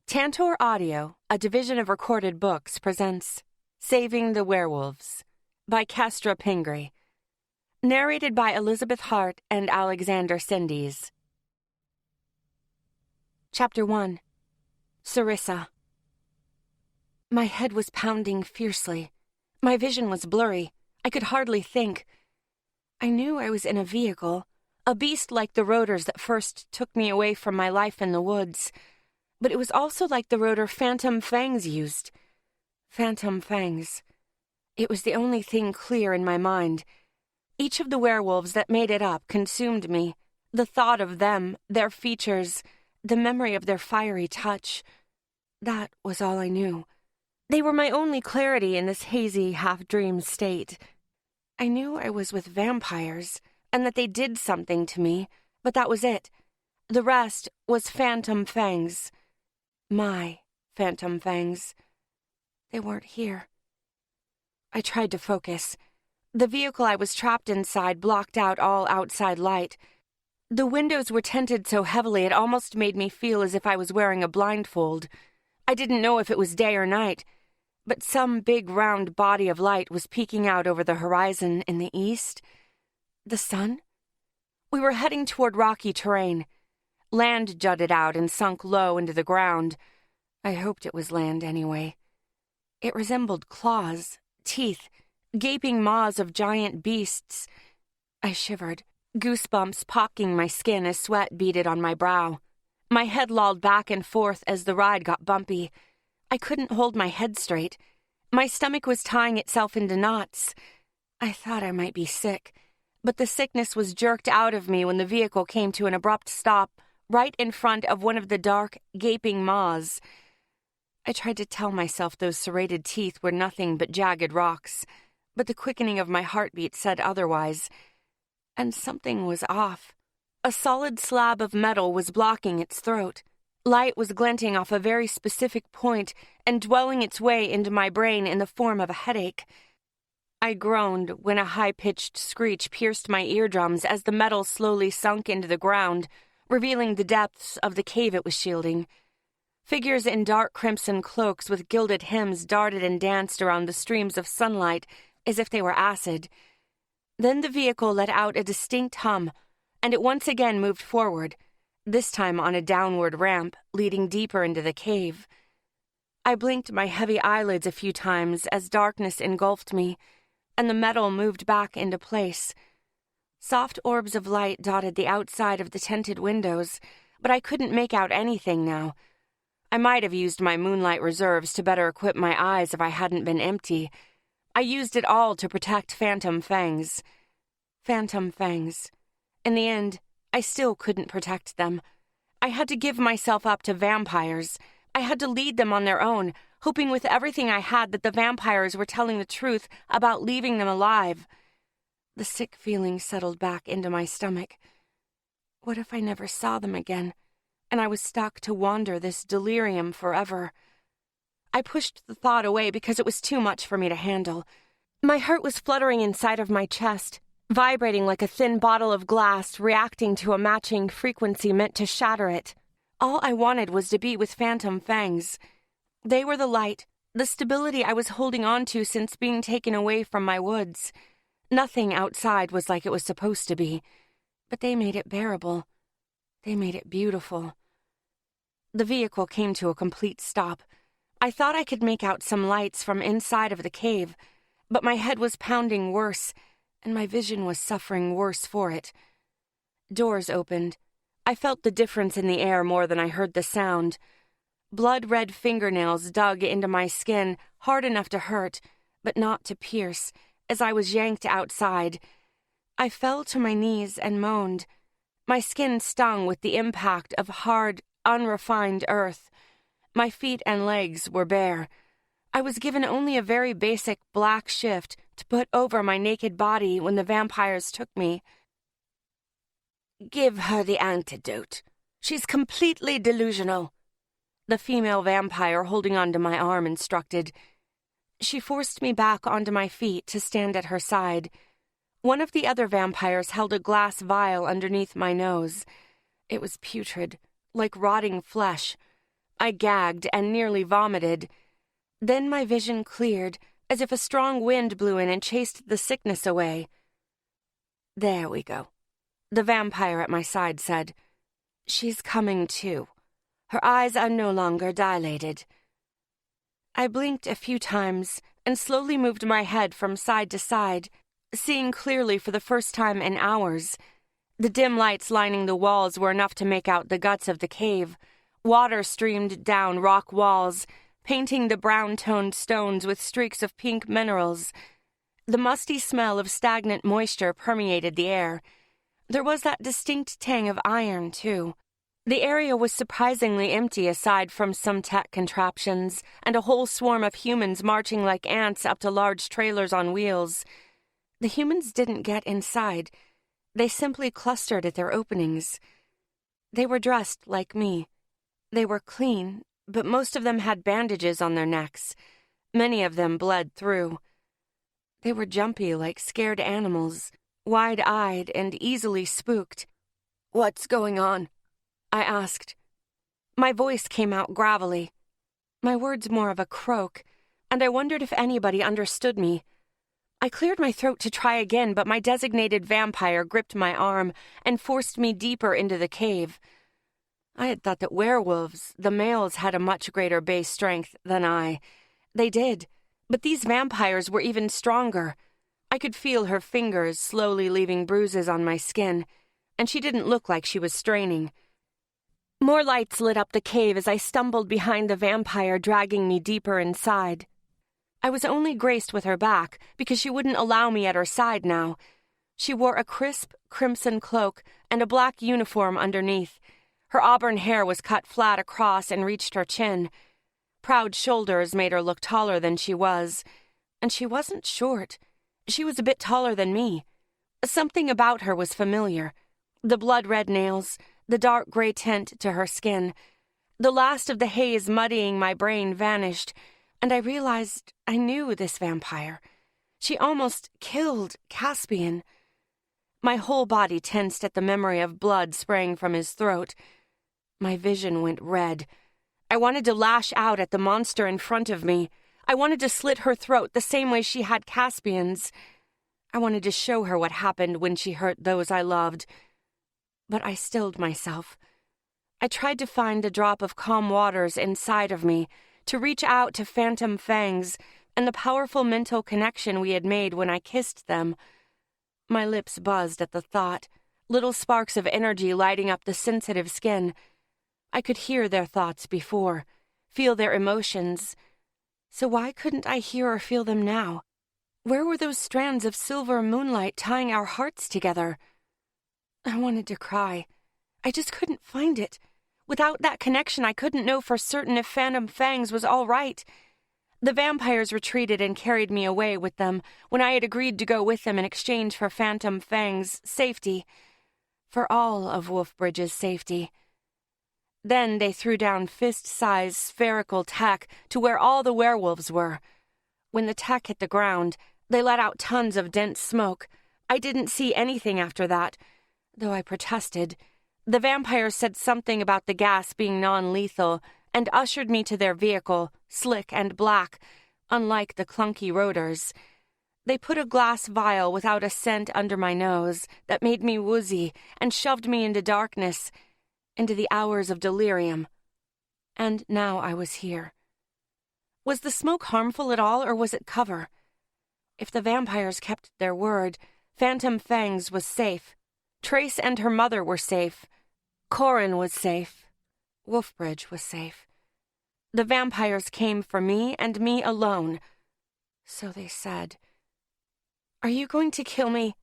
Tantor Audio, a division of Recorded Books, presents Saving the Werewolves by Kestra Pingree. Narrated by Elizabeth Hart and Alexander Sindys. Chapter 1. Sarissa. My head was pounding fiercely. My vision was blurry. I could hardly think. I knew I was in a vehicle, a beast like the rotors that first took me away from my life in the woods. But it was also like the rotor Phantom Fangs used. Phantom Fangs. It was the only thing clear in my mind. Each of the werewolves that made it up consumed me. The thought of them, their features, the memory of their fiery touch. That was all I knew. They were my only clarity in this hazy, half-dream state. I knew I was with vampires, and that they did something to me, but that was it. The rest was Phantom Fangs. My Phantom Fangs. They weren't here. I tried to focus. The vehicle I was trapped inside blocked out all outside light. The windows were tinted so heavily it almost made me feel as if I was wearing a blindfold. I didn't know if it was day or night, but some big round body of light was peeking out over the horizon in the east. The sun? We were heading toward rocky terrain. Land jutted out and sunk low into the ground. I hoped it was land anyway. It resembled claws, teeth, gaping maws of giant beasts. I shivered, goosebumps popping my skin as sweat beaded on my brow. My head lolled back and forth as the ride got bumpy. I couldn't hold my head straight. My stomach was tying itself into knots. I thought I might be sick, but the sickness was jerked out of me when the vehicle came to an abrupt stop right in front of one of the dark, gaping maws. I tried to tell myself those serrated teeth were nothing but jagged rocks, but the quickening of my heartbeat said otherwise. And something was off. A solid slab of metal was blocking its throat. Light was glinting off a very specific point and dwelling its way into my brain in the form of a headache. I groaned when a high-pitched screech pierced my eardrums as the metal slowly sunk into the ground, revealing the depths of the cave it was shielding. Figures in dark crimson cloaks with gilded hems darted and danced around the streams of sunlight as if they were acid. Then the vehicle let out a distinct hum, and it once again moved forward, this time on a downward ramp leading deeper into the cave. I blinked my heavy eyelids a few times as darkness engulfed me, and the metal moved back into place. Soft orbs of light dotted the outside of the tinted windows, but I couldn't make out anything now. I might have used my moonlight reserves to better equip my eyes if I hadn't been empty. I used it all to protect Phantom Fangs. Phantom Fangs. In the end, I still couldn't protect them. I had to give myself up to vampires. I had to lead them on their own, hoping with everything I had that the vampires were telling the truth about leaving them alive. The sick feeling settled back into my stomach. What if I never saw them again, and I was stuck to wander this delirium forever? I pushed the thought away because it was too much for me to handle. My heart was fluttering inside of my chest, vibrating like a thin bottle of glass reacting to a matching frequency meant to shatter it. All I wanted was to be with Phantom Fangs. They were the light, the stability I was holding on to since being taken away from my woods. Nothing outside was like it was supposed to be, but they made it bearable. They made it beautiful. The vehicle came to a complete stop. I thought I could make out some lights from inside of the cave, but my head was pounding worse, and my vision was suffering worse for it. Doors opened. I felt the difference in the air more than I heard the sound. Blood-red fingernails dug into my skin, hard enough to hurt, but not to pierce, as I was yanked outside. I fell to my knees and moaned. My skin stung with the impact of hard, unrefined earth. My feet and legs were bare. I was given only a very basic black shift to put over my naked body when the vampires took me. "Give her the antidote. She's completely delusional," the female vampire holding onto my arm instructed. She forced me back onto my feet to stand at her side. One of the other vampires held a glass vial underneath my nose. It was putrid, like rotting flesh. I gagged and nearly vomited. Then my vision cleared, as if a strong wind blew in and chased the sickness away. "There we go," the vampire at my side said. "She's coming to. Her eyes are no longer dilated." I blinked a few times and slowly moved my head from side to side, seeing clearly for the first time in hours. The dim lights lining the walls were enough to make out the guts of the cave. Water streamed down rock walls, painting the brown-toned stones with streaks of pink minerals. The musty smell of stagnant moisture permeated the air. There was that distinct tang of iron, too. The area was surprisingly empty aside from some tech contraptions and a whole swarm of humans marching like ants up to large trailers on wheels. The humans didn't get inside. They simply clustered at their openings. They were dressed like me. They were clean, but most of them had bandages on their necks. Many of them bled through. They were jumpy like scared animals, wide-eyed and easily spooked. "What's going on?" I asked. My voice came out gravelly. My words more of a croak, and I wondered if anybody understood me. I cleared my throat to try again, but my designated vampire gripped my arm and forced me deeper into the cave. I had thought that werewolves, the males, had a much greater base strength than I. They did, but these vampires were even stronger. I could feel her fingers slowly leaving bruises on my skin, and she didn't look like she was straining. More lights lit up the cave as I stumbled behind the vampire, dragging me deeper inside. I was only graced with her back because she wouldn't allow me at her side now. She wore a crisp, crimson cloak and a black uniform underneath. Her auburn hair was cut flat across and reached her chin. Proud shoulders made her look taller than she was. And she wasn't short. She was a bit taller than me. Something about her was familiar. The blood-red nails, the dark gray tint to her skin. The last of the haze muddying my brain vanished, and I realized I knew this vampire. She almost killed Caspian. My whole body tensed at the memory of blood spraying from his throat. My vision went red. I wanted to lash out at the monster in front of me. I wanted to slit her throat the same way she had Caspian's. I wanted to show her what happened when she hurt those I loved. But I stilled myself. I tried to find the drop of calm waters inside of me, to reach out to phantom fangs and the powerful mental connection we had made when I kissed them. My lips buzzed at the thought, little sparks of energy lighting up the sensitive skin. I could hear their thoughts before, feel their emotions. So why couldn't I hear or feel them now? Where were those strands of silver moonlight tying our hearts together? I wanted to cry. I just couldn't find it. Without that connection, I couldn't know for certain if Phantom Fangs was all right. The vampires retreated and carried me away with them when I had agreed to go with them in exchange for Phantom Fang's safety. For all of Wolfbridge's safety. Then they threw down fist-sized spherical tech to where all the werewolves were. When the tech hit the ground, they let out tons of dense smoke. I didn't see anything after that, though I protested. The vampires said something about the gas being non-lethal and ushered me to their vehicle, slick and black, unlike the clunky rotors. They put a glass vial without a scent under my nose that made me woozy and shoved me into darkness, into the hours of delirium. And now I was here. Was the smoke harmful at all, or was it cover? If the vampires kept their word, Phantom Fangs was safe. Trace and her mother were safe. Corin was safe. Wolfbridge was safe. The vampires came for me and me alone. So they said. "Are you going to kill me?"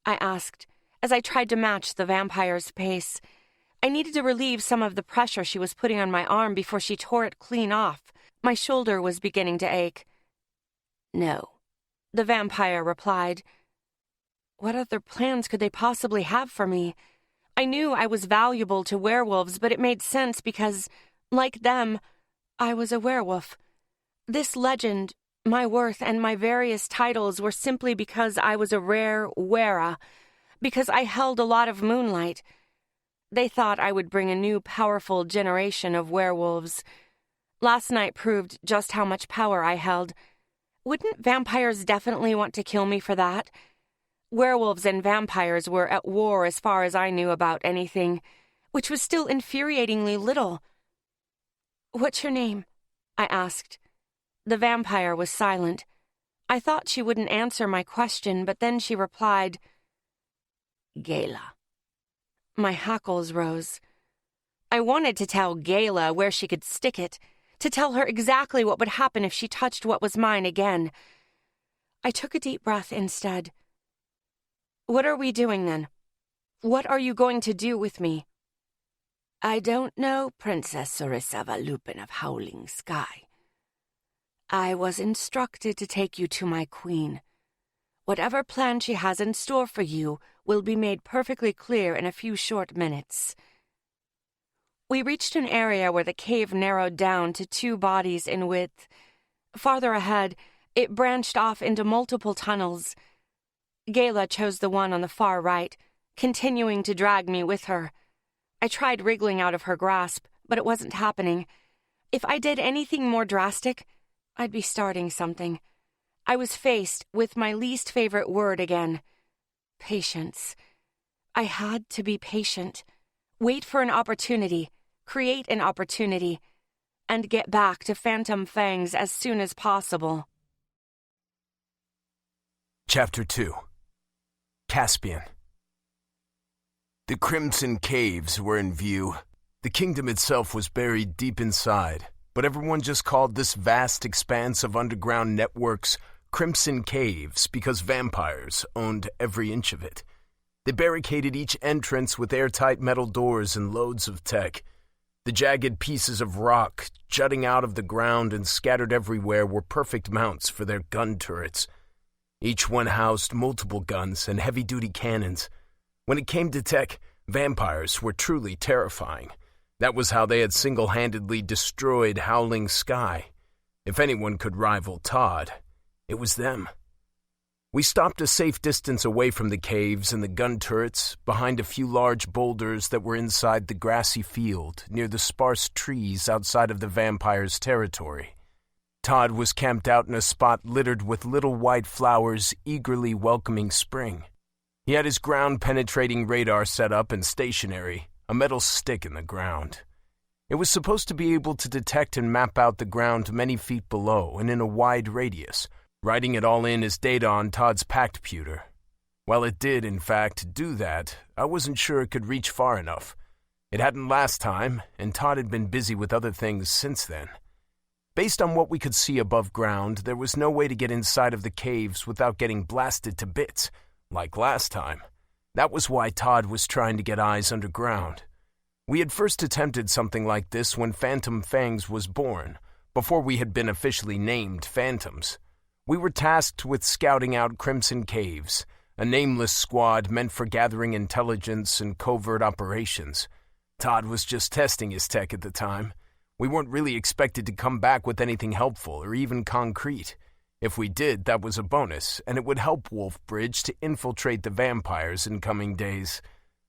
I asked, as I tried to match the vampire's pace. I needed to relieve some of the pressure she was putting on my arm before she tore it clean off. My shoulder was beginning to ache. "No," the vampire replied. What other plans could they possibly have for me? I knew I was valuable to werewolves, but it made sense because, like them, I was a werewolf. This legend, my worth, and my various titles were simply because I was a rare wera, because I held a lot of moonlight. They thought I would bring a new powerful generation of werewolves. Last night proved just how much power I held. Wouldn't vampires definitely want to kill me for that? Werewolves and vampires were at war as far as I knew about anything, which was still infuriatingly little. "What's your name?" I asked. The vampire was silent. I thought she wouldn't answer my question, but then she replied, "Gala." My hackles rose. I wanted to tell Gala where she could stick it, to tell her exactly what would happen if she touched what was mine again. I took a deep breath instead. "What are we doing then? What are you going to do with me?" "I don't know, Princess Sarissa Lupin of Howling Sky. I was instructed to take you to my queen. Whatever plan she has in store for you will be made perfectly clear in a few short minutes." We reached an area where the cave narrowed down to 2 bodies in width. Farther ahead, it branched off into multiple tunnels. Gala chose the one on the far right, continuing to drag me with her. I tried wriggling out of her grasp, but it wasn't happening. If I did anything more drastic, I'd be starting something. I was faced with my least favorite word again. Patience. I had to be patient. Wait for an opportunity, create an opportunity, and get back to Phantom Fangs as soon as possible. Chapter 2. Caspian. The Crimson Caves were in view. The kingdom itself was buried deep inside, but everyone just called this vast expanse of underground networks Crimson Caves because vampires owned every inch of it. They barricaded each entrance with airtight metal doors and loads of tech. The jagged pieces of rock jutting out of the ground and scattered everywhere were perfect mounts for their gun turrets. Each one housed multiple guns and heavy-duty cannons. When it came to tech, vampires were truly terrifying. That was how they had single-handedly destroyed Howling Sky. If anyone could rival Todd, it was them. We stopped a safe distance away from the caves and the gun turrets, behind a few large boulders that were inside the grassy field near the sparse trees outside of the vampire's territory. Todd was camped out in a spot littered with little white flowers eagerly welcoming spring. He had his ground-penetrating radar set up and stationary, a metal stick in the ground. It was supposed to be able to detect and map out the ground many feet below and in a wide radius, writing it all in as data on Todd's packed pewter. While it did, in fact, do that, I wasn't sure it could reach far enough. It hadn't last time, and Todd had been busy with other things since then. Based on what we could see above ground, there was no way to get inside of the caves without getting blasted to bits, like last time. That was why Todd was trying to get eyes underground. We had first attempted something like this when Phantom Fangs was born, before we had been officially named Phantoms. We were tasked with scouting out Crimson Caves, a nameless squad meant for gathering intelligence and covert operations. Todd was just testing his tech at the time. We weren't really expected to come back with anything helpful or even concrete. If we did, that was a bonus, and it would help Wolfbridge to infiltrate the vampires in coming days.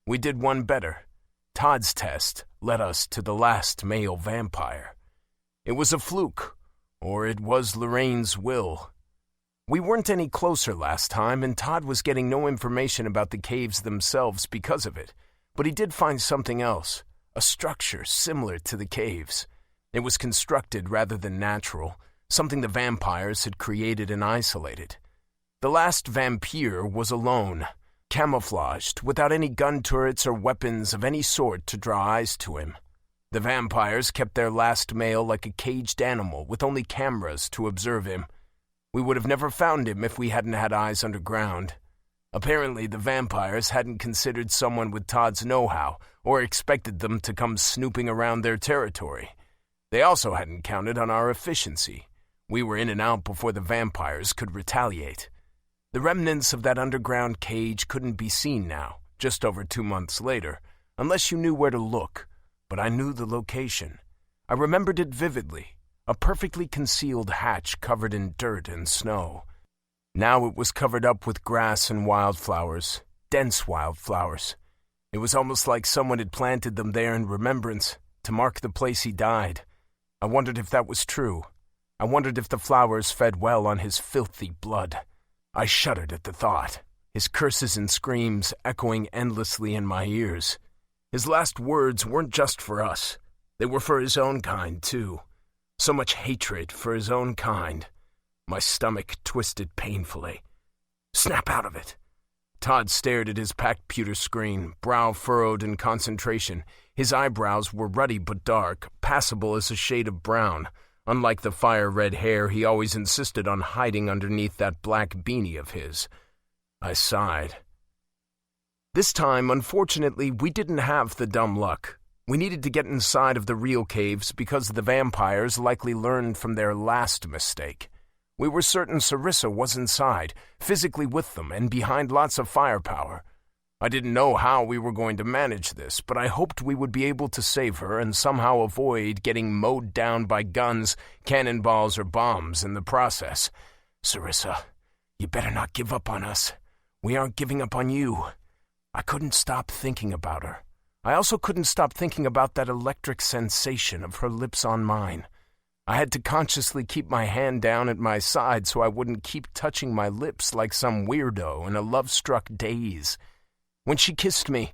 We did one better. Todd's test led us to the last male vampire. It was a fluke, or it was Lorraine's will. We weren't any closer last time, and Todd was getting no information about the caves themselves because of it. But he did find something else, a structure similar to the caves. It was constructed rather than natural, something the vampires had created and isolated. The last vampire was alone, camouflaged, without any gun turrets or weapons of any sort to draw eyes to him. The vampires kept their last male like a caged animal with only cameras to observe him. We would have never found him if we hadn't had eyes underground. Apparently, the vampires hadn't considered someone with Todd's know-how or expected them to come snooping around their territory. They also hadn't counted on our efficiency. We were in and out before the vampires could retaliate. The remnants of that underground cage couldn't be seen now, just over 2 months later, unless you knew where to look. But I knew the location. I remembered it vividly, a perfectly concealed hatch covered in dirt and snow. Now it was covered up with grass and wildflowers, dense wildflowers. It was almost like someone had planted them there in remembrance, to mark the place he died. I wondered if that was true. I wondered if the flowers fed well on his filthy blood. I shuddered at the thought, his curses and screams echoing endlessly in my ears. His last words weren't just for us. They were for his own kind, too. So much hatred for his own kind. My stomach twisted painfully. Snap out of it. Todd stared at his packed pewter screen, brow furrowed in concentration. His eyebrows were ruddy but dark, passable as a shade of brown, unlike the fire-red hair he always insisted on hiding underneath that black beanie of his. I sighed. This time, unfortunately, we didn't have the dumb luck. We needed to get inside of the real caves because the vampires likely learned from their last mistake. We were certain Sarissa was inside, physically with them and behind lots of firepower. I didn't know how we were going to manage this, but I hoped we would be able to save her and somehow avoid getting mowed down by guns, cannonballs, or bombs in the process. Sarissa, you better not give up on us. We aren't giving up on you. I couldn't stop thinking about her. I also couldn't stop thinking about that electric sensation of her lips on mine. I had to consciously keep my hand down at my side so I wouldn't keep touching my lips like some weirdo in a love-struck daze. When she kissed me,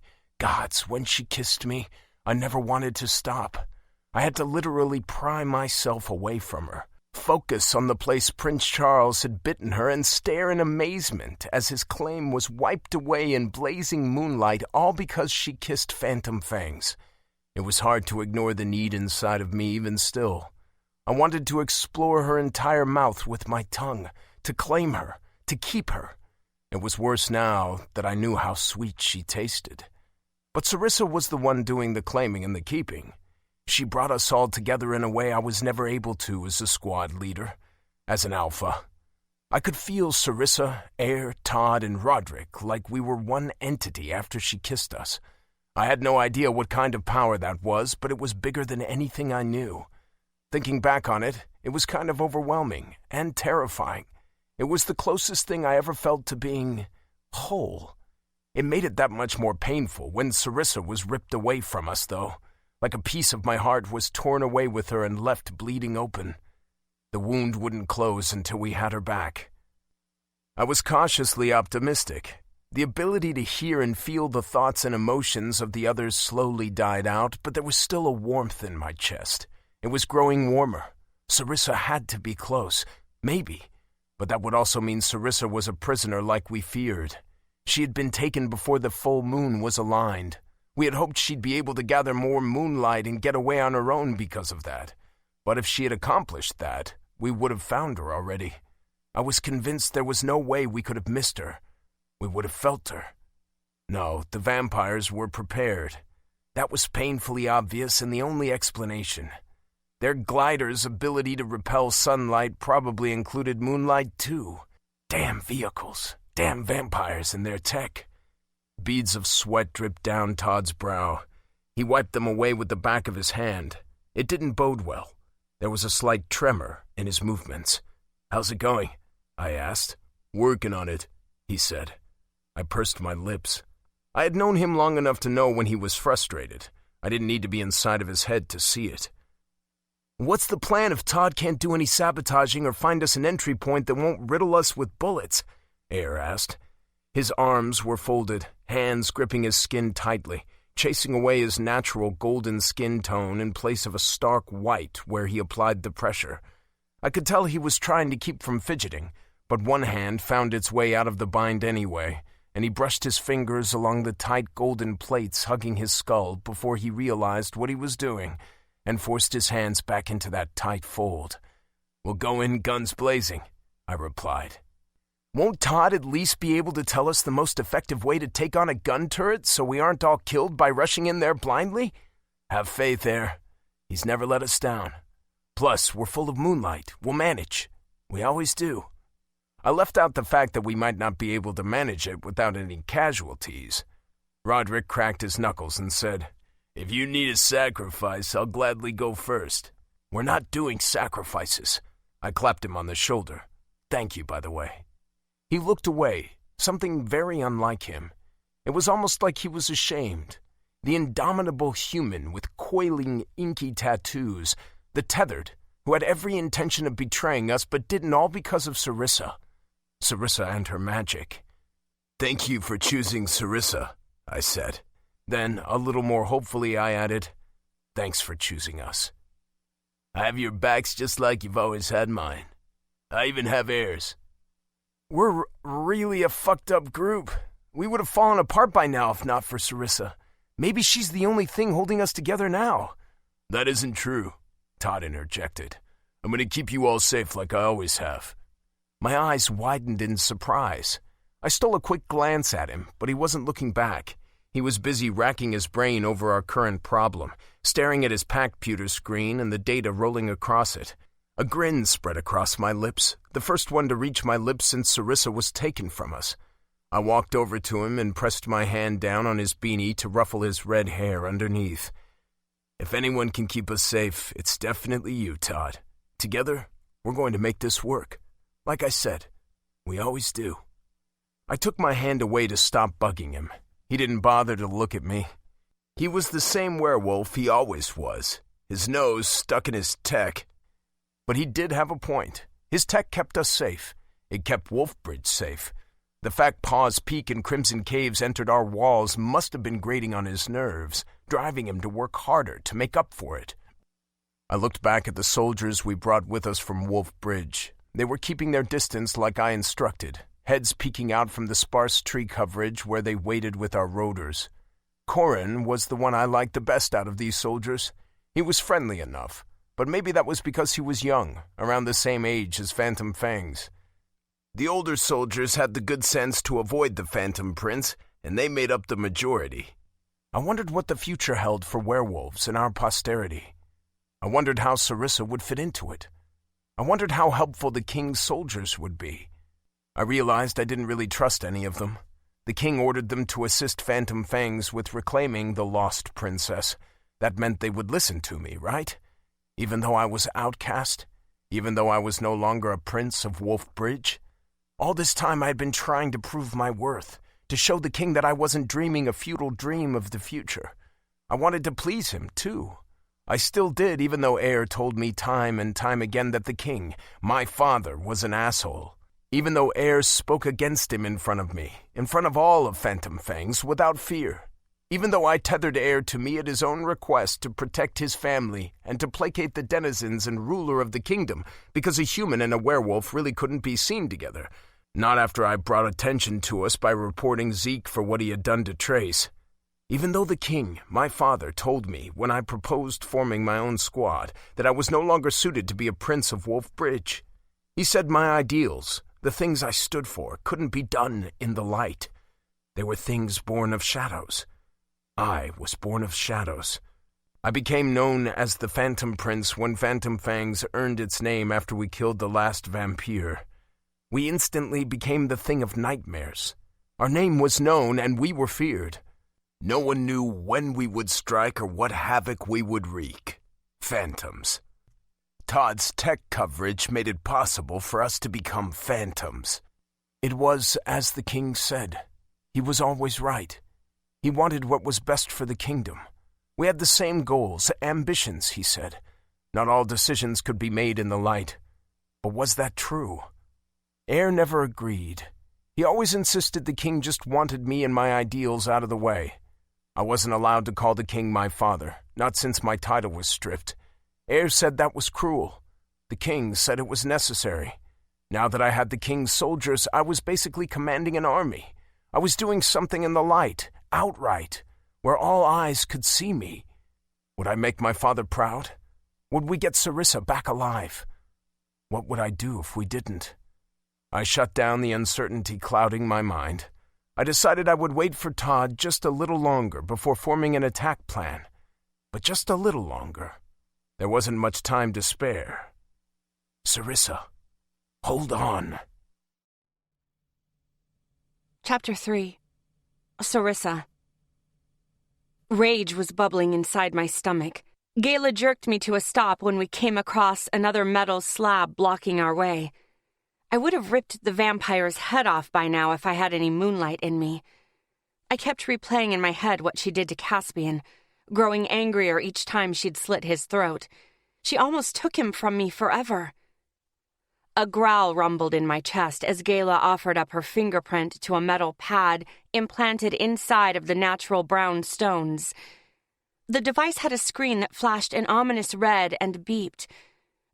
when she kissed me, I never wanted to stop. I had to literally pry myself away from her, focus on the place Prince Charles had bitten her, and stare in amazement as his claim was wiped away in blazing moonlight, all because she kissed Phantom Fangs. It was hard to ignore the need inside of me even still. I wanted to explore her entire mouth with my tongue, to claim her, to keep her. It was worse now that I knew how sweet she tasted. But Sarissa was the one doing the claiming and the keeping. She brought us all together in a way I was never able to as a squad leader, as an alpha. I could feel Sarissa, Air, Todd, and Roderick like we were one entity after she kissed us. I had no idea what kind of power that was, but it was bigger than anything I knew. Thinking back on it, it was kind of overwhelming and terrifying. It was the closest thing I ever felt to being whole. It made it that much more painful when Sarissa was ripped away from us, though, like a piece of my heart was torn away with her and left bleeding open. The wound wouldn't close until we had her back. I was cautiously optimistic. The ability to hear and feel the thoughts and emotions of the others slowly died out, but there was still a warmth in my chest. It was growing warmer. Sarissa had to be close. Maybe. But that would also mean Sarissa was a prisoner like we feared. She had been taken before the full moon was aligned. We had hoped she'd be able to gather more moonlight and get away on her own because of that. But if she had accomplished that, we would have found her already. I was convinced there was no way we could have missed her. We would have felt her. No, the vampires were prepared. That was painfully obvious and the only explanation. Their glider's ability to repel sunlight probably included moonlight, too. Damn vehicles. Damn vampires and their tech. Beads of sweat dripped down Todd's brow. He wiped them away with the back of his hand. It didn't bode well. There was a slight tremor in his movements. "How's it going?" I asked. "Working on it," he said. I pursed my lips. I had known him long enough to know when he was frustrated. I didn't need to be inside of his head to see it. "What's the plan if Todd can't do any sabotaging or find us an entry point that won't riddle us with bullets?" Air asked. His arms were folded, hands gripping his skin tightly, chasing away his natural golden skin tone in place of a stark white where he applied the pressure. I could tell he was trying to keep from fidgeting, but one hand found its way out of the bind anyway, and he brushed his fingers along the tight golden plates hugging his skull before he realized what he was doing and forced his hands back into that tight fold. "We'll go in guns blazing," I replied. "Won't Todd at least be able to tell us the most effective way to take on a gun turret so we aren't all killed by rushing in there blindly?" "Have faith, Air. He's never let us down. Plus, we're full of moonlight. We'll manage. We always do." I left out the fact that we might not be able to manage it without any casualties. Roderick cracked his knuckles and said, "If you need a sacrifice, I'll gladly go first." "We're not doing sacrifices." I clapped him on the shoulder. "Thank you, by the way." He looked away, something very unlike him. It was almost like he was ashamed. The indomitable human with coiling, inky tattoos, the tethered, who had every intention of betraying us but didn't, all because of Sarissa. Sarissa and her magic. "Thank you for choosing Sarissa," I said. Then, a little more hopefully, I added, "Thanks for choosing us. I have your backs just like you've always had mine. I even have heirs." "We're really a fucked up group. We would have fallen apart by now if not for Sarissa. Maybe she's the only thing holding us together now." "That isn't true," Todd interjected. "I'm going to keep you all safe like I always have." My eyes widened in surprise. I stole a quick glance at him, but he wasn't looking back. He was busy racking his brain over our current problem, staring at his computer screen and the data rolling across it. A grin spread across my lips, the first one to reach my lips since Sarissa was taken from us. I walked over to him and pressed my hand down on his beanie to ruffle his red hair underneath. "If anyone can keep us safe, it's definitely you, Todd. Together, we're going to make this work. Like I said, we always do." I took my hand away to stop bugging him. He didn't bother to look at me. He was the same werewolf he always was, his nose stuck in his tech. But he did have a point. His tech kept us safe. It kept Wolfbridge safe. The fact Paw's Peak and Crimson Caves entered our walls must have been grating on his nerves, driving him to work harder to make up for it. I looked back at the soldiers we brought with us from Wolfbridge. They were keeping their distance like I instructed, heads peeking out from the sparse tree coverage where they waited with our rotors. Corin was the one I liked the best out of these soldiers. He was friendly enough, but maybe that was because he was young, around the same age as Phantom Fangs. The older soldiers had the good sense to avoid the Phantom Prince, and they made up the majority. I wondered what the future held for werewolves and our posterity. I wondered how Sarissa would fit into it. I wondered how helpful the king's soldiers would be. I realized I didn't really trust any of them. The king ordered them to assist Phantom Fangs with reclaiming the lost princess. That meant they would listen to me, right? Even though I was outcast? Even though I was no longer a prince of Wolfbridge? All this time I had been trying to prove my worth, to show the king that I wasn't dreaming a futile dream of the future. I wanted to please him, too. I still did, even though Air told me time and time again that the king, my father, was an asshole. Even though Air spoke against him in front of me, in front of all of Phantom Fangs, without fear. Even though I tethered Air to me at his own request to protect his family and to placate the denizens and ruler of the kingdom, because a human and a werewolf really couldn't be seen together. Not after I brought attention to us by reporting Zeke for what he had done to Trace. Even though the king, my father, told me when I proposed forming my own squad that I was no longer suited to be a prince of Wolfbridge. He said my ideals, the things I stood for, couldn't be done in the light. They were things born of shadows. I was born of shadows. I became known as the Phantom Prince when Phantom Fangs earned its name after we killed the last vampire. We instantly became the thing of nightmares. Our name was known and we were feared. No one knew when we would strike or what havoc we would wreak. Phantoms. Todd's tech coverage made it possible for us to become phantoms. It was as the king said. He was always right. He wanted what was best for the kingdom. We had the same goals, ambitions, he said. Not all decisions could be made in the light. But was that true? Air never agreed. He always insisted the king just wanted me and my ideals out of the way. I wasn't allowed to call the king my father, not since my title was stripped. Air said that was cruel. The king said it was necessary. Now that I had the king's soldiers, I was basically commanding an army. I was doing something in the light, outright, where all eyes could see me. Would I make my father proud? Would we get Sarissa back alive? What would I do if we didn't? I shut down the uncertainty clouding my mind. I decided I would wait for Todd just a little longer before forming an attack plan. But just a little longer. There wasn't much time to spare. Sarissa, hold on. Chapter 3. Sarissa. Rage was bubbling inside my stomach. Gayla jerked me to a stop when we came across another metal slab blocking our way. I would have ripped the vampire's head off by now if I had any moonlight in me. I kept replaying in my head what she did to Caspian, growing angrier each time she'd slit his throat. She almost took him from me forever. A growl rumbled in my chest as Gala offered up her fingerprint to a metal pad implanted inside of the natural brown stones. The device had a screen that flashed an ominous red and beeped.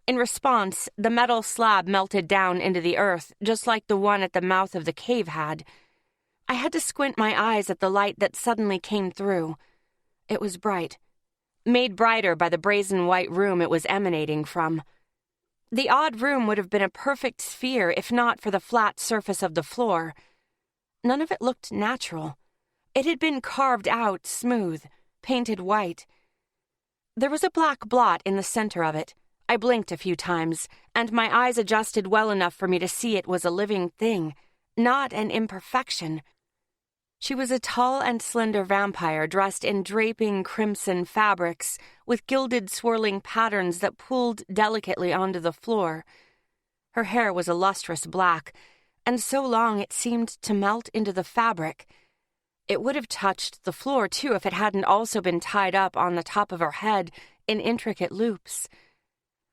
In response, the metal slab melted down into the earth, just like the one at the mouth of the cave had. I had to squint my eyes at the light that suddenly came through. It was bright, made brighter by the brazen white room it was emanating from. The odd room would have been a perfect sphere if not for the flat surface of the floor. None of it looked natural. It had been carved out smooth, painted white. There was a black blot in the center of it. I blinked a few times, and my eyes adjusted well enough for me to see it was a living thing, not an imperfection. She was a tall and slender vampire dressed in draping crimson fabrics with gilded swirling patterns that pooled delicately onto the floor. Her hair was a lustrous black, and so long it seemed to melt into the fabric. It would have touched the floor, too, if it hadn't also been tied up on the top of her head in intricate loops.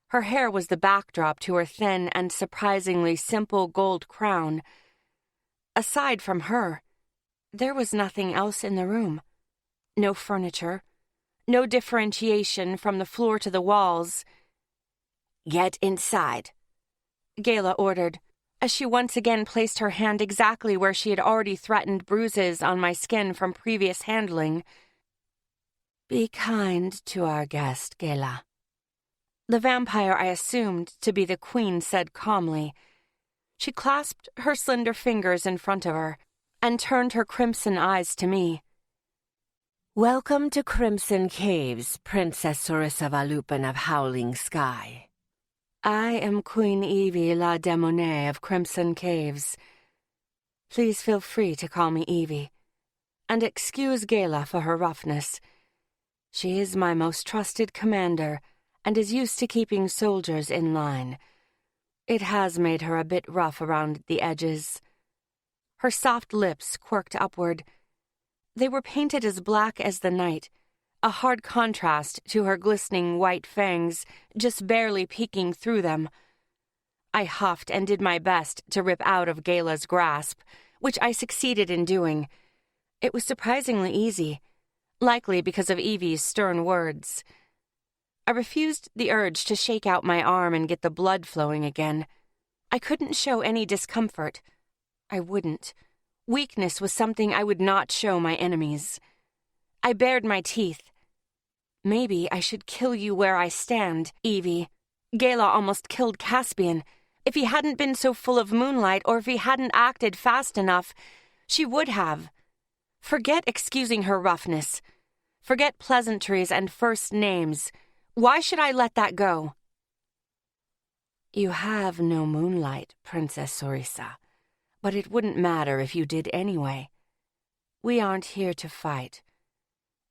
Her hair was the backdrop to her thin and surprisingly simple gold crown. Aside from her, there was nothing else in the room. No furniture, no differentiation from the floor to the walls. "Get inside," Gala ordered, as she once again placed her hand exactly where she had already threatened bruises on my skin from previous handling. "Be kind to our guest, Gala." The vampire I assumed to be the queen said calmly. She clasped her slender fingers in front of her and turned her crimson eyes to me. "Welcome to Crimson Caves, Princess Sarissa Valupin of Howling Sky. I am Queen Evie La Demonée of Crimson Caves. Please feel free to call me Evie, and excuse Gala for her roughness. She is my most trusted commander and is used to keeping soldiers in line. It has made her a bit rough around the edges." Her soft lips quirked upward. They were painted as black as the night, a hard contrast to her glistening white fangs just barely peeking through them. I huffed and did my best to rip out of Gala's grasp, which I succeeded in doing. It was surprisingly easy, likely because of Evie's stern words. I refused the urge to shake out my arm and get the blood flowing again. I couldn't show any discomfort. I wouldn't. Weakness was something I would not show my enemies. I bared my teeth. "Maybe I should kill you where I stand, Evie. Gala almost killed Caspian. If he hadn't been so full of moonlight, or if he hadn't acted fast enough, she would have. Forget excusing her roughness. Forget pleasantries and first names. Why should I let that go?" "You have no moonlight, Princess Sarissa, but it wouldn't matter if you did anyway. We aren't here to fight.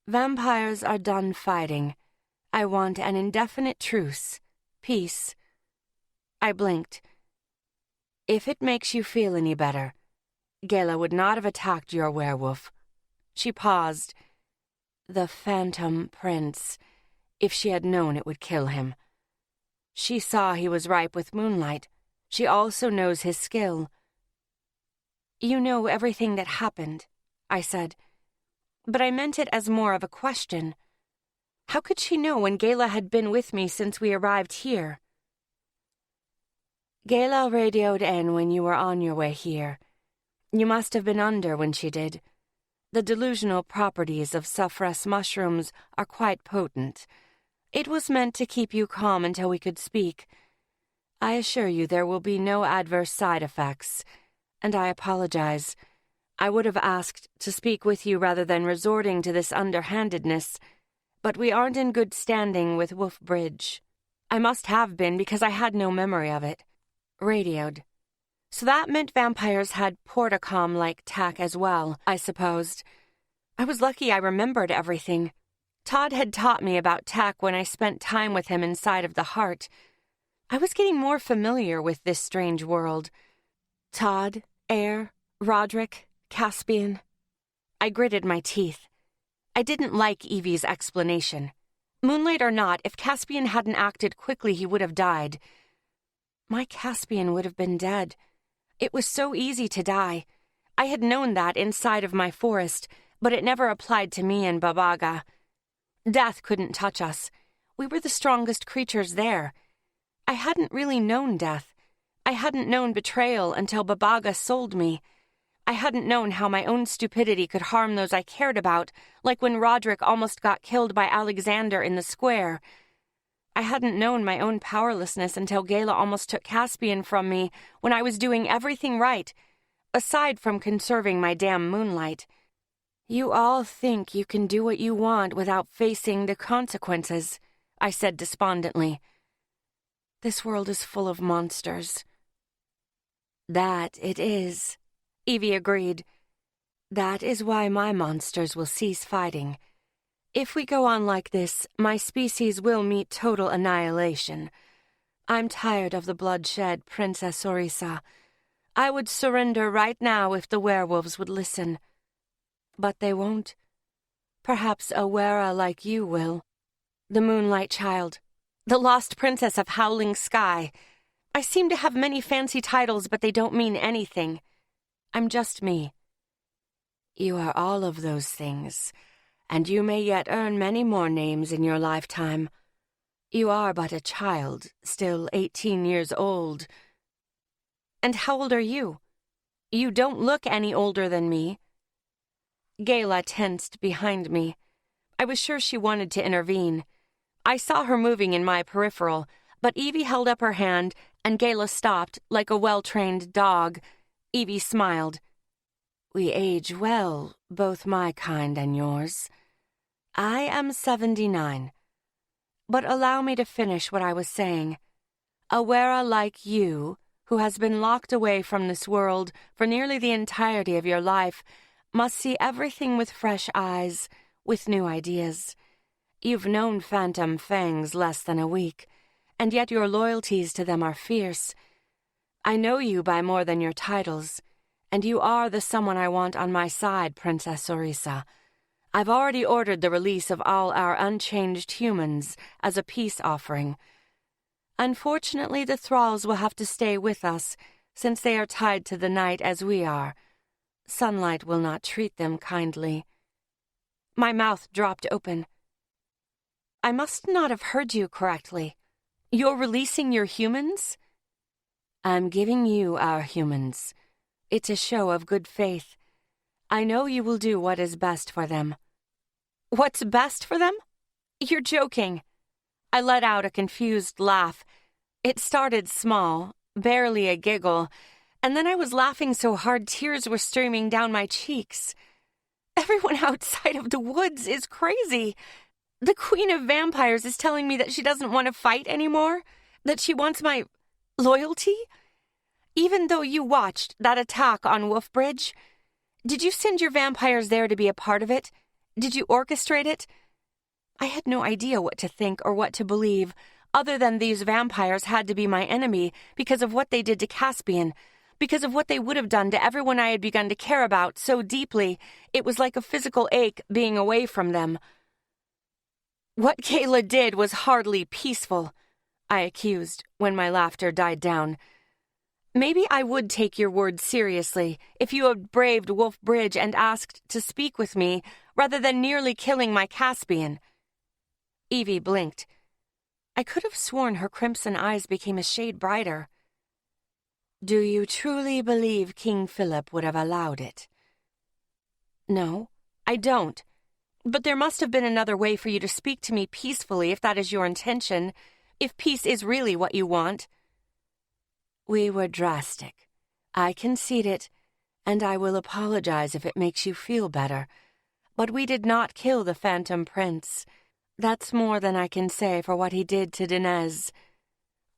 Vampires are done fighting. I want an indefinite truce. Peace." I blinked. "If it makes you feel any better, Gala would not have attacked your werewolf." She paused. "The Phantom Prince, if she had known it would kill him. She saw he was ripe with moonlight. She also knows his skill." "You know everything that happened," I said, but I meant it as more of a question. How could she know when Gala had been with me since we arrived here? "Gala radioed in when you were on your way here. You must have been under when she did. The delusional properties of saffras mushrooms are quite potent. It was meant to keep you calm until we could speak. I assure you there will be no adverse side effects, and I apologize. I would have asked to speak with you rather than resorting to this underhandedness, but we aren't in good standing with Wolf Bridge. I must have been because I had no memory of it. Radioed. So that meant vampires had portacom-like tech as well, I supposed. I was lucky I remembered everything. Todd had taught me about tech when I spent time with him inside of the heart. I was getting more familiar with this strange world. Todd, Air, Roderick, Caspian. I gritted my teeth. I didn't like Evie's explanation. Moonlight or not, if Caspian hadn't acted quickly, he would have died. My Caspian would have been dead. It was so easy to die. I had known that inside of my forest, but it never applied to me and Babaga. Death couldn't touch us. We were the strongest creatures there. I hadn't really known death. I hadn't known betrayal until Babaga sold me. I hadn't known how my own stupidity could harm those I cared about, like when Roderick almost got killed by Alexander in the square. I hadn't known my own powerlessness until Gala almost took Caspian from me when I was doing everything right, aside from conserving my damn moonlight. You all think you can do what you want without facing the consequences, I said despondently. This world is full of monsters. That it is, Evie agreed. That is why my monsters will cease fighting. If we go on like this, my species will meet total annihilation. I'm tired of the bloodshed, Princess Orisa. I would surrender right now if the werewolves would listen. But they won't. Perhaps a wera like you will. The Moonlight Child. The lost princess of Howling Sky. I seem to have many fancy titles, but they don't mean anything. I'm just me. You are all of those things, and you may yet earn many more names in your lifetime. You are but a child, still 18 years old. And how old are you? You don't look any older than me. Gala tensed behind me. I was sure she wanted to intervene. I saw her moving in my peripheral, but Evie held up her hand, and Gala stopped like a well-trained dog. Evie smiled. We age well, both my kind and yours. I am 79. But allow me to finish what I was saying. A wera like you, who has been locked away from this world for nearly the entirety of your life, must see everything with fresh eyes, with new ideas. You've known Phantom Fangs less than a week, and yet your loyalties to them are fierce. I know you by more than your titles, and you are the someone I want on my side, Princess Orisa. I've already ordered the release of all our unchanged humans as a peace offering. Unfortunately, the thralls will have to stay with us, since they are tied to the night as we are. Sunlight will not treat them kindly. My mouth dropped open. I must not have heard you correctly. You're releasing your humans? I'm giving you our humans. It's a show of good faith. I know you will do what is best for them. What's best for them? You're joking. I let out a confused laugh. It started small, barely a giggle, and then I was laughing so hard tears were streaming down my cheeks. Everyone outside of the woods is crazy. The Queen of Vampires is telling me that she doesn't want to fight anymore, that she wants my loyalty. Even though you watched that attack on Wolf Bridge, did you send your vampires there to be a part of it? Did you orchestrate it? I had no idea what to think or what to believe, other than these vampires had to be my enemy because of what they did to Caspian, because of what they would have done to everyone I had begun to care about so deeply, it was like a physical ache being away from them. What Kayla did was hardly peaceful, I accused when my laughter died down. Maybe I would take your words seriously if you had braved Wolf Bridge and asked to speak with me rather than nearly killing my Caspian. Evie blinked. I could have sworn her crimson eyes became a shade brighter. Do you truly believe King Philip would have allowed it? No, I don't. But there must have been another way for you to speak to me peacefully if that is your intention, if peace is really what you want. We were drastic. I concede it, and I will apologize if it makes you feel better. But we did not kill the Phantom Prince. That's more than I can say for what he did to Dinez.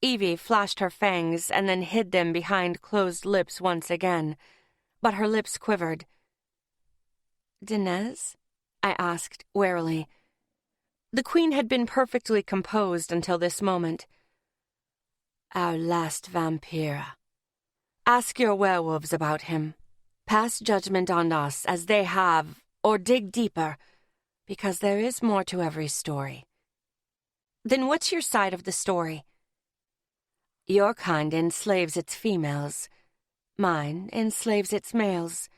Evie flashed her fangs and then hid them behind closed lips once again, but her lips quivered. Dinez? I asked warily. The Queen had been perfectly composed until this moment. Our last vampire. Ask your werewolves about him. Pass judgment on us as they have or dig deeper, because there is more to every story. Then what's your side of the story? Your kind enslaves its females. Mine enslaves its males.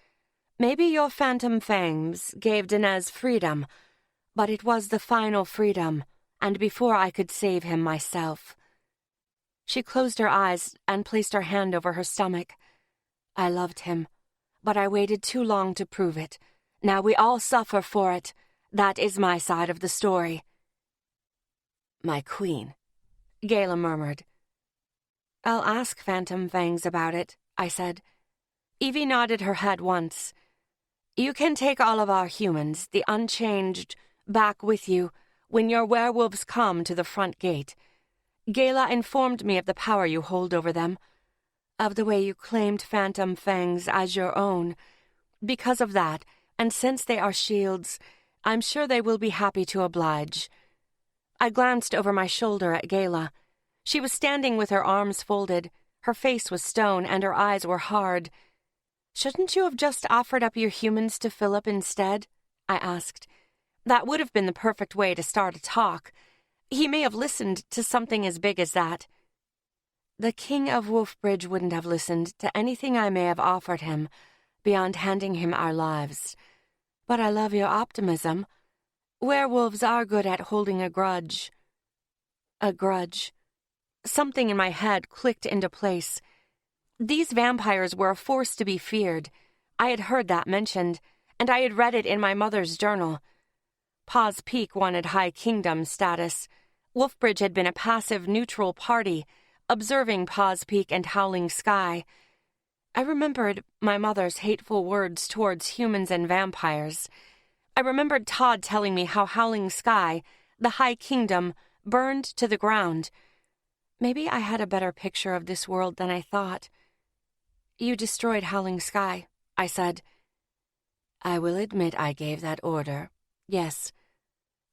Maybe your phantom fangs gave Dinez freedom, but it was the final freedom, and before I could save him myself. She closed her eyes and placed her hand over her stomach. I loved him, but I waited too long to prove it. Now we all suffer for it. That is my side of the story. My queen, Gala murmured. I'll ask Phantom Fangs about it, I said. Evie nodded her head once. You can take all of our humans, the unchanged, back with you when your werewolves come to the front gate. Gala informed me of the power you hold over them, of the way you claimed Phantom Fangs as your own. Because of that, and since they are shields, I'm sure they will be happy to oblige. I glanced over my shoulder at Gala. She was standing with her arms folded. Her face was stone, and her eyes were hard. Shouldn't you have just offered up your humans to Philip instead? I asked. That would have been the perfect way to start a talk. He may have listened to something as big as that. The King of Wolfbridge wouldn't have listened to anything I may have offered him, beyond handing him our lives. But I love your optimism. Werewolves are good at holding a grudge. A grudge. Something in my head clicked into place. These vampires were a force to be feared. I had heard that mentioned, and I had read it in my mother's journal. Paws Peak wanted High Kingdom status. Wolfbridge had been a passive, neutral party, observing Paws Peak and Howling Sky. I remembered my mother's hateful words towards humans and vampires. I remembered Todd telling me how Howling Sky, the High Kingdom, burned to the ground. Maybe I had a better picture of this world than I thought. You destroyed Howling Sky, I said. I will admit I gave that order. Yes.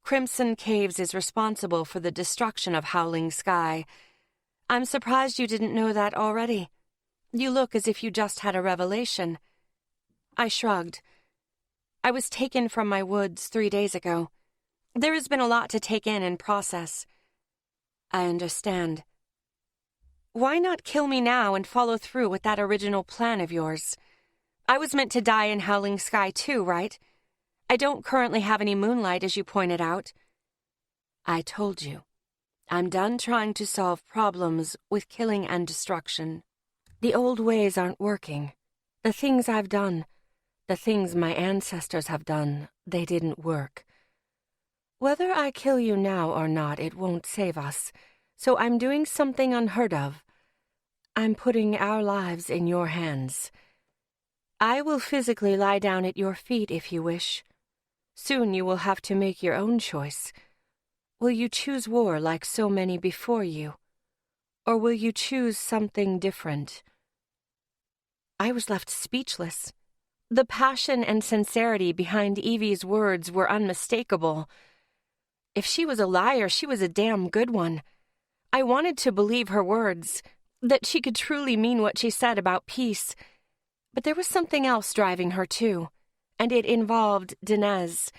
Crimson Caves is responsible for the destruction of Howling Sky. I'm surprised you didn't know that already. You look as if you just had a revelation. I shrugged. I was taken from my woods 3 days ago. There has been a lot to take in and process. I understand. Why not kill me now and follow through with that original plan of yours? I was meant to die in Howling Sky too, right? I don't currently have any moonlight, as you pointed out. I told you. I'm done trying to solve problems with killing and destruction. The old ways aren't working. The things I've done, the things my ancestors have done, they didn't work. Whether I kill you now or not, it won't save us, so I'm doing something unheard of. I'm putting our lives in your hands. I will physically lie down at your feet if you wish. Soon you will have to make your own choice. Will you choose war like so many before you? Or will you choose something different? I was left speechless. The passion and sincerity behind Evie's words were unmistakable. If she was a liar, she was a damn good one. I wanted to believe her words, that she could truly mean what she said about peace. But there was something else driving her too, and it involved Dinez.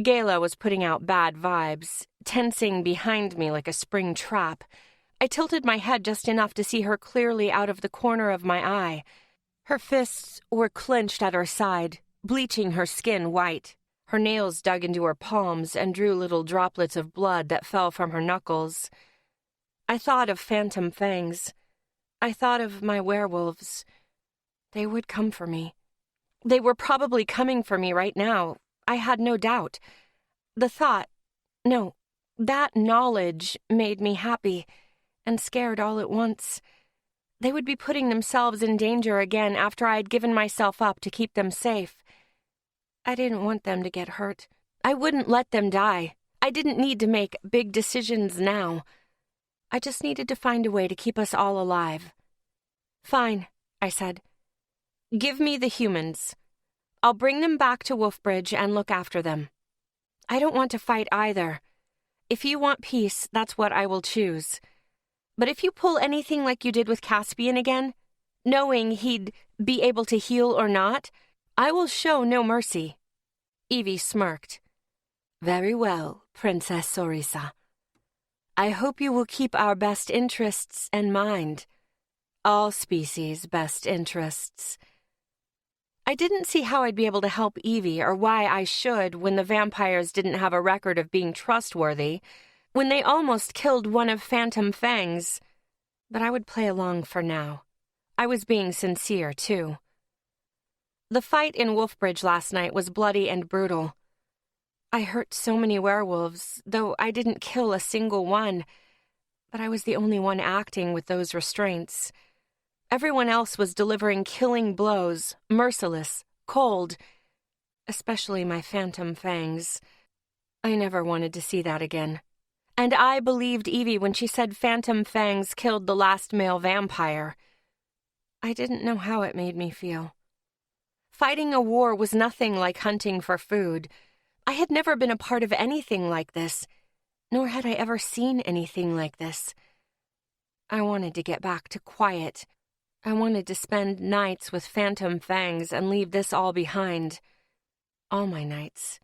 Gala was putting out bad vibes, tensing behind me like a spring trap. I tilted my head just enough to see her clearly out of the corner of my eye. Her fists were clenched at her side, bleaching her skin white. Her nails dug into her palms and drew little droplets of blood that fell from her knuckles. I thought of Phantom Fangs. I thought of my werewolves. They would come for me. They were probably coming for me right now. I had no doubt. The thought, no, that knowledge made me happy and scared all at once. They would be putting themselves in danger again after I had given myself up to keep them safe. I didn't want them to get hurt. I wouldn't let them die. I didn't need to make big decisions now. I just needed to find a way to keep us all alive. Fine, I said. Give me the humans. I'll bring them back to Wolfbridge and look after them. I don't want to fight either. If you want peace, that's what I will choose. But if you pull anything like you did with Caspian again, knowing he'd be able to heal or not, I will show no mercy. Evie smirked. Very well, Princess Sorisa. I hope you will keep our best interests in mind. All species' best interests. I didn't see how I'd be able to help Evie or why I should when the vampires didn't have a record of being trustworthy, when they almost killed one of Phantom Fang's. But I would play along for now. I was being sincere, too. The fight in Wolfbridge last night was bloody and brutal. I hurt so many werewolves, though I didn't kill a single one, but I was the only one acting with those restraints. Everyone else was delivering killing blows, merciless, cold, especially my Phantom Fangs. I never wanted to see that again. And I believed Evie when she said Phantom Fangs killed the last male vampire. I didn't know how it made me feel. Fighting a war was nothing like hunting for food. I had never been a part of anything like this, nor had I ever seen anything like this. I wanted to get back to quiet. I wanted to spend nights with Phantom Fangs and leave this all behind. All my nights.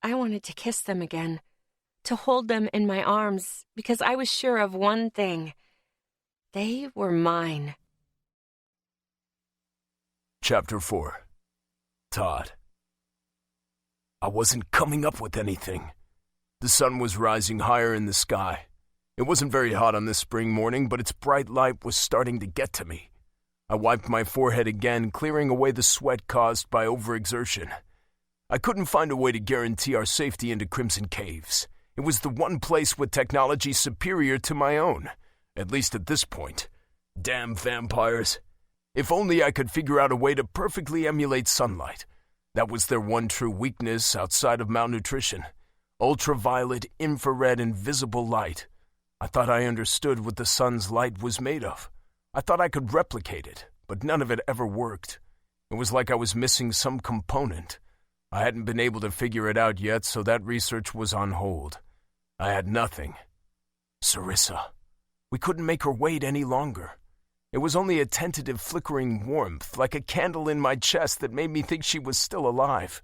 I wanted to kiss them again, to hold them in my arms, because I was sure of one thing. They were mine. Chapter 4. Todd. I wasn't coming up with anything. The sun was rising higher in the sky. It wasn't very hot on this spring morning, but its bright light was starting to get to me. I wiped my forehead again, clearing away the sweat caused by overexertion. I couldn't find a way to guarantee our safety into Crimson Caves. It was the one place with technology superior to my own, at least at this point. Damn vampires. If only I could figure out a way to perfectly emulate sunlight. That was their one true weakness outside of malnutrition. Ultraviolet, infrared, and visible light. I thought I understood what the sun's light was made of. I thought I could replicate it, but none of it ever worked. It was like I was missing some component. I hadn't been able to figure it out yet, so that research was on hold. I had nothing. Sorisa. We couldn't make her wait any longer. It was only a tentative flickering warmth, like a candle in my chest, that made me think she was still alive.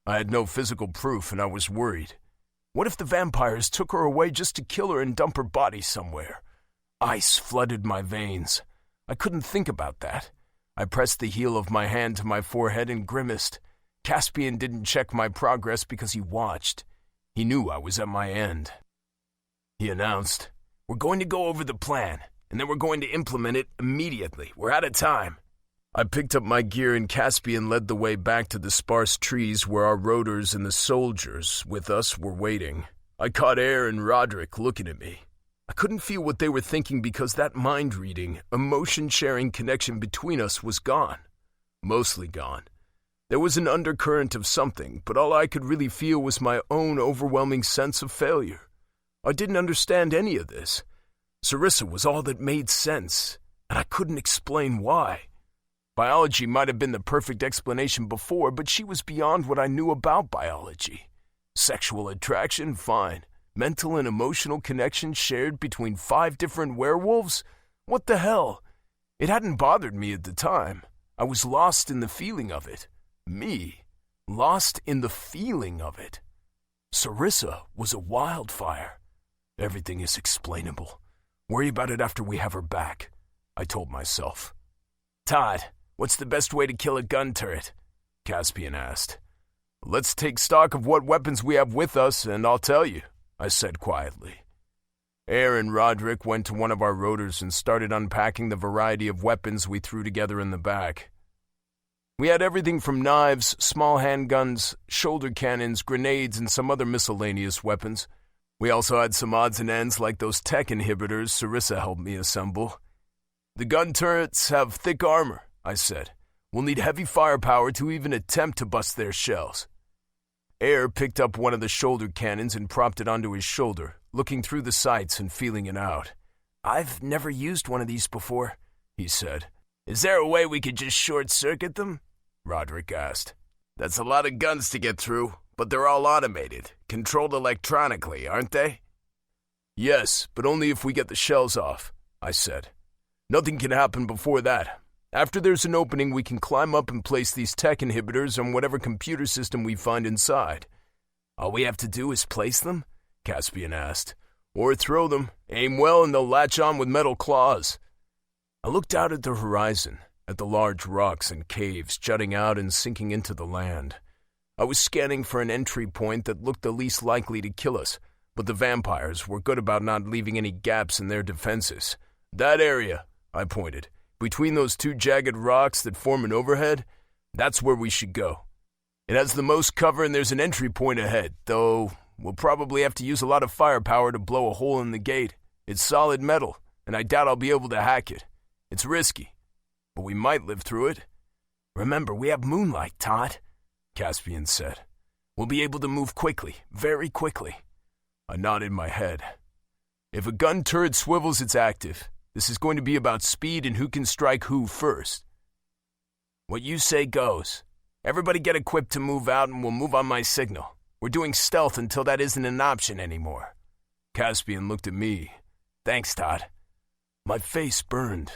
I had no physical proof, and I was worried. What if the vampires took her away just to kill her and dump her body somewhere? Ice flooded my veins. I couldn't think about that. I pressed the heel of my hand to my forehead and grimaced. Caspian didn't check my progress because he watched. He knew I was at my end. He announced, "We're going to go over the plan, and then we're going to implement it immediately. We're out of time." I picked up my gear and Caspian led the way back to the sparse trees where our rotors and the soldiers with us were waiting. I caught Air and Roderick looking at me. I couldn't feel what they were thinking because that mind-reading, emotion-sharing connection between us was gone. Mostly gone. There was an undercurrent of something, but all I could really feel was my own overwhelming sense of failure. I didn't understand any of this. Sorisa was all that made sense, and I couldn't explain why. Biology might have been the perfect explanation before, but she was beyond what I knew about biology. Sexual attraction, fine. Mental and emotional connection shared between 5 different werewolves? What the hell? It hadn't bothered me at the time. I was lost in the feeling of it. Me. Lost in the feeling of it. Sorisa was a wildfire. Everything is explainable. Worry about it after we have her back, I told myself. Todd, what's the best way to kill a gun turret? Caspian asked. Let's take stock of what weapons we have with us, and I'll tell you, I said quietly. Air and Roderick went to one of our rotors and started unpacking the variety of weapons we threw together in the back. We had everything from knives, small handguns, shoulder cannons, grenades, and some other miscellaneous weapons. We also had some odds and ends like those tech inhibitors Sorisa helped me assemble. The gun turrets have thick armor, I said. We'll need heavy firepower to even attempt to bust their shells. Air picked up one of the shoulder cannons and propped it onto his shoulder, looking through the sights and feeling it out. I've never used one of these before, he said. Is there a way we could just short-circuit them? Roderick asked. That's a lot of guns to get through, but they're all automated, controlled electronically, aren't they? Yes, but only if we get the shells off, I said. Nothing can happen before that. After there's an opening, we can climb up and place these tech inhibitors on whatever computer system we find inside. All we have to do is place them? Caspian asked. Or throw them, aim well, and they'll latch on with metal claws. I looked out at the horizon, at the large rocks and caves jutting out and sinking into the land. I was scanning for an entry point that looked the least likely to kill us, but the vampires were good about not leaving any gaps in their defenses. That area, I pointed, between those two jagged rocks that form an overhead, that's where we should go. It has the most cover and there's an entry point ahead, though we'll probably have to use a lot of firepower to blow a hole in the gate. It's solid metal, and I doubt I'll be able to hack it. It's risky, but we might live through it. Remember, we have moonlight, Todd, Caspian said. We'll be able to move quickly, very quickly. I nodded my head. If a gun turret swivels, it's active. This is going to be about speed and who can strike who first. What you say goes. Everybody get equipped to move out and we'll move on my signal. We're doing stealth until that isn't an option anymore. Caspian looked at me. Thanks, Todd. My face burned.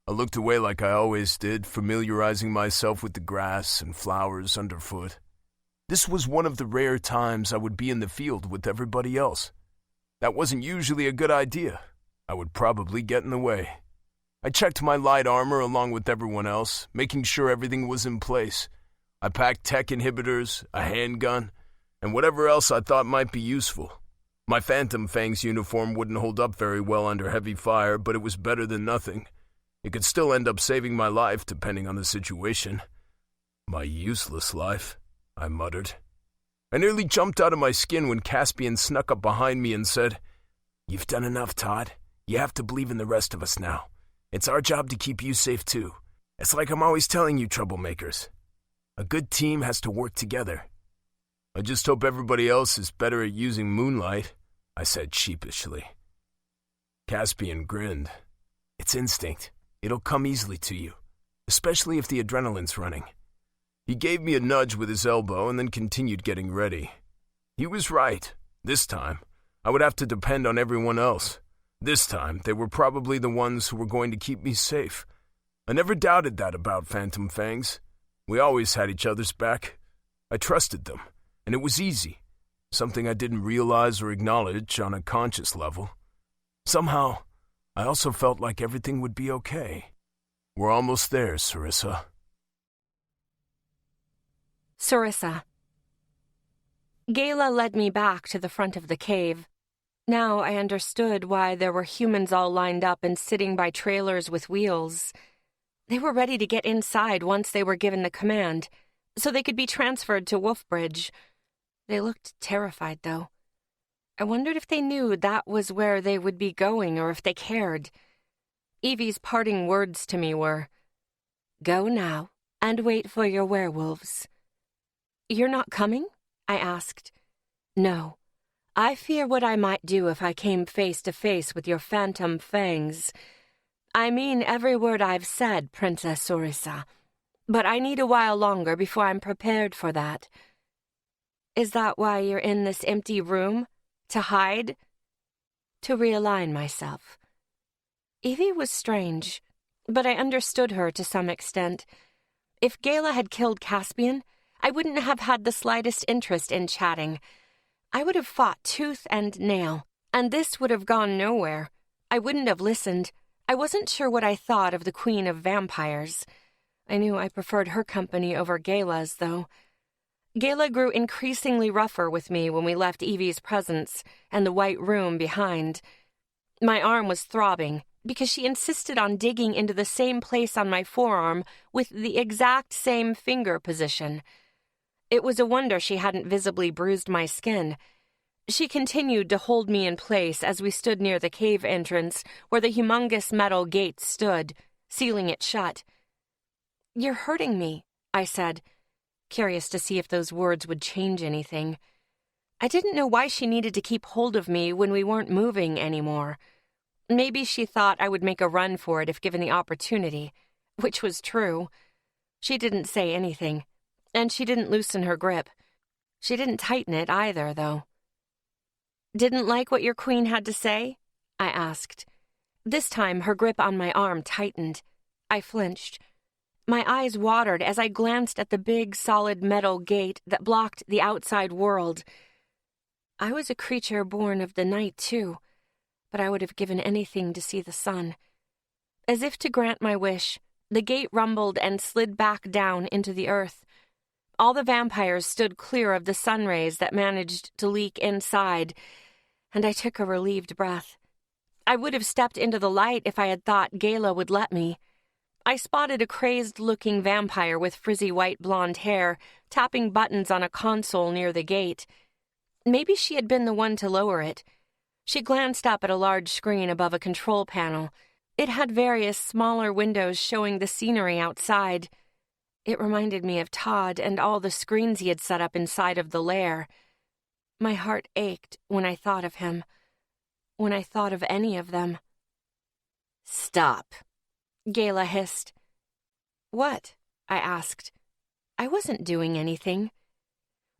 I looked away like I always did, familiarizing myself with the grass and flowers underfoot. This was one of the rare times I would be in the field with everybody else. That wasn't usually a good idea. I would probably get in the way. I checked my light armor along with everyone else, making sure everything was in place. I packed tech inhibitors, a handgun, and whatever else I thought might be useful. My Phantom Fangs uniform wouldn't hold up very well under heavy fire, but it was better than nothing. It could still end up saving my life, depending on the situation. My useless life, I muttered. I nearly jumped out of my skin when Caspian snuck up behind me and said, "You've done enough, Todd. You have to believe in the rest of us now. It's our job to keep you safe, too. It's like I'm always telling you, troublemakers. A good team has to work together." I just hope everybody else is better at using moonlight, I said sheepishly. Caspian grinned. It's instinct. It'll come easily to you, especially if the adrenaline's running. He gave me a nudge with his elbow and then continued getting ready. He was right. This time, I would have to depend on everyone else. This time, they were probably the ones who were going to keep me safe. I never doubted that about Phantom Fangs. We always had each other's back. I trusted them, and it was easy, something I didn't realize or acknowledge on a conscious level. Somehow, I also felt like everything would be okay. We're almost there, Sarissa. Sarissa. Gayla led me back to the front of the cave. Now I understood why there were humans all lined up and sitting by trailers with wheels. They were ready to get inside once they were given the command, so they could be transferred to Wolfbridge. They looked terrified, though. I wondered if they knew that was where they would be going or if they cared. Evie's parting words to me were, "Go now and wait for your werewolves." "You're not coming?" I asked. "No. I fear what I might do if I came face to face with your Phantom Fangs. I mean every word I've said, Princess Sarissa. But I need a while longer before I'm prepared for that." "Is that why you're in this empty room? To hide?" "To realign myself." Evie was strange, but I understood her to some extent. If Gayla had killed Caspian, I wouldn't have had the slightest interest in chatting. I would have fought tooth and nail, and this would have gone nowhere. I wouldn't have listened. I wasn't sure what I thought of the Queen of Vampires. I knew I preferred her company over Gayla's, though. Gayla grew increasingly rougher with me when we left Evie's presence and the white room behind. My arm was throbbing because she insisted on digging into the same place on my forearm with the exact same finger position. It was a wonder she hadn't visibly bruised my skin. She continued to hold me in place as we stood near the cave entrance where the humongous metal gate stood, sealing it shut. "You're hurting me," I said, curious to see if those words would change anything. I didn't know why she needed to keep hold of me when we weren't moving anymore. Maybe she thought I would make a run for it if given the opportunity, which was true. She didn't say anything, and she didn't loosen her grip. She didn't tighten it either, though. "Didn't like what your queen had to say?" I asked. This time her grip on my arm tightened. I flinched. My eyes watered as I glanced at the big, solid metal gate that blocked the outside world. I was a creature born of the night, too, but I would have given anything to see the sun. As if to grant my wish, the gate rumbled and slid back down into the earth. All the vampires stood clear of the sun rays that managed to leak inside, and I took a relieved breath. I would have stepped into the light if I had thought Gayla would let me. I spotted a crazed-looking vampire with frizzy white blonde hair, tapping buttons on a console near the gate. Maybe she had been the one to lower it. She glanced up at a large screen above a control panel. It had various smaller windows showing the scenery outside. It reminded me of Todd and all the screens he had set up inside of the lair. My heart ached when I thought of him, when I thought of any of them. "Stop," Gayla hissed. "What?" I asked. I wasn't doing anything.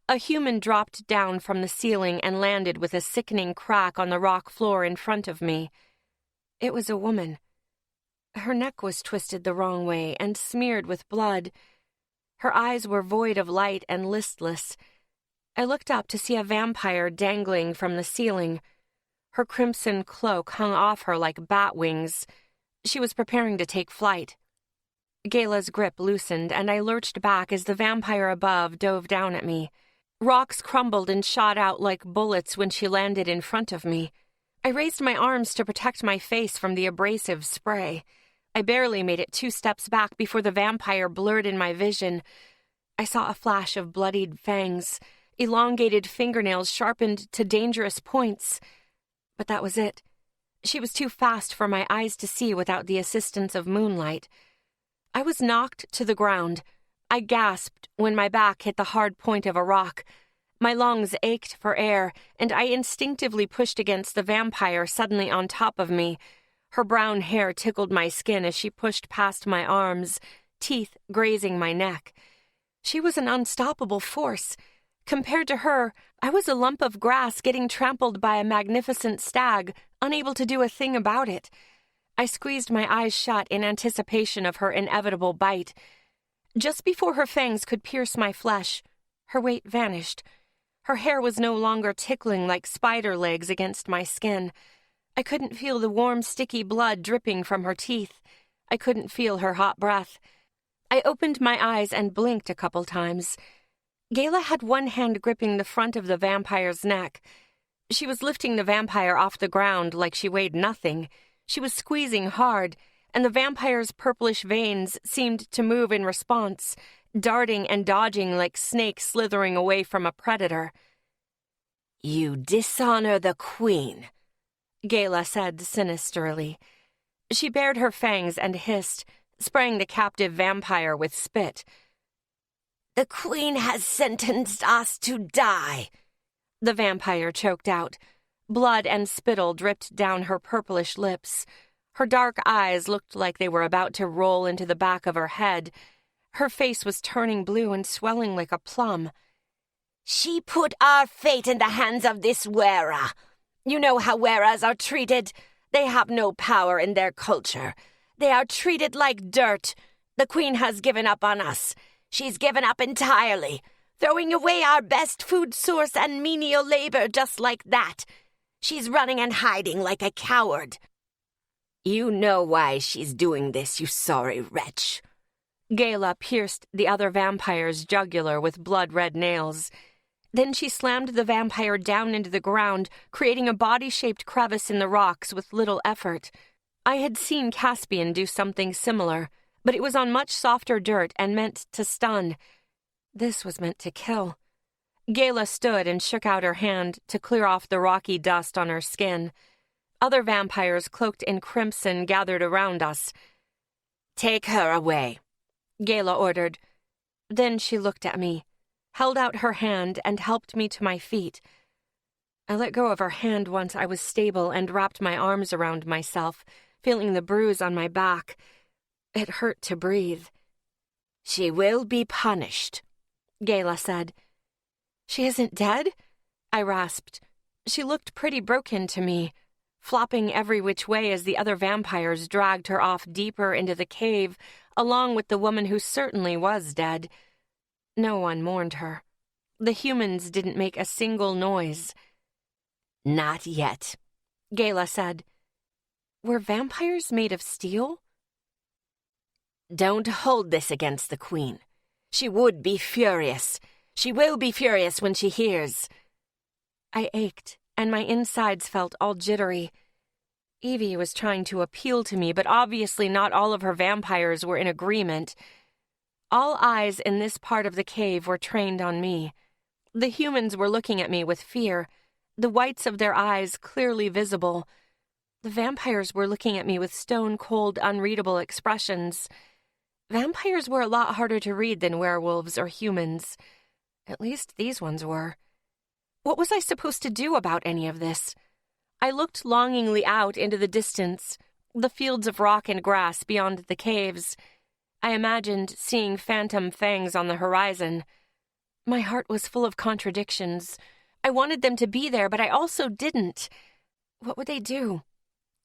A human dropped down from the ceiling and landed with a sickening crack on the rock floor in front of me. It was a woman. Her neck was twisted the wrong way and smeared with blood. Her eyes were void of light and listless. I looked up to see a vampire dangling from the ceiling. Her crimson cloak hung off her like bat wings. She was preparing to take flight. Gayla's grip loosened, and I lurched back as the vampire above dove down at me. Rocks crumbled and shot out like bullets when she landed in front of me. I raised my arms to protect my face from the abrasive spray. I barely made it 2 steps back before the vampire blurred in my vision. I saw a flash of bloodied fangs, elongated fingernails sharpened to dangerous points. But that was it. She was too fast for my eyes to see without the assistance of moonlight. I was knocked to the ground. I gasped when my back hit the hard point of a rock. My lungs ached for air, and I instinctively pushed against the vampire suddenly on top of me. Her brown hair tickled my skin as she pushed past my arms, teeth grazing my neck. She was an unstoppable force. Compared to her, I was a lump of grass getting trampled by a magnificent stag, unable to do a thing about it. I squeezed my eyes shut in anticipation of her inevitable bite. Just before her fangs could pierce my flesh, her weight vanished. Her hair was no longer tickling like spider legs against my skin. I couldn't feel the warm, sticky blood dripping from her teeth. I couldn't feel her hot breath. I opened my eyes and blinked a couple times. Gayla had one hand gripping the front of the vampire's neck. She was lifting the vampire off the ground like she weighed nothing. She was squeezing hard, and the vampire's purplish veins seemed to move in response, darting and dodging like snakes slithering away from a predator. "You dishonor the Queen," Gayla said sinisterly. She bared her fangs and hissed, spraying the captive vampire with spit. "The Queen has sentenced us to die," the vampire choked out. Blood and spittle dripped down her purplish lips. Her dark eyes looked like they were about to roll into the back of her head. Her face was turning blue and swelling like a plum. "She put our fate in the hands of this Wera. You know how Weras are treated. They have no power in their culture. They are treated like dirt. The Queen has given up on us. She's given up entirely, throwing away our best food source and menial labor just like that. She's running and hiding like a coward. You know why she's doing this, you sorry wretch." Gayla pierced the other vampire's jugular with blood-red nails. Then she slammed the vampire down into the ground, creating a body-shaped crevice in the rocks with little effort. I had seen Caspian do something similar, but it was on much softer dirt and meant to stun. This was meant to kill. Gayla stood and shook out her hand to clear off the rocky dust on her skin. Other vampires cloaked in crimson gathered around us. "Take her away," Gayla ordered. Then she looked at me, held out her hand, and helped me to my feet. I let go of her hand once I was stable and wrapped my arms around myself, feeling the bruise on my back. It hurt to breathe. "She will be punished," Gayla said. "She isn't dead?" I rasped. She looked pretty broken to me, flopping every which way as the other vampires dragged her off deeper into the cave along with the woman who certainly was dead. No one mourned her. The humans didn't make a single noise. Not yet, Gala said. Were vampires made of steel? Don't hold this against the Queen. She would be furious. She will be furious when she hears. I ached, and my insides felt all jittery. Evie was trying to appeal to me, but obviously not all of her vampires were in agreement. All eyes in this part of the cave were trained on me. The humans were looking at me with fear, the whites of their eyes clearly visible. The vampires were looking at me with stone-cold, unreadable expressions. Vampires were a lot harder to read than werewolves or humans. At least these ones were. What was I supposed to do about any of this? I looked longingly out into the distance, the fields of rock and grass beyond the caves. I imagined seeing phantom fangs on the horizon. My heart was full of contradictions. I wanted them to be there, but I also didn't. What would they do?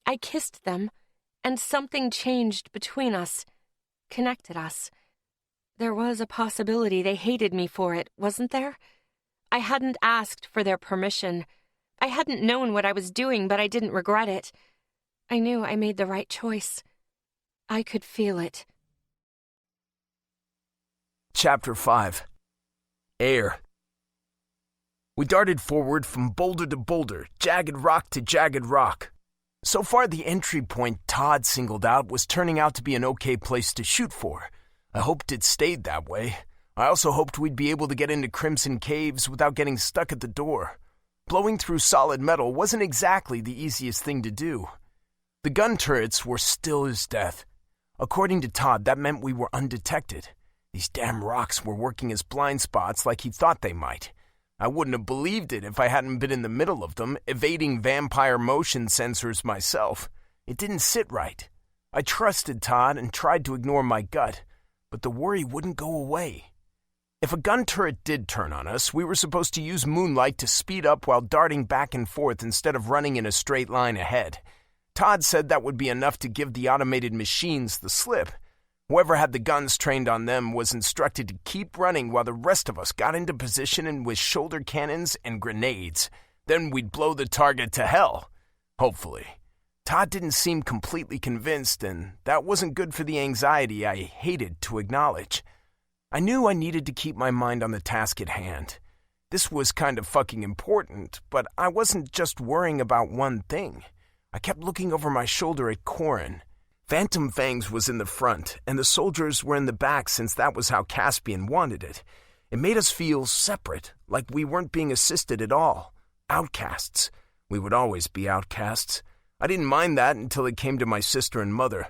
I kissed them, and something changed between us, connected us. There was a possibility they hated me for it, wasn't there? I hadn't asked for their permission. I hadn't known what I was doing, but I didn't regret it. I knew I made the right choice. I could feel it. Chapter 5. Air. We darted forward from boulder to boulder, jagged rock to jagged rock. So far, the entry point Todd singled out was turning out to be an okay place to shoot for. I hoped it stayed that way. I also hoped we'd be able to get into Crimson Caves without getting stuck at the door. Blowing through solid metal wasn't exactly the easiest thing to do. The gun turrets were still as death. According to Todd, that meant we were undetected. These damn rocks were working as blind spots like he thought they might. I wouldn't have believed it if I hadn't been in the middle of them, evading vampire motion sensors myself. It didn't sit right. I trusted Todd and tried to ignore my gut, but the worry wouldn't go away. If a gun turret did turn on us, we were supposed to use moonlight to speed up while darting back and forth instead of running in a straight line ahead. Todd said that would be enough to give the automated machines the slip. Whoever had the guns trained on them was instructed to keep running while the rest of us got into position and with shoulder cannons and grenades. Then we'd blow the target to hell. Hopefully. Todd didn't seem completely convinced, and that wasn't good for the anxiety I hated to acknowledge. I knew I needed to keep my mind on the task at hand. This was kind of fucking important, but I wasn't just worrying about one thing. I kept looking over my shoulder at Corin. Phantom Fangs was in the front, and the soldiers were in the back since that was how Caspian wanted it. It made us feel separate, like we weren't being assisted at all. Outcasts. We would always be outcasts. I didn't mind that until it came to my sister and mother.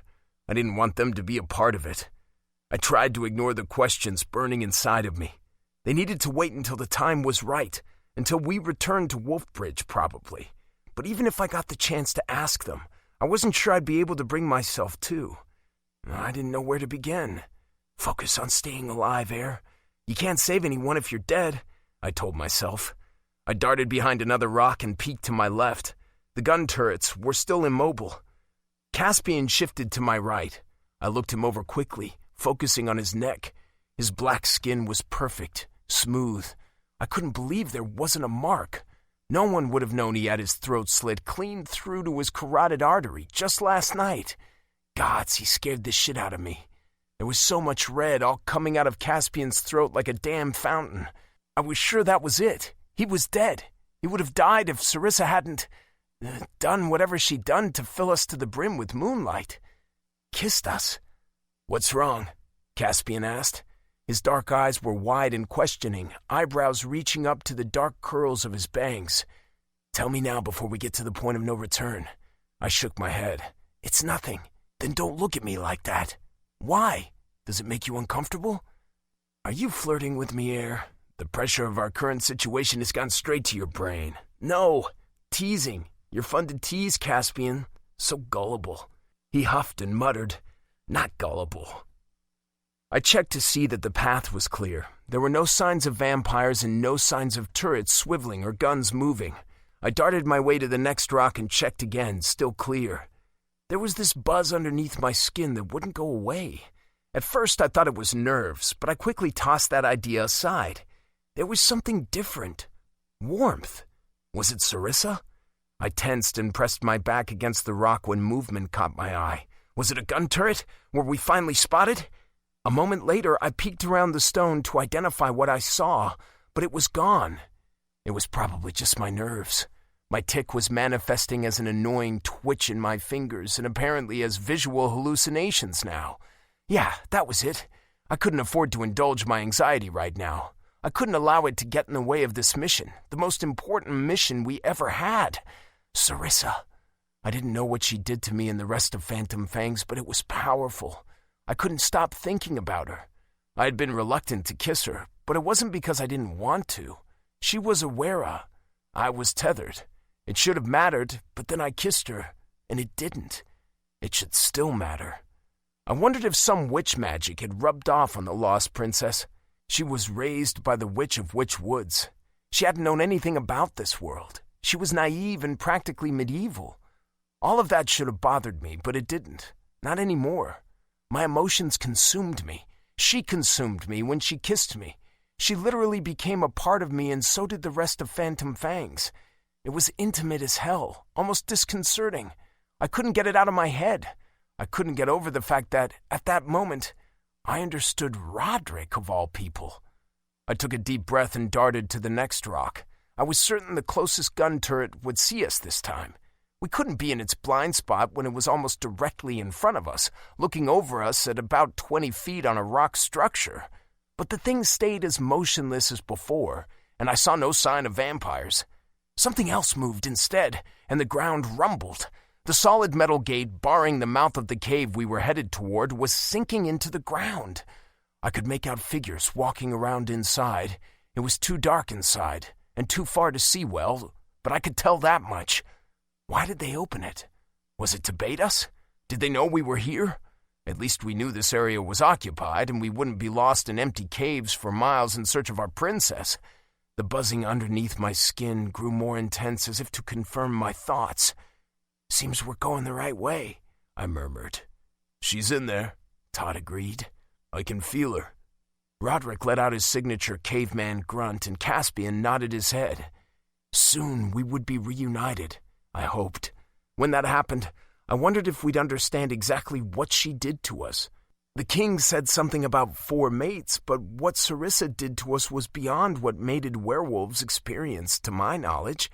I didn't want them to be a part of it. I tried to ignore the questions burning inside of me. They needed to wait until the time was right, until we returned to Wolfbridge, probably. But even if I got the chance to ask them, I wasn't sure I'd be able to bring myself to. I didn't know where to begin. Focus on staying alive, Air. You can't save anyone if you're dead, I told myself. I darted behind another rock and peeked to my left. The gun turrets were still immobile. Caspian shifted to my right. I looked him over quickly, focusing on his neck. His black skin was perfect, smooth. I couldn't believe there wasn't a mark. No one would have known he had his throat slit clean through to his carotid artery just last night. Gods, he scared the shit out of me. There was so much red all coming out of Caspian's throat like a damn fountain. I was sure that was it. He was dead. He would have died if Sarissa hadn't done whatever she'd done to fill us to the brim with moonlight. Kissed us. What's wrong? Caspian asked. His dark eyes were wide and questioning, eyebrows reaching up to the dark curls of his bangs. Tell me now before we get to the point of no return. I shook my head. It's nothing. Then don't look at me like that. Why? Does it make you uncomfortable? Are you flirting with me, Air? The pressure of our current situation has gone straight to your brain. No. Teasing. You're fun to tease, Caspian. So gullible. He huffed and muttered, Not gullible. I checked to see that the path was clear. There were no signs of vampires and no signs of turrets swiveling or guns moving. I darted my way to the next rock and checked again, still clear. There was this buzz underneath my skin that wouldn't go away. At first, I thought it was nerves, but I quickly tossed that idea aside. There was something different. Warmth. Was it Sarissa? I tensed and pressed my back against the rock when movement caught my eye. Was it a gun turret? Were we finally spotted? A moment later, I peeked around the stone to identify what I saw, but it was gone. It was probably just my nerves. My tic was manifesting as an annoying twitch in my fingers and apparently as visual hallucinations now. Yeah, that was it. I couldn't afford to indulge my anxiety right now. I couldn't allow it to get in the way of this mission, the most important mission we ever had. Sarissa. I didn't know what she did to me and the rest of Phantom Fangs, but it was powerful. I couldn't stop thinking about her. I had been reluctant to kiss her, but it wasn't because I didn't want to. She was a wera. I was tethered. It should have mattered, but then I kissed her, and it didn't. It should still matter. I wondered if some witch magic had rubbed off on the lost princess. She was raised by the Witch of Witch Woods. She hadn't known anything about this world. She was naive and practically medieval. All of that should have bothered me, but it didn't. Not anymore. My emotions consumed me. She consumed me when she kissed me. She literally became a part of me, and so did the rest of Phantom Fangs. It was intimate as hell, almost disconcerting. I couldn't get it out of my head. I couldn't get over the fact that, at that moment, I understood Roderick of all people. I took a deep breath and darted to the next rock. I was certain the closest gun turret would see us this time. We couldn't be in its blind spot when it was almost directly in front of us, looking over us at about 20 feet on a rock structure. But the thing stayed as motionless as before, and I saw no sign of vampires. Something else moved instead, and the ground rumbled. The solid metal gate barring the mouth of the cave we were headed toward was sinking into the ground. I could make out figures walking around inside. It was too dark inside, and too far to see well, but I could tell that much. Why did they open it? Was it to bait us? Did they know we were here? At least we knew this area was occupied, and we wouldn't be lost in empty caves for miles in search of our princess. The buzzing underneath my skin grew more intense as if to confirm my thoughts. "Seems we're going the right way," I murmured. "She's in there," Todd agreed. "I can feel her." Roderick let out his signature caveman grunt, and Caspian nodded his head. Soon we would be reunited, I hoped. When that happened, I wondered if we'd understand exactly what she did to us. The king said something about 4 mates, but what Sarissa did to us was beyond what mated werewolves experienced, to my knowledge.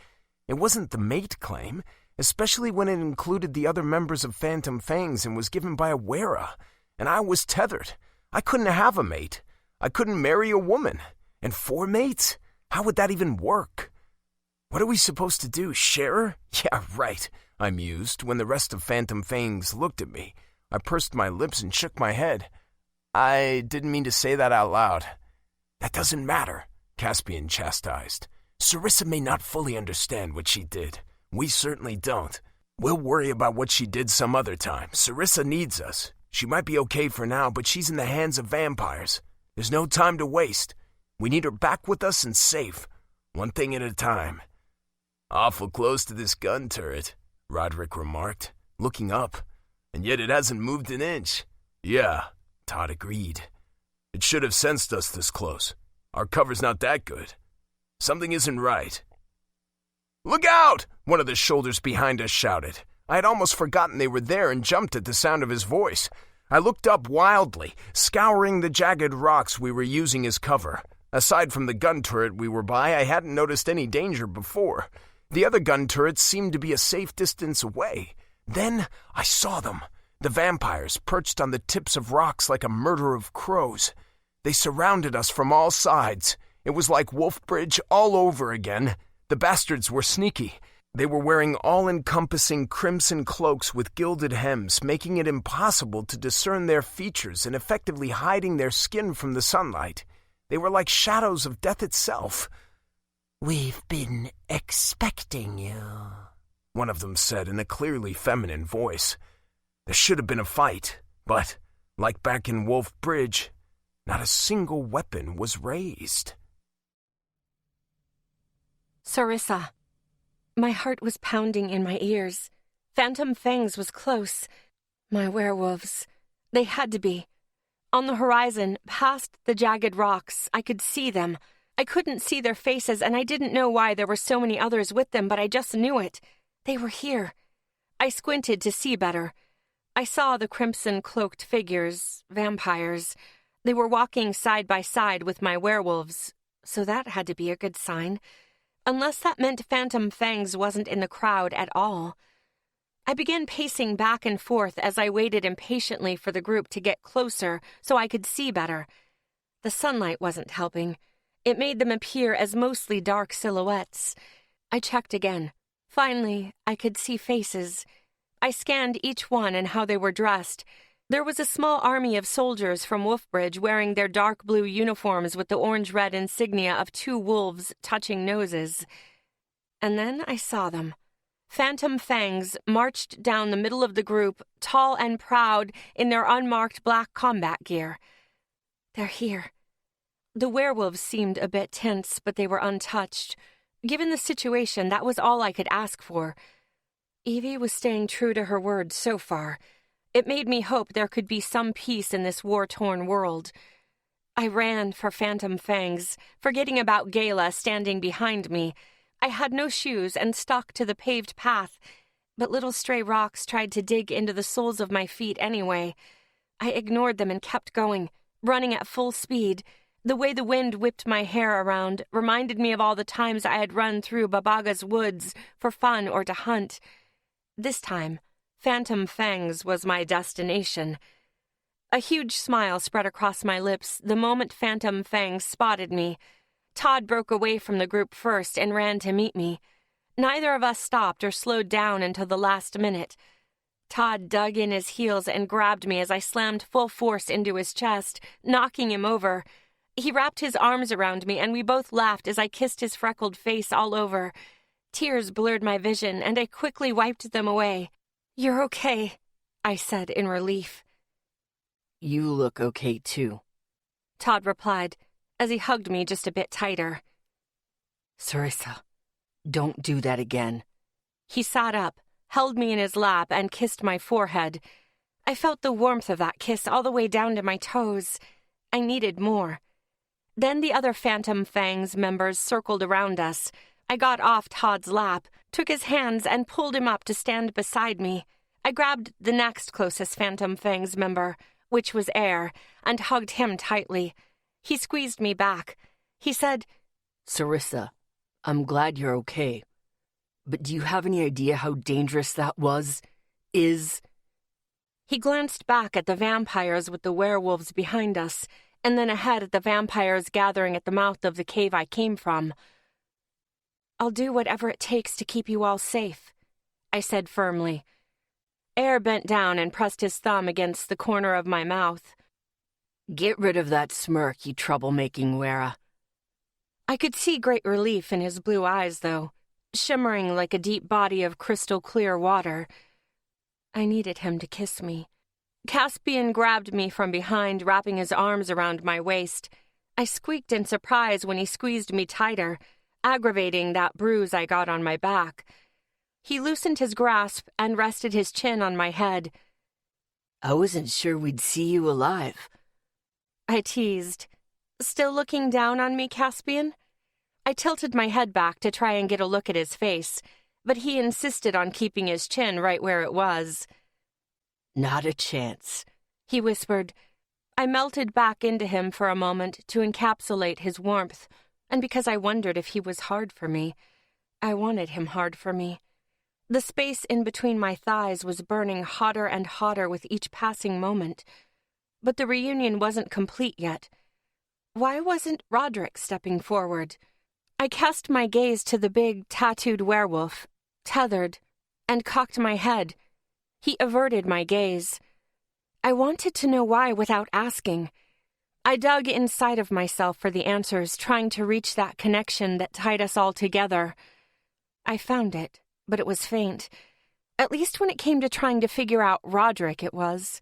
It wasn't the mate claim, especially when it included the other members of Phantom Fangs and was given by a wera, and I was tethered. I couldn't have a mate. I couldn't marry a woman. And 4 mates? How would that even work? What are we supposed to do, share her? Yeah, right, I mused when the rest of Phantom Fangs looked at me. I pursed my lips and shook my head. I didn't mean to say that out loud. That doesn't matter, Caspian chastised. Sarissa may not fully understand what she did. We certainly don't. We'll worry about what she did some other time. Sarissa needs us. She might be okay for now, but she's in the hands of vampires. There's no time to waste. We need her back with us and safe. One thing at a time. Awful close to this gun turret, Roderick remarked, looking up. And yet it hasn't moved an inch. Yeah, Todd agreed. It should have sensed us this close. Our cover's not that good. Something isn't right. Look out! One of the shoulders behind us shouted. I had almost forgotten they were there and jumped at the sound of his voice. I looked up wildly, scouring the jagged rocks we were using as cover. Aside from the gun turret we were by, I hadn't noticed any danger before. The other gun turrets seemed to be a safe distance away. Then I saw them, the vampires perched on the tips of rocks like a murder of crows. They surrounded us from all sides. It was like Wolfbridge all over again. The bastards were sneaky. They were wearing all-encompassing crimson cloaks with gilded hems, making it impossible to discern their features and effectively hiding their skin from the sunlight. They were like shadows of death itself. "We've been expecting you," one of them said in a clearly feminine voice. There should have been a fight, but, like back in Wolf Bridge, not a single weapon was raised. Sarissa. My heart was pounding in my ears. Phantom Fangs was close. My werewolves. They had to be. On the horizon, past the jagged rocks, I could see them. I couldn't see their faces, and I didn't know why there were so many others with them, but I just knew it. They were here. I squinted to see better. I saw the crimson-cloaked figures, vampires. They were walking side by side with my werewolves, so that had to be a good sign. Unless that meant Phantom Fangs wasn't in the crowd at all. I began pacing back and forth as I waited impatiently for the group to get closer so I could see better. The sunlight wasn't helping. It made them appear as mostly dark silhouettes. I checked again. Finally, I could see faces. I scanned each one and how they were dressed. There was a small army of soldiers from Wolfbridge wearing their dark blue uniforms with the orange-red insignia of 2 wolves touching noses. And then I saw them. Phantom Fangs marched down the middle of the group, tall and proud in their unmarked black combat gear. They're here. The werewolves seemed a bit tense, but they were untouched. Given the situation, that was all I could ask for. Evie was staying true to her word so far. It made me hope there could be some peace in this war-torn world. I ran for Phantom Fangs, forgetting about Gala standing behind me. I had no shoes and stuck to the paved path, but little stray rocks tried to dig into the soles of my feet anyway. I ignored them and kept going, running at full speed. The way the wind whipped my hair around reminded me of all the times I had run through Babaga's woods for fun or to hunt. This time, Phantom Fangs was my destination. A huge smile spread across my lips the moment Phantom Fangs spotted me. Todd broke away from the group first and ran to meet me. Neither of us stopped or slowed down until the last minute. Todd dug in his heels and grabbed me as I slammed full force into his chest, knocking him over. He wrapped his arms around me, and we both laughed as I kissed his freckled face all over. Tears blurred my vision, and I quickly wiped them away. "You're okay," I said in relief. "You look okay, too," Todd replied, as he hugged me just a bit tighter. "Sarissa, don't do that again." He sat up, held me in his lap, and kissed my forehead. I felt the warmth of that kiss all the way down to my toes. I needed more. Then the other Phantom Fangs members circled around us. I got off Todd's lap, took his hands, and pulled him up to stand beside me. I grabbed the next closest Phantom Fangs member, which was Air, and hugged him tightly. He squeezed me back. He said, "Sarissa, I'm glad you're okay. But do you have any idea how dangerous that is?" He glanced back at the vampires with the werewolves behind us, and then ahead at the vampires gathering at the mouth of the cave I came from. "I'll do whatever it takes to keep you all safe," I said firmly. Air bent down and pressed his thumb against the corner of my mouth. "Get rid of that smirk, you troublemaking Wera." I could see great relief in his blue eyes, though, shimmering like a deep body of crystal-clear water. I needed him to kiss me. Caspian grabbed me from behind, wrapping his arms around my waist. I squeaked in surprise when he squeezed me tighter, aggravating that bruise I got on my back. He loosened his grasp and rested his chin on my head. "I wasn't sure we'd see you alive," I teased. "Still looking down on me, Caspian?" I tilted my head back to try and get a look at his face, but he insisted on keeping his chin right where it was. "Not a chance," he whispered. I melted back into him for a moment to encapsulate his warmth, and because I wondered if he was hard for me, I wanted him hard for me. The space in between my thighs was burning hotter and hotter with each passing moment. But the reunion wasn't complete yet. Why wasn't Roderick stepping forward? I cast my gaze to the big, tattooed werewolf, tethered, and cocked my head. He averted my gaze. I wanted to know why without asking. I dug inside of myself for the answers, trying to reach that connection that tied us all together. I found it, but it was faint. At least when it came to trying to figure out Roderick, it was.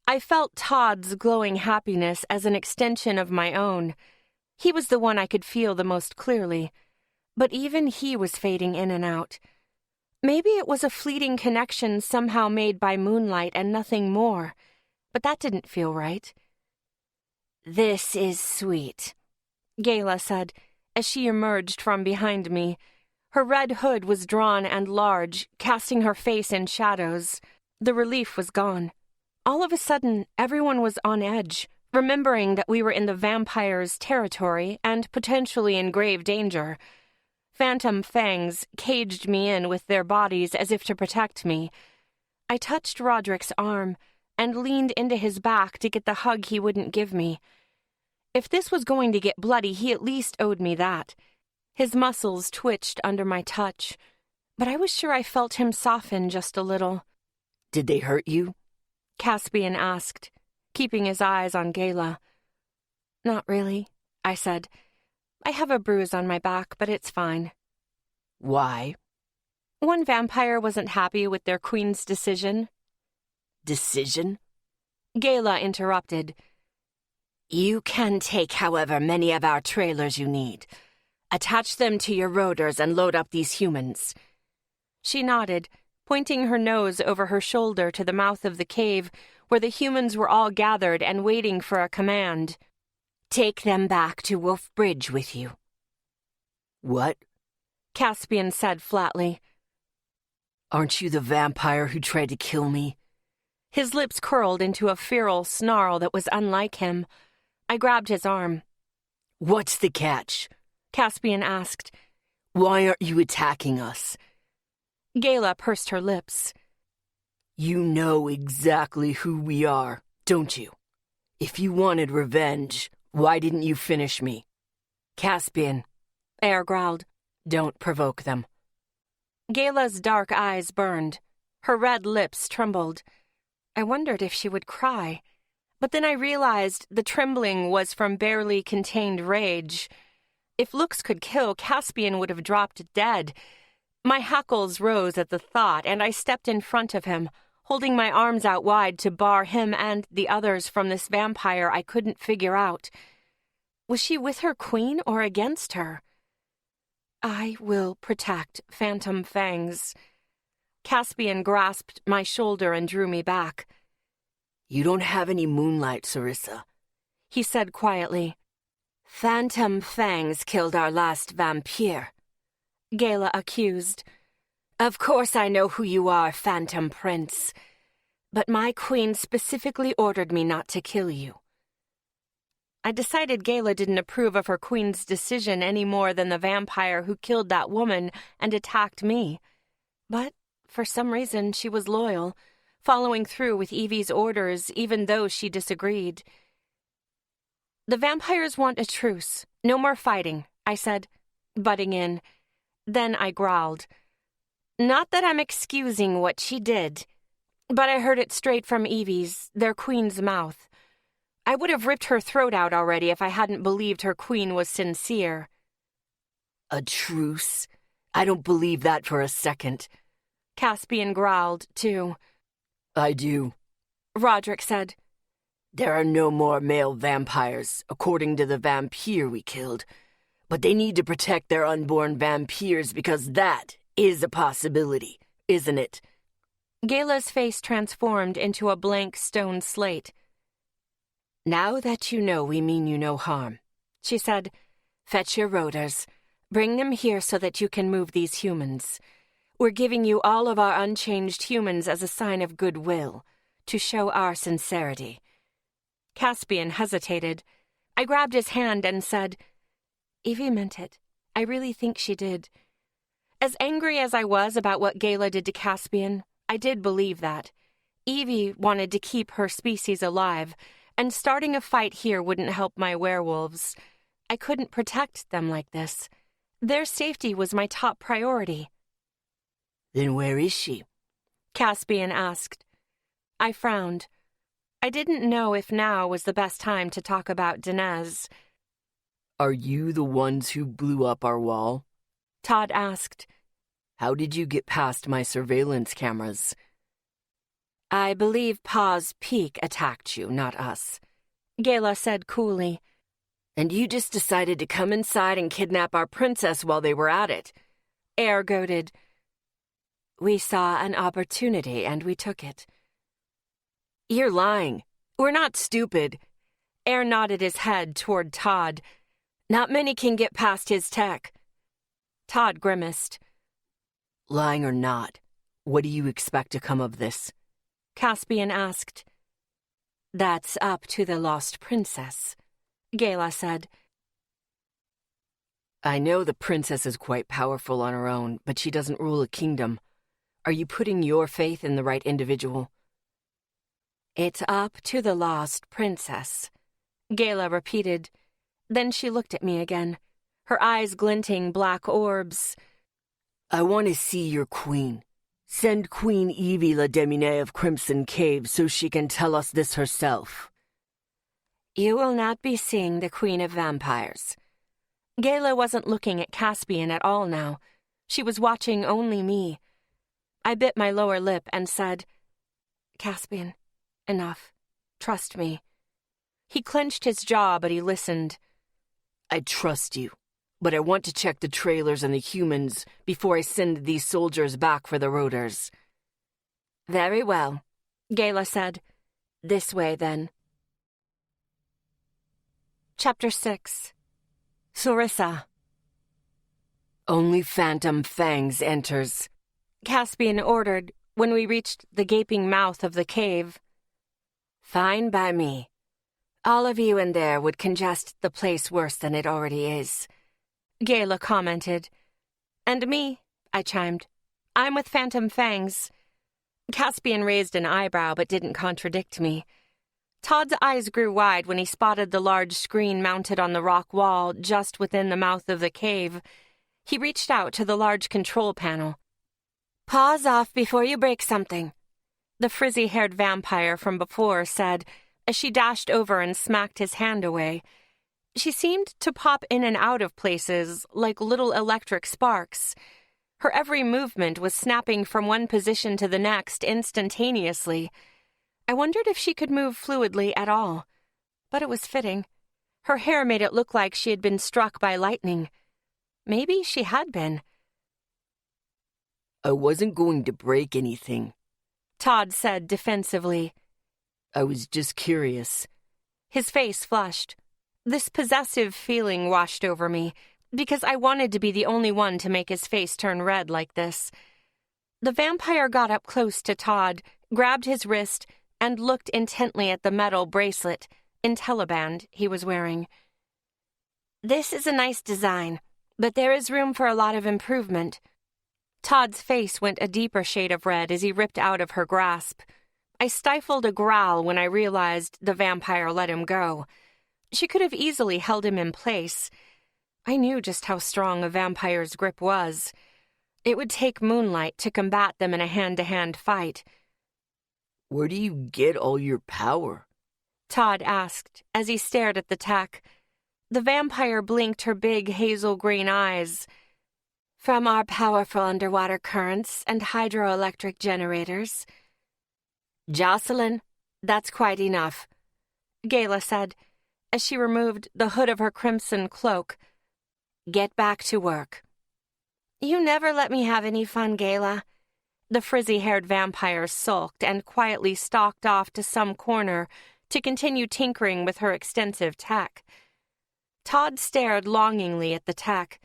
I felt Todd's glowing happiness as an extension of my own. He was the one I could feel the most clearly, but even he was fading in and out. Maybe it was a fleeting connection somehow made by moonlight and nothing more, but that didn't feel right. "This is sweet," Gayla said as she emerged from behind me. Her red hood was drawn and large, casting her face in shadows. The relief was gone. All of a sudden, everyone was on edge, remembering that we were in the vampires' territory and potentially in grave danger. Phantom fangs caged me in with their bodies as if to protect me. I touched Roderick's arm and leaned into his back to get the hug he wouldn't give me. If this was going to get bloody, he at least owed me that. His muscles twitched under my touch, but I was sure I felt him soften just a little. Did they hurt you? Caspian asked, keeping his eyes on Gayla. "Not really," I said. "I have a bruise on my back, but it's fine." Why? One vampire wasn't happy with their queen's decision. Decision? Gayla interrupted. "You can take however many of our trailers you need. Attach them to your rotors and load up these humans." She nodded, pointing her nose over her shoulder to the mouth of the cave where the humans were all gathered and waiting for a command. "Take them back to Wolf Bridge with you." What? Caspian said flatly. Aren't you the vampire who tried to kill me? His lips curled into a feral snarl that was unlike him. I grabbed his arm. What's the catch? Caspian asked. Why aren't you attacking us? Gayla pursed her lips. You know exactly who we are, don't you? If you wanted revenge, why didn't you finish me? Caspian, Air growled. Don't provoke them. Gayla's dark eyes burned. Her red lips trembled. I wondered if she would cry. But then I realized the trembling was from barely contained rage. If looks could kill, Caspian would have dropped dead. My hackles rose at the thought, and I stepped in front of him, holding my arms out wide to bar him and the others from this vampire I couldn't figure out. Was she with her queen or against her? I will protect Phantom Fangs. Caspian grasped my shoulder and drew me back. You don't have any moonlight, Sarissa, he said quietly. Phantom Fangs killed our last vampire, Gayla accused. Of course I know who you are, Phantom Prince. But my queen specifically ordered me not to kill you. I decided Gayla didn't approve of her queen's decision any more than the vampire who killed that woman and attacked me. But for some reason she was loyal, following through with Evie's orders even though she disagreed. The vampires want a truce. No more fighting, I said, butting in. Then I growled. Not that I'm excusing what she did, but I heard it straight from Evie's, their queen's mouth. I would have ripped her throat out already if I hadn't believed her queen was sincere. A truce? I don't believe that for a second. Caspian growled, too. I do, Roderick said. There are no more male vampires, according to the vampire we killed. But they need to protect their unborn vampires because that is a possibility, isn't it? Gayla's face transformed into a blank stone slate. Now that you know we mean you no harm, she said, fetch your rotors. Bring them here so that you can move these humans. We're giving you all of our unchanged humans as a sign of goodwill, to show our sincerity. Caspian hesitated. I grabbed his hand and said, Evie meant it. I really think she did. As angry as I was about what Gayla did to Caspian, I did believe that. Evie wanted to keep her species alive, and starting a fight here wouldn't help my werewolves. I couldn't protect them like this. Their safety was my top priority. Then where is she? Caspian asked. I frowned. I didn't know if now was the best time to talk about Dinez. Are you the ones who blew up our wall? Todd asked. How did you get past my surveillance cameras? I believe Pa's Peak attacked you, not us, Gayla said coolly. And you just decided to come inside and kidnap our princess while they were at it, Air goaded. We saw an opportunity and we took it. You're lying. We're not stupid. Air nodded his head toward Todd. Not many can get past his tech. Todd grimaced. Lying or not, what do you expect to come of this? Caspian asked. That's up to the lost princess, Gala said. I know the princess is quite powerful on her own, but she doesn't rule a kingdom. Are you putting your faith in the right individual? It's up to the lost princess, Gala repeated. Then she looked at me again, her eyes glinting black orbs. I want to see your queen. Send Queen Evie La Demine of Crimson Cave so she can tell us this herself. You will not be seeing the Queen of Vampires. Gala wasn't looking at Caspian at all now. She was watching only me. I bit my lower lip and said, Caspian, enough. Trust me. He clenched his jaw, but he listened. I trust you, but I want to check the trailers and the humans before I send these soldiers back for the rotors. Very well, Gala said. This way, then. Chapter 6. Sarissa. Only Phantom Fangs enters, Caspian ordered when we reached the gaping mouth of the cave. Fine by me. All of you in there would congest the place worse than it already is, Gala commented. And me, I chimed. I'm with Phantom Fangs. Caspian raised an eyebrow but didn't contradict me. Todd's eyes grew wide when he spotted the large screen mounted on the rock wall just within the mouth of the cave. He reached out to the large control panel. Paws off before you break something, the frizzy-haired vampire from before said as she dashed over and smacked his hand away. She seemed to pop in and out of places like little electric sparks. Her every movement was snapping from one position to the next instantaneously. I wondered if she could move fluidly at all, but it was fitting. Her hair made it look like she had been struck by lightning. Maybe she had been. I wasn't going to break anything, Todd said defensively. I was just curious. His face flushed. This possessive feeling washed over me, because I wanted to be the only one to make his face turn red like this. The vampire got up close to Todd, grabbed his wrist, and looked intently at the metal bracelet, IntelliBand, he was wearing. This is a nice design, but there is room for a lot of improvement. Todd's face went a deeper shade of red as he ripped out of her grasp. I stifled a growl when I realized the vampire let him go. She could have easily held him in place. I knew just how strong a vampire's grip was. It would take moonlight to combat them in a hand-to-hand fight. Where do you get all your power? Todd asked as he stared at the tech. The vampire blinked her big hazel-green eyes. From our powerful underwater currents and hydroelectric generators. Jocelyn, that's quite enough, Gala said, as she removed the hood of her crimson cloak. Get back to work. You never let me have any fun, Gala. The frizzy-haired vampire sulked and quietly stalked off to some corner to continue tinkering with her extensive tech. Todd stared longingly at the tech.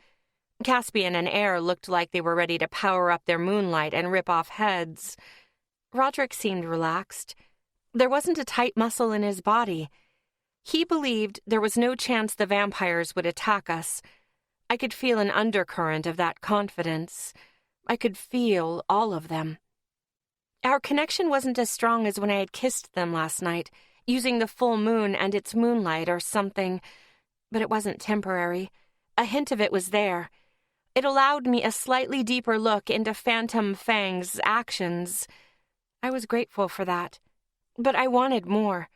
Caspian and Air looked like they were ready to power up their moonlight and rip off heads. Roderick seemed relaxed. There wasn't a tight muscle in his body. He believed there was no chance the vampires would attack us. I could feel an undercurrent of that confidence. I could feel all of them. Our connection wasn't as strong as when I had kissed them last night, using the full moon and its moonlight or something, but it wasn't temporary. A hint of it was there. It allowed me a slightly deeper look into Phantom Fang's actions. I was grateful for that. But I wanted more.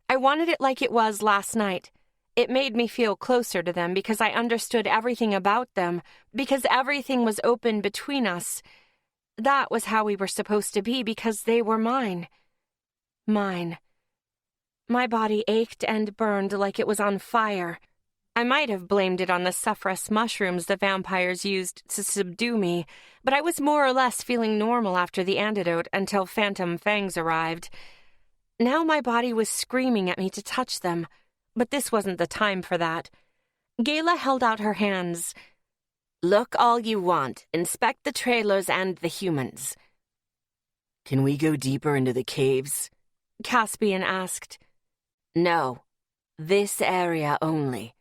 I wanted it like it was last night. It made me feel closer to them because I understood everything about them, because everything was open between us. That was how we were supposed to be because they were mine. Mine. My body ached and burned like it was on fire. I might have blamed it on the suffrus mushrooms the vampires used to subdue me, but I was more or less feeling normal after the antidote until Phantom Fangs arrived. Now my body was screaming at me to touch them, But this wasn't the time for that. Gayla held out her hands. Look all you want. Inspect the trailers and the humans. Can we go deeper into the caves? Caspian asked. No. This area only.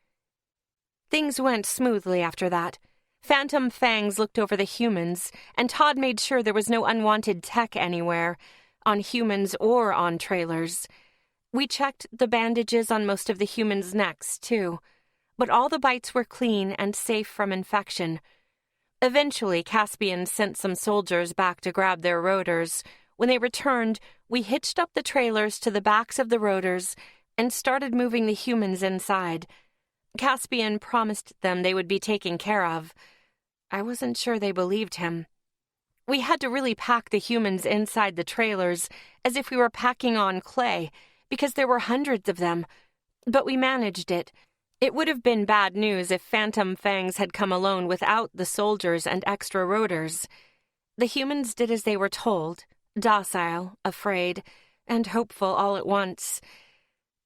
Things went smoothly after that. Phantom Fangs looked over the humans, and Todd made sure there was no unwanted tech anywhere, on humans or on trailers. We checked the bandages on most of the humans' necks, too, but all the bites were clean and safe from infection. Eventually, Caspian sent some soldiers back to grab their rotors. When they returned, we hitched up the trailers to the backs of the rotors and started moving the humans inside. Caspian promised them they would be taken care of. I wasn't sure they believed him. We had to really pack the humans inside the trailers as if we were packing on clay, because there were hundreds of them. But we managed it. It would have been bad news if Phantom Fangs had come alone without the soldiers and extra rotors. The humans did as they were told, docile, afraid, and hopeful all at once.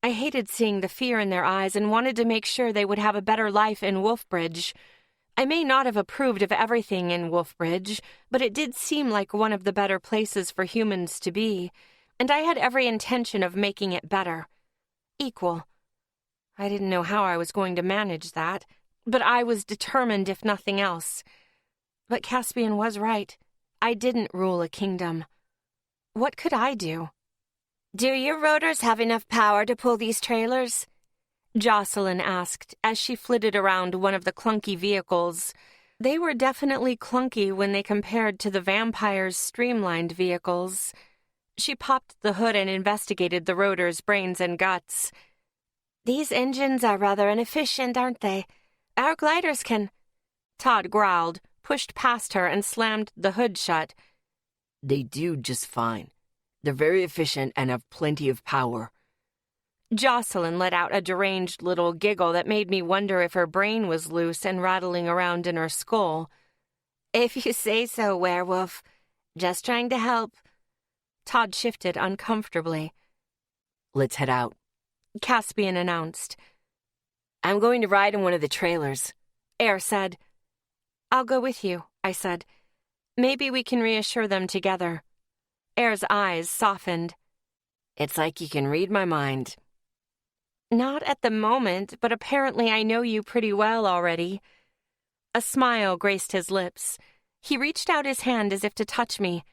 I hated seeing the fear in their eyes and wanted to make sure they would have a better life in Wolfbridge. I may not have approved of everything in Wolfbridge, but it did seem like one of the better places for humans to be, and I had every intention of making it better. Equal. I didn't know how I was going to manage that, but I was determined if nothing else. But Caspian was right. I didn't rule a kingdom. What could I do? Do your rotors have enough power to pull these trailers? Jocelyn asked as she flitted around one of the clunky vehicles. They were definitely clunky when they compared to the vampires' streamlined vehicles. She popped the hood and investigated the rotors' brains and guts. These engines are rather inefficient, aren't they? Our gliders can... Todd growled, pushed past her, and slammed the hood shut. They do just fine. They're very efficient and have plenty of power. Jocelyn let out a deranged little giggle that made me wonder if her brain was loose and rattling around in her skull. If you say so, werewolf. Just trying to help. Todd shifted uncomfortably. Let's head out, Caspian announced. I'm going to ride in one of the trailers, Air said. I'll go with you, I said. Maybe we can reassure them together. Air's eyes softened. It's like you can read my mind. Not at the moment, but apparently I know you pretty well already. A smile graced his lips. He reached out his hand as if to touch me,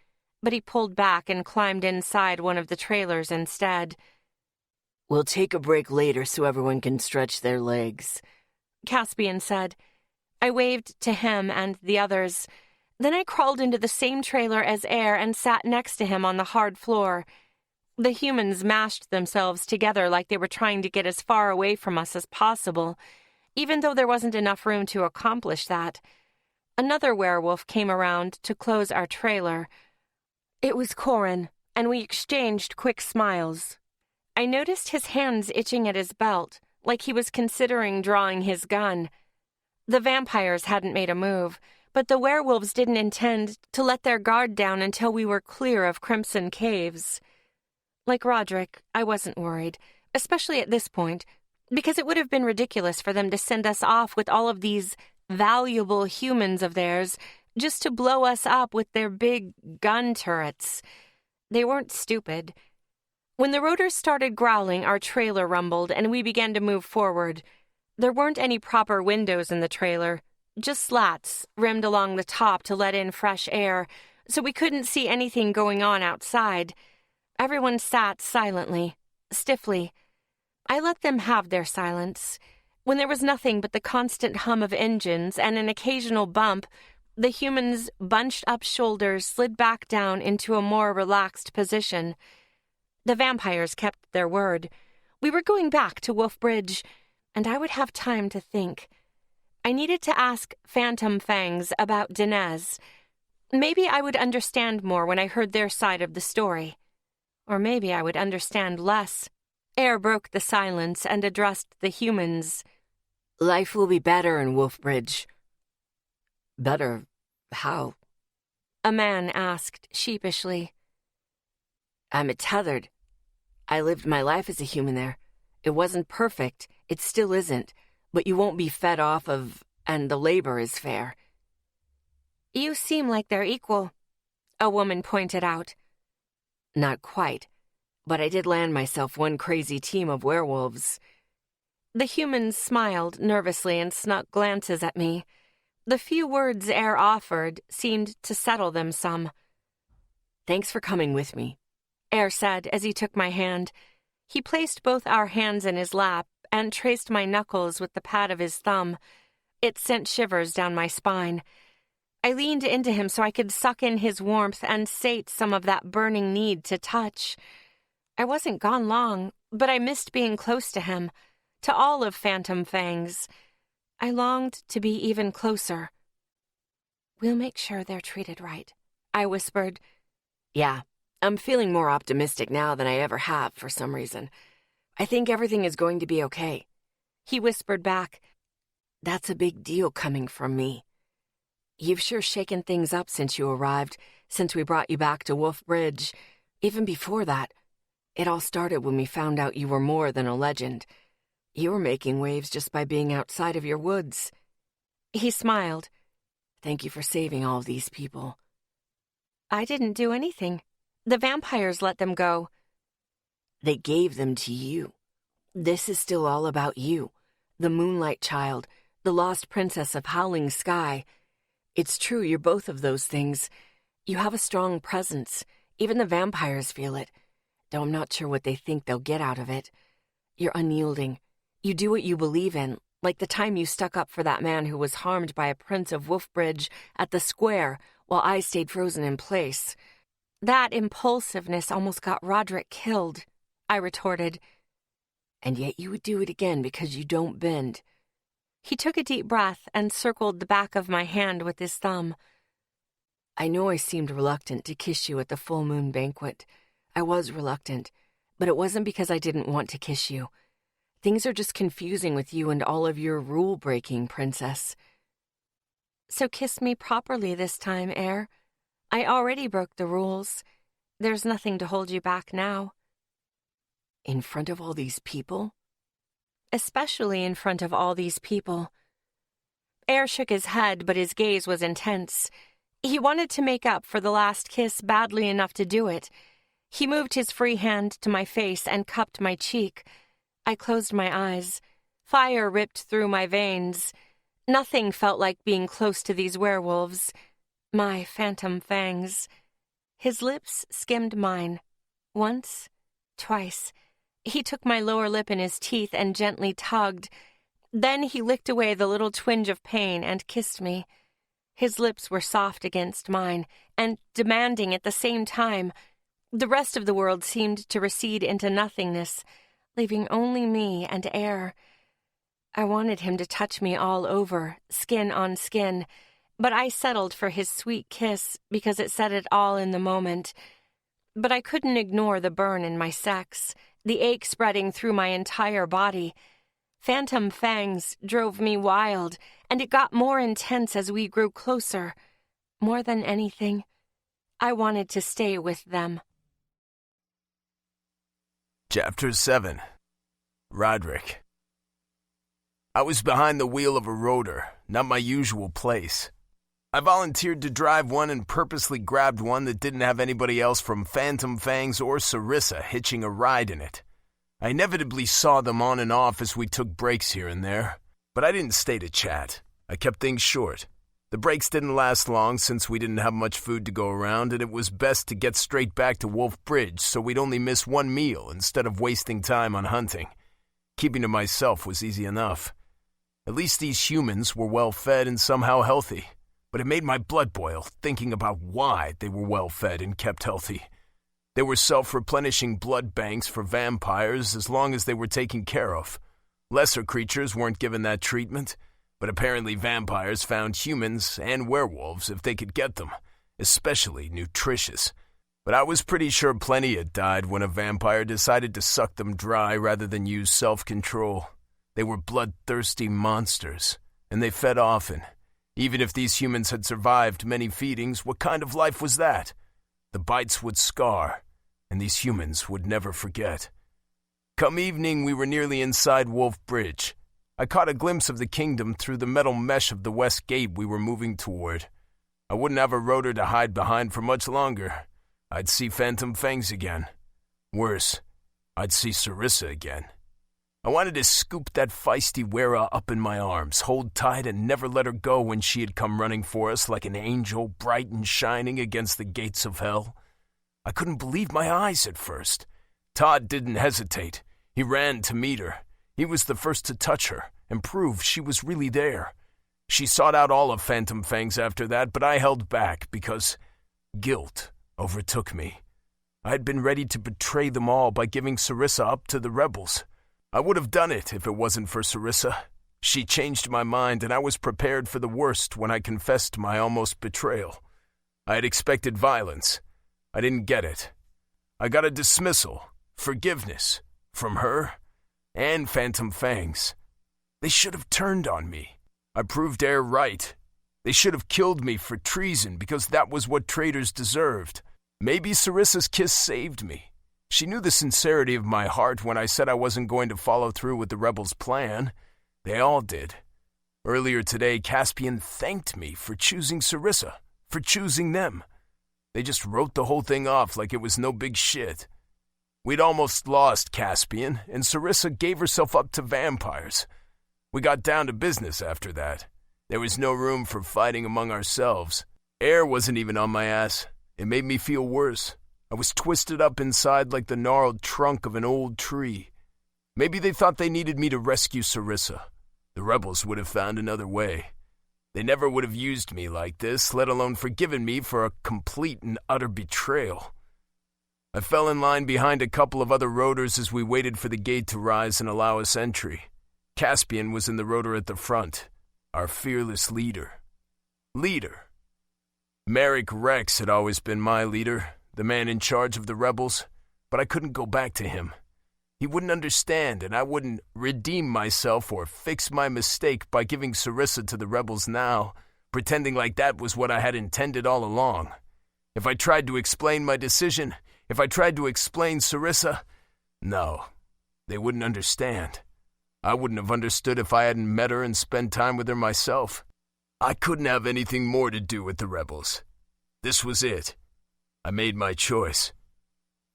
but he pulled back and climbed inside one of the trailers instead. We'll take a break later so everyone can stretch their legs, Caspian said. I waved to him and the others. Then I crawled into the same trailer as Air and sat next to him on the hard floor. The humans mashed themselves together like they were trying to get as far away from us as possible, even though there wasn't enough room to accomplish that. Another werewolf came around to close our trailer. It was Corin, and we exchanged quick smiles. I noticed his hands itching at his belt, like he was considering drawing his gun. The vampires hadn't made a move, but the werewolves didn't intend to let their guard down until we were clear of Crimson Caves. Like Roderick, I wasn't worried, especially at this point, because it would have been ridiculous for them to send us off with all of these valuable humans of theirs just to blow us up with their big gun turrets. They weren't stupid. When the rotors started growling, our trailer rumbled and we began to move forward. There weren't any proper windows in the trailer, just slats rimmed along the top to let in fresh air, so we couldn't see anything going on outside. Everyone sat silently, stiffly. I let them have their silence. When there was nothing but the constant hum of engines and an occasional bump, the humans' bunched-up shoulders slid back down into a more relaxed position. The vampires kept their word. We were going back to Wolfbridge, and I would have time to think. I needed to ask Phantom Fangs about Dinez. Maybe I would understand more when I heard their side of the story. Or maybe I would understand less. Air broke the silence and addressed the humans. Life will be better in Wolfbridge. Better? How? A man asked sheepishly. I'm tethered. I lived my life as a human there. It wasn't perfect, it still isn't, but you won't be fed off of, and the labor is fair. You seem like they're equal, a woman pointed out. Not quite, but I did land myself one crazy team of werewolves. The humans smiled nervously and snuck glances at me. The few words Air offered seemed to settle them some. Thanks for coming with me, Air said as he took my hand. He placed both our hands in his lap and traced my knuckles with the pad of his thumb. It sent shivers down my spine. I leaned into him so I could suck in his warmth and sate some of that burning need to touch. I wasn't gone long, but I missed being close to him, to all of Phantom Fangs. I longed to be even closer. We'll make sure they're treated right, I whispered. Yeah, I'm feeling more optimistic now than I ever have for some reason. I think everything is going to be okay. He whispered back. That's a big deal coming from me. You've sure shaken things up since you arrived, since we brought you back to Wolf Bridge. Even before that, it all started when we found out you were more than a legend. You were making waves just by being outside of your woods. He smiled. Thank you for saving all of these people. I didn't do anything. The vampires let them go. They gave them to you. This is still all about you, the Moonlight Child, the lost princess of Howling Sky. It's true, you're both of those things. You have a strong presence. Even the vampires feel it, though I'm not sure what they think they'll get out of it. You're unyielding. You do what you believe in, like the time you stuck up for that man who was harmed by a prince of Wolfbridge at the square while I stayed frozen in place. That impulsiveness almost got Roderick killed, I retorted. And yet you would do it again because you don't bend. He took a deep breath and circled the back of my hand with his thumb. I know I seemed reluctant to kiss you at the full moon banquet. I was reluctant, but it wasn't because I didn't want to kiss you. Things are just confusing with you and all of your rule-breaking, princess. So kiss me properly this time, Air. I already broke the rules. There's nothing to hold you back now. In front of all these people? Especially in front of all these people. Air shook his head, but his gaze was intense. He wanted to make up for the last kiss badly enough to do it. He moved his free hand to my face and cupped my cheek. I closed my eyes. Fire ripped through my veins. Nothing felt like being close to these werewolves. My Phantom Fangs. His lips skimmed mine. Once, twice. He took my lower lip in his teeth and gently tugged. Then he licked away the little twinge of pain and kissed me. His lips were soft against mine and demanding at the same time. The rest of the world seemed to recede into nothingness, leaving only me and Air. I wanted him to touch me all over, skin on skin, but I settled for his sweet kiss because it said it all in the moment. But I couldn't ignore the burn in my sex, the ache spreading through my entire body. Phantom Fangs drove me wild, and it got more intense as we grew closer. More than anything, I wanted to stay with them. Chapter 7. Roderick. I was behind the wheel of a rotor, not my usual place. I volunteered to drive one and purposely grabbed one that didn't have anybody else from Phantom Fangs or Sarissa hitching a ride in it. I inevitably saw them on and off as we took breaks here and there, but I didn't stay to chat. I kept things short. The breaks didn't last long since we didn't have much food to go around, and it was best to get straight back to Wolf Bridge so we'd only miss one meal instead of wasting time on hunting. Keeping to myself was easy enough. At least these humans were well-fed and somehow healthy, but it made my blood boil thinking about why they were well-fed and kept healthy. They were self-replenishing blood banks for vampires as long as they were taken care of. Lesser creatures weren't given that treatment, but apparently vampires found humans and werewolves if they could get them, especially nutritious. But I was pretty sure plenty had died when a vampire decided to suck them dry rather than use self-control. They were bloodthirsty monsters, and they fed often. Even if these humans had survived many feedings, what kind of life was that? The bites would scar, and these humans would never forget. Come evening, we were nearly inside Wolf Bridge. I caught a glimpse of the kingdom through the metal mesh of the west gate we were moving toward. I wouldn't have a rotor to hide behind for much longer. I'd see Phantom Fangs again. Worse, I'd see Sarissa again. I wanted to scoop that feisty Wera up in my arms, hold tight and never let her go when she had come running for us like an angel bright and shining against the gates of hell. I couldn't believe my eyes at first. Todd didn't hesitate. He ran to meet her. He was the first to touch her and prove she was really there. She sought out all of Phantom Fangs after that, but I held back because guilt overtook me. I had been ready to betray them all by giving Sarissa up to the rebels. I would have done it if it wasn't for Sarissa. She changed my mind, and I was prepared for the worst when I confessed my almost betrayal. I had expected violence. I didn't get it. I got a dismissal, forgiveness, from her and Phantom Fangs. They should have turned on me. I proved Air right. They should have killed me for treason because that was what traitors deserved. Maybe Sarissa's kiss saved me. She knew the sincerity of my heart when I said I wasn't going to follow through with the rebels' plan. They all did. Earlier today, Caspian thanked me for choosing Sarissa, for choosing them. They just wrote the whole thing off like it was no big shit. We'd almost lost Caspian, and Sarissa gave herself up to vampires. We got down to business after that. There was no room for fighting among ourselves. Air wasn't even on my ass. It made me feel worse. I was twisted up inside like the gnarled trunk of an old tree. Maybe they thought they needed me to rescue Sarissa. The rebels would have found another way. They never would have used me like this, let alone forgiven me for a complete and utter betrayal. I fell in line behind a couple of other rotors as we waited for the gate to rise and allow us entry. Caspian was in the rotor at the front, our fearless leader. Merrick Rex had always been my leader, the man in charge of the rebels, but I couldn't go back to him. He wouldn't understand, and I wouldn't redeem myself or fix my mistake by giving Sarissa to the rebels now, pretending like that was what I had intended all along. If I tried to explain my decision, if I tried to explain Sarissa, no, they wouldn't understand. I wouldn't have understood if I hadn't met her and spent time with her myself. I couldn't have anything more to do with the rebels. This was it. I made my choice.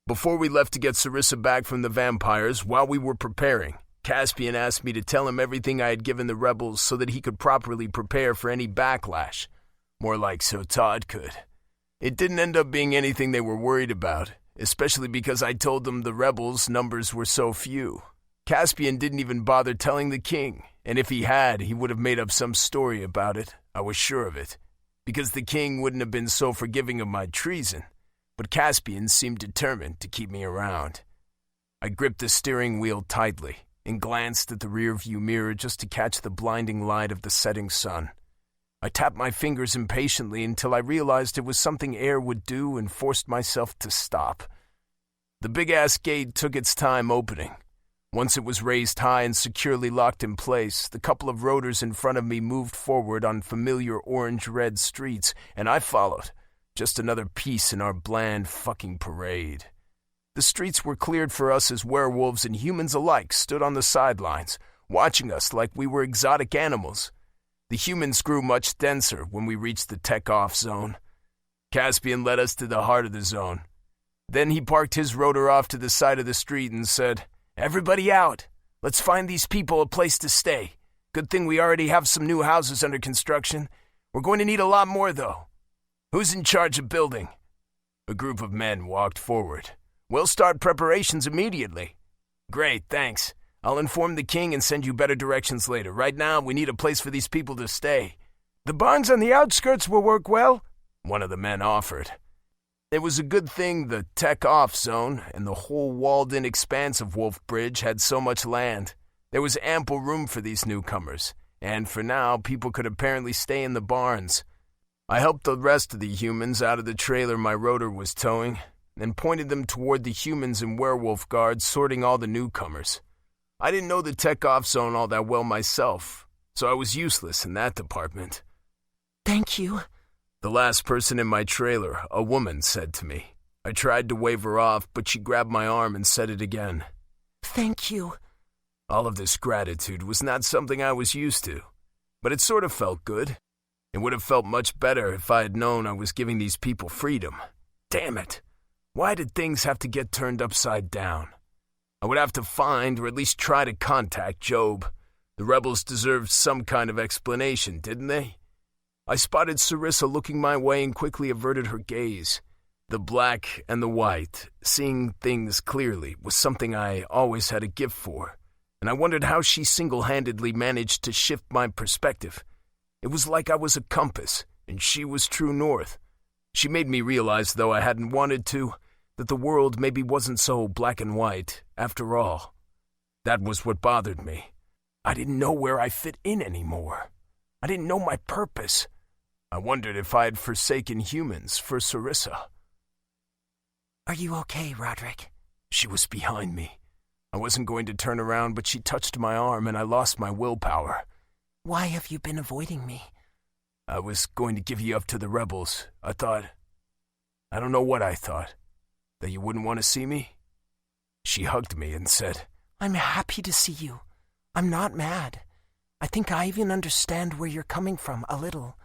Before we left to get Sarissa back from the vampires, while we were preparing, Caspian asked me to tell him everything I had given the rebels so that he could properly prepare for any backlash. More like so Todd could. It didn't end up being anything they were worried about, especially because I told them the rebels' numbers were so few. Caspian didn't even bother telling the king, and if he had, he would have made up some story about it. I was sure of it, because the king wouldn't have been so forgiving of my treason. But Caspian seemed determined to keep me around. I gripped the steering wheel tightly and glanced at the rearview mirror just to catch the blinding light of the setting sun. I tapped my fingers impatiently until I realized it was something Air would do and forced myself to stop. The big-ass gate took its time opening. Once it was raised high and securely locked in place, the couple of rotors in front of me moved forward on familiar orange-red streets, and I followed. Just another piece in our bland fucking parade. The streets were cleared for us as werewolves and humans alike stood on the sidelines, watching us like we were exotic animals. The humans grew much denser when we reached the tech-off zone. Caspian led us to the heart of the zone. Then he parked his rotor off to the side of the street and said, "Everybody out. Let's find these people a place to stay. Good thing we already have some new houses under construction. We're going to need a lot more, though. Who's in charge of building?" A group of men walked forward. "We'll start preparations immediately." "Great, thanks. I'll inform the king and send you better directions later. Right now, we need a place for these people to stay." "The barns on the outskirts will work well," one of the men offered. It was a good thing the tech-off zone and the whole walled-in expanse of Wolf Bridge had so much land. There was ample room for these newcomers, and for now, people could apparently stay in the barns. I helped the rest of the humans out of the trailer my rotor was towing, and pointed them toward the humans and werewolf guards sorting all the newcomers. I didn't know the tech-off zone all that well myself, so I was useless in that department. "Thank you," the last person in my trailer, a woman, said to me. I tried to wave her off, but she grabbed my arm and said it again. Thank you. All of this gratitude was not something I was used to, but it sort of felt good. It would have felt much better if I had known I was giving these people freedom. Damn it. Why did things have to get turned upside down? I would have to find, or at least try to contact Job. The rebels deserved some kind of explanation, didn't they? I spotted Sarissa looking my way and quickly averted her gaze. The black and the white, seeing things clearly, was something I always had a gift for, and I wondered how she single-handedly managed to shift my perspective. It was like I was a compass, and she was true north. She made me realize, though I hadn't wanted to, that the world maybe wasn't so black and white, after all. That was what bothered me. I didn't know where I fit in anymore. I didn't know my purpose. I wondered if I had forsaken humans for Sarissa. Are you okay, Roderick? She was behind me. I wasn't going to turn around, but she touched my arm and I lost my willpower. Why have you been avoiding me? I was going to give you up to the rebels. I don't know what I thought. That you wouldn't want to see me? She hugged me and said, I'm happy to see you. I'm not mad. I think I even understand where you're coming from a little.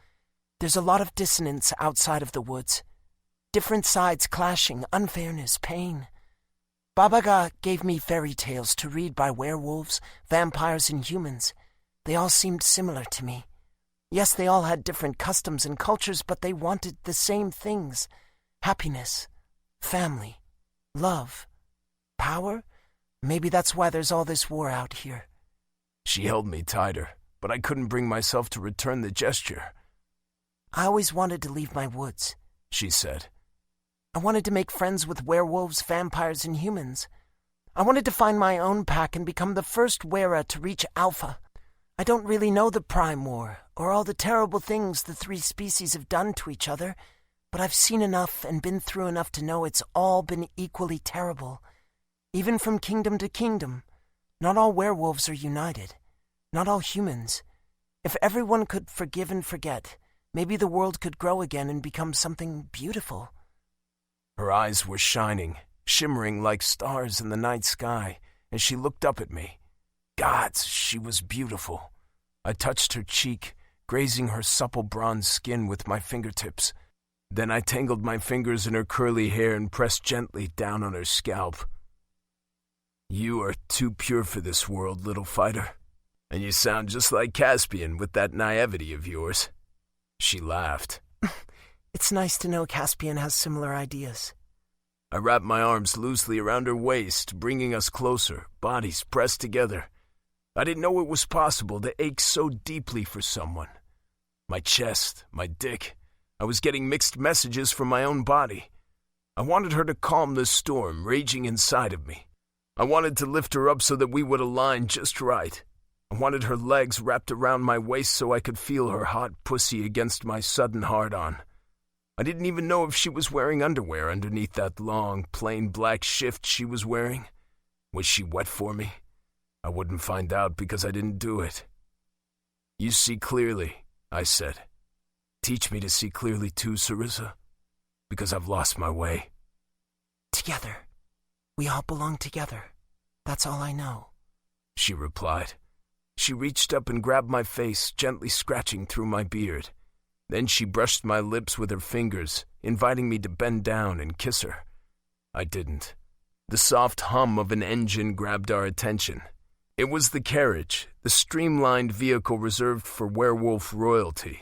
There's a lot of dissonance outside of the woods. Different sides clashing, unfairness, pain. Babaga gave me fairy tales to read by werewolves, vampires, and humans. They all seemed similar to me. Yes, they all had different customs and cultures, but they wanted the same things. Happiness, family, love, power. Maybe that's why there's all this war out here. She held me tighter, but I couldn't bring myself to return the gesture. I always wanted to leave my woods, she said. I wanted to make friends with werewolves, vampires, and humans. I wanted to find my own pack and become the first Wera to reach Alpha. I don't really know the Prime War, or all the terrible things the three species have done to each other, but I've seen enough and been through enough to know it's all been equally terrible. Even from kingdom to kingdom, not all werewolves are united. Not all humans. If everyone could forgive and forget, maybe the world could grow again and become something beautiful. Her eyes were shining, shimmering like stars in the night sky, as she looked up at me. Gods, she was beautiful. I touched her cheek, grazing her supple bronze skin with my fingertips. Then I tangled my fingers in her curly hair and pressed gently down on her scalp. You are too pure for this world, little fighter. And you sound just like Caspian with that naivety of yours. She laughed. It's nice to know Caspian has similar ideas. I wrapped my arms loosely around her waist, bringing us closer, bodies pressed together. I didn't know it was possible to ache so deeply for someone. My chest, my dick. I was getting mixed messages from my own body. I wanted her to calm the storm raging inside of me. I wanted to lift her up so that we would align just right. I wanted her legs wrapped around my waist so I could feel her hot pussy against my sudden hard-on. I didn't even know if she was wearing underwear underneath that long, plain black shift she was wearing. Was she wet for me? I wouldn't find out because I didn't do it. You see clearly, I said. Teach me to see clearly too, Sarissa, because I've lost my way. Together. We all belong together. That's all I know, she replied. She reached up and grabbed my face, gently scratching through my beard. Then she brushed my lips with her fingers, inviting me to bend down and kiss her. I didn't. The soft hum of an engine grabbed our attention. It was the carriage, the streamlined vehicle reserved for werewolf royalty.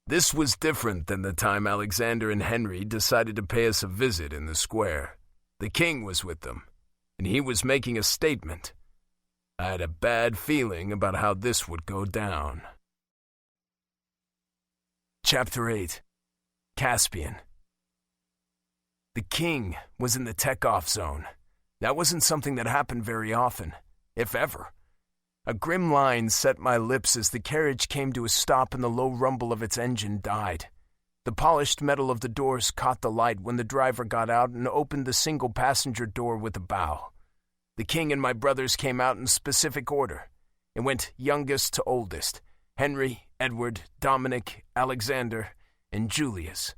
This was different than the time Alexander and Henry decided to pay us a visit in the square. The king was with them, and he was making a statement. I had a bad feeling about how this would go down. Chapter 8. Caspian. The king was in the tech-off zone. That wasn't something that happened very often, if ever. A grim line set my lips as the carriage came to a stop and the low rumble of its engine died. The polished metal of the doors caught the light when the driver got out and opened the single-passenger door with a bow. The king and my brothers came out in specific order. It went youngest to oldest. Henry, Edward, Dominic, Alexander, and Julius.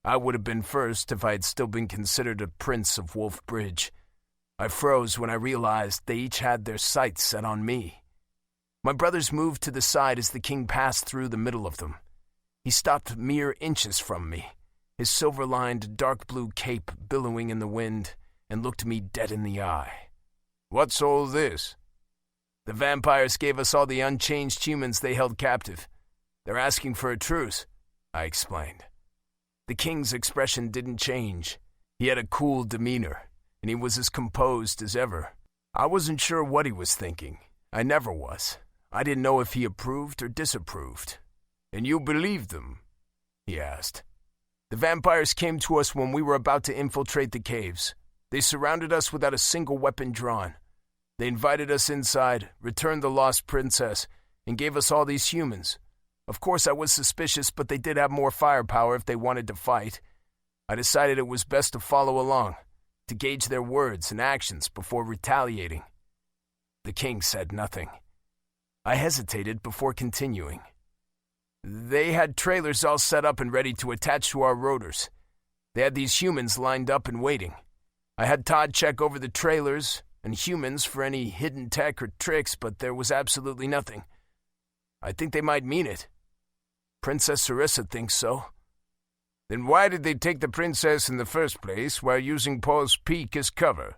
I would have been first if I had still been considered a prince of Wolf Bridge. I froze when I realized they each had their sights set on me. My brothers moved to the side as the king passed through the middle of them. He stopped mere inches from me, his silver-lined dark blue cape billowing in the wind, and looked me dead in the eye. "What's all this?" "The vampires gave us all the unchanged humans they held captive. They're asking for a truce," I explained. The king's expression didn't change. He had a cool demeanor, and he was as composed as ever. I wasn't sure what he was thinking. I never was. I didn't know if he approved or disapproved. "And you believed them?" he asked. "The vampires came to us when we were about to infiltrate the caves. They surrounded us without a single weapon drawn. They invited us inside, returned the lost princess, and gave us all these humans. Of course I was suspicious, but they did have more firepower if they wanted to fight. I decided it was best to follow along, to gauge their words and actions before retaliating." The king said nothing. I hesitated before continuing. "They had trailers all set up and ready to attach to our rotors. They had these humans lined up and waiting. I had Todd check over the trailers and humans for any hidden tech or tricks, but there was absolutely nothing. I think they might mean it. Princess Sarissa thinks so." "Then why did they take the princess in the first place while using Paul's Peak as cover?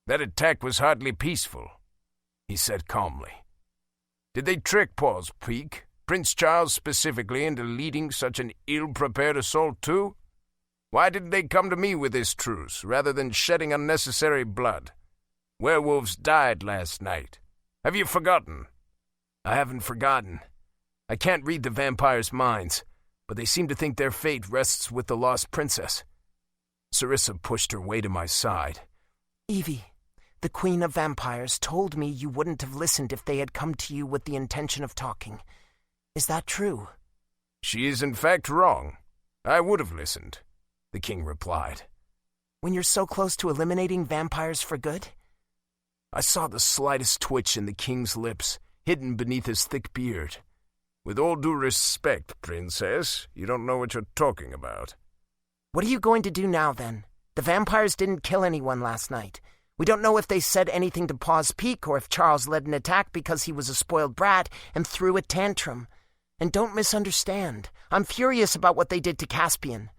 That attack was hardly peaceful," he said calmly. "Did they trick Paul's Peak, Prince Charles specifically, into leading such an ill-prepared assault too? Why didn't they come to me with this truce, rather than shedding unnecessary blood? Werewolves died last night. Have you forgotten?" "I haven't forgotten. I can't read the vampires' minds, but they seem to think their fate rests with the lost princess." Sarissa pushed her way to my side. "Evie, the Queen of Vampires told me you wouldn't have listened if they had come to you with the intention of talking. Is that true?" "She is in fact wrong. I would have listened," the king replied. "When you're so close to eliminating vampires for good?" I saw the slightest twitch in the king's lips, hidden beneath his thick beard. "With all due respect, princess, you don't know what you're talking about." "What are you going to do now, then? The vampires didn't kill anyone last night. We don't know if they said anything to Paws Peak or if Charles led an attack because he was a spoiled brat and threw a tantrum. And don't misunderstand. I'm furious about what they did to Caspian.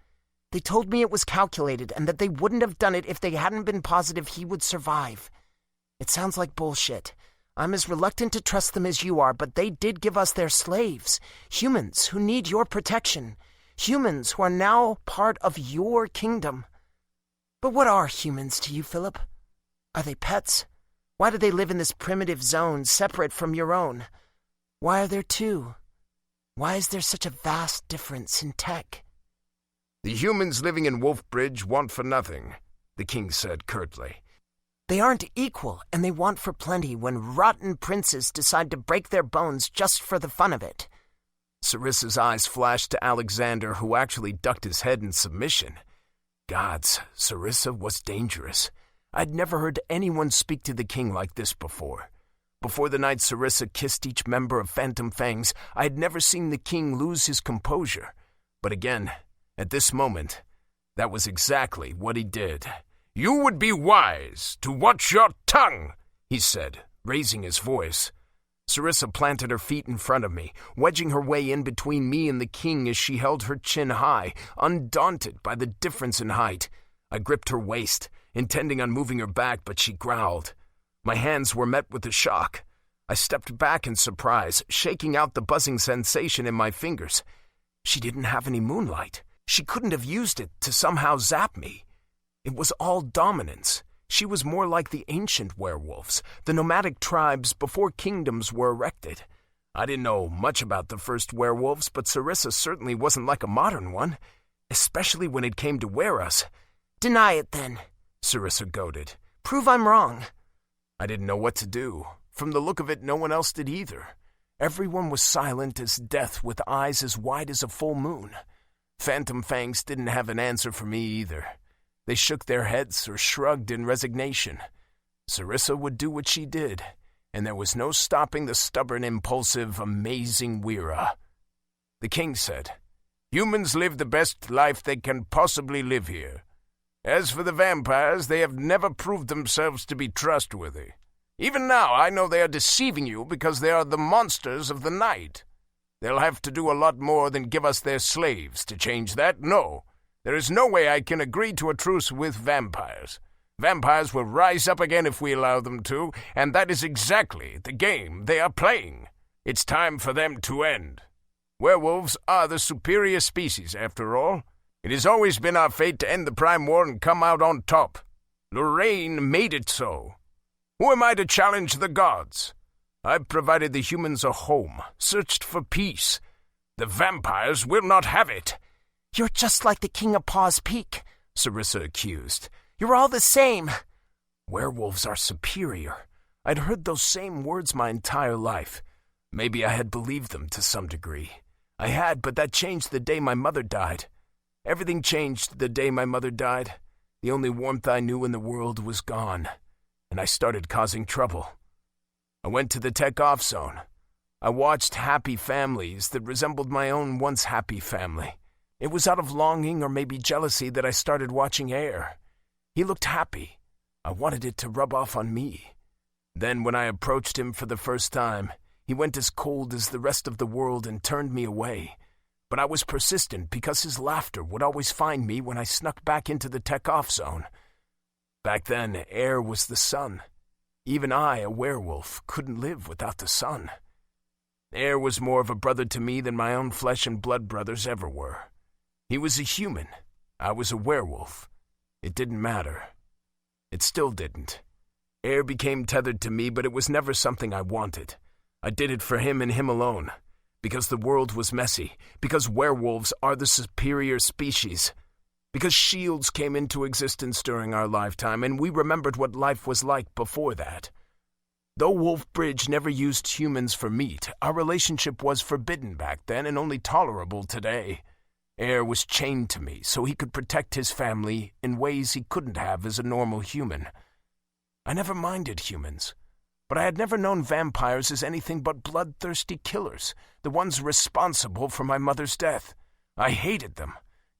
They told me it was calculated and that they wouldn't have done it if they hadn't been positive he would survive. It sounds like bullshit. I'm as reluctant to trust them as you are, but they did give us their slaves. Humans who need your protection. Humans who are now part of your kingdom. But what are humans to you, Philip? Are they pets? Why do they live in this primitive zone separate from your own? Why are there two? Why is there such a vast difference in tech?" "The humans living in Wolfbridge want for nothing," the king said curtly. "They aren't equal, and they want for plenty when rotten princes decide to break their bones just for the fun of it." Sarissa's eyes flashed to Alexander, who actually ducked his head in submission. Gods, Sarissa was dangerous. I'd never heard anyone speak to the king like this before. Before the night Sarissa kissed each member of Phantom Fangs, I had never seen the king lose his composure. But again, at this moment, that was exactly what he did. "You would be wise to watch your tongue," he said, raising his voice. Sarissa planted her feet in front of me, wedging her way in between me and the king as she held her chin high, undaunted by the difference in height. I gripped her waist, intending on moving her back, but she growled. My hands were met with a shock. I stepped back in surprise, shaking out the buzzing sensation in my fingers. She didn't have any moonlight. She couldn't have used it to somehow zap me. It was all dominance. She was more like the ancient werewolves, the nomadic tribes before kingdoms were erected. I didn't know much about the first werewolves, but Sarissa certainly wasn't like a modern one, especially when it came to wear us. "Deny it, then," Sarissa goaded. "Prove I'm wrong." I didn't know what to do. From the look of it, no one else did either. Everyone was silent as death, with eyes as wide as a full moon. Phantom Fangs didn't have an answer for me either. They shook their heads or shrugged in resignation. Sarissa would do what she did, and there was no stopping the stubborn, impulsive, amazing Weira. The king said, "Humans live the best life they can possibly live here. As for the vampires, they have never proved themselves to be trustworthy. Even now, I know they are deceiving you because they are the monsters of the night. They'll have to do a lot more than give us their slaves to change that. No, there is no way I can agree to a truce with vampires. Vampires will rise up again if we allow them to, and that is exactly the game they are playing. It's time for them to end. Werewolves are the superior species, after all. It has always been our fate to end the Prime War and come out on top. Lorraine made it so. Who am I to challenge the gods? I've provided the humans a home, searched for peace. The vampires will not have it. You're just like the King of Paws Peak, Sarissa accused. You're all the same. Werewolves are superior. I'd heard those same words my entire life. Maybe I had believed them to some degree. I had, but that changed the day my mother died. Everything changed the day my mother died. The only warmth I knew in the world was gone, and I started causing trouble. I went to the tech off zone. I watched happy families that resembled my own once happy family. It was out of longing or maybe jealousy that I started watching Air. He looked happy. I wanted it to rub off on me. Then when I approached him for the first time, he went as cold as the rest of the world and turned me away. But I was persistent because his laughter would always find me when I snuck back into the tech off zone. Back then, Air was the sun. Even I, a werewolf, couldn't live without the sun. Air was more of a brother to me than my own flesh and blood brothers ever were. He was a human. I was a werewolf. It didn't matter. It still didn't. Air became tethered to me, but it was never something I wanted. I did it for him and him alone. Because the world was messy. Because werewolves are the superior species. Because shields came into existence during our lifetime, and we remembered what life was like before that. Though Wolfbridge never used humans for meat, our relationship was forbidden back then and only tolerable today. Air was chained to me so he could protect his family in ways he couldn't have as a normal human. I never minded humans, but I had never known vampires as anything but bloodthirsty killers, the ones responsible for my mother's death. I hated them.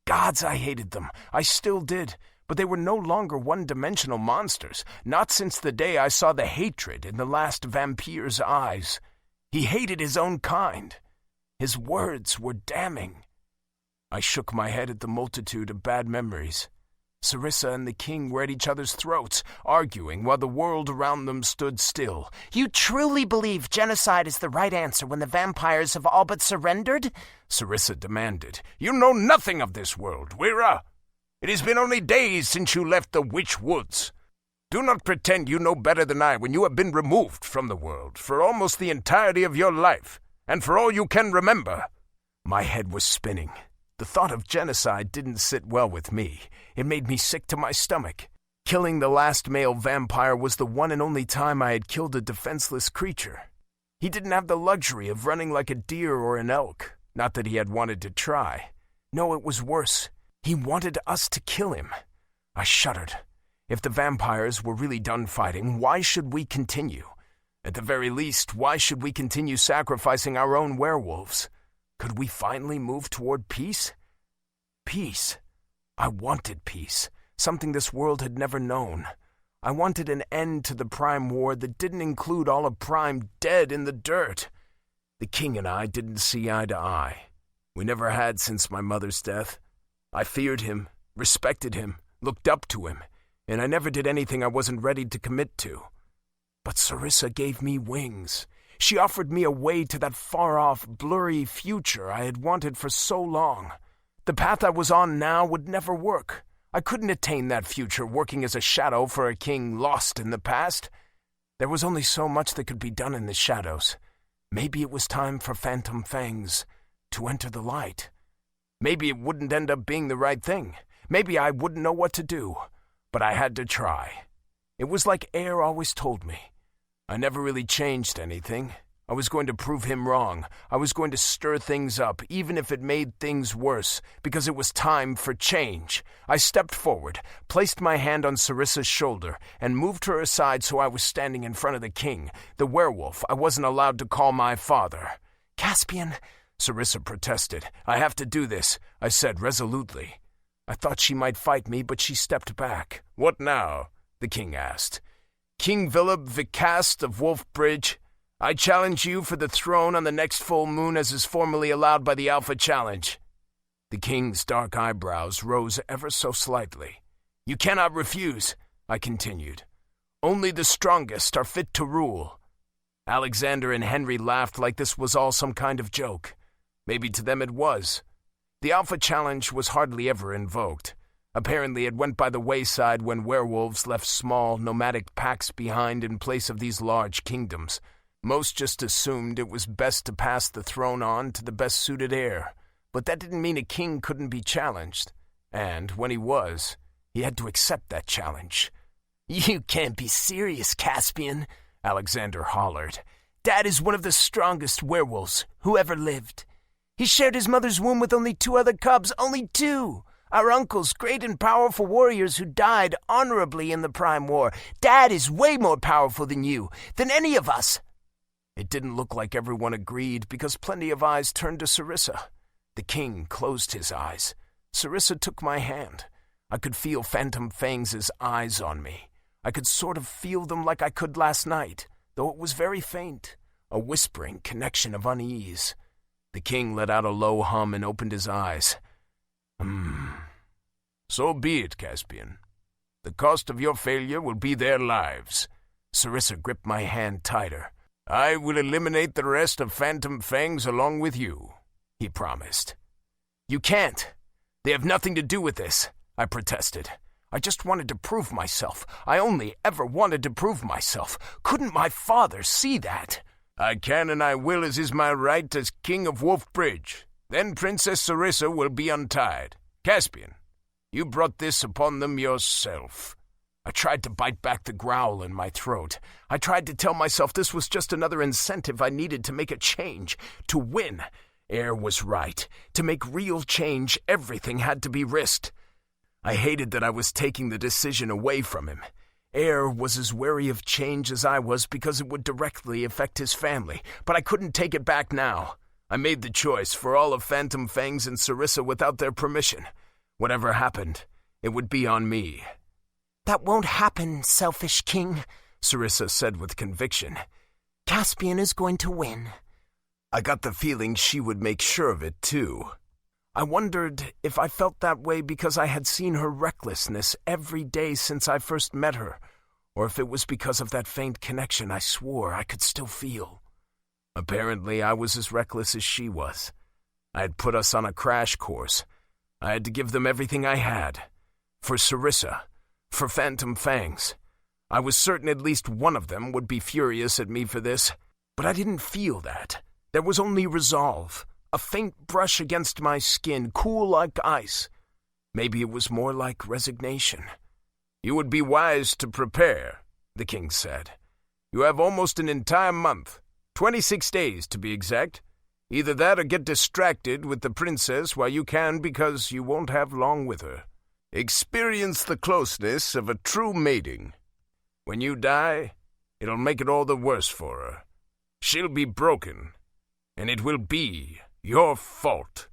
Gods, I hated them. I still did, but they were no longer one-dimensional monsters, not since the day I saw the hatred in the last vampire's eyes. He hated his own kind. His words were damning. I shook my head at the multitude of bad memories. Sarissa and the king were at each other's throats, arguing while the world around them stood still. You truly believe genocide is the right answer when the vampires have all but surrendered? Sarissa demanded. You know nothing of this world, Wira. It has been only days since you left the Witch Woods. Do not pretend you know better than I when you have been removed from the world for almost the entirety of your life, and for all you can remember. My head was spinning. The thought of genocide didn't sit well with me. It made me sick to my stomach. Killing the last male vampire was the one and only time I had killed a defenseless creature. He didn't have the luxury of running like a deer or an elk. Not that he had wanted to try. No, it was worse. He wanted us to kill him. I shuddered. If the vampires were really done fighting, why should we continue? At the very least, why should we continue sacrificing our own werewolves? Could we finally move toward peace? Peace. I wanted peace, something this world had never known. I wanted an end to the Prime War that didn't include all of Prime dead in the dirt. The king and I didn't see eye to eye. We never had since my mother's death. I feared him, respected him, looked up to him, and I never did anything I wasn't ready to commit to. But Sarissa gave me wings. She offered me a way to that far-off, blurry future I had wanted for so long. The path I was on now would never work. I couldn't attain that future working as a shadow for a king lost in the past. There was only so much that could be done in the shadows. Maybe it was time for Phantom Fangs to enter the light. Maybe it wouldn't end up being the right thing. Maybe I wouldn't know what to do. But I had to try. It was like Air always told me. I never really changed anything. I was going to prove him wrong. I was going to stir things up, even if it made things worse, because it was time for change. I stepped forward, placed my hand on Sarissa's shoulder, and moved her aside so I was standing in front of the king, the werewolf I wasn't allowed to call my father. Caspian, Sarissa protested. I have to do this, I said resolutely. I thought she might fight me, but she stepped back. "What now?" the king asked. "King Philip Vicast of Wolfbridge, I challenge you for the throne on the next full moon as is formally allowed by the Alpha Challenge." The king's dark eyebrows rose ever so slightly. "You cannot refuse," I continued. "Only the strongest are fit to rule." Alexander and Henry laughed like this was all some kind of joke. Maybe to them it was. The Alpha Challenge was hardly ever invoked. Apparently it went by the wayside when werewolves left small, nomadic packs behind in place of these large kingdoms. Most just assumed it was best to pass the throne on to the best-suited heir. But that didn't mean a king couldn't be challenged. And when he was, he had to accept that challenge. "You can't be serious, Caspian," Alexander hollered. "Dad is one of the strongest werewolves who ever lived. He shared his mother's womb with only 2 other cubs, only 2. Our uncles, great and powerful warriors who died honorably in the Prime War. Dad is way more powerful than you, than any of us." It didn't look like everyone agreed because plenty of eyes turned to Sarissa. The king closed his eyes. Sarissa took my hand. I could feel Phantom Fangs' eyes on me. I could sort of feel them like I could last night, though it was very faint, a whispering connection of unease. The king let out a low hum and opened his eyes. "So be it, Caspian. The cost of your failure will be their lives." Sarissa gripped my hand tighter. "I will eliminate the rest of Phantom Fangs along with you," he promised. "You can't. They have nothing to do with this," I protested. "I just wanted to prove myself. I only ever wanted to prove myself. Couldn't my father see that?" "I can and I will as is my right as King of Wolfbridge. Then Princess Sarissa will be untied. Caspian, you brought this upon them yourself." I tried to bite back the growl in my throat. I tried to tell myself this was just another incentive I needed to make a change, to win. Air was right. To make real change, everything had to be risked. I hated that I was taking the decision away from him. Air was as wary of change as I was because it would directly affect his family, but I couldn't take it back now. I made the choice for all of Phantom Fangs and Sarissa without their permission. Whatever happened, it would be on me. "That won't happen, selfish king," Sarissa said with conviction. "Caspian is going to win." I got the feeling she would make sure of it, too. I wondered if I felt that way because I had seen her recklessness every day since I first met her, or if it was because of that faint connection I swore I could still feel. Apparently, I was as reckless as she was. I had put us on a crash course. I had to give them everything I had. For Sarissa, for Phantom Fangs. I was certain at least one of them would be furious at me for this, but I didn't feel that. There was only resolve, a faint brush against my skin, cool like ice. Maybe it was more like resignation. "You would be wise to prepare," the king said. "You have almost an entire month, 26 days to be exact. Either that or get distracted with the princess while you can because you won't have long with her. Experience the closeness of a true mating. When you die, it'll make it all the worse for her. She'll be broken, and it will be your fault."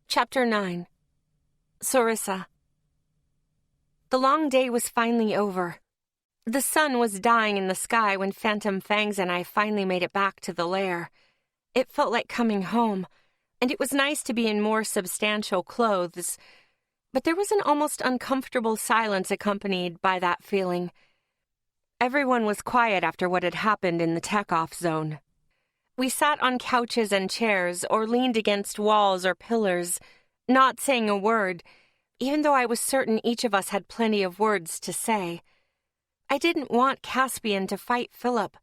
Chapter 9. Sarissa. The long day was finally over. The sun was dying in the sky when Phantom Fangs and I finally made it back to the lair. It felt like coming home, and it was nice to be in more substantial clothes, but there was an almost uncomfortable silence accompanied by that feeling. Everyone was quiet after what had happened in the tech-off zone. We sat on couches and chairs or leaned against walls or pillars, not saying a word, even though I was certain each of us had plenty of words to say. I didn't want Caspian to fight Philip.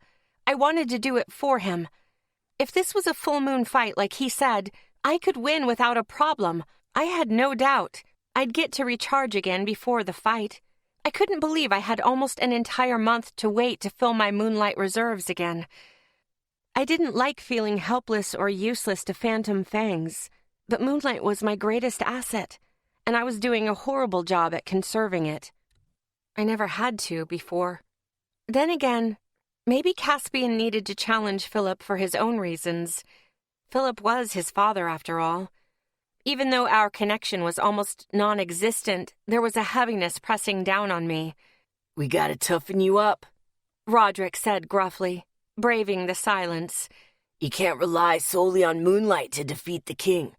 I wanted to do it for him. If this was a full moon fight like he said, I could win without a problem. I had no doubt. I'd get to recharge again before the fight. I couldn't believe I had almost an entire month to wait to fill my moonlight reserves again. I didn't like feeling helpless or useless to Phantom Fangs, but moonlight was my greatest asset, and I was doing a horrible job at conserving it. I never had to before. Then again, maybe Caspian needed to challenge Philip for his own reasons. Philip was his father, after all. Even though our connection was almost non-existent, there was a heaviness pressing down on me. "We gotta toughen you up," Roderick said gruffly, braving the silence. "You can't rely solely on moonlight to defeat the king.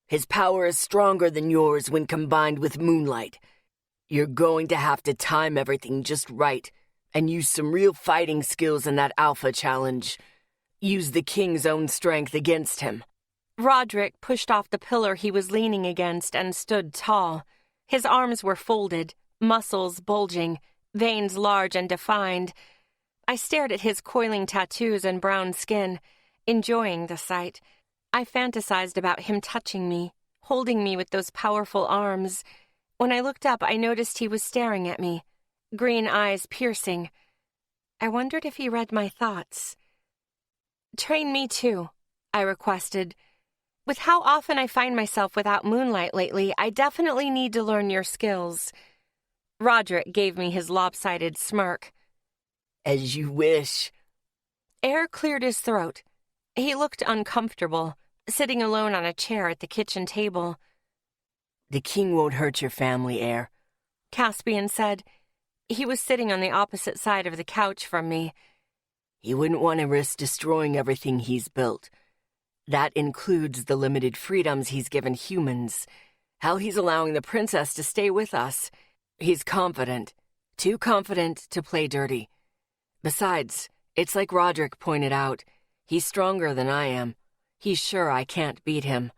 His power is stronger than yours when combined with moonlight. You're going to have to time everything just right and use some real fighting skills in that alpha challenge. Use the king's own strength against him." Roderick pushed off the pillar he was leaning against and stood tall. His arms were folded, muscles bulging, veins large and defined. I stared at his coiling tattoos and brown skin, enjoying the sight. I fantasized about him touching me, holding me with those powerful arms. When I looked up, I noticed he was staring at me, green eyes piercing. I wondered if he read my thoughts. "Train me too," I requested. "With how often I find myself without moonlight lately, I definitely need to learn your skills." Roderick gave me his lopsided smirk. "As you wish." Air cleared his throat. He looked uncomfortable, sitting alone on a chair at the kitchen table. "The king won't hurt your family, Air," Caspian said. He was sitting on the opposite side of the couch from me. "He wouldn't want to risk destroying everything he's built. That includes the limited freedoms he's given humans. How he's allowing the princess to stay with us. He's confident. Too confident to play dirty. Besides, it's like Roderick pointed out. He's stronger than I am. He's sure I can't beat him."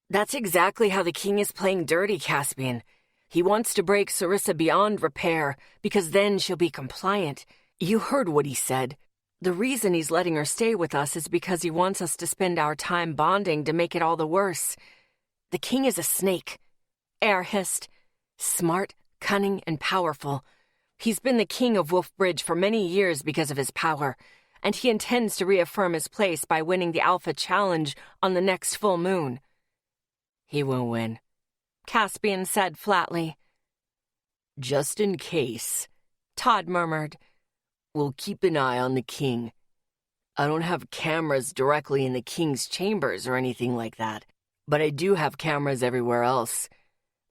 "That's exactly how the king is playing dirty, Caspian. He wants to break Sarissa beyond repair, because then she'll be compliant. You heard what he said. The reason he's letting her stay with us is because he wants us to spend our time bonding to make it all the worse. The king is a snake," Air hissed. "Smart, cunning, and powerful. He's been the king of Wolfbridge for many years because of his power, and he intends to reaffirm his place by winning the Alpha Challenge on the next full moon." "He won't win," Caspian said flatly. "Just in case," Todd murmured. "We'll keep an eye on the king. I don't have cameras directly in the king's chambers or anything like that, but I do have cameras everywhere else.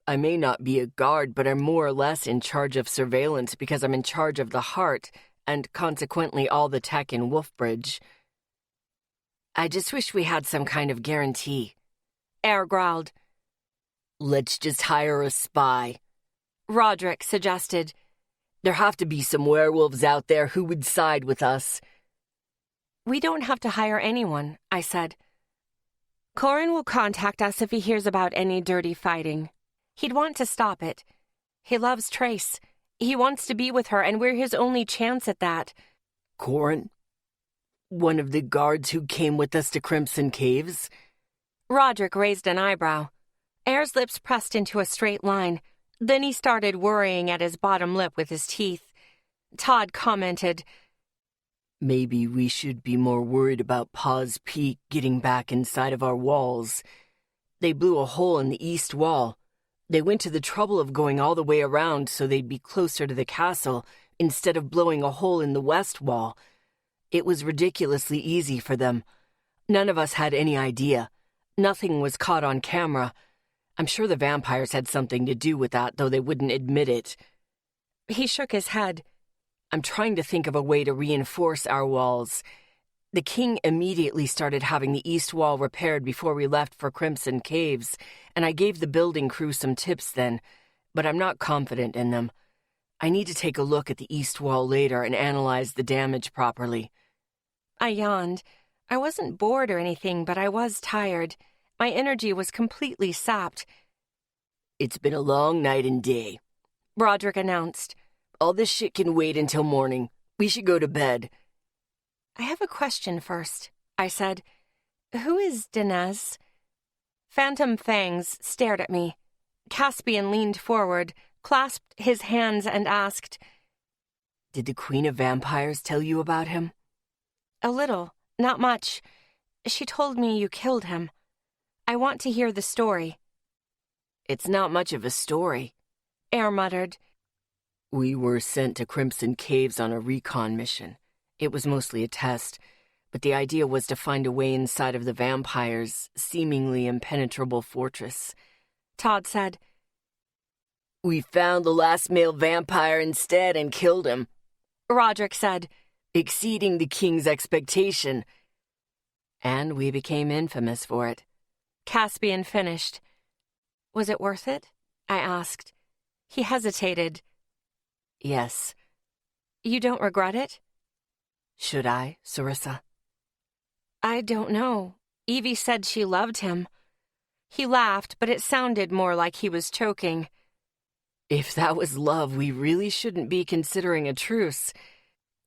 I may not be a guard, but I'm more or less in charge of surveillance because I'm in charge of the heart and consequently all the tech in Wolfbridge." "I just wish we had some kind of guarantee," Air growled. "Let's just hire a spy," Roderick suggested. "There have to be some werewolves out there who would side with us." "We don't have to hire anyone," I said. "Corin will contact us if he hears about any dirty fighting. He'd want to stop it. He loves Trace. He wants to be with her, and we're his only chance at that." "Corin? One of the guards who came with us to Crimson Caves?" Roderick raised an eyebrow. Air's lips pressed into a straight line. Then he started worrying at his bottom lip with his teeth. Todd commented, "Maybe we should be more worried about Paws Peak getting back inside of our walls. They blew a hole in the east wall. They went to the trouble of going all the way around so they'd be closer to the castle instead of blowing a hole in the west wall. It was ridiculously easy for them. None of us had any idea. Nothing was caught on camera. I'm sure the vampires had something to do with that, though they wouldn't admit it." He shook his head. "I'm trying to think of a way to reinforce our walls. The king immediately started having the east wall repaired before we left for Crimson Caves, and I gave the building crew some tips then, but I'm not confident in them. I need to take a look at the east wall later and analyze the damage properly." I yawned. I wasn't bored or anything, but I was tired. My energy was completely sapped. "It's been a long night and day," Roderick announced. "All this shit can wait until morning. We should go to bed." "I have a question first," I said. "Who is Dinez?" Phantom fangs stared at me. Caspian leaned forward, clasped his hands, and asked, "Did the Queen of Vampires tell you about him?" "A little, not much. She told me you killed him. I want to hear the story." "It's not much of a story," Air muttered. "We were sent to Crimson Caves on a recon mission. It was mostly a test, but the idea was to find a way inside of the vampire's seemingly impenetrable fortress. Todd said. We found the last male vampire instead and killed him, Roderick said, exceeding the king's expectation. And we became infamous for it. Caspian finished. Was it worth it? I asked. He hesitated. Yes. You don't regret it? Should I, Sarissa? I don't know. Evie said she loved him. He laughed, but it sounded more like he was choking. If that was love, we really shouldn't be considering a truce.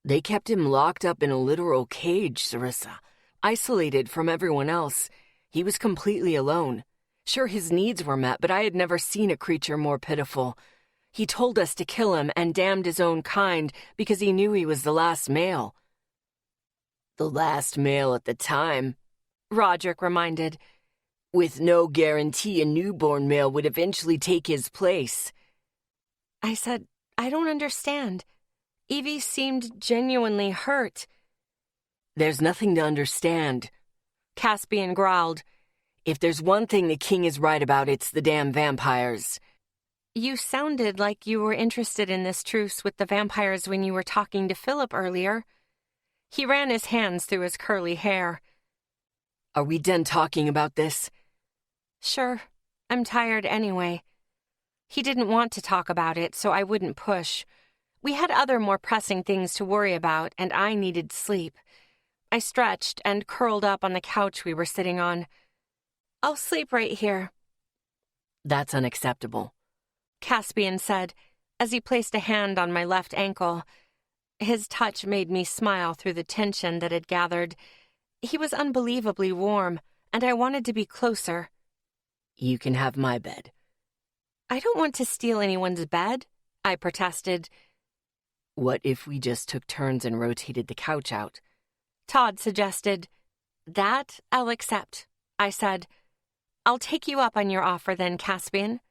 They kept him locked up in a literal cage, Sarissa, isolated from everyone else. He was completely alone. Sure, his needs were met, but I had never seen a creature more pitiful. He told us to kill him and damned his own kind because he knew he was the last male. The last male at the time, Roderick reminded. With no guarantee a newborn male would eventually take his place. I said, I don't understand. Evie seemed genuinely hurt. There's nothing to understand, Caspian growled. If there's one thing the king is right about, it's the damn vampires. You sounded like you were interested in this truce with the vampires when you were talking to Philip earlier. He ran his hands through his curly hair. Are we done talking about this? Sure. I'm tired anyway. He didn't want to talk about it, so I wouldn't push. We had other more pressing things to worry about, and I needed sleep. I stretched and curled up on the couch we were sitting on. I'll sleep right here. That's unacceptable, Caspian said, as he placed a hand on my left ankle. His touch made me smile through the tension that had gathered. He was unbelievably warm, and I wanted to be closer. You can have my bed. I don't want to steal anyone's bed, I protested. What if we just took turns and rotated the couch out? Todd suggested. That I'll accept, I said. I'll take you up on your offer then, Caspian.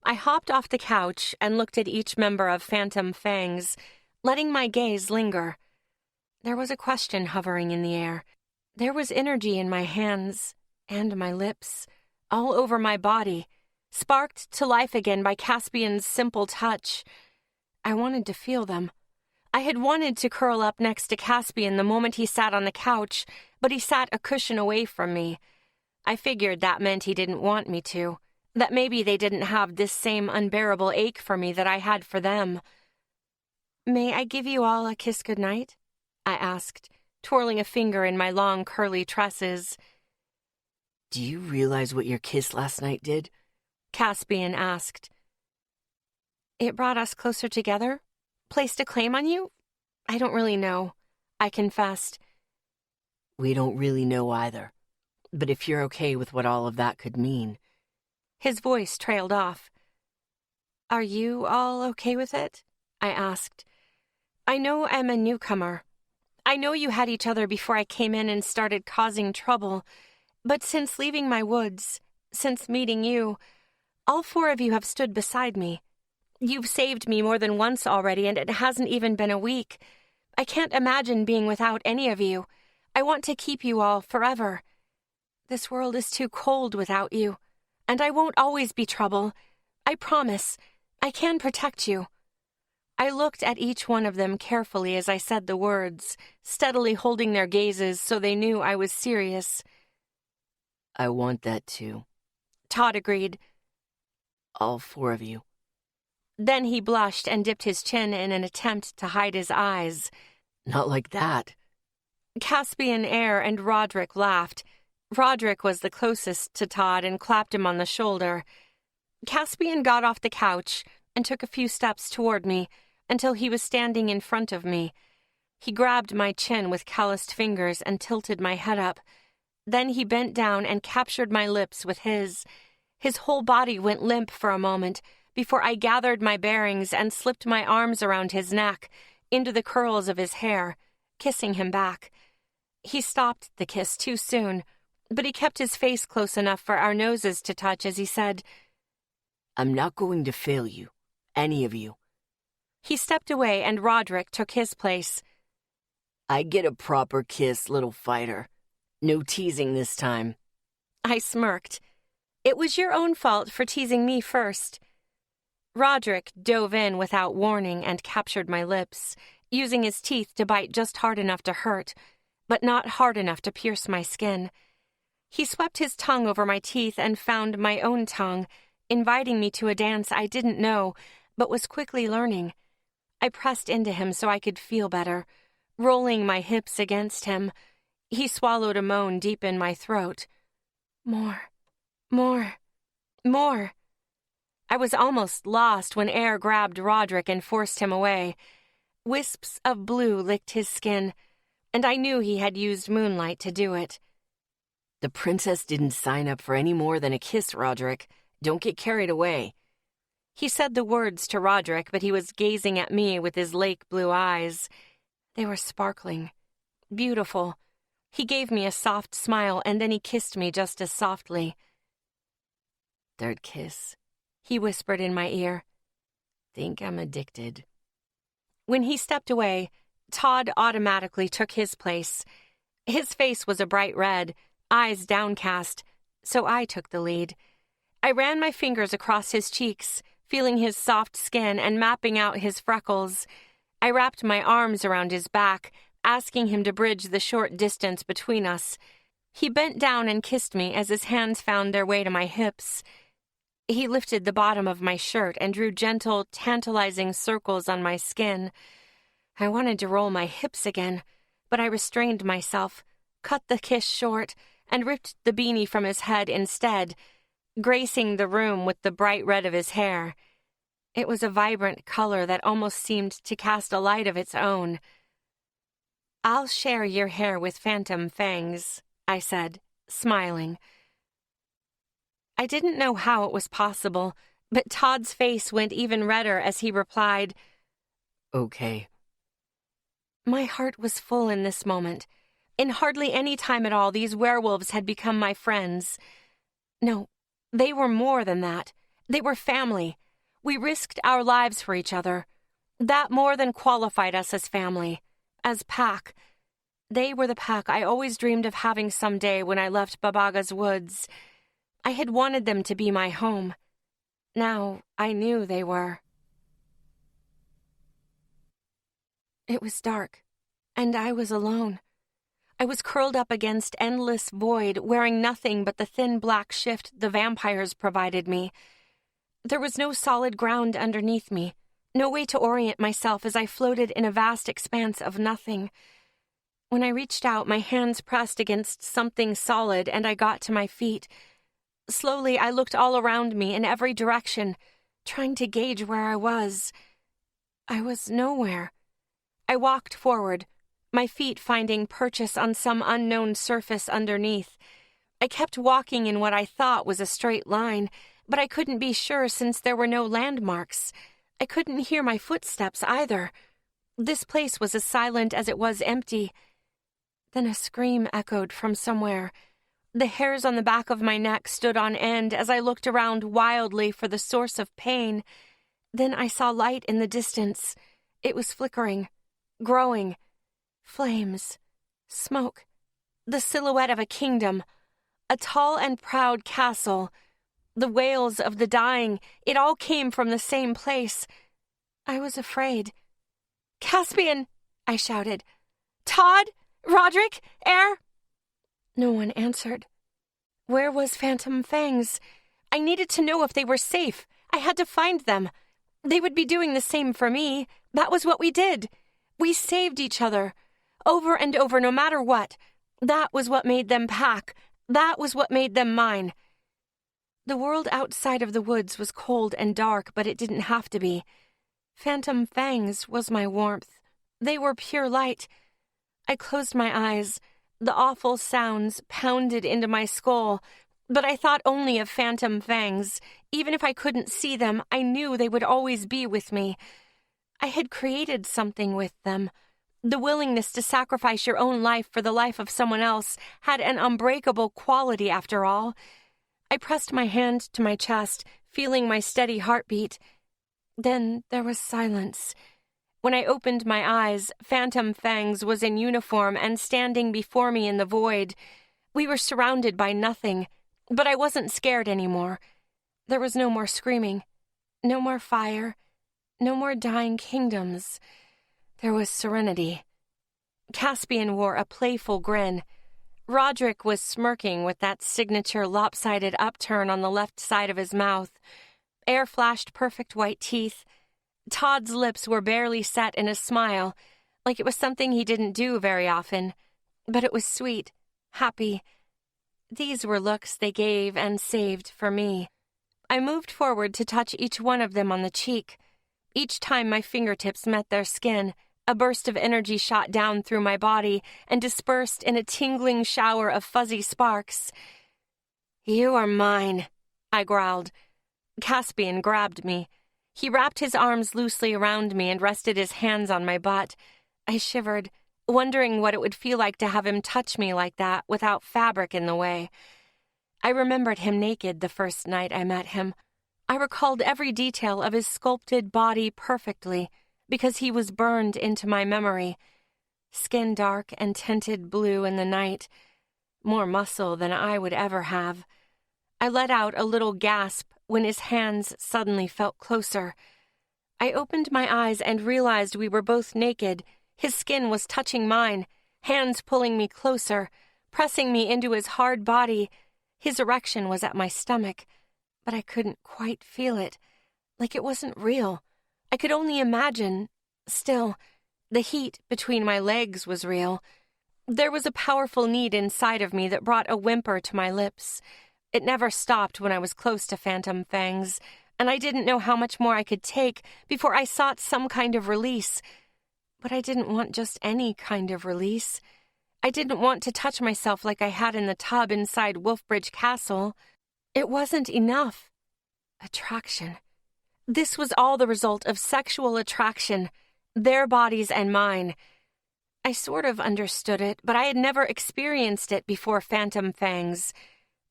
I hopped off the couch and looked at each member of Phantom Fangs, letting my gaze linger. There was a question hovering in the air. There was energy in my hands and my lips, all over my body, sparked to life again by Caspian's simple touch. I wanted to feel them. I had wanted to curl up next to Caspian the moment he sat on the couch, but he sat a cushion away from me. I figured that meant he didn't want me to, that maybe they didn't have this same unbearable ache for me that I had for them. May I give you all a kiss goodnight? I asked, twirling a finger in my long curly tresses. Do you realize what your kiss last night did? Caspian asked. It brought us closer together? Placed a claim on you? I don't really know, I confessed. We don't really know either. But if you're okay with what all of that could mean. His voice trailed off. Are you all okay with it? I asked. I know I'm a newcomer. I know you had each other before I came in and started causing trouble, but since leaving my woods, since meeting you, all four of you have stood beside me. You've saved me more than once already, and it hasn't even been a week. I can't imagine being without any of you. I want to keep you all forever. This world is too cold without you, and I won't always be trouble. I promise. I can protect you. I looked at each one of them carefully as I said the words, steadily holding their gazes so they knew I was serious. I want that too, Todd agreed. All four of you. Then he blushed and dipped his chin in an attempt to hide his eyes. Not like that. Caspian Air and Roderick laughed. Roderick was the closest to Todd and clapped him on the shoulder. Caspian got off the couch and took a few steps toward me until he was standing in front of me. He grabbed my chin with calloused fingers and tilted my head up. Then he bent down and captured my lips with his. His whole body went limp for a moment before I gathered my bearings and slipped my arms around his neck, into the curls of his hair, kissing him back. He stopped the kiss too soon, but he kept his face close enough for our noses to touch as he said, I'm not going to fail you, any of you. He stepped away and Roderick took his place. I get a proper kiss, little fighter. No teasing this time. I smirked. It was your own fault for teasing me first. Roderick dove in without warning and captured my lips, using his teeth to bite just hard enough to hurt, but not hard enough to pierce my skin. He swept his tongue over my teeth and found my own tongue, inviting me to a dance I didn't know, but was quickly learning. I pressed into him so I could feel better, rolling my hips against him. He swallowed a moan deep in my throat. More, more, more. I was almost lost when air grabbed Roderick and forced him away. Wisps of blue licked his skin, and I knew he had used moonlight to do it. The princess didn't sign up for any more than a kiss, Roderick. Don't get carried away. He said the words to Roderick, but he was gazing at me with his lake blue eyes. They were sparkling, beautiful. He gave me a soft smile, and then he kissed me just as softly. Third kiss, he whispered in my ear. Think I'm addicted. When he stepped away, Todd automatically took his place. His face was a bright red, eyes downcast, so I took the lead. I ran my fingers across his cheeks, feeling his soft skin and mapping out his freckles. I wrapped my arms around his back, asking him to bridge the short distance between us. He bent down and kissed me as his hands found their way to my hips. He lifted the bottom of my shirt and drew gentle, tantalizing circles on my skin. I wanted to roll my hips again, but I restrained myself, cut the kiss short, and ripped the beanie from his head instead, gracing the room with the bright red of his hair. It was a vibrant color that almost seemed to cast a light of its own. "I'll share your hair with phantom fangs," I said, smiling. I didn't know how it was possible, but Todd's face went even redder as he replied, Okay. My heart was full in this moment. In hardly any time at all, these werewolves had become my friends. No, they were more than that. They were family. We risked our lives for each other. That more than qualified us as family, as pack. They were the pack I always dreamed of having someday when I left Babaga's woods. I had wanted them to be my home. Now I knew they were. It was dark, and I was alone. I was curled up against endless void, wearing nothing but the thin black shift the vampires provided me. There was no solid ground underneath me, no way to orient myself as I floated in a vast expanse of nothing. When I reached out, my hands pressed against something solid, and I got to my feet. Slowly, I looked all around me in every direction, trying to gauge where I was. I was nowhere. I walked forward, my feet finding purchase on some unknown surface underneath. I kept walking in what I thought was a straight line, but I couldn't be sure since there were no landmarks. I couldn't hear my footsteps either. This place was as silent as it was empty. Then a scream echoed from somewhere. The hairs on the back of my neck stood on end as I looked around wildly for the source of pain. Then I saw light in the distance. It was flickering, growing. Flames, smoke, the silhouette of a kingdom, a tall and proud castle, the wails of the dying. It all came from the same place. I was afraid. "Caspian!" I shouted. "Todd? Roderick? Air?" No one answered. Where was Phantom Fangs? I needed to know if they were safe. I had to find them. They would be doing the same for me. That was what we did. We saved each other. Over and over, no matter what. That was what made them pack. That was what made them mine. The world outside of the woods was cold and dark, but it didn't have to be. Phantom Fangs was my warmth. They were pure light. I closed my eyes. The awful sounds pounded into my skull, but I thought only of Phantom Fangs. Even if I couldn't see them, I knew they would always be with me. I had created something with them. The willingness to sacrifice your own life for the life of someone else had an unbreakable quality after all. I pressed my hand to my chest, feeling my steady heartbeat. Then there was silence. When I opened my eyes, Phantom Fangs was in uniform and standing before me in the void. We were surrounded by nothing, but I wasn't scared anymore. There was no more screaming, no more fire, no more dying kingdoms. There was serenity. Caspian wore a playful grin. Roderick was smirking with that signature lopsided upturn on the left side of his mouth. Air flashed perfect white teeth. Todd's lips were barely set in a smile, like it was something he didn't do very often. But it was sweet, happy. These were looks they gave and saved for me. I moved forward to touch each one of them on the cheek. Each time my fingertips met their skin, a burst of energy shot down through my body and dispersed in a tingling shower of fuzzy sparks. "You are mine," I growled. Caspian grabbed me. He wrapped his arms loosely around me and rested his hands on my butt. I shivered, wondering what it would feel like to have him touch me like that without fabric in the way. I remembered him naked the first night I met him. I recalled every detail of his sculpted body perfectly, because he was burned into my memory. Skin dark and tinted blue in the night. More muscle than I would ever have. I let out a little gasp when his hands suddenly felt closer. I opened my eyes and realized we were both naked. His skin was touching mine, hands pulling me closer, pressing me into his hard body. His erection was at my stomach, but I couldn't quite feel it, like it wasn't real. I could only imagine. Still, the heat between my legs was real. There was a powerful need inside of me that brought a whimper to my lips. It never stopped when I was close to Phantom Fangs, and I didn't know how much more I could take before I sought some kind of release. But I didn't want just any kind of release. I didn't want to touch myself like I had in the tub inside Wolfbridge Castle. It wasn't enough. Attraction. This was all the result of sexual attraction, their bodies and mine. I sort of understood it, but I had never experienced it before Phantom Fangs.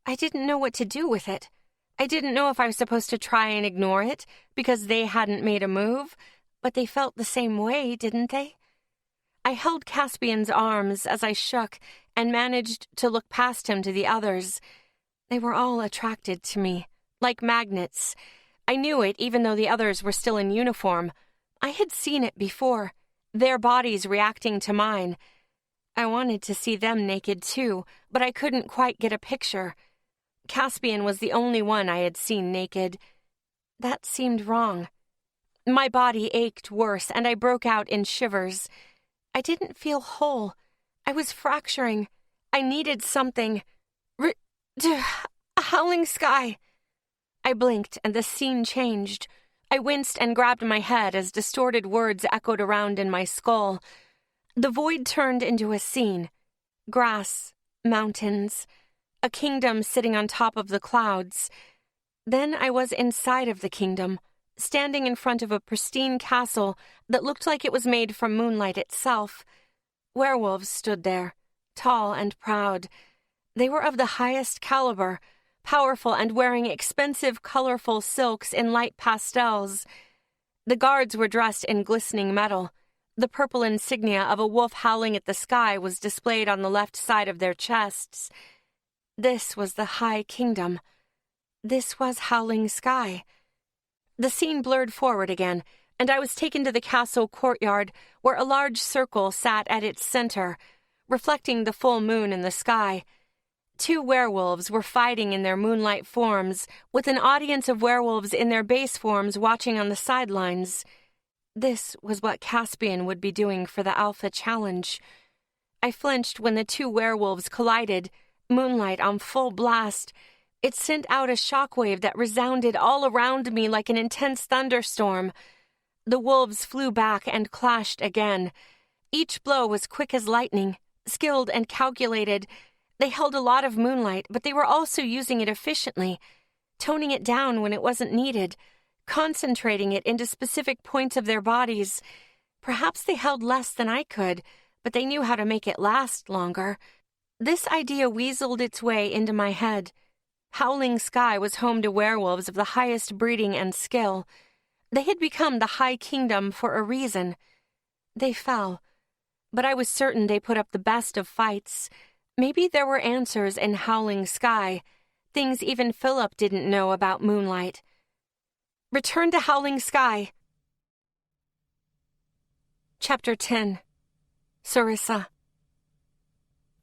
I didn't know what to do with it. I didn't know if I was supposed to try and ignore it because they hadn't made a move, but they felt the same way, didn't they? I held Caspian's arms as I shook and managed to look past him to the others. They were all attracted to me, like magnets. I knew it even though the others were still in uniform. I had seen it before, their bodies reacting to mine. I wanted to see them naked too, but I couldn't quite get a picture. Caspian was the only one I had seen naked. That seemed wrong. My body ached worse, and I broke out in shivers. I didn't feel whole. I was fracturing. I needed something. A howling sky. I blinked, and the scene changed. I winced and grabbed my head as distorted words echoed around in my skull. The void turned into a scene. Grass, mountains, a kingdom sitting on top of the clouds. Then I was inside of the kingdom, standing in front of a pristine castle that looked like it was made from moonlight itself. Werewolves stood there, tall and proud. They were of the highest caliber, powerful and wearing expensive, colorful silks in light pastels. The guards were dressed in glistening metal. The purple insignia of a wolf howling at the sky was displayed on the left side of their chests. This was the High Kingdom. This was Howling Sky. The scene blurred forward again, and I was taken to the castle courtyard where a large circle sat at its center, reflecting the full moon in the sky. 2 werewolves were fighting in their moonlight forms, with an audience of werewolves in their base forms watching on the sidelines. This was what Caspian would be doing for the Alpha Challenge. I flinched when the 2 werewolves collided, moonlight on full blast. It sent out a shockwave that resounded all around me like an intense thunderstorm. The wolves flew back and clashed again. Each blow was quick as lightning, skilled and calculated. They held a lot of moonlight, but they were also using it efficiently, toning it down when it wasn't needed, concentrating it into specific points of their bodies. Perhaps they held less than I could, but they knew how to make it last longer. This idea weaseled its way into my head. Howling Sky was home to werewolves of the highest breeding and skill. They had become the High Kingdom for a reason. They fell, but I was certain they put up the best of fights. Maybe there were answers in Howling Sky, things even Philip didn't know about Moonlight. Return to Howling Sky. Chapter 10. Sarissa.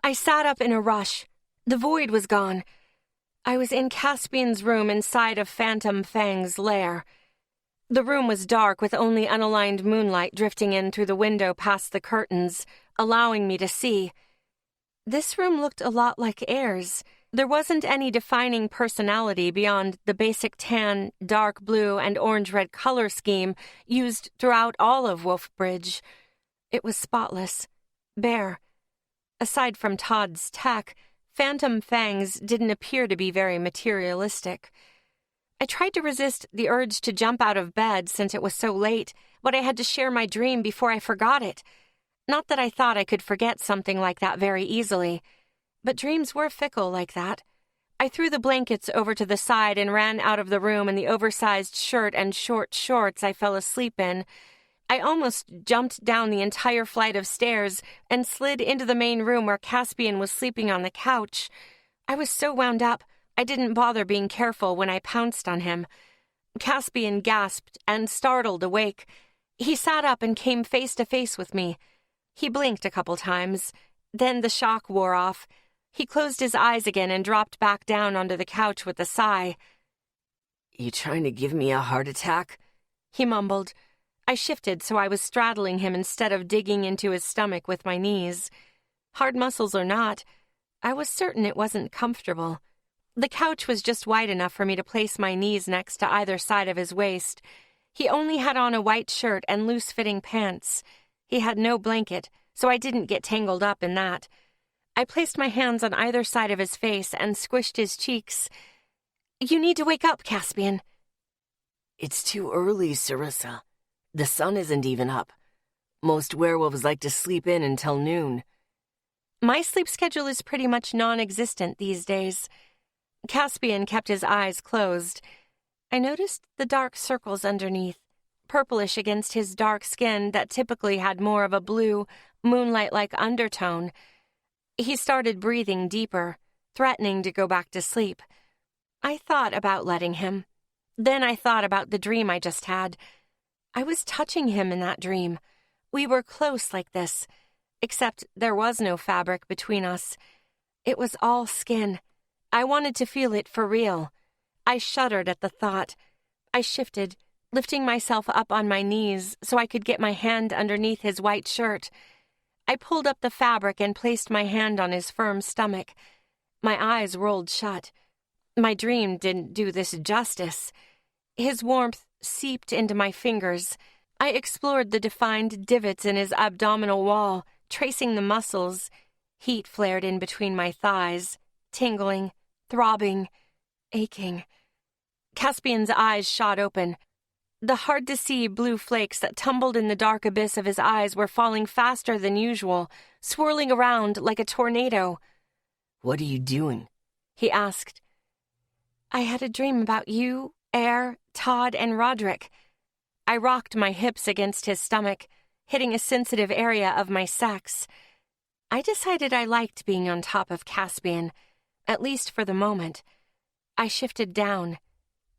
I sat up in a rush. The void was gone. I was in Caspian's room inside of Phantom Fang's lair. The room was dark with only unaligned moonlight drifting in through the window past the curtains, allowing me to see. This room looked a lot like Air's. There wasn't any defining personality beyond the basic tan, dark blue, and orange-red color scheme used throughout all of Wolfbridge. It was spotless, bare. Aside from Todd's tech, Phantom Fang's didn't appear to be very materialistic. I tried to resist the urge to jump out of bed since it was so late, but I had to share my dream before I forgot it. Not that I thought I could forget something like that very easily, but dreams were fickle like that. I threw the blankets over to the side and ran out of the room in the oversized shirt and short shorts I fell asleep in. I almost jumped down the entire flight of stairs and slid into the main room where Caspian was sleeping on the couch. I was so wound up, I didn't bother being careful when I pounced on him. Caspian gasped and startled awake. He sat up and came face to face with me. He blinked a couple times. Then the shock wore off. He closed his eyes again and dropped back down onto the couch with a sigh. "You trying to give me a heart attack?" he mumbled. I shifted so I was straddling him instead of digging into his stomach with my knees. Hard muscles or not, I was certain it wasn't comfortable. The couch was just wide enough for me to place my knees next to either side of his waist. He only had on a white shirt and loose-fitting pants. He had no blanket, so I didn't get tangled up in that. I placed my hands on either side of his face and squished his cheeks. "You need to wake up, Caspian." "It's too early, Sarissa. The sun isn't even up. Most werewolves like to sleep in until noon." My sleep schedule is pretty much non-existent these days. Caspian kept his eyes closed. I noticed the dark circles underneath, purplish against his dark skin that typically had more of a blue, moonlight-like undertone. He started breathing deeper, threatening to go back to sleep. I thought about letting him. Then I thought about the dream I just had. I was touching him in that dream. We were close like this, except there was no fabric between us. It was all skin. I wanted to feel it for real. I shuddered at the thought. I shifted, lifting myself up on my knees so I could get my hand underneath his white shirt. I pulled up the fabric and placed my hand on his firm stomach. My eyes rolled shut. My dream didn't do this justice. His warmth seeped into my fingers. I explored the defined divots in his abdominal wall, tracing the muscles. Heat flared in between my thighs, tingling, throbbing, aching. Caspian's eyes shot open. The hard-to-see blue flakes that tumbled in the dark abyss of his eyes were falling faster than usual, swirling around like a tornado. "What are you doing?" he asked. "I had a dream about you, Air, Todd, and Roderick." I rocked my hips against his stomach, hitting a sensitive area of my sex. I decided I liked being on top of Caspian, at least for the moment. I shifted down.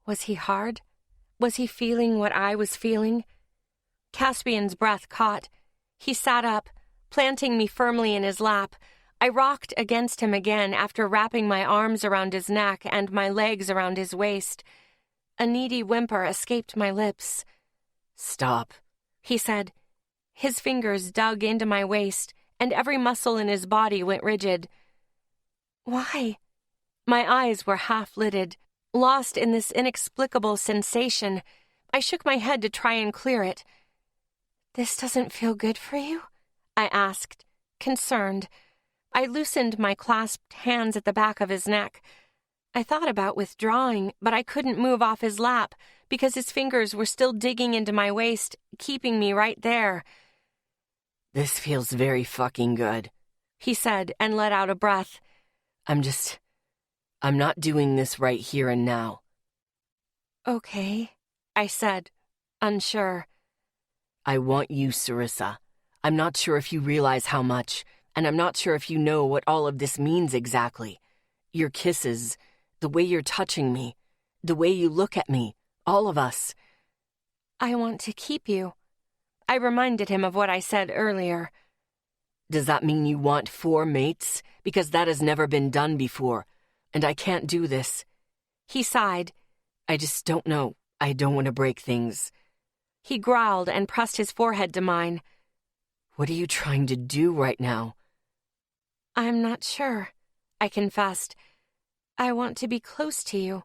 Was he hard? Was he feeling what I was feeling? Caspian's breath caught. He sat up, planting me firmly in his lap. I rocked against him again after wrapping my arms around his neck and my legs around his waist. A needy whimper escaped my lips. "Stop," he said. His fingers dug into my waist, and every muscle in his body went rigid. Why? My eyes were half-lidded, lost in this inexplicable sensation. I shook my head to try and clear it. "This doesn't feel good for you?" I asked, concerned. I loosened my clasped hands at the back of his neck. I thought about withdrawing, but I couldn't move off his lap because his fingers were still digging into my waist, keeping me right there. "This feels very fucking good," he said and let out a breath. I'm not doing this right here and now." "Okay," I said, unsure. "I want you, Sarissa. I'm not sure if you realize how much, and I'm not sure if you know what all of this means exactly. Your kisses, the way you're touching me, the way you look at me, all of us. I want to keep you. I reminded him of what I said earlier. Does that mean you want 4 mates? Because that has never been done before, and I can't do this. He sighed. I just don't know. I don't want to break things. He growled and pressed his forehead to mine. What are you trying to do right now? I'm not sure, I confessed. I want to be close to you.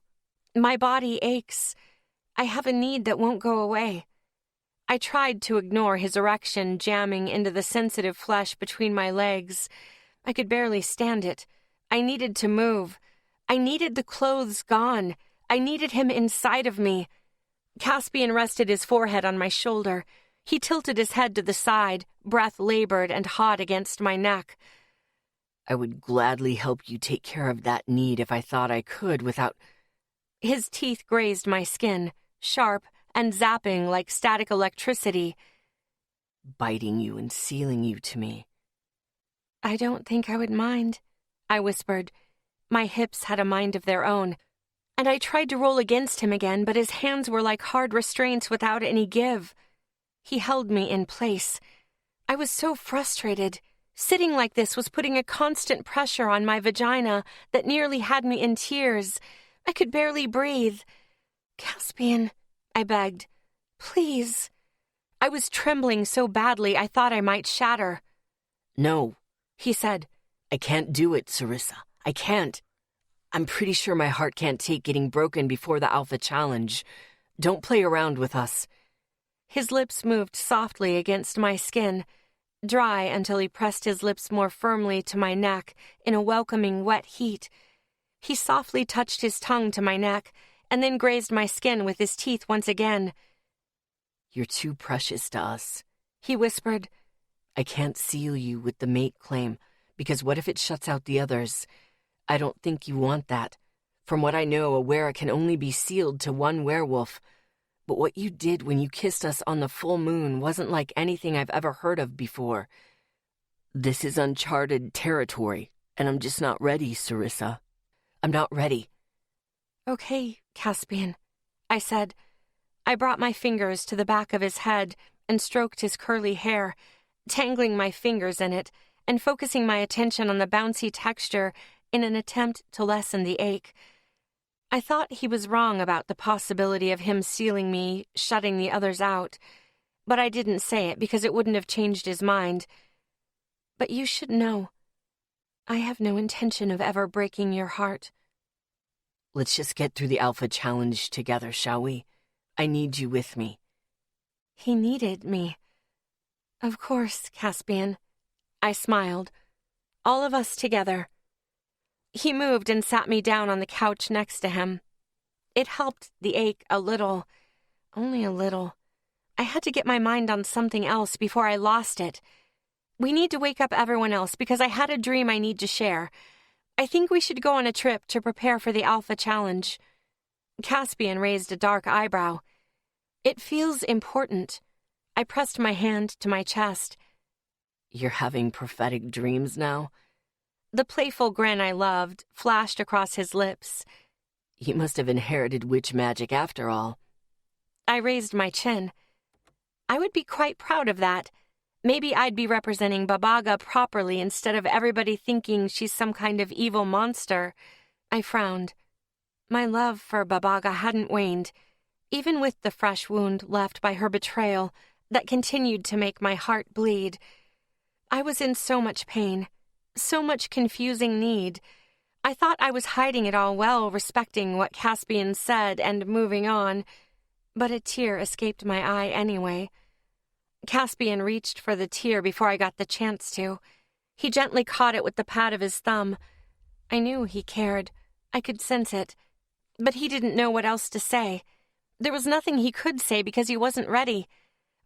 My body aches. I have a need that won't go away. I tried to ignore his erection jamming into the sensitive flesh between my legs. I could barely stand it. I needed to move. I needed the clothes gone. I needed him inside of me. Caspian rested his forehead on my shoulder. He tilted his head to the side, breath labored and hot against my neck. I would gladly help you take care of that need if I thought I could without... His teeth grazed my skin, sharp and zapping like static electricity. Biting you and sealing you to me. I don't think I would mind, I whispered. My hips had a mind of their own, and I tried to roll against him again, but his hands were like hard restraints without any give. He held me in place. I was so frustrated. Sitting like this was putting a constant pressure on my vagina that nearly had me in tears. I could barely breathe. Caspian, I begged. Please. I was trembling so badly I thought I might shatter. No, he said. I can't do it, Sarissa. I can't. I'm pretty sure my heart can't take getting broken before the Alpha Challenge. Don't play around with us. His lips moved softly against my skin, dry until he pressed his lips more firmly to my neck in a welcoming wet heat. He softly touched his tongue to my neck and then grazed my skin with his teeth once again. You're too precious to us, he whispered. I can't seal you with the mate claim, because what if it shuts out the others? I don't think you want that. From what I know, a were can only be sealed to one werewolf. But what you did when you kissed us on the full moon wasn't like anything I've ever heard of before. This is uncharted territory, and I'm just not ready, Sarissa. I'm not ready. Okay, Caspian, I said. I brought my fingers to the back of his head and stroked his curly hair, tangling my fingers in it and focusing my attention on the bouncy texture in an attempt to lessen the ache. I thought he was wrong about the possibility of him sealing me, shutting the others out, but I didn't say it because it wouldn't have changed his mind. But you should know, I have no intention of ever breaking your heart. Let's just get through the Alpha Challenge together, shall we? I need you with me. He needed me. Of course, Caspian. I smiled. All of us together. He moved and sat me down on the couch next to him. It helped the ache a little, only a little. I had to get my mind on something else before I lost it. We need to wake up everyone else because I had a dream I need to share. I think we should go on a trip to prepare for the Alpha Challenge. Caspian raised a dark eyebrow. It feels important. I pressed my hand to my chest. You're having prophetic dreams now? The playful grin I loved flashed across his lips. You must have inherited witch magic after all. I raised my chin. I would be quite proud of that. Maybe I'd be representing Babaga properly instead of everybody thinking she's some kind of evil monster. I frowned. My love for Babaga hadn't waned, even with the fresh wound left by her betrayal that continued to make my heart bleed. I was in so much pain, so much confusing need. I thought I was hiding it all well, respecting what Caspian said and moving on, but a tear escaped my eye anyway. Caspian reached for the tear before I got the chance to. He gently caught it with the pad of his thumb. I knew he cared. I could sense it. But he didn't know what else to say. There was nothing he could say because he wasn't ready.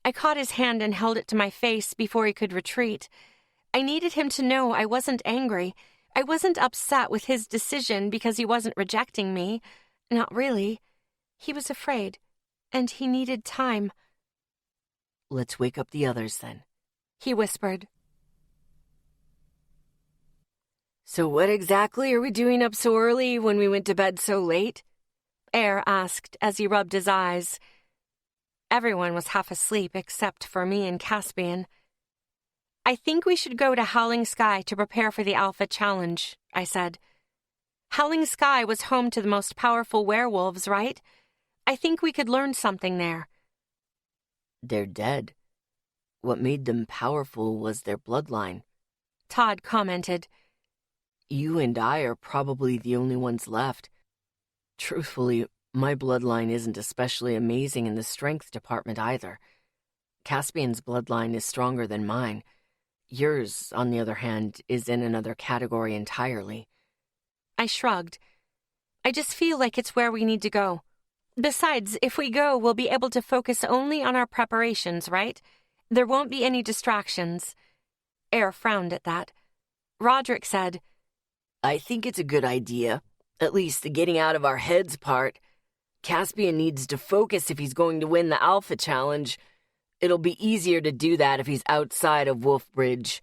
I caught his hand and held it to my face before he could retreat. I needed him to know I wasn't angry. I wasn't upset with his decision because he wasn't rejecting me. Not really. He was afraid, and he needed time. Let's wake up the others, then. he whispered. So what exactly are we doing up so early when we went to bed so late? Air asked as he rubbed his eyes. Everyone was half asleep except for me and Caspian. I think we should go to Howling Sky to prepare for the Alpha Challenge, I said. Howling Sky was home to the most powerful werewolves, right? I think we could learn something there. They're dead. What made them powerful was their bloodline, Todd commented. You and I are probably the only ones left. Truthfully, my bloodline isn't especially amazing in the strength department either. Caspian's bloodline is stronger than mine. Yours, on the other hand, is in another category entirely. I shrugged. I just feel like it's where we need to go. Besides, if we go, we'll be able to focus only on our preparations, right? There won't be any distractions. Air frowned at that. Roderick said, I think it's a good idea. At least the getting out of our heads part. Caspian needs to focus if he's going to win the Alpha Challenge. It'll be easier to do that if he's outside of Wolfbridge.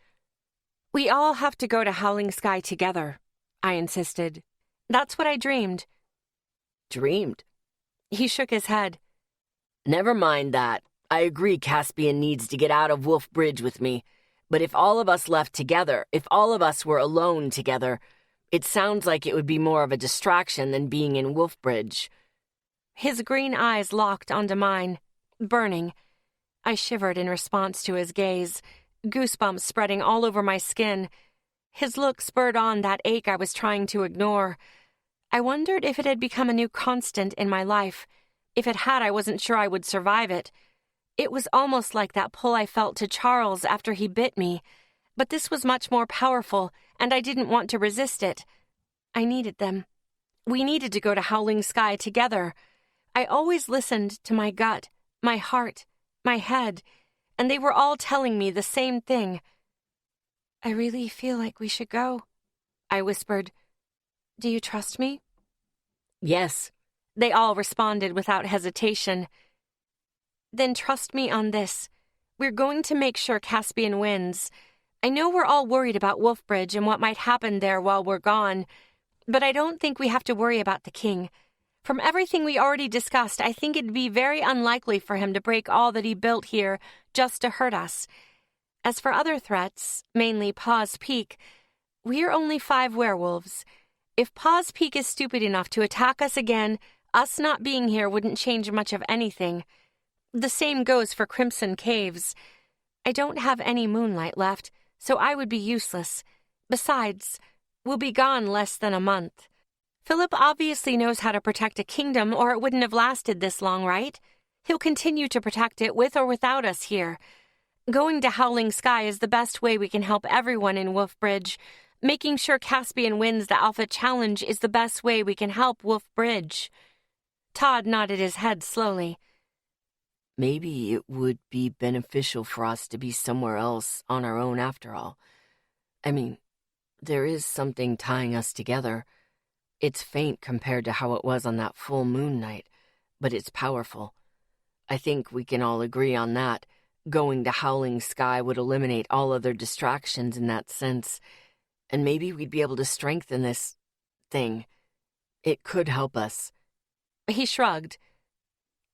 We all have to go to Howling Sky together, I insisted. That's what I dreamed. Dreamed? He shook his head. Never mind that. I agree Caspian needs to get out of Wolfbridge with me. But if all of us left together, if all of us were alone together, it sounds like it would be more of a distraction than being in Wolfbridge. His green eyes locked onto mine, burning. I shivered in response to his gaze, goosebumps spreading all over my skin. His look spurred on that ache I was trying to ignore. I wondered if it had become a new constant in my life. If it had, I wasn't sure I would survive it. It was almost like that pull I felt to Charles after he bit me. But this was much more powerful, and I didn't want to resist it. I needed them. We needed to go to Howling Sky together. I always listened to my gut, my heart, my head, and they were all telling me the same thing. I really feel like we should go, I whispered. Do you trust me? Yes. They all responded without hesitation. Then trust me on this. We're going to make sure Caspian wins. I know we're all worried about Wolfbridge and what might happen there while we're gone, but I don't think we have to worry about the king. From everything we already discussed, I think it'd be very unlikely for him to break all that he built here just to hurt us. As for other threats, mainly Paws Peak, we're only 5 werewolves. If Paws Peak is stupid enough to attack us again, us not being here wouldn't change much of anything. The same goes for Crimson Caves. I don't have any moonlight left, so I would be useless. Besides, we'll be gone less than a month. Philip obviously knows how to protect a kingdom, or it wouldn't have lasted this long, right? He'll continue to protect it with or without us here. Going to Howling Sky is the best way we can help everyone in Wolfbridge. Making sure Caspian wins the Alpha Challenge is the best way we can help Wolfbridge. Todd nodded his head slowly. Maybe it would be beneficial for us to be somewhere else on our own after all. I mean, there is something tying us together. It's faint compared to how it was on that full moon night, but it's powerful. I think we can all agree on that. Going to Howling Sky would eliminate all other distractions in that sense, and maybe we'd be able to strengthen this thing. It could help us. He shrugged.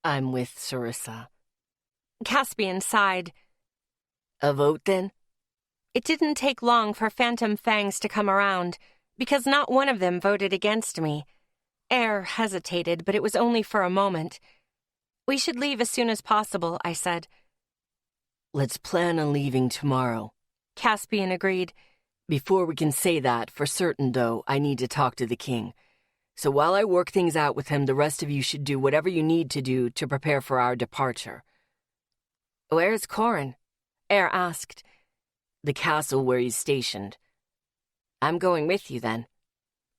I'm with Sarissa. Caspian sighed. A vote, then? It didn't take long for Phantom Fangs to come around, because not one of them voted against me. Air hesitated, but it was only for a moment. We should leave as soon as possible, I said. Let's plan on leaving tomorrow. Caspian agreed. Before we can say that, for certain, though, I need to talk to the king. So while I work things out with him, the rest of you should do whatever you need to do to prepare for our departure. Where's Corin? Air asked. The castle where he's stationed. I'm going with you, then.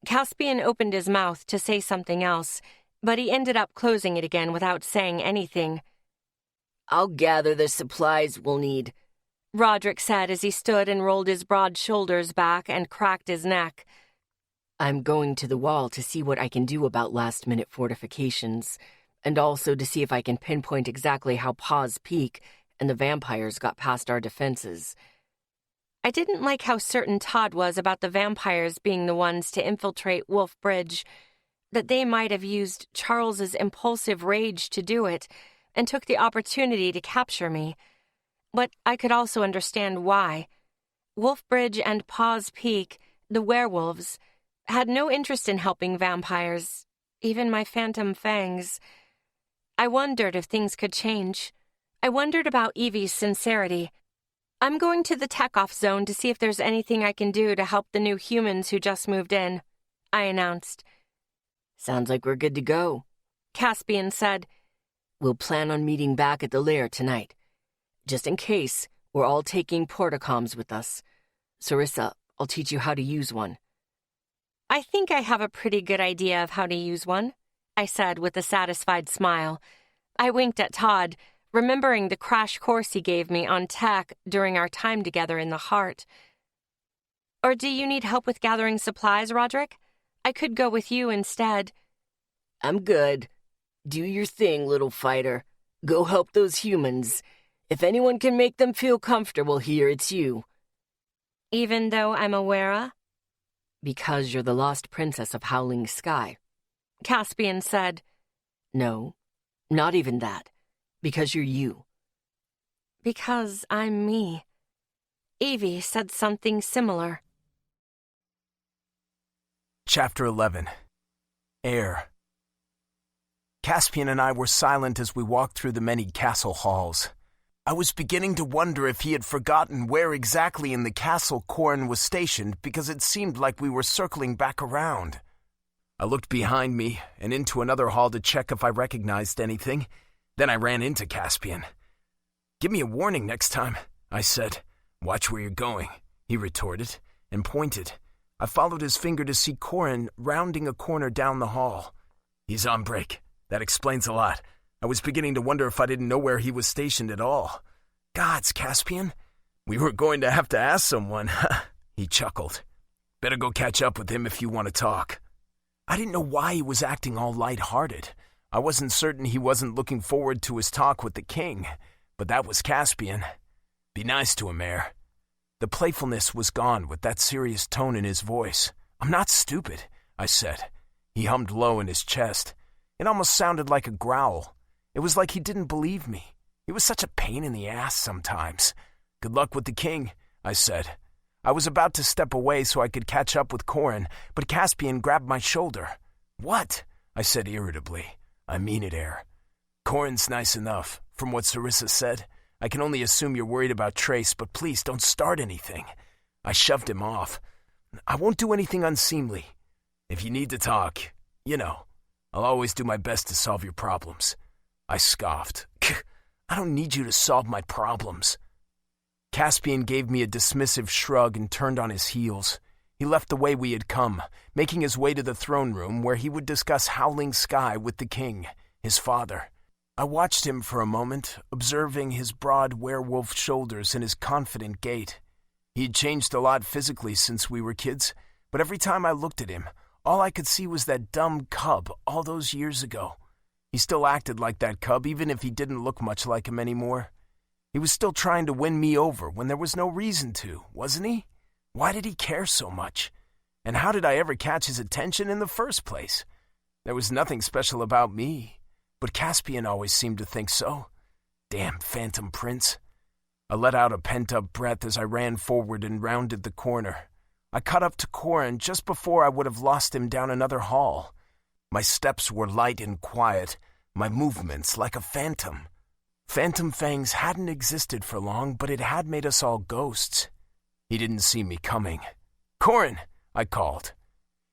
Caspian opened his mouth to say something else, but he ended up closing it again without saying anything. I'll gather the supplies we'll need, Roderick said as he stood and rolled his broad shoulders back and cracked his neck. I'm going to the wall to see what I can do about last-minute fortifications, and also to see if I can pinpoint exactly how Paws Peak and the vampires got past our defenses. I didn't like how certain Todd was about the vampires being the ones to infiltrate Wolf Bridge, that they might have used Charles's impulsive rage to do it and took the opportunity to capture me. But I could also understand why. Wolf Bridge and Paws Peak, the werewolves, had no interest in helping vampires, even my phantom fangs. I wondered if things could change. I wondered about Evie's sincerity. I'm going to the tech-off zone to see if there's anything I can do to help the new humans who just moved in, I announced. Sounds like we're good to go, Caspian said. We'll plan on meeting back at the lair tonight. Just in case, we're all taking portacoms with us. Sarissa, I'll teach you how to use one. I think I have a pretty good idea of how to use one, I said with a satisfied smile. I winked at Todd, remembering the crash course he gave me on tech during our time together in the Heart. Or do you need help with gathering supplies, Roderick? I could go with you instead. I'm good. Do your thing, little fighter. Go help those humans. If anyone can make them feel comfortable here, it's you. Even though I'm a Wera? Because you're the lost princess of Howling Sky. Caspian said. No, not even that. Because you're you. Because I'm me. Evie said something similar. Chapter 11. Air. Caspian and I were silent as we walked through the many castle halls. I was beginning to wonder if he had forgotten where exactly in the castle Corin was stationed because it seemed like we were circling back around. I looked behind me and into another hall to check if I recognized anything. Then I ran into Caspian. "Give me a warning next time," I said. "Watch where you're going," he retorted, and pointed. I followed his finger to see Corin rounding a corner down the hall. "He's on break. That explains a lot. I was beginning to wonder if I didn't know where he was stationed at all. Gods, Caspian. We were going to have to ask someone." He chuckled. "Better go catch up with him if you want to talk." I didn't know why he was acting all lighthearted. I wasn't certain he wasn't looking forward to his talk with the king, but that was Caspian. "Be nice to him, Air." The playfulness was gone with that serious tone in his voice. "I'm not stupid," I said. He hummed low in his chest. It almost sounded like a growl. It was like he didn't believe me. He was such a pain in the ass sometimes. "Good luck with the king," I said. I was about to step away so I could catch up with Corin, but Caspian grabbed my shoulder. "What?" I said irritably. "I mean it, Air. Corin's nice enough. From what Sarissa said, I can only assume you're worried about Trace, but please don't start anything." I shoved him off. "I won't do anything unseemly. If you need to talk, I'll always do my best to solve your problems." I scoffed. "I don't need you to solve my problems." Caspian gave me a dismissive shrug and turned on his heels. He left the way we had come, making his way to the throne room where he would discuss Howling Sky with the king, his father. I watched him for a moment, observing his broad werewolf shoulders and his confident gait. He had changed a lot physically since we were kids, but every time I looked at him, all I could see was that dumb cub all those years ago. He still acted like that cub even if he didn't look much like him anymore. He was still trying to win me over when there was no reason to, wasn't he? Why did he care so much? And how did I ever catch his attention in the first place? There was nothing special about me, but Caspian always seemed to think so. Damn phantom prince. I let out a pent-up breath as I ran forward and rounded the corner. I caught up to Corin just before I would have lost him down another hall. My steps were light and quiet, my movements like a phantom. Phantom fangs hadn't existed for long, but it had made us all ghosts. He didn't see me coming. "Corin!" I called.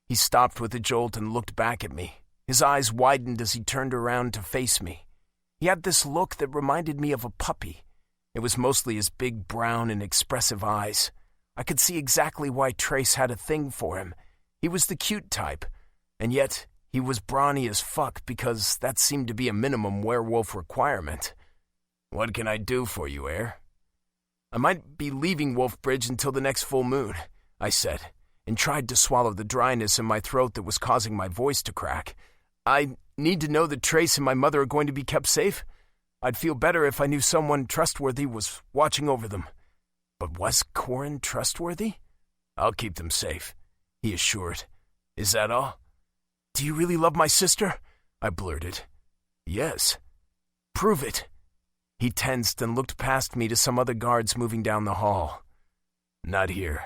He stopped with a jolt and looked back at me. His eyes widened as he turned around to face me. He had this look that reminded me of a puppy. It was mostly his big brown and expressive eyes. I could see exactly why Trace had a thing for him. He was the cute type, and yet he was brawny as fuck because that seemed to be a minimum werewolf requirement. "What can I do for you, Air?" "I might be leaving Wolfbridge until the next full moon," I said, and tried to swallow the dryness in my throat that was causing my voice to crack. "I need to know that Trace and my mother are going to be kept safe. I'd feel better if I knew someone trustworthy was watching over them. But was Corin trustworthy? I'll keep them safe, he assured. Is that all? Do you really love my sister? I blurted. Yes. Prove it. He tensed and looked past me to some other guards moving down the hall. Not here.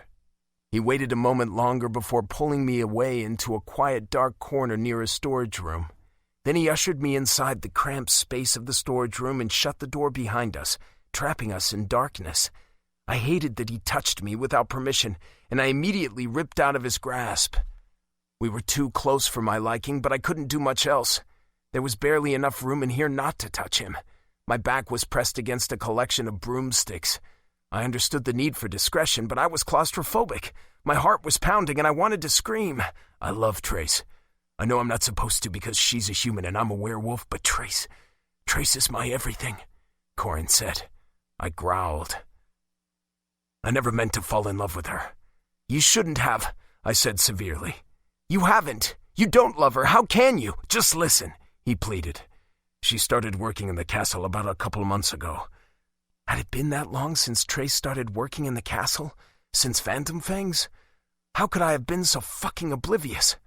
He waited a moment longer before pulling me away into a quiet, dark corner near a storage room. Then he ushered me inside the cramped space of the storage room and shut the door behind us, trapping us in darkness. I hated that he touched me without permission, and I immediately ripped out of his grasp. We were too close for my liking, but I couldn't do much else. There was barely enough room in here not to touch him. My back was pressed against a collection of broomsticks. I understood the need for discretion, but I was claustrophobic. My heart was pounding, and I wanted to scream. I love Trace. I know I'm not supposed to because she's a human and I'm a werewolf, but Trace is my everything, Corin said. I growled. I never meant to fall in love with her. You shouldn't have, I said severely. You haven't. You don't love her. How can you? Just listen, he pleaded. She started working in the castle about a couple months ago. Had it been that long since Trace started working in the castle? Since Phantom Fangs? How could I have been so fucking oblivious?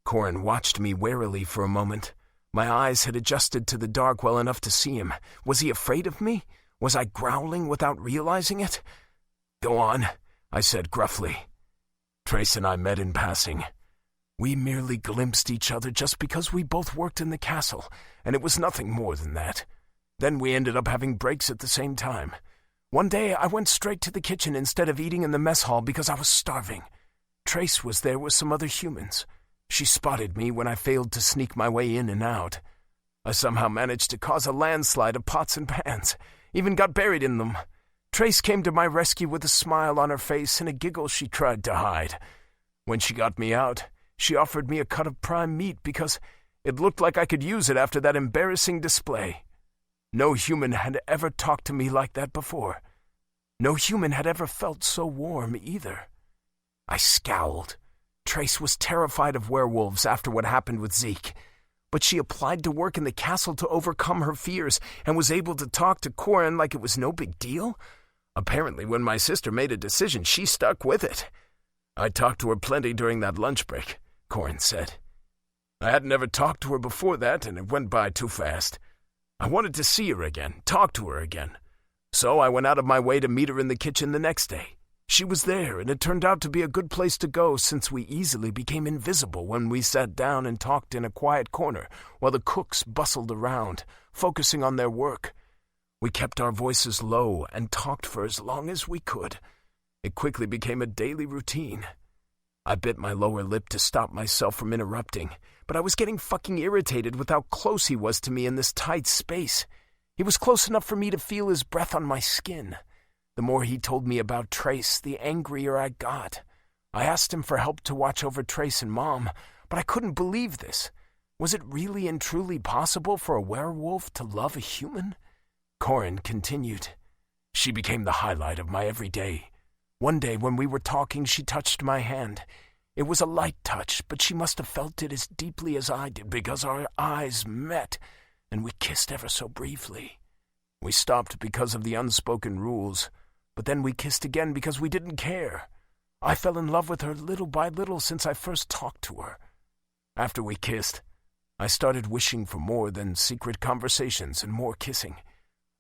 Corin watched me warily for a moment. My eyes had adjusted to the dark well enough to see him. Was he afraid of me? Was I growling without realizing it? Go on, I said gruffly. Trace and I met in passing. We merely glimpsed each other just because we both worked in the castle, and it was nothing more than that. Then we ended up having breaks at the same time. One day I went straight to the kitchen instead of eating in the mess hall because I was starving. Trace was there with some other humans. She spotted me when I failed to sneak my way in and out. I somehow managed to cause a landslide of pots and pans, even got buried in them. Trace came to my rescue with a smile on her face and a giggle she tried to hide. When she got me out, she offered me a cut of prime meat because it looked like I could use it after that embarrassing display. No human had ever talked to me like that before. No human had ever felt so warm either. I scowled. Trace was terrified of werewolves after what happened with Zeke, but she applied to work in the castle to overcome her fears and was able to talk to Corin like it was no big deal. Apparently, when my sister made a decision, she stuck with it. I talked to her plenty during that lunch break, Corin said. I hadn't ever talked to her before that, and it went by too fast. I wanted to see her again, talk to her again. So I went out of my way to meet her in the kitchen the next day. She was there, and it turned out to be a good place to go since we easily became invisible when we sat down and talked in a quiet corner while the cooks bustled around, focusing on their work. We kept our voices low and talked for as long as we could. It quickly became a daily routine. I bit my lower lip to stop myself from interrupting, but I was getting fucking irritated with how close he was to me in this tight space. He was close enough for me to feel his breath on my skin. The more he told me about Trace, the angrier I got. I asked him for help to watch over Trace and Mom, but I couldn't believe this. Was it really and truly possible for a werewolf to love a human? Corin continued. She became the highlight of my every day. One day when we were talking, she touched my hand. It was a light touch, but she must have felt it as deeply as I did because our eyes met, and we kissed ever so briefly. We stopped because of the unspoken rules, but then we kissed again because we didn't care. I fell in love with her little by little since I first talked to her. After we kissed, I started wishing for more than secret conversations and more kissing.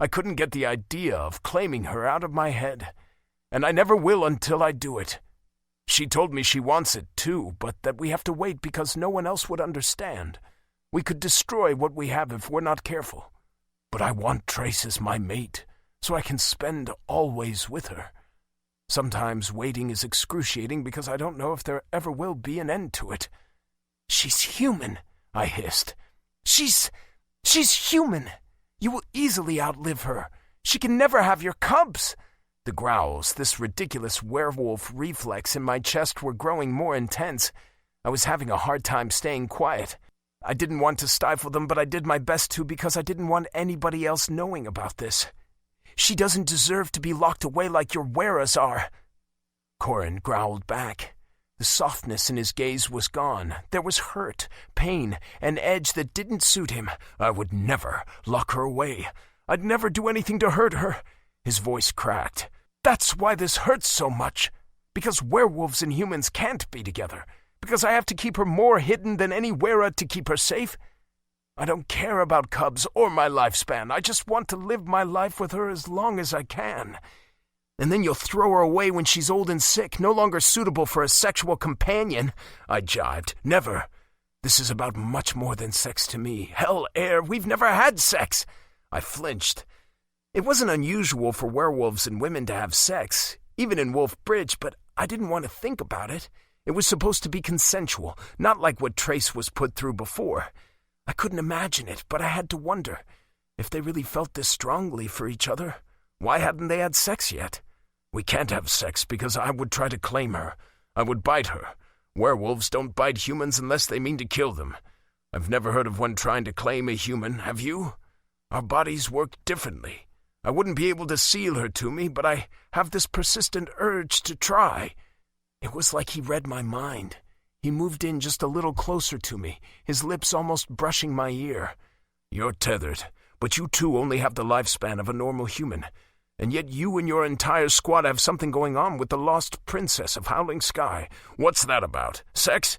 I couldn't get the idea of claiming her out of my head, and I never will until I do it. She told me she wants it too, but that we have to wait because no one else would understand. We could destroy what we have if we're not careful. But I want Trace as my mate, so I can spend always with her. Sometimes waiting is excruciating because I don't know if there ever will be an end to it. She's human, I hissed. She's human. You will easily outlive her. She can never have your cubs. The growls, this ridiculous werewolf reflex in my chest were growing more intense. I was having a hard time staying quiet. I didn't want to stifle them, but I did my best to because I didn't want anybody else knowing about this. She doesn't deserve to be locked away like your weras are. Corin growled back. The softness in his gaze was gone. There was hurt, pain, an edge that didn't suit him. I would never lock her away. I'd never do anything to hurt her." His voice cracked. "That's why this hurts so much. Because werewolves and humans can't be together. Because I have to keep her more hidden than any were to keep her safe. I don't care about cubs or my lifespan. I just want to live my life with her as long as I can. And then you'll throw her away when she's old and sick, no longer suitable for a sexual companion," I jibed. "Never. This is about much more than sex to me. Hell, air, we've never had sex." I flinched. It wasn't unusual for werewolves and women to have sex, even in Wolf Bridge, but I didn't want to think about it. It was supposed to be consensual, not like what Trace was put through before. I couldn't imagine it, but I had to wonder. If they really felt this strongly for each other, why hadn't they had sex yet? "We can't have sex because I would try to claim her. I would bite her. Werewolves don't bite humans unless they mean to kill them. I've never heard of one trying to claim a human, have you? Our bodies work differently. I wouldn't be able to seal her to me, but I have this persistent urge to try." It was like he read my mind. He moved in just a little closer to me, his lips almost brushing my ear. "You're tethered, but you too only have the lifespan of a normal human. And yet you and your entire squad have something going on with the lost princess of Howling Sky. What's that about? Sex?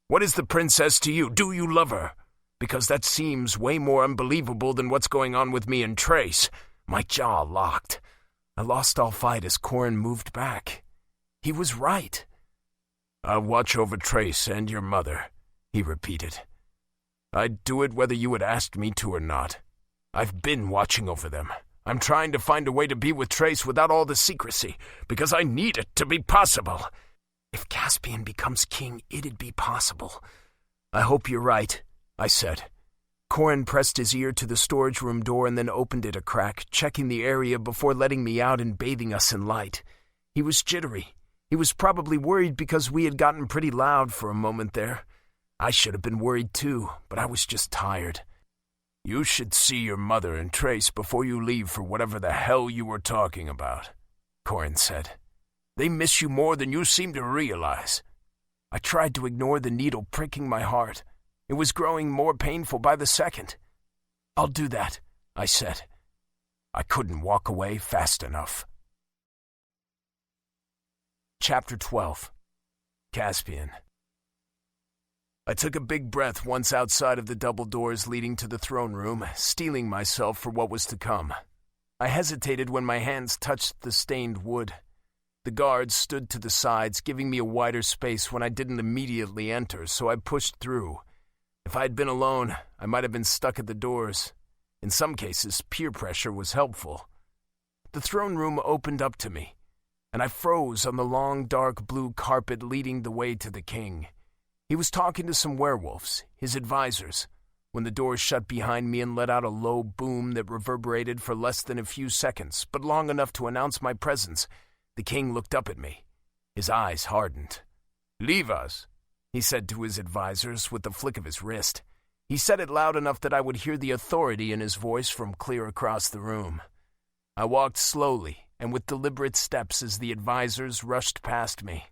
What is the princess to you? Do you love her? Because that seems way more unbelievable than what's going on with me and Trace." My jaw locked. I lost all fight as Corin moved back. He was right. "I'll watch over Trace and your mother," he repeated. "I'd do it whether you had asked me to or not. I've been watching over them. I'm trying to find a way to be with Trace without all the secrecy, because I need it to be possible. If Caspian becomes king, it'd be possible." "I hope you're right," I said. Corin pressed his ear to the storage room door and then opened it a crack, checking the area before letting me out and bathing us in light. He was jittery. He was probably worried because we had gotten pretty loud for a moment there. I should have been worried too, but I was just tired. "You should see your mother and Trace before you leave for whatever the hell you were talking about," Corin said. "They miss you more than you seem to realize." I tried to ignore the needle pricking my heart. It was growing more painful by the second. "I'll do that," I said. I couldn't walk away fast enough. Chapter 12. Caspian. I took a big breath once outside of the double doors leading to the throne room, steeling myself for what was to come. I hesitated when my hands touched the stained wood. The guards stood to the sides, giving me a wider space when I didn't immediately enter, so I pushed through. If I had been alone, I might have been stuck at the doors. In some cases, peer pressure was helpful. The throne room opened up to me, and I froze on the long, dark blue carpet leading the way to the king. He was talking to some werewolves, his advisors, when the door shut behind me and let out a low boom that reverberated for less than a few seconds, but long enough to announce my presence. The king looked up at me. His eyes hardened. "Leave us," he said to his advisors with the flick of his wrist. He said it loud enough that I would hear the authority in his voice from clear across the room. I walked slowly and with deliberate steps as the advisors rushed past me.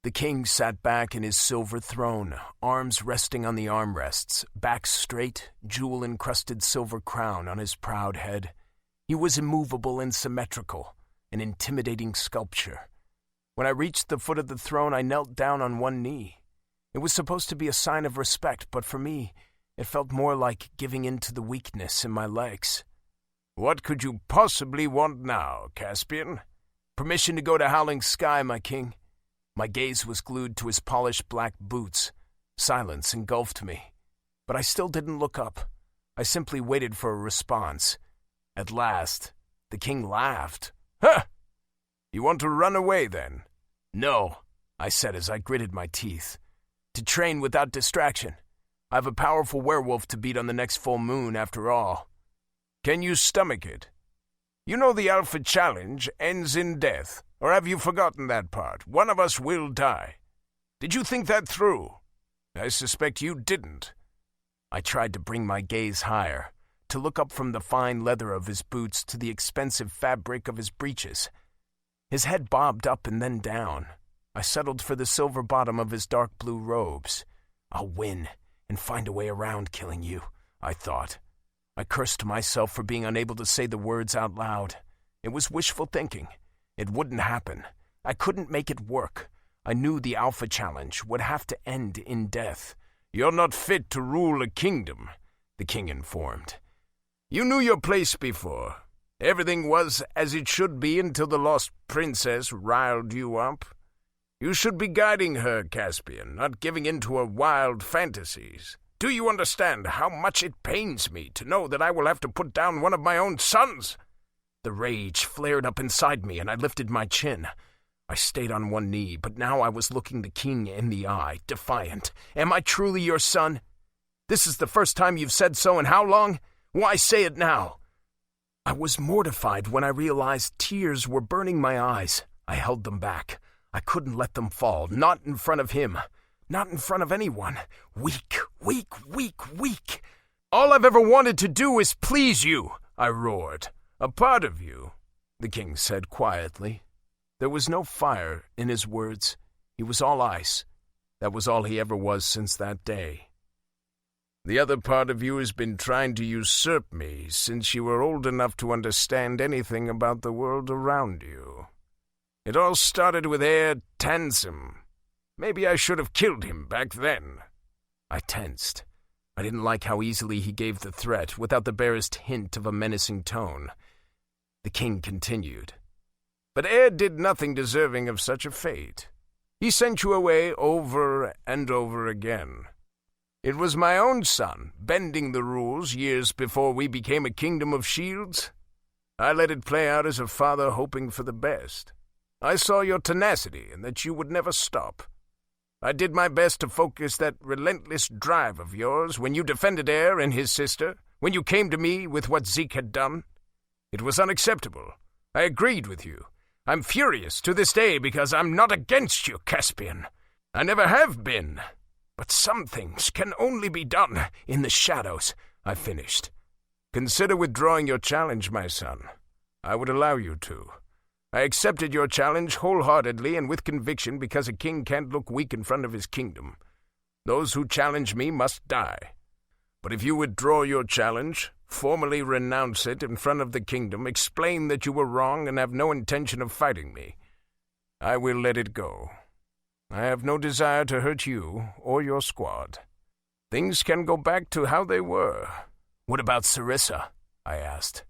The king sat back in his silver throne, arms resting on the armrests, back straight, jewel-encrusted silver crown on his proud head. He was immovable and symmetrical, an intimidating sculpture. When I reached the foot of the throne, I knelt down on one knee. It was supposed to be a sign of respect, but for me, it felt more like giving in to the weakness in my legs. "What could you possibly want now, Caspian?" "Permission to go to Howling Sky, my king." My gaze was glued to his polished black boots. Silence engulfed me. But I still didn't look up. I simply waited for a response. At last, the king laughed. "Huh! You want to run away, then?" "No," I said as I gritted my teeth. "To train without distraction. I have a powerful werewolf to beat on the next full moon, after all." "Can you stomach it? You know the Alpha Challenge ends in death, or have you forgotten that part? One of us will die. Did you think that through? I suspect you didn't." I tried to bring my gaze higher, to look up from the fine leather of his boots to the expensive fabric of his breeches. His head bobbed up and then down. I settled for the silver bottom of his dark blue robes. "I'll win and find a way around killing you," I thought. I cursed myself for being unable to say the words out loud. It was wishful thinking. It wouldn't happen. I couldn't make it work. I knew the Alpha Challenge would have to end in death. "You're not fit to rule a kingdom," the king informed. "You knew your place before. Everything was as it should be until the lost princess riled you up. You should be guiding her, Caspian, not giving in to her wild fantasies. Do you understand how much it pains me to know that I will have to put down one of my own sons?" The rage flared up inside me, and I lifted my chin. I stayed on one knee, but now I was looking the king in the eye, defiant. "Am I truly your son? This is the first time you've said so in how long? Why say it now?" I was mortified when I realized tears were burning my eyes. I held them back. I couldn't let them fall, not in front of him, not in front of anyone. Weak, weak, weak, weak. "All I've ever wanted to do is please you," I roared. "A part of you," the king said quietly. There was no fire in his words. He was all ice. That was all he ever was since that day. "The other part of you has been trying to usurp me since you were old enough to understand anything about the world around you. It all started with Heir Tansem. Maybe I should have killed him back then." I tensed. I didn't like how easily he gave the threat without the barest hint of a menacing tone. The king continued. "But Heir did nothing deserving of such a fate. He sent you away over and over again. It was my own son, bending the rules years before we became a kingdom of shields. I let it play out as a father hoping for the best. I saw your tenacity and that you would never stop. I did my best to focus that relentless drive of yours when you defended Heir and his sister, when you came to me with what Zeke had done. It was unacceptable. I agreed with you. I'm furious to this day because I'm not against you, Caspian. I never have been. But some things can only be done in the shadows," I finished. "Consider withdrawing your challenge, my son. I would allow you to. I accepted your challenge wholeheartedly and with conviction because a king can't look weak in front of his kingdom. Those who challenge me must die. But if you withdraw your challenge, formally renounce it in front of the kingdom, explain that you were wrong and have no intention of fighting me, I will let it go. I have no desire to hurt you or your squad. Things can go back to how they were." "What about Sarissa?" I asked.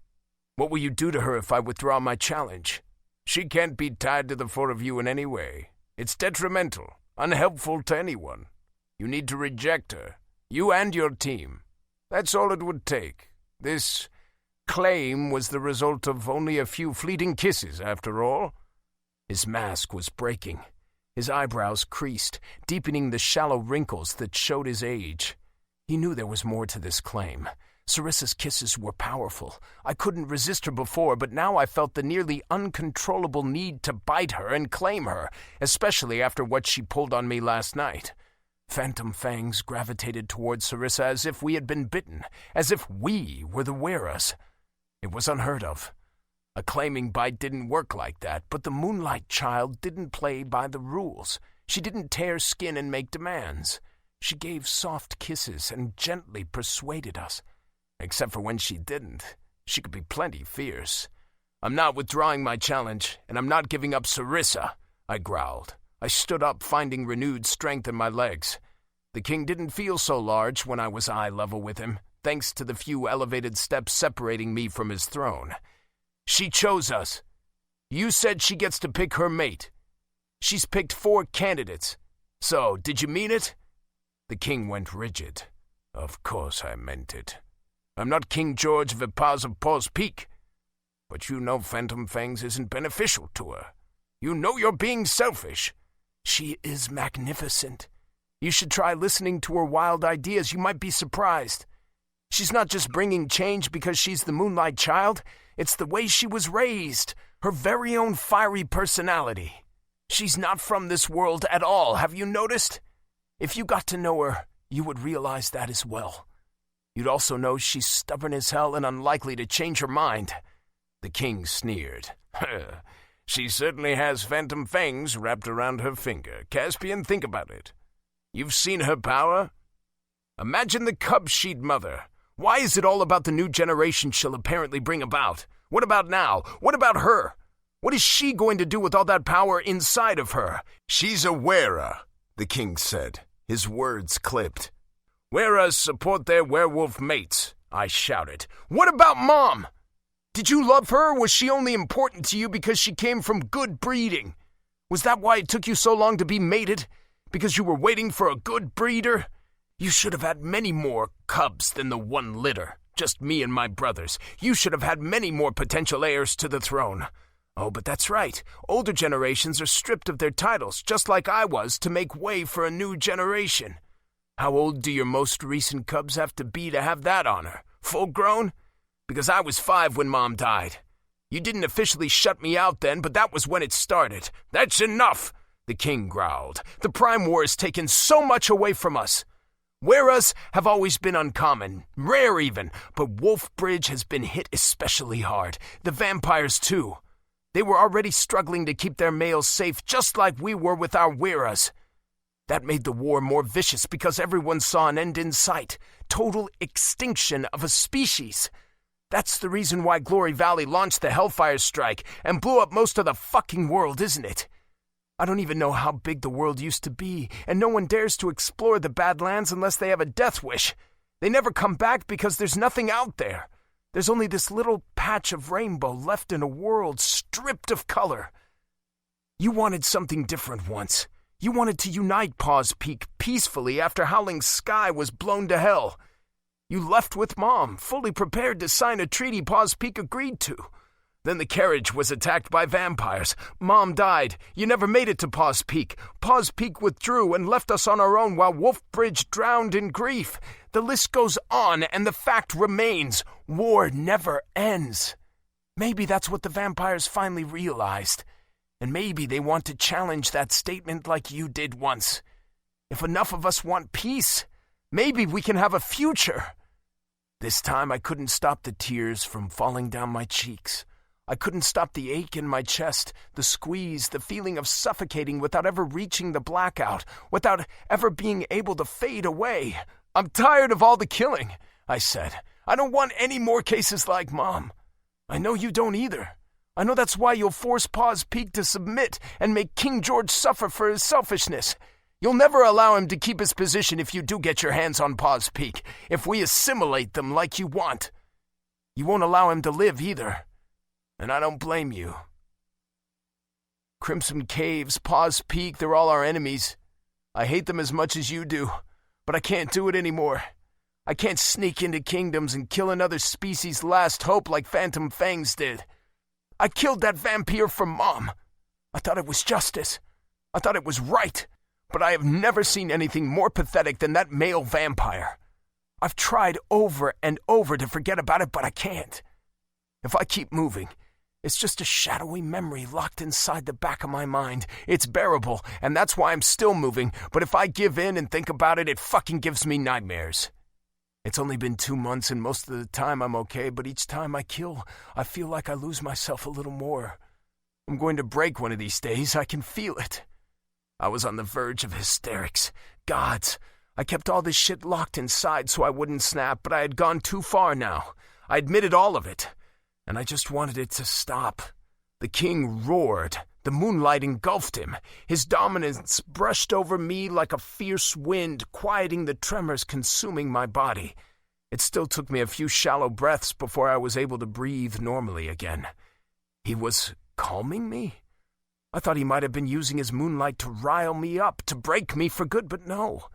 "What will you do to her if I withdraw my challenge?" "She can't be tied to the four of you in any way. It's detrimental, unhelpful to anyone. You need to reject her, you and your team. That's all it would take. This claim was the result of only a few fleeting kisses, after all." His mask was breaking. His eyebrows creased, deepening the shallow wrinkles that showed his age. He knew there was more to this claim. Sarissa's kisses were powerful. I couldn't resist her before, but now I felt the nearly uncontrollable need to bite her and claim her, especially after what she pulled on me last night. Phantom fangs gravitated towards Sarissa as if we had been bitten, as if we were the wearers. It was unheard of. A claiming bite didn't work like that, but the Moonlight Child didn't play by the rules. She didn't tear skin and make demands. She gave soft kisses and gently persuaded us. Except for when she didn't. She could be plenty fierce. "I'm not withdrawing my challenge, and I'm not giving up Sarissa," I growled. I stood up, finding renewed strength in my legs. The king didn't feel so large when I was eye level with him, thanks to the few elevated steps separating me from his throne. "She chose us. You said she gets to pick her mate. She's picked 4 candidates. So, did you mean it?" The king went rigid. "Of course I meant it. I'm not King George Vipaz of Paul's Peak. But you know Phantom Fangs isn't beneficial to her. You know you're being selfish." "She is magnificent. You should try listening to her wild ideas. You might be surprised. She's not just bringing change because she's the Moonlight Child. It's the way she was raised, her very own fiery personality. She's not from this world at all, have you noticed? If you got to know her, you would realize that as well. You'd also know she's stubborn as hell and unlikely to change her mind." The king sneered. "She certainly has Phantom Fangs wrapped around her finger. Caspian, think about it. You've seen her power? Imagine the cub she'd mother. Why is it all about the new generation she'll apparently bring about? What about now? What about her? What is she going to do with all that power inside of her? She's a Wera, the king said, his words clipped. Weras support their werewolf mates, I shouted. What about Mom? Did you love her, or was she only important to you because she came from good breeding? Was that why it took you so long to be mated? Because you were waiting for a good breeder? You should have had many more cubs than the one litter. Just me and my brothers. You should have had many more potential heirs to the throne. Oh, but that's right. Older generations are stripped of their titles, just like I was, to make way for a new generation. How old do your most recent cubs have to have that honor? Full grown? Because I was 5 when Mom died. You didn't officially shut me out then, but that was when it started. That's enough, the king growled. The Prime War has taken so much away from us. Weras have always been uncommon, rare even, but Wolfbridge has been hit especially hard. The vampires, too. They were already struggling to keep their males safe, just like we were with our Weras. That made the war more vicious because everyone saw an end in sight. Total extinction of a species. That's the reason why Glory Valley launched the Hellfire Strike and blew up most of the fucking world, isn't it? I don't even know how big the world used to be, and no one dares to explore the Badlands unless they have a death wish. They never come back because there's nothing out there. There's only this little patch of rainbow left in a world stripped of color. You wanted something different once. You wanted to unite Paws Peak peacefully after Howling Sky was blown to hell. You left with Mom, fully prepared to sign a treaty Paws Peak agreed to. Then the carriage was attacked by vampires. Mom died. You never made it to Paws Peak. Paws Peak withdrew and left us on our own while Wolfbridge drowned in grief. The list goes on, and the fact remains. War never ends. Maybe that's what the vampires finally realized. And maybe they want to challenge that statement like you did once. If enough of us want peace, maybe we can have a future. This time I couldn't stop the tears from falling down my cheeks. I couldn't stop the ache in my chest, the squeeze, the feeling of suffocating without ever reaching the blackout, without ever being able to fade away. I'm tired of all the killing, I said. I don't want any more cases like Mom. I know you don't either. I know that's why you'll force Paws Peak to submit and make King George suffer for his selfishness. You'll never allow him to keep his position if you do get your hands on Paws Peak, if we assimilate them like you want. You won't allow him to live either. And I don't blame you. Crimson Caves, Paws Peak, they're all our enemies. I hate them as much as you do, but I can't do it anymore. I can't sneak into kingdoms and kill another species' last hope like Phantom Fangs did. I killed that vampire for Mom. I thought it was justice. I thought it was right. But I have never seen anything more pathetic than that male vampire. I've tried over and over to forget about it, but I can't. If I keep moving, it's just a shadowy memory locked inside the back of my mind. It's bearable, and that's why I'm still moving, but if I give in and think about it, it fucking gives me nightmares. It's only been 2 months, and most of the time I'm okay, but each time I kill, I feel like I lose myself a little more. I'm going to break one of these days. I can feel it. I was on the verge of hysterics. Gods, I kept all this shit locked inside so I wouldn't snap, but I had gone too far now. I admitted all of it. And I just wanted it to stop. The king roared. The moonlight engulfed him. His dominance brushed over me like a fierce wind, quieting the tremors consuming my body. It still took me a few shallow breaths before I was able to breathe normally again. He was calming me? I thought he might have been using his moonlight to rile me up, to break me for good, but no.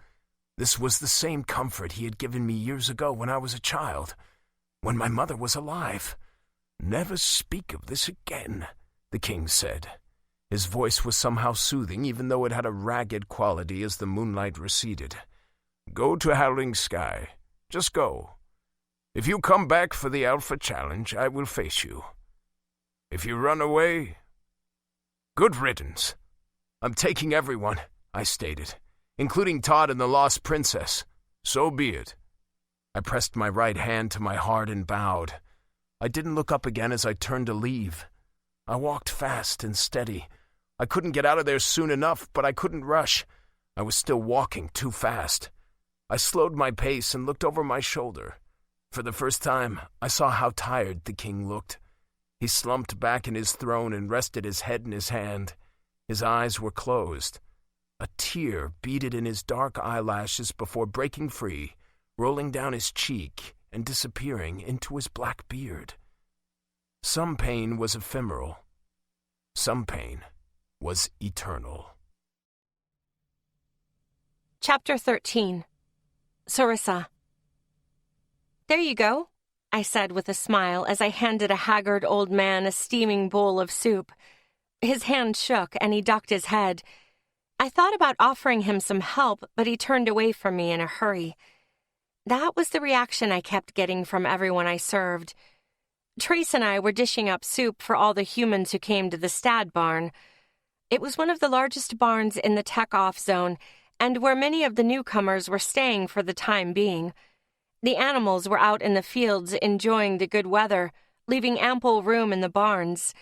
This was the same comfort he had given me years ago when I was a child, when my mother was alive. "Never speak of this again," the king said. His voice was somehow soothing, even though it had a ragged quality as the moonlight receded. "Go to Howling Sky. Just go. If you come back for the Alpha Challenge, I will face you. If you run away, good riddance. I'm taking everyone," I stated, "including Todd and the Lost Princess. So be it." I pressed my right hand to my heart and bowed. I didn't look up again as I turned to leave. I walked fast and steady. I couldn't get out of there soon enough, but I couldn't rush. I was still walking too fast. I slowed my pace and looked over my shoulder. For the first time, I saw how tired the king looked. He slumped back in his throne and rested his head in his hand. His eyes were closed. A tear beaded in his dark eyelashes before breaking free, rolling down his cheek and disappearing into his black beard. Some pain was ephemeral. Some pain was eternal. Chapter 13. Sarissa. "There you go," I said with a smile as I handed a haggard old man a steaming bowl of soup. His hand shook and he ducked his head. I thought about offering him some help, but he turned away from me in a hurry. That was the reaction I kept getting from everyone I served. Trace and I were dishing up soup for all the humans who came to the stud barn. It was one of the largest barns in the tech-off zone, and where many of the newcomers were staying for the time being. The animals were out in the fields enjoying the good weather, leaving ample room in the barns.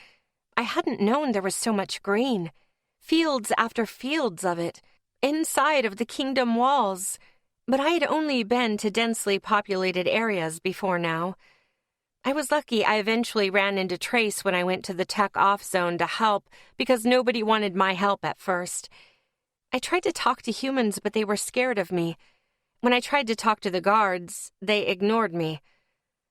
I hadn't known there was so much green. Fields after fields of it, inside of the kingdom walls. But I had only been to densely populated areas before now. I was lucky I eventually ran into Trace when I went to the tech-off zone to help, because nobody wanted my help at first. I tried to talk to humans, but they were scared of me. When I tried to talk to the guards, they ignored me.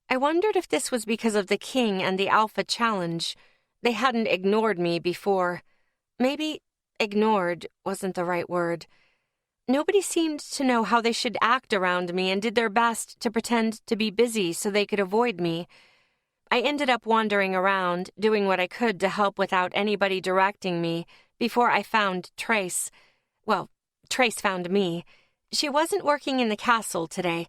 I wondered if this was because of the king and the Alpha Challenge. They hadn't ignored me before. Maybe ignored wasn't the right word. Nobody seemed to know how they should act around me and did their best to pretend to be busy so they could avoid me. I ended up wandering around, doing what I could to help without anybody directing me, before I found Trace. Well, Trace found me. She wasn't working in the castle today.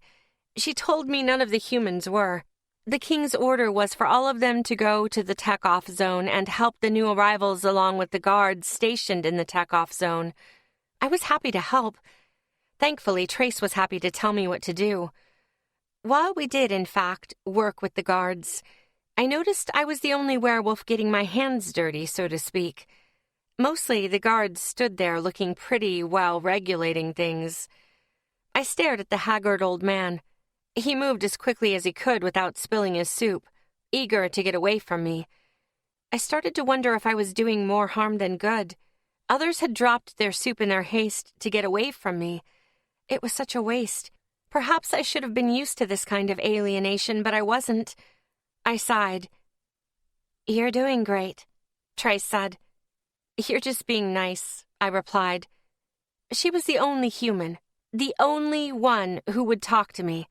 She told me none of the humans were. The king's order was for all of them to go to the tech-off zone and help the new arrivals along with the guards stationed in the tech-off zone. I was happy to help. Thankfully, Trace was happy to tell me what to do. While we did, in fact, work with the guards, I noticed I was the only werewolf getting my hands dirty, so to speak. Mostly, the guards stood there looking pretty while regulating things. I stared at the haggard old man. He moved as quickly as he could without spilling his soup, eager to get away from me. I started to wonder if I was doing more harm than good. Others had dropped their soup in their haste to get away from me. It was such a waste. Perhaps I should have been used to this kind of alienation, but I wasn't. I sighed. "You're doing great," Trace said. "You're just being nice," I replied. She was the only human, the only one who would talk to me.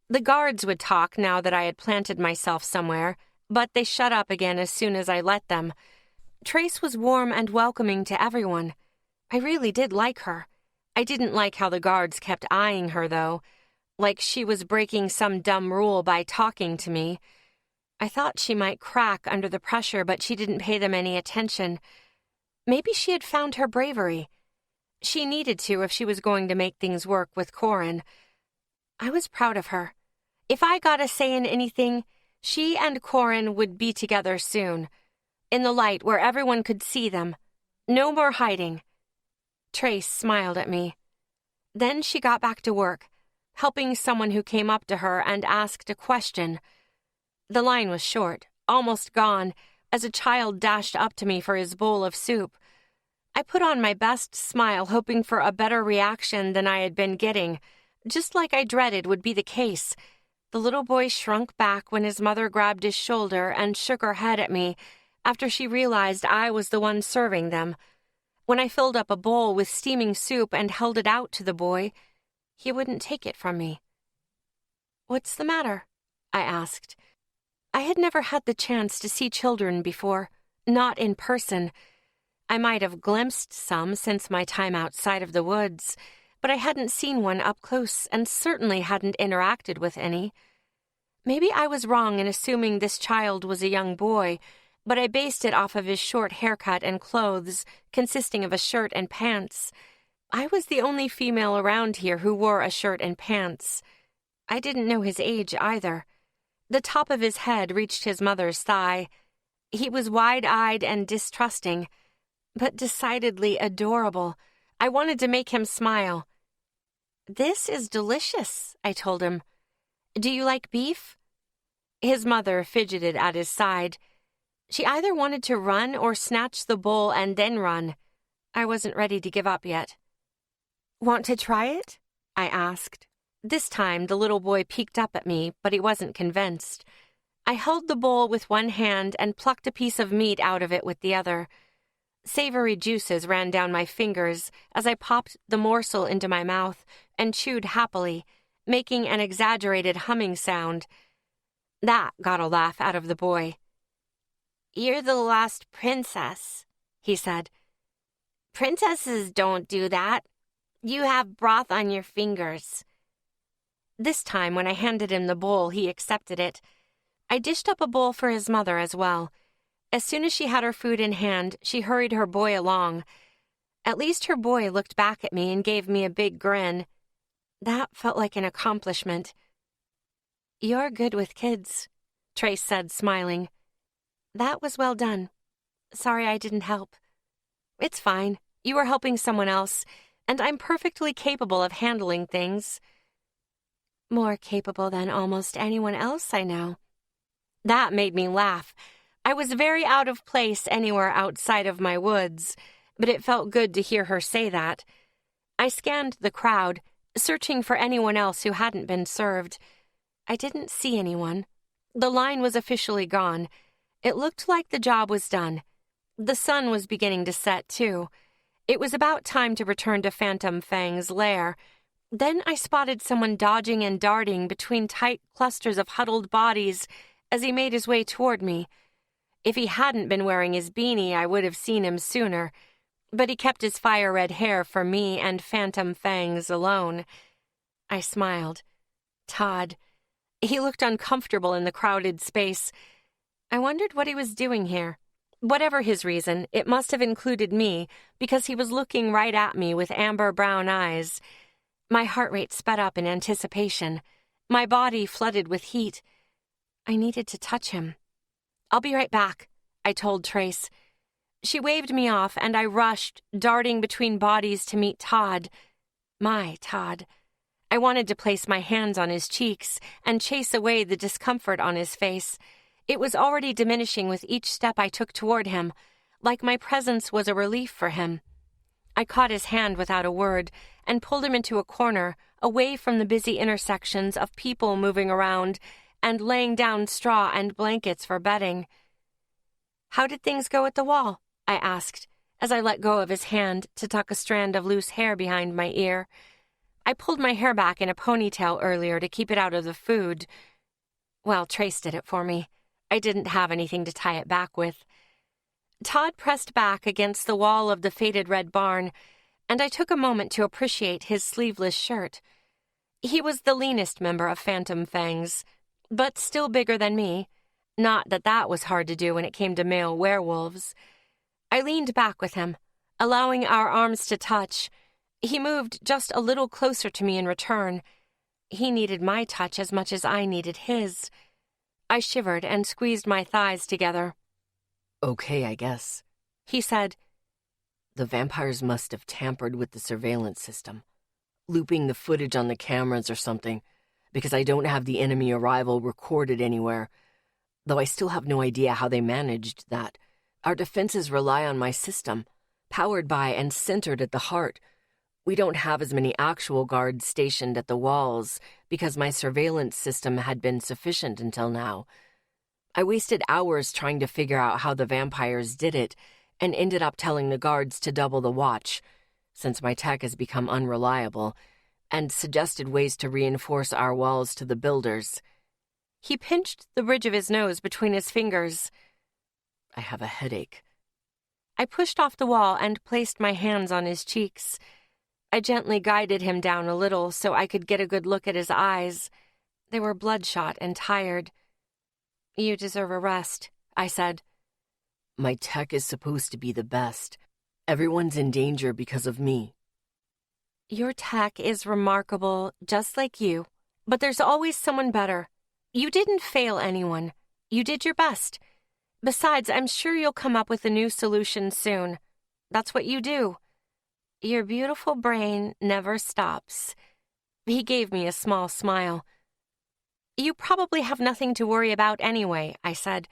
The guards would talk now that I had planted myself somewhere, but they shut up again as soon as I let them. Trace was warm and welcoming to everyone. I really did like her. I didn't like how the guards kept eyeing her, though, like she was breaking some dumb rule by talking to me. I thought she might crack under the pressure, but she didn't pay them any attention. Maybe she had found her bravery. She needed to if she was going to make things work with Corin. I was proud of her. If I got a say in anything, she and Corin would be together soon. In the light where everyone could see them. No more hiding. Trace smiled at me. Then she got back to work, helping someone who came up to her and asked a question. The line was short, almost gone, as a child dashed up to me for his bowl of soup. I put on my best smile, hoping for a better reaction than I had been getting, just like I dreaded would be the case. The little boy shrunk back when his mother grabbed his shoulder and shook her head at me, after she realized I was the one serving them. When I filled up a bowl with steaming soup and held it out to the boy, he wouldn't take it from me. "What's the matter?" I asked. I had never had the chance to see children before, not in person. I might have glimpsed some since my time outside of the woods, but I hadn't seen one up close and certainly hadn't interacted with any. Maybe I was wrong in assuming this child was a young boy, but I based it off of his short haircut and clothes, consisting of a shirt and pants. I was the only female around here who wore a shirt and pants. I didn't know his age either. The top of his head reached his mother's thigh. He was wide-eyed and distrusting, but decidedly adorable. I wanted to make him smile. "This is delicious," I told him. Do you like beef? His mother fidgeted at his side. She either wanted to run or snatch the bowl and then run. I wasn't ready to give up yet. Want to try it? I asked. This time the little boy peeked up at me, but he wasn't convinced. I held the bowl with one hand and plucked a piece of meat out of it with the other. Savory juices ran down my fingers as I popped the morsel into my mouth and chewed happily, making an exaggerated humming sound. That got a laugh out of the boy. "You're the lost princess," he said. "Princesses don't do that. You have broth on your fingers." This time, when I handed him the bowl, he accepted it. I dished up a bowl for his mother as well. As soon as she had her food in hand, she hurried her boy along. At least her boy looked back at me and gave me a big grin. That felt like an accomplishment. "You're good with kids," Trace said, smiling. "That was well done. Sorry I didn't help." "It's fine. You were helping someone else, and I'm perfectly capable of handling things." "More capable than almost anyone else I know." That made me laugh. I was very out of place anywhere outside of my woods, but it felt good to hear her say that. I scanned the crowd, searching for anyone else who hadn't been served. I didn't see anyone. The line was officially gone. It looked like the job was done. The sun was beginning to set, too. It was about time to return to Phantom Fang's lair. Then I spotted someone dodging and darting between tight clusters of huddled bodies as he made his way toward me. If he hadn't been wearing his beanie, I would have seen him sooner, but he kept his fire-red hair for me and Phantom Fangs alone. I smiled. Todd. He looked uncomfortable in the crowded space. I wondered what he was doing here. Whatever his reason, it must have included me, because he was looking right at me with amber brown eyes. My heart rate sped up in anticipation. My body flooded with heat. I needed to touch him. "I'll be right back," I told Trace. She waved me off, and I rushed, darting between bodies to meet Todd. My Todd. I wanted to place my hands on his cheeks and chase away the discomfort on his face. It was already diminishing with each step I took toward him, like my presence was a relief for him. I caught his hand without a word and pulled him into a corner, away from the busy intersections of people moving around and laying down straw and blankets for bedding. "How did things go at the wall?" I asked, as I let go of his hand to tuck a strand of loose hair behind my ear. I pulled my hair back in a ponytail earlier to keep it out of the food. Well, Trace did it for me. I didn't have anything to tie it back with. Todd pressed back against the wall of the faded red barn, and I took a moment to appreciate his sleeveless shirt. He was the leanest member of Phantom Fangs, but still bigger than me. Not that that was hard to do when it came to male werewolves. I leaned back with him, allowing our arms to touch. He moved just a little closer to me in return. He needed my touch as much as I needed his. I shivered and squeezed my thighs together. "Okay, I guess," he said. "The vampires must have tampered with the surveillance system, looping the footage on the cameras or something, because I don't have the enemy arrival recorded anywhere, though I still have no idea how they managed that. Our defenses rely on my system, powered by and centered at the heart. We don't have as many actual guards stationed at the walls because my surveillance system had been sufficient until now. I wasted hours trying to figure out how the vampires did it and ended up telling the guards to double the watch, since my tech has become unreliable, and suggested ways to reinforce our walls to the builders." He pinched the bridge of his nose between his fingers. "I have a headache." I pushed off the wall and placed my hands on his cheeks. I gently guided him down a little so I could get a good look at his eyes. They were bloodshot and tired. "You deserve a rest," I said. "My tech is supposed to be the best. Everyone's in danger because of me." "Your tech is remarkable, just like you, but there's always someone better. You didn't fail anyone. You did your best. Besides, I'm sure you'll come up with a new solution soon. That's what you do. Your beautiful brain never stops." He gave me a small smile. You probably have nothing to worry about anyway, I said,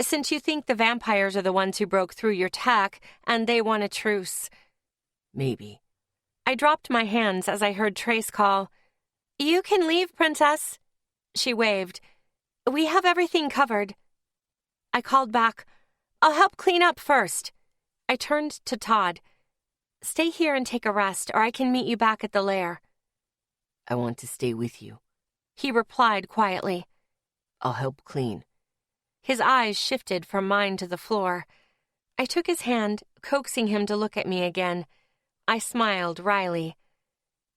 since you think the vampires are the ones who broke through your tech and they want a truce. Maybe. I dropped my hands as I heard Trace call, "You can leave, Princess." She waved. "We have everything covered." I called back, "I'll help clean up first." I turned to Todd. "Stay here and take a rest, or I can meet you back at the lair." I want to stay with you, he replied quietly. I'll help clean. His eyes shifted from mine to the floor. I took his hand, coaxing him to look at me again. I smiled wryly.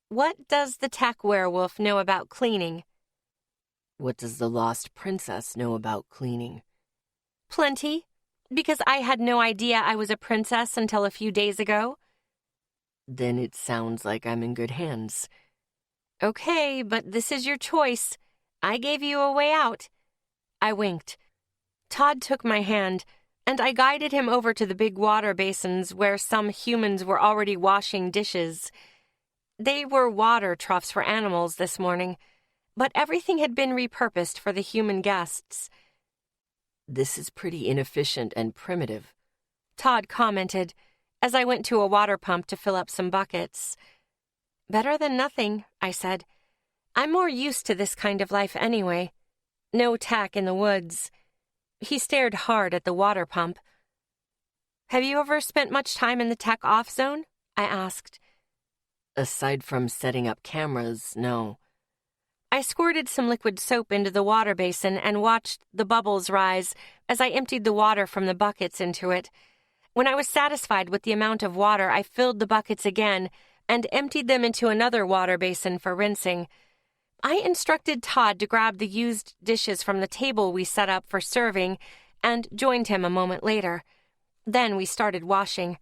"What does the tech werewolf know about cleaning?" What does the lost princess know about cleaning? "Plenty, because I had no idea I was a princess until a few days ago." Then it sounds like I'm in good hands. "Okay, but this is your choice. I gave you a way out." I winked. Todd took my hand, and I guided him over to the big water basins where some humans were already washing dishes. They were water troughs for animals this morning, but everything had been repurposed for the human guests. This is pretty inefficient and primitive, Todd commented, as I went to a water pump to fill up some buckets. "Better than nothing," I said. "I'm more used to this kind of life anyway. No tech in the woods." He stared hard at the water pump. "Have you ever spent much time in the tech off zone?" I asked. Aside from setting up cameras, no. I squirted some liquid soap into the water basin and watched the bubbles rise as I emptied the water from the buckets into it. When I was satisfied with the amount of water, I filled the buckets again and emptied them into another water basin for rinsing. I instructed Todd to grab the used dishes from the table we set up for serving and joined him a moment later. Then we started washing.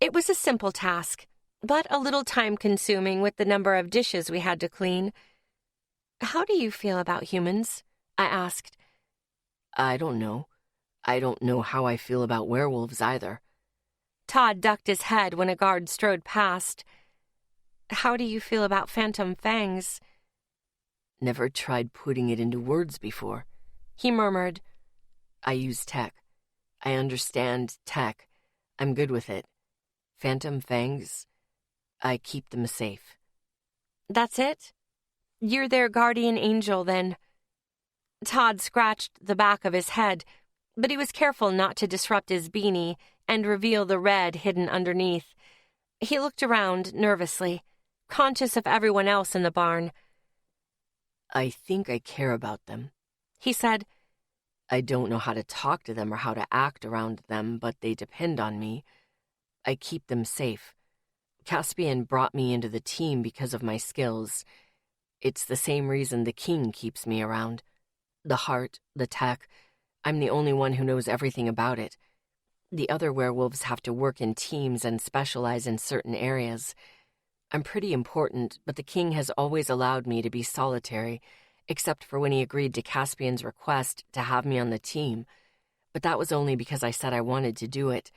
It was a simple task, but a little time-consuming with the number of dishes we had to clean. "How do you feel about humans?" I asked. I don't know. I don't know how I feel about werewolves either. Todd ducked his head when a guard strode past. "How do you feel about phantom fangs?" Never tried putting it into words before, he murmured. I use tech. I understand tech. I'm good with it. Phantom fangs, I keep them safe. "That's it? You're their guardian angel, then." Todd scratched the back of his head, but he was careful not to disrupt his beanie and reveal the red hidden underneath. He looked around nervously, conscious of everyone else in the barn. I think I care about them, he said. I don't know how to talk to them or how to act around them, but they depend on me. I keep them safe. Caspian brought me into the team because of my skills. It's the same reason the king keeps me around. The heart, the tech. I'm the only one who knows everything about it. The other werewolves have to work in teams and specialize in certain areas. I'm pretty important, but the king has always allowed me to be solitary, except for when he agreed to Caspian's request to have me on the team. But that was only because I said I wanted to do it.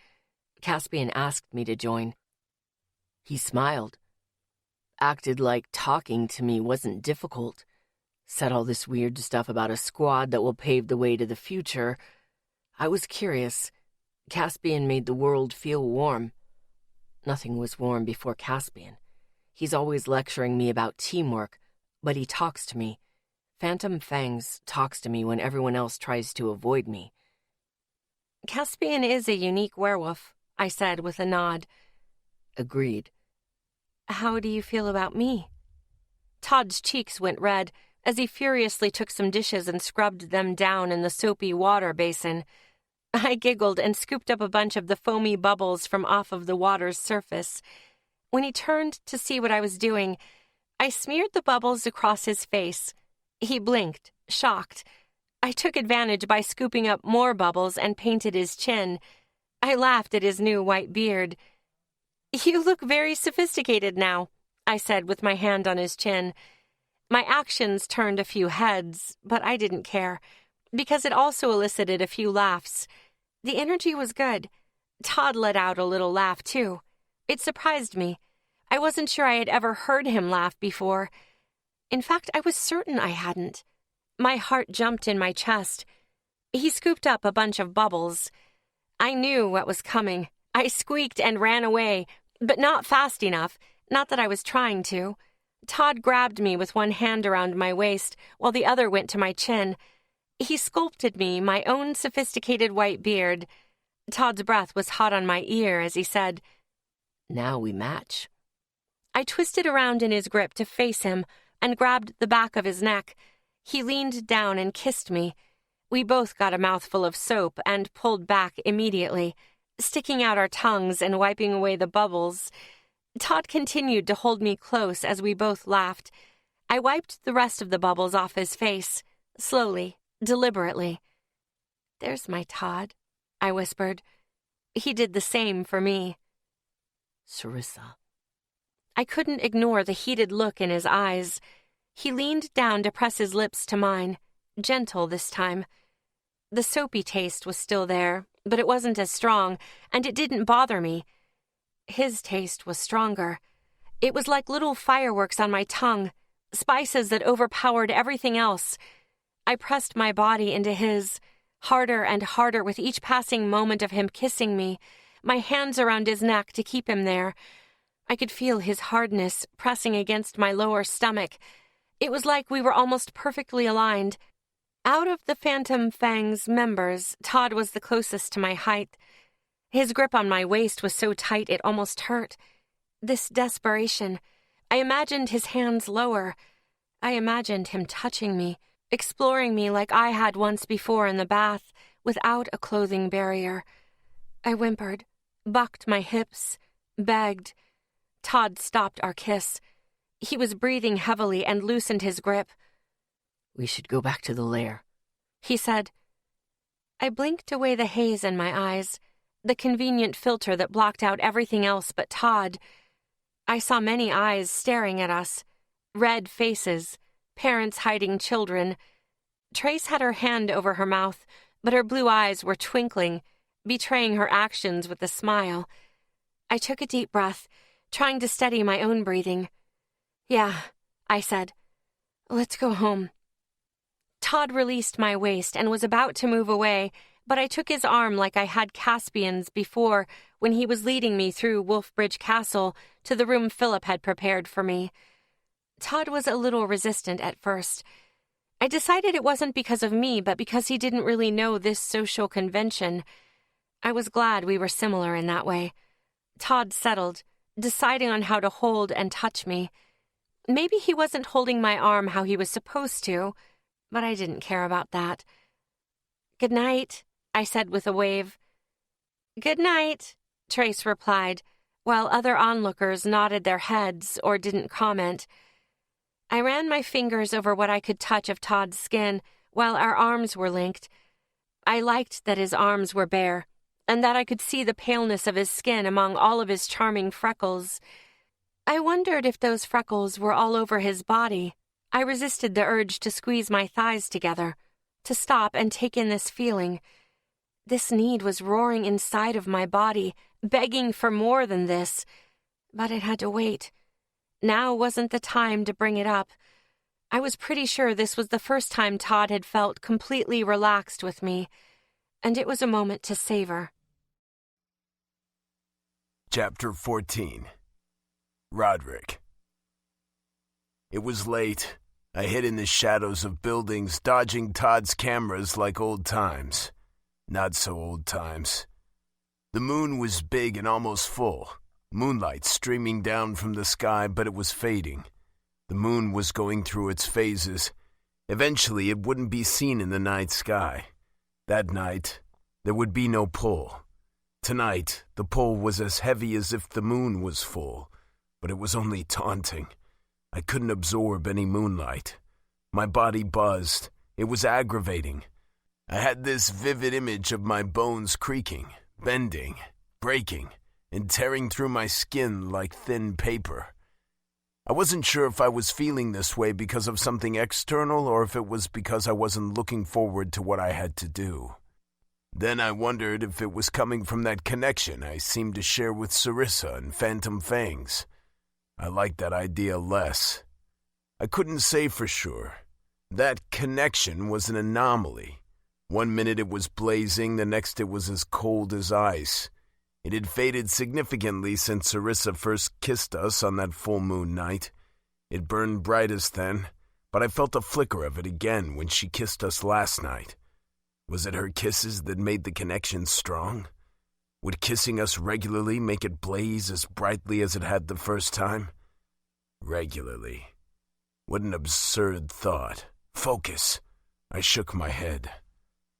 Caspian asked me to join. He smiled. Acted like talking to me wasn't difficult. Said all this weird stuff about a squad that will pave the way to the future. I was curious. Caspian made the world feel warm. Nothing was warm before Caspian. He's always lecturing me about teamwork, but he talks to me. Phantom Fangs talks to me when everyone else tries to avoid me. "Caspian is a unique werewolf," I said with a nod. Agreed. "How do you feel about me?" Todd's cheeks went red as he furiously took some dishes and scrubbed them down in the soapy water basin. I giggled and scooped up a bunch of the foamy bubbles from off of the water's surface. When he turned to see what I was doing, I smeared the bubbles across his face. He blinked, shocked. I took advantage by scooping up more bubbles and painted his chin. I laughed at his new white beard. "You look very sophisticated now," I said with my hand on his chin. My actions turned a few heads, but I didn't care, because it also elicited a few laughs. The energy was good. Todd let out a little laugh, too. It surprised me. I wasn't sure I had ever heard him laugh before. In fact, I was certain I hadn't. My heart jumped in my chest. He scooped up a bunch of bubbles. I knew what was coming. I squeaked and ran away, but not fast enough, not that I was trying to. Todd grabbed me with one hand around my waist, while the other went to my chin. He sculpted me, my own sophisticated white beard. Todd's breath was hot on my ear as he said, "Now we match." I twisted around in his grip to face him and grabbed the back of his neck. He leaned down and kissed me. We both got a mouthful of soap and pulled back immediately, sticking out our tongues and wiping away the bubbles. Todd continued to hold me close as we both laughed. I wiped the rest of the bubbles off his face, slowly, deliberately. "There's my Todd," I whispered. He did the same for me. "Sarissa." I couldn't ignore the heated look in his eyes. He leaned down to press his lips to mine, gentle this time. The soapy taste was still there, but it wasn't as strong, and it didn't bother me. His taste was stronger. It was like little fireworks on my tongue, spices that overpowered everything else. I pressed my body into his, harder and harder with each passing moment of him kissing me, my hands around his neck to keep him there. I could feel his hardness pressing against my lower stomach. It was like we were almost perfectly aligned. Out of the Phantom Fang's members, Todd was the closest to my height. His grip on my waist was so tight it almost hurt. This desperation. I imagined his hands lower. I imagined him touching me, exploring me like I had once before in the bath, without a clothing barrier. I whimpered, bucked my hips, begged. Todd stopped our kiss. He was breathing heavily and loosened his grip. "We should go back to the lair," he said. I blinked away the haze in my eyes, the convenient filter that blocked out everything else but Todd. I saw many eyes staring at us, red faces, parents hiding children. Trace had her hand over her mouth, but her blue eyes were twinkling, betraying her actions with a smile. I took a deep breath, trying to steady my own breathing. "Yeah," I said. "Let's go home." Todd released my waist and was about to move away, but I took his arm like I had Caspian's before when he was leading me through Wolfbridge Castle to the room Philip had prepared for me. Todd was a little resistant at first. I decided it wasn't because of me, but because he didn't really know this social convention. I was glad we were similar in that way. Todd settled, deciding on how to hold and touch me. Maybe he wasn't holding my arm how he was supposed to, but I didn't care about that. "Good night," I said with a wave. "Good night," Trace replied, while other onlookers nodded their heads or didn't comment. I ran my fingers over what I could touch of Todd's skin while our arms were linked. I liked that his arms were bare, and that I could see the paleness of his skin among all of his charming freckles. I wondered if those freckles were all over his body. I resisted the urge to squeeze my thighs together, to stop and take in this feeling. This need was roaring inside of my body, begging for more than this. But it had to wait. Now wasn't the time to bring it up. I was pretty sure this was the first time Todd had felt completely relaxed with me, and it was a moment to savor. Chapter 14. Roderick. It was late. I hid in the shadows of buildings, dodging Todd's cameras like old times. Not so old times. The moon was big and almost full. Moonlight streaming down from the sky, but it was fading. The moon was going through its phases. Eventually, it wouldn't be seen in the night sky. That night, there would be no pull. Tonight, the pull was as heavy as if the moon was full, but it was only taunting. I couldn't absorb any moonlight. My body buzzed. It was aggravating. I had this vivid image of my bones creaking, bending, breaking, and tearing through my skin like thin paper. I wasn't sure if I was feeling this way because of something external or if it was because I wasn't looking forward to what I had to do. Then I wondered if it was coming from that connection I seemed to share with Sarissa and Phantom Fangs. I liked that idea less. I couldn't say for sure. That connection was an anomaly. One minute it was blazing, the next it was as cold as ice. It had faded significantly since Sarissa first kissed us on that full moon night. It burned brightest then, but I felt a flicker of it again when she kissed us last night. Was it her kisses that made the connection strong? Would kissing us regularly make it blaze as brightly as it had the first time? Regularly. What an absurd thought. Focus. I shook my head.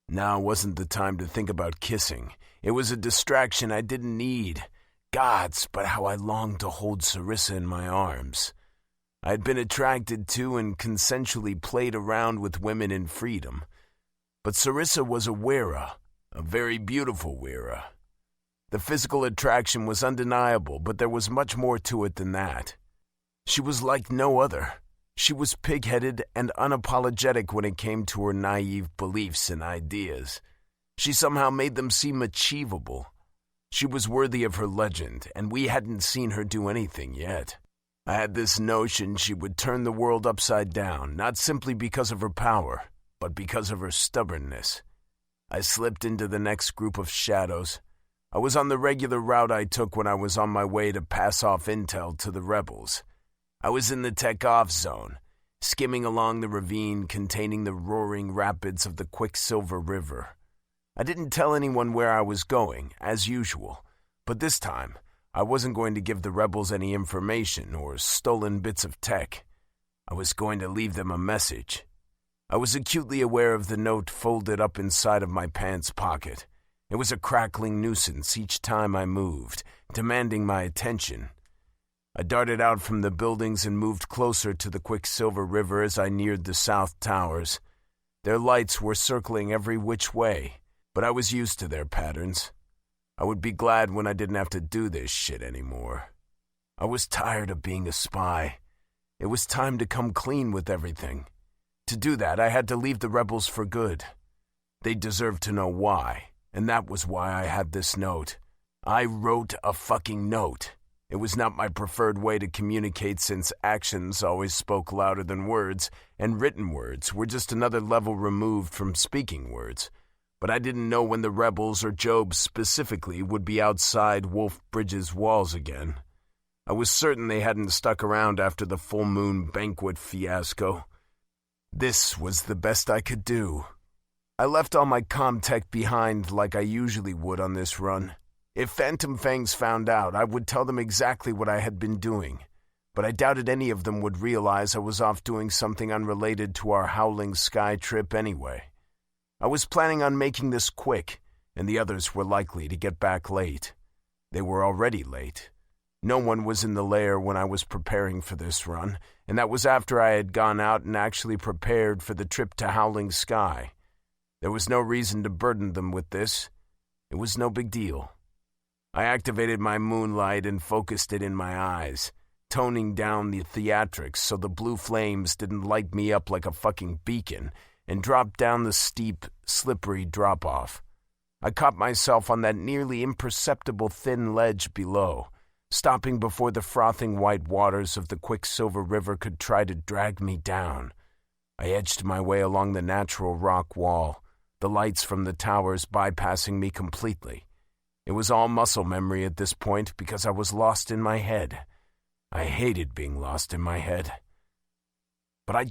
Now wasn't the time to think about kissing. It was a distraction I didn't need. Gods, but how I longed to hold Sarissa in my arms. I had been attracted to and consensually played around with women in freedom. But Sarissa was a wera, a very beautiful wera. The physical attraction was undeniable, but there was much more to it than that. She was like no other. She was pig-headed and unapologetic when it came to her naive beliefs and ideas. She somehow made them seem achievable. She was worthy of her legend, and we hadn't seen her do anything yet. I had this notion she would turn the world upside down, not simply because of her power, but because of her stubbornness. I slipped into the next group of shadows. I was on the regular route I took when I was on my way to pass off intel to the rebels. I was in the tech-off zone, skimming along the ravine containing the roaring rapids of the Quicksilver River. I didn't tell anyone where I was going, as usual, but this time I wasn't going to give the rebels any information or stolen bits of tech. I was going to leave them a message. I was acutely aware of the note folded up inside of my pants pocket. It was a crackling nuisance each time I moved, demanding my attention. I darted out from the buildings and moved closer to the Quicksilver River as I neared the South Towers. Their lights were circling every which way, but I was used to their patterns. I would be glad when I didn't have to do this shit anymore. I was tired of being a spy. It was time to come clean with everything. To do that, I had to leave the rebels for good. They deserved to know why, and that was why I had this note. I wrote a fucking note. It was not my preferred way to communicate since actions always spoke louder than words, and written words were just another level removed from speaking words. But I didn't know when the rebels, or Job specifically, would be outside Wolf Bridge's walls again. I was certain they hadn't stuck around after the full moon banquet fiasco. This was the best I could do. I left all my comm-tech behind like I usually would on this run. If Phantom Fangs found out, I would tell them exactly what I had been doing, but I doubted any of them would realize I was off doing something unrelated to our Howling Sky trip anyway. I was planning on making this quick, and the others were likely to get back late. They were already late. No one was in the lair when I was preparing for this run, and that was after I had gone out and actually prepared for the trip to Howling Sky. There was no reason to burden them with this. It was no big deal. I activated my moonlight and focused it in my eyes, toning down the theatrics so the blue flames didn't light me up like a fucking beacon, and dropped down the steep, slippery drop-off. I caught myself on that nearly imperceptible thin ledge below, stopping before the frothing white waters of the Quicksilver River could try to drag me down. I edged my way along the natural rock wall, the lights from the towers bypassing me completely. It was all muscle memory at this point because I was lost in my head. I hated being lost in my head. But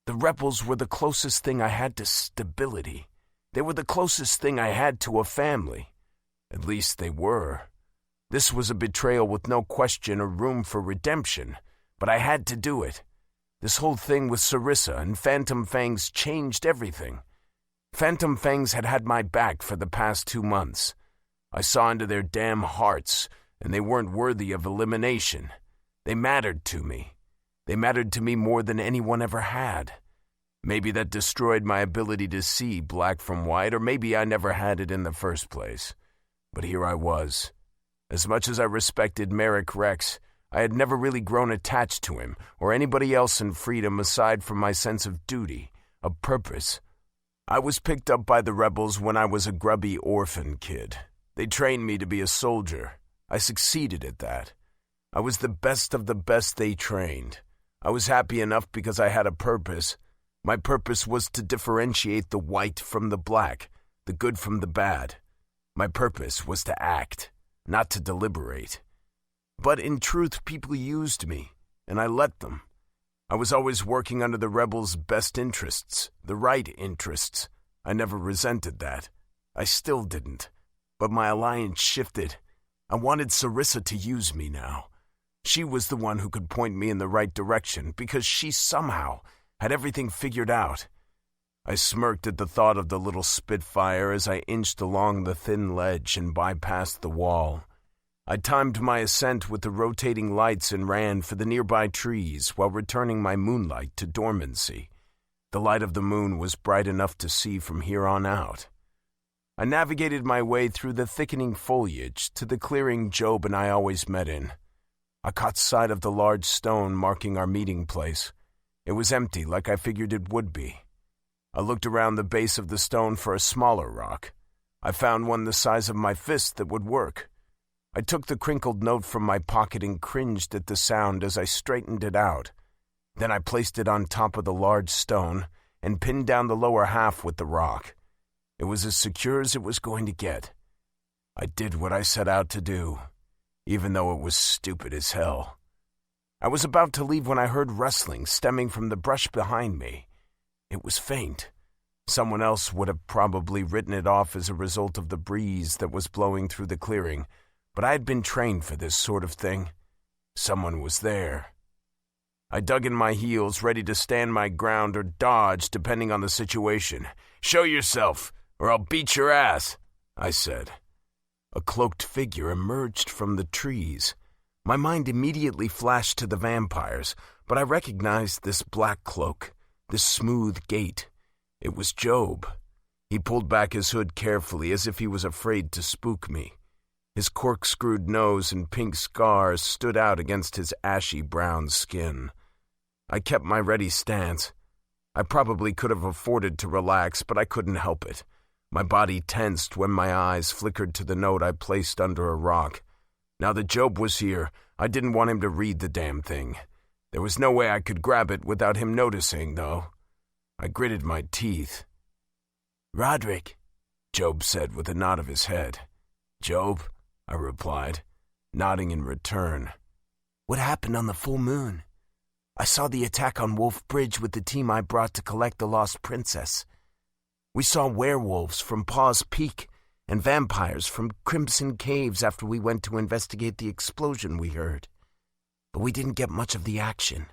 the rebels were the closest thing I had to stability. They were the closest thing I had to a family. At least they were. This was a betrayal with no question or room for redemption, but I had to do it. This whole thing with Sarissa and Phantom Fangs changed everything. Phantom Fangs had my back for the past 2 months. I saw into their damn hearts, and they weren't worthy of elimination. They mattered to me. They mattered to me more than anyone ever had. Maybe that destroyed my ability to see black from white, or maybe I never had it in the first place. But here I was. As much as I respected Merrick Rex, I had never really grown attached to him or anybody else in freedom aside from my sense of duty, of purpose. I was picked up by the rebels when I was a grubby orphan kid. They trained me to be a soldier. I succeeded at that. I was the best of the best they trained. I was happy enough because I had a purpose. My purpose was to differentiate the white from the black, the good from the bad. My purpose was to act, not to deliberate. But in truth, people used me, and I let them. I was always working under the rebels' best interests, the right interests. I never resented that. I still didn't. But my alliance shifted. I wanted Sarissa to use me now. She was the one who could point me in the right direction because she somehow had everything figured out. I smirked at the thought of the little Spitfire as I inched along the thin ledge and bypassed the wall. I timed my ascent with the rotating lights and ran for the nearby trees while returning my moonlight to dormancy. The light of the moon was bright enough to see from here on out. I navigated my way through the thickening foliage to the clearing Job and I always met in. I caught sight of the large stone marking our meeting place. It was empty like I figured it would be. I looked around the base of the stone for a smaller rock. I found one the size of my fist that would work. I took the crinkled note from my pocket and cringed at the sound as I straightened it out. Then I placed it on top of the large stone and pinned down the lower half with the rock. It was as secure as it was going to get. I did what I set out to do, even though it was stupid as hell. I was about to leave when I heard rustling stemming from the brush behind me. It was faint. Someone else would have probably written it off as a result of the breeze that was blowing through the clearing, but I had been trained for this sort of thing. Someone was there. I dug in my heels, ready to stand my ground or dodge depending on the situation. "Show yourself, or I'll beat your ass," I said. A cloaked figure emerged from the trees. My mind immediately flashed to the vampires, but I recognized this black cloak, this smooth gait. It was Job. He pulled back his hood carefully as if he was afraid to spook me. His corkscrewed nose and pink scars stood out against his ashy brown skin. I kept my ready stance. I probably could have afforded to relax, but I couldn't help it. My body tensed when my eyes flickered to the note I placed under a rock. Now that Job was here, I didn't want him to read the damn thing. There was no way I could grab it without him noticing, though. I gritted my teeth. "Roderick," Job said with a nod of his head. "Job," I replied, nodding in return. "What happened on the full moon? I saw the attack on Wolf Bridge with the team I brought to collect the lost princess. We saw werewolves from Paw's Peak and vampires from Crimson Caves after we went to investigate the explosion we heard. But we didn't get much of the action.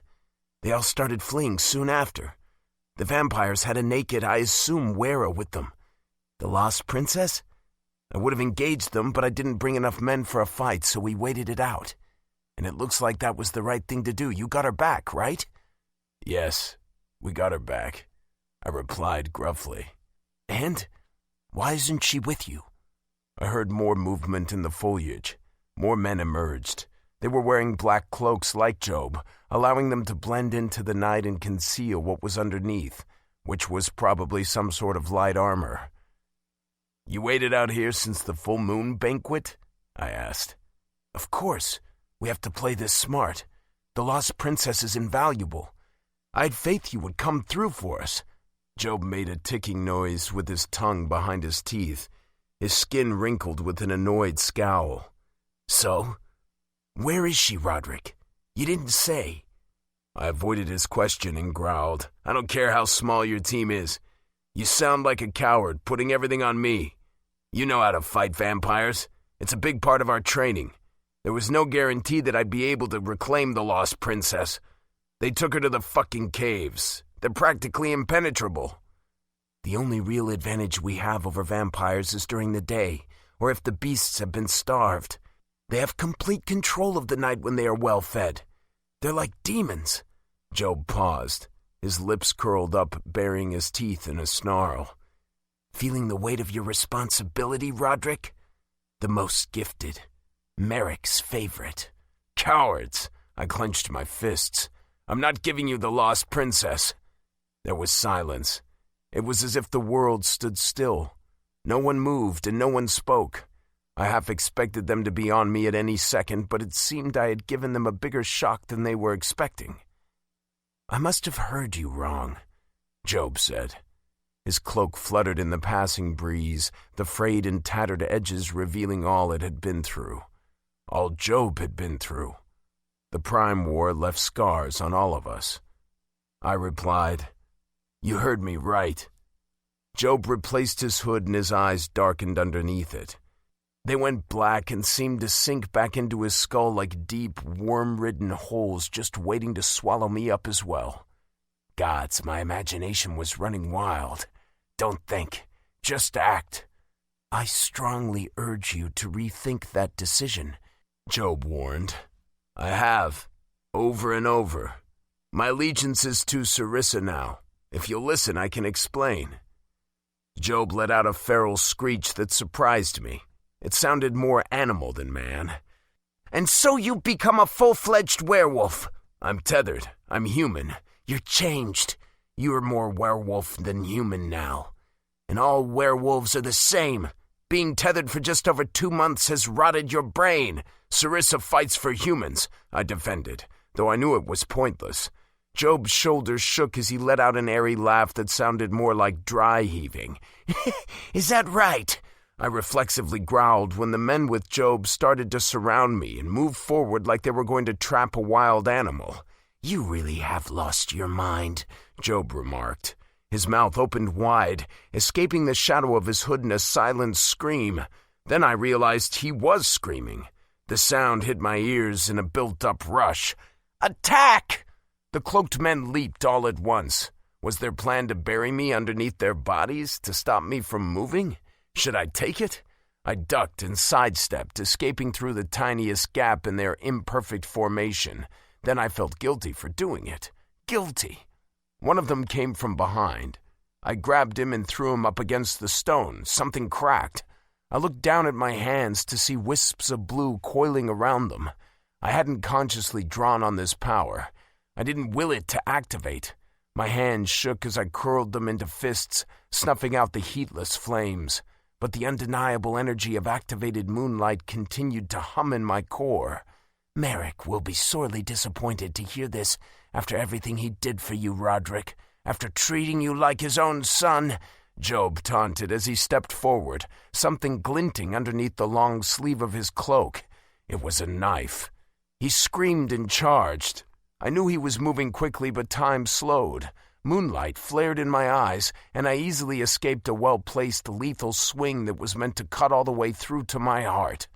They all started fleeing soon after. The vampires had a naked, I assume, Wera with them. The lost princess? I would have engaged them, but I didn't bring enough men for a fight, so we waited it out. And it looks like that was the right thing to do. You got her back, right?" "Yes, we got her back," I replied gruffly. "And? Why isn't she with you?" I heard more movement in the foliage. More men emerged. They were wearing black cloaks like Job, allowing them to blend into the night and conceal what was underneath, which was probably some sort of light armor. "You waited out here since the full moon banquet?" I asked. "Of course. We have to play this smart. The lost princess is invaluable. I had faith you would come through for us." Job made a ticking noise with his tongue behind his teeth. His skin wrinkled with an annoyed scowl. "So? Where is she, Roderick? You didn't say." I avoided his question and growled, "I don't care how small your team is. You sound like a coward, putting everything on me. You know how to fight vampires. It's a big part of our training. There was no guarantee that I'd be able to reclaim the lost princess. They took her to the fucking caves. They're practically impenetrable. The only real advantage we have over vampires is during the day, or if the beasts have been starved. They have complete control of the night when they are well fed. They're like demons." Job paused, his lips curled up, baring his teeth in a snarl. "Feeling the weight of your responsibility, Roderick? The most gifted. Merrick's favorite." "Cowards!" I clenched my fists. "I'm not giving you the lost princess." There was silence. It was as if the world stood still. No one moved and no one spoke. I half expected them to be on me at any second, but it seemed I had given them a bigger shock than they were expecting. "I must have heard you wrong. Job said. His cloak fluttered in the passing breeze, the frayed and tattered edges revealing all it had been through. All Job had been through. The Prime War left scars on all of us. I replied, "You heard me right." Job replaced his hood and his eyes darkened underneath it. They went black and seemed to sink back into his skull like deep, worm-ridden holes just waiting to swallow me up as well. Gods, my imagination was running wild. Don't think, just act. I strongly urge you to rethink that decision, Job warned. I have, over and over. My allegiance is to Sarissa now. If you'll listen, I can explain. Job let out a feral screech that surprised me. It sounded more animal than man. And so you become a full-fledged werewolf. I'm tethered. I'm human. You're changed. You're more werewolf than human now. And all werewolves are the same. Being tethered for just over 2 months has rotted your brain. Sarissa fights for humans, I defended, though I knew it was pointless. Job's shoulders shook as he let out an airy laugh that sounded more like dry heaving. Is that right? I reflexively growled when the men with Job started to surround me and move forward like they were going to trap a wild animal. You really have lost your mind, Job remarked. His mouth opened wide, escaping the shadow of his hood in a silent scream. Then I realized he was screaming. The sound hit my ears in a built-up rush. Attack! The cloaked men leaped all at once. Was their plan to bury me underneath their bodies, to stop me from moving? Should I take it? I ducked and sidestepped, escaping through the tiniest gap in their imperfect formation. Then I felt guilty for doing it. Guilty. One of them came from behind. I grabbed him and threw him up against the stone. Something cracked. I looked down at my hands to see wisps of blue coiling around them. I hadn't consciously drawn on this power. I didn't will it to activate. My hands shook as I curled them into fists, snuffing out the heatless flames. But the undeniable energy of activated moonlight continued to hum in my core. Merrick will be sorely disappointed to hear this after everything he did for you, Roderick. After treating you like his own son, Job taunted as he stepped forward, something glinting underneath the long sleeve of his cloak. It was a knife. He screamed and charged. I knew he was moving quickly, but time slowed. Moonlight flared in my eyes, and I easily escaped a well-placed lethal swing that was meant to cut all the way through to my heart.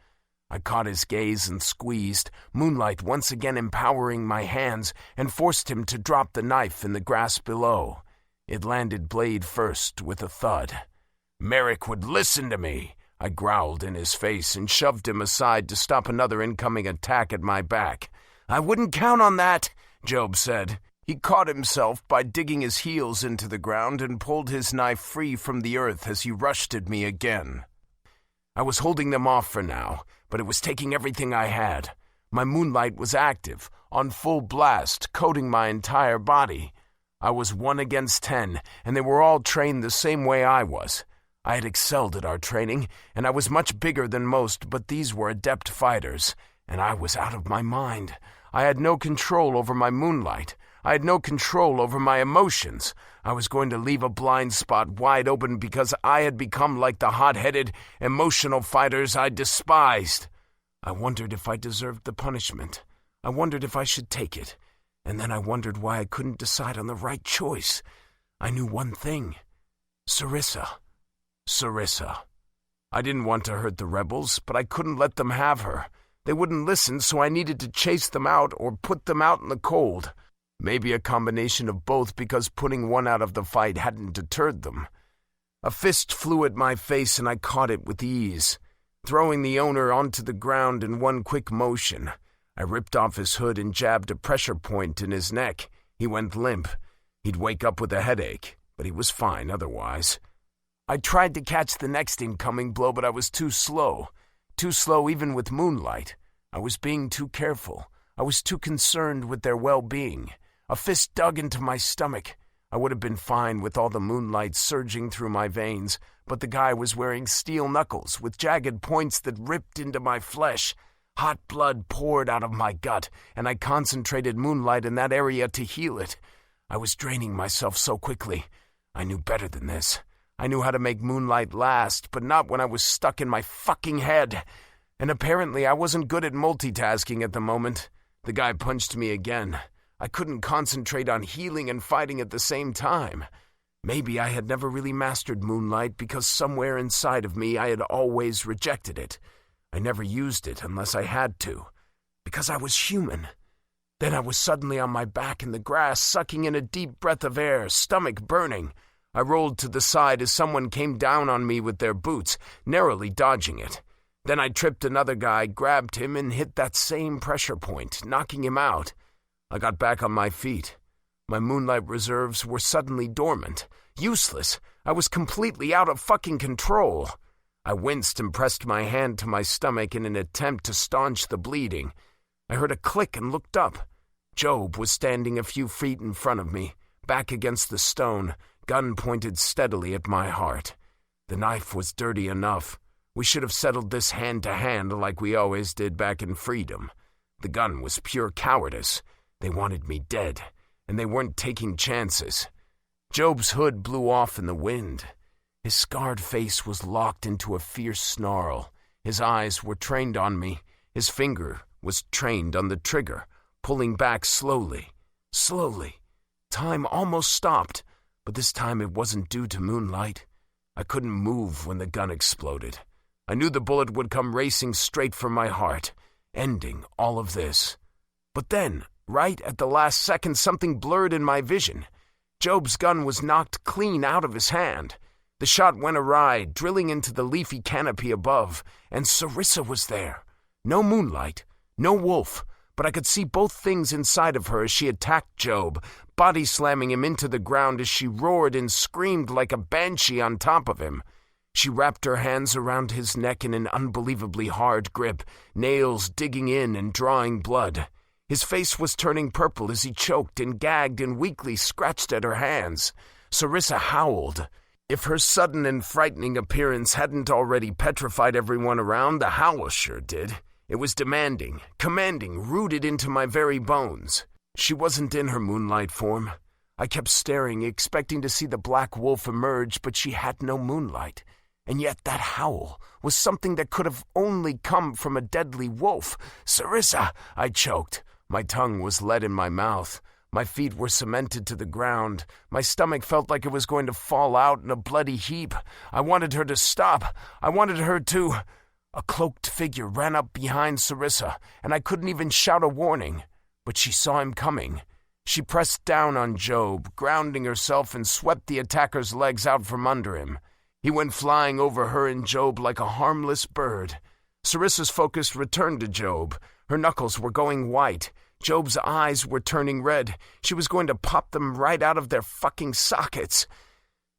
I caught his gaze and squeezed, moonlight once again empowering my hands, and forced him to drop the knife in the grass below. It landed blade first with a thud. Merrick would listen to me. I growled in his face and shoved him aside to stop another incoming attack at my back. I wouldn't count on that, Job said. He caught himself by digging his heels into the ground and pulled his knife free from the earth as he rushed at me again. I was holding them off for now, but it was taking everything I had. My moonlight was active, on full blast, coating my entire body. I was 1 against 10, and they were all trained the same way I was. I had excelled at our training, and I was much bigger than most, but these were adept fighters, and I was out of my mind. I had no control over my moonlight. I had no control over my emotions. I was going to leave a blind spot wide open because I had become like the hot-headed, emotional fighters I despised. I wondered if I deserved the punishment. I wondered if I should take it. And then I wondered why I couldn't decide on the right choice. I knew one thing. Sarissa. Sarissa. I didn't want to hurt the rebels, but I couldn't let them have her. They wouldn't listen, so I needed to chase them out or put them out in the cold. Maybe a combination of both, because putting one out of the fight hadn't deterred them. A fist flew at my face and I caught it with ease, throwing the owner onto the ground in one quick motion. I ripped off his hood and jabbed a pressure point in his neck. He went limp. He'd wake up with a headache, but he was fine otherwise. I tried to catch the next incoming blow, but I was too slow. Too slow even with moonlight. I was being too careful. I was too concerned with their well-being. A fist dug into my stomach. I would have been fine with all the moonlight surging through my veins, but the guy was wearing steel knuckles with jagged points that ripped into my flesh. Hot blood poured out of my gut, and I concentrated moonlight in that area to heal it. I was draining myself so quickly. I knew better than this. I knew how to make moonlight last, but not when I was stuck in my fucking head. And apparently I wasn't good at multitasking at the moment. The guy punched me again. I couldn't concentrate on healing and fighting at the same time. Maybe I had never really mastered moonlight because somewhere inside of me I had always rejected it. I never used it unless I had to, because I was human. Then I was suddenly on my back in the grass, sucking in a deep breath of air, stomach burning. I rolled to the side as someone came down on me with their boots, narrowly dodging it. Then I tripped another guy, grabbed him, and hit that same pressure point, knocking him out. I got back on my feet. My moonlight reserves were suddenly dormant, useless. I was completely out of fucking control. I winced and pressed my hand to my stomach in an attempt to staunch the bleeding. I heard a click and looked up. Job was standing a few feet in front of me, back against the stone, gun pointed steadily at my heart. The knife was dirty enough. We should have settled this hand to hand like we always did back in freedom. The gun was pure cowardice. They wanted me dead, and they weren't taking chances. Job's hood blew off in the wind. His scarred face was locked into a fierce snarl. His eyes were trained on me. His finger was trained on the trigger, pulling back slowly. Slowly. Time almost stopped, but this time it wasn't due to moonlight. I couldn't move when the gun exploded. I knew the bullet would come racing straight for my heart, ending all of this. But then, right at the last second, something blurred in my vision. Job's gun was knocked clean out of his hand. The shot went awry, drilling into the leafy canopy above, and Sarissa was there. No moonlight, no wolf, but I could see both things inside of her as she attacked Job, body slamming him into the ground as she roared and screamed like a banshee on top of him. She wrapped her hands around his neck in an unbelievably hard grip, nails digging in and drawing blood. His face was turning purple as he choked and gagged and weakly scratched at her hands. Sarissa howled. If her sudden and frightening appearance hadn't already petrified everyone around, the howl sure did. It was demanding, commanding, rooted into my very bones. She wasn't in her moonlight form. I kept staring, expecting to see the black wolf emerge, but she had no moonlight. And yet that howl was something that could have only come from a deadly wolf. Sarissa, I choked. My tongue was lead in my mouth. My feet were cemented to the ground. My stomach felt like it was going to fall out in a bloody heap. I wanted her to stop. I wanted her to... A cloaked figure ran up behind Sarissa, and I couldn't even shout a warning. But she saw him coming. She pressed down on Job, grounding herself, and swept the attacker's legs out from under him. He went flying over her and Job like a harmless bird. Sarissa's focus returned to Job. Her knuckles were going white. Job's eyes were turning red. She was going to pop them right out of their fucking sockets.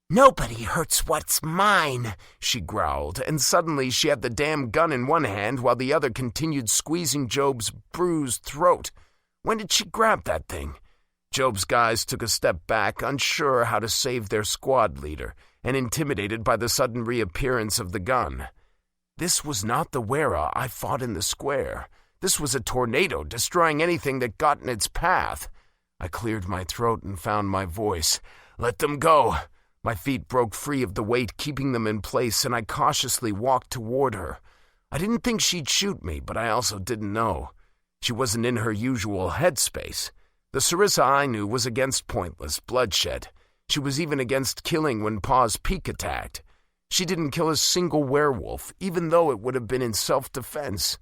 "Nobody hurts what's mine," she growled, and suddenly she had the damn gun in one hand while the other continued squeezing Job's bruised throat. When did she grab that thing? Job's guys took a step back, unsure how to save their squad leader, and intimidated by the sudden reappearance of the gun. This was not the Wera I fought in the square. This was a tornado, destroying anything that got in its path. I cleared my throat and found my voice. "Let them go." My feet broke free of the weight keeping them in place, and I cautiously walked toward her. I didn't think she'd shoot me, but I also didn't know. She wasn't in her usual headspace. The Sarissa I knew was against pointless bloodshed. She was even against killing when Pa's Peak attacked. She didn't kill a single werewolf, even though it would have been in self-defense.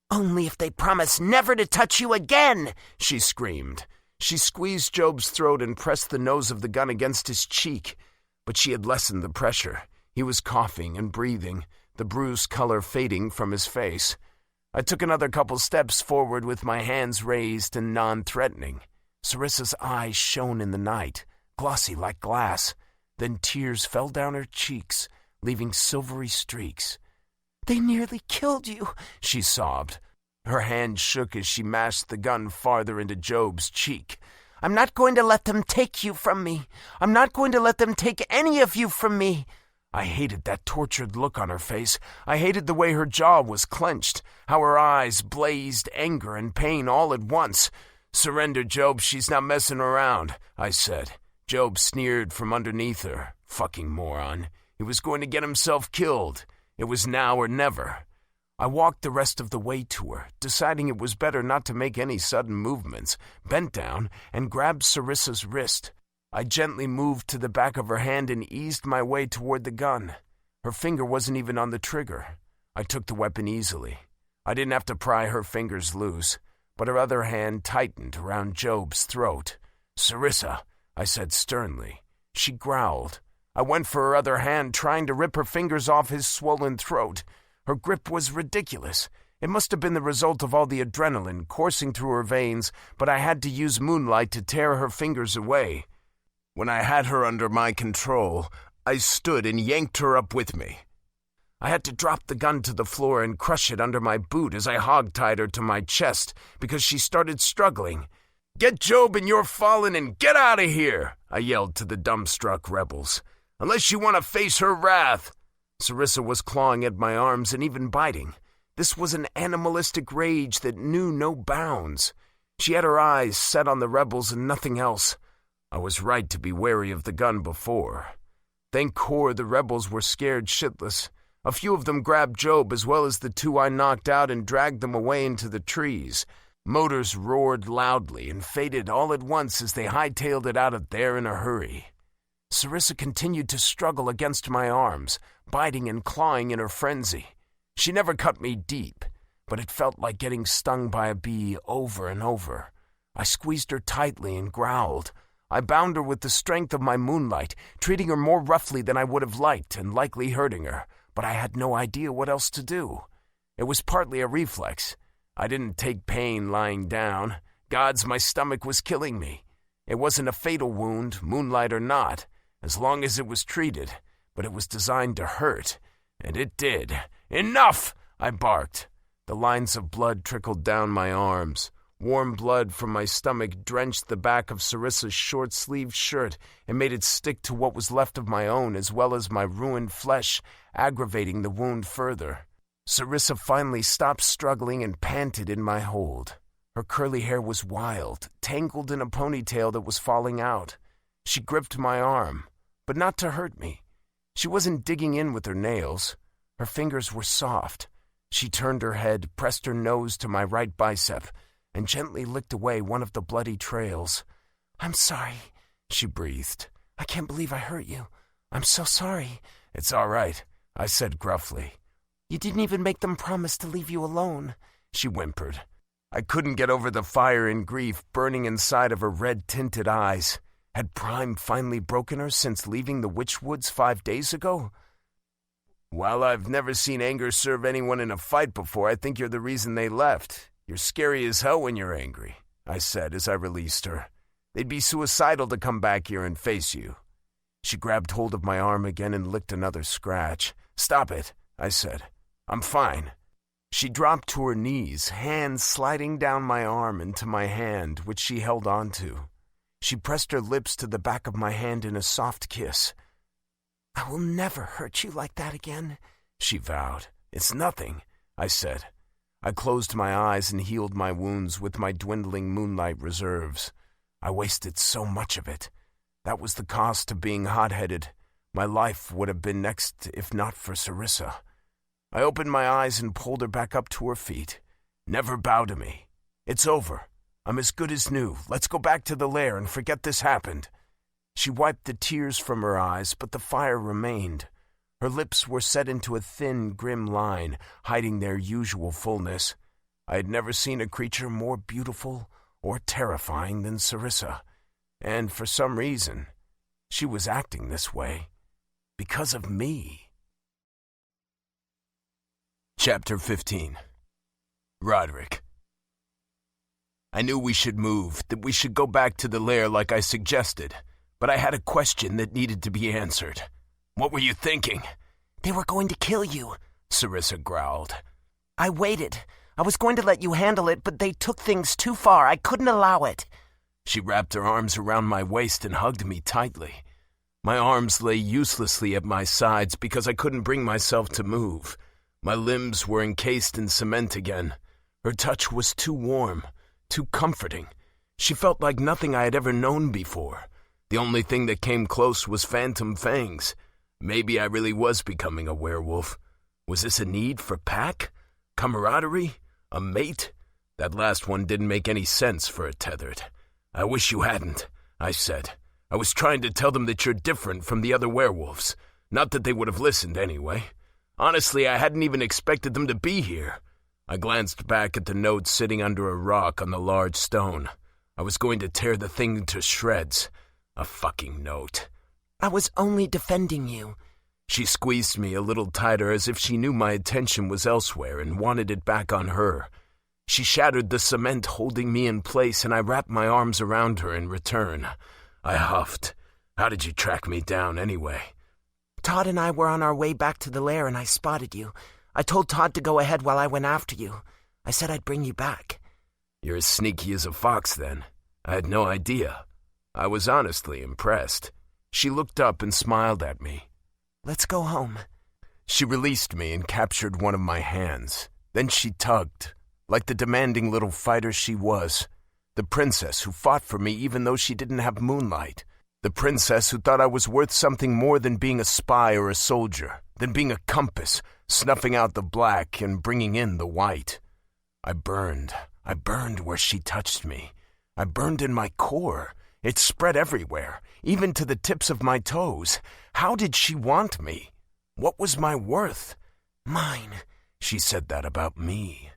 "Only if they promise never to touch you again," she screamed. She squeezed Job's throat and pressed the nose of the gun against his cheek. But she had lessened the pressure. He was coughing and breathing, the bruised color fading from his face. I took another couple steps forward with my hands raised and non-threatening. Sarissa's eyes shone in the night, glossy like glass. Then tears fell down her cheeks, leaving silvery streaks. "They nearly killed you," she sobbed. Her hand shook as she mashed the gun farther into Job's cheek. "I'm not going to let them take you from me. I'm not going to let them take any of you from me." I hated that tortured look on her face. I hated the way her jaw was clenched, how her eyes blazed anger and pain all at once. "Surrender, Job, she's not messing around," I said. Job sneered from underneath her. Fucking moron. He was going to get himself killed. It was now or never. I walked the rest of the way to her, deciding it was better not to make any sudden movements, bent down and grabbed Sarissa's wrist. I gently moved to the back of her hand and eased my way toward the gun. Her finger wasn't even on the trigger. I took the weapon easily. I didn't have to pry her fingers loose, but her other hand tightened around Job's throat. "Sarissa," I said sternly. She growled. I went for her other hand, trying to rip her fingers off his swollen throat. Her grip was ridiculous. It must have been the result of all the adrenaline coursing through her veins, but I had to use moonlight to tear her fingers away. When I had her under my control, I stood and yanked her up with me. I had to drop the gun to the floor and crush it under my boot as I hogtied her to my chest because she started struggling. "Get Job and you're fallen and get out of here," I yelled to the dumbstruck rebels. "Unless you want to face her wrath." Sarissa was clawing at my arms and even biting. This was an animalistic rage that knew no bounds. She had her eyes set on the rebels and nothing else. I was right to be wary of the gun before. Thank Kor the rebels were scared shitless. A few of them grabbed Job as well as the two I knocked out and dragged them away into the trees. Motors roared loudly and faded all at once as they hightailed it out of there in a hurry. Sarissa continued to struggle against my arms, biting and clawing in her frenzy. She never cut me deep, but it felt like getting stung by a bee over and over. I squeezed her tightly and growled. I bound her with the strength of my moonlight, treating her more roughly than I would have liked and likely hurting her, but I had no idea what else to do. It was partly a reflex. I didn't take pain lying down. Gods, my stomach was killing me. It wasn't a fatal wound, moonlight or not, as long as it was treated, but it was designed to hurt, and it did. "Enough!" I barked. The lines of blood trickled down my arms. Warm blood from my stomach drenched the back of Sarissa's short-sleeved shirt and made it stick to what was left of my own as well as my ruined flesh, aggravating the wound further. Sarissa finally stopped struggling and panted in my hold. Her curly hair was wild, tangled in a ponytail that was falling out. She gripped my arm, but not to hurt me. She wasn't digging in with her nails. Her fingers were soft. She turned her head, pressed her nose to my right bicep, and gently licked away one of the bloody trails. "I'm sorry," she breathed. "I can't believe I hurt you. I'm so sorry." "It's all right," I said gruffly. "You didn't even make them promise to leave you alone," she whimpered. I couldn't get over the fire and grief burning inside of her red-tinted eyes. Had Prime finally broken her since leaving the Witchwoods 5 days ago? "While I've never seen anger serve anyone in a fight before, I think you're the reason they left. You're scary as hell when you're angry," I said as I released her. "They'd be suicidal to come back here and face you." She grabbed hold of my arm again and licked another scratch. "Stop it," I said. "I'm fine." She dropped to her knees, hands sliding down my arm into my hand, which she held onto. She pressed her lips to the back of my hand in a soft kiss. "I will never hurt you like that again," she vowed. "It's nothing," I said. I closed my eyes and healed my wounds with my dwindling moonlight reserves. I wasted so much of it. That was the cost of being hot-headed. My life would have been next if not for Sarissa. I opened my eyes and pulled her back up to her feet. "Never bow to me. It's over. I'm as good as new. Let's go back to the lair and forget this happened." She wiped the tears from her eyes, but the fire remained. Her lips were set into a thin, grim line, hiding their usual fullness. I had never seen a creature more beautiful or terrifying than Sarissa, and for some reason, she was acting this way because of me. Chapter 15. Roderick. I knew we should move, that we should go back to the lair like I suggested, but I had a question that needed to be answered. "What were you thinking?" "They were going to kill you," Sarissa growled. "I waited. I was going to let you handle it, but they took things too far. I couldn't allow it." She wrapped her arms around my waist and hugged me tightly. My arms lay uselessly at my sides because I couldn't bring myself to move. My limbs were encased in cement again. Her touch was too warm, too comforting. She felt like nothing I had ever known before. The only thing that came close was phantom fangs. Maybe I really was becoming a werewolf. Was this a need for pack? Camaraderie? A mate? That last one didn't make any sense for a tethered. I wish you hadn't, I said. I was trying to tell them that you're different from the other werewolves. Not that they would have listened anyway. Honestly, I hadn't even expected them to be here. I glanced back at the note sitting under a rock on the large stone. I was going to tear the thing to shreds. A fucking note. I was only defending you. She squeezed me a little tighter as if she knew my attention was elsewhere and wanted it back on her. She shattered the cement holding me in place, and I wrapped my arms around her in return. I huffed. How did you track me down anyway? Todd and I were on our way back to the lair and I spotted you. I told Todd to go ahead while I went after you. I said I'd bring you back. You're as sneaky as a fox then. I had no idea. I was honestly impressed. She looked up and smiled at me. Let's go home. She released me and captured one of my hands. Then she tugged, like the demanding little fighter she was. The princess who fought for me even though she didn't have moonlight. The princess who thought I was worth something more than being a spy or a soldier, than being a compass, snuffing out the black and bringing in the white. I burned where she touched me. I burned in my core. It spread everywhere, even to the tips of my toes. How did she want me? What was my worth? Mine. She said that about me.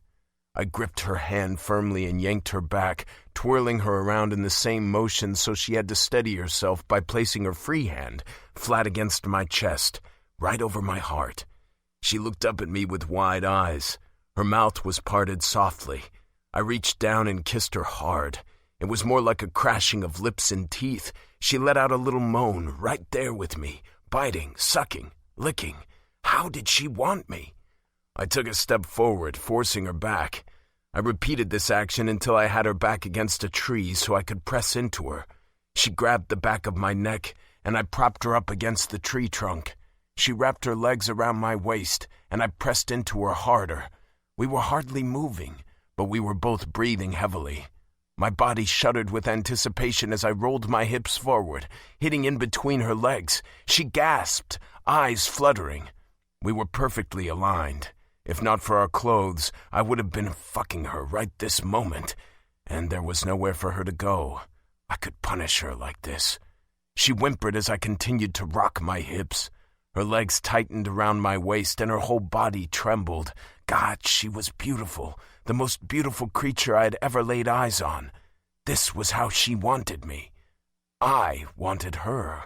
I gripped her hand firmly and yanked her back, twirling her around in the same motion so she had to steady herself by placing her free hand flat against my chest, right over my heart. She looked up at me with wide eyes. Her mouth was parted softly. I reached down and kissed her hard. It was more like a crashing of lips and teeth. She let out a little moan right there with me, biting, sucking, licking. How did she want me? I took a step forward, forcing her back. I repeated this action until I had her back against a tree so I could press into her. She grabbed the back of my neck, and I propped her up against the tree trunk. She wrapped her legs around my waist, and I pressed into her harder. We were hardly moving, but we were both breathing heavily. My body shuddered with anticipation as I rolled my hips forward, hitting in between her legs. She gasped, eyes fluttering. We were perfectly aligned. If not for our clothes, I would have been fucking her right this moment. And there was nowhere for her to go. I could punish her like this. She whimpered as I continued to rock my hips. Her legs tightened around my waist and her whole body trembled. God, she was beautiful. The most beautiful creature I had ever laid eyes on. This was how she wanted me. I wanted her.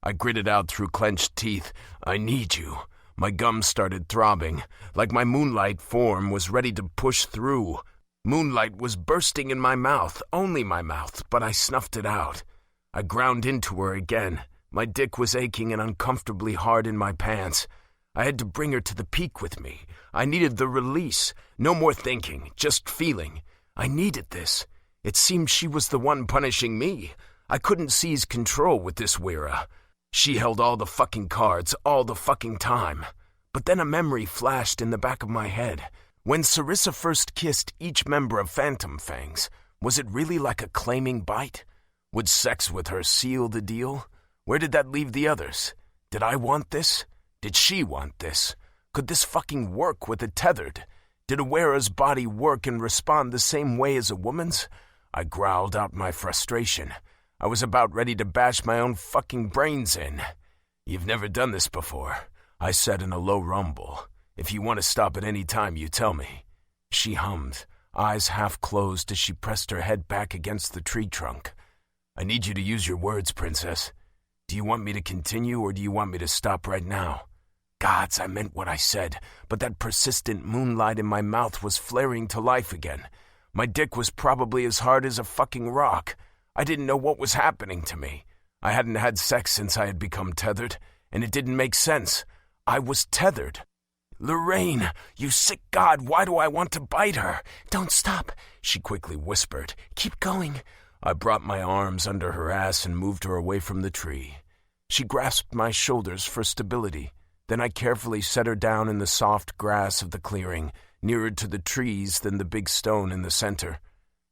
I gritted out through clenched teeth, I need you. My gums started throbbing, like my moonlight form was ready to push through. Moonlight was bursting in my mouth, only my mouth, but I snuffed it out. I ground into her again. My dick was aching and uncomfortably hard in my pants. I had to bring her to the peak with me. I needed the release. No more thinking, just feeling. I needed this. It seemed she was the one punishing me. I couldn't seize control with this Wera. She held all the fucking cards, all the fucking time. But then a memory flashed in the back of my head. When Sarissa first kissed each member of Phantom Fangs, was it really like a claiming bite? Would sex with her seal the deal? Where did that leave the others? Did I want this? Did she want this? Could this fucking work with a tethered? Did a Wera's body work and respond the same way as a woman's? I growled out my frustration. I was about ready to bash my own fucking brains in. You've never done this before, I said in a low rumble. If you want to stop at any time, you tell me. She hummed, eyes half closed as she pressed her head back against the tree trunk. I need you to use your words, Princess. Do you want me to continue or do you want me to stop right now? Gods, I meant what I said, but that persistent moonlight in my mouth was flaring to life again. My dick was probably as hard as a fucking rock. I didn't know what was happening to me. I hadn't had sex since I had become tethered, and it didn't make sense. I was tethered. Lorraine, you sick god, why do I want to bite her? Don't stop, she quickly whispered. Keep going. I brought my arms under her ass and moved her away from the tree. She grasped my shoulders for stability. Then I carefully set her down in the soft grass of the clearing, nearer to the trees than the big stone in the center.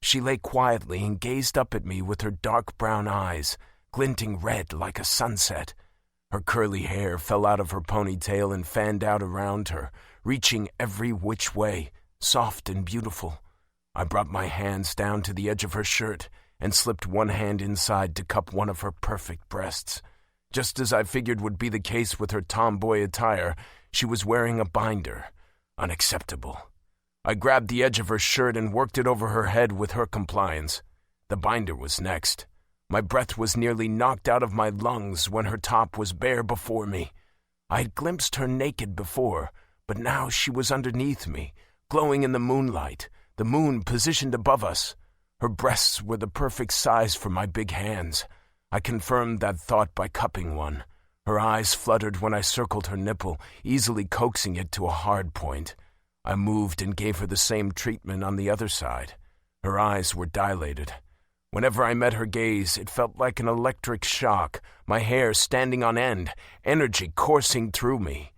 She lay quietly and gazed up at me with her dark brown eyes, glinting red like a sunset. Her curly hair fell out of her ponytail and fanned out around her, reaching every which way, soft and beautiful. I brought my hands down to the edge of her shirt and slipped one hand inside to cup one of her perfect breasts. Just as I figured would be the case with her tomboy attire, she was wearing a binder. Unacceptable. I grabbed the edge of her shirt and worked it over her head with her compliance. The binder was next. My breath was nearly knocked out of my lungs when her top was bare before me. I had glimpsed her naked before, but now she was underneath me, glowing in the moonlight, the moon positioned above us. Her breasts were the perfect size for my big hands. I confirmed that thought by cupping one. Her eyes fluttered when I circled her nipple, easily coaxing it to a hard point. I moved and gave her the same treatment on the other side. Her eyes were dilated. Whenever I met her gaze, it felt like an electric shock, my hair standing on end, energy coursing through me.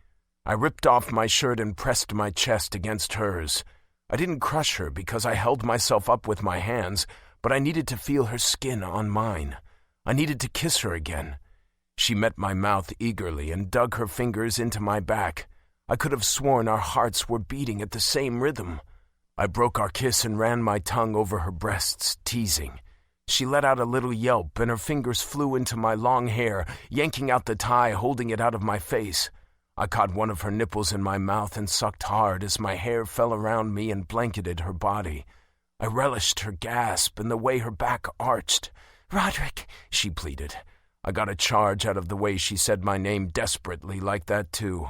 I ripped off my shirt and pressed my chest against hers. I didn't crush her because I held myself up with my hands, but I needed to feel her skin on mine. I needed to kiss her again. She met my mouth eagerly and dug her fingers into my back. I could have sworn our hearts were beating at the same rhythm. I broke our kiss and ran my tongue over her breasts, teasing. She let out a little yelp and her fingers flew into my long hair, yanking out the tie, holding it out of my face. I caught one of her nipples in my mouth and sucked hard as my hair fell around me and blanketed her body. I relished her gasp and the way her back arched. "Roderick," she pleaded. I got a charge out of the way she said my name desperately like that too.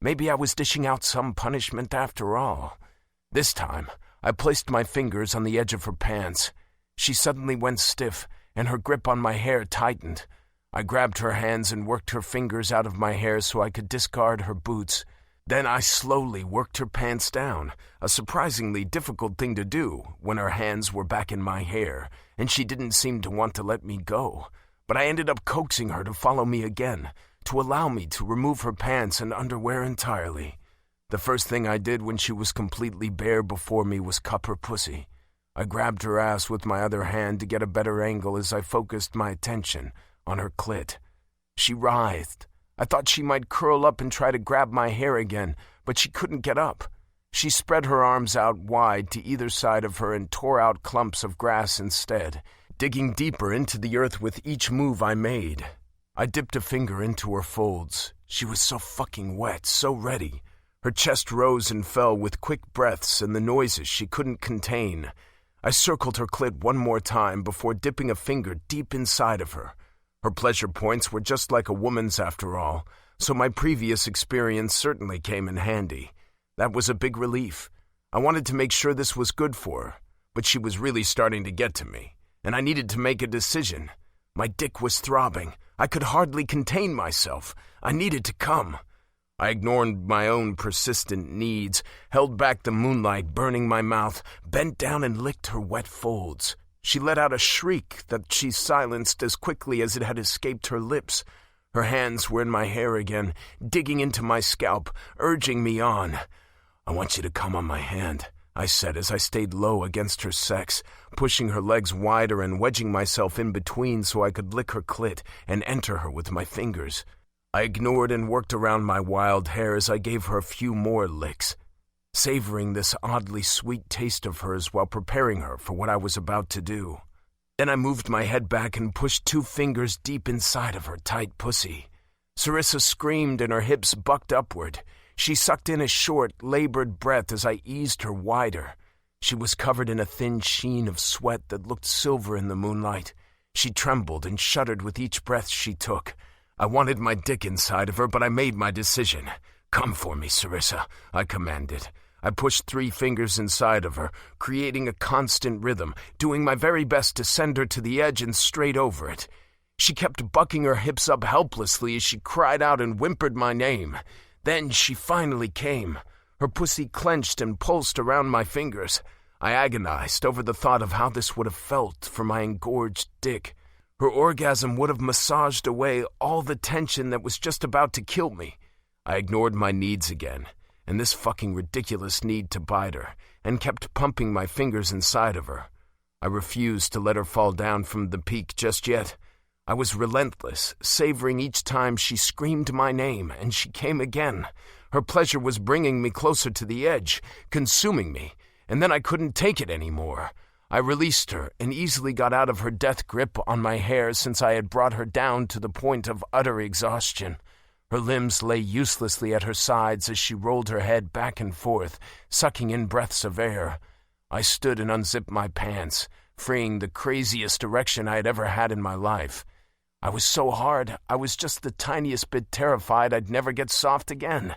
Maybe I was dishing out some punishment after all. This time, I placed my fingers on the edge of her pants. She suddenly went stiff, and her grip on my hair tightened. I grabbed her hands and worked her fingers out of my hair so I could discard her boots. Then I slowly worked her pants down, a surprisingly difficult thing to do when her hands were back in my hair, and she didn't seem to want to let me go. But I ended up coaxing her to follow me again, to allow me to remove her pants and underwear entirely. The first thing I did when she was completely bare before me was cup her pussy. I grabbed her ass with my other hand to get a better angle as I focused my attention on her clit. She writhed. I thought she might curl up and try to grab my hair again, but she couldn't get up. She spread her arms out wide to either side of her and tore out clumps of grass instead, digging deeper into the earth with each move I made. I dipped a finger into her folds. She was so fucking wet, so ready. Her chest rose and fell with quick breaths and the noises she couldn't contain. I circled her clit one more time before dipping a finger deep inside of her. Her pleasure points were just like a woman's after all, so my previous experience certainly came in handy. That was a big relief. I wanted to make sure this was good for her, but she was really starting to get to me, and I needed to make a decision. My dick was throbbing. I could hardly contain myself. I needed to come. I ignored my own persistent needs, held back the moonlight burning my mouth, bent down and licked her wet folds. She let out a shriek that she silenced as quickly as it had escaped her lips. Her hands were in my hair again, digging into my scalp, urging me on. "I want you to come on my hand," I said as I stayed low against her sex, pushing her legs wider and wedging myself in between so I could lick her clit and enter her with my fingers. I ignored and worked around my wild hair as I gave her a few more licks, savoring this oddly sweet taste of hers while preparing her for what I was about to do. Then I moved my head back and pushed 2 fingers deep inside of her tight pussy. Sarissa screamed and her hips bucked upward. She sucked in a short, labored breath as I eased her wider. She was covered in a thin sheen of sweat that looked silver in the moonlight. She trembled and shuddered with each breath she took. I wanted my dick inside of her, but I made my decision. "Come for me, Sarissa," I commanded. I pushed 3 fingers inside of her, creating a constant rhythm, doing my very best to send her to the edge and straight over it. She kept bucking her hips up helplessly as she cried out and whimpered my name. Then she finally came. Her pussy clenched and pulsed around my fingers. I agonized over the thought of how this would have felt for my engorged dick. Her orgasm would have massaged away all the tension that was just about to kill me. I ignored my needs again, and this fucking ridiculous need to bite her, and kept pumping my fingers inside of her. I refused to let her fall down from the peak just yet. I was relentless, savoring each time she screamed my name, and she came again. Her pleasure was bringing me closer to the edge, consuming me, and then I couldn't take it anymore. I released her and easily got out of her death grip on my hair since I had brought her down to the point of utter exhaustion. Her limbs lay uselessly at her sides as she rolled her head back and forth, sucking in breaths of air. I stood and unzipped my pants, freeing the craziest erection I had ever had in my life. I was so hard, I was just the tiniest bit terrified I'd never get soft again.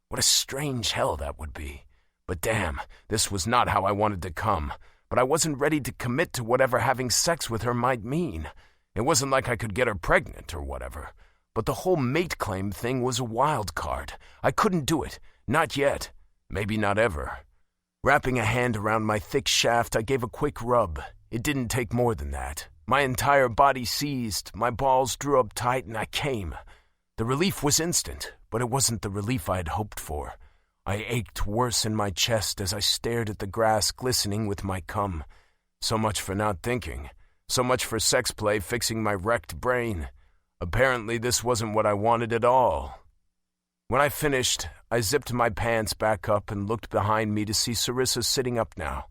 What a strange hell that would be. But damn, this was not how I wanted to come. But I wasn't ready to commit to whatever having sex with her might mean. It wasn't like I could get her pregnant or whatever. But the whole mate claim thing was a wild card. I couldn't do it. Not yet. Maybe not ever. Wrapping a hand around my thick shaft, I gave a quick rub. It didn't take more than that. My entire body seized, my balls drew up tight, and I came. The relief was instant, but it wasn't the relief I had hoped for. I ached worse in my chest as I stared at the grass glistening with my cum. So much for not thinking. So much for sex play fixing my wrecked brain. Apparently this wasn't what I wanted at all. When I finished, I zipped my pants back up and looked behind me to see Sarissa sitting up now.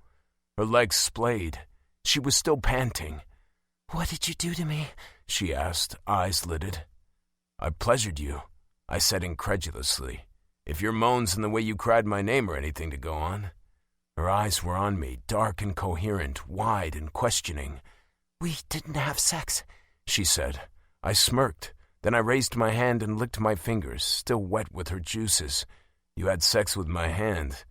Her legs splayed. She was still panting. "What did you do to me?" she asked, eyes lidded. "I pleasured you," I said incredulously. "If your moans and the way you cried my name are anything to go on." Her eyes were on me, dark and coherent, wide and questioning. "We didn't have sex," she said. I smirked. Then I raised my hand and licked my fingers, still wet with her juices. "You had sex with my hand."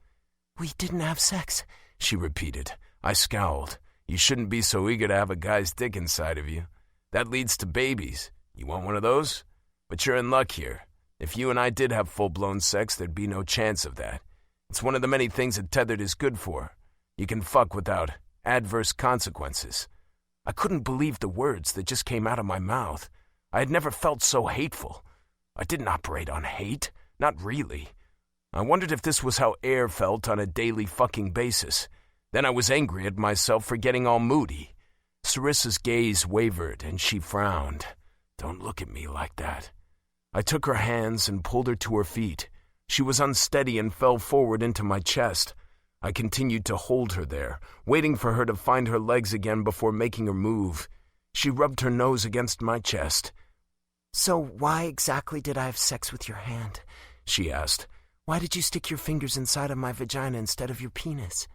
"We didn't have sex," she repeated. I scowled. "You shouldn't be so eager to have a guy's dick inside of you. That leads to babies. You want one of those? But you're in luck here. If you and I did have full-blown sex, there'd be no chance of that. It's one of the many things that tethered is good for. You can fuck without adverse consequences." I couldn't believe the words that just came out of my mouth. I had never felt so hateful. I didn't operate on hate. Not really. I wondered if this was how air felt on a daily fucking basis. Then I was angry at myself for getting all moody. Sarissa's gaze wavered and she frowned. "Don't look at me like that." I took her hands and pulled her to her feet. She was unsteady and fell forward into my chest. I continued to hold her there, waiting for her to find her legs again before making her move. She rubbed her nose against my chest. "So why exactly did I have sex with your hand?" she asked. "Why did you stick your fingers inside of my vagina instead of your penis?"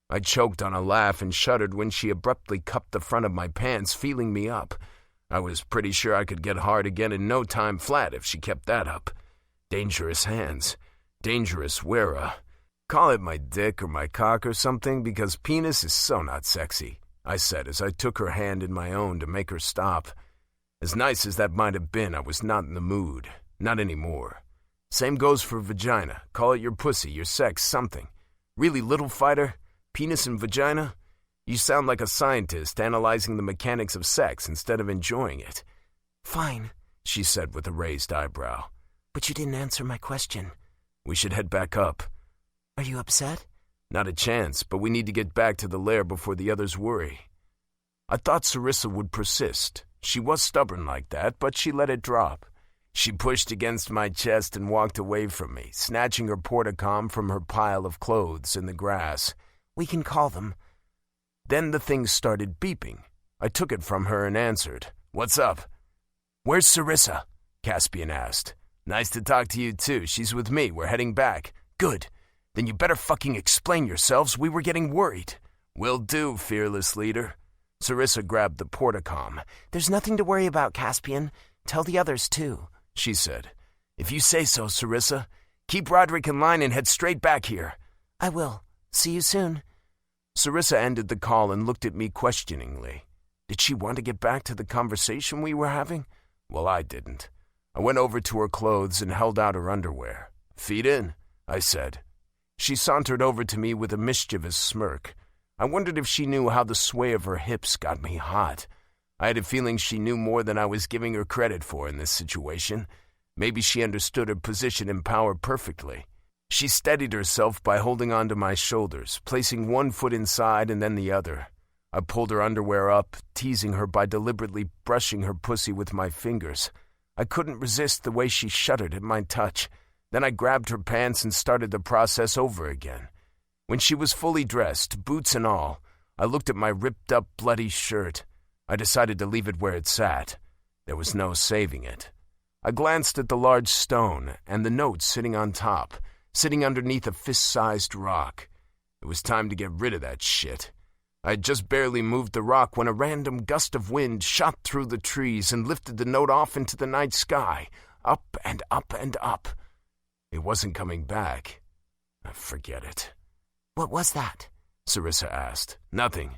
I choked on a laugh and shuddered when she abruptly cupped the front of my pants, feeling me up. I was pretty sure I could get hard again in no time flat if she kept that up. Dangerous hands. Dangerous Wera. Call it my dick or my cock or something, because penis is so not sexy, I said as I took her hand in my own to make her stop. As nice as that might have been, I was not in the mood. Not anymore. Same goes for vagina. Call it your pussy, your sex, something. Really, little fighter? Penis and vagina? You sound like a scientist analyzing the mechanics of sex instead of enjoying it. "Fine," she said with a raised eyebrow. "But you didn't answer my question." "We should head back up." "Are you upset?" "Not a chance, but we need to get back to the lair before the others worry." I thought Sarissa would persist. She was stubborn like that, but she let it drop. She pushed against my chest and walked away from me, snatching her portacom from her pile of clothes in the grass. "We can call them." Then the thing started beeping. I took it from her and answered. "What's up?" "Where's Sarissa?" Caspian asked. "Nice to talk to you too. She's with me. We're heading back." "Good. Then you better fucking explain yourselves. We were getting worried." "Will do, fearless leader." Sarissa grabbed the portacom. "There's nothing to worry about, Caspian. Tell the others too," she said. "If you say so, Sarissa. Keep Roderick in line and head straight back here." "I will. See you soon." Sarissa ended the call and looked at me questioningly. Did she want to get back to the conversation we were having? Well, I didn't. I went over to her clothes and held out her underwear. "Feet in," I said. She sauntered over to me with a mischievous smirk. I wondered if she knew how the sway of her hips got me hot. I had a feeling she knew more than I was giving her credit for in this situation. Maybe she understood her position in power perfectly. She steadied herself by holding onto my shoulders, placing one foot inside and then the other. I pulled her underwear up, teasing her by deliberately brushing her pussy with my fingers. I couldn't resist the way she shuddered at my touch. Then I grabbed her pants and started the process over again. When she was fully dressed, boots and all, I looked at my ripped-up, bloody shirt. I decided to leave it where it sat. There was no saving it. I glanced at the large stone and the note sitting on top, sitting underneath a fist-sized rock. It was time to get rid of that shit. I had just barely moved the rock when a random gust of wind shot through the trees and lifted the note off into the night sky, up and up and up. It wasn't coming back. Forget it. What was that? Sarissa asked. Nothing.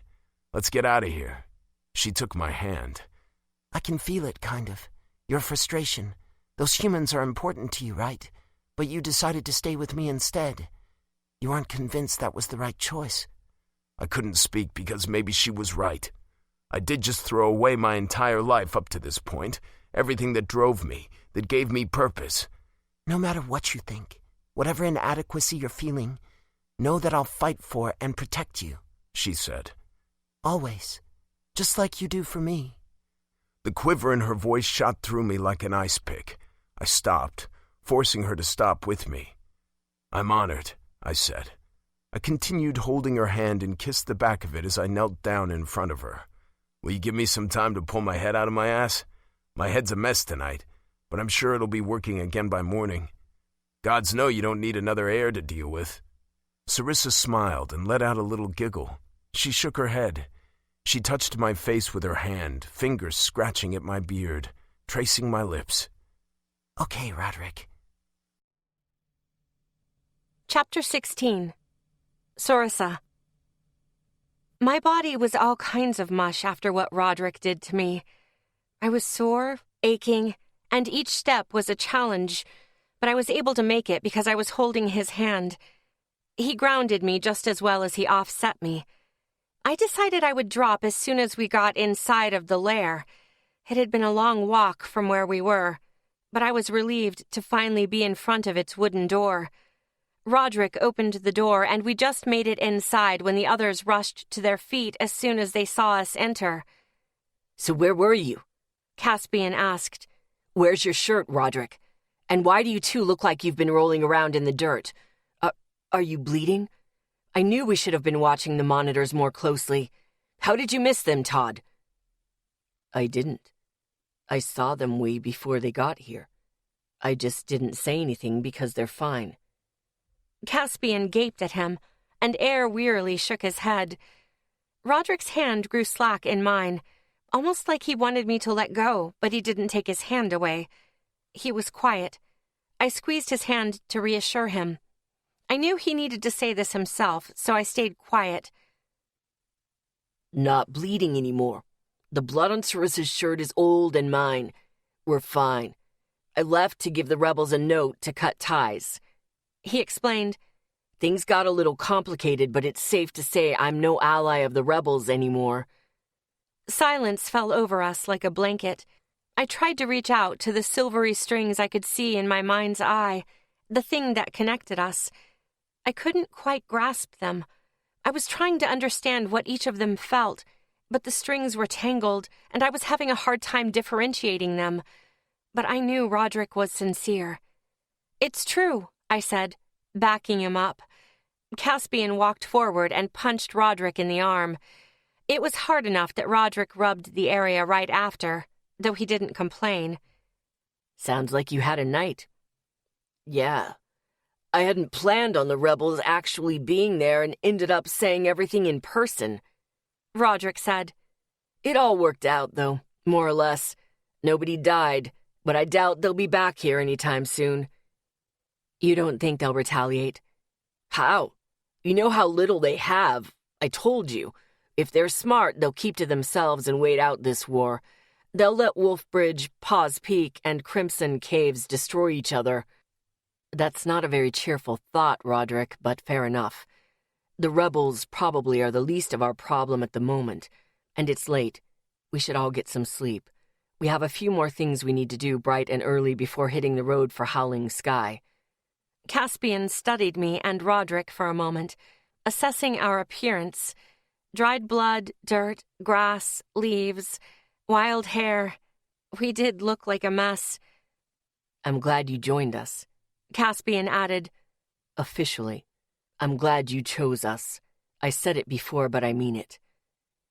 Let's get out of here. She took my hand. I can feel it, kind of. Your frustration. Those humans are important to you, right? But you decided to stay with me instead. You aren't convinced that was the right choice. I couldn't speak because maybe she was right. I did just throw away my entire life up to this point, everything that drove me, that gave me purpose. No matter what you think, whatever inadequacy you're feeling, know that I'll fight for and protect you, she said. Always. Just like you do for me. The quiver in her voice shot through me like an ice pick. I stopped, forcing her to stop with me. I'm honored, I said. I continued holding her hand and kissed the back of it as I knelt down in front of her. Will you give me some time to pull my head out of my ass? My head's a mess tonight, but I'm sure it'll be working again by morning. Gods know you don't need another heir to deal with. Sarissa smiled and let out a little giggle. She shook her head. She touched my face with her hand, fingers scratching at my beard, tracing my lips. Okay, Roderick. Chapter 16. Sarissa. My body was all kinds of mush after what Roderick did to me. I was sore, aching, and each step was a challenge, but I was able to make it because I was holding his hand. He grounded me just as well as he offset me. I decided I would drop as soon as we got inside of the lair. It had been a long walk from where we were, but I was relieved to finally be in front of its wooden door. Roderick opened the door, and we just made it inside when the others rushed to their feet as soon as they saw us enter. So where were you? Caspian asked. Where's your shirt, Roderick? And why do you two look like you've been rolling around in the dirt? Are you bleeding? I knew we should have been watching the monitors more closely. How did you miss them, Todd? I didn't. I saw them way before they got here. I just didn't say anything because they're fine. Caspian gaped at him, and Air wearily shook his head. Roderick's hand grew slack in mine, almost like he wanted me to let go, but he didn't take his hand away. He was quiet. I squeezed his hand to reassure him. I knew he needed to say this himself, so I stayed quiet. Not bleeding anymore. The blood on Sarissa's shirt is old and mine. We're fine. I left to give the rebels a note to cut ties. He explained. Things got a little complicated, but it's safe to say I'm no ally of the rebels anymore. Silence fell over us like a blanket. I tried to reach out to the silvery strings I could see in my mind's eye, the thing that connected us. I couldn't quite grasp them. I was trying to understand what each of them felt, but the strings were tangled, and I was having a hard time differentiating them. But I knew Roderick was sincere. It's true, I said, backing him up. Caspian walked forward and punched Roderick in the arm. It was hard enough that Roderick rubbed the area right after, though he didn't complain. Sounds like you had a night. Yeah. I hadn't planned on the rebels actually being there and ended up saying everything in person, Roderick said. It all worked out, though, more or less. Nobody died, but I doubt they'll be back here anytime soon. You don't think they'll retaliate? How? You know how little they have. I told you. If they're smart, they'll keep to themselves and wait out this war. They'll let Wolfbridge, Paws Peak, and Crimson Caves destroy each other. That's not a very cheerful thought, Roderick, but fair enough. The rebels probably are the least of our problem at the moment, and it's late. We should all get some sleep. We have a few more things we need to do bright and early before hitting the road for Howling Sky. Caspian studied me and Roderick for a moment, assessing our appearance. Dried blood, dirt, grass, leaves, wild hair. We did look like a mess. I'm glad you joined us. Caspian added. Officially. I'm glad you chose us. I said it before, but I mean it.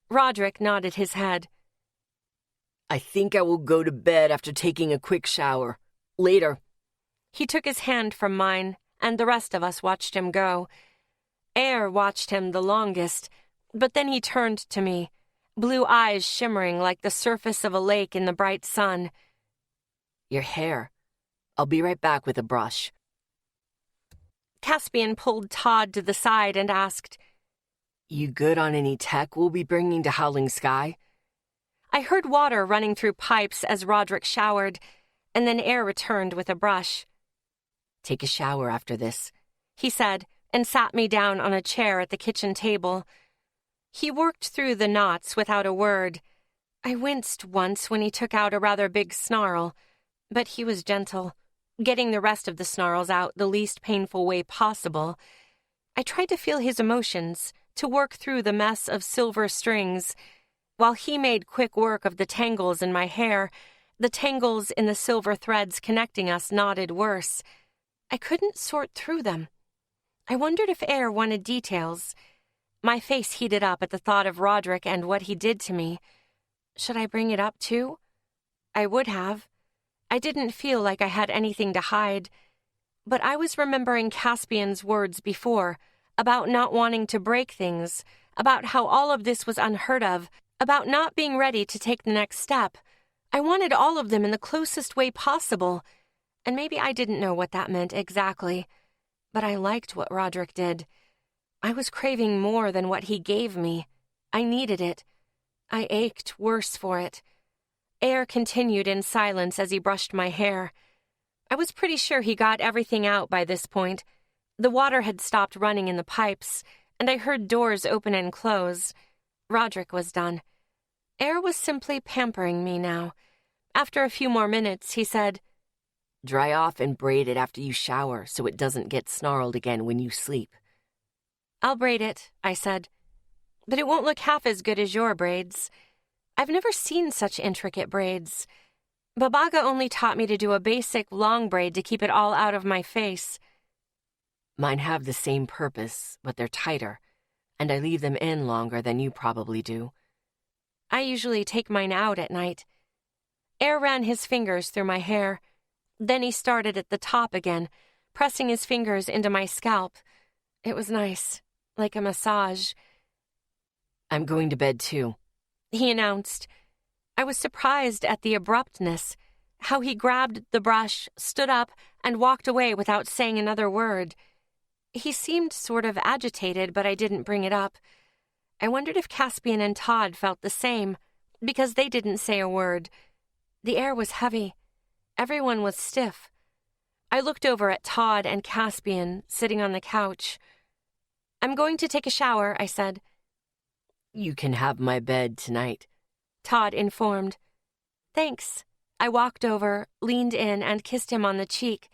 Roderick nodded his head. I think I will go to bed after taking a quick shower. Later. He took his hand from mine, and the rest of us watched him go. Air watched him the longest, but then he turned to me, blue eyes shimmering like the surface of a lake in the bright sun. Your hair. I'll be right back with a brush. Caspian pulled Todd to the side and asked, You good on any tech we'll be bringing to Howling Sky? I heard water running through pipes as Roderick showered, and then Air returned with a brush. Take a shower after this, he said, and sat me down on a chair at the kitchen table. He worked through the knots without a word. I winced once when he took out a rather big snarl, but he was gentle, getting the rest of the snarls out the least painful way possible. I tried to feel his emotions, to work through the mess of silver strings. While he made quick work of the tangles in my hair, the tangles in the silver threads connecting us knotted worse. I couldn't sort through them. I wondered if Air wanted details. My face heated up at the thought of Roderick and what he did to me. Should I bring it up too? I would have. I didn't feel like I had anything to hide. But I was remembering Caspian's words before, about not wanting to break things, about how all of this was unheard of, about not being ready to take the next step. I wanted all of them in the closest way possible, and maybe I didn't know what that meant exactly, but I liked what Roderick did. I was craving more than what he gave me. I needed it. I ached worse for it. Air continued in silence as he brushed my hair. I was pretty sure he got everything out by this point. The water had stopped running in the pipes, and I heard doors open and close. Roderick was done. Air was simply pampering me now. After a few more minutes, he said, Dry off and braid it after you shower so it doesn't get snarled again when you sleep. I'll braid it, I said. But it won't look half as good as your braids. I've never seen such intricate braids. Babaga only taught me to do a basic long braid to keep it all out of my face. Mine have the same purpose, but they're tighter, and I leave them in longer than you probably do. I usually take mine out at night. Air ran his fingers through my hair. Then he started at the top again, pressing his fingers into my scalp. It was nice, like a massage. I'm going to bed too, he announced. I was surprised at the abruptness, how he grabbed the brush, stood up, and walked away without saying another word. He seemed sort of agitated, but I didn't bring it up. I wondered if Caspian and Todd felt the same, because they didn't say a word. The air was heavy. Everyone was stiff. I looked over at Todd and Caspian, sitting on the couch. I'm going to take a shower, I said. You can have my bed tonight, Todd informed. Thanks. I walked over, leaned in, and kissed him on the cheek.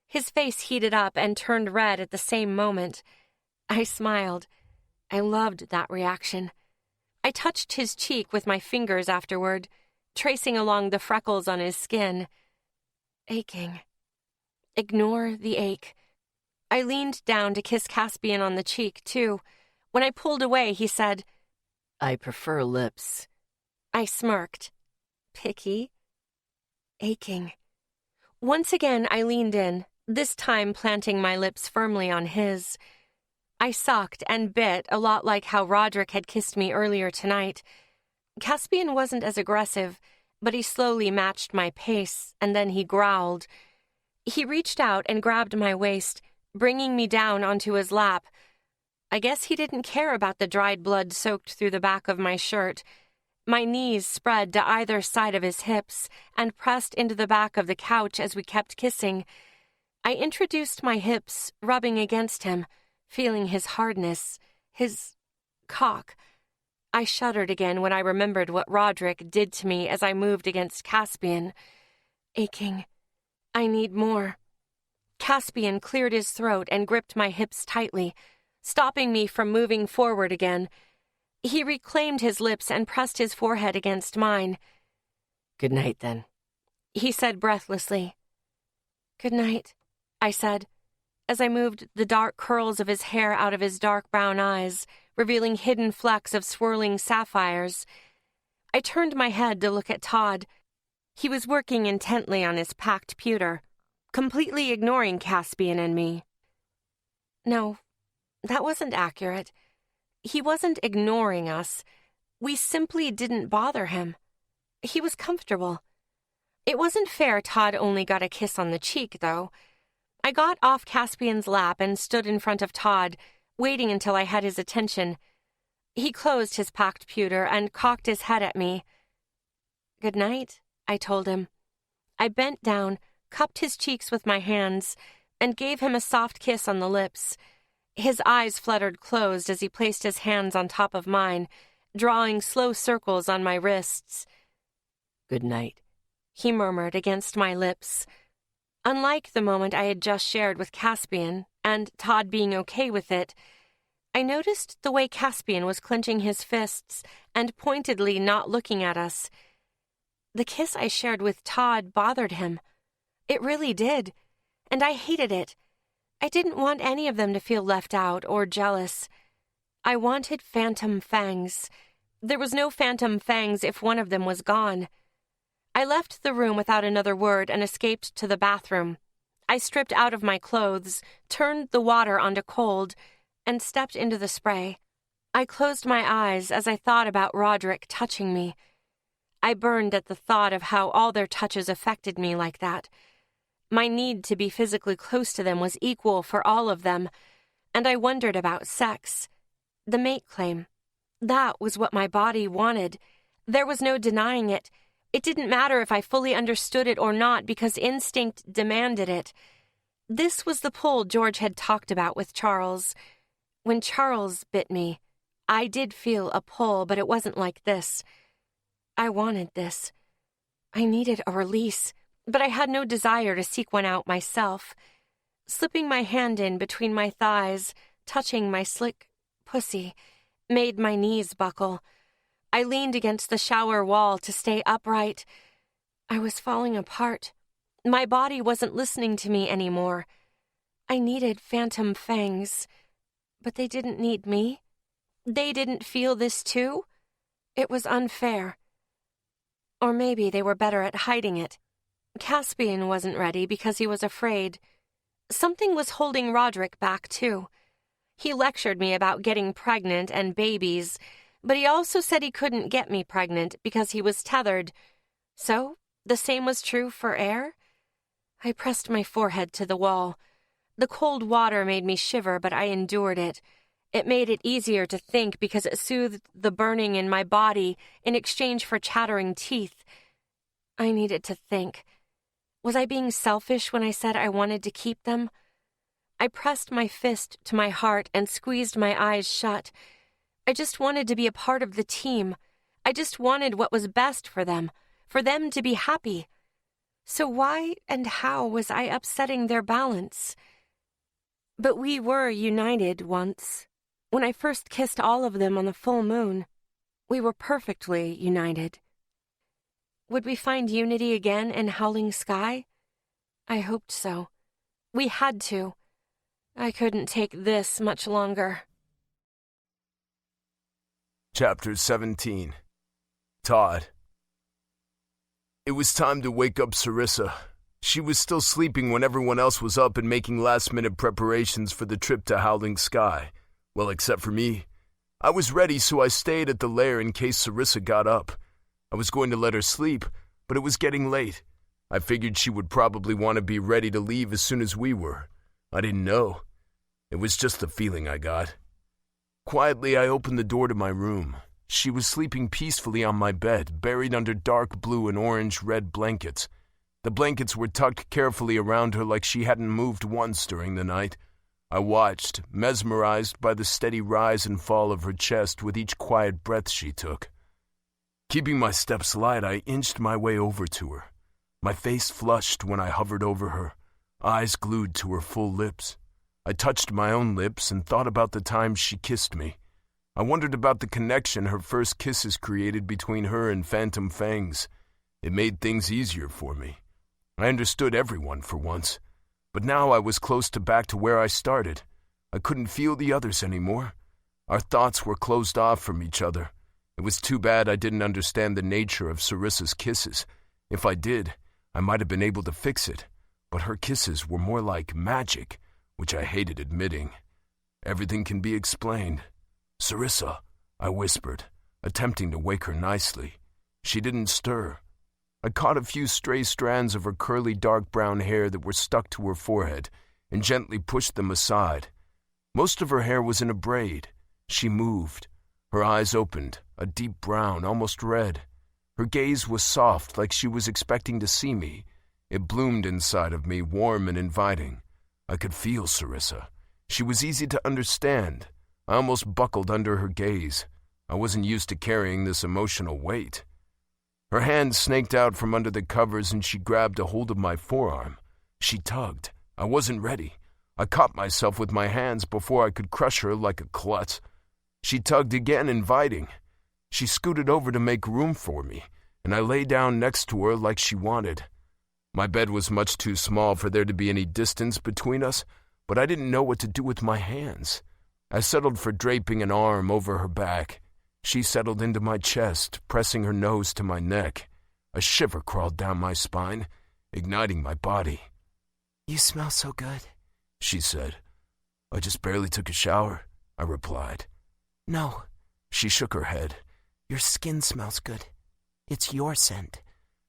His face heated up and turned red at the same moment. I smiled. I loved that reaction. I touched his cheek with my fingers afterward, tracing along the freckles on his skin. Aching. Ignore the ache. I leaned down to kiss Caspian on the cheek, too. When I pulled away, he said, I prefer lips. I smirked. Picky. Aching. Once again, I leaned in, this time planting my lips firmly on his. I sucked and bit a lot like how Roderick had kissed me earlier tonight. Caspian wasn't as aggressive, but he slowly matched my pace, and then he growled. He reached out and grabbed my waist, bringing me down onto his lap. I guess he didn't care about the dried blood soaked through the back of my shirt. My knees spread to either side of his hips and pressed into the back of the couch as we kept kissing. I introduced my hips, rubbing against him, feeling his hardness, his cock. I shuddered again when I remembered what Roderick did to me as I moved against Caspian. Aching. I need more. Caspian cleared his throat and gripped my hips tightly, stopping me from moving forward again. He reclaimed his lips and pressed his forehead against mine. Good night, then, he said breathlessly. Good night, I said, as I moved the dark curls of his hair out of his dark brown eyes, revealing hidden flecks of swirling sapphires. I turned my head to look at Todd. He was working intently on his packed pewter, completely ignoring Caspian and me. No, that wasn't accurate. He wasn't ignoring us. We simply didn't bother him. He was comfortable. It wasn't fair Todd only got a kiss on the cheek, though. I got off Caspian's lap and stood in front of Todd, waiting until I had his attention. He closed his packed pewter and cocked his head at me. Good night, I told him. I bent down, cupped his cheeks with my hands, and gave him a soft kiss on the lips. His eyes fluttered closed as he placed his hands on top of mine, drawing slow circles on my wrists. Good night, he murmured against my lips. Unlike the moment I had just shared with Caspian, and Todd being okay with it, I noticed the way Caspian was clenching his fists and pointedly not looking at us. The kiss I shared with Todd bothered him. It really did, and I hated it. I didn't want any of them to feel left out or jealous. I wanted phantom fangs. There was no phantom fangs if one of them was gone. I left the room without another word and escaped to the bathroom. I stripped out of my clothes, turned the water onto cold, and stepped into the spray. I closed my eyes as I thought about Roderick touching me. I burned at the thought of how all their touches affected me like that. My need to be physically close to them was equal for all of them, and I wondered about sex. The mate claim. That was what my body wanted. There was no denying it. It didn't matter if I fully understood it or not because instinct demanded it. This was the pull George had talked about with Charles. When Charles bit me, I did feel a pull, but it wasn't like this. I wanted this. I needed a release, but I had no desire to seek one out myself. Slipping my hand in between my thighs, touching my slick pussy, made my knees buckle. I leaned against the shower wall to stay upright. I was falling apart. My body wasn't listening to me anymore. I needed phantom fangs, but they didn't need me. They didn't feel this too. It was unfair. Or maybe they were better at hiding it. Caspian wasn't ready because he was afraid. Something was holding Roderick back too. He lectured me about getting pregnant and babies, but he also said he couldn't get me pregnant because he was tethered. So, the same was true for air? I pressed my forehead to the wall. The cold water made me shiver, but I endured it. It made it easier to think because it soothed the burning in my body in exchange for chattering teeth. I needed to think. Was I being selfish when I said I wanted to keep them? I pressed my fist to my heart and squeezed my eyes shut. I just wanted to be a part of the team. I just wanted what was best for them to be happy. So why and how was I upsetting their balance? But we were united once. When I first kissed all of them on the full moon, we were perfectly united. Would we find unity again in Howling Sky? I hoped so. We had to. I couldn't take this much longer. Chapter 17. Todd. It was time to wake up Sarissa. She was still sleeping when everyone else was up and making last-minute preparations for the trip to Howling Sky. Well, except for me. I was ready, so I stayed at the lair in case Sarissa got up. I was going to let her sleep, but it was getting late. I figured she would probably want to be ready to leave as soon as we were. I didn't know. It was just the feeling I got. Quietly, I opened the door to my room. She was sleeping peacefully on my bed, buried under dark blue and orange-red blankets. The blankets were tucked carefully around her like she hadn't moved once during the night. I watched, mesmerized by the steady rise and fall of her chest with each quiet breath she took. Keeping my steps light, I inched my way over to her. My face flushed when I hovered over her, eyes glued to her full lips. I touched my own lips and thought about the times she kissed me. I wondered about the connection her first kisses created between her and Phantom Fangs. It made things easier for me. I understood everyone for once. But now I was close to back to where I started. I couldn't feel the others anymore. Our thoughts were closed off from each other. It was too bad I didn't understand the nature of Sarissa's kisses. If I did, I might have been able to fix it. But her kisses were more like magic, which I hated admitting. Everything can be explained. "Sarissa," I whispered, attempting to wake her nicely. She didn't stir. I caught a few stray strands of her curly dark brown hair that were stuck to her forehead and gently pushed them aside. Most of her hair was in a braid. She moved. Her eyes opened, a deep brown, almost red. Her gaze was soft, like she was expecting to see me. It bloomed inside of me, warm and inviting. I could feel Sarissa. She was easy to understand. I almost buckled under her gaze. I wasn't used to carrying this emotional weight. Her hand snaked out from under the covers and she grabbed a hold of my forearm. She tugged. I wasn't ready. I caught myself with my hands before I could crush her like a klutz. She tugged again, inviting. She scooted over to make room for me, and I lay down next to her like she wanted. My bed was much too small for there to be any distance between us, but I didn't know what to do with my hands. I settled for draping an arm over her back. She settled into my chest, pressing her nose to my neck. A shiver crawled down my spine, igniting my body. "You smell so good," she said. "I just barely took a shower," I replied. "No," she shook her head. "Your skin smells good. It's your scent."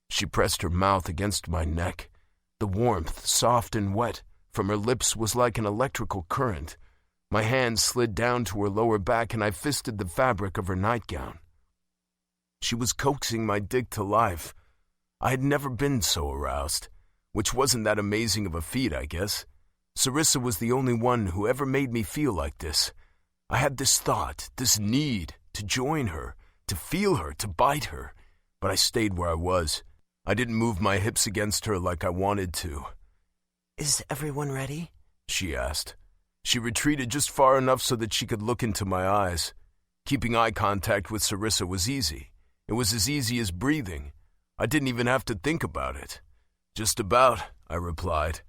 She pressed her mouth against my neck. The warmth, soft and wet, from her lips was like an electrical current. My hand slid down to her lower back and I fisted the fabric of her nightgown. She was coaxing my dick to life. I had never been so aroused, which wasn't that amazing of a feat, I guess. Sarissa was the only one who ever made me feel like this. I had this thought, this need, to join her, to feel her, to bite her. But I stayed where I was. I didn't move my hips against her like I wanted to. "Is everyone ready?" she asked. She retreated just far enough so that she could look into my eyes. Keeping eye contact with Sarissa was easy. It was as easy as breathing. I didn't even have to think about it. "Just about," I replied.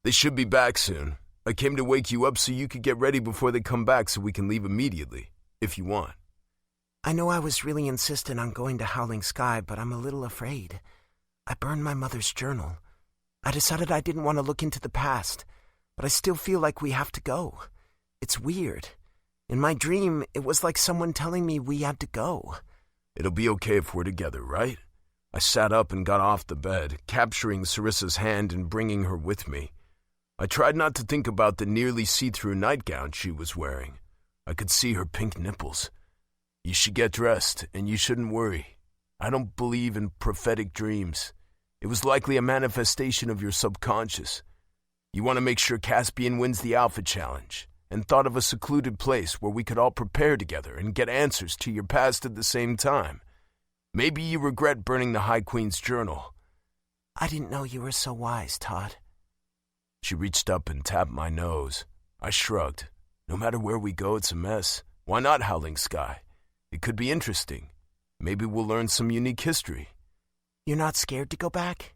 "They should be back soon. I came to wake you up so you could get ready before they come back so we can leave immediately, if you want." "I know I was really insistent on going to Howling Sky, but I'm a little afraid. I burned my mother's journal. I decided I didn't want to look into the past, but I still feel like we have to go. It's weird. In my dream, it was like someone telling me we had to go." "It'll be okay if we're together, right?" I sat up and got off the bed, capturing Sarissa's hand and bringing her with me. I tried not to think about the nearly see-through nightgown she was wearing. I could see her pink nipples. "You should get dressed, and you shouldn't worry. I don't believe in prophetic dreams. It was likely a manifestation of your subconscious. You want to make sure Caspian wins the Alpha Challenge, and thought of a secluded place where we could all prepare together and get answers to your past at the same time. Maybe you regret burning the High Queen's journal." "I didn't know you were so wise, Todd." She reached up and tapped my nose. I shrugged. "No matter where we go, it's a mess. Why not Howling Sky? It could be interesting. Maybe we'll learn some unique history." "You're not scared to go back?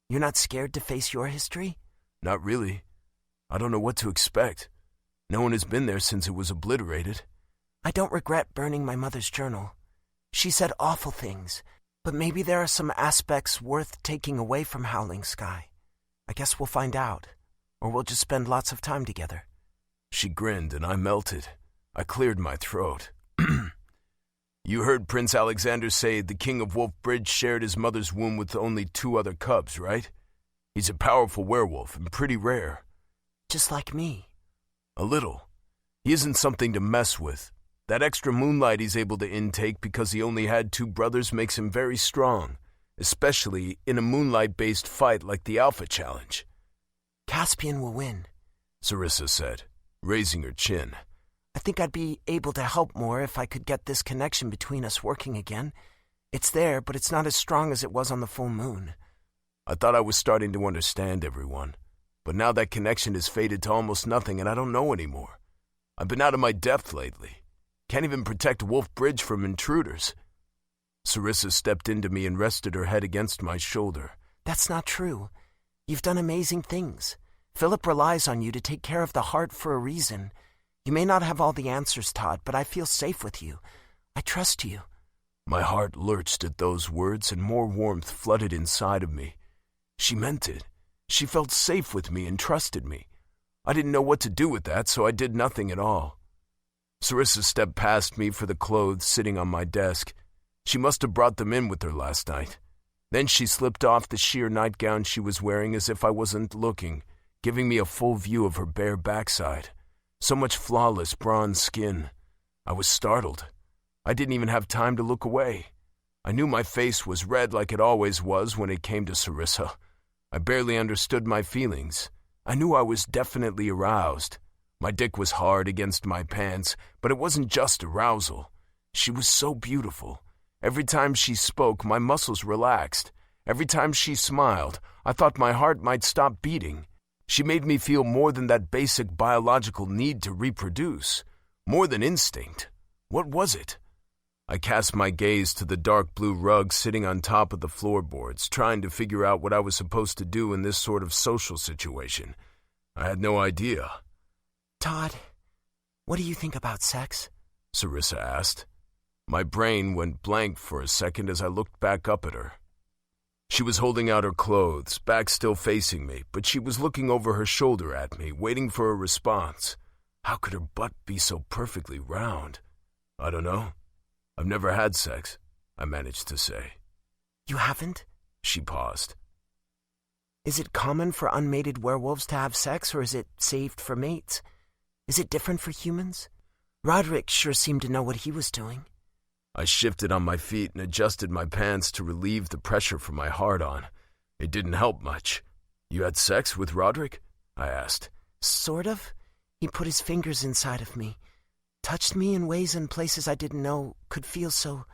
You're not scared to face your history?" "Not really. I don't know what to expect. No one has been there since it was obliterated." "I don't regret burning my mother's journal. She said awful things, but maybe there are some aspects worth taking away from Howling Sky. I guess we'll find out, or we'll just spend lots of time together." She grinned and I melted. I cleared my throat. "You heard Prince Alexander say the King of Wolf Bridge shared his mother's womb with only 2 other cubs, right? He's a powerful werewolf and pretty rare." "Just like me." "A little. He isn't something to mess with. That extra moonlight he's able to intake because he only had 2 brothers makes him very strong, especially in a moonlight-based fight like the Alpha Challenge." "Caspian will win," Sarissa said, raising her chin. "I think I'd be able to help more if I could get this connection between us working again. It's there, but it's not as strong as it was on the full moon." I thought I was starting to understand everyone, but now that connection has faded to almost nothing and I don't know anymore. I've been out of my depth lately. Can't even protect Wolf Bridge from intruders. Sarissa stepped into me and rested her head against my shoulder. That's not true. You've done amazing things. Philip relies on you to take care of the heart for a reason. You may not have all the answers, Todd, but I feel safe with you. I trust you. My heart lurched at those words and more warmth flooded inside of me. She meant it. She felt safe with me and trusted me. I didn't know what to do with that, so I did nothing at all. Sarissa stepped past me for the clothes sitting on my desk. She must have brought them in with her last night. Then she slipped off the sheer nightgown she was wearing as if I wasn't looking, giving me a full view of her bare backside. So much flawless bronze skin. I was startled. I didn't even have time to look away. I knew my face was red like it always was when it came to Sarissa. I barely understood my feelings. I knew I was definitely aroused. My dick was hard against my pants, but it wasn't just arousal. She was so beautiful. Every time she spoke, my muscles relaxed. Every time she smiled, I thought my heart might stop beating. She made me feel more than that basic biological need to reproduce. More than instinct. What was it? I cast my gaze to the dark blue rug sitting on top of the floorboards, trying to figure out what I was supposed to do in this sort of social situation. I had no idea. Todd, what do you think about sex? Sarissa asked. My brain went blank for a second as I looked back up at her. She was holding out her clothes, back still facing me, but she was looking over her shoulder at me, waiting for a response. How could her butt be so perfectly round? I don't know. I've never had sex, I managed to say. You haven't? She paused. Is it common for unmated werewolves to have sex, or is it saved for mates? Is it different for humans? Roderick sure seemed to know what he was doing. I shifted on my feet and adjusted my pants to relieve the pressure from my hard-on. It didn't help much. You had sex with Roderick? I asked. Sort of. He put his fingers inside of me. Touched me in ways and places I didn't know could feel so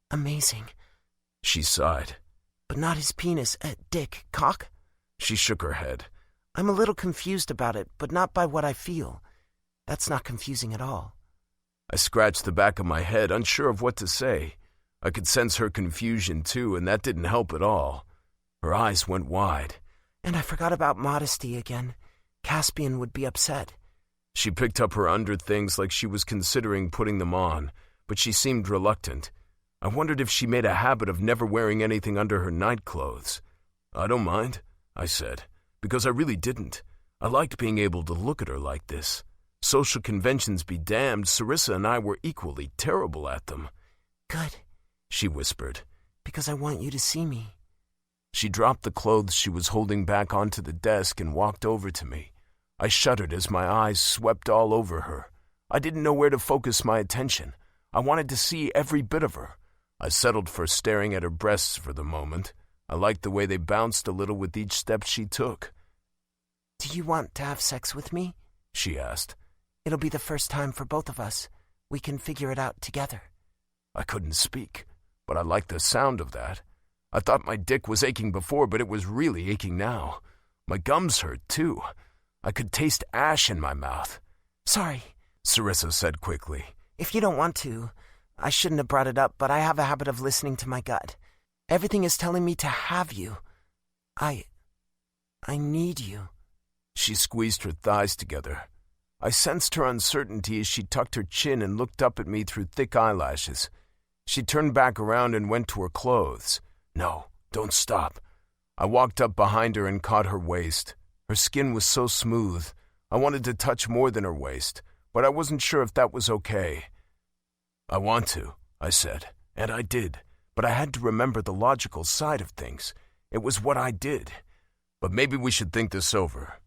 amazing. She sighed. But not his penis, dick, cock? She shook her head. I'm a little confused about it, but not by what I feel. That's not confusing at all. I scratched the back of my head, unsure of what to say. I could sense her confusion, too, and that didn't help at all. Her eyes went wide. And I forgot about modesty again. Caspian would be upset. She picked up her underthings like she was considering putting them on, but she seemed reluctant. I wondered if she made a habit of never wearing anything under her nightclothes. I don't mind, I said, because I really didn't. I liked being able to look at her like this. Social conventions be damned, Sarissa and I were equally terrible at them. Good, she whispered. Because I want you to see me. She dropped the clothes she was holding back onto the desk and walked over to me. I shuddered as my eyes swept all over her. I didn't know where to focus my attention. I wanted to see every bit of her. I settled for staring at her breasts for the moment. I liked the way they bounced a little with each step she took. Do you want to have sex with me? She asked. It'll be the first time for both of us. We can figure it out together. I couldn't speak, but I liked the sound of that. I thought my dick was aching before, but it was really aching now. My gums hurt, too. I could taste ash in my mouth. Sorry, Sarissa said quickly. If you don't want to, I shouldn't have brought it up, but I have a habit of listening to my gut. Everything is telling me to have you. I need you. She squeezed her thighs together. I sensed her uncertainty as she tucked her chin and looked up at me through thick eyelashes. She turned back around and went to her clothes. No, don't stop. I walked up behind her and caught her waist. Her skin was so smooth. I wanted to touch more than her waist, but I wasn't sure if that was okay. I want to, I said, and I did, but I had to remember the logical side of things. It was what I did. But maybe we should think this over.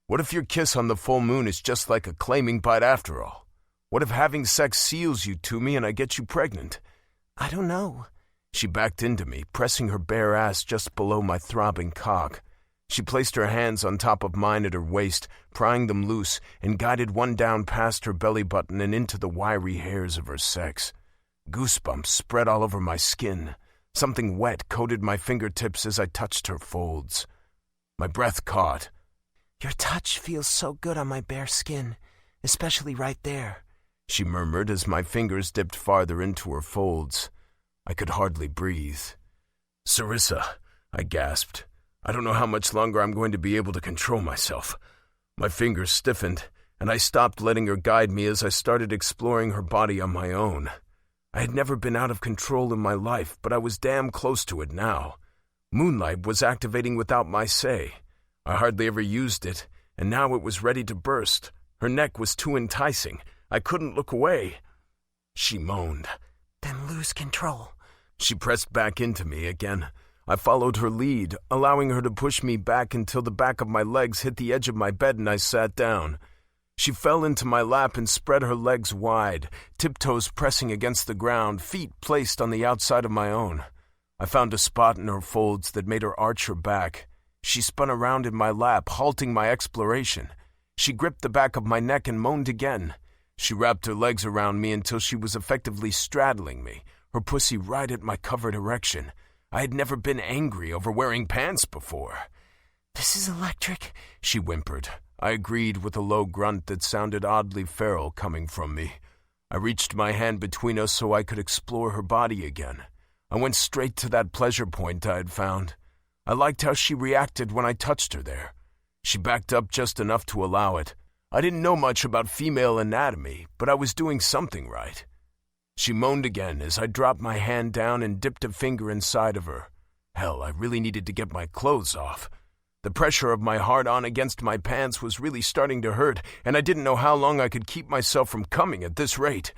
What if your kiss on the full moon is just like a claiming bite after all? What if having sex seals you to me and I get you pregnant? I don't know. She backed into me, pressing her bare ass just below my throbbing cock. She placed her hands on top of mine at her waist, prying them loose, and guided one down past her belly button and into the wiry hairs of her sex. Goosebumps spread all over my skin. Something wet coated my fingertips as I touched her folds. My breath caught. Your touch feels so good on my bare skin, especially right there. she murmured as my fingers dipped farther into her folds. I could hardly breathe. "Sarissa," I gasped. "I don't know how much longer I'm going to be able to control myself." My fingers stiffened, and I stopped letting her guide me as I started exploring her body on my own. I had never been out of control in my life, but I was damn close to it now. Moonlight was activating without my say. I hardly ever used it, and now it was ready to burst. Her neck was too enticing. I couldn't look away. She moaned. "Then lose control." She pressed back into me again. I followed her lead, allowing her to push me back until the back of my legs hit the edge of my bed and I sat down. She fell into my lap and spread her legs wide, tiptoes pressing against the ground, feet placed on the outside of my own. I found a spot in her folds that made her arch her back. She spun around in my lap, halting my exploration. She gripped the back of my neck and moaned again. She wrapped her legs around me until she was effectively straddling me, her pussy right at my covered erection. I had never been angry over wearing pants before. "This is electric," she whimpered. I agreed with a low grunt that sounded oddly feral coming from me. I reached my hand between us so I could explore her body again. I went straight to that pleasure point I had found. I liked how she reacted when I touched her there. She backed up just enough to allow it. I didn't know much about female anatomy, but I was doing something right. She moaned again as I dropped my hand down and dipped a finger inside of her. Hell, I really needed to get my clothes off. The pressure of my hard-on against my pants was really starting to hurt, and I didn't know how long I could keep myself from coming at this rate.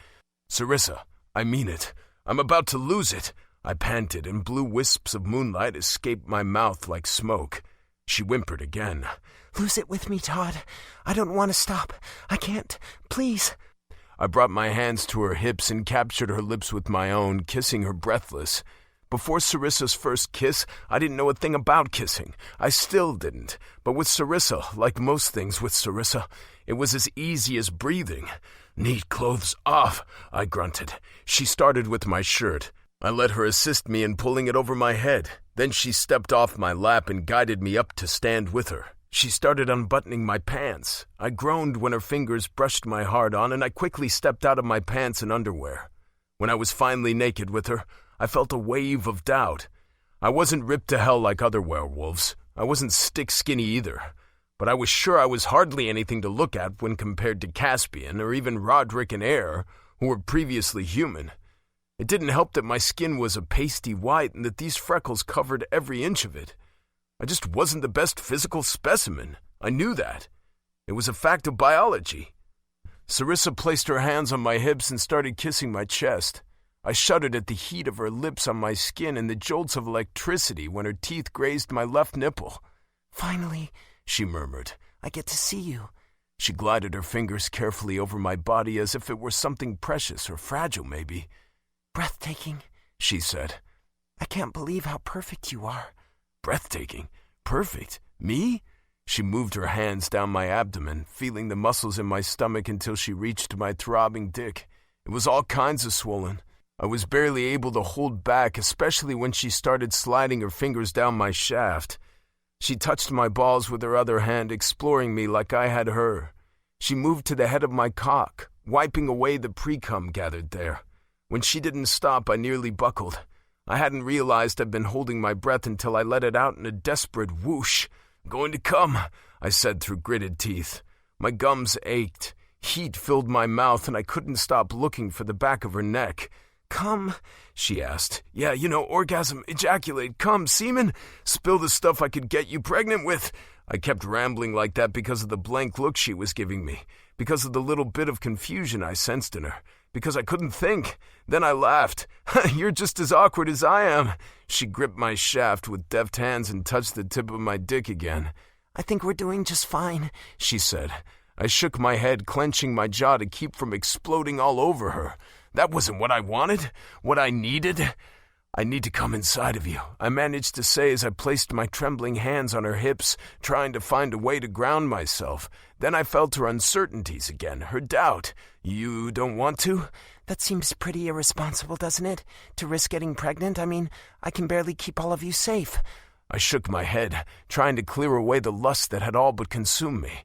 "Sarissa, I mean it. I'm about to lose it," I panted, and blue wisps of moonlight escaped my mouth like smoke. She whimpered again. "Lose it with me, Todd. I don't want to stop. I can't. Please." I brought my hands to her hips and captured her lips with my own, kissing her breathless. Before Sarissa's first kiss, I didn't know a thing about kissing. I still didn't. But with Sarissa, like most things with Sarissa, it was as easy as breathing. "Need clothes off," I grunted. She started with my shirt. I let her assist me in pulling it over my head. Then she stepped off my lap and guided me up to stand with her. She started unbuttoning my pants. I groaned when her fingers brushed my hard-on, and I quickly stepped out of my pants and underwear. When I was finally naked with her, I felt a wave of doubt. I wasn't ripped to hell like other werewolves. I wasn't stick-skinny either. But I was sure I was hardly anything to look at when compared to Caspian or even Roderick and Eyre, who were previously human. It didn't help that my skin was a pasty white and that these freckles covered every inch of it. I just wasn't the best physical specimen. I knew that. It was a fact of biology. Sarissa placed her hands on my hips and started kissing my chest. I shuddered at the heat of her lips on my skin and the jolts of electricity when her teeth grazed my left nipple. "Finally," she murmured, "I get to see you." She glided her fingers carefully over my body as if it were something precious or fragile, maybe. "Breathtaking," she said. "I can't believe how perfect you are." "Breathtaking? Perfect? Me?" She moved her hands down my abdomen, feeling the muscles in my stomach until she reached my throbbing dick. It was all kinds of swollen. I was barely able to hold back, especially when she started sliding her fingers down my shaft. She touched my balls with her other hand, exploring me like I had her. She moved to the head of my cock, wiping away the pre-cum gathered there. When she didn't stop, I nearly buckled. I hadn't realized I'd been holding my breath until I let it out in a desperate whoosh. "Going to come," I said through gritted teeth. My gums ached. Heat filled my mouth, and I couldn't stop looking for the back of her neck. "Come?" she asked. "Yeah, orgasm, ejaculate, come, semen. Spill the stuff I could get you pregnant with." I kept rambling like that because of the blank look she was giving me, because of the little bit of confusion I sensed in her, because I couldn't think. Then I laughed. "You're just as awkward as I am." She gripped my shaft with deft hands and touched the tip of my dick again. "I think we're doing just fine," she said. I shook my head, clenching my jaw to keep from exploding all over her. That wasn't what I wanted, what I needed. "I need to come inside of you," I managed to say as I placed my trembling hands on her hips, trying to find a way to ground myself. Then I felt her uncertainties again, her doubt. "You don't want to?" "That seems pretty irresponsible, doesn't it? To risk getting pregnant? I mean, I can barely keep all of you safe." I shook my head, trying to clear away the lust that had all but consumed me.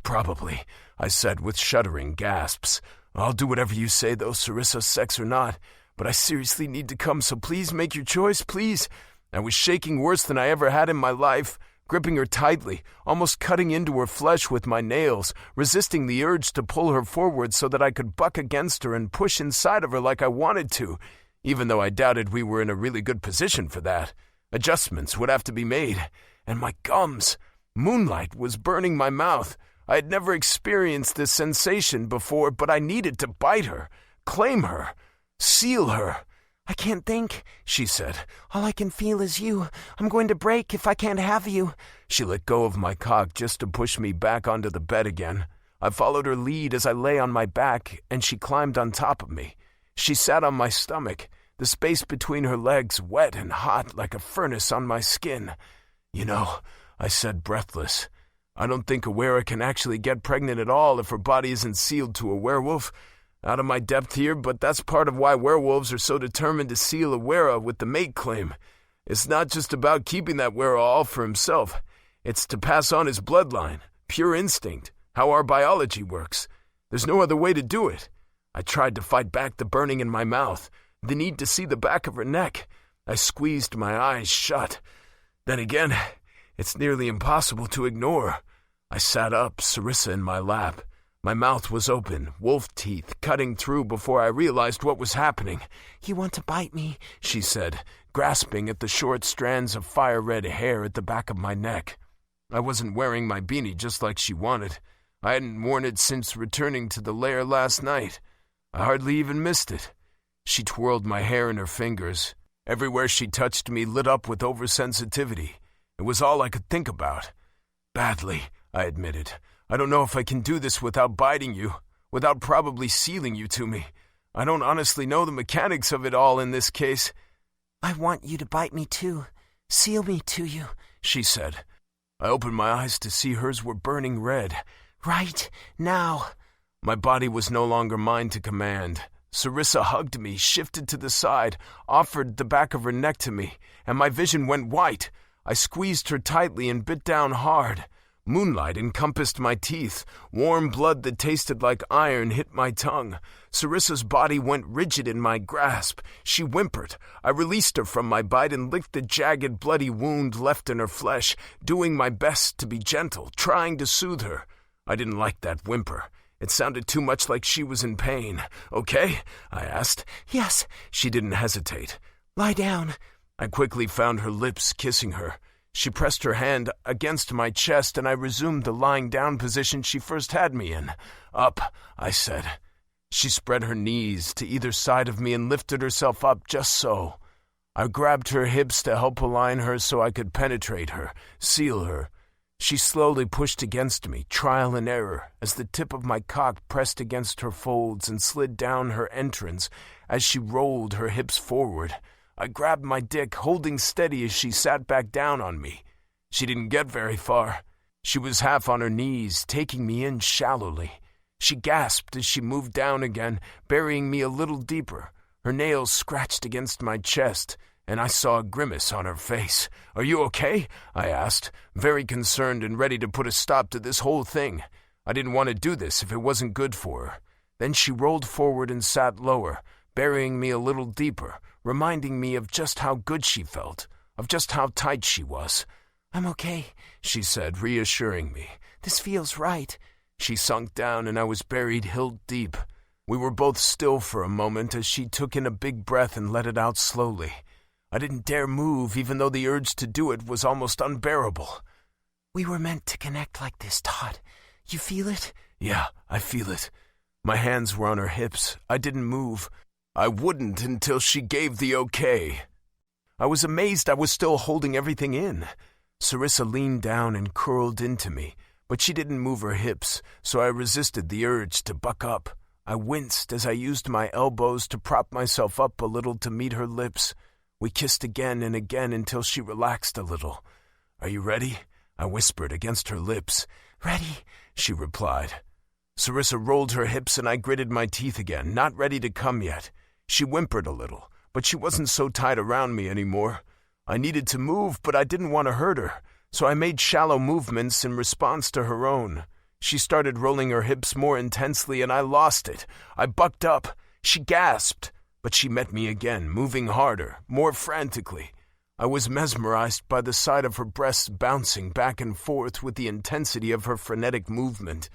Probably," I said with shuddering gasps. I'll do whatever you say, though, Sarissa, sex or not. But I seriously need to come, so please make your choice, please. I was shaking worse than I ever had in my life, gripping her tightly, almost cutting into her flesh with my nails, resisting the urge to pull her forward so that I could buck against her and push inside of her like I wanted to, even though I doubted we were in a really good position for that. Adjustments would have to be made. And my gums. Moonlight was burning my mouth. I had never experienced this sensation before, but I needed to bite her, claim her, seal her. I can't think, she said. All I can feel is you. I'm going to break if I can't have you. She let go of my cock just to push me back onto the bed again. I followed her lead as I lay on my back, and she climbed on top of me. She sat on my stomach, the space between her legs wet and hot like a furnace on my skin. You know, I said breathless, I don't think a were can actually get pregnant at all if her body isn't sealed to a werewolf. Out of my depth here, but that's part of why werewolves are so determined to seal a were with the mate claim. It's not just about keeping that were all for himself. It's to pass on his bloodline, pure instinct, how our biology works. There's no other way to do it. I tried to fight back the burning in my mouth, the need to see the back of her neck. I squeezed my eyes shut. Then again, it's nearly impossible to ignore. I sat up, Sarissa in my lap. My mouth was open, wolf teeth cutting through before I realized what was happening. You want to bite me, she said, grasping at the short strands of fire-red hair at the back of my neck. I wasn't wearing my beanie just like she wanted. I hadn't worn it since returning to the lair last night. I hardly even missed it. She twirled my hair in her fingers. Everywhere she touched me lit up with oversensitivity. It was all I could think about. Badly, I admitted. I don't know if I can do this without biting you, without probably sealing you to me. I don't honestly know the mechanics of it all in this case. I want you to bite me too. Seal me to you, she said. I opened my eyes to see hers were burning red. Right now. My body was no longer mine to command. Sarissa hugged me, shifted to the side, offered the back of her neck to me, and my vision went white. I squeezed her tightly and bit down hard. Moonlight encompassed my teeth. Warm blood that tasted like iron hit my tongue. Sarissa's body went rigid in my grasp. She whimpered. I released her from my bite and licked the jagged, bloody wound left in her flesh, doing my best to be gentle, trying to soothe her. I didn't like that whimper. It sounded too much like she was in pain. Okay? I asked. Yes. She didn't hesitate. Lie down. I quickly found her lips kissing her. She pressed her hand against my chest, and I resumed the lying down position she first had me in. Up, I said. She spread her knees to either side of me and lifted herself up just so. I grabbed her hips to help align her so I could penetrate her, seal her. She slowly pushed against me, trial and error, as the tip of my cock pressed against her folds and slid down her entrance as she rolled her hips forward. I grabbed my dick, holding steady as she sat back down on me. She didn't get very far. She was half on her knees, taking me in shallowly. She gasped as she moved down again, burying me a little deeper. Her nails scratched against my chest, and I saw a grimace on her face. "Are you okay?" I asked, very concerned and ready to put a stop to this whole thing. I didn't want to do this if it wasn't good for her. Then she rolled forward and sat lower, burying me a little deeper, reminding me of just how good she felt, of just how tight she was. "I'm okay," she said, reassuring me. "This feels right." She sunk down and I was buried hilt deep. We were both still for a moment as she took in a big breath and let it out slowly. I didn't dare move, even though the urge to do it was almost unbearable. "We were meant to connect like this, Todd. You feel it?" "Yeah, I feel it." My hands were on her hips. I didn't move. I wouldn't until she gave the okay. I was amazed I was still holding everything in. Sarissa leaned down and curled into me, but she didn't move her hips, so I resisted the urge to buck up. I winced as I used my elbows to prop myself up a little to meet her lips. We kissed again and again until she relaxed a little. "Are you ready?" I whispered against her lips. "Ready," she replied. Sarissa rolled her hips and I gritted my teeth again, not ready to come yet. She whimpered a little, but she wasn't so tight around me anymore. I needed to move, but I didn't want to hurt her, so I made shallow movements in response to her own. She started rolling her hips more intensely, and I lost it. I bucked up. She gasped, but she met me again, moving harder, more frantically. I was mesmerized by the sight of her breasts bouncing back and forth with the intensity of her frenetic movement.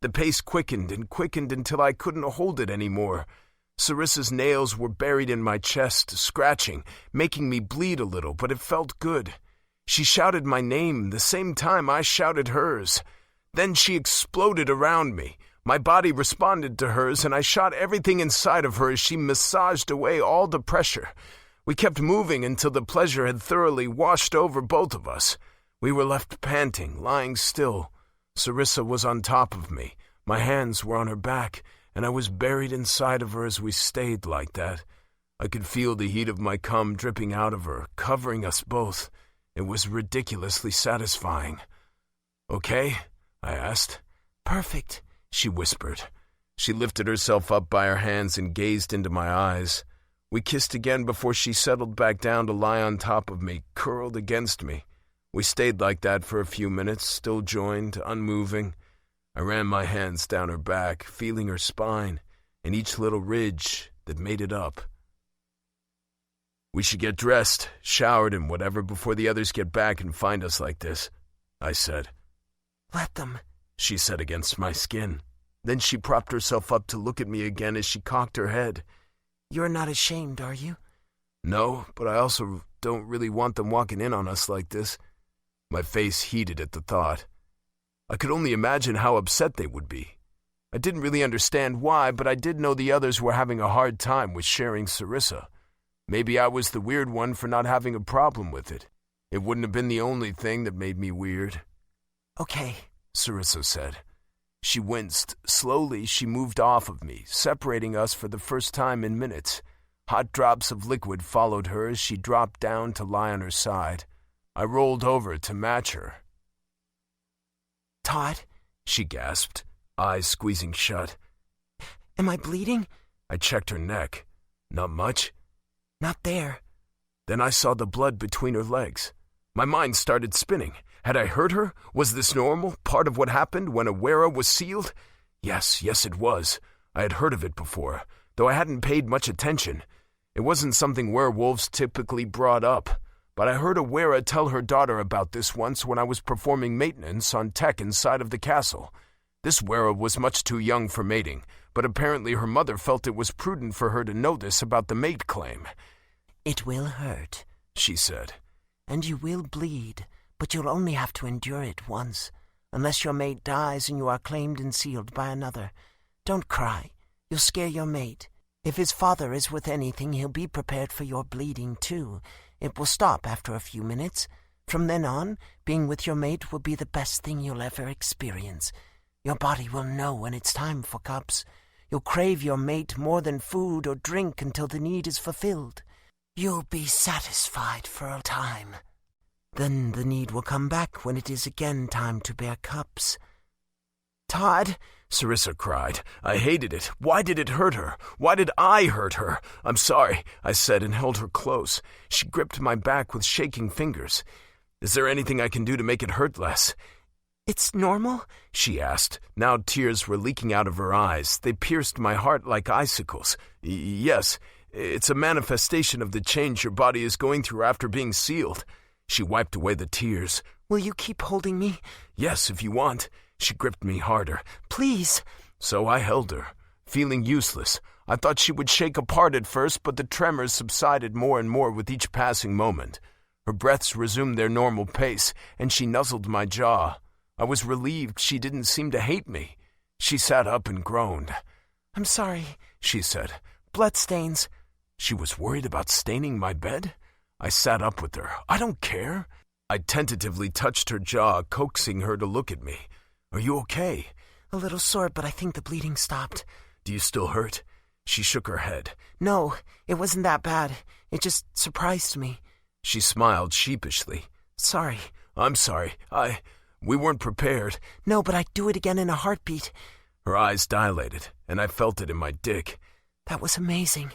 The pace quickened and quickened until I couldn't hold it anymore. Sarissa's nails were buried in my chest, scratching, making me bleed a little, but it felt good. She shouted my name the same time I shouted hers. Then she exploded around me. My body responded to hers, and I shot everything inside of her as she massaged away all the pressure. We kept moving until the pleasure had thoroughly washed over both of us. We were left panting, lying still. Sarissa was on top of me. My hands were on her back, and I was buried inside of her as we stayed like that. I could feel the heat of my cum dripping out of her, covering us both. It was ridiculously satisfying. "Okay?" I asked. "Perfect," she whispered. She lifted herself up by her hands and gazed into my eyes. We kissed again before she settled back down to lie on top of me, curled against me. We stayed like that for a few minutes, still joined, unmoving. I ran my hands down her back, feeling her spine and each little ridge that made it up. "We should get dressed, showered and whatever before the others get back and find us like this," I said. "Let them," she said against my skin. Then she propped herself up to look at me again as she cocked her head. "You're not ashamed, are you?" "No, but I also don't really want them walking in on us like this." My face heated at the thought. I could only imagine how upset they would be. I didn't really understand why, but I did know the others were having a hard time with sharing Sarissa. Maybe I was the weird one for not having a problem with it. It wouldn't have been the only thing that made me weird. "Okay," Sarissa said. She winced. Slowly, she moved off of me, separating us for the first time in minutes. Hot drops of liquid followed her as she dropped down to lie on her side. I rolled over to match her. "Todd," she gasped, eyes squeezing shut. "Am I bleeding?" I checked her neck. Not much. "Not there." Then I saw the blood between her legs. My mind started spinning. Had I hurt her? Was this normal? Part of what happened when a wera was sealed? Yes, it was. I had heard of it before, though I hadn't paid much attention. It wasn't something werewolves typically brought up, but I heard a wera tell her daughter about this once when I was performing maintenance on tech inside of the castle. This wera was much too young for mating, but apparently her mother felt it was prudent for her to know this about the mate claim. "It will hurt," she said. "And you will bleed. But you'll only have to endure it once, unless your mate dies and you are claimed and sealed by another. Don't cry. You'll scare your mate. If his father is with anything, he'll be prepared for your bleeding, too. It will stop after a few minutes. From then on, being with your mate will be the best thing you'll ever experience. Your body will know when it's time for cups. You'll crave your mate more than food or drink until the need is fulfilled. You'll be satisfied for a time. Then the need will come back when it is again time to bear cups." "Todd," Sarissa cried. I hated it. Why did it hurt her? Why did I hurt her? "I'm sorry," I said and held her close. She gripped my back with shaking fingers. "Is there anything I can do to make it hurt less?" "It's normal?" she asked. Now tears were leaking out of her eyes. They pierced my heart like icicles. "Yes, it's a manifestation of the change your body is going through after being sealed." She wiped away the tears. "Will you keep holding me?" "Yes, if you want." She gripped me harder. "Please." So I held her, feeling useless. I thought she would shake apart at first, but the tremors subsided more and more with each passing moment. Her breaths resumed their normal pace, and she nuzzled my jaw. I was relieved she didn't seem to hate me. She sat up and groaned. "I'm sorry," she said. "Bloodstains." She was worried about staining my bed? I sat up with her. I don't care. I tentatively touched her jaw, coaxing her to look at me. "Are you okay?" "A little sore, but I think the bleeding stopped." "Do you still hurt?" She shook her head. "No, it wasn't that bad. It just surprised me." She smiled sheepishly. "Sorry." "I'm sorry. We weren't prepared." "No, but I'd do it again in a heartbeat." Her eyes dilated, and I felt it in my dick. "That was amazing."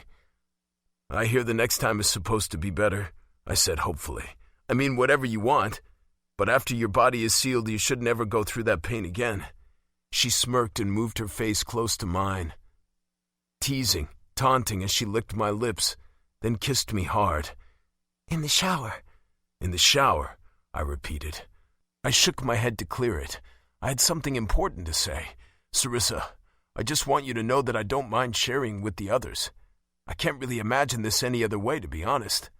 "I hear the next time is supposed to be better," I said hopefully. "I mean, whatever you want. But after your body is sealed, you should never go through that pain again." She smirked and moved her face close to mine, teasing, taunting as she licked my lips, then kissed me hard. In the shower. In the shower, I repeated. I shook my head to clear it. I had something important to say. Sarissa, I just want you to know that I don't mind sharing with the others. I can't really imagine this any other way, to be honest.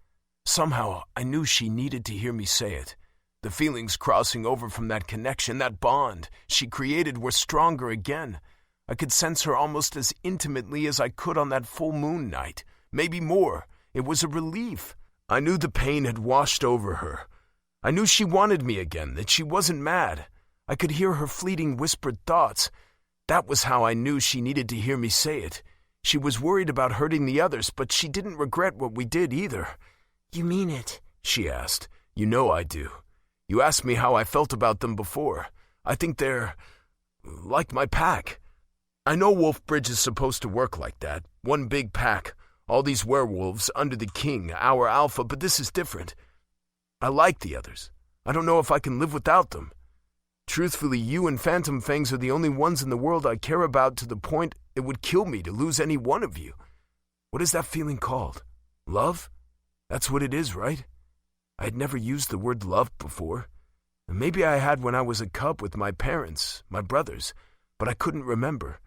Somehow, I knew she needed to hear me say it. The feelings crossing over from that connection, that bond she created were stronger again. I could sense her almost as intimately as I could on that full moon night. Maybe more. It was a relief. I knew the pain had washed over her. I knew she wanted me again, that she wasn't mad. I could hear her fleeting whispered thoughts. That was how I knew she needed to hear me say it. She was worried about hurting the others, but she didn't regret what we did either. You mean it? She asked. You know I do. You asked me how I felt about them before. I think they're like my pack. I know Wolfbridge is supposed to work like that. One big pack. All these werewolves under the king, our alpha, but this is different. I like the others. I don't know if I can live without them. Truthfully, you and Phantom Fangs are the only ones in the world I care about to the point it would kill me to lose any one of you. What is that feeling called? Love? That's what it is, right? I had never used the word love before. And maybe I had when I was a cub with my parents, my brothers, but I couldn't remember.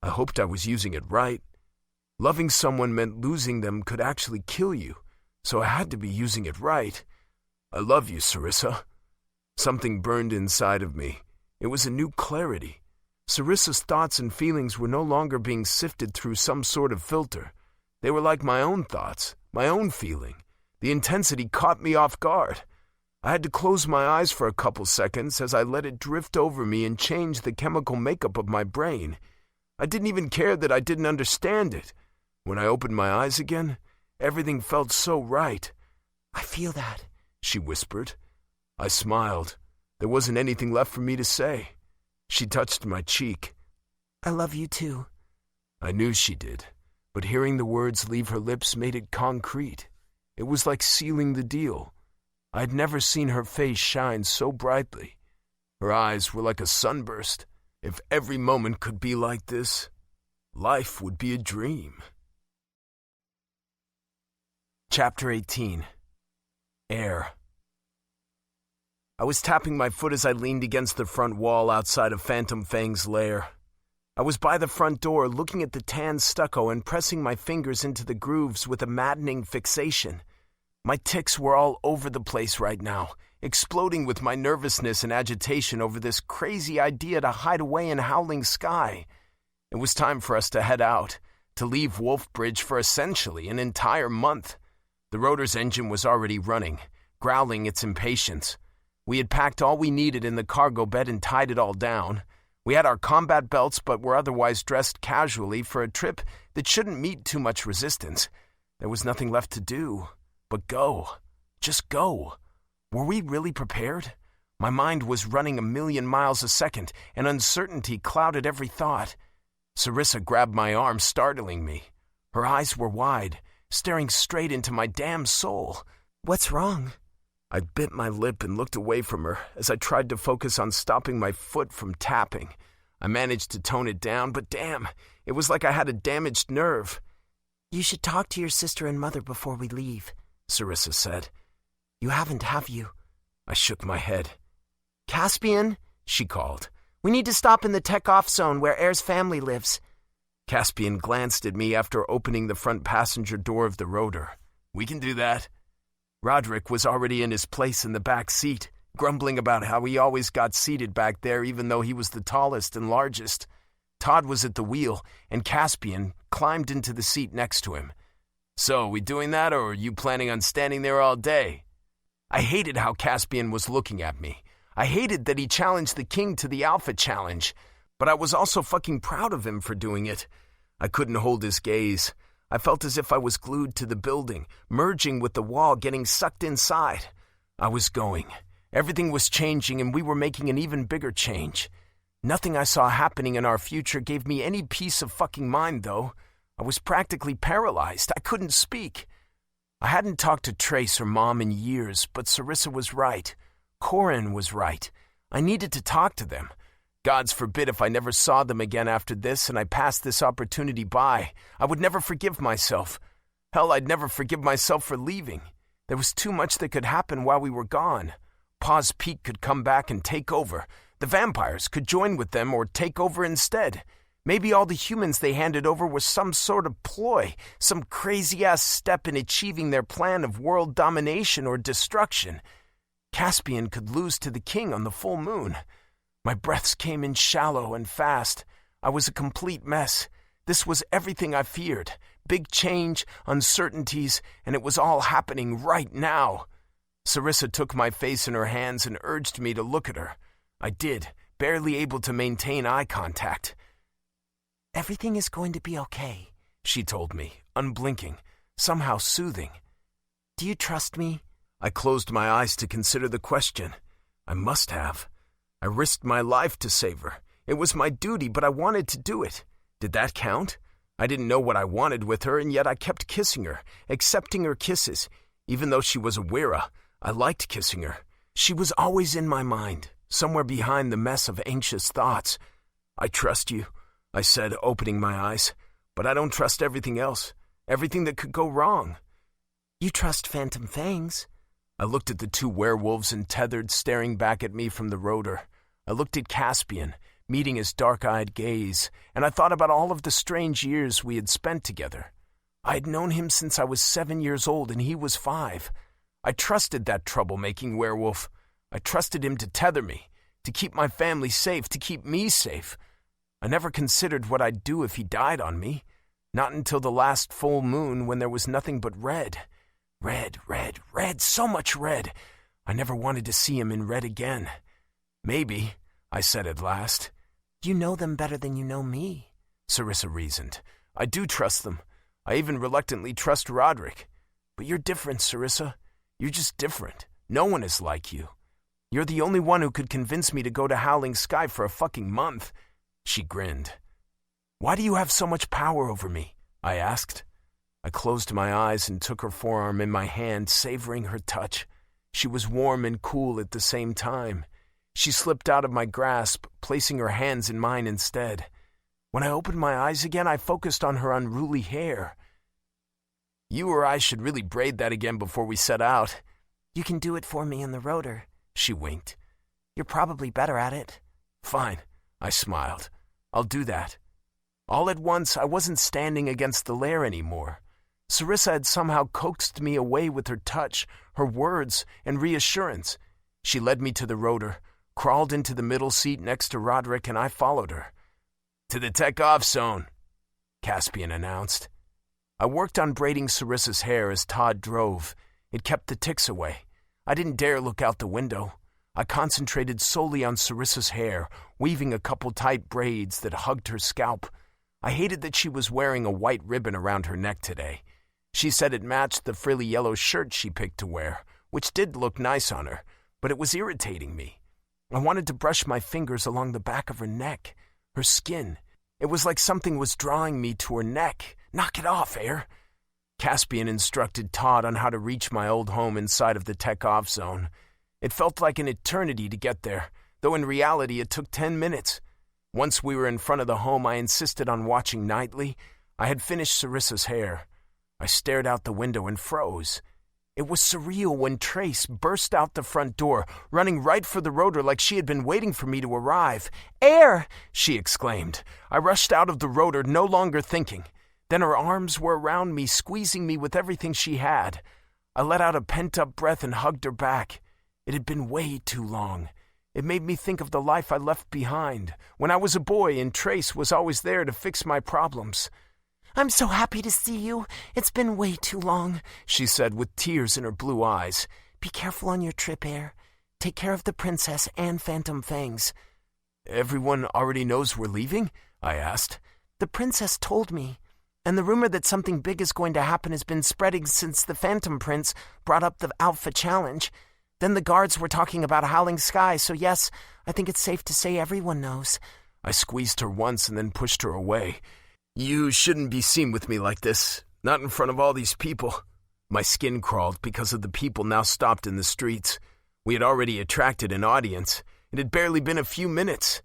I hoped I was using it right. Loving someone meant losing them could actually kill you, so I had to be using it right. I love you, Sarissa. Something burned inside of me. It was a new clarity. Sarissa's thoughts and feelings were no longer being sifted through some sort of filter. They were like my own thoughts, my own feeling. The intensity caught me off guard. I had to close my eyes for a couple seconds as I let it drift over me and change the chemical makeup of my brain. I didn't even care that I didn't understand it. When I opened my eyes again, everything felt so right. I feel that, she whispered. I smiled. There wasn't anything left for me to say. She touched my cheek. I love you too. I knew she did, but hearing the words leave her lips made it concrete. It was like sealing the deal. I'd never seen her face shine so brightly. Her eyes were like a sunburst. If every moment could be like this, life would be a dream. Chapter 18. Air. I was tapping my foot as I leaned against the front wall outside of Phantom Fang's lair. I was by the front door looking at the tan stucco and pressing my fingers into the grooves with a maddening fixation. My tics were all over the place right now, exploding with my nervousness and agitation over this crazy idea to hide away in Howling Sky. It was time for us to head out, to leave Wolfbridge for essentially an entire month. The rotor's engine was already running, growling its impatience. We had packed all we needed in the cargo bed and tied it all down. We had our combat belts but were otherwise dressed casually for a trip that shouldn't meet too much resistance. There was nothing left to do but go. Just go. Were we really prepared? My mind was running 1,000,000 miles a second, and uncertainty clouded every thought. Sarissa grabbed my arm, startling me. Her eyes were wide, staring straight into my damn soul. What's wrong? I bit my lip and looked away from her as I tried to focus on stopping my foot from tapping. I managed to tone it down, but damn, it was like I had a damaged nerve. You should talk to your sister and mother before we leave, Sarissa said. You haven't, have you? I shook my head. Caspian, she called. We need to stop in the tech-off zone where Air's family lives. Caspian glanced at me after opening the front passenger door of the rotor. We can do that. Roderick was already in his place in the back seat, grumbling about how he always got seated back there even though he was the tallest and largest. Todd was at the wheel, and Caspian climbed into the seat next to him. So, we doing that, or are you planning on standing there all day? I hated how Caspian was looking at me. I hated that he challenged the king to the Alpha Challenge, but I was also fucking proud of him for doing it. I couldn't hold his gaze. I felt as if I was glued to the building, merging with the wall, getting sucked inside. I was going. Everything was changing, and we were making an even bigger change. Nothing I saw happening in our future gave me any peace of fucking mind, though. I was practically paralyzed. I couldn't speak. I hadn't talked to Trace or Mom in years, but Sarissa was right. Corin was right. I needed to talk to them. Gods forbid if I never saw them again after this and I passed this opportunity by. I would never forgive myself. Hell, I'd never forgive myself for leaving. There was too much that could happen while we were gone. Pa's Peak could come back and take over. The vampires could join with them or take over instead. Maybe all the humans they handed over was some sort of ploy, some crazy-ass step in achieving their plan of world domination or destruction. Caspian could lose to the king on the full moon. My breaths came in shallow and fast. I was a complete mess. This was everything I feared. Big change, uncertainties, and it was all happening right now. Sarissa took my face in her hands and urged me to look at her. I did, barely able to maintain eye contact. Everything is going to be okay, she told me, unblinking, somehow soothing. Do you trust me? I closed my eyes to consider the question. I must have. I risked my life to save her. It was my duty, but I wanted to do it. Did that count? I didn't know what I wanted with her, and yet I kept kissing her, accepting her kisses. Even though she was a Wera, I liked kissing her. She was always in my mind, somewhere behind the mess of anxious thoughts. I trust you, I said, opening my eyes, but I don't trust everything else, everything that could go wrong. You trust Phantom Fangs? I looked at the two werewolves untethered, staring back at me from the rotor. I looked at Caspian, meeting his dark-eyed gaze, and I thought about all of the strange years we had spent together. I had known him since I was 7 years old and he was 5. I trusted that troublemaking werewolf. I trusted him to tether me, to keep my family safe, to keep me safe. I never considered what I'd do if he died on me. Not until the last full moon when there was nothing but red. Red, red, red, so much red. I never wanted to see him in red again. Maybe, I said at last. You know them better than you know me, Sarissa reasoned. I do trust them. I even reluctantly trust Roderick. But you're different, Sarissa. You're just different. No one is like you. You're the only one who could convince me to go to Howling Sky for a fucking month. She grinned. Why do you have so much power over me? I asked. I closed my eyes and took her forearm in my hand, savoring her touch. She was warm and cool at the same time. She slipped out of my grasp, placing her hands in mine instead. When I opened my eyes again, I focused on her unruly hair. You or I should really braid that again before we set out. You can do it for me in the rotor, she winked. You're probably better at it. Fine, I smiled. I'll do that. All at once, I wasn't standing against the lair anymore. Sarissa had somehow coaxed me away with her touch, her words, and reassurance. She led me to the rotor, crawled into the middle seat next to Roderick, and I followed her. To the tech-off zone, Caspian announced. I worked on braiding Sarissa's hair as Todd drove. It kept the ticks away. I didn't dare look out the window. I concentrated solely on Sarissa's hair, weaving a couple tight braids that hugged her scalp. I hated that she was wearing a white ribbon around her neck today. She said it matched the frilly yellow shirt she picked to wear, which did look nice on her, but it was irritating me. I wanted to brush my fingers along the back of her neck, her skin. It was like something was drawing me to her neck. Knock it off, Air. Caspian instructed Todd on how to reach my old home inside of the tech-off zone. It felt like an eternity to get there, though in reality it took 10 minutes. Once we were in front of the home, I insisted on watching nightly. I had finished Sarissa's hair. I stared out the window and froze. It was surreal when Trace burst out the front door, running right for the rotor like she had been waiting for me to arrive. "Air!" she exclaimed. I rushed out of the rotor, no longer thinking. Then her arms were around me, squeezing me with everything she had. I let out a pent-up breath and hugged her back. It had been way too long. It made me think of the life I left behind, when I was a boy and Trace was always there to fix my problems. I'm so happy to see you. It's been way too long, she said with tears in her blue eyes. Be careful on your trip, Air. Take care of the princess and Phantom Fangs. Everyone already knows we're leaving? I asked. The princess told me. And the rumor that something big is going to happen has been spreading since the Phantom Prince brought up the Alpha Challenge. Then the guards were talking about Howling Sky, so yes, I think it's safe to say everyone knows. I squeezed her once and then pushed her away. You shouldn't be seen with me like this, not in front of all these people. My skin crawled because of the people now stopped in the streets. We had already attracted an audience. It had barely been a few minutes.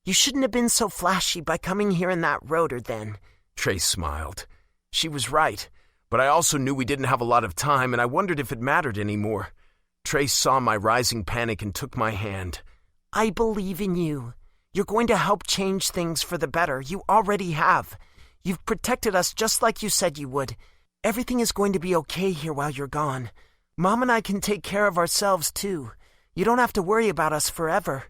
You shouldn't have been so flashy by coming here in that rotor then. Trace smiled. She was right, but I also knew we didn't have a lot of time, and I wondered if it mattered anymore. Trace saw my rising panic and took my hand. I believe in you. You're going to help change things for the better. You already have. You've protected us just like you said you would. Everything is going to be okay here while you're gone. Mom and I can take care of ourselves, too. You don't have to worry about us forever.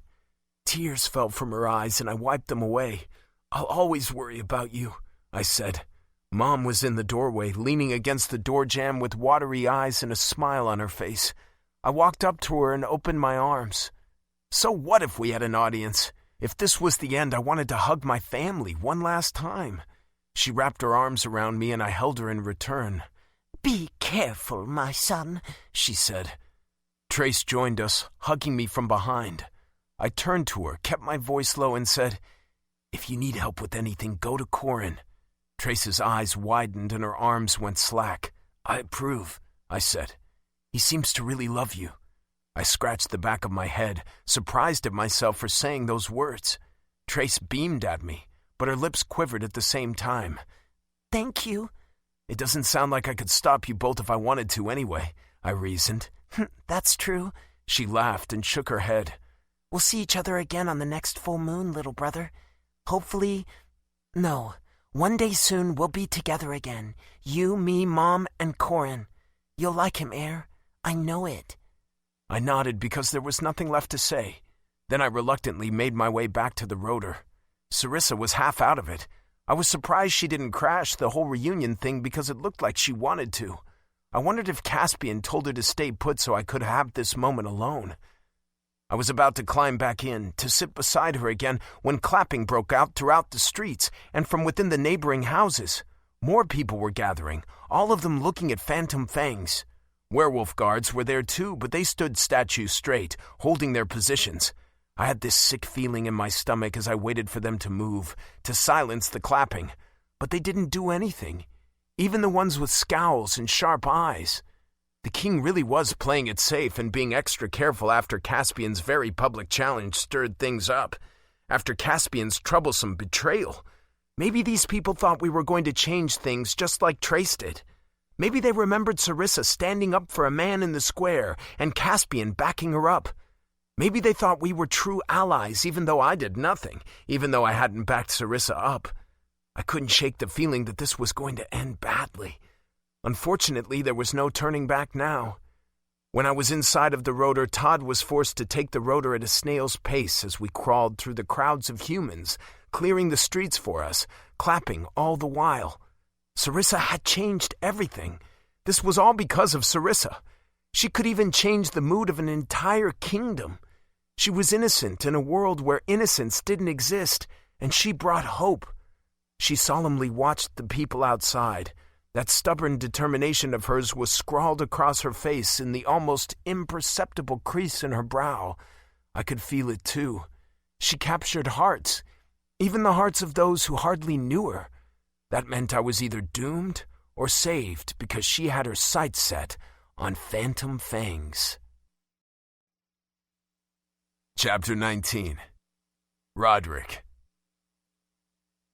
Tears fell from her eyes, and I wiped them away. I'll always worry about you, I said. Mom was in the doorway, leaning against the door jamb with watery eyes and a smile on her face. I walked up to her and opened my arms. So what if we had an audience? If this was the end, I wanted to hug my family one last time. She wrapped her arms around me, and I held her in return. Be careful, my son, she said. Trace joined us, hugging me from behind. I turned to her, kept my voice low, and said, "If you need help with anything, go to Corin." Trace's eyes widened and her arms went slack. "I approve," I said. "He seems to really love you." I scratched the back of my head, surprised at myself for saying those words. Trace beamed at me, but her lips quivered at the same time. "Thank you." "It doesn't sound like I could stop you both if I wanted to anyway," I reasoned. "That's true." She laughed and shook her head. "We'll see each other again on the next full moon, little brother. Hopefully... No, one day soon we'll be together again. You, me, Mom, and Corin. You'll like him, Air. I know it." I nodded because there was nothing left to say. Then I reluctantly made my way back to the rotor. Sarissa was half out of it. I was surprised she didn't crash the whole reunion thing because it looked like she wanted to. I wondered if Caspian told her to stay put so I could have this moment alone. I was about to climb back in, to sit beside her again, when clapping broke out throughout the streets and from within the neighboring houses. More people were gathering, all of them looking at Phantom Fangs. Werewolf guards were there too, but they stood statue straight, holding their positions. I had this sick feeling in my stomach as I waited for them to move, to silence the clapping. But they didn't do anything, even the ones with scowls and sharp eyes. The king really was playing it safe and being extra careful after Caspian's very public challenge stirred things up, after Caspian's troublesome betrayal. Maybe these people thought we were going to change things just like Trace did. Maybe they remembered Sarissa standing up for a man in the square and Caspian backing her up. Maybe they thought we were true allies even though I did nothing, even though I hadn't backed Sarissa up. I couldn't shake the feeling that this was going to end badly. Unfortunately, there was no turning back now. When I was inside of the rotor, Todd was forced to take the rotor at a snail's pace as we crawled through the crowds of humans, clearing the streets for us, clapping all the while. Sarissa had changed everything. This was all because of Sarissa. She could even change the mood of an entire kingdom. She was innocent in a world where innocence didn't exist, and she brought hope. She solemnly watched the people outside. That stubborn determination of hers was scrawled across her face in the almost imperceptible crease in her brow. I could feel it too. She captured hearts, even the hearts of those who hardly knew her. That meant I was either doomed or saved because she had her sights set on Phantom Fangs. Chapter 19. Roderick.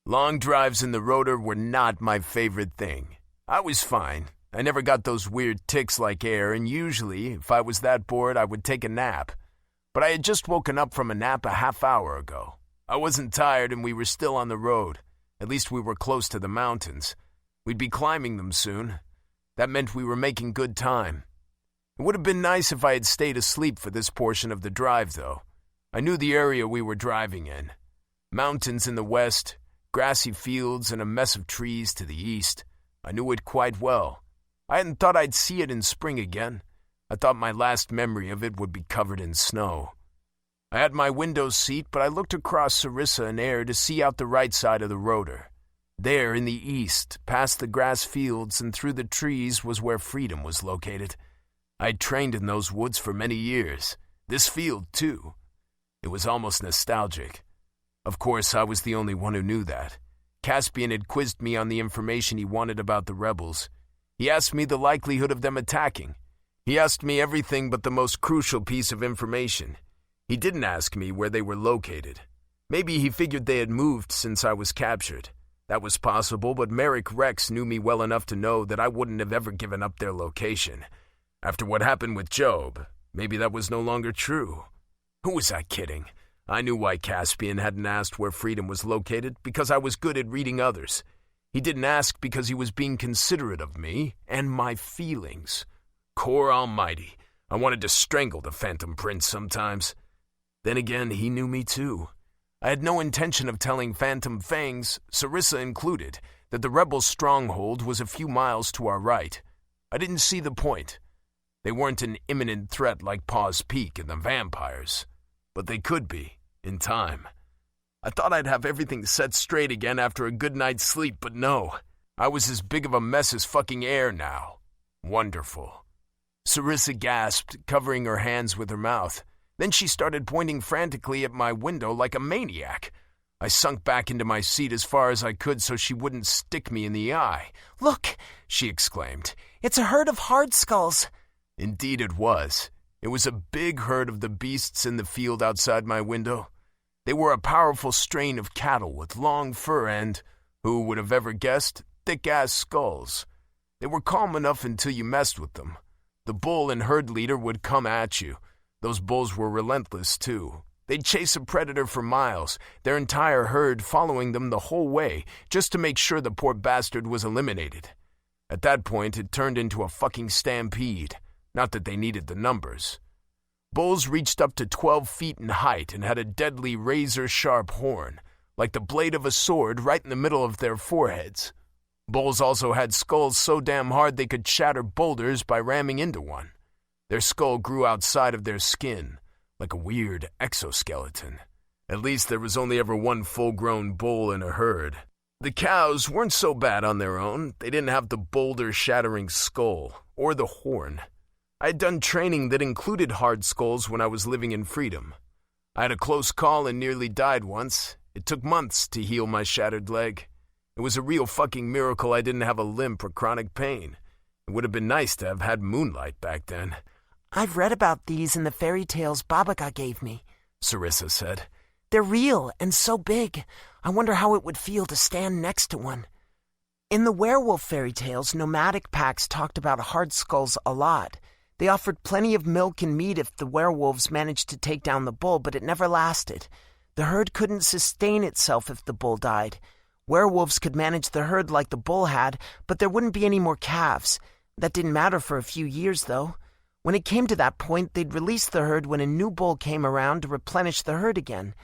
Long drives in the rotor were not my favorite thing. I was fine. I never got those weird tics like Air, and usually, if I was that bored, I would take a nap. But I had just woken up from a nap a half hour ago. I wasn't tired, and we were still on the road. At least we were close to the mountains. We'd be climbing them soon. That meant we were making good time. It would have been nice if I had stayed asleep for this portion of the drive, though. I knew the area we were driving in. Mountains in the west, grassy fields, and a mess of trees to the east. I knew it quite well. I hadn't thought I'd see it in spring again. I thought my last memory of it would be covered in snow. I had my window seat, but I looked across Sarissa and Air to see out the right side of the rotor. There, in the east, past the grass fields and through the trees, was where freedom was located. I'd trained in those woods for many years. This field, too. It was almost nostalgic. Of course, I was the only one who knew that. Caspian had quizzed me on the information he wanted about the rebels. He asked me the likelihood of them attacking. He asked me everything but the most crucial piece of information. He didn't ask me where they were located. Maybe he figured they had moved since I was captured. That was possible, but Merrick Rex knew me well enough to know that I wouldn't have ever given up their location. After what happened with Job, maybe that was no longer true. Who was I kidding? I knew why Caspian hadn't asked where Freedom was located, because I was good at reading others. He didn't ask because he was being considerate of me and my feelings. Core Almighty, I wanted to strangle the Phantom Prince sometimes. Then again, he knew me too. I had no intention of telling Phantom Fangs, Sarissa included, that the rebel stronghold was a few miles to our right. I didn't see the point. They weren't an imminent threat like Paws Peak and the vampires, but they could be, in time. I thought I'd have everything set straight again after a good night's sleep, but no. I was as big of a mess as fucking air now. Wonderful. Sarissa gasped, covering her hands with her mouth. Then she started pointing frantically at my window like a maniac. I sunk back into my seat as far as I could so she wouldn't stick me in the eye. "Look," she exclaimed. "It's a herd of hard skulls." Indeed it was. It was a big herd of the beasts in the field outside my window. They were a powerful strain of cattle with long fur and, who would have ever guessed, thick-ass skulls. They were calm enough until you messed with them. The bull and herd leader would come at you. Those bulls were relentless, too. They'd chase a predator for miles, their entire herd following them the whole way, just to make sure the poor bastard was eliminated. At that point, it turned into a fucking stampede. Not that they needed the numbers. Bulls reached up to 12 feet in height and had a deadly razor-sharp horn, like the blade of a sword right in the middle of their foreheads. Bulls also had skulls so damn hard they could shatter boulders by ramming into one. Their skull grew outside of their skin, like a weird exoskeleton. At least there was only ever one full-grown bull in a herd. The cows weren't so bad on their own. They didn't have the boulder-shattering skull, or the horn. I had done training that included hard skulls when I was living in Freedom. I had a close call and nearly died once. It took months to heal my shattered leg. It was a real fucking miracle I didn't have a limp or chronic pain. It would have been nice to have had moonlight back then. "I've read about these in the fairy tales Babaga gave me," Sarissa said. "They're real and so big. I wonder how it would feel to stand next to one." In the werewolf fairy tales, nomadic packs talked about hard skulls a lot. They offered plenty of milk and meat if the werewolves managed to take down the bull, but it never lasted. The herd couldn't sustain itself if the bull died. Werewolves could manage the herd like the bull had, but there wouldn't be any more calves. That didn't matter for a few years, though. When it came to that point, they'd release the herd when a new bull came around to replenish the herd again.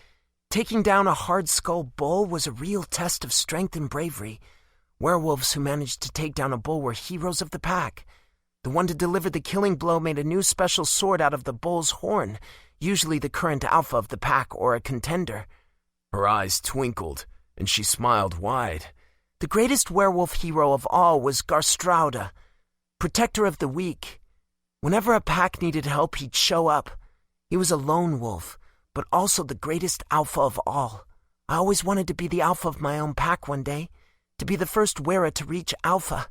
Taking down a hard-skull bull was a real test of strength and bravery. Werewolves who managed to take down a bull were heroes of the pack. The one to deliver the killing blow made a new special sword out of the bull's horn, usually the current alpha of the pack or a contender. Her eyes twinkled, and she smiled wide. The greatest werewolf hero of all was Garstrauda, protector of the weak. Whenever a pack needed help, he'd show up. He was a lone wolf, but also the greatest alpha of all. I always wanted to be the alpha of my own pack one day, to be the first Wera to reach alpha.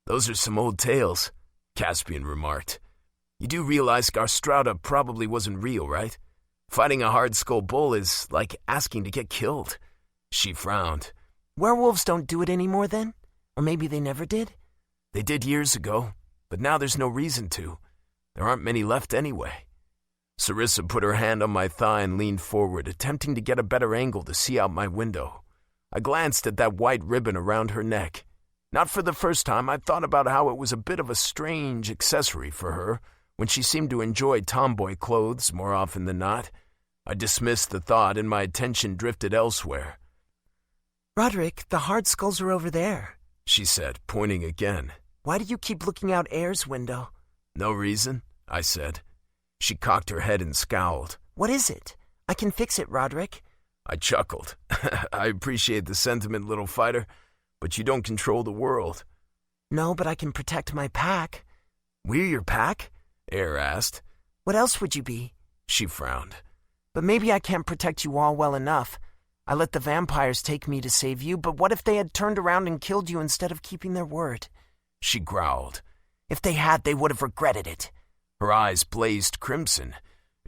"Those are some old tales," Caspian remarked. "You do realize Garstrauda probably wasn't real, right? Fighting a hard-skull bull is like asking to get killed." She frowned. "Werewolves don't do it anymore then? Or maybe they never did?" "They did years ago, but now there's no reason to. There aren't many left anyway." Sarissa put her hand on my thigh and leaned forward, attempting to get a better angle to see out my window. I glanced at that white ribbon around her neck. Not for the first time, I thought about how it was a bit of a strange accessory for her, when she seemed to enjoy tomboy clothes more often than not. I dismissed the thought and my attention drifted elsewhere. "Roderick, the hard skulls are over there," she said, pointing again. "Why do you keep looking out Air's window?" "No reason," I said. She cocked her head and scowled. "What is it? I can fix it, Roderick." I chuckled. "I appreciate the sentiment, little fighter, but you don't control the world." "No, but I can protect my pack." "We're your pack?" Air asked. "What else would you be?" She frowned. "But maybe I can't protect you all well enough. I let the vampires take me to save you, but what if they had turned around and killed you instead of keeping their word?" She growled. "If they had, they would have regretted it." Her eyes blazed crimson.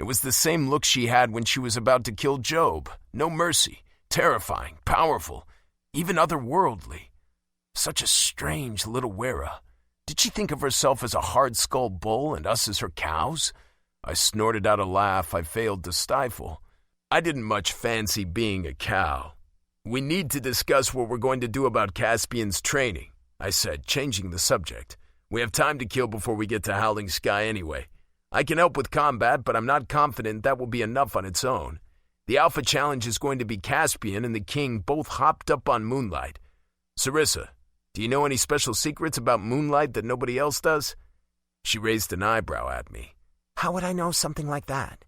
It was the same look she had when she was about to kill Job. No mercy, terrifying, powerful, even otherworldly. Such a strange little Wera. Did she think of herself as a hard-skulled bull and us as her cows? I snorted out a laugh I failed to stifle. I didn't much fancy being a cow. We need to discuss what we're going to do about Caspian's training, I said, changing the subject. We have time to kill before we get to Howling Sky anyway. I can help with combat, but I'm not confident that will be enough on its own. The Alpha Challenge is going to be Caspian and the King both hopped up on Moonlight. Sarissa, do you know any special secrets about Moonlight that nobody else does? She raised an eyebrow at me. How would I know something like that?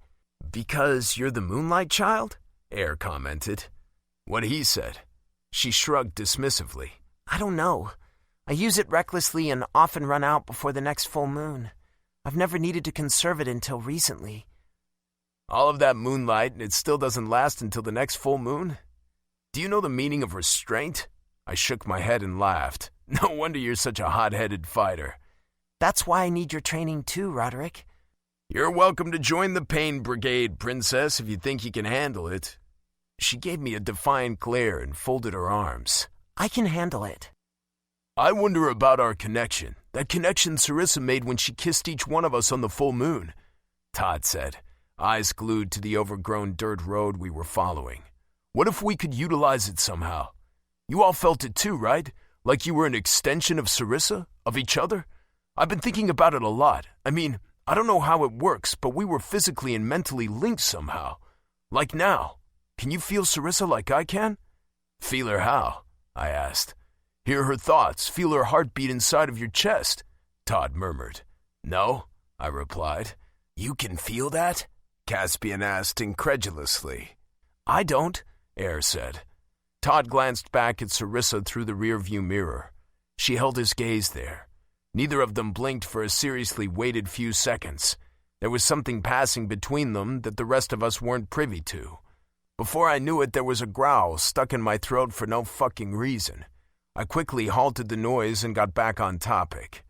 Because you're the Moonlight Child? Air commented. What he said. She shrugged dismissively. I don't know. I use it recklessly and often run out before the next full moon. I've never needed to conserve it until recently. All of that moonlight and it still doesn't last until the next full moon? Do you know the meaning of restraint? I shook my head and laughed. No wonder you're such a hot-headed fighter. That's why I need your training too, Roderick. You're welcome to join the Pain Brigade, Princess, if you think you can handle it. She gave me a defiant glare and folded her arms. I can handle it. I wonder about our connection. That connection Sarissa made when she kissed each one of us on the full moon, Todd said, eyes glued to the overgrown dirt road we were following. What if we could utilize it somehow? You all felt it too, right? Like you were an extension of Sarissa, of each other? I've been thinking about it a lot. I mean, I don't know how it works, but we were physically and mentally linked somehow. Like now. Can you feel Sarissa like I can? Feel her how? I asked. Hear her thoughts, feel her heartbeat inside of your chest, Todd murmured. No, I replied. You can feel that? Caspian asked incredulously. I don't, Air said. Todd glanced back at Sarissa through the rearview mirror. She held his gaze there. Neither of them blinked for a seriously waited few seconds. There was something passing between them that the rest of us weren't privy to. Before I knew it, there was a growl stuck in my throat for no fucking reason. I quickly halted the noise and got back on topic.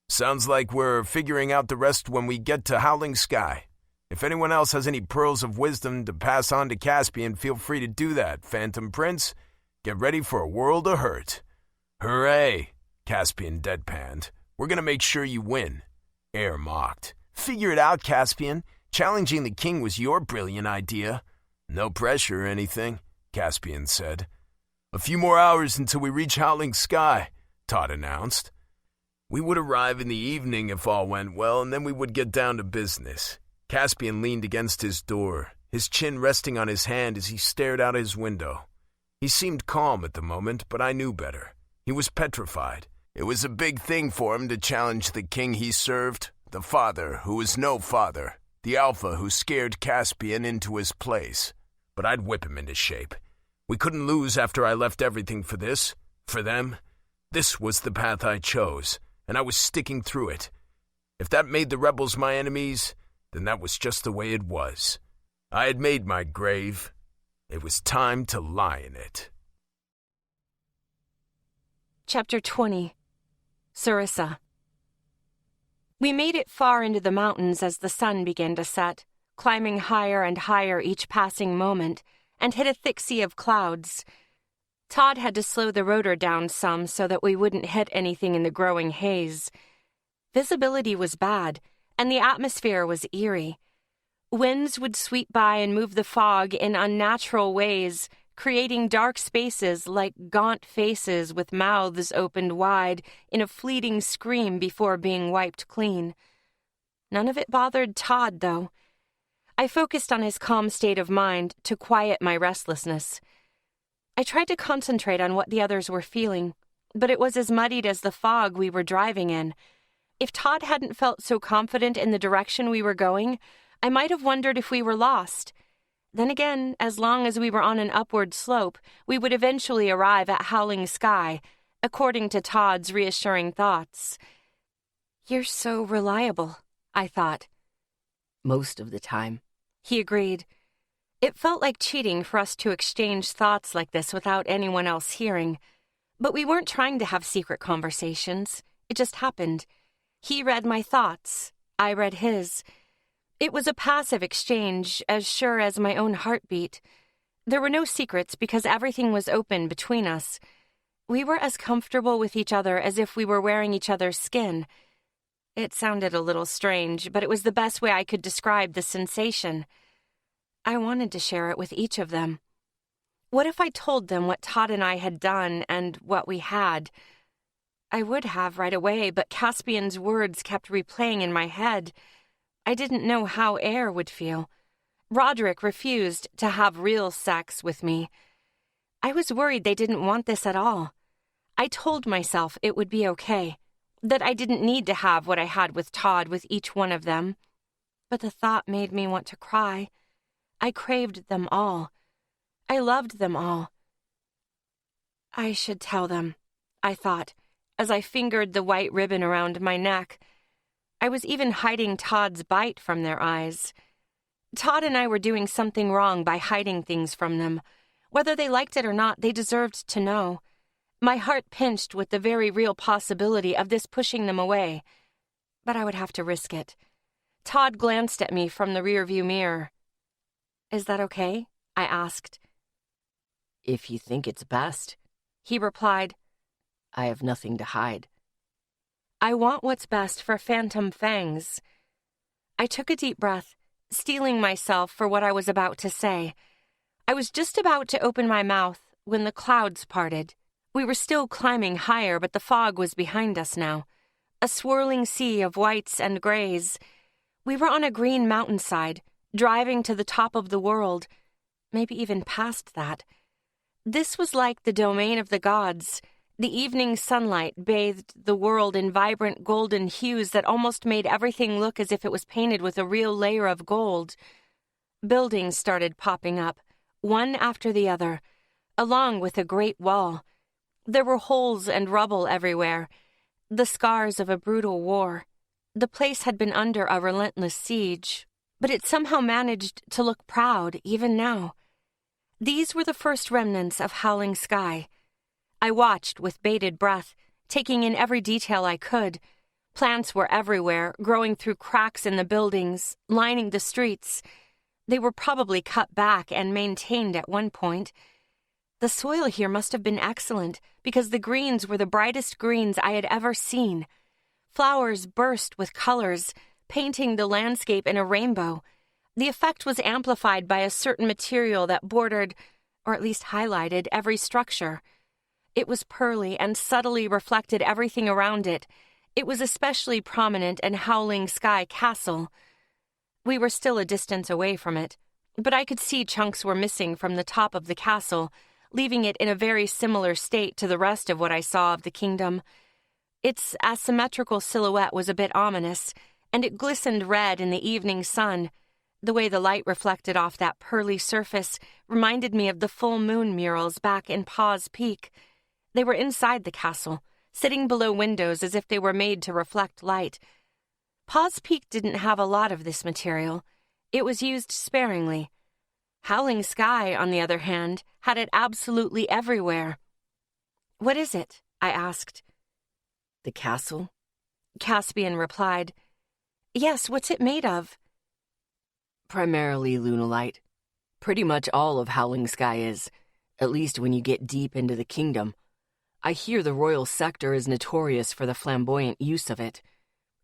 Sounds like we're figuring out the rest when we get to Howling Sky. If anyone else has any pearls of wisdom to pass on to Caspian, feel free to do that, Phantom Prince. Get ready for a world of hurt. Hooray, Caspian deadpanned. We're gonna make sure you win. Air mocked. Figure it out, Caspian. Challenging the king was your brilliant idea. No pressure or anything, Caspian said. A few more hours until we reach Howling Sky, Todd announced. We would arrive in the evening if all went well, and then we would get down to business. Caspian leaned against his door, his chin resting on his hand as he stared out his window. He seemed calm at the moment, but I knew better. He was petrified. It was a big thing for him to challenge the king he served, the father who was no father, the alpha who scared Caspian into his place. But I'd whip him into shape. We couldn't lose after I left everything for this, for them. This was the path I chose, and I was sticking through it. If that made the rebels my enemies, then that was just the way it was. I had made my grave. It was time to lie in it. Chapter 20. Sarissa. We made it far into the mountains as the sun began to set, climbing higher and higher each passing moment, and hit a thick sea of clouds. Todd had to slow the rotor down some so that we wouldn't hit anything in the growing haze. Visibility was bad, and the atmosphere was eerie. Winds would sweep by and move the fog in unnatural ways, creating dark spaces like gaunt faces with mouths opened wide in a fleeting scream before being wiped clean. None of it bothered Todd, though. I focused on his calm state of mind to quiet my restlessness. I tried to concentrate on what the others were feeling, but it was as muddied as the fog we were driving in. If Todd hadn't felt so confident in the direction we were going, I might have wondered if we were lost. Then again, as long as we were on an upward slope, we would eventually arrive at Howling Sky, according to Todd's reassuring thoughts. You're so reliable, I thought. Most of the time. He agreed. It felt like cheating for us to exchange thoughts like this without anyone else hearing. But we weren't trying to have secret conversations. It just happened. He read my thoughts. I read his. It was a passive exchange, as sure as my own heartbeat. There were no secrets because everything was open between us. We were as comfortable with each other as if we were wearing each other's skin. It sounded a little strange, but it was the best way I could describe the sensation. I wanted to share it with each of them. What if I told them what Todd and I had done and what we had? I would have right away, but Caspian's words kept replaying in my head. I didn't know how Air would feel. Roderick refused to have real sex with me. I was worried they didn't want this at all. I told myself it would be okay, that I didn't need to have what I had with Todd with each one of them. But the thought made me want to cry. I craved them all. I loved them all. I should tell them, I thought, as I fingered the white ribbon around my neck. I was even hiding Todd's bite from their eyes. Todd and I were doing something wrong by hiding things from them. Whether they liked it or not, they deserved to know. My heart pinched with the very real possibility of this pushing them away. But I would have to risk it. Todd glanced at me from the rearview mirror. "Is that okay?" I asked. "If you think it's best," he replied. "I have nothing to hide." I want what's best for Phantom Fangs. I took a deep breath, steeling myself for what I was about to say. I was just about to open my mouth when the clouds parted. We were still climbing higher, but the fog was behind us now. A swirling sea of whites and grays. We were on a green mountainside, driving to the top of the world, maybe even past that. This was like the domain of the gods. The evening sunlight bathed the world in vibrant golden hues that almost made everything look as if it was painted with a real layer of gold. Buildings started popping up, one after the other, along with a great wall. There were holes and rubble everywhere, the scars of a brutal war. The place had been under a relentless siege, but it somehow managed to look proud even now. These were the first remnants of Howling Sky. I watched with bated breath, taking in every detail I could. Plants were everywhere, growing through cracks in the buildings, lining the streets. They were probably cut back and maintained at one point. The soil here must have been excellent, because the greens were the brightest greens I had ever seen. Flowers burst with colors, painting the landscape in a rainbow. The effect was amplified by a certain material that bordered, or at least highlighted, every structure. It was pearly and subtly reflected everything around it. It was especially prominent in Howling Sky Castle. We were still a distance away from it, but I could see chunks were missing from the top of the castle, leaving it in a very similar state to the rest of what I saw of the kingdom. Its asymmetrical silhouette was a bit ominous, and it glistened red in the evening sun. The way the light reflected off that pearly surface reminded me of the full moon murals back in Paws Peak. They were inside the castle, sitting below windows as if they were made to reflect light. Paws Peak didn't have a lot of this material. It was used sparingly. Howling Sky, on the other hand, had it absolutely everywhere. "What is it?" I asked. "The castle?" Caspian replied. "Yes, what's it made of?" "Primarily lunolite. Pretty much all of Howling Sky is, at least when you get deep into the kingdom. I hear the royal sector is notorious for the flamboyant use of it.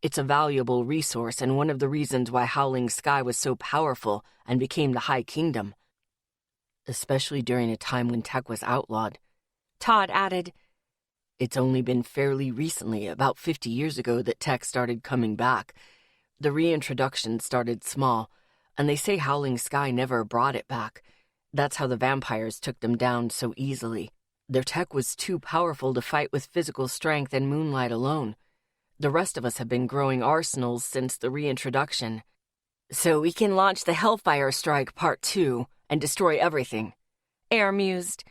It's a valuable resource and one of the reasons why Howling Sky was so powerful and became the High Kingdom. Especially during a time when tech was outlawed." Todd added. "It's only been fairly recently, about 50 years ago, that tech started coming back. The reintroduction started small, and they say Howling Sky never brought it back. That's how the vampires took them down so easily. Their tech was too powerful to fight with physical strength and moonlight alone. The rest of us have been growing arsenals since the reintroduction. So we can launch the Hellfire Strike Part 2 and destroy everything," Air mused.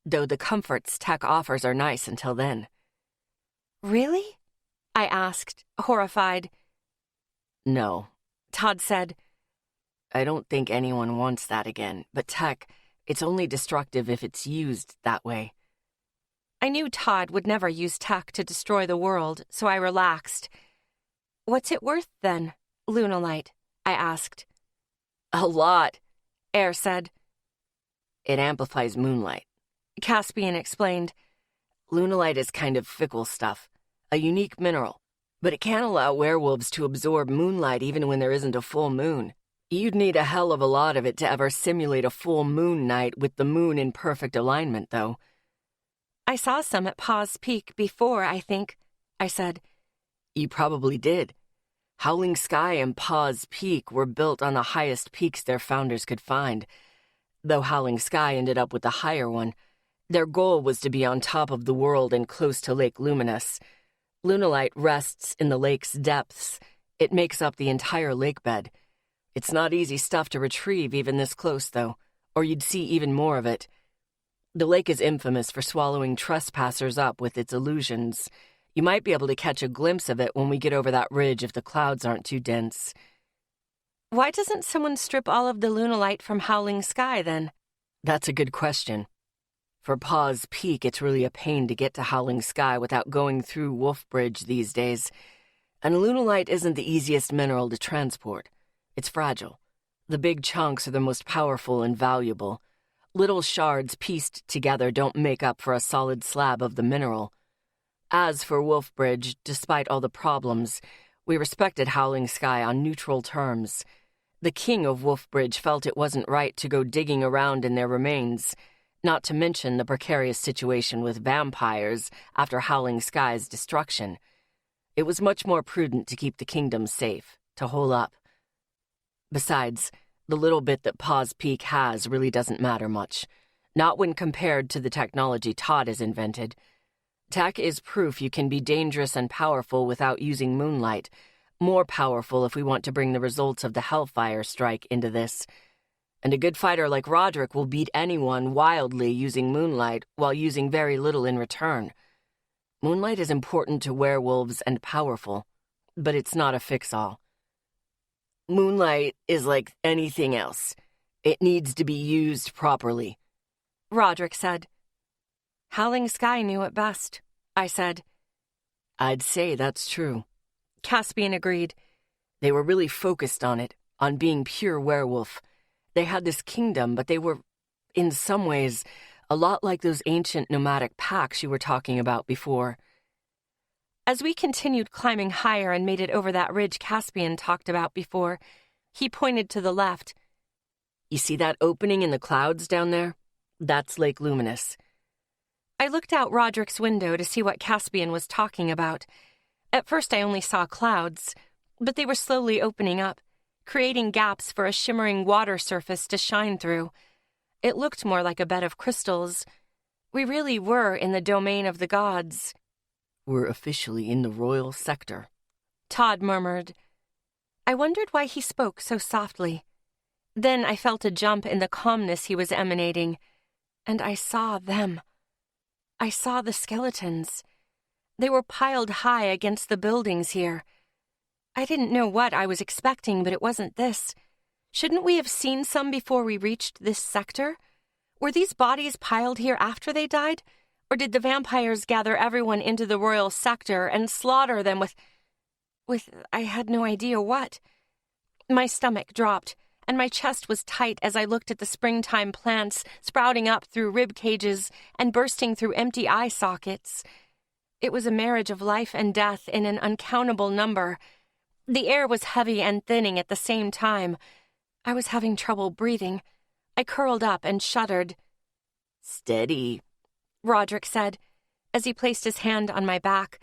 "Though the comforts tech offers are nice until then." "Really?" I asked, horrified. "No," Todd said. "I don't think anyone wants that again, but tech, it's only destructive if it's used that way." I knew Todd would never use tech to destroy the world, so I relaxed. "What's it worth, then, lunolite?" I asked. A lot, Air said. It amplifies moonlight, Caspian explained. Lunalite is kind of fickle stuff, a unique mineral, but it can allow werewolves to absorb moonlight even when there isn't a full moon. You'd need a hell of a lot of it to ever simulate a full moon night with the moon in perfect alignment, though. I saw some at Paws Peak before, I think, I said. You probably did. Howling Sky and Paws Peak were built on the highest peaks their founders could find. Though Howling Sky ended up with the higher one, their goal was to be on top of the world and close to Lake Luminous. Lunalite rests in the lake's depths. It makes up the entire lake bed. It's not easy stuff to retrieve even this close, though, or you'd see even more of it. The lake is infamous for swallowing trespassers up with its illusions. You might be able to catch a glimpse of it when we get over that ridge if the clouds aren't too dense. Why doesn't someone strip all of the lunalite from Howling Sky, then? That's a good question. For Paws Peak, it's really a pain to get to Howling Sky without going through Wolf Bridge these days. And lunalite isn't the easiest mineral to transport. It's fragile. The big chunks are the most powerful and valuable. Little shards pieced together don't make up for a solid slab of the mineral. As for Wolf Bridge, despite all the problems, we respected Howling Sky on neutral terms. The king of Wolf Bridge felt it wasn't right to go digging around in their remains, not to mention the precarious situation with vampires after Howling Sky's destruction. It was much more prudent to keep the kingdom safe, to hole up. Besides, the little bit that Paws Peak has really doesn't matter much, not when compared to the technology Todd has invented. Tech is proof you can be dangerous and powerful without using moonlight, more powerful if we want to bring the results of the Hellfire strike into this. And a good fighter like Roderick will beat anyone wildly using moonlight while using very little in return. Moonlight is important to werewolves and powerful, but it's not a fix-all. Moonlight is like anything else. It needs to be used properly, Roderick said. Howling Sky knew it best, I said. I'd say that's true. Caspian agreed. They were really focused on it, on being pure werewolf. They had this kingdom, but they were, in some ways, a lot like those ancient nomadic packs you were talking about before. As we continued climbing higher and made it over that ridge Caspian talked about before, he pointed to the left. You see that opening in the clouds down there? That's Lake Luminous. I looked out Roderick's window to see what Caspian was talking about. At first I only saw clouds, but they were slowly opening up, creating gaps for a shimmering water surface to shine through. It looked more like a bed of crystals. We really were in the domain of the gods. We're officially in the royal sector, Todd murmured. I wondered why he spoke so softly. Then I felt a jump in the calmness he was emanating, and I saw them. I saw the skeletons. They were piled high against the buildings here. I didn't know what I was expecting, but it wasn't this. Shouldn't we have seen some before we reached this sector? Were these bodies piled here after they died? Or did the vampires gather everyone into the royal sector and slaughter them with I had no idea what? My stomach dropped, and my chest was tight as I looked at the springtime plants sprouting up through rib cages and bursting through empty eye sockets. It was a marriage of life and death in an uncountable number. The air was heavy and thinning at the same time. I was having trouble breathing. I curled up and shuddered. Steady, Roderick said, as he placed his hand on my back.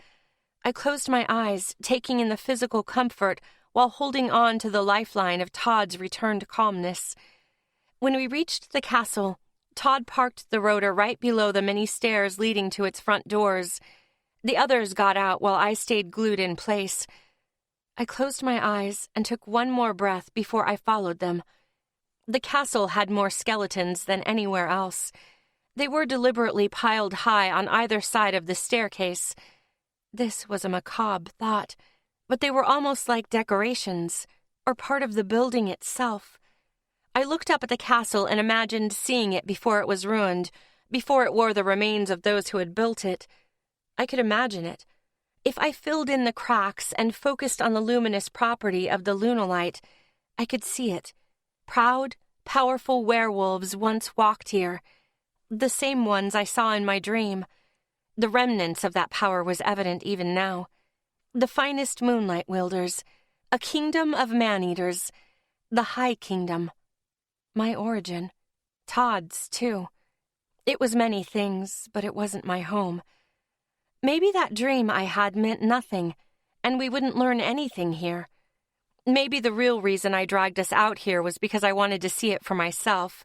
I closed my eyes, taking in the physical comfort while holding on to the lifeline of Todd's returned calmness. When we reached the castle, Todd parked the rotor right below the many stairs leading to its front doors. The others got out while I stayed glued in place. I closed my eyes and took one more breath before I followed them. The castle had more skeletons than anywhere else. They were deliberately piled high on either side of the staircase. This was a macabre thought, but they were almost like decorations, or part of the building itself. I looked up at the castle and imagined seeing it before it was ruined, before it wore the remains of those who had built it. I could imagine it. If I filled in the cracks and focused on the luminous property of the lunalite, I could see it. Proud, powerful werewolves once walked here. The same ones I saw in my dream. The remnants of that power was evident even now. The finest moonlight wielders, a kingdom of man-eaters, the High Kingdom. My origin. Todd's, too. It was many things, but it wasn't my home. Maybe that dream I had meant nothing, and we wouldn't learn anything here. Maybe the real reason I dragged us out here was because I wanted to see it for myself.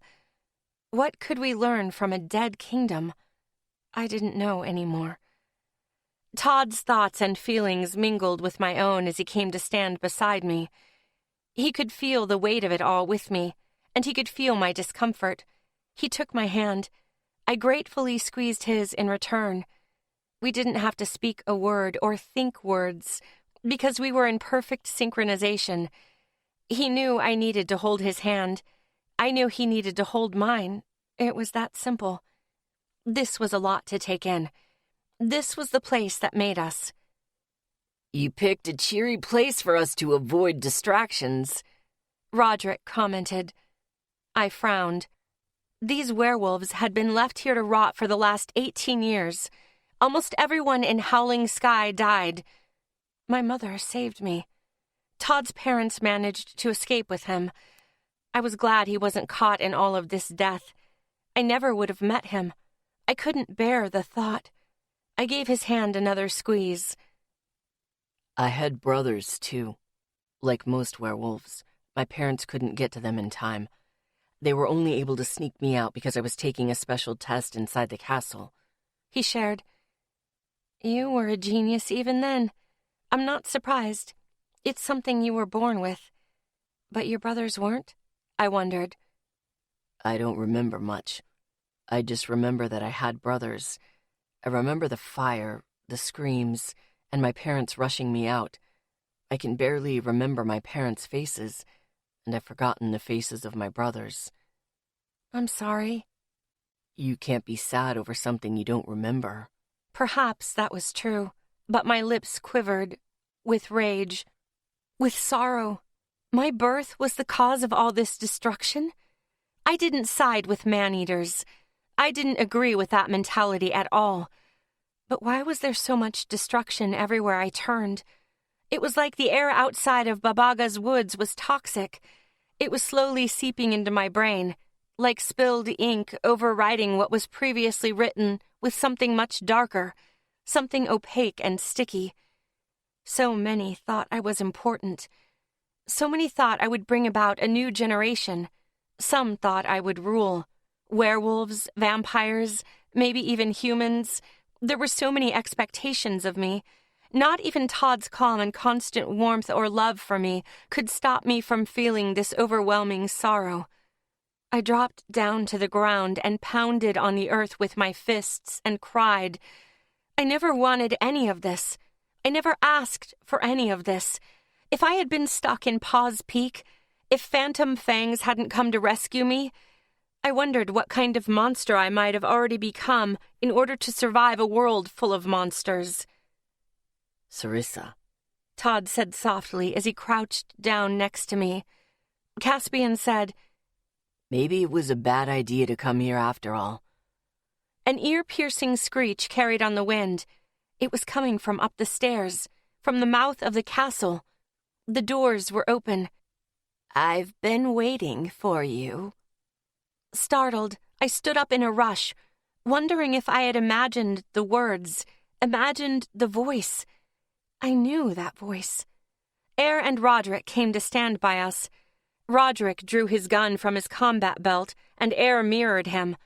What could we learn from a dead kingdom? I didn't know anymore. Todd's thoughts and feelings mingled with my own as he came to stand beside me. He could feel the weight of it all with me, and he could feel my discomfort. He took my hand. I gratefully squeezed his in return. We didn't have to speak a word or think words, because we were in perfect synchronization. He knew I needed to hold his hand. I knew he needed to hold mine. It was that simple. This was a lot to take in. This was the place that made us. You picked a cheery place for us to avoid distractions, Roderick commented. I frowned. These werewolves had been left here to rot for the last 18 years. Almost everyone in Howling Sky died. My mother saved me. Todd's parents managed to escape with him. I was glad he wasn't caught in all of this death. I never would have met him. I couldn't bear the thought. I gave his hand another squeeze. I had brothers, too. Like most werewolves, my parents couldn't get to them in time. They were only able to sneak me out because I was taking a special test inside the castle. He shared. You were a genius even then. I'm not surprised. It's something you were born with. But your brothers weren't? I wondered. I don't remember much. I just remember that I had brothers. I remember the fire, the screams, and my parents rushing me out. I can barely remember my parents' faces, and I've forgotten the faces of my brothers. I'm sorry. You can't be sad over something you don't remember. Perhaps that was true, but my lips quivered, with rage, with sorrow. My birth was the cause of all this destruction? I didn't side with man-eaters. I didn't agree with that mentality at all. But why was there so much destruction everywhere I turned? It was like the air outside of Babaga's woods was toxic. It was slowly seeping into my brain, like spilled ink overwriting what was previously written with something much darker, something opaque and sticky. So many thought I was important. So many thought I would bring about a new generation. Some thought I would rule. Werewolves, vampires, maybe even humans. There were so many expectations of me. Not even Todd's calm and constant warmth or love for me could stop me from feeling this overwhelming sorrow. I dropped down to the ground and pounded on the earth with my fists and cried. I never wanted any of this. I never asked for any of this. If I had been stuck in Paws Peak, if Phantom Fangs hadn't come to rescue me, I wondered what kind of monster I might have already become in order to survive a world full of monsters. Sarissa, Todd said softly as he crouched down next to me. Caspian said, maybe it was a bad idea to come here after all. An ear-piercing screech carried on the wind. It was coming from up the stairs, from the mouth of the castle. The doors were open. I've been waiting for you. Startled, I stood up in a rush, wondering if I had imagined the words, imagined the voice. I knew that voice. Eyre and Roderick came to stand by us. Roderick drew his gun from his combat belt, and Eyre mirrored him.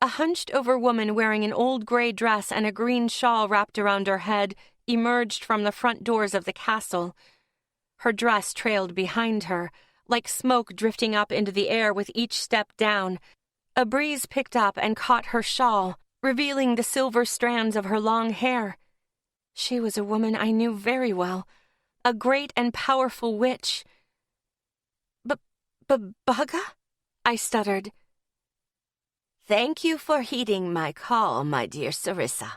A hunched-over woman wearing an old gray dress and a green shawl wrapped around her head emerged from the front doors of the castle. Her dress trailed behind her, like smoke drifting up into the air with each step down. A breeze picked up and caught her shawl, revealing the silver strands of her long hair. She was a woman I knew very well, a great and powerful witch. Baga? I stuttered. Thank you for heeding my call, my dear Sarissa.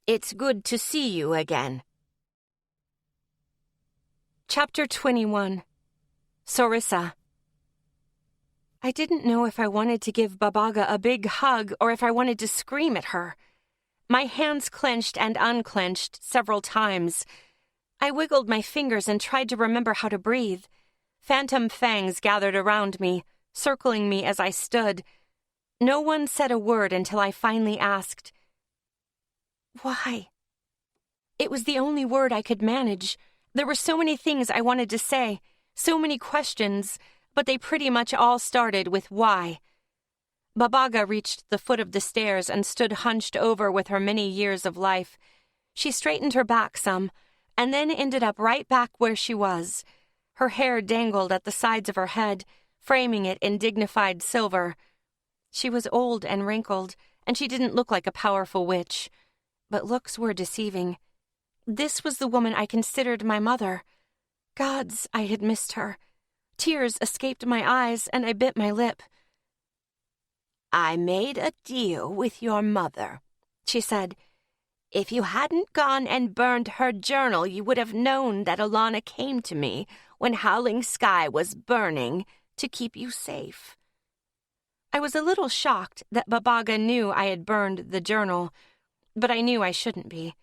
It's good to see you again. Chapter 21. Sorissa. I didn't know if I wanted to give Babaga a big hug or if I wanted to scream at her. My hands clenched and unclenched several times. I wiggled my fingers and tried to remember how to breathe. Phantom fangs gathered around me, circling me as I stood. No one said a word until I finally asked, "Why?" It was the only word I could manage. There were so many things I wanted to say, so many questions, but they pretty much all started with why. Babaga reached the foot of the stairs and stood hunched over with her many years of life. She straightened her back some, and then ended up right back where she was. Her hair dangled at the sides of her head, framing it in dignified silver. She was old and wrinkled, and she didn't look like a powerful witch. But looks were deceiving. This was the woman I considered my mother. Gods, I had missed her. Tears escaped my eyes, and I bit my lip. "I made a deal with your mother," she said. "If you hadn't gone and burned her journal, you would have known that Alana came to me when Howling Sky was burning to keep you safe." I was a little shocked that Babaga knew I had burned the journal, but I knew I shouldn't be.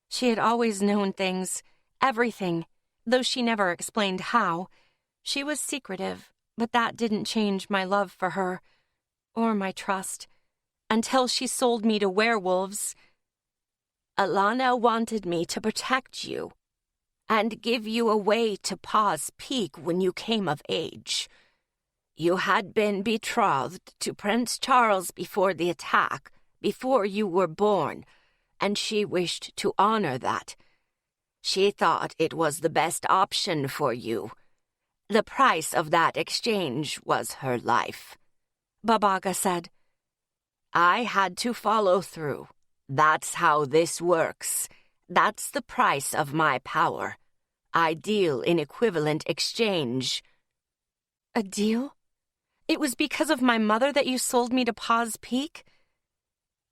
She had always known things, everything, though she never explained how. She was secretive, but that didn't change my love for her, or my trust, until she sold me to werewolves. "Alana wanted me to protect you and give you a way to Paws Peak when you came of age. You had been betrothed to Prince Charles before the attack, before you were born, and she wished to honor that. She thought it was the best option for you. The price of that exchange was her life," Babaga said. "I had to follow through. That's how this works. That's the price of my power. I deal in equivalent exchange." "A deal? It was because of my mother that you sold me to Paws Peak?"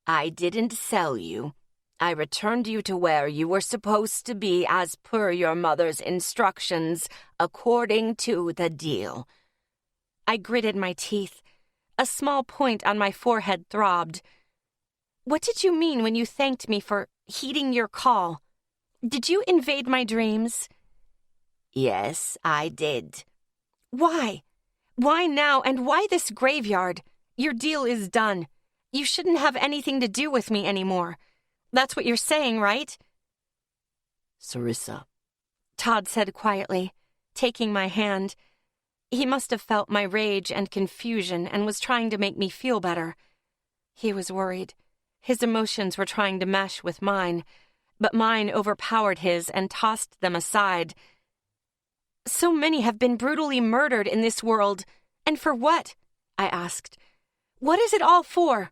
"I didn't sell you. I returned you to where you were supposed to be as per your mother's instructions, according to the deal." I gritted my teeth. A small point on my forehead throbbed. "What did you mean when you thanked me for heeding your call? Did you invade my dreams?" "Yes, I did." "Why? Why now, and why this graveyard? Your deal is done. You shouldn't have anything to do with me anymore. That's what you're saying, right?" "Sorissa," Todd said quietly, taking my hand. He must have felt my rage and confusion and was trying to make me feel better. He was worried. His emotions were trying to mesh with mine, but mine overpowered his and tossed them aside. "So many have been brutally murdered in this world, and for what?" I asked. "What is it all for?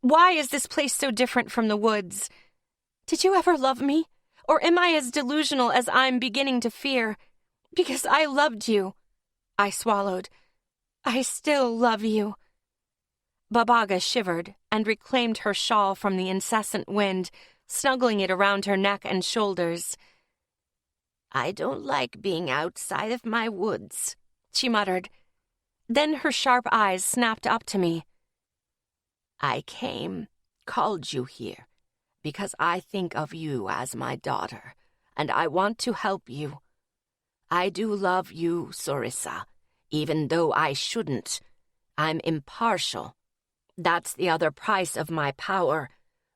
Why is this place so different from the woods? Did you ever love me? Or am I as delusional as I'm beginning to fear? Because I loved you." I swallowed. "I still love you." Babaga shivered and reclaimed her shawl from the incessant wind, snuggling it around her neck and shoulders. "I don't like being outside of my woods," she muttered. Then her sharp eyes snapped up to me. "I called you here, because I think of you as my daughter, and I want to help you. I do love you, Sorissa, even though I shouldn't. I'm impartial. That's the other price of my power.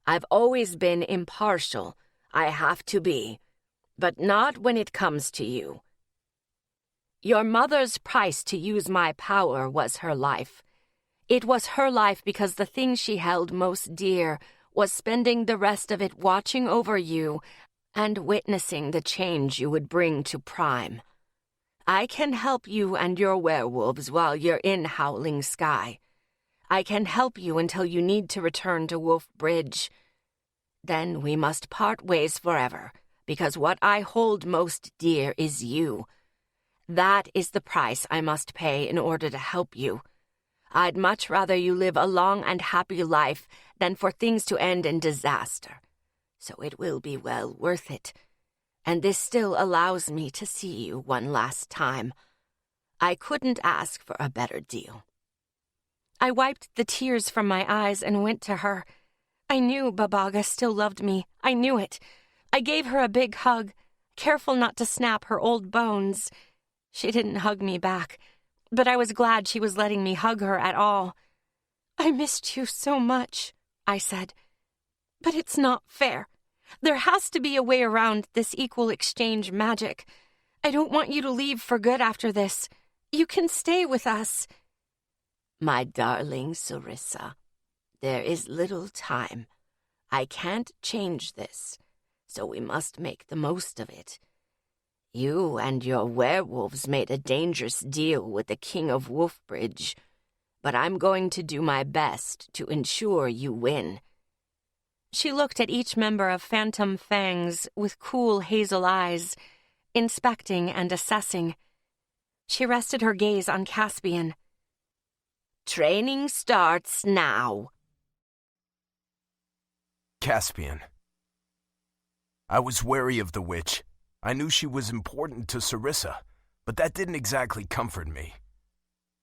I've always been impartial. I have to be, but not when it comes to you. Your mother's price to use my power was her life. It was her life because the thing she held most dear was spending the rest of it watching over you and witnessing the change you would bring to Prime. I can help you and your werewolves while you're in Howling Sky. I can help you until you need to return to Wolf Bridge. Then we must part ways forever, because what I hold most dear is you. That is the price I must pay in order to help you. I'd much rather you live a long and happy life than for things to end in disaster. So it will be well worth it. And this still allows me to see you one last time. I couldn't ask for a better deal. I wiped the tears from my eyes and went to her. I knew Babaga still loved me. I knew it. I gave her a big hug, careful not to snap her old bones. She didn't hug me back, but I was glad she was letting me hug her at all. "I missed you so much," I said. "But it's not fair. There has to be a way around this equal exchange magic. I don't want you to leave for good after this. You can stay with us." My darling Sarissa, there is little time. I can't change this, so we must make the most of it. You and your werewolves made a dangerous deal with the King of Wolfbridge, but I'm going to do my best to ensure you win. She looked at each member of Phantom Fangs with cool hazel eyes, inspecting and assessing. She rested her gaze on Caspian. Training starts now. Caspian. I was wary of the witch. I knew she was important to Sarissa, but that didn't exactly comfort me.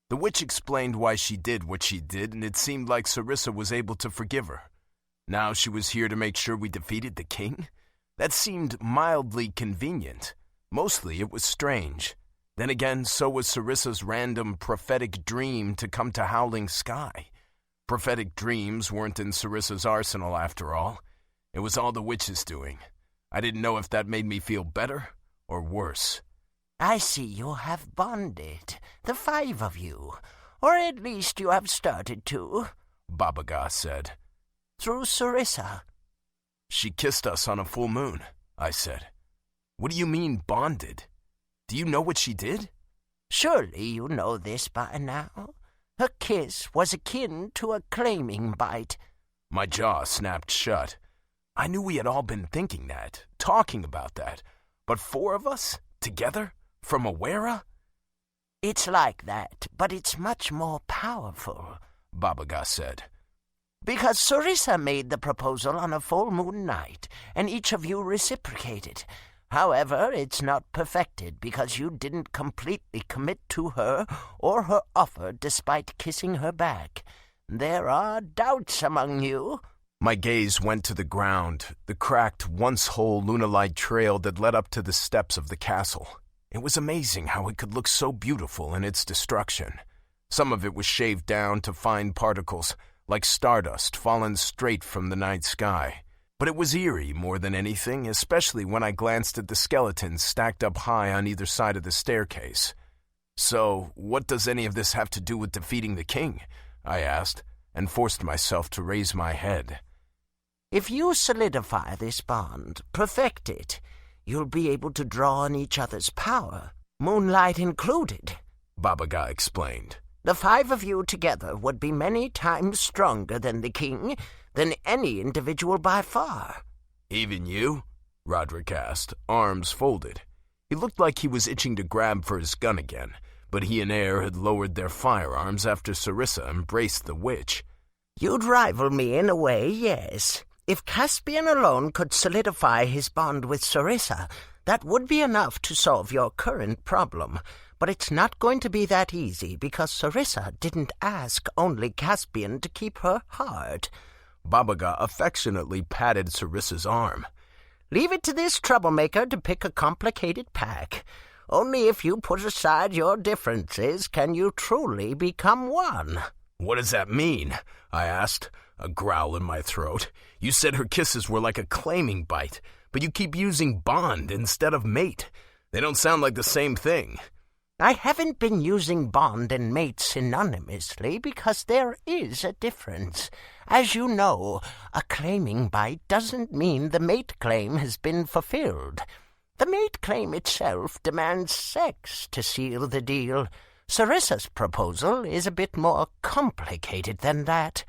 The witch explained why she did what she did, and it seemed like Sarissa was able to forgive her. Now she was here to make sure we defeated the king? That seemed mildly convenient. Mostly it was strange. Then again, so was Sarissa's random prophetic dream to come to Howling Sky. Prophetic dreams weren't in Sarissa's arsenal after all. It was all the witch's doing. I didn't know if that made me feel better or worse. I see you have bonded, the 5 of you. Or at least you have started to, Babaga said. Through Sarissa. She kissed us on a full moon, I said. What do you mean, bonded? Do you know what she did? Surely you know this by now. Her kiss was akin to a claiming bite. My jaw snapped shut. I knew we had all been thinking that, talking about that. But 4 of us, together, from a Wera? It's like that, but it's much more powerful, Babaga said. Because Sarissa made the proposal on a full moon night, and each of you reciprocated. However, it's not perfected because you didn't completely commit to her or her offer despite kissing her back. There are doubts among you. My gaze went to the ground, the cracked, once-whole lunalite trail that led up to the steps of the castle. It was amazing how it could look so beautiful in its destruction. Some of it was shaved down to fine particles, like stardust fallen straight from the night sky. But it was eerie more than anything, especially when I glanced at the skeletons stacked up high on either side of the staircase. So, what does any of this have to do with defeating the king? I asked, and forced myself to raise my head. If you solidify this bond, perfect it, you'll be able to draw on each other's power, moonlight included, Babaga explained. The 5 of you together would be many times stronger than the king, than any individual by far. Even you? Roderick asked, arms folded. He looked like he was itching to grab for his gun again, but he and Air had lowered their firearms after Sarissa embraced the witch. You'd rival me in a way, yes. If Caspian alone could solidify his bond with Sarissa, that would be enough to solve your current problem. But it's not going to be that easy because Sarissa didn't ask only Caspian to keep her heart. Babaga affectionately patted Sarissa's arm. Leave it to this troublemaker to pick a complicated pack. Only if you put aside your differences can you truly become one. What does that mean? I asked, a growl in my throat. You said her kisses were like a claiming bite, but you keep using bond instead of mate. They don't sound like the same thing. I haven't been using bond and mate synonymously because there is a difference. As you know, a claiming bite doesn't mean the mate claim has been fulfilled. The mate claim itself demands sex to seal the deal. Sarissa's proposal is a bit more complicated than that.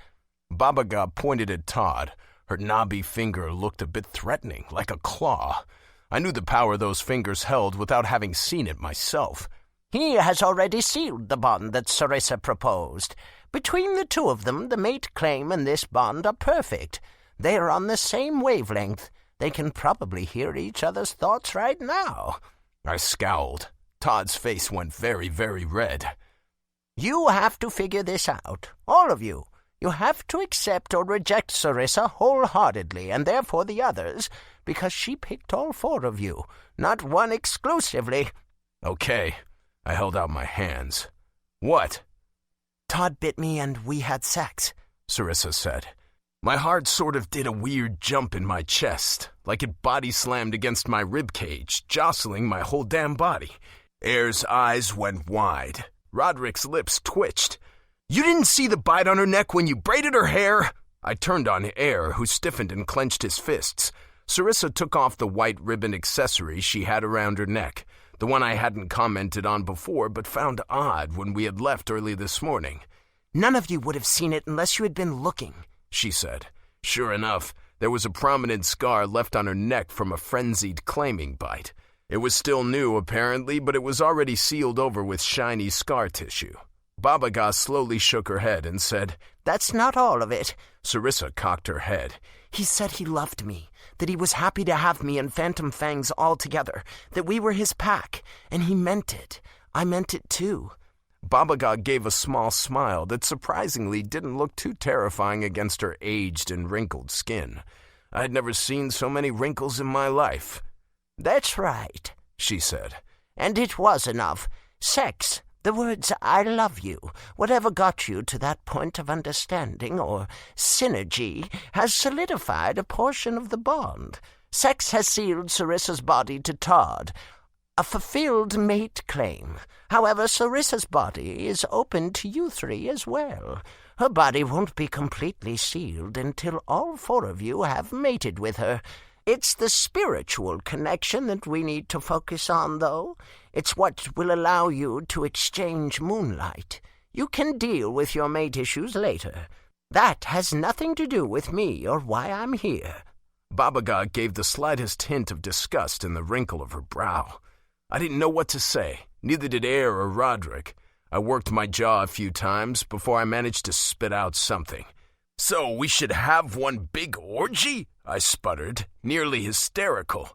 Babaga pointed at Todd. Her knobby finger looked a bit threatening, like a claw. I knew the power those fingers held without having seen it myself. He has already sealed the bond that Sarissa proposed. Between the 2 of them, the mate claim and this bond are perfect. They are on the same wavelength. They can probably hear each other's thoughts right now. I scowled. Todd's face went very, very red. You have to figure this out, all of you. You have to accept or reject Sarissa wholeheartedly, and therefore the others, because she picked all 4 of you, not one exclusively. Okay. I held out my hands. What? Todd bit me and we had sex, Sarissa said. My heart sort of did a weird jump in my chest, like it body slammed against my ribcage, jostling my whole damn body. Air's eyes went wide. Roderick's lips twitched. You didn't see the bite on her neck when you braided her hair? I turned on Air, who stiffened and clenched his fists. Sarissa took off the white ribbon accessory she had around her neck, the one I hadn't commented on before but found odd when we had left early this morning. None of you would have seen it unless you had been looking, she said. Sure enough, there was a prominent scar left on her neck from a frenzied claiming bite. It was still new, apparently, but it was already sealed over with shiny scar tissue. Baba slowly shook her head and said, That's not all of it. Sarissa cocked her head. He said he loved me, that he was happy to have me and Phantom Fangs all together, that we were his pack, and he meant it. I meant it too. Baba gave a small smile that surprisingly didn't look too terrifying against her aged and wrinkled skin. I had never seen so many wrinkles in my life. That's right, she said. And it was enough. Sex, the words I love you, whatever got you to that point of understanding or synergy, has solidified a portion of the bond. Sex has sealed Sarissa's body to Todd, a fulfilled mate claim. However, Sarissa's body is open to you 3 as well. Her body won't be completely sealed until all 4 of you have mated with her. It's the spiritual connection that we need to focus on, though. It's what will allow you to exchange moonlight. You can deal with your mate issues later. That has nothing to do with me or why I'm here. Baba gave the slightest hint of disgust in the wrinkle of her brow. I didn't know what to say, neither did Air or Roderick. I worked my jaw a few times before I managed to spit out something. So we should have one big orgy? I sputtered, nearly hysterical.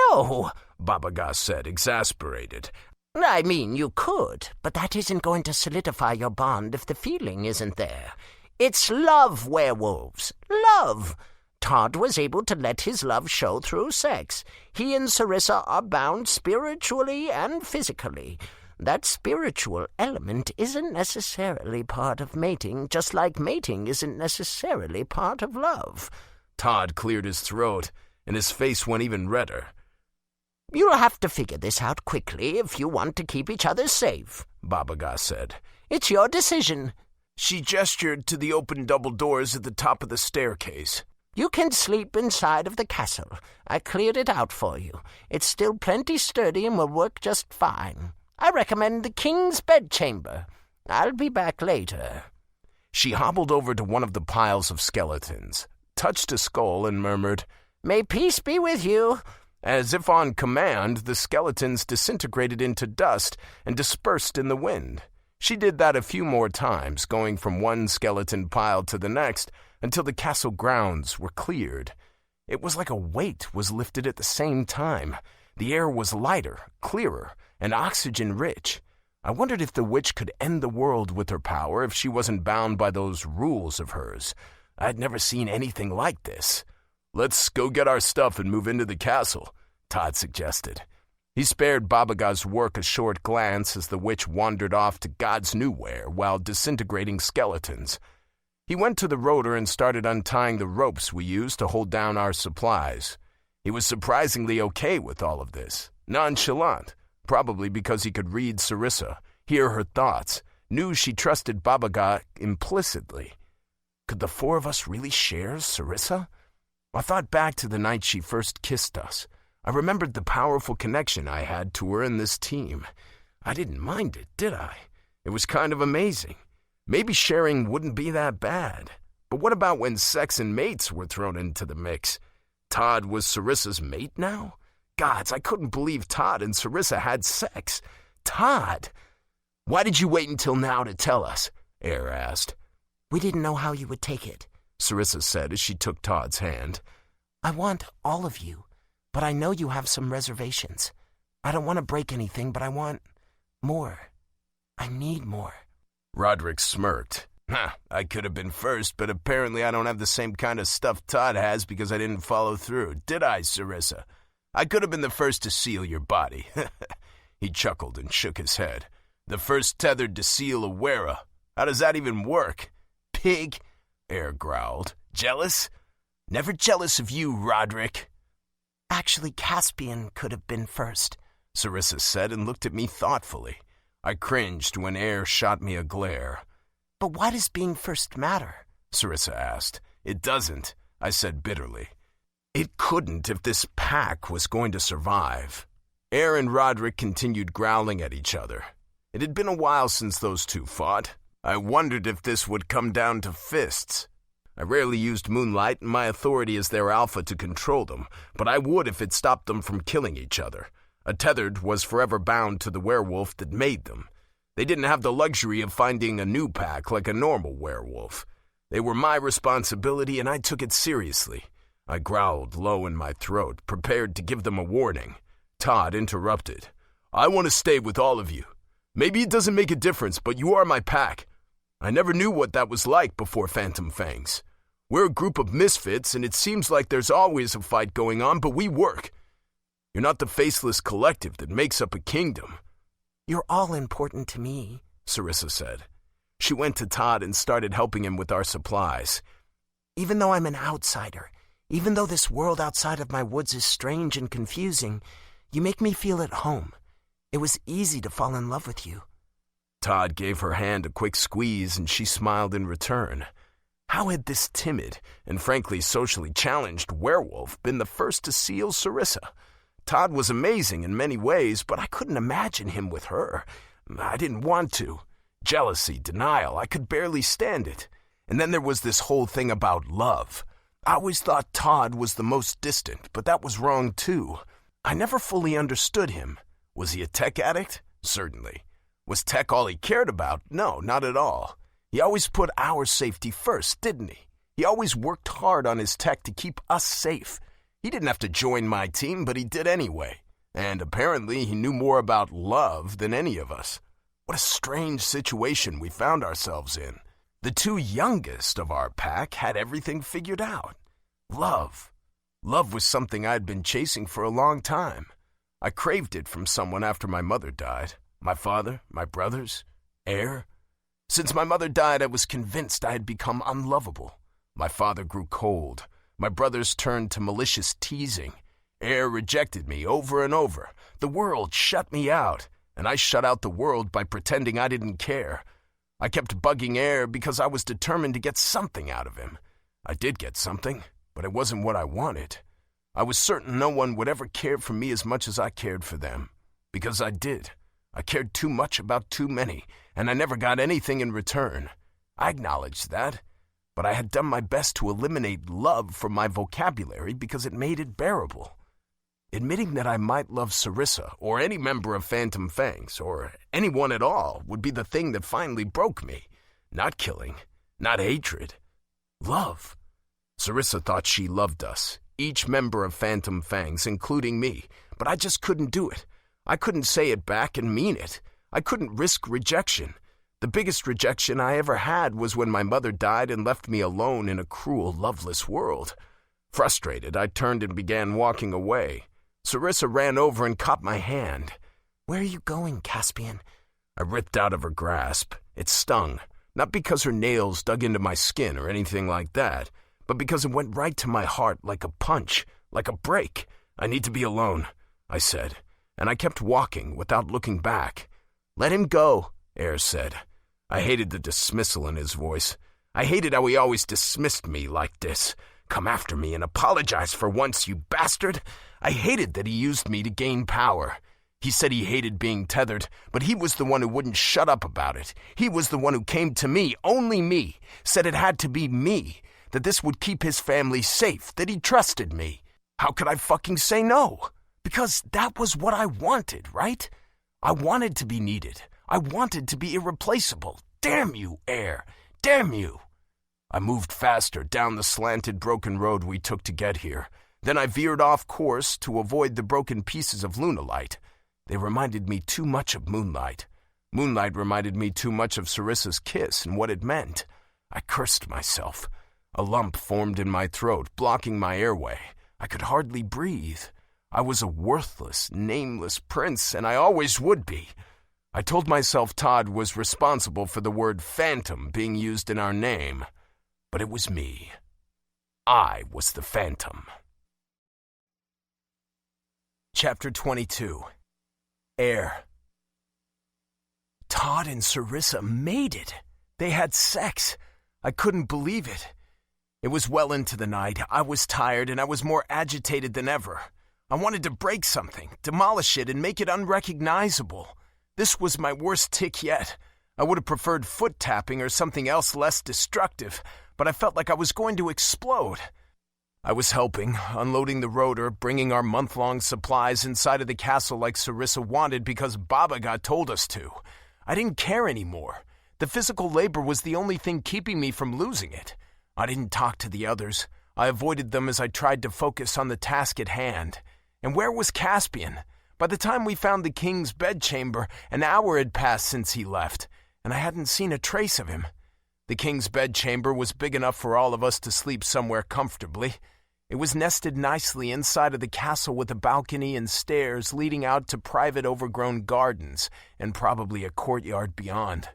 No, Baba said, exasperated. I mean, you could, but that isn't going to solidify your bond if the feeling isn't there. It's love, werewolves. Love. Todd was able to let his love show through sex. He and Sarissa are bound spiritually and physically. That spiritual element isn't necessarily part of mating, just like mating isn't necessarily part of love. Todd cleared his throat, and his face went even redder. You'll have to figure this out quickly if you want to keep each other safe, Baba said. It's your decision. She gestured to the open double doors at the top of the staircase. You can sleep inside of the castle. I cleared it out for you. It's still plenty sturdy and will work just fine. I recommend the king's bedchamber. I'll be back later. She hobbled over to one of the piles of skeletons, touched a skull, and murmured, May peace be with you. As if on command, the skeletons disintegrated into dust and dispersed in the wind. She did that a few more times, going from one skeleton pile to the next until the castle grounds were cleared. It was like a weight was lifted at the same time. The air was lighter, clearer, and oxygen-rich. I wondered if the witch could end the world with her power if she wasn't bound by those rules of hers. I'd never seen anything like this. Let's go get our stuff and move into the castle, Todd suggested. He spared Babaga's work a short glance as the witch wandered off to God's new where while disintegrating skeletons. He went to the rotor and started untying the ropes we used to hold down our supplies. He was surprisingly okay with all of this, nonchalant, probably because he could read Sarissa, hear her thoughts, knew she trusted Babaga implicitly. Could the 4 of us really share Sarissa? I thought back to the night she first kissed us. I remembered the powerful connection I had to her and this team. I didn't mind it, did I? It was kind of amazing. Maybe sharing wouldn't be that bad. But what about when sex and mates were thrown into the mix? Todd was Sarissa's mate now? Gods, I couldn't believe Todd and Sarissa had sex. Todd! Why did you wait until now to tell us? Air asked. We didn't know how you would take it, Sarissa said as she took Todd's hand. I want all of you, but I know you have some reservations. I don't want to break anything, but I want More. I need more. Roderick smirked. I could have been first, but apparently I don't have the same kind of stuff Todd has because I didn't follow through. Did I, Sarissa? I could have been the first to seal your body. He chuckled and shook his head. The first tethered to seal a Wera. How does that even work? Pig? Air growled. Jealous? Never jealous of you, Roderick. Actually, Caspian could have been first, Sarissa said and looked at me thoughtfully. I cringed when Air shot me a glare. But why does being first matter? Sarissa asked. It doesn't, I said bitterly. It couldn't if this pack was going to survive. Air and Roderick continued growling at each other. It had been a while since those two fought. I wondered if this would come down to fists. I rarely used Moonlight and my authority as their alpha to control them, but I would if it stopped them from killing each other. A tethered was forever bound to the werewolf that made them. They didn't have the luxury of finding a new pack like a normal werewolf. They were my responsibility, and I took it seriously. I growled low in my throat, prepared to give them a warning. Todd interrupted. I want to stay with all of you. Maybe it doesn't make a difference, but you are my pack. I never knew what that was like before Phantom Fangs. We're a group of misfits, and it seems like there's always a fight going on, but we work. You're not the faceless collective that makes up a kingdom. You're all important to me, Sarissa said. She went to Todd and started helping him with our supplies. Even though I'm an outsider, even though this world outside of my woods is strange and confusing, you make me feel at home. It was easy to fall in love with you. Todd gave her hand a quick squeeze and she smiled in return. How had this timid and frankly socially challenged werewolf been the first to seal Sarissa? Todd was amazing in many ways, but I couldn't imagine him with her. I didn't want to. Jealousy, denial, I could barely stand it. And then there was this whole thing about love. I always thought Todd was the most distant, but that was wrong too. I never fully understood him. Was he a tech addict? Certainly. Was tech all he cared about? No, not at all. He always put our safety first, didn't he? He always worked hard on his tech to keep us safe. He didn't have to join my team, but he did anyway. And apparently he knew more about love than any of us. What a strange situation we found ourselves in. The two youngest of our pack had everything figured out. Love. Love was something I'd been chasing for a long time. I craved it from someone after my mother died. My father, my brothers, Air. Since my mother died, I was convinced I had become unlovable. My father grew cold. My brothers turned to malicious teasing. Air rejected me over and over. The world shut me out, and I shut out the world by pretending I didn't care. I kept bugging Air because I was determined to get something out of him. I did get something, but it wasn't what I wanted. I was certain no one would ever care for me as much as I cared for them. Because I did. I cared too much about too many, and I never got anything in return. I acknowledged that, but I had done my best to eliminate love from my vocabulary because it made it bearable. Admitting that I might love Sarissa, or any member of Phantom Fangs, or anyone at all, would be the thing that finally broke me. Not killing, not hatred. Love. Sarissa thought she loved us, each member of Phantom Fangs, including me, but I just couldn't do it. I couldn't say it back and mean it. I couldn't risk rejection. The biggest rejection I ever had was when my mother died and left me alone in a cruel, loveless world. Frustrated, I turned and began walking away. Sarissa ran over and caught my hand. Where are you going, Caspian? I ripped out of her grasp. It stung, not because her nails dug into my skin or anything like that, but because it went right to my heart like a punch, like a break. I need to be alone, I said, and I kept walking without looking back. Let him go, Air said. I hated the dismissal in his voice. I hated how he always dismissed me like this. Come after me and apologize for once, you bastard. I hated that he used me to gain power. He said he hated being tethered, but he was the one who wouldn't shut up about it. He was the one who came to me, only me, said it had to be me, that this would keep his family safe, that he trusted me. How could I fucking say no? Because that was what I wanted, right? I wanted to be needed. I wanted to be irreplaceable. Damn you, Air. Damn you. I moved faster down the slanted, broken road we took to get here. Then I veered off course to avoid the broken pieces of lunalight. They reminded me too much of moonlight. Moonlight reminded me too much of Sarissa's kiss and what it meant. I cursed myself. A lump formed in my throat, blocking my airway. I could hardly breathe. I was a worthless, nameless prince, and I always would be. I told myself Todd was responsible for the word phantom being used in our name. But it was me. I was the phantom. Chapter 22. Air. Todd and Sarissa made it. They had sex. I couldn't believe it. It was well into the night. I was tired, and I was more agitated than ever. I wanted to break something, demolish it, and make it unrecognizable. This was my worst tic yet. I would have preferred foot tapping or something else less destructive, but I felt like I was going to explode. I was helping, unloading the rotor, bringing our month-long supplies inside of the castle like Sarissa wanted because Baba God told us to. I didn't care anymore. The physical labor was the only thing keeping me from losing it. I didn't talk to the others. I avoided them as I tried to focus on the task at hand. And where was Caspian? By the time we found the king's bedchamber, an hour had passed since he left, and I hadn't seen a trace of him. The king's bedchamber was big enough for all of us to sleep somewhere comfortably. It was nested nicely inside of the castle with a balcony and stairs leading out to private overgrown gardens and probably a courtyard beyond.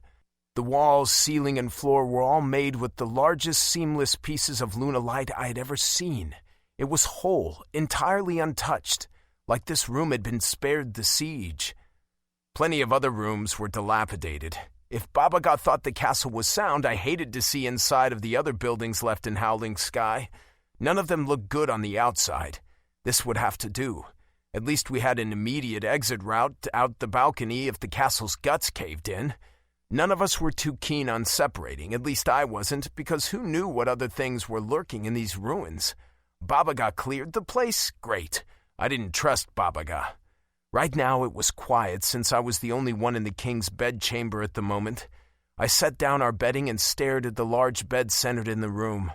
The walls, ceiling, and floor were all made with the largest seamless pieces of lunolite I had ever seen. It was whole, entirely untouched, like this room had been spared the siege. Plenty of other rooms were dilapidated. If Baba God thought the castle was sound, I hated to see inside of the other buildings left in Howling Sky. None of them looked good on the outside. This would have to do. At least we had an immediate exit route out the balcony if the castle's guts caved in. None of us were too keen on separating, at least I wasn't, because who knew what other things were lurking in these ruins? Baba God cleared the place? Great. I didn't trust Baba God. Right now it was quiet since I was the only one in the king's bedchamber at the moment. I set down our bedding and stared at the large bed centered in the room.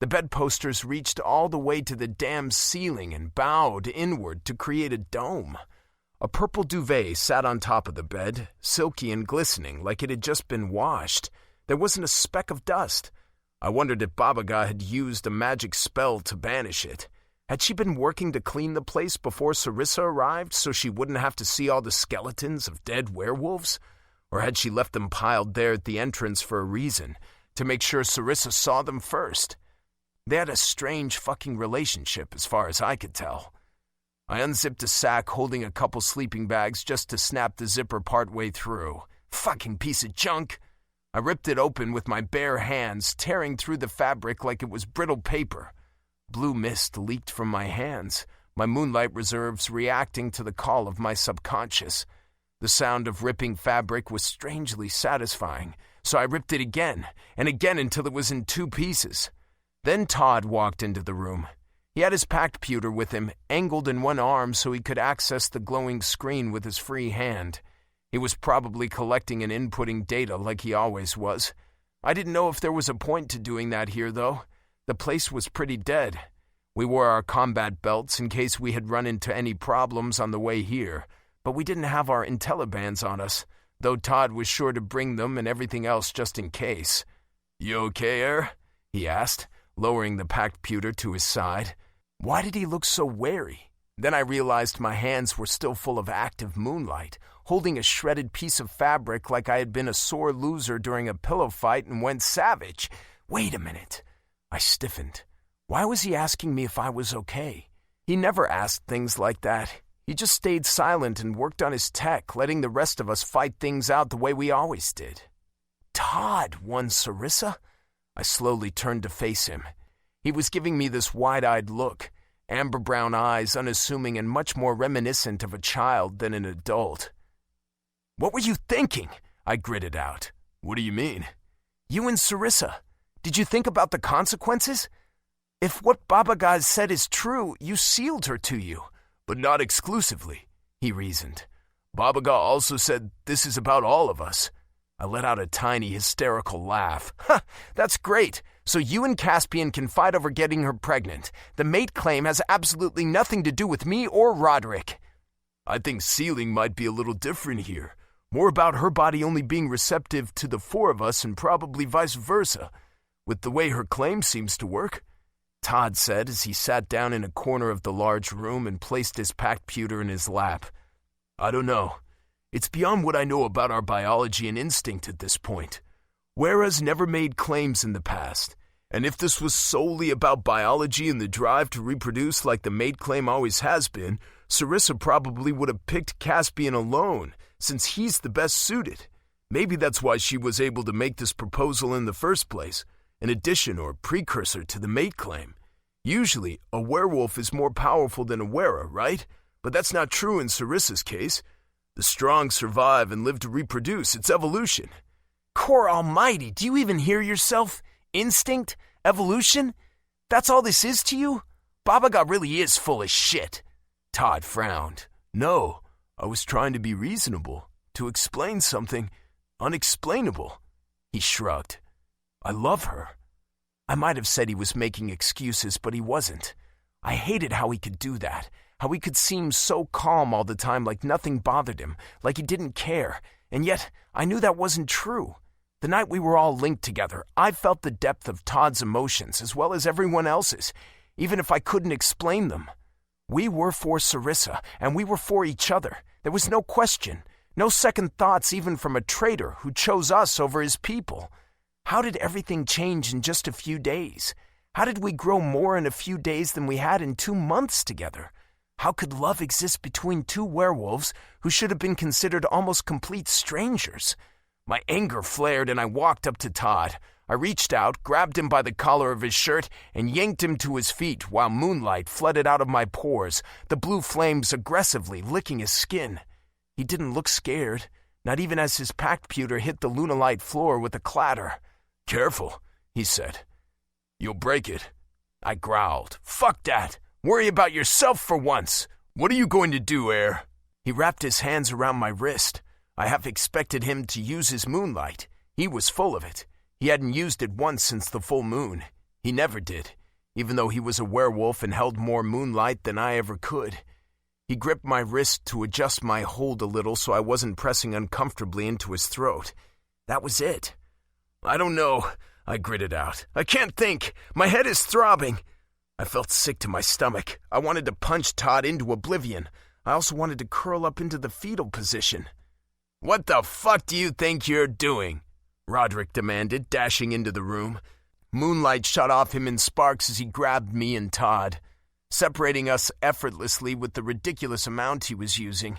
The bedposters reached all the way to the damn ceiling and bowed inward to create a dome. A purple duvet sat on top of the bed, silky and glistening like it had just been washed. There wasn't a speck of dust. I wondered if Baba God had used a magic spell to banish it. Had she been working to clean the place before Sarissa arrived so she wouldn't have to see all the skeletons of dead werewolves? Or had she left them piled there at the entrance for a reason, to make sure Sarissa saw them first? They had a strange fucking relationship as far as I could tell. I unzipped a sack holding a couple sleeping bags just to snap the zipper partway through. Fucking piece of junk! I ripped it open with my bare hands, tearing through the fabric like it was brittle paper. Blue mist leaked from my hands, my moonlight reserves reacting to the call of my subconscious. The sound of ripping fabric was strangely satisfying, so I ripped it again, and again until it was in two pieces. Then Todd walked into the room. He had his packed pewter with him, angled in one arm so he could access the glowing screen with his free hand. He was probably collecting and inputting data like he always was. I didn't know if there was a point to doing that here, though. The place was pretty dead. We wore our combat belts in case we had run into any problems on the way here, but we didn't have our IntelliBands on us, though Todd was sure to bring them and everything else just in case. "You okay, Air?" he asked, lowering the packed pewter to his side. Why did he look so wary? Then I realized my hands were still full of active moonlight, holding a shredded piece of fabric like I had been a sore loser during a pillow fight and went savage. Wait a minute. I stiffened. Why was he asking me if I was okay? He never asked things like that. He just stayed silent and worked on his tech, letting the rest of us fight things out the way we always did. Todd won Sarissa? I slowly turned to face him. He was giving me this wide-eyed look, amber brown eyes unassuming and much more reminiscent of a child than an adult. "What were you thinking?" I gritted out. "What do you mean?" "You and Sarissa. Did you think about the consequences? If what Baba God said is true, you sealed her to you." "But not exclusively," he reasoned. "Baba God also said this is about all of us." I let out a tiny hysterical laugh. "Ha! That's great. So you and Caspian can fight over getting her pregnant. The mate claim has absolutely nothing to do with me or Roderick." "I think sealing might be a little different here. More about her body only being receptive to the four of us and probably vice versa, with the way her claim seems to work," Todd said as he sat down in a corner of the large room and placed his packed pewter in his lap. "I don't know. It's beyond what I know about our biology and instinct at this point. Whereas never made claims in the past, and if this was solely about biology and the drive to reproduce like the mate claim always has been, Sarissa probably would have picked Caspian alone, since he's the best suited. Maybe that's why she was able to make this proposal in the first place, an addition or precursor to the mate claim. Usually, a werewolf is more powerful than a wera, right? But that's not true in Sarissa's case. The strong survive and live to reproduce. It's evolution." "Core almighty, do you even hear yourself? Instinct? Evolution? That's all this is to you? Babaga really is full of shit." Todd frowned. "No, I was trying to be reasonable, to explain something unexplainable." He shrugged. "I love her." I might have said he was making excuses, but he wasn't. I hated how he could do that, how he could seem so calm all the time, like nothing bothered him, like he didn't care, and yet I knew that wasn't true. The night we were all linked together, I felt the depth of Todd's emotions as well as everyone else's, even if I couldn't explain them. We were for Sarissa, and we were for each other. There was no question, no second thoughts even from a traitor who chose us over his people. How did everything change in just a few days? How did we grow more in a few days than we had in 2 months together? How could love exist between two werewolves who should have been considered almost complete strangers? My anger flared and I walked up to Todd. I reached out, grabbed him by the collar of his shirt, and yanked him to his feet while moonlight flooded out of my pores, the blue flames aggressively licking his skin. He didn't look scared, not even as his packed pewter hit the lunalite floor with a clatter. "Careful," he said. "You'll break it." I growled. "Fuck that! Worry about yourself for once! What are you going to do, Air?" He wrapped his hands around my wrist. I half expected him to use his moonlight. He was full of it. He hadn't used it once since the full moon. He never did, even though he was a werewolf and held more moonlight than I ever could. He gripped my wrist to adjust my hold a little so I wasn't pressing uncomfortably into his throat. That was it. "I don't know," I gritted out. "I can't think. My head is throbbing." I felt sick to my stomach. I wanted to punch Todd into oblivion. I also wanted to curl up into the fetal position. "What the fuck do you think you're doing?" Roderick demanded, dashing into the room. Moonlight shot off him in sparks as he grabbed me and Todd, separating us effortlessly with the ridiculous amount he was using.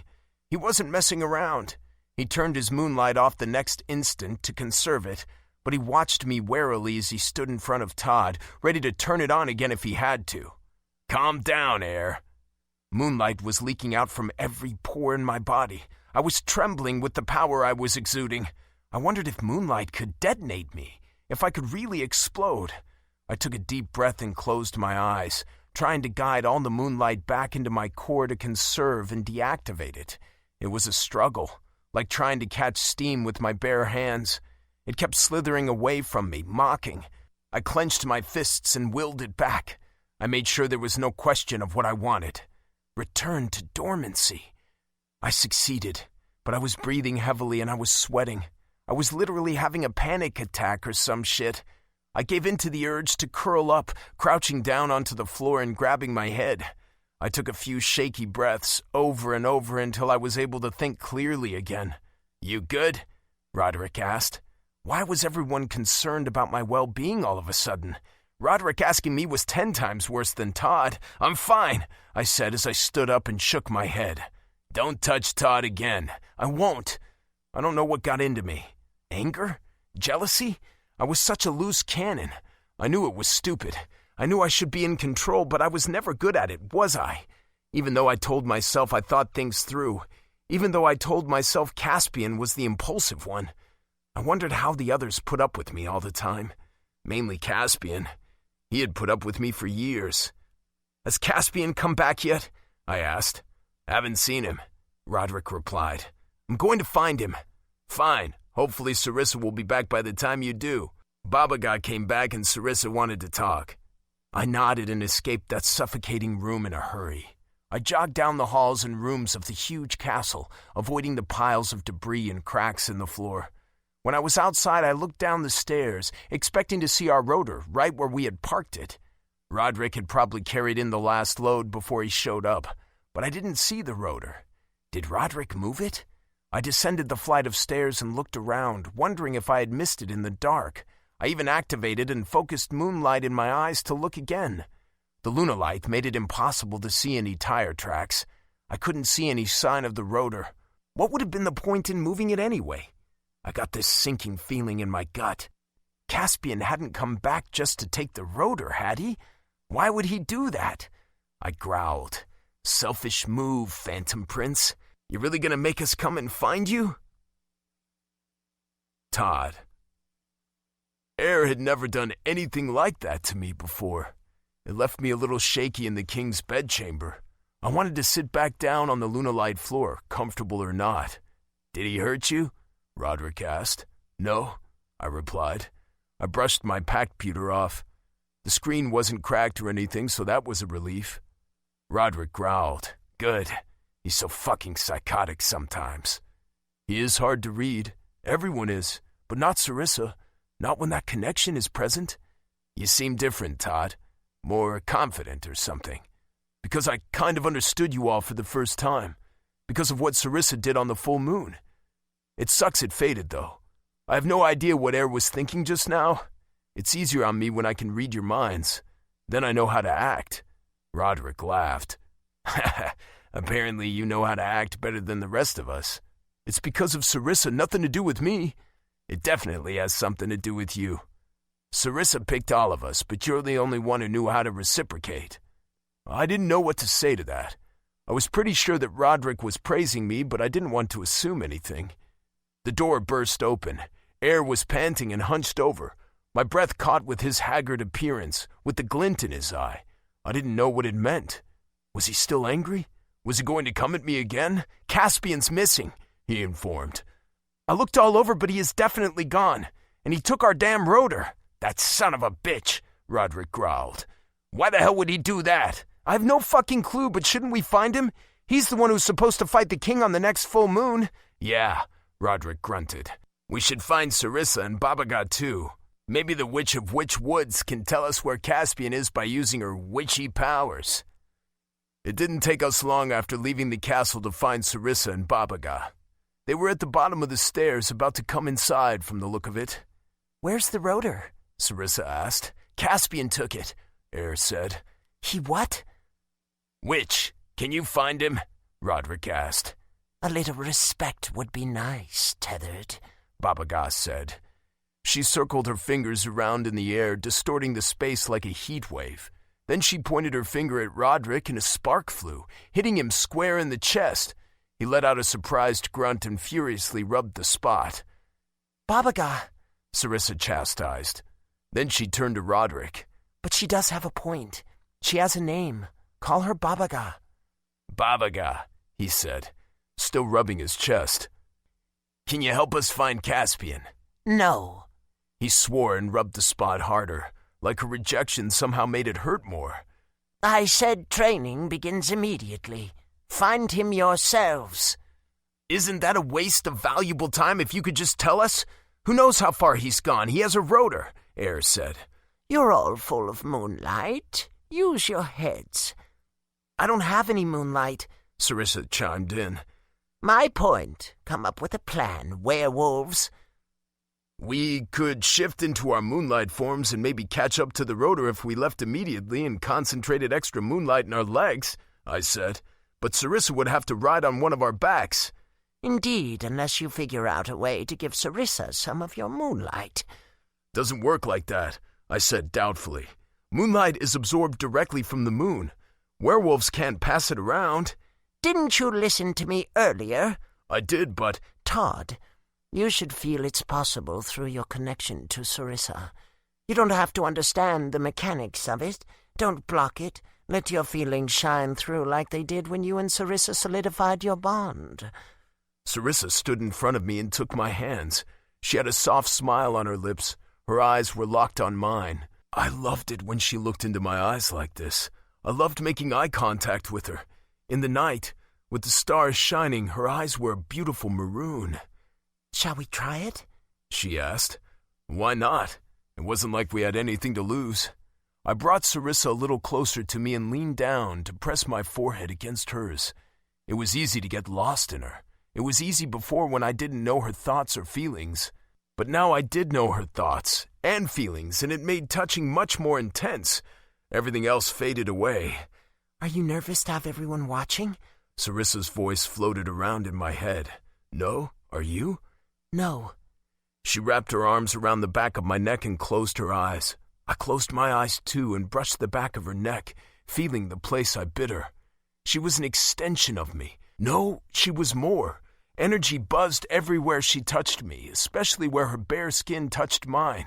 He wasn't messing around. He turned his moonlight off the next instant to conserve it, but he watched me warily as he stood in front of Todd, ready to turn it on again if he had to. "Calm down, Air." Moonlight was leaking out from every pore in my body. I was trembling with the power I was exuding. I wondered if moonlight could detonate me, if I could really explode. I took a deep breath and closed my eyes, trying to guide all the moonlight back into my core to conserve and deactivate it. It was a struggle, like trying to catch steam with my bare hands. It kept slithering away from me, mocking. I clenched my fists and willed it back. I made sure there was no question of what I wanted. Return to dormancy. I succeeded, but I was breathing heavily and I was sweating. I was literally having a panic attack or some shit. I gave in to the urge to curl up, crouching down onto the floor and grabbing my head. I took a few shaky breaths over and over until I was able to think clearly again. "You good?" Roderick asked. Why was everyone concerned about my well-being all of a sudden? Roderick asking me was 10 times worse than Todd. "I'm fine," I said as I stood up and shook my head. "Don't touch Todd again." "I won't." I don't know what got into me. Anger? Jealousy? I was such a loose cannon. I knew it was stupid. I knew I should be in control, but I was never good at it, was I? Even though I told myself I thought things through. Even though I told myself Caspian was the impulsive one. I wondered how the others put up with me all the time. Mainly Caspian. He had put up with me for years. "Has Caspian come back yet?" I asked. "Haven't seen him," Roderick replied. "I'm going to find him." "Fine. Hopefully Sarissa will be back by the time you do." Babaga came back and Sarissa wanted to talk. I nodded and escaped that suffocating room in a hurry. I jogged down the halls and rooms of the huge castle, avoiding the piles of debris and cracks in the floor. When I was outside, I looked down the stairs, expecting to see our rotor right where we had parked it. Roderick had probably carried in the last load before he showed up, but I didn't see the rotor. Did Roderick move it? I descended the flight of stairs and looked around, wondering if I had missed it in the dark. I even activated and focused moonlight in my eyes to look again. The lunalight made it impossible to see any tire tracks. I couldn't see any sign of the rotor. What would have been the point in moving it anyway? I got this sinking feeling in my gut. Caspian hadn't come back just to take the rotor, had he? Why would he do that? I growled. Selfish move, Phantom Prince. You really gonna make us come and find you? Todd. Air had never done anything like that to me before. It left me a little shaky in the king's bedchamber. I wanted to sit back down on the lunalight floor, comfortable or not. Did he hurt you? Roderick asked. No, I replied. I brushed my packed pewter off. The screen wasn't cracked or anything, so that was a relief. Roderick growled. Good. He's so fucking psychotic sometimes. He is hard to read. Everyone is, but not Sarissa. Not when that connection is present. You seem different, Todd. More confident or something. Because I kind of understood you all for the first time. Because of what Sarissa did on the full moon. It sucks it faded, though. I have no idea what Air was thinking just now. It's easier on me when I can read your minds. Then I know how to act. Roderick laughed. Apparently you know how to act better than the rest of us. It's because of Sarissa, nothing to do with me. It definitely has something to do with you. Sarissa picked all of us, but you're the only one who knew how to reciprocate. I didn't know what to say to that. I was pretty sure that Roderick was praising me, but I didn't want to assume anything. The door burst open. Air was panting and hunched over. My breath caught with his haggard appearance, with the glint in his eye. I didn't know what it meant. Was he still angry? Was he going to come at me again? Caspian's missing, he informed. I looked all over, but he is definitely gone. And he took our damn rotor. That son of a bitch, Roderick growled. Why the hell would he do that? I have no fucking clue, but shouldn't we find him? He's the one who's supposed to fight the king on the next full moon. Yeah, Roderick grunted. We should find Sarissa and Babaga too. Maybe the Witch of Witch Woods can tell us where Caspian is by using her witchy powers. It didn't take us long after leaving the castle to find Sarissa and Babaga. They were at the bottom of the stairs, about to come inside from the look of it. Where's the rotor? Sarissa asked. Caspian took it, Air said. He what? Witch, can you find him? Roderick asked. A little respect would be nice, Tethered, Babaga said. She circled her fingers around in the air, distorting the space like a heat wave. Then she pointed her finger at Roderick and a spark flew, hitting him square in the chest. He let out a surprised grunt and furiously rubbed the spot. Babaga, Sarissa chastised. Then she turned to Roderick. But she does have a point. She has a name. Call her Babaga. Babaga, he said, still rubbing his chest. Can you help us find Caspian? No. He swore and rubbed the spot harder, like her rejection somehow made it hurt more. I said training begins immediately. Find him yourselves. Isn't that a waste of valuable time if you could just tell us? Who knows how far he's gone? He has a rotor, Air said. You're all full of moonlight. Use your heads. I don't have any moonlight, Sarissa chimed in. My point. Come up with a plan, werewolves. We could shift into our moonlight forms and maybe catch up to the rotor if we left immediately and concentrated extra moonlight in our legs, I said. But Sarissa would have to ride on one of our backs. Indeed, unless you figure out a way to give Sarissa some of your moonlight. Doesn't work like that, I said doubtfully. Moonlight is absorbed directly from the moon. Werewolves can't pass it around. Didn't you listen to me earlier? I did, but... Todd, you should feel it's possible through your connection to Sarissa. You don't have to understand the mechanics of it. Don't block it. Let your feelings shine through like they did when you and Sarissa solidified your bond. Sarissa stood in front of me and took my hands. She had a soft smile on her lips. Her eyes were locked on mine. I loved it when she looked into my eyes like this. I loved making eye contact with her. In the night, with the stars shining, her eyes were a beautiful maroon. Shall we try it? She asked. Why not? It wasn't like we had anything to lose. I brought Sarissa a little closer to me and leaned down to press my forehead against hers. It was easy to get lost in her. It was easy before when I didn't know her thoughts or feelings. But now I did know her thoughts and feelings, and it made touching much more intense. Everything else faded away. Are you nervous to have everyone watching? Sarissa's voice floated around in my head. No? Are you? No. She wrapped her arms around the back of my neck and closed her eyes. I closed my eyes too and brushed the back of her neck, feeling the place I bit her. She was an extension of me. No, she was more. Energy buzzed everywhere she touched me, especially where her bare skin touched mine.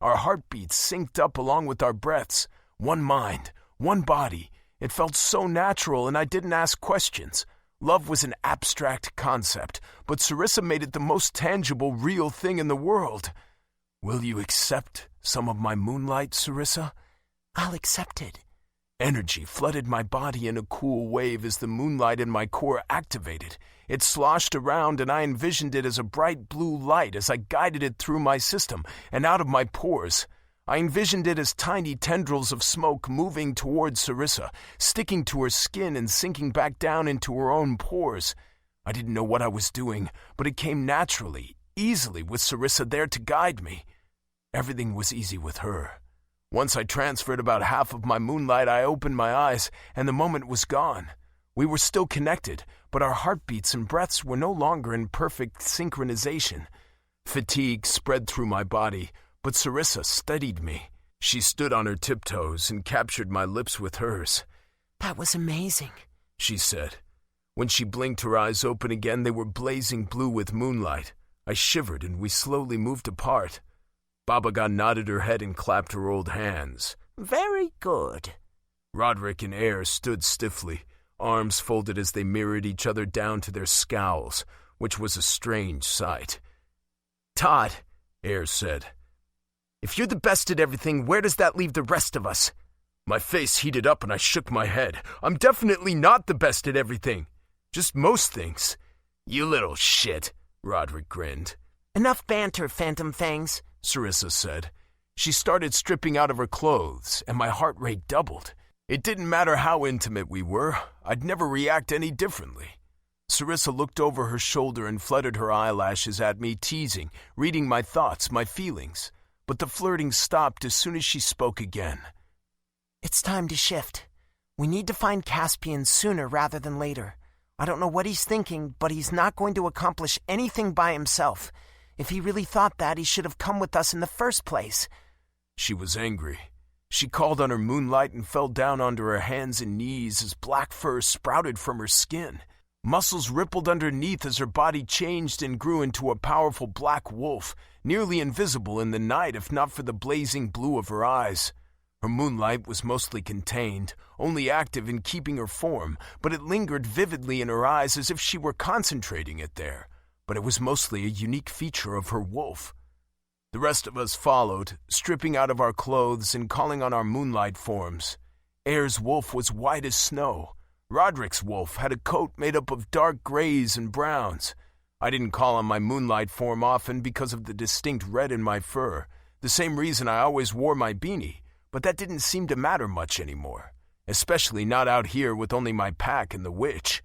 Our heartbeats synced up along with our breaths. One mind, one body. It felt so natural, and I didn't ask questions. Love was an abstract concept, but Sarissa made it the most tangible, real thing in the world. Will you accept some of my moonlight, Sarissa? I'll accept it. Energy flooded my body in a cool wave as the moonlight in my core activated. It sloshed around, and I envisioned it as a bright blue light as I guided it through my system and out of my pores. I envisioned it as tiny tendrils of smoke moving towards Sarissa, sticking to her skin and sinking back down into her own pores. I didn't know what I was doing, but it came naturally, easily with Sarissa there to guide me. Everything was easy with her. Once I transferred about half of my moonlight, I opened my eyes, and the moment was gone. We were still connected, but our heartbeats and breaths were no longer in perfect synchronization. Fatigue spread through my body, but Sarissa steadied me. She stood on her tiptoes and captured my lips with hers. That was amazing, she said. When she blinked her eyes open again, they were blazing blue with moonlight. I shivered, and we slowly moved apart. Babaga nodded her head and clapped her old hands. Very good. Roderick and Eyre stood stiffly, arms folded as they mirrored each other down to their scowls, which was a strange sight. Todd, Eyre said. If you're the best at everything, where does that leave the rest of us? My face heated up and I shook my head. I'm definitely not the best at everything. Just most things. You little shit, Roderick grinned. Enough banter, Phantom Fangs, Sarissa said. She started stripping out of her clothes, and my heart rate doubled. It didn't matter how intimate we were. I'd never react any differently. Sarissa looked over her shoulder and fluttered her eyelashes at me, teasing, reading my thoughts, my feelings. But the flirting stopped as soon as she spoke again. It's time to shift. We need to find Caspian sooner rather than later. I don't know what he's thinking, but he's not going to accomplish anything by himself. If he really thought that, he should have come with us in the first place. She was angry. She called on her moonlight and fell down onto her hands and knees as black fur sprouted from her skin. Muscles rippled underneath as her body changed and grew into a powerful black wolf, nearly invisible in the night if not for the blazing blue of her eyes. Her moonlight was mostly contained, only active in keeping her form, but it lingered vividly in her eyes as if she were concentrating it there. But it was mostly a unique feature of her wolf. The rest of us followed, stripping out of our clothes and calling on our moonlight forms. Eyre's wolf was white as snow. Roderick's wolf had a coat made up of dark grays and browns. I didn't call on my moonlight form often because of the distinct red in my fur, the same reason I always wore my beanie, but that didn't seem to matter much anymore, especially not out here with only my pack and the witch.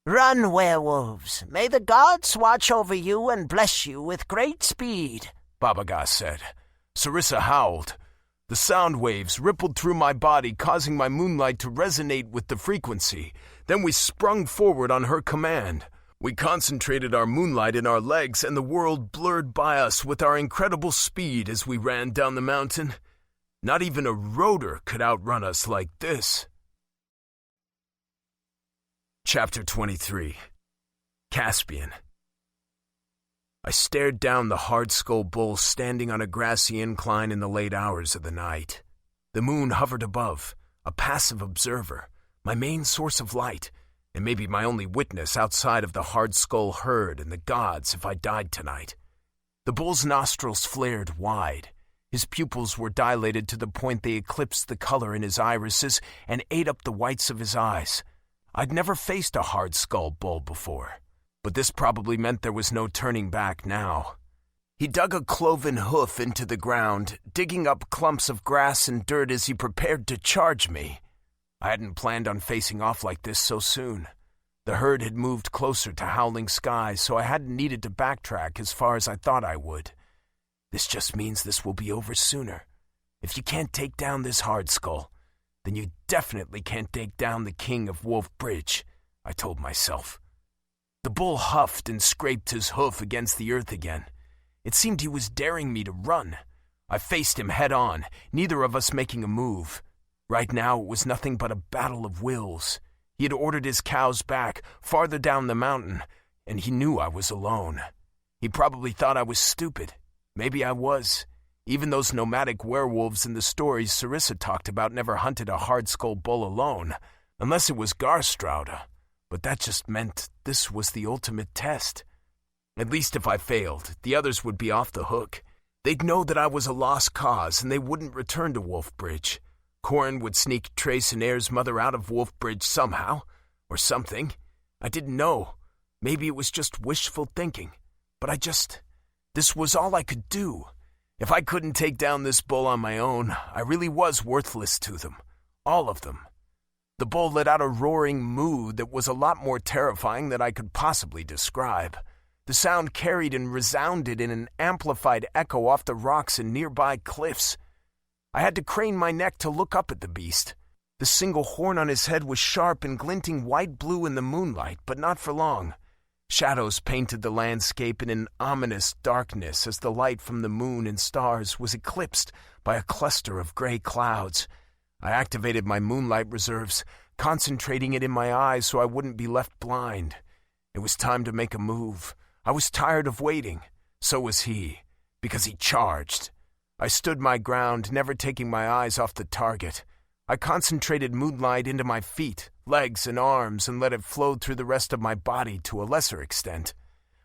Run, werewolves. May the gods watch over you and bless you with great speed, Babaga said. Sarissa howled. The sound waves rippled through my body, causing my moonlight to resonate with the frequency. Then we sprung forward on her command. We concentrated our moonlight in our legs, and the world blurred by us with our incredible speed as we ran down the mountain. Not even a rotor could outrun us like this. Chapter 23. Caspian. I stared down the hard-skull bull standing on a grassy incline in the late hours of the night. The moon hovered above, a passive observer, my main source of light, and maybe my only witness outside of the hard-skull herd and the gods if I died tonight. The bull's nostrils flared wide. His pupils were dilated to the point they eclipsed the color in his irises and ate up the whites of his eyes. I'd never faced a hard-skull bull before, but this probably meant there was no turning back now. He dug a cloven hoof into the ground, digging up clumps of grass and dirt as he prepared to charge me. I hadn't planned on facing off like this so soon. The herd had moved closer to Howling Skies, so I hadn't needed to backtrack as far as I thought I would. This just means this will be over sooner. If you can't take down this hardskull, then you definitely can't take down the king of Wolf Bridge, I told myself. The bull huffed and scraped his hoof against the earth again. It seemed he was daring me to run. I faced him head on, neither of us making a move. Right now it was nothing but a battle of wills. He had ordered his cows back, farther down the mountain, and he knew I was alone. He probably thought I was stupid. Maybe I was. Even those nomadic werewolves in the stories Sarissa talked about never hunted a hardskull bull alone, unless it was Garstrauda. But that just meant this was the ultimate test. At least if I failed, the others would be off the hook. They'd know that I was a lost cause, and they wouldn't return to Wolfbridge. Corin would sneak Trace and Air's mother out of Wolfbridge somehow, or something. I didn't know. Maybe it was just wishful thinking. But this was all I could do. If I couldn't take down this bull on my own, I really was worthless to them. All of them. The bull let out a roaring moo that was a lot more terrifying than I could possibly describe. The sound carried and resounded in an amplified echo off the rocks and nearby cliffs. I had to crane my neck to look up at the beast. The single horn on his head was sharp and glinting white-blue in the moonlight, but not for long. Shadows painted the landscape in an ominous darkness as the light from the moon and stars was eclipsed by a cluster of gray clouds. I activated my moonlight reserves, concentrating it in my eyes so I wouldn't be left blind. It was time to make a move. I was tired of waiting. So was he, because he charged. I stood my ground, never taking my eyes off the target. I concentrated moonlight into my feet, legs, and arms and let it flow through the rest of my body to a lesser extent.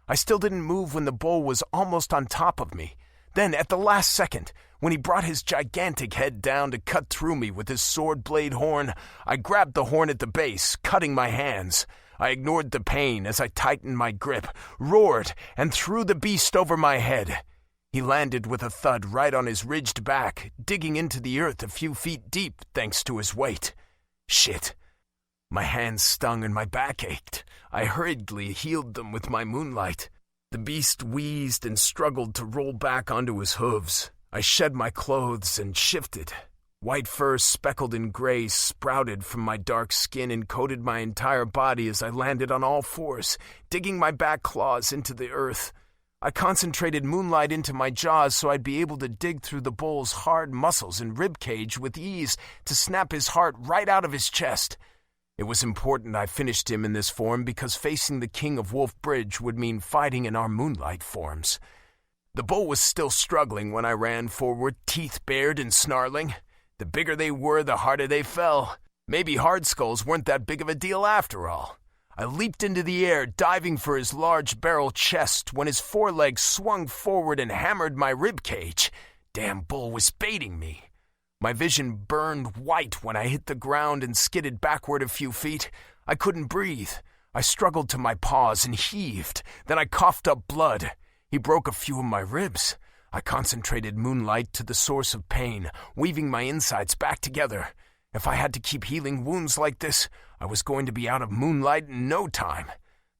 I still didn't move when the bull was almost on top of me. Then, at the last second, when he brought his gigantic head down to cut through me with his sword blade horn, I grabbed the horn at the base, cutting my hands. I ignored the pain as I tightened my grip, roared, and threw the beast over my head. He landed with a thud right on his ridged back, digging into the earth a few feet deep thanks to his weight. Shit. My hands stung and my back ached. I hurriedly healed them with my moonlight. The beast wheezed and struggled to roll back onto his hooves. I shed my clothes and shifted. White fur speckled in gray sprouted from my dark skin and coated my entire body as I landed on all fours, digging my back claws into the earth. I concentrated moonlight into my jaws so I'd be able to dig through the bull's hard muscles and ribcage with ease to snap his heart right out of his chest. It was important I finished him in this form because facing the king of Wolf Bridge would mean fighting in our moonlight forms. The bull was still struggling when I ran forward, teeth bared and snarling. The bigger they were, the harder they fell. Maybe hardskulls weren't that big of a deal after all. I leaped into the air, diving for his large barrel chest when his forelegs swung forward and hammered my ribcage. Damn bull was baiting me. My vision burned white when I hit the ground and skidded backward a few feet. I couldn't breathe. I struggled to my paws and heaved. Then I coughed up blood. He broke a few of my ribs. I concentrated moonlight to the source of pain, weaving my insides back together. If I had to keep healing wounds like this, I was going to be out of moonlight in no time.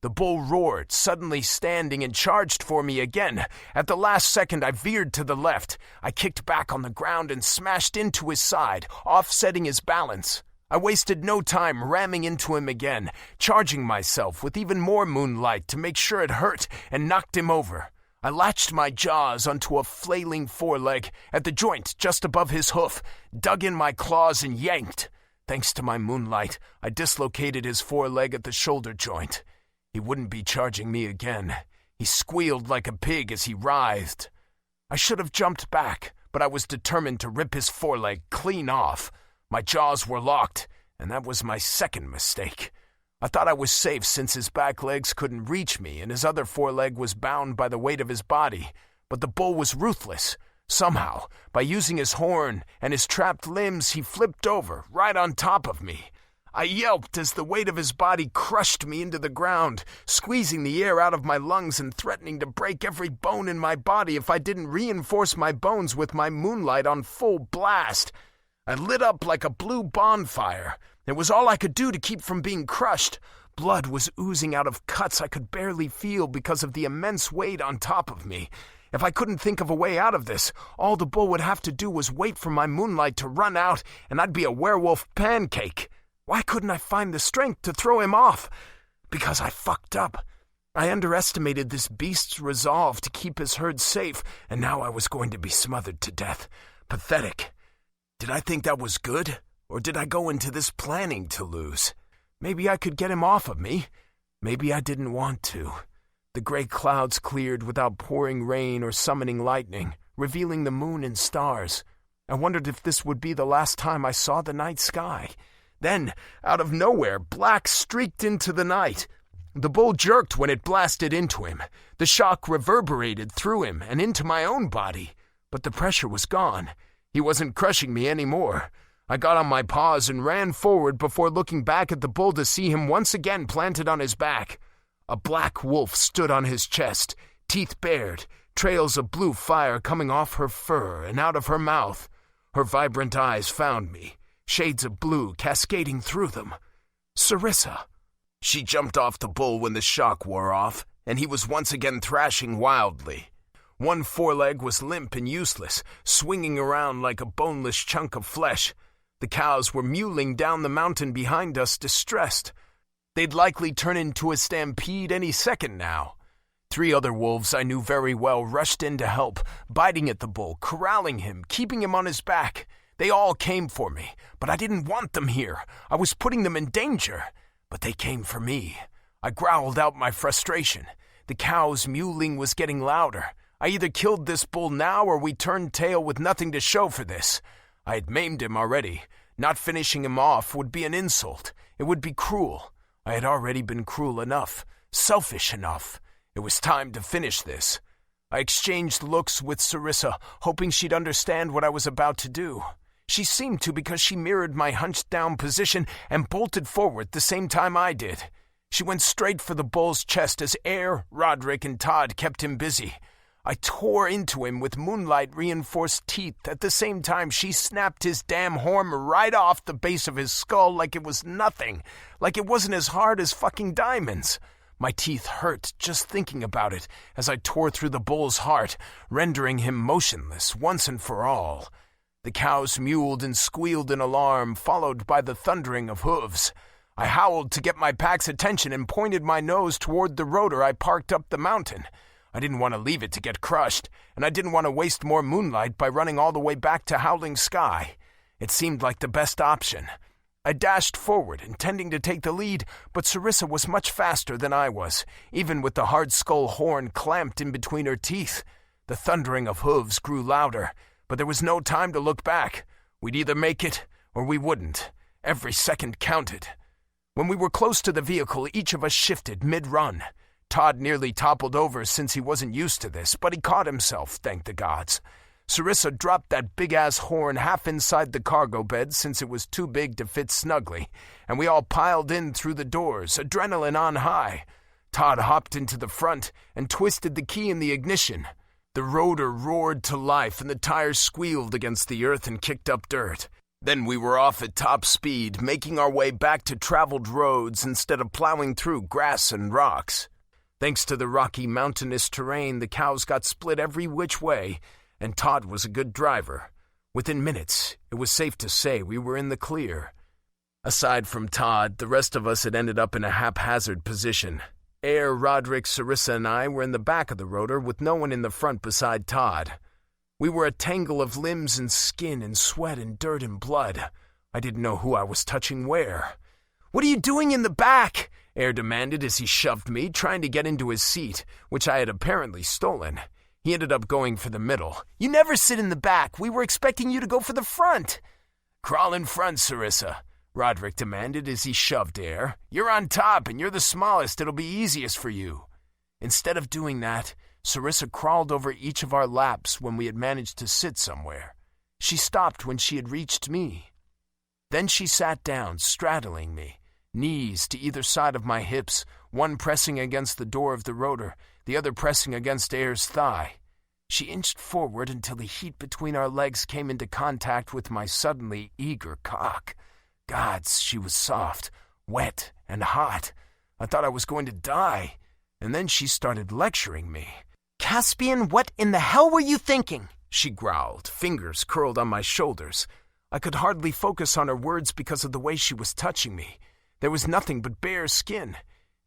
The bull roared, suddenly standing and charged for me again. At the last second, I veered to the left. I kicked back on the ground and smashed into his side, offsetting his balance. I wasted no time ramming into him again, charging myself with even more moonlight to make sure it hurt, and knocked him over. I latched my jaws onto a flailing foreleg at the joint just above his hoof, dug in my claws and yanked. Thanks to my moonlight, I dislocated his foreleg at the shoulder joint. He wouldn't be charging me again. He squealed like a pig as he writhed. I should have jumped back, but I was determined to rip his foreleg clean off. My jaws were locked, and that was my second mistake. I thought I was safe since his back legs couldn't reach me and his other foreleg was bound by the weight of his body. But the bull was ruthless. Somehow, by using his horn and his trapped limbs, he flipped over, right on top of me. I yelped as the weight of his body crushed me into the ground, squeezing the air out of my lungs and threatening to break every bone in my body if I didn't reinforce my bones with my moonlight on full blast. I lit up like a blue bonfire. It was all I could do to keep from being crushed. Blood was oozing out of cuts I could barely feel because of the immense weight on top of me. If I couldn't think of a way out of this, all the bull would have to do was wait for my moonlight to run out, and I'd be a werewolf pancake. Why couldn't I find the strength to throw him off? Because I fucked up. I underestimated this beast's resolve to keep his herd safe, and now I was going to be smothered to death. Pathetic. Did I think that was good? Or did I go into this planning to lose? Maybe I could get him off of me. Maybe I didn't want to. The gray clouds cleared without pouring rain or summoning lightning, revealing the moon and stars. I wondered if this would be the last time I saw the night sky. Then, out of nowhere, black streaked into the night. The bull jerked when it blasted into him. The shock reverberated through him and into my own body. But the pressure was gone. He wasn't crushing me anymore. I got on my paws and ran forward before looking back at the bull to see him once again planted on his back. A black wolf stood on his chest, teeth bared, trails of blue fire coming off her fur and out of her mouth. Her vibrant eyes found me, shades of blue cascading through them. Sarissa. She jumped off the bull when the shock wore off, and he was once again thrashing wildly. One foreleg was limp and useless, swinging around like a boneless chunk of flesh. The cows were mewling down the mountain behind us, distressed. They'd likely turn into a stampede any second now. 3 other wolves I knew very well rushed in to help, biting at the bull, corralling him, keeping him on his back. They all came for me, but I didn't want them here. I was putting them in danger. But they came for me. I growled out my frustration. The cow's mewling was getting louder. I either killed this bull now or we turned tail with nothing to show for this. I had maimed him already. Not finishing him off would be an insult. It would be cruel. I had already been cruel enough, selfish enough. It was time to finish this. I exchanged looks with Sarissa, hoping she'd understand what I was about to do. She seemed to because she mirrored my hunched-down position and bolted forward the same time I did. She went straight for the bull's chest as Air, Roderick, and Todd kept him busy. I tore into him with moonlight-reinforced teeth at the same time she snapped his damn horn right off the base of his skull like it was nothing, like it wasn't as hard as fucking diamonds. My teeth hurt just thinking about it as I tore through the bull's heart, rendering him motionless once and for all. The cows mewled and squealed in alarm, followed by the thundering of hooves. I howled to get my pack's attention and pointed my nose toward the rotor I parked up the mountain. I didn't want to leave it to get crushed, and I didn't want to waste more moonlight by running all the way back to Howling Sky. It seemed like the best option. I dashed forward, intending to take the lead, but Sarissa was much faster than I was, even with the hard skull horn clamped in between her teeth. The thundering of hooves grew louder, but there was no time to look back. We'd either make it, or we wouldn't. Every second counted. When we were close to the vehicle, each of us shifted mid-run. Todd nearly toppled over since he wasn't used to this, but he caught himself, thank the gods. Sarissa dropped that big-ass horn half inside the cargo bed since it was too big to fit snugly, and we all piled in through the doors, adrenaline on high. Todd hopped into the front and twisted the key in the ignition. The rotor roared to life and the tires squealed against the earth and kicked up dirt. Then we were off at top speed, making our way back to traveled roads instead of plowing through grass and rocks. Thanks to the rocky, mountainous terrain, the cows got split every which way, and Todd was a good driver. Within minutes, it was safe to say we were in the clear. Aside from Todd, the rest of us had ended up in a haphazard position. Air, Roderick, Sarissa, and I were in the back of the rotor with no one in the front beside Todd. We were a tangle of limbs and skin and sweat and dirt and blood. I didn't know who I was touching where. "What are you doing in the back?" Air demanded as he shoved me, trying to get into his seat, which I had apparently stolen. He ended up going for the middle. "You never sit in the back. We were expecting you to go for the front." "Crawl in front, Sarissa," Roderick demanded as he shoved Air. "You're on top, and you're the smallest. It'll be easiest for you." Instead of doing that, Sarissa crawled over each of our laps when we had managed to sit somewhere. She stopped when she had reached me. Then she sat down, straddling me, knees to either side of my hips, one pressing against the door of the rotor, the other pressing against Air's thigh. She inched forward until the heat between our legs came into contact with my suddenly eager cock. Gods, she was soft, wet, and hot. I thought I was going to die. And then she started lecturing me. Caspian, what in the hell were you thinking? She growled, fingers curled on my shoulders. I could hardly focus on her words because of the way she was touching me. There was nothing but bare skin.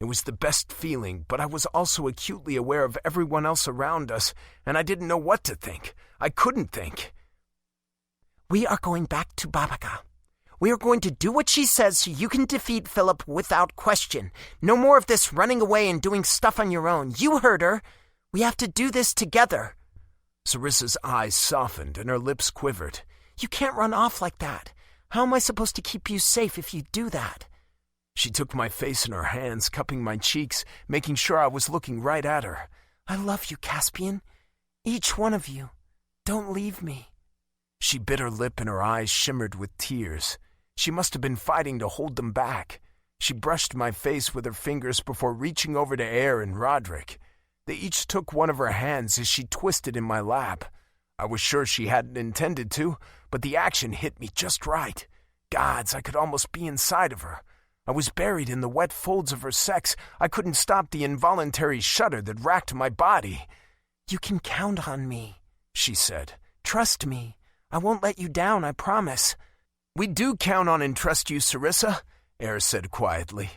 It was the best feeling, but I was also acutely aware of everyone else around us, and I didn't know what to think. I couldn't think. We are going back to Babaga. We are going to do what she says so you can defeat Philip without question. No more of this running away and doing stuff on your own. You heard her. We have to do this together. Sarissa's eyes softened and her lips quivered. You can't run off like that. How am I supposed to keep you safe if you do that? She took my face in her hands, cupping my cheeks, making sure I was looking right at her. I love you, Caspian. Each one of you. Don't leave me. She bit her lip and her eyes shimmered with tears. She must have been fighting to hold them back. She brushed my face with her fingers before reaching over to Air and Roderick. They each took one of her hands as she twisted in my lap. I was sure she hadn't intended to, but the action hit me just right. Gods, I could almost be inside of her. I was buried in the wet folds of her sex. I couldn't stop the involuntary shudder that racked my body. You can count on me, she said. Trust me. I won't let you down, I promise. We do count on and trust you, Sarissa, Air said quietly.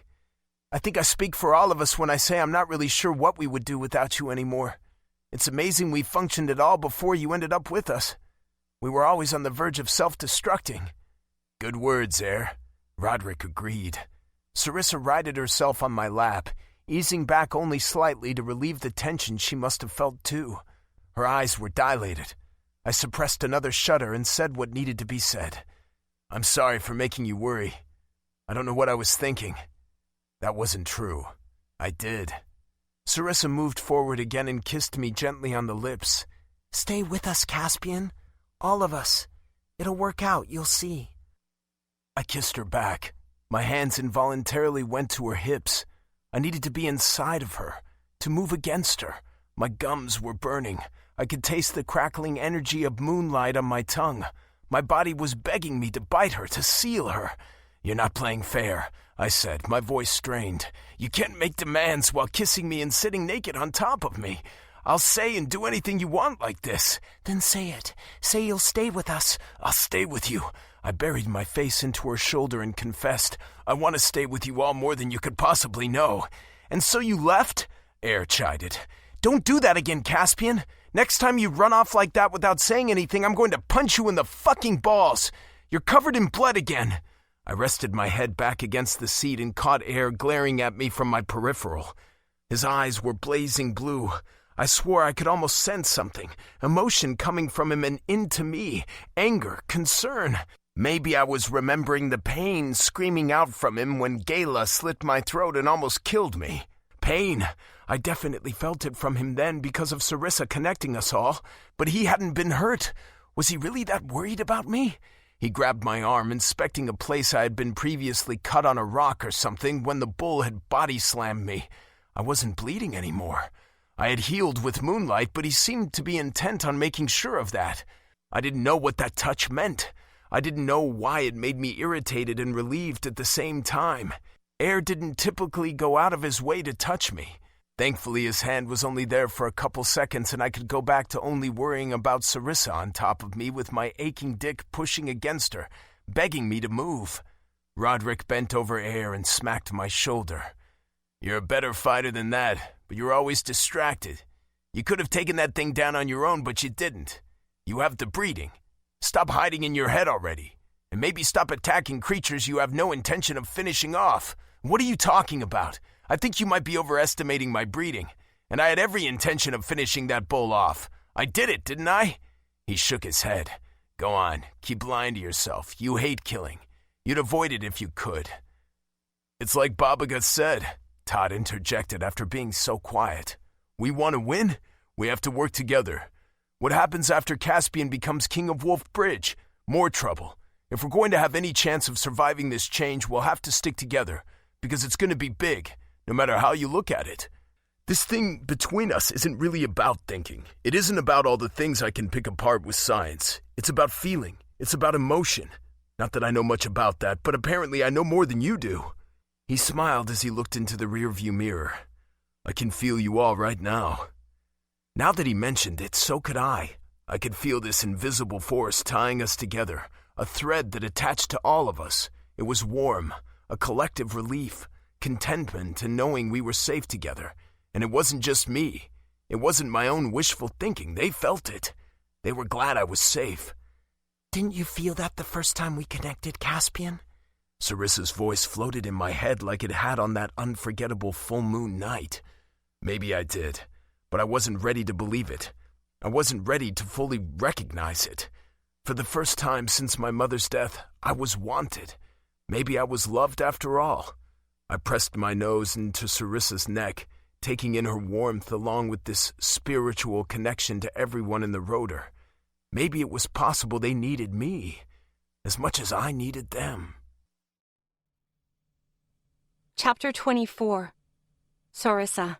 I think I speak for all of us when I say I'm not really sure what we would do without you anymore. It's amazing we functioned at all before you ended up with us. We were always on the verge of self-destructing. Good words, Air, Roderick agreed. Sarissa righted herself on my lap, easing back only slightly to relieve the tension she must have felt too. Her eyes were dilated. I suppressed another shudder and said what needed to be said. I'm sorry for making you worry. I don't know what I was thinking. That wasn't true. I did. Sarissa moved forward again and kissed me gently on the lips. Stay with us, Caspian. All of us. It'll work out, you'll see. I kissed her back. My hands involuntarily went to her hips. I needed to be inside of her, to move against her. My gums were burning. I could taste the crackling energy of moonlight on my tongue. My body was begging me to bite her, to seal her. You're not playing fair, I said, my voice strained. You can't make demands while kissing me and sitting naked on top of me. I'll say and do anything you want like this. Then say it. Say you'll stay with us. I'll stay with you. I buried my face into her shoulder and confessed, I want to stay with you all more than you could possibly know. And so you left? Air chided. Don't do that again, Caspian. Next time you run off like that without saying anything, I'm going to punch you in the fucking balls. You're covered in blood again. I rested my head back against the seat and caught Air glaring at me from my peripheral. His eyes were blazing blue. I swore I could almost sense something, emotion coming from him and into me, anger, concern. Maybe I was remembering the pain screaming out from him when Gala slit my throat and almost killed me. Pain. I definitely felt it from him then because of Sarissa connecting us all, but he hadn't been hurt. Was he really that worried about me? He grabbed my arm, inspecting a place I had been previously cut on a rock or something when the bull had body-slammed me. I wasn't bleeding anymore. I had healed with moonlight, but he seemed to be intent on making sure of that. I didn't know what that touch meant. I didn't know why it made me irritated and relieved at the same time. Air didn't typically go out of his way to touch me. Thankfully, his hand was only there for a couple seconds and I could go back to only worrying about Sarissa on top of me with my aching dick pushing against her, begging me to move. Roderick bent over Air and smacked my shoulder. You're a better fighter than that, but you're always distracted. You could have taken that thing down on your own, but you didn't. You have the breeding. Stop hiding in your head already. And maybe stop attacking creatures you have no intention of finishing off. What are you talking about? I think you might be overestimating my breeding. And I had every intention of finishing that bull off. I did it, didn't I? He shook his head. Go on, keep lying to yourself. You hate killing. You'd avoid it if you could. It's like Babaga said, Todd interjected after being so quiet. We want to win? We have to work together. What happens after Caspian becomes King of Wolf Bridge? More trouble. If we're going to have any chance of surviving this change, we'll have to stick together, because it's going to be big, no matter how you look at it. This thing between us isn't really about thinking. It isn't about all the things I can pick apart with science. It's about feeling. It's about emotion. Not that I know much about that, but apparently I know more than you do. He smiled as he looked into the rearview mirror. I can feel you all right now. Now that he mentioned it, so could I. I could feel this invisible force tying us together, a thread that attached to all of us. It was warm, a collective relief, contentment in knowing we were safe together. And it wasn't just me. It wasn't my own wishful thinking. They felt it. They were glad I was safe. Didn't you feel that the first time we connected, Caspian? Sarissa's voice floated in my head like it had on that unforgettable full moon night. Maybe I did, but I wasn't ready to believe it. I wasn't ready to fully recognize it. For the first time since my mother's death, I was wanted. Maybe I was loved after all. I pressed my nose into Sarissa's neck, taking in her warmth along with this spiritual connection to everyone in the rotor. Maybe it was possible they needed me as much as I needed them. Chapter 24. Sarissa.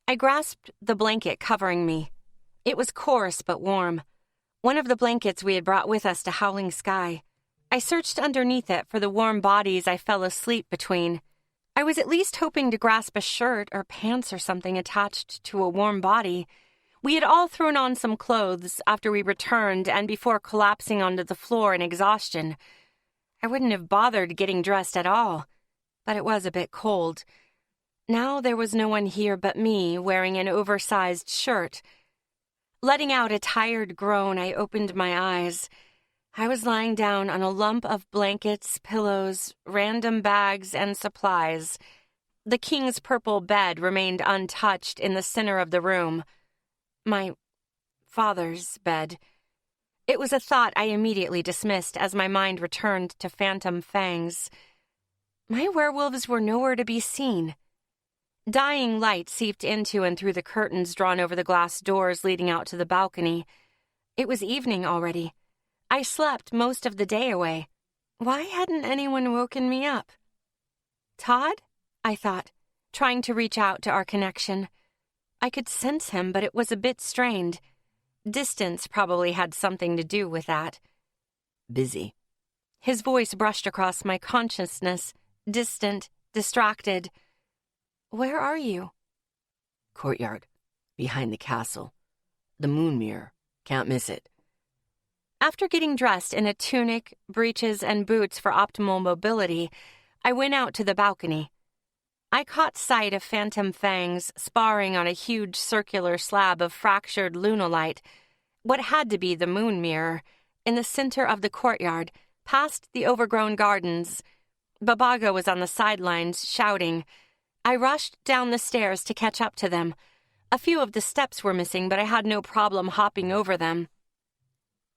I grasped the blanket covering me. It was coarse but warm. One of the blankets we had brought with us to Howling Sky. I searched underneath it for the warm bodies I fell asleep between. I was at least hoping to grasp a shirt or pants or something attached to a warm body. We had all thrown on some clothes after we returned and before collapsing onto the floor in exhaustion. I wouldn't have bothered getting dressed at all, but it was a bit cold. Now there was no one here but me wearing an oversized shirt. Letting out a tired groan, I opened my eyes. I was lying down on a lump of blankets, pillows, random bags, and supplies. The king's purple bed remained untouched in the center of the room. My father's bed. It was a thought I immediately dismissed as my mind returned to phantom fangs. My werewolves were nowhere to be seen. Dying light seeped into and through the curtains drawn over the glass doors leading out to the balcony. It was evening already. I slept most of the day away. Why hadn't anyone woken me up? Todd? I thought, trying to reach out to our connection. I could sense him, but it was a bit strained. Distance probably had something to do with that. Busy. His voice brushed across my consciousness, distant, distracted. Where are you? Courtyard. Behind the castle. The moon mirror. Can't miss it. After getting dressed in a tunic, breeches, and boots for optimal mobility, I went out to the balcony. I caught sight of phantom fangs sparring on a huge circular slab of fractured lunolite, what had to be the moon mirror, in the center of the courtyard, past the overgrown gardens. Babaga was on the sidelines, shouting. I rushed down the stairs to catch up to them. A few of the steps were missing, but I had no problem hopping over them.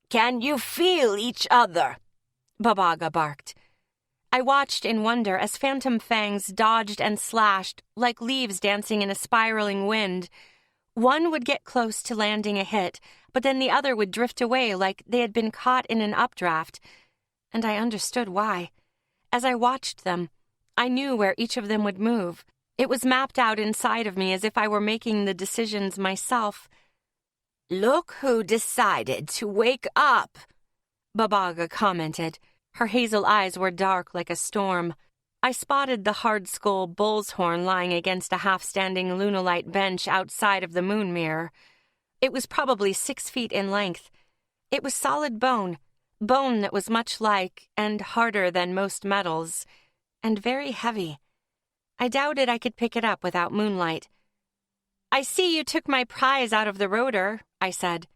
Can you feel each other? Babaga barked. I watched in wonder as phantom fangs dodged and slashed like leaves dancing in a spiraling wind. One would get close to landing a hit, but then the other would drift away like they had been caught in an updraft. And I understood why. As I watched them, I knew where each of them would move. It was mapped out inside of me as if I were making the decisions myself. Look who decided to wake up, Babaga commented. Her hazel eyes were dark like a storm. I spotted the hard-skull bull's horn lying against a half-standing lunolite bench outside of the moon mirror. It was probably 6 feet in length. It was solid bone that was much like and harder than most metals, and very heavy. I doubted I could pick it up without moonlight. I see you took my prize out of the rotor, I said.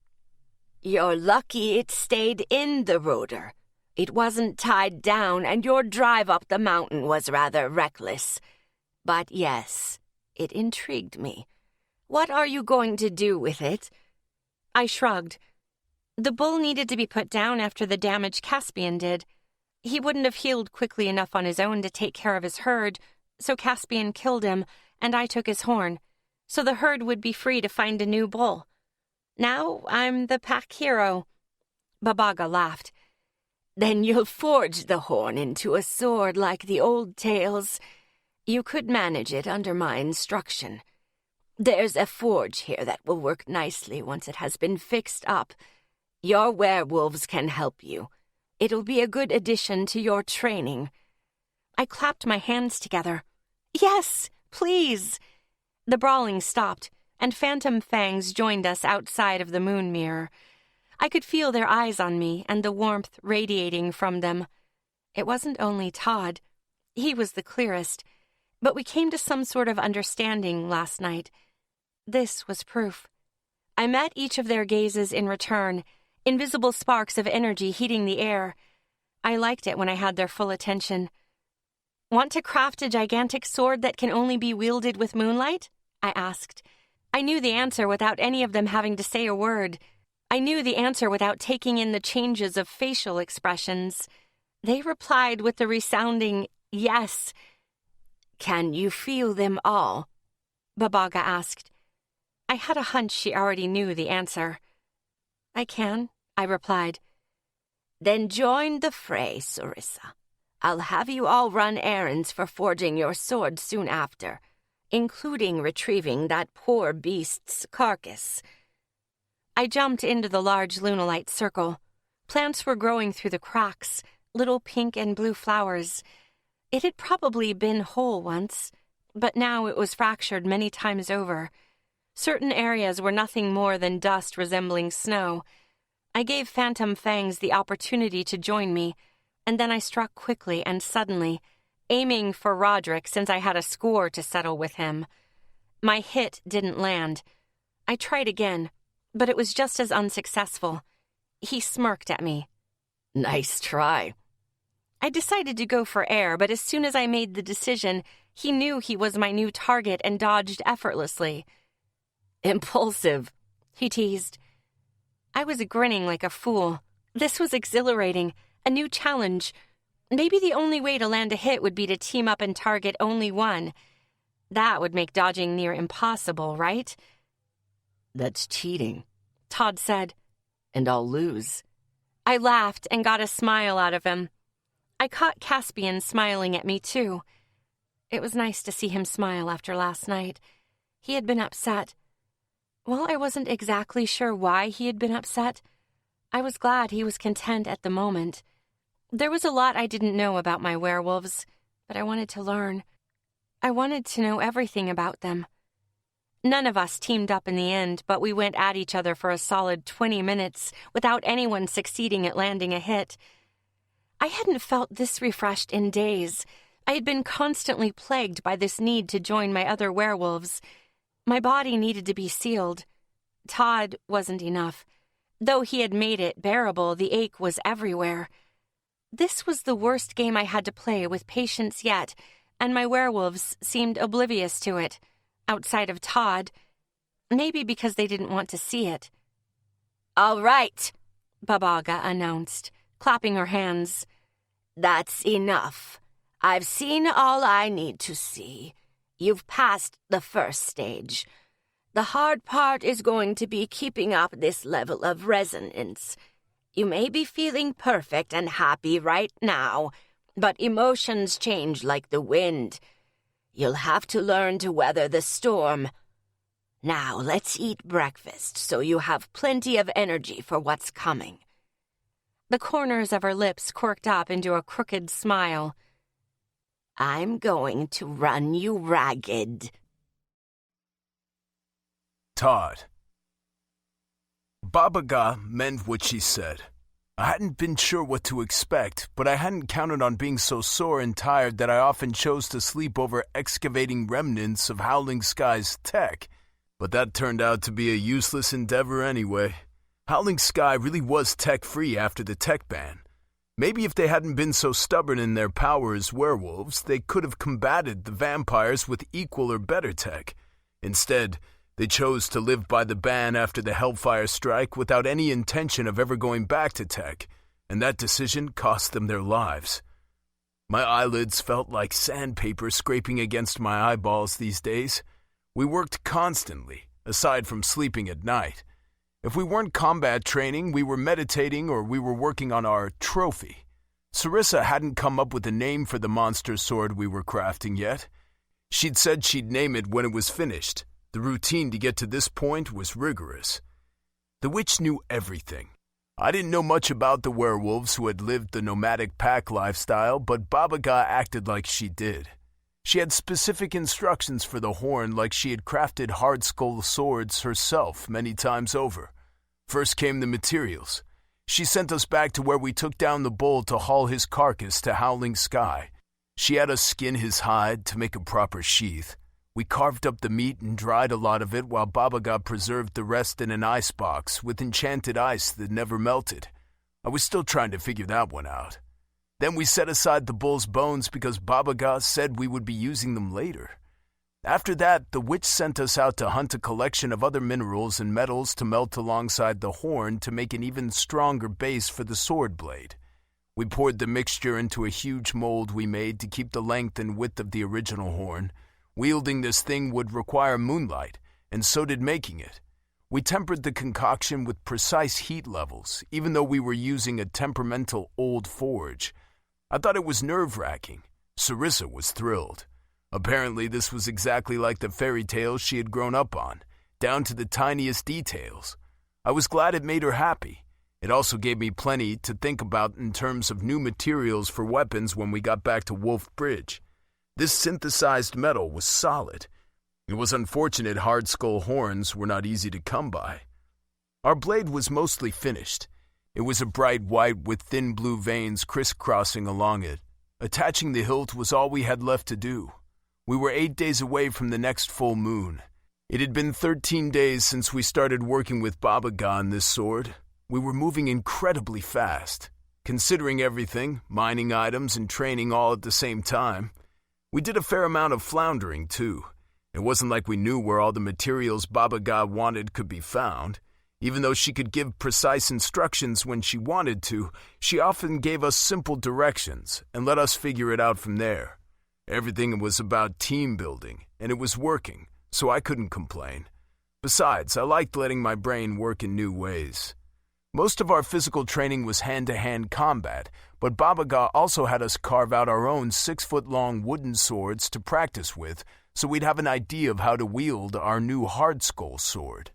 You're lucky it stayed in the rotor. It wasn't tied down, and your drive up the mountain was rather reckless. But yes, it intrigued me. What are you going to do with it? I shrugged. The bull needed to be put down after the damage Caspian did. He wouldn't have healed quickly enough on his own to take care of his herd, so Caspian killed him, and I took his horn, so the herd would be free to find a new bull. Now I'm the pack hero. Babaga laughed. Then you'll forge the horn into a sword like the old tales. You could manage it under my instruction. There's a forge here that will work nicely once it has been fixed up. Your werewolves can help you. It'll be a good addition to your training." I clapped my hands together. "Yes, please!" The brawling stopped, and Phantom Fangs joined us outside of the moon mirror. I could feel their eyes on me and the warmth radiating from them. It wasn't only Todd. He was the clearest, but we came to some sort of understanding last night. This was proof. I met each of their gazes in return, invisible sparks of energy heating the air. I liked it when I had their full attention. "Want to craft a gigantic sword that can only be wielded with moonlight?" I asked. I knew the answer without any of them having to say a word. I knew the answer without taking in the changes of facial expressions. They replied with the resounding yes. "Can you feel them all?" Babaga asked. I had a hunch she already knew the answer. "I can," I replied. "Then join the fray, Sarissa. I'll have you all run errands for forging your sword soon after, including retrieving that poor beast's carcass." I jumped into the large lunalite circle. Plants were growing through the cracks, little pink and blue flowers. It had probably been whole once, but now it was fractured many times over. Certain areas were nothing more than dust resembling snow. I gave Phantom Fangs the opportunity to join me, and then I struck quickly and suddenly, aiming for Roderick since I had a score to settle with him. My hit didn't land. I tried again, but it was just as unsuccessful. He smirked at me. "Nice try." I decided to go for air, but as soon as I made the decision, he knew he was my new target and dodged effortlessly. "Impulsive," he teased. I was grinning like a fool. This was exhilarating, a new challenge. Maybe the only way to land a hit would be to team up and target only one. That would make dodging near impossible, right? "That's cheating," Todd said. "And I'll lose." I laughed and got a smile out of him. I caught Caspian smiling at me, too. It was nice to see him smile after last night. He had been upset. Well, I wasn't exactly sure why he had been upset. I was glad he was content at the moment. There was a lot I didn't know about my werewolves, but I wanted to learn. I wanted to know everything about them. None of us teamed up in the end, but we went at each other for a solid 20 minutes without anyone succeeding at landing a hit. I hadn't felt this refreshed in days. I had been constantly plagued by this need to join my other werewolves. My body needed to be sealed. Todd wasn't enough. Though he had made it bearable, the ache was everywhere. This was the worst game I had to play with patience yet, and my werewolves seemed oblivious to it, outside of Todd. Maybe because they didn't want to see it. "All right," Babaga announced, clapping her hands. "That's enough. I've seen all I need to see. You've passed the first stage. The hard part is going to be keeping up this level of resonance. You may be feeling perfect and happy right now, but emotions change like the wind. You'll have to learn to weather the storm. Now let's eat breakfast so you have plenty of energy for what's coming." The corners of her lips quirked up into a crooked smile. "I'm going to run you ragged." Todd. Babaga meant what she said. I hadn't been sure what to expect, but I hadn't counted on being so sore and tired that I often chose to sleep over excavating remnants of Howling Sky's tech. But that turned out to be a useless endeavor anyway. Howling Sky really was tech-free after the tech ban. Maybe if they hadn't been so stubborn in their power as werewolves, they could have combated the vampires with equal or better tech. Instead, they chose to live by the ban after the Hellfire strike without any intention of ever going back to tech, and that decision cost them their lives. My eyelids felt like sandpaper scraping against my eyeballs these days. We worked constantly, aside from sleeping at night. If we weren't combat training, we were meditating or we were working on our trophy. Sarissa hadn't come up with a name for the monster sword we were crafting yet. She'd said she'd name it when it was finished. The routine to get to this point was rigorous. The witch knew everything. I didn't know much about the werewolves who had lived the nomadic pack lifestyle, but Baba Ga acted like she did. She had specific instructions for the horn, like she had crafted hard skull swords herself many times over. First came the materials. She sent us back to where we took down the bull to haul his carcass to Howling Sky. She had us skin his hide to make a proper sheath. We carved up the meat and dried a lot of it while Baba Ga preserved the rest in an ice box with enchanted ice that never melted. I was still trying to figure that one out. Then we set aside the bull's bones because Baba Ga said we would be using them later. After that, the witch sent us out to hunt a collection of other minerals and metals to melt alongside the horn to make an even stronger base for the sword blade. We poured the mixture into a huge mold we made to keep the length and width of the original horn. Wielding this thing would require moonlight, and so did making it. We tempered the concoction with precise heat levels, even though we were using a temperamental old forge. I thought it was nerve-wracking. Sarissa was thrilled. Apparently, this was exactly like the fairy tales she had grown up on, down to the tiniest details. I was glad it made her happy. It also gave me plenty to think about in terms of new materials for weapons when we got back to Wolf Bridge. This synthesized metal was solid. It was unfortunate hard skull horns were not easy to come by. Our blade was mostly finished. It was a bright white with thin blue veins crisscrossing along it. Attaching the hilt was all we had left to do. We were 8 days away from the next full moon. It had been 13 days since we started working with Baba Ga on this sword. We were moving incredibly fast. Considering everything, mining items and training all at the same time. We did a fair amount of floundering, too. It wasn't like we knew where all the materials Baba Ga wanted could be found. Even though she could give precise instructions when she wanted to, she often gave us simple directions and let us figure it out from there. Everything was about team building, and it was working, so I couldn't complain. Besides, I liked letting my brain work in new ways. Most of our physical training was hand-to-hand combat, but Baba Ga also had us carve out our own 6-foot-long wooden swords to practice with, so we'd have an idea of how to wield our new hard skull sword.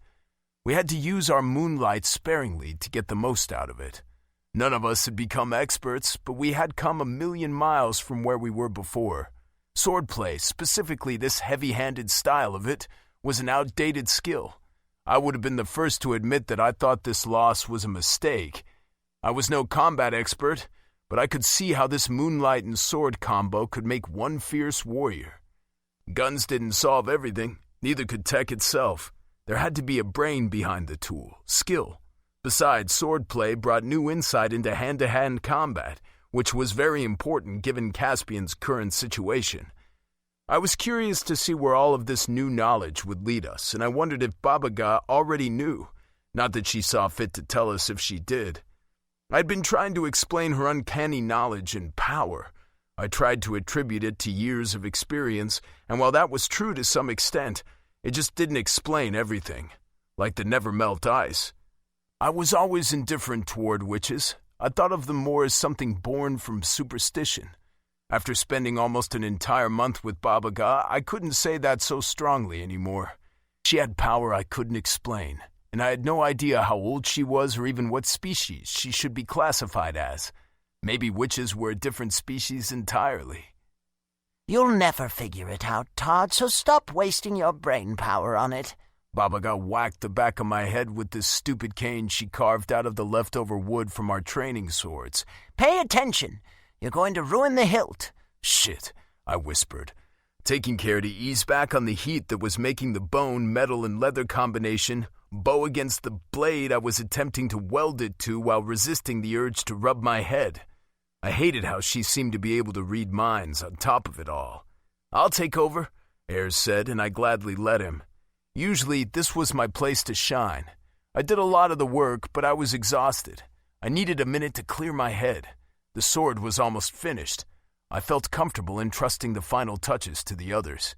We had to use our moonlight sparingly to get the most out of it. None of us had become experts, but we had come 1,000,000 miles from where we were before. Swordplay, specifically this heavy-handed style of it, was an outdated skill. I would have been the first to admit that I thought this loss was a mistake. I was no combat expert, but I could see how this moonlight and sword combo could make one fierce warrior. Guns didn't solve everything, neither could tech itself. There had to be a brain behind the tool, skill. Besides, swordplay brought new insight into hand-to-hand combat, which was very important given Caspian's current situation. I was curious to see where all of this new knowledge would lead us, and I wondered if Baba Ga already knew, not that she saw fit to tell us if she did. I'd been trying to explain her uncanny knowledge and power. I tried to attribute it to years of experience, and while that was true to some extent, it just didn't explain everything, like the never-melt ice. I was always indifferent toward witches. I thought of them more as something born from superstition. After spending almost an entire month with Baba Ga, I couldn't say that so strongly anymore. She had power I couldn't explain, and I had no idea how old she was or even what species she should be classified as. Maybe witches were a different species entirely. You'll never figure it out, Todd, so stop wasting your brain power on it. Baba Ga whacked the back of my head with this stupid cane she carved out of the leftover wood from our training swords. Pay attention. You're going to ruin the hilt. Shit, I whispered, taking care to ease back on the heat that was making the bone, metal, and leather combination bow against the blade I was attempting to weld it to while resisting the urge to rub my head. I hated how she seemed to be able to read minds on top of it all. "I'll take over," Ayers said, and I gladly let him. Usually, this was my place to shine. I did a lot of the work, but I was exhausted. I needed a minute to clear my head. The sword was almost finished. I felt comfortable entrusting the final touches to the others.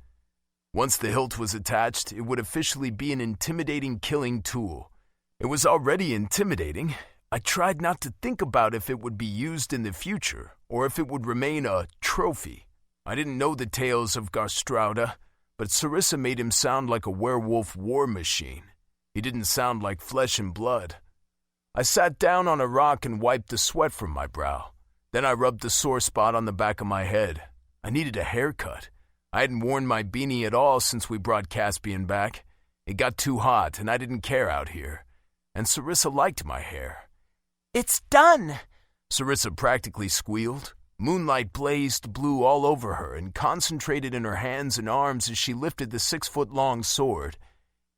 Once the hilt was attached, it would officially be an intimidating killing tool. It was already intimidating. I tried not to think about if it would be used in the future or if it would remain a trophy. I didn't know the tales of Garstrauda, but Sarissa made him sound like a werewolf war machine. He didn't sound like flesh and blood. I sat down on a rock and wiped the sweat from my brow. Then I rubbed the sore spot on the back of my head. I needed a haircut. I hadn't worn my beanie at all since we brought Caspian back. It got too hot, and I didn't care out here. And Sarissa liked my hair. It's done! Sarissa practically squealed. Moonlight blazed blue all over her and concentrated in her hands and arms as she lifted the 6-foot-long sword.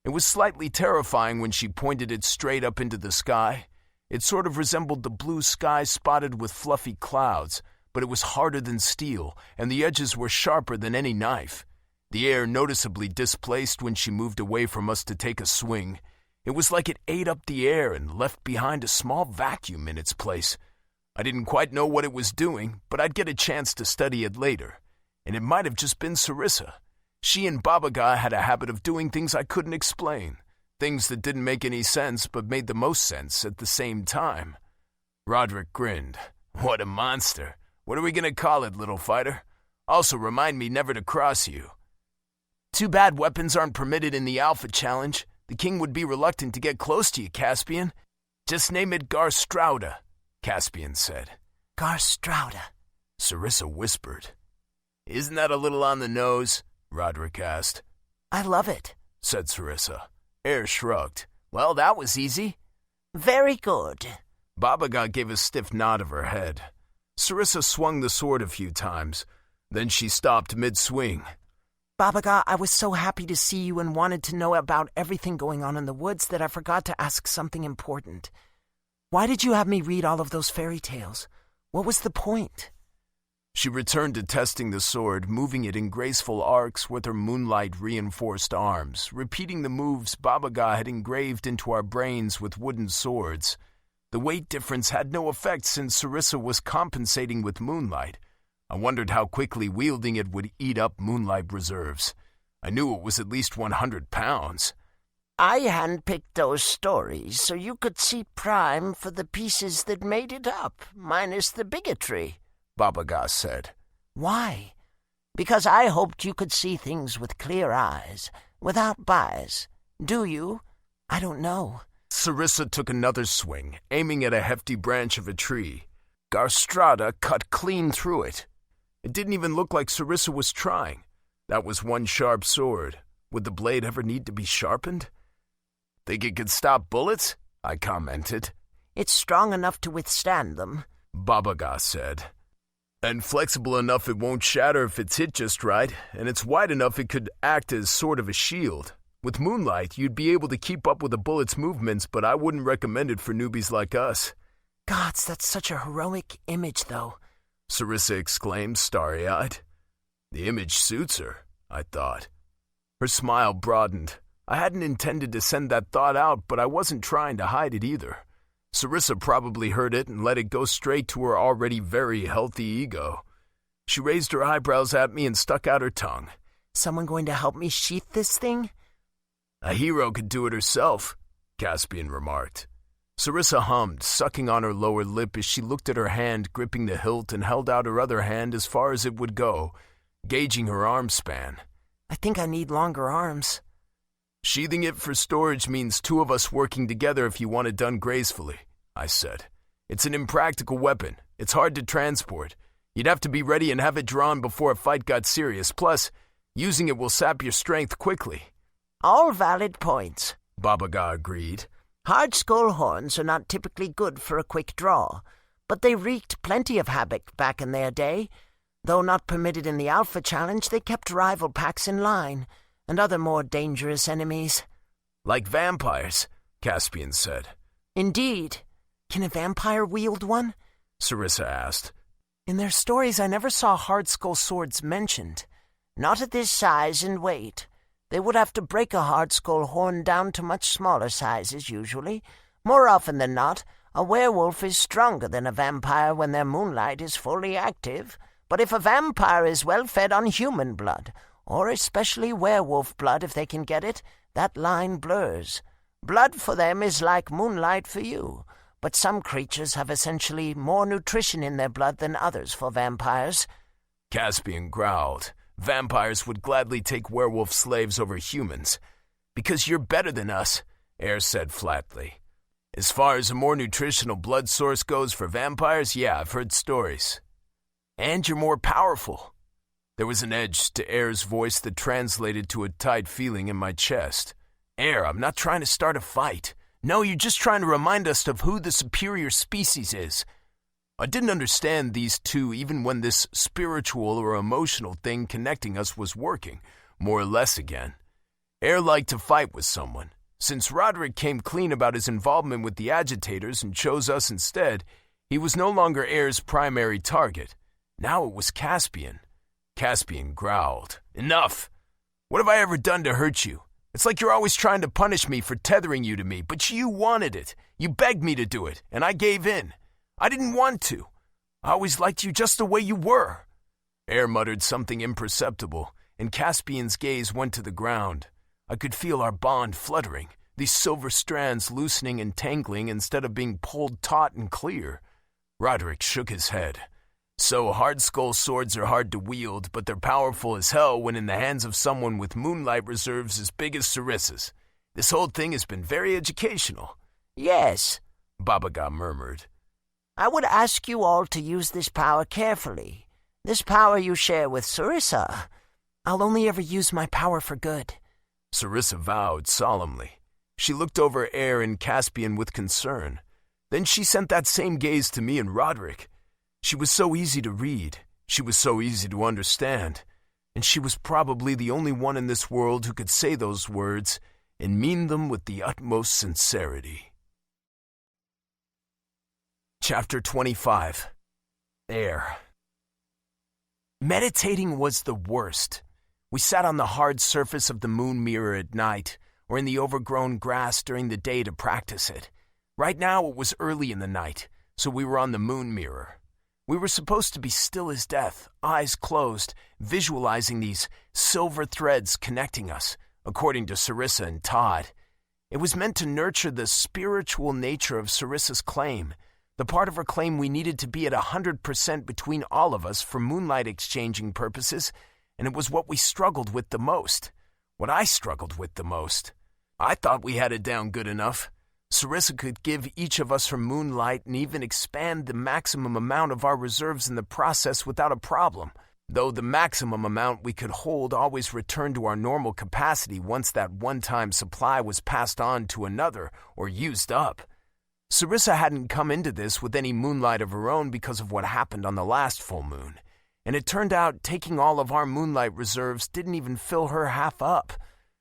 It was slightly terrifying when she pointed it straight up into the sky. It sort of resembled the blue sky spotted with fluffy clouds, but it was harder than steel, and the edges were sharper than any knife. The air noticeably displaced when she moved away from us to take a swing. It was like it ate up the air and left behind a small vacuum in its place. I didn't quite know what it was doing, but I'd get a chance to study it later. And it might have just been Sarissa. She and Babaga had a habit of doing things I couldn't explain. Things that didn't make any sense but made the most sense at the same time. Roderick grinned. What a monster. What are we going to call it, little fighter? Also remind me never to cross you. Too bad weapons aren't permitted in the Alpha Challenge. The king would be reluctant to get close to you, Caspian. Just name it Garstrauda, Caspian said. Garstrauda, Sarissa whispered. Isn't that a little on the nose? Roderick asked. I love it, said Sarissa. Air shrugged. Well, that was easy. Very good. Babaga gave a stiff nod of her head. Sarissa swung the sword a few times. Then she stopped mid-swing. Babaga, I was so happy to see you and wanted to know about everything going on in the woods that I forgot to ask something important. Why did you have me read all of those fairy tales? What was the point? She returned to testing the sword, moving it in graceful arcs with her moonlight-reinforced arms, repeating the moves Babaga had engraved into our brains with wooden swords. The weight difference had no effect since Sarissa was compensating with moonlight. I wondered how quickly wielding it would eat up moonlight reserves. I knew it was at least 100 pounds. I handpicked those stories so you could see Prime for the pieces that made it up, minus the bigotry, Babaga said. Why? Because I hoped you could see things with clear eyes, without bias. Do you? I don't know. Sarissa took another swing, aiming at a hefty branch of a tree. Garstrauda cut clean through it. It didn't even look like Sarissa was trying. That was one sharp sword. Would the blade ever need to be sharpened? Think it could stop bullets? I commented. It's strong enough to withstand them, Babaga said. And flexible enough it won't shatter if it's hit just right, and it's wide enough it could act as sort of a shield. With moonlight, you'd be able to keep up with a bullet's movements, but I wouldn't recommend it for newbies like us. Gods, that's such a heroic image, though, Sarissa exclaimed, starry-eyed. The image suits her, I thought. Her smile broadened. I hadn't intended to send that thought out, but I wasn't trying to hide it either. Sarissa probably heard it and let it go straight to her already very healthy ego. She raised her eyebrows at me and stuck out her tongue. Someone going to help me sheath this thing? A hero could do it herself, Caspian remarked. Sarissa hummed, sucking on her lower lip as she looked at her hand gripping the hilt and held out her other hand as far as it would go, gauging her arm span. I think I need longer arms. Sheathing it for storage means two of us working together if you want it done gracefully, I said. It's an impractical weapon. It's hard to transport. You'd have to be ready and have it drawn before a fight got serious. Plus, using it will sap your strength quickly. All valid points, Babaga agreed. Hard skull horns are not typically good for a quick draw, but they wreaked plenty of havoc back in their day. Though not permitted in the Alpha Challenge, they kept rival packs in line, and other more dangerous enemies. Like vampires, Caspian said. Indeed. Can a vampire wield one? Sarissa asked. In their stories, I never saw hard skull swords mentioned. Not at this size and weight. They would have to break a hard skull horn down to much smaller sizes, usually. More often than not, a werewolf is stronger than a vampire when their moonlight is fully active. But if a vampire is well fed on human blood, or especially werewolf blood if they can get it, that line blurs. Blood for them is like moonlight for you, but some creatures have essentially more nutrition in their blood than others for vampires. Caspian growled. Vampires would gladly take werewolf slaves over humans. Because you're better than us, Air said flatly. As far as a more nutritional blood source goes for vampires, yeah, I've heard stories. And you're more powerful. There was an edge to Air's voice that translated to a tight feeling in my chest. Air, I'm not trying to start a fight. No, you're just trying to remind us of who the superior species is. I didn't understand these two even when this spiritual or emotional thing connecting us was working, more or less again. Air liked to fight with someone. Since Roderick came clean about his involvement with the agitators and chose us instead, he was no longer Air's primary target. Now it was Caspian. Caspian growled. Enough! What have I ever done to hurt you? It's like you're always trying to punish me for tethering you to me, but you wanted it. You begged me to do it, and I gave in. I didn't want to. I always liked you just the way you were. Air muttered something imperceptible, and Caspian's gaze went to the ground. I could feel our bond fluttering, these silver strands loosening and tangling instead of being pulled taut and clear. Roderick shook his head. So hard skull swords are hard to wield, but they're powerful as hell when in the hands of someone with moonlight reserves as big as Sarissa's. This whole thing has been very educational. Yes, Baba Yaga murmured. I would ask you all to use this power carefully. This power you share with Sarissa. I'll only ever use my power for good. Sarissa vowed solemnly. She looked over Air and Caspian with concern. Then she sent that same gaze to me and Roderick. She was so easy to read. She was so easy to understand. And she was probably the only one in this world who could say those words and mean them with the utmost sincerity. Chapter 25. Air. Meditating was the worst. We sat on the hard surface of the moon mirror at night, or in the overgrown grass during the day to practice it. Right now it was early in the night, so we were on the moon mirror. We were supposed to be still as death, eyes closed, visualizing these silver threads connecting us, according to Sarissa and Todd. It was meant to nurture the spiritual nature of Sarissa's claim, the part of her claim we needed to be at 100% between all of us for moonlight exchanging purposes, and it was what we struggled with the most. What I struggled with the most. I thought we had it down good enough. Sarissa could give each of us her moonlight and even expand the maximum amount of our reserves in the process without a problem, though the maximum amount we could hold always returned to our normal capacity once that one-time supply was passed on to another or used up. Sarissa hadn't come into this with any moonlight of her own because of what happened on the last full moon, and it turned out taking all of our moonlight reserves didn't even fill her half up.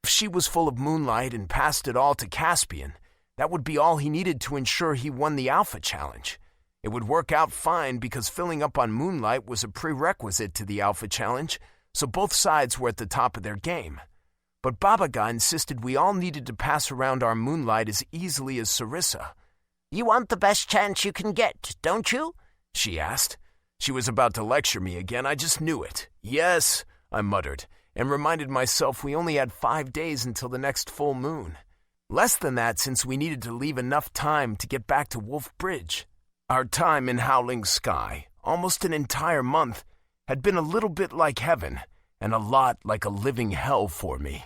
If she was full of moonlight and passed it all to Caspian, that would be all he needed to ensure he won the Alpha Challenge. It would work out fine because filling up on moonlight was a prerequisite to the Alpha Challenge, so both sides were at the top of their game. But Baba Yaga insisted we all needed to pass around our moonlight as easily as Sarissa. You want the best chance you can get, don't you? She asked. She was about to lecture me again, I just knew it. Yes, I muttered, and reminded myself we only had 5 days until the next full moon. Less than that since we needed to leave enough time to get back to Wolf Bridge. Our time in Howling Sky, almost an entire month, had been a little bit like heaven, and a lot like a living hell for me.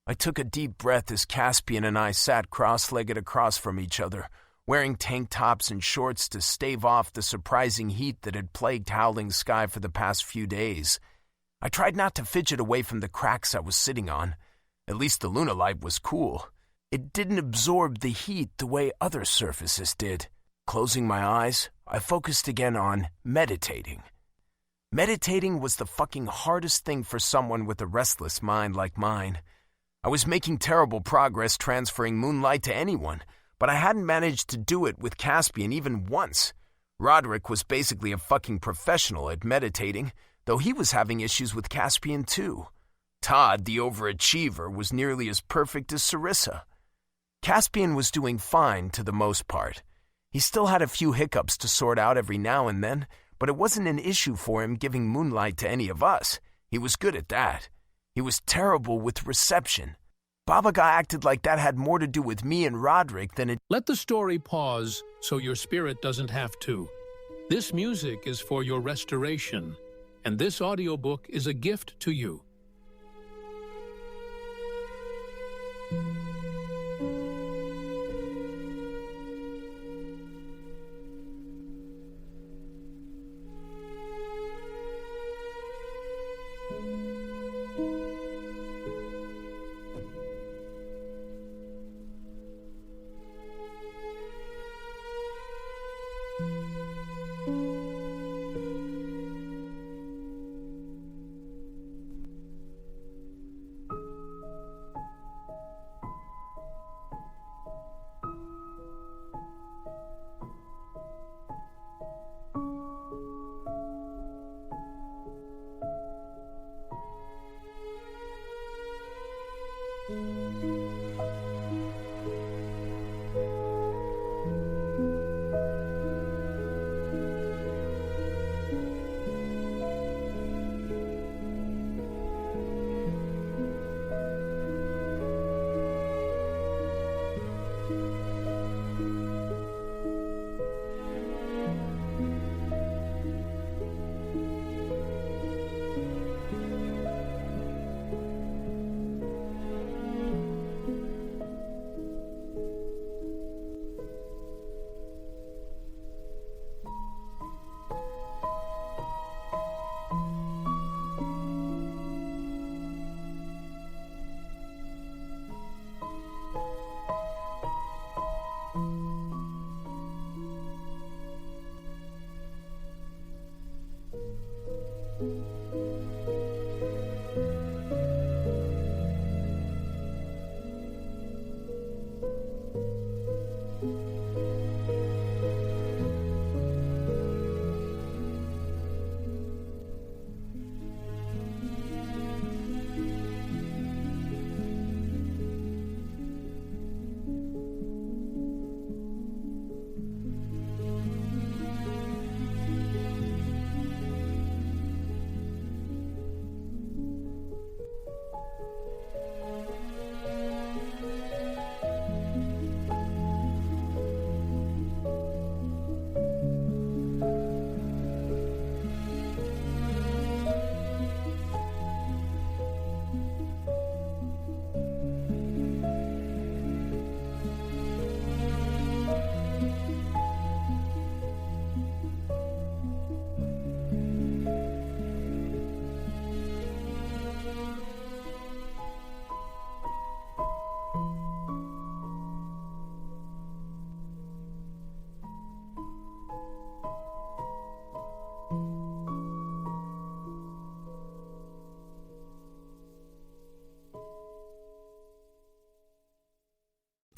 I took a deep breath as Caspian and I sat cross-legged across from each other, wearing tank tops and shorts to stave off the surprising heat that had plagued Howling Sky for the past few days. I tried not to fidget away from the cracks I was sitting on. At least the lunalight was cool. It didn't absorb the heat the way other surfaces did. Closing my eyes, I focused again on meditating. Meditating was the fucking hardest thing for someone with a restless mind like mine. I was making terrible progress transferring moonlight to anyone, but I hadn't managed to do it with Caspian even once. Roderick was basically a fucking professional at meditating, though he was having issues with Caspian too. Todd, the overachiever, was nearly as perfect as Sarissa. Caspian was doing fine to the most part. He still had a few hiccups to sort out every now and then, but it wasn't an issue for him giving moonlight to any of us. He was good at that. He was terrible with reception. Babaga acted like that had more to do with me and Roderick than it... Let the story pause so your spirit doesn't have to. This music is for your restoration, and this audiobook is a gift to you.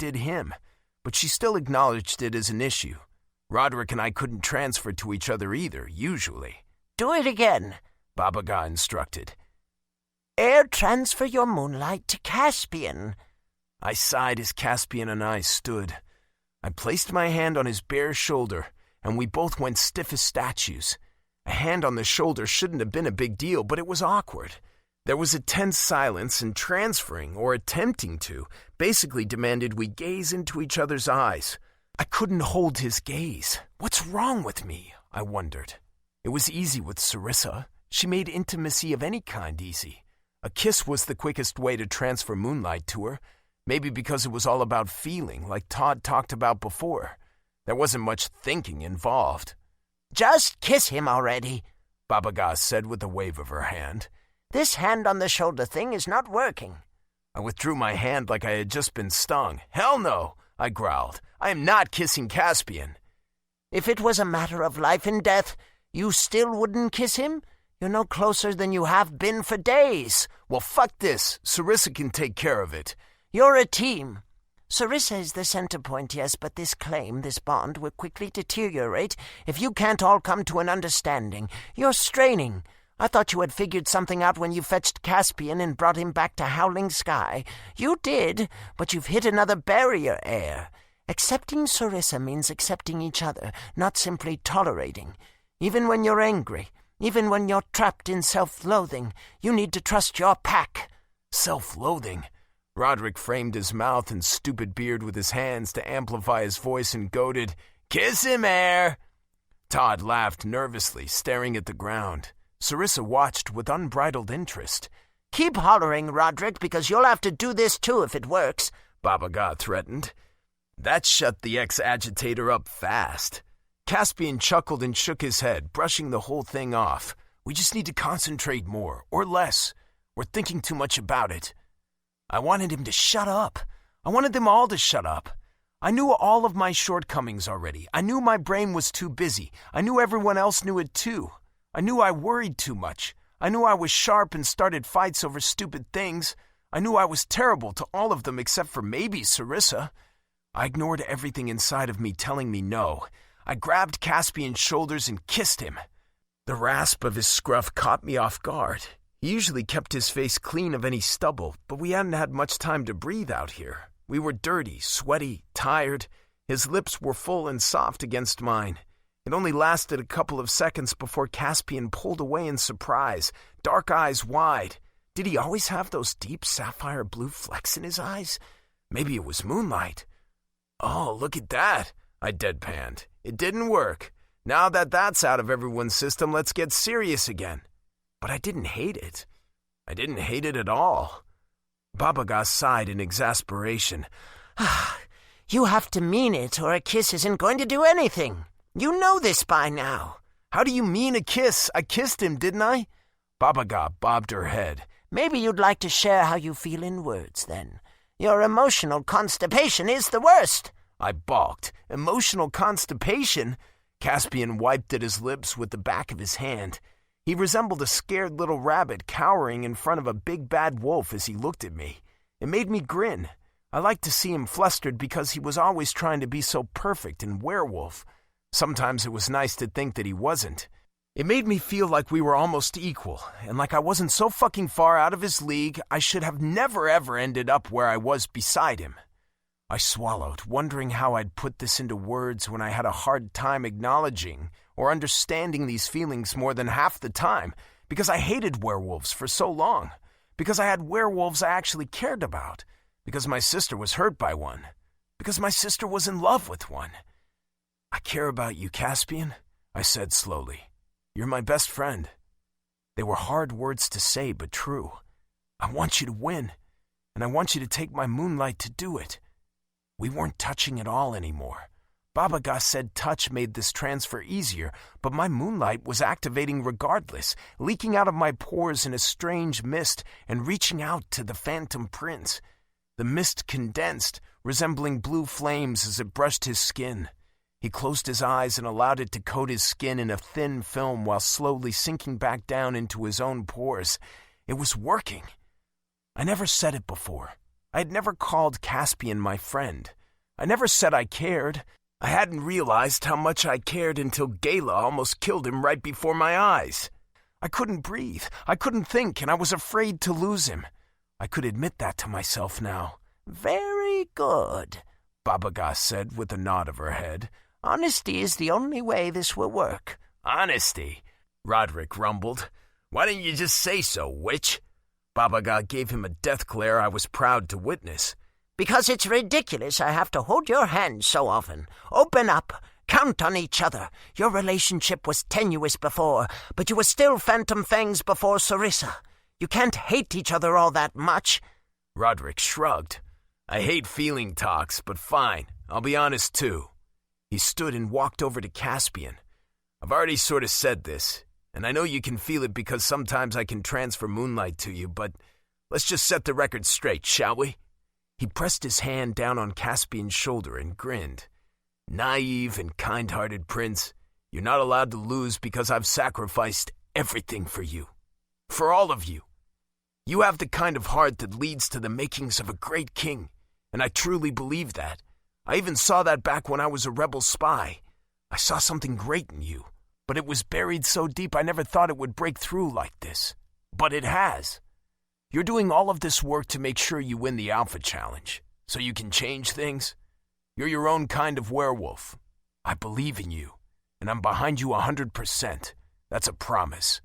did him, but she still acknowledged it as an issue. Roderick and I couldn't transfer to each other either, usually. Do it again, Babaga instructed. Air transfer your moonlight to Caspian. I sighed as Caspian and I stood. I placed my hand on his bare shoulder, and we both went stiff as statues. A hand on the shoulder shouldn't have been a big deal, but it was awkward. There was a tense silence, and transferring, or attempting to, basically demanded we gaze into each other's eyes. I couldn't hold his gaze. What's wrong with me? I wondered. It was easy with Sarissa. She made intimacy of any kind easy. A kiss was the quickest way to transfer moonlight to her, maybe because it was all about feeling, like Todd talked about before. There wasn't much thinking involved. Just kiss him already, Babaga said with a wave of her hand. This hand on the shoulder thing is not working. I withdrew my hand like I had just been stung. Hell no, I growled. I am not kissing Caspian. If it was a matter of life and death, you still wouldn't kiss him? You're no closer than you have been for days. Well, fuck this. Sarissa can take care of it. You're a team. Sarissa is the center point, yes, but this claim, this bond, will quickly deteriorate if you can't all come to an understanding. You're straining. I thought you had figured something out when you fetched Caspian and brought him back to Howling Sky. You did, but you've hit another barrier, Air. Accepting Sarissa means accepting each other, not simply tolerating. Even when you're angry, even when you're trapped in self-loathing, you need to trust your pack. Self-loathing? Roderick framed his mouth and stupid beard with his hands to amplify his voice and goaded, "Kiss him, Air!" Todd laughed nervously, staring at the ground. Sarissa watched with unbridled interest. "Keep hollering, Roderick, because you'll have to do this too if it works," Baba Ga threatened. That shut the ex-agitator up fast. Caspian chuckled and shook his head, brushing the whole thing off. "We just need to concentrate more, or less. We're thinking too much about it." I wanted him to shut up. I wanted them all to shut up. I knew all of my shortcomings already. I knew my brain was too busy. I knew everyone else knew it too. I knew I worried too much. I knew I was sharp and started fights over stupid things. I knew I was terrible to all of them except for maybe Sarissa. I ignored everything inside of me telling me no. I grabbed Caspian's shoulders and kissed him. The rasp of his scruff caught me off guard. He usually kept his face clean of any stubble, but we hadn't had much time to breathe out here. We were dirty, sweaty, tired. His lips were full and soft against mine. It only lasted a couple of seconds before Caspian pulled away in surprise, dark eyes wide. Did he always have those deep sapphire blue flecks in his eyes? Maybe it was moonlight. "Oh, look at that," I deadpanned. "It didn't work. Now that that's out of everyone's system, let's get serious again." But I didn't hate it. I didn't hate it at all. Baba Ga sighed in exasperation. "You have to mean it, or a kiss isn't going to do anything. You know this by now." "How do you mean a kiss? I kissed him, didn't I?" Baba Ga bobbed her head. "Maybe you'd like to share how you feel in words, then. Your emotional constipation is the worst." I balked. "Emotional constipation?" Caspian wiped at his lips with the back of his hand. He resembled a scared little rabbit cowering in front of a big bad wolf as he looked at me. It made me grin. I liked to see him flustered because he was always trying to be so perfect and werewolf. Sometimes it was nice to think that he wasn't. It made me feel like we were almost equal, and like I wasn't so fucking far out of his league I should have never ever ended up where I was beside him. I swallowed, wondering how I'd put this into words when I had a hard time acknowledging or understanding these feelings more than half the time, because I hated werewolves for so long, because I had werewolves I actually cared about, because my sister was hurt by one, because my sister was in love with one. "I care about you, Caspian," I said slowly. "You're my best friend." They were hard words to say, but true. I want you to win, and I want you to take my moonlight to do it. We weren't touching at all anymore. Baba Ga said touch made this transfer easier, but my moonlight was activating regardless, leaking out of my pores in a strange mist and reaching out to the Phantom Prince. The mist condensed, resembling blue flames as it brushed his skin. He closed his eyes and allowed it to coat his skin in a thin film while slowly sinking back down into his own pores. It was working. I never said it before. I had never called Caspian my friend. I never said I cared. I hadn't realized how much I cared until Gala almost killed him right before my eyes. I couldn't breathe. I couldn't think, and I was afraid to lose him. I could admit that to myself now. "Very good," Baba Ga said with a nod of her head. "Honesty is the only way this will work." "Honesty?" Roderick rumbled. "Why didn't you just say so, witch?" Baba Ga gave him a death glare I was proud to witness. "Because it's ridiculous I have to hold your hand so often. Open up. Count on each other. Your relationship was tenuous before, but you were still Phantom Fangs before Sarissa. You can't hate each other all that much." Roderick shrugged. "I hate feeling talks, but fine. I'll be honest too." He stood and walked over to Caspian. "I've already sort of said this, and I know you can feel it because sometimes I can transfer moonlight to you, but let's just set the record straight, shall we?" He pressed his hand down on Caspian's shoulder and grinned. "Naive and kind-hearted prince, you're not allowed to lose because I've sacrificed everything for you. For all of you. You have the kind of heart that leads to the makings of a great king, and I truly believe that. I even saw that back when I was a rebel spy. I saw something great in you, but it was buried so deep I never thought it would break through like this. But it has. You're doing all of this work to make sure you win the Alpha Challenge, so you can change things. You're your own kind of werewolf. I believe in you, and I'm behind you 100%. That's a promise."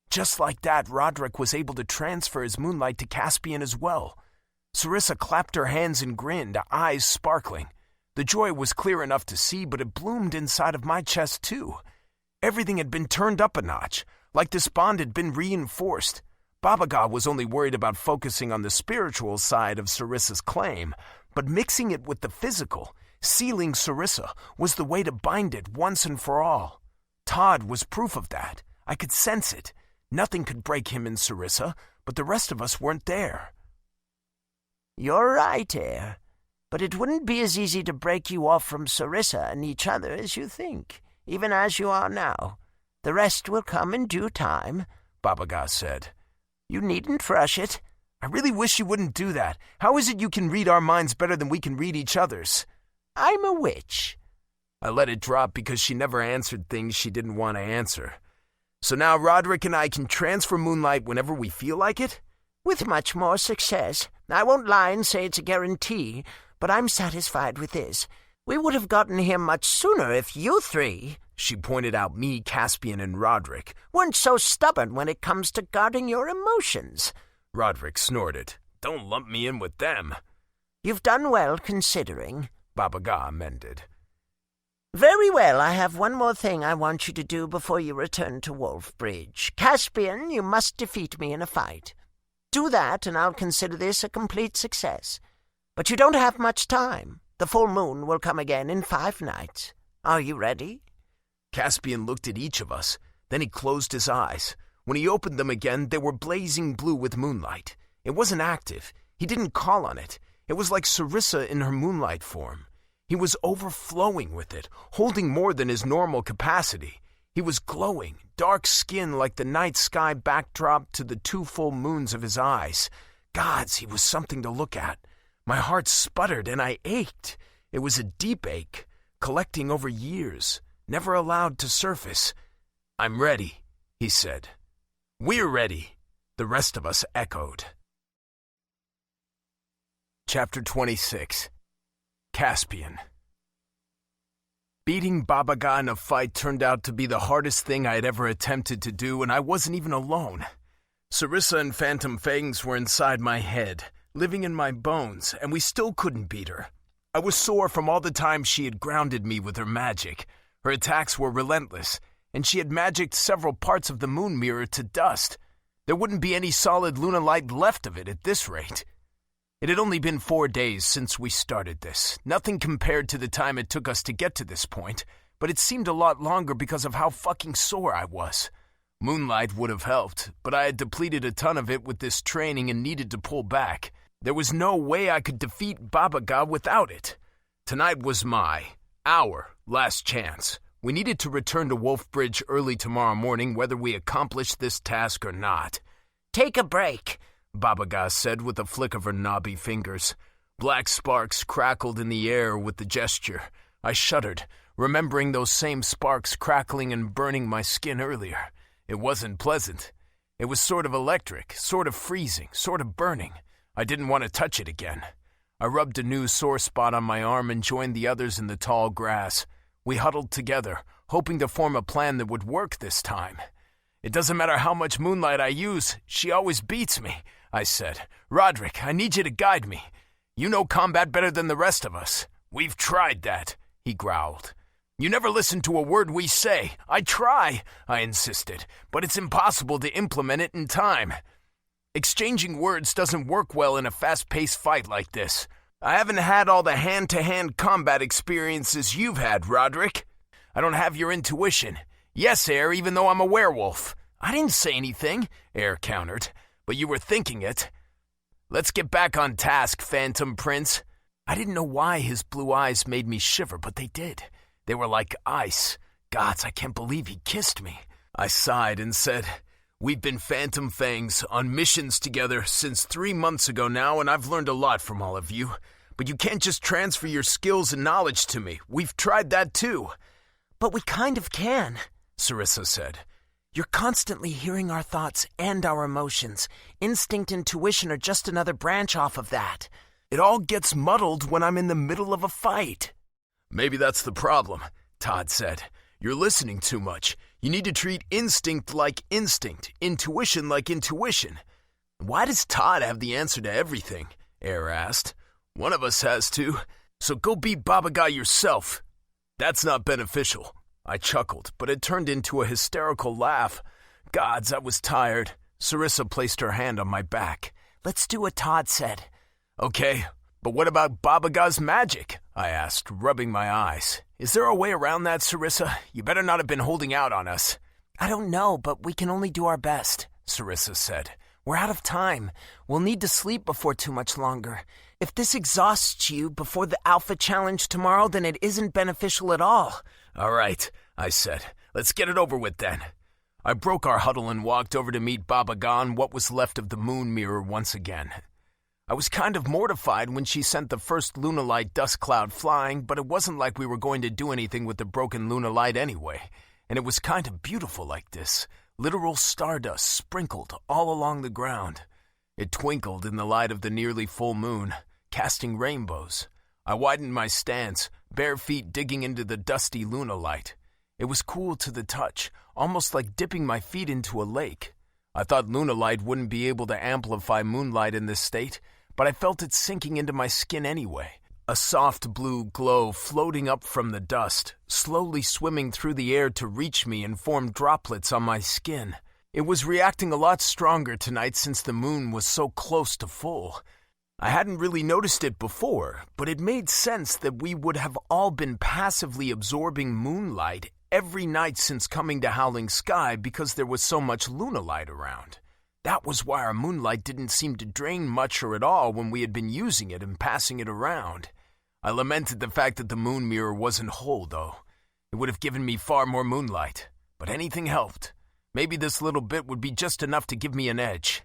Just like that, Roderick was able to transfer his moonlight to Caspian as well. Sarissa clapped her hands and grinned, eyes sparkling. The joy was clear enough to see, but it bloomed inside of my chest too. Everything had been turned up a notch, like this bond had been reinforced. Baba Ga was only worried about focusing on the spiritual side of Sarissa's claim, but mixing it with the physical, sealing Sarissa, was the way to bind it once and for all. Todd was proof of that. I could sense it. Nothing could break him and Sarissa, but the rest of us weren't there. You're right, Air. But it wouldn't be as easy to break you off from Sarissa and each other as you think, even as you are now. The rest will come in due time, Baba Ga said. You needn't rush it. I really wish you wouldn't do that. How is it you can read our minds better than we can read each other's? I'm a witch. I let it drop because she never answered things she didn't want to answer. So now Roderick and I can transfer moonlight whenever we feel like it? With much more success. I won't lie and say it's a guarantee, but I'm satisfied with this. We would have gotten here much sooner if you three, she pointed out me, Caspian, and Roderick, weren't so stubborn when it comes to guarding your emotions. Roderick snorted. Don't lump me in with them. You've done well, considering, Baba Ga amended. Very well, I have one more thing I want you to do before you return to Wolfbridge. Caspian, you must defeat me in a fight. Do that, and I'll consider this a complete success. But you don't have much time. The full moon will come again in 5 nights. Are you ready? Caspian looked at each of us. Then he closed his eyes. When he opened them again, they were blazing blue with moonlight. It wasn't active. He didn't call on it. It was like Sarissa in her moonlight form. He was overflowing with it, holding more than his normal capacity. He was glowing, dark skin like the night sky backdrop to the 2 full moons of his eyes. Gods, he was something to look at. My heart sputtered and I ached. It was a deep ache, collecting over years, never allowed to surface. I'm ready, he said. We're ready, the rest of us echoed. Chapter 26. Caspian. Beating Baba Ga in a fight turned out to be the hardest thing I had ever attempted to do, and I wasn't even alone. Sarissa and Phantom Fangs were inside my head, living in my bones, and we still couldn't beat her. I was sore from all the time she had grounded me with her magic. Her attacks were relentless, and she had magicked several parts of the moon mirror to dust. There wouldn't be any solid Luna light left of it at this rate. It had only been 4 days since we started this, nothing compared to the time it took us to get to this point, but it seemed a lot longer because of how fucking sore I was. Moonlight would have helped, but I had depleted a ton of it with this training and needed to pull back. There was no way I could defeat Baba Ga without it. Tonight was our last chance. We needed to return to Wolfbridge early tomorrow morning whether we accomplished this task or not. Take a break, Baba Ga said with a flick of her knobby fingers. Black sparks crackled in the air with the gesture. I shuddered, remembering those same sparks crackling and burning my skin earlier. It wasn't pleasant. It was sort of electric, sort of freezing, sort of burning. I didn't want to touch it again. I rubbed a new sore spot on my arm and joined the others in the tall grass. We huddled together, hoping to form a plan that would work this time. It doesn't matter how much moonlight I use, she always beats me, I said. Roderick, I need you to guide me. You know combat better than the rest of us. We've tried that, he growled. You never listen to a word we say. I try, I insisted, but it's impossible to implement it in time. Exchanging words doesn't work well in a fast-paced fight like this. I haven't had all the hand-to-hand combat experiences you've had, Roderick. I don't have your intuition. Yes, Air, even though I'm a werewolf. I didn't say anything, Air countered, but you were thinking it. Let's get back on task, Phantom Prince. I didn't know why his blue eyes made me shiver, but they did. They were like ice. Gods, I can't believe he kissed me. I sighed and said, We've been Phantom Fangs on missions together since 3 months ago now, and I've learned a lot from all of you. But you can't just transfer your skills and knowledge to me. We've tried that too. But we kind of can, Sarissa said. You're constantly hearing our thoughts and our emotions. Instinct and intuition are just another branch off of that. It all gets muddled when I'm in the middle of a fight. Maybe that's the problem, Todd said. You're listening too much. You need to treat instinct like instinct, intuition like intuition. Why does Todd have the answer to everything? Air asked. One of us has to, so go beat Baba Ga yourself. That's not beneficial. I chuckled, but it turned into a hysterical laugh. Gods, I was tired. Sarissa placed her hand on my back. Let's do what Todd said. Okay, but what about Baba Ga's magic? I asked, rubbing my eyes. Is there a way around that, Sarissa? You better not have been holding out on us. I don't know, but we can only do our best, Sarissa said. We're out of time. We'll need to sleep before too much longer. If this exhausts you before the Alpha Challenge tomorrow, then it isn't beneficial at all. All right, I said. Let's get it over with then. I broke our huddle and walked over to meet Baba Ga on what was left of the moon mirror once again. I was kind of mortified when she sent the first lunalite dust cloud flying, but it wasn't like we were going to do anything with the broken lunalite anyway, and it was kind of beautiful like this, literal stardust sprinkled all along the ground. It twinkled in the light of the nearly full moon, casting rainbows. I widened my stance, bare feet digging into the dusty lunalite. It was cool to the touch, almost like dipping my feet into a lake. I thought lunalite wouldn't be able to amplify moonlight in this state, but I felt it sinking into my skin anyway. A soft blue glow floating up from the dust, slowly swimming through the air to reach me and form droplets on my skin. It was reacting a lot stronger tonight since the moon was so close to full. I hadn't really noticed it before, but it made sense that we would have all been passively absorbing moonlight every night since coming to Howling Sky because there was so much lunalite around. That was why our moonlight didn't seem to drain much or at all when we had been using it and passing it around. I lamented the fact that the moon mirror wasn't whole, though. It would have given me far more moonlight, but anything helped. Maybe this little bit would be just enough to give me an edge.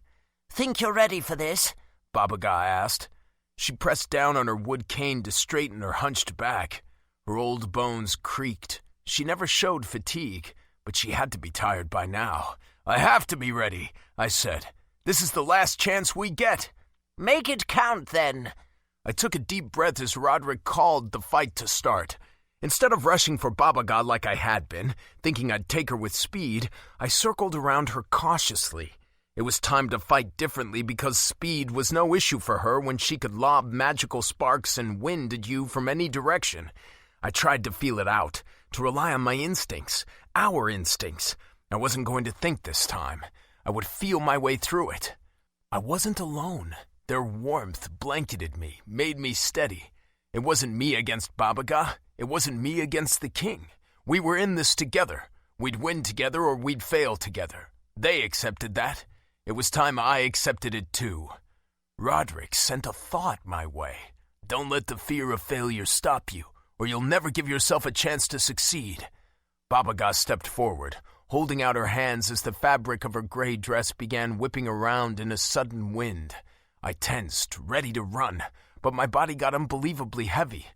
Think you're ready for this? Baba Ga asked. She pressed down on her wood cane to straighten her hunched back. Her old bones creaked. She never showed fatigue, but she had to be tired by now. I have to be ready, I said. This is the last chance we get. Make it count, then. I took a deep breath as Roderick called the fight to start. Instead of rushing for Baba Ga like I had been, thinking I'd take her with speed, I circled around her cautiously. It was time to fight differently because speed was no issue for her when she could lob magical sparks and wind at you from any direction. I tried to feel it out, to rely on my instincts, our instincts. I wasn't going to think this time. I would feel my way through it. I wasn't alone. Their warmth blanketed me, made me steady. It wasn't me against Baba Ga. It wasn't me against the king. We were in this together. We'd win together or we'd fail together. They accepted that. It was time I accepted it too. Roderick sent a thought my way. Don't let the fear of failure stop you, or you'll never give yourself a chance to succeed. Baba Ga stepped forward, holding out her hands as the fabric of her gray dress began whipping around in a sudden wind. I tensed, ready to run, but my body got unbelievably heavy.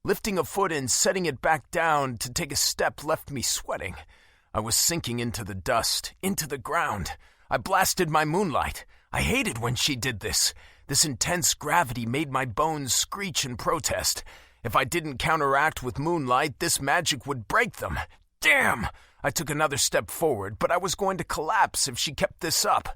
Lifting a foot and setting it back down to take a step left me sweating. I was sinking into the dust, into the ground. I blasted my moonlight. I hated when she did this. This intense gravity made my bones screech in protest. If I didn't counteract with moonlight, this magic would break them. Damn! I took another step forward, but I was going to collapse if she kept this up.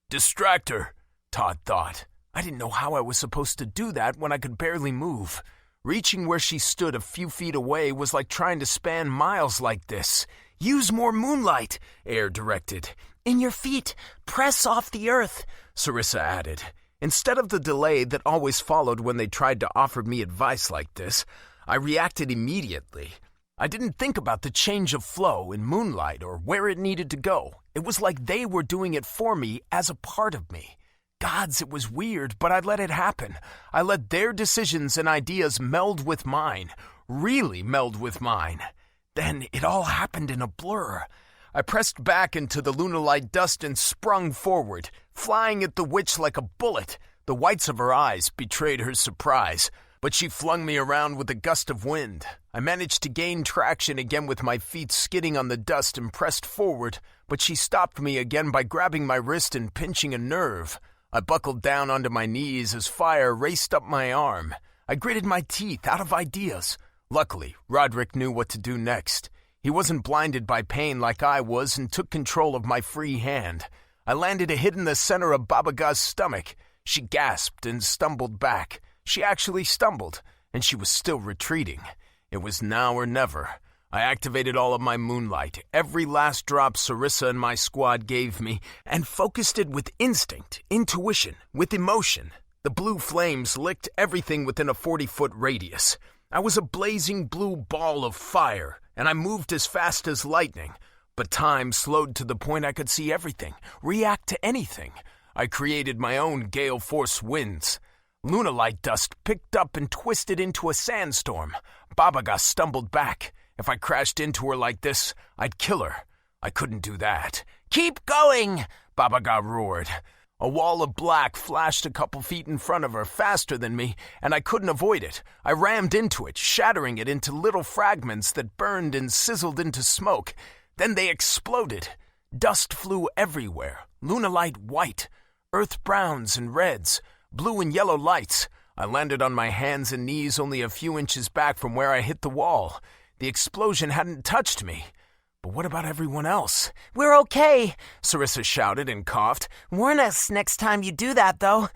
Distract her, Todd thought. I didn't know how I was supposed to do that when I could barely move. Reaching where she stood a few feet away was like trying to span miles like this. Use more moonlight, Air directed. In your feet, press off the earth, Sarissa added. Instead of the delay that always followed when they tried to offer me advice like this, I reacted immediately. I didn't think about the change of flow in moonlight or where it needed to go. It was like they were doing it for me as a part of me. Gods, it was weird, but I let it happen. I let their decisions and ideas meld with mine, really meld with mine. Then it all happened in a blur. I pressed back into the lunalite dust and sprung forward, flying at the witch like a bullet. The whites of her eyes betrayed her surprise, but she flung me around with a gust of wind. I managed to gain traction again with my feet skidding on the dust and pressed forward, but she stopped me again by grabbing my wrist and pinching a nerve. I buckled down onto my knees as fire raced up my arm. I gritted my teeth out of ideas. Luckily, Roderick knew what to do next. He wasn't blinded by pain like I was and took control of my free hand. I landed a hit in the center of Baba Ga's stomach. She gasped and stumbled back. She actually stumbled, and she was still retreating. It was now or never. I activated all of my moonlight, every last drop Sarissa and my squad gave me, and focused it with instinct, intuition, with emotion. The blue flames licked everything within a 40-foot radius. I was a blazing blue ball of fire, and I moved as fast as lightning. But time slowed to the point I could see everything, react to anything. I created my own gale force winds. Lunalight dust picked up and twisted into a sandstorm. Babaga stumbled back. If I crashed into her like this, I'd kill her. I couldn't do that. "Keep going!" Babaga roared. A wall of black flashed a couple feet in front of her, faster than me, and I couldn't avoid it. I rammed into it, shattering it into little fragments that burned and sizzled into smoke. Then they exploded. Dust flew everywhere, lunalight white, earth browns and reds, blue and yellow lights. I landed on my hands and knees only a few inches back from where I hit the wall. The explosion hadn't touched me. But what about everyone else? "We're okay," Sarissa shouted and coughed. "Warn us next time you do that, though."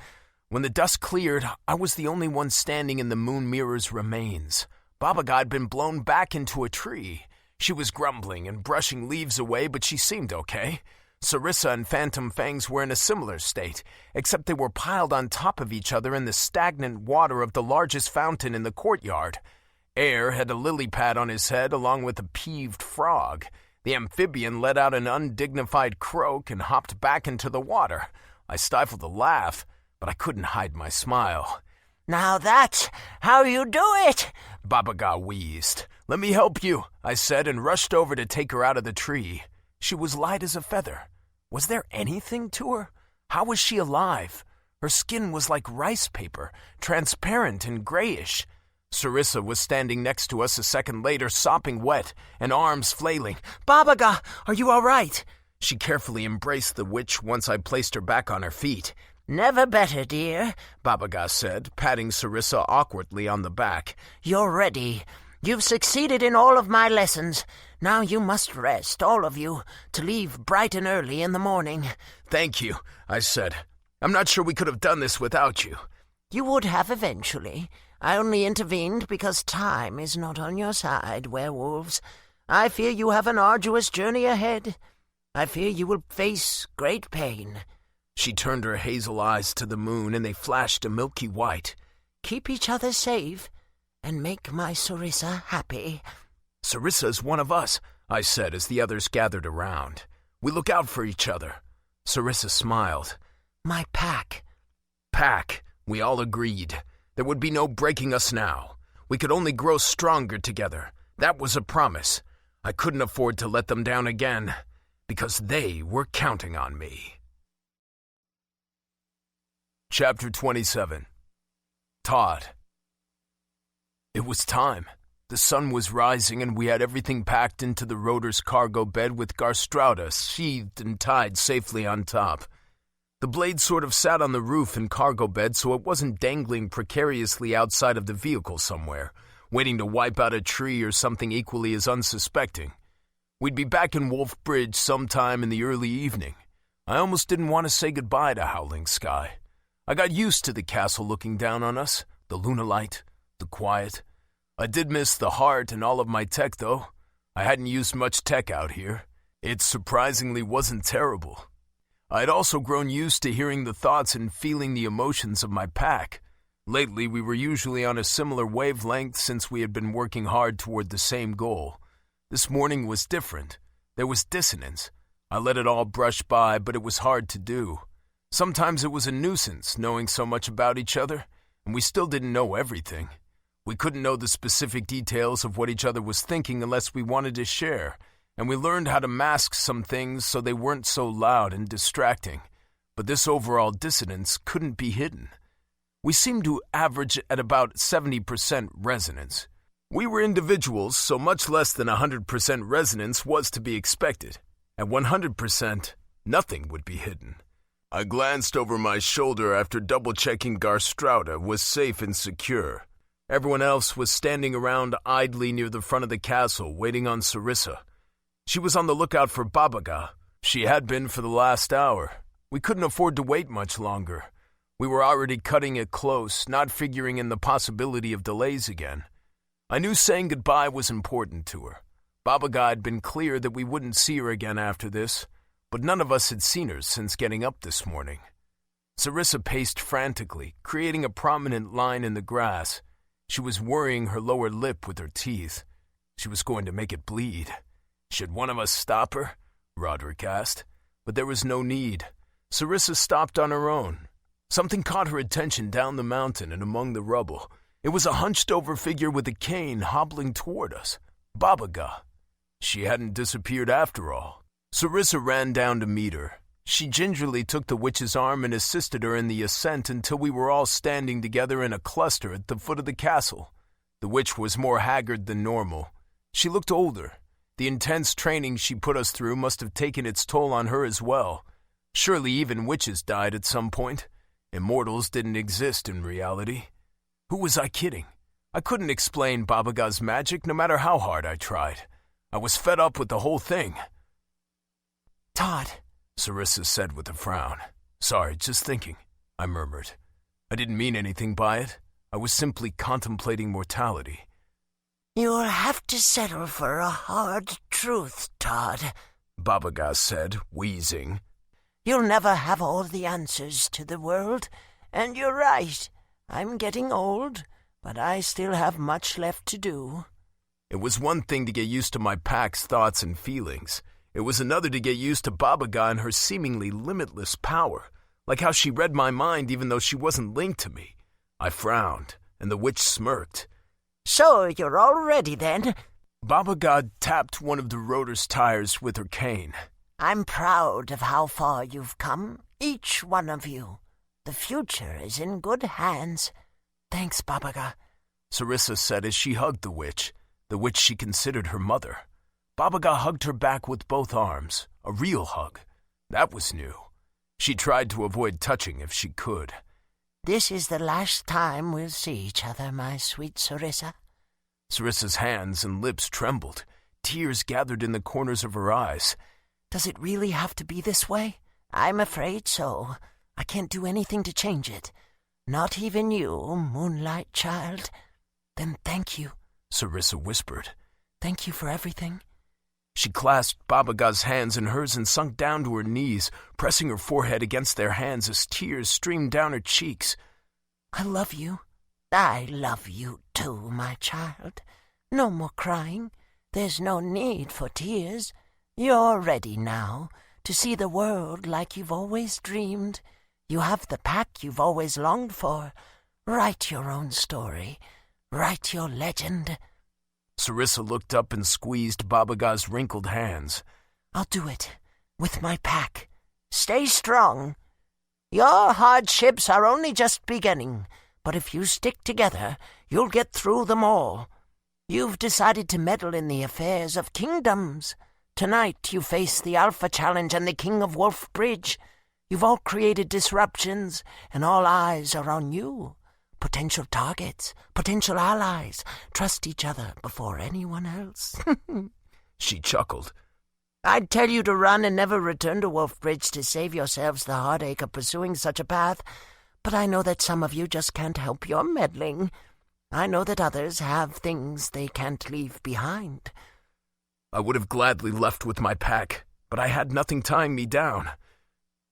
When the dust cleared, I was the only one standing in the moon mirror's remains. Babaga had been blown back into a tree. She was grumbling and brushing leaves away, but she seemed okay. Sarissa and Phantom Fangs were in a similar state, except they were piled on top of each other in the stagnant water of the largest fountain in the courtyard. Air had a lily pad on his head along with a peeved frog. The amphibian let out an undignified croak and hopped back into the water. I stifled a laugh, but I couldn't hide my smile. "Now that's how you do it," Babaga wheezed. "Let me help you," I said, and rushed over to take her out of the tree. She was light as a feather. Was there anything to her? How was she alive? Her skin was like rice paper, transparent and grayish. Sarissa was standing next to us a second later, sopping wet and arms flailing. "Babaga, are you all right?" She carefully embraced the witch once I placed her back on her feet. "Never better, dear," Babaga said, patting Sarissa awkwardly on the back. "You're ready. You've succeeded in all of my lessons. Now you must rest, all of you, to leave bright and early in the morning." "Thank you," I said. "I'm not sure we could have done this without you." "You would have eventually. I only intervened because time is not on your side, werewolves. I fear you have an arduous journey ahead. I fear you will face great pain." She turned her hazel eyes to the moon, and they flashed a milky white. "Keep each other safe, and make my Sarissa happy." "Sarissa's one of us," I said as the others gathered around. "We look out for each other." Sarissa smiled. "My pack." "Pack," we all agreed. There would be no breaking us now. We could only grow stronger together. That was a promise. I couldn't afford to let them down again, because they were counting on me. Chapter 27. Todd. It was time. The sun was rising, and we had everything packed into the rotor's cargo bed with Garstrauda sheathed and tied safely on top. The blade sort of sat on the roof and cargo bed, so it wasn't dangling precariously outside of the vehicle somewhere, waiting to wipe out a tree or something equally as unsuspecting. We'd be back in Wolf Bridge sometime in the early evening. I almost didn't want to say goodbye to Howling Sky. I got used to the castle looking down on us, the lunalight, the quiet. I did miss the heart and all of my tech, though. I hadn't used much tech out here. It surprisingly wasn't terrible. I had also grown used to hearing the thoughts and feeling the emotions of my pack. Lately, we were usually on a similar wavelength since we had been working hard toward the same goal. This morning was different. There was dissonance. I let it all brush by, but it was hard to do. Sometimes it was a nuisance knowing so much about each other, and we still didn't know everything. We couldn't know the specific details of what each other was thinking unless we wanted to share, and we learned how to mask some things so they weren't so loud and distracting. But this overall dissonance couldn't be hidden. We seemed to average at about 70% resonance. We were individuals, so much less than 100% resonance was to be expected. At 100%, nothing would be hidden. I glanced over my shoulder after double-checking Garstrauda was safe and secure. Everyone else was standing around idly near the front of the castle, waiting on Sarissa. She was on the lookout for Babaga. She had been for the last hour. We couldn't afford to wait much longer. We were already cutting it close, not figuring in the possibility of delays again. I knew saying goodbye was important to her. Baba Ga had been clear that we wouldn't see her again after this, but none of us had seen her since getting up this morning. Sarissa paced frantically, creating a prominent line in the grass. She was worrying her lower lip with her teeth. She was going to make it bleed. Should one of us stop her? Roderick asked. But there was no need. Sarissa stopped on her own. Something caught her attention down the mountain and among the rubble. It was a hunched-over figure with a cane hobbling toward us. Baba Ga. She hadn't disappeared after all. Sarissa ran down to meet her. She gingerly took the witch's arm and assisted her in the ascent until we were all standing together in a cluster at the foot of the castle. The witch was more haggard than normal. She looked older. The intense training she put us through must have taken its toll on her as well. Surely even witches died at some point. Immortals didn't exist in reality. Who was I kidding? I couldn't explain Baba Ga's magic no matter how hard I tried. I was fed up with the whole thing. Todd, Sarissa said with a frown. Sorry, just thinking, I murmured. I didn't mean anything by it. I was simply contemplating mortality. You'll have to settle for a hard truth, Todd, Baba Ga said, wheezing. You'll never have all the answers to the world, and you're right. I'm getting old, but I still have much left to do. It was one thing to get used to my pack's thoughts and feelings. It was another to get used to Baba Ga and her seemingly limitless power, like how she read my mind even though she wasn't linked to me. I frowned, and the witch smirked. So you're all ready then? Baba Ga tapped one of the rotor's tires with her cane. I'm proud of how far you've come, each one of you. The future is in good hands. Thanks, Baba Ga, Sarissa said as she hugged the witch she considered her mother. Baba Ga hugged her back with both arms, a real hug. That was new. She tried to avoid touching if she could. This is the last time we'll see each other, my sweet Sarissa. Sarissa's hands and lips trembled. Tears gathered in the corners of her eyes. Does it really have to be this way? I'm afraid so. I can't do anything to change it. Not even you, Moonlight Child. Then thank you, Sarissa whispered. Thank you for everything. She clasped Baba Ga's hands in hers and sunk down to her knees, pressing her forehead against their hands as tears streamed down her cheeks. I love you. I love you too, my child. No more crying. There's no need for tears. You're ready now to see the world like you've always dreamed. You have the pack you've always longed for. Write your own story. Write your legend. Sarissa looked up and squeezed Baba Ga's wrinkled hands. I'll do it, with my pack. Stay strong. Your hardships are only just beginning, but if you stick together, you'll get through them all. You've decided to meddle in the affairs of kingdoms. Tonight you face the Alpha Challenge and the King of Wolf Bridge. You've all created disruptions, and all eyes are on you. Potential targets, potential allies. Trust each other before anyone else. She chuckled. I'd tell you to run and never return to Wolf Bridge to save yourselves the heartache of pursuing such a path, but I know that some of you just can't help your meddling. I know that others have things they can't leave behind. I would have gladly left with my pack, but I had nothing tying me down.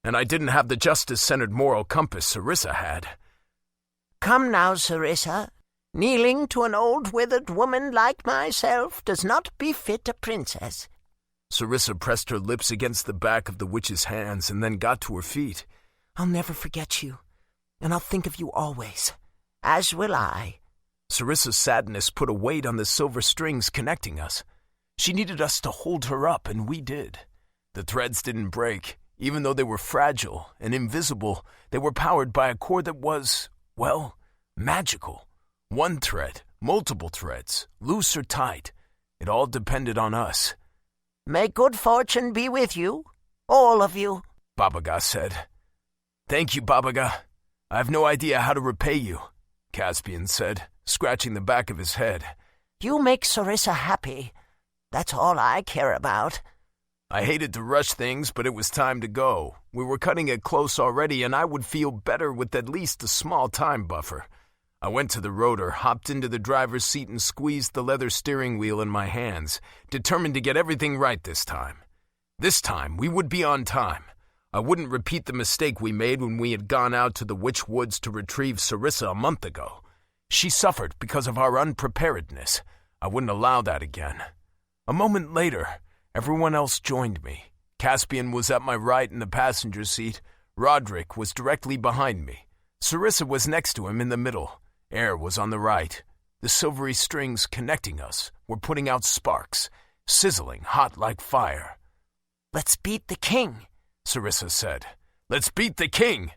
And I didn't have the justice-centered moral compass Sarissa had. Come now, Sarissa. Kneeling to an old withered woman like myself does not befit a princess. Sarissa pressed her lips against the back of the witch's hands and then got to her feet. I'll never forget you, and I'll think of you always. As will I. Sarissa's sadness put a weight on the silver strings connecting us. She needed us to hold her up, and we did. The threads didn't break. Even though they were fragile and invisible, they were powered by a cord that was, well, magical. One thread, multiple threads, loose or tight. It all depended on us. May good fortune be with you, all of you, Baba Ga said. Thank you, Baba Ga. I have no idea how to repay you, Caspian said, scratching the back of his head. You make Sarissa happy. That's all I care about. I hated to rush things, but it was time to go. We were cutting it close already, and I would feel better with at least a small time buffer. I went to the rotor, hopped into the driver's seat, and squeezed the leather steering wheel in my hands, determined to get everything right this time. This time, we would be on time. I wouldn't repeat the mistake we made when we had gone out to the Witch Woods to retrieve Sarissa a month ago. She suffered because of our unpreparedness. I wouldn't allow that again. A moment later, everyone else joined me. Caspian was at my right in the passenger seat. Roderick was directly behind me. Sarissa was next to him in the middle. Air was on the right. The silvery strings connecting us were putting out sparks, sizzling hot like fire. "Let's beat the king," Sarissa said. "Let's beat the king,"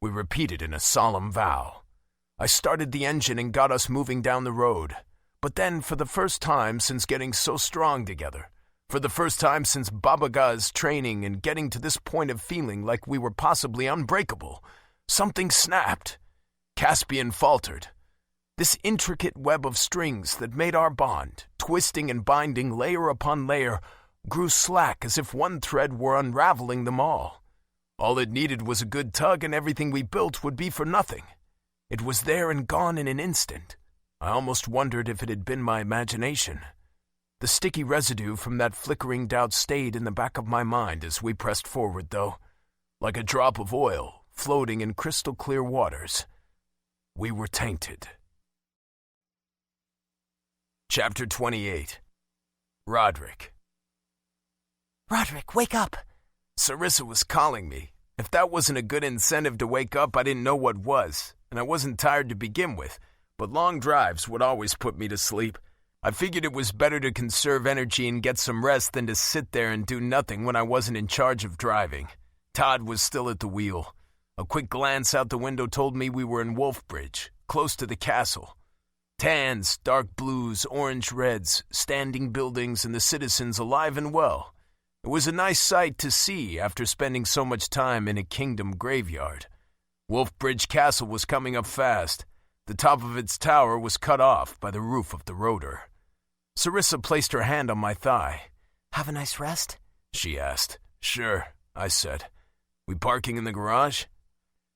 we repeated in a solemn vow. I started the engine and got us moving down the road. But then, for the first time since getting so strong together, for the first time since Baba Gha's training and getting to this point of feeling like we were possibly unbreakable, something snapped. Caspian faltered. This intricate web of strings that made our bond, twisting and binding layer upon layer, grew slack as if one thread were unraveling them all. All it needed was a good tug and everything we built would be for nothing. It was there and gone in an instant. I almost wondered if it had been my imagination. The sticky residue from that flickering doubt stayed in the back of my mind as we pressed forward, though, like a drop of oil floating in crystal clear waters. We were tainted. Chapter 28. Roderick. "Roderick, wake up!" Sarissa was calling me. If that wasn't a good incentive to wake up, I didn't know what was, and I wasn't tired to begin with, but long drives would always put me to sleep. I figured it was better to conserve energy and get some rest than to sit there and do nothing when I wasn't in charge of driving. Todd was still at the wheel. A quick glance out the window told me we were in Wolfbridge, close to the castle. Tans, dark blues, orange reds, standing buildings, and the citizens alive and well. It was a nice sight to see after spending so much time in a kingdom graveyard. Wolfbridge Castle was coming up fast. The top of its tower was cut off by the roof of the rotor. Sarissa placed her hand on my thigh. "Have a nice rest?" she asked. "Sure," I said. "We parking in the garage?"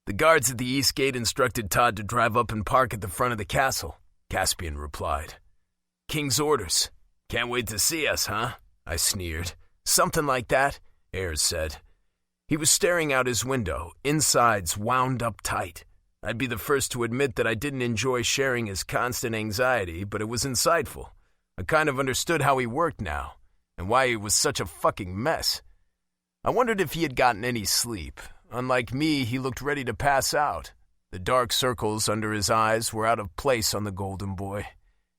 The guards at the east gate instructed Todd to drive up and park at the front of the castle, Caspian replied. "King's orders. Can't wait to see us, huh?" I sneered. "Something like that," Ayers said. He was staring out his window, insides wound up tight. I'd be the first to admit that I didn't enjoy sharing his constant anxiety, but it was insightful. I kind of understood how he worked now, and why he was such a fucking mess. I wondered if he had gotten any sleep. Unlike me, he looked ready to pass out. The dark circles under his eyes were out of place on the golden boy.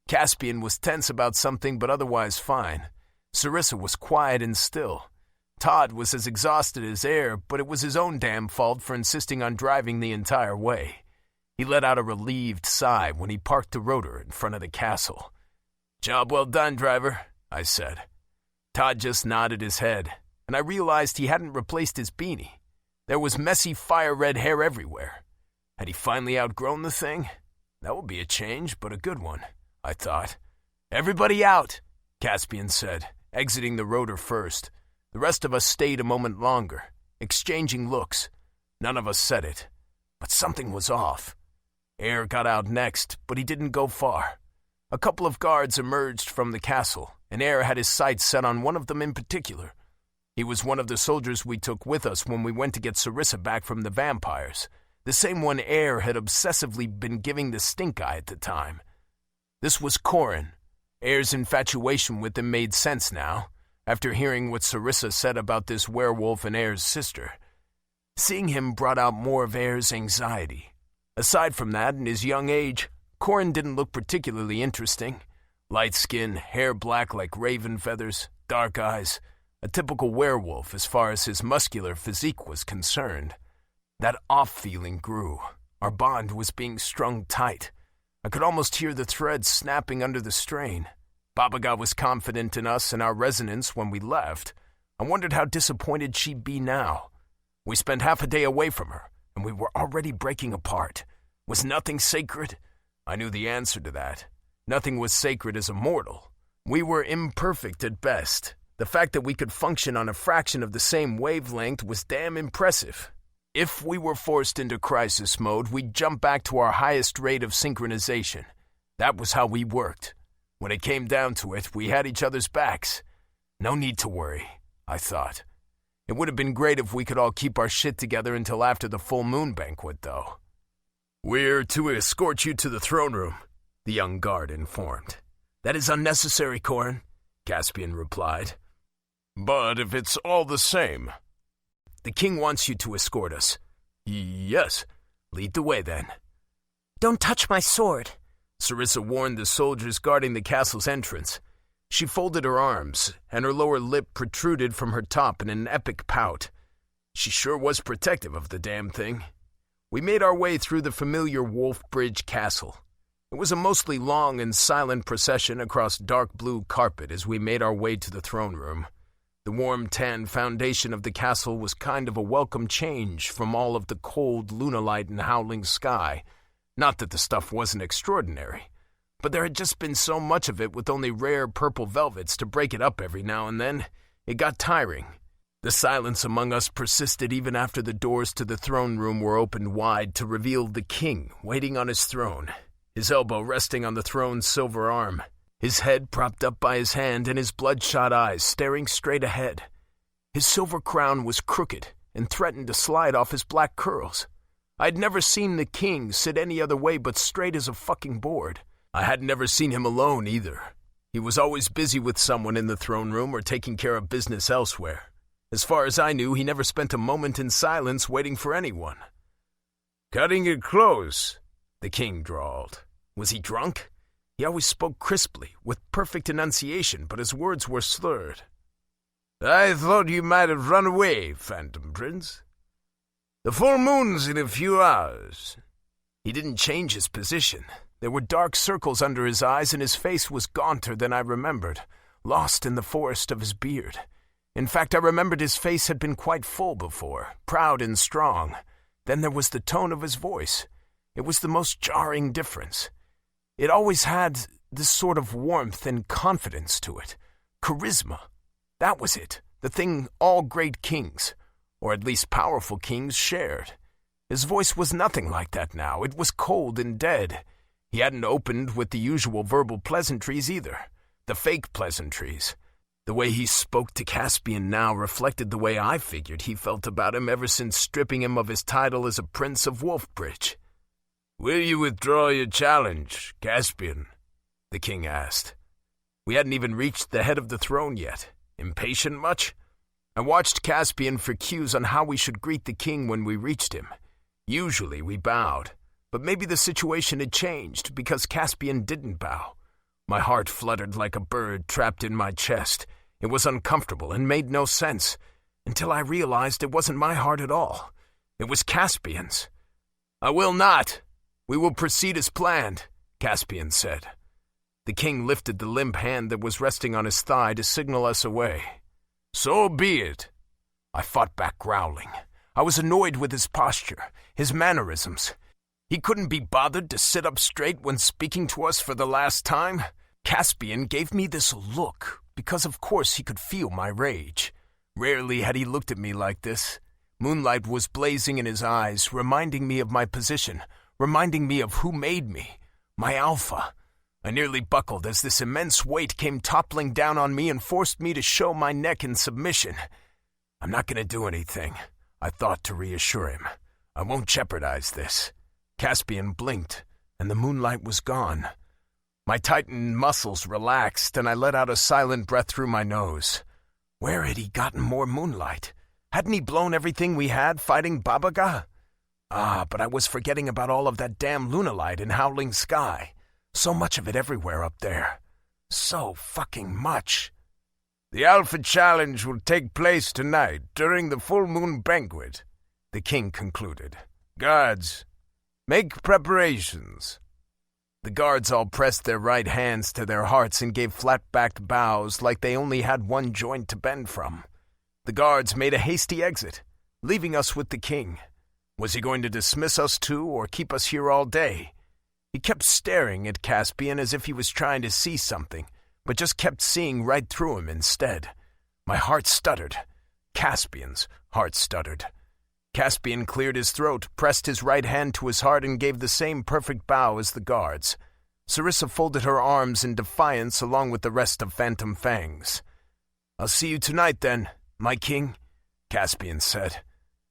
Caspian was tense about something, but otherwise fine. Sarissa was quiet and still. Todd was as exhausted as air, but it was his own damn fault for insisting on driving the entire way. He let out a relieved sigh when he parked the rotor in front of the castle. "Job well done, driver," I said. Todd just nodded his head, and I realized he hadn't replaced his beanie. There was messy fire-red hair everywhere. Had he finally outgrown the thing? That would be a change, but a good one, I thought. "Everybody out," Caspian said, exiting the rotor first. The rest of us stayed a moment longer, exchanging looks. None of us said it, but something was off. Air got out next, but he didn't go far. A couple of guards emerged from the castle, and Air had his sights set on one of them in particular. He was one of the soldiers we took with us when we went to get Sarissa back from the vampires, the same one Air had obsessively been giving the stink eye at the time. This was Corin. Air's infatuation with him made sense now, after hearing what Sarissa said about this werewolf and Air's sister. Seeing him brought out more of Air's anxiety. Aside from that, in his young age, Corin didn't look particularly interesting. Light skin, hair black like raven feathers, dark eyes, a typical werewolf as far as his muscular physique was concerned. That off feeling grew. Our bond was being strung tight. I could almost hear the threads snapping under the strain. Baba Gha was confident in us and our resonance when we left. I wondered how disappointed she'd be now. We spent half a day away from her, and we were already breaking apart. Was nothing sacred? I knew the answer to that. Nothing was sacred as a mortal. We were imperfect at best, The fact that we could function on a fraction of the same wavelength was damn impressive. If we were forced into crisis mode, we'd jump back to our highest rate of synchronization. That was how we worked. When it came down to it, we had each other's backs. No need to worry, I thought. It would have been great if we could all keep our shit together until after the full moon banquet, though. "We're to escort you to the throne room," the young guard informed. "That is unnecessary, Corin," Caspian replied. "But if it's all the same..." "The king wants you to escort us." "Yes. Lead the way, then." Don't touch my sword, Sarissa warned the soldiers guarding the castle's entrance. She folded her arms, and her lower lip protruded from her top in an epic pout. She sure was protective of the damn thing. We made our way through the familiar Wolf Bridge Castle. It was a mostly long and silent procession across dark blue carpet as we made our way to the throne room. The warm tan foundation of the castle was kind of a welcome change from all of the cold lunalight and howling sky. Not that the stuff wasn't extraordinary, but there had just been so much of it with only rare purple velvets to break it up every now and then. It got tiring. The silence among us persisted even after the doors to the throne room were opened wide to reveal the king waiting on his throne, his elbow resting on the throne's silver arm, his head propped up by his hand and his bloodshot eyes staring straight ahead. His silver crown was crooked and threatened to slide off his black curls. I'd never seen the king sit any other way but straight as a fucking board. I had never seen him alone either. He was always busy with someone in the throne room or taking care of business elsewhere. As far as I knew, he never spent a moment in silence waiting for anyone. "Cutting it close," the king drawled. Was he drunk? He always spoke crisply, with perfect enunciation, but his words were slurred. "I thought you might have run away, Phantom Prince. The full moon's in a few hours." He didn't change his position. There were dark circles under his eyes, and his face was gaunter than I remembered, lost in the forest of his beard. In fact, I remembered his face had been quite full before, proud and strong. Then there was the tone of his voice. It was the most jarring difference. It always had this sort of warmth and confidence to it. Charisma. That was it, the thing all great kings, or at least powerful kings, shared. His voice was nothing like that now. It was cold and dead. He hadn't opened with the usual verbal pleasantries either, the fake pleasantries. The way he spoke to Caspian now reflected the way I figured he felt about him ever since stripping him of his title as a Prince of Wolfbridge. "Will you withdraw your challenge, Caspian?" the king asked. We hadn't even reached the head of the throne yet. Impatient much? I watched Caspian for cues on how we should greet the king when we reached him. Usually we bowed, but maybe the situation had changed because Caspian didn't bow. My heart fluttered like a bird trapped in my chest. It was uncomfortable and made no sense, until I realized it wasn't my heart at all. It was Caspian's. "I will not. We will proceed as planned," Caspian said. The king lifted the limp hand that was resting on his thigh to signal us away. "So be it." I fought back growling. I was annoyed with his posture, his mannerisms. He couldn't be bothered to sit up straight when speaking to us for the last time. Caspian gave me this look because of course he could feel my rage. Rarely had he looked at me like this. Moonlight was blazing in his eyes, reminding me of my position, reminding me of who made me, my alpha. I nearly buckled as this immense weight came toppling down on me and forced me to show my neck in submission. "I'm not going to do anything," I thought to reassure him. "I won't jeopardize this." Caspian blinked, and the moonlight was gone. My tightened muscles relaxed, and I let out a silent breath through my nose. Where had he gotten more moonlight? Hadn't he blown everything we had fighting Babaga? But I was forgetting about all of that damn lunalight and howling sky. So much of it everywhere up there. So fucking much. "The Alpha Challenge will take place tonight during the full moon banquet," the king concluded. "Guards, make preparations." The guards all pressed their right hands to their hearts and gave flat-backed bows like they only had one joint to bend from. The guards made a hasty exit, leaving us with the king. Was he going to dismiss us too, or keep us here all day? He kept staring at Caspian as if he was trying to see something, but just kept seeing right through him instead. My heart stuttered. Caspian's heart stuttered. Caspian cleared his throat, pressed his right hand to his heart, and gave the same perfect bow as the guards. Sarissa folded her arms in defiance along with the rest of Phantom Fangs. "I'll see you tonight, then, my king," Caspian said.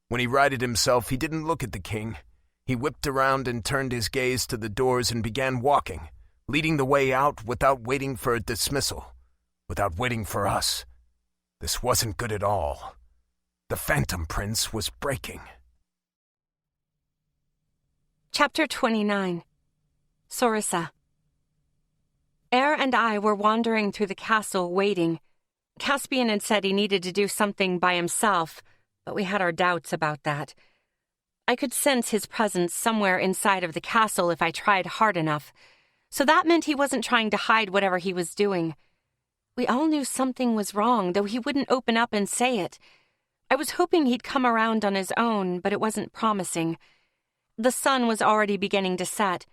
When he righted himself, he didn't look at the king. He whipped around and turned his gaze to the doors and began walking, leading the way out without waiting for a dismissal, without waiting for us. This wasn't good at all. The Phantom Prince was breaking. Chapter 29. Sarissa. Air and I were wandering through the castle waiting. Caspian had said he needed to do something by himself, but we had our doubts about that. I could sense his presence somewhere inside of the castle if I tried hard enough, so that meant he wasn't trying to hide whatever he was doing. We all knew something was wrong, though he wouldn't open up and say it. I was hoping he'd come around on his own, but it wasn't promising. The sun was already beginning to set.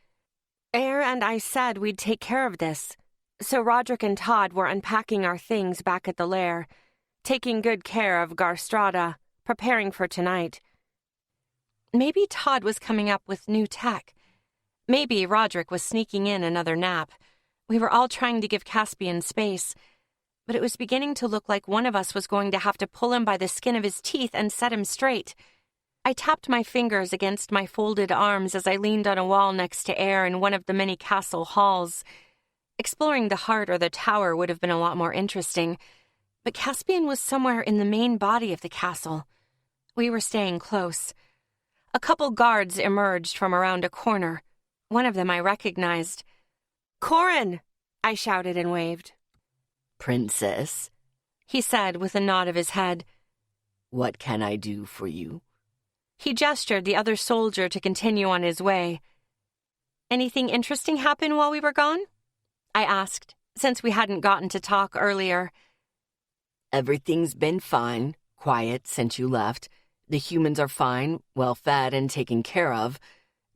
Air and I said we'd take care of this, so Roderick and Todd were unpacking our things back at the lair, taking good care of Garstrada, preparing for tonight. Maybe Todd was coming up with new tech. Maybe Roderick was sneaking in another nap. We were all trying to give Caspian space, but it was beginning to look like one of us was going to have to pull him by the skin of his teeth and set him straight. I tapped my fingers against my folded arms as I leaned on a wall next to Air in one of the many castle halls. Exploring the heart or the tower would have been a lot more interesting, but Caspian was somewhere in the main body of the castle. We were staying close. A couple guards emerged from around a corner. One of them I recognized. "Corin!" I shouted and waved. "Princess," he said with a nod of his head. "What can I do for you?" He gestured the other soldier to continue on his way. "Anything interesting happen while we were gone?" I asked, since we hadn't gotten to talk earlier. "Everything's been fine, quiet since you left. The humans are fine, well-fed and taken care of.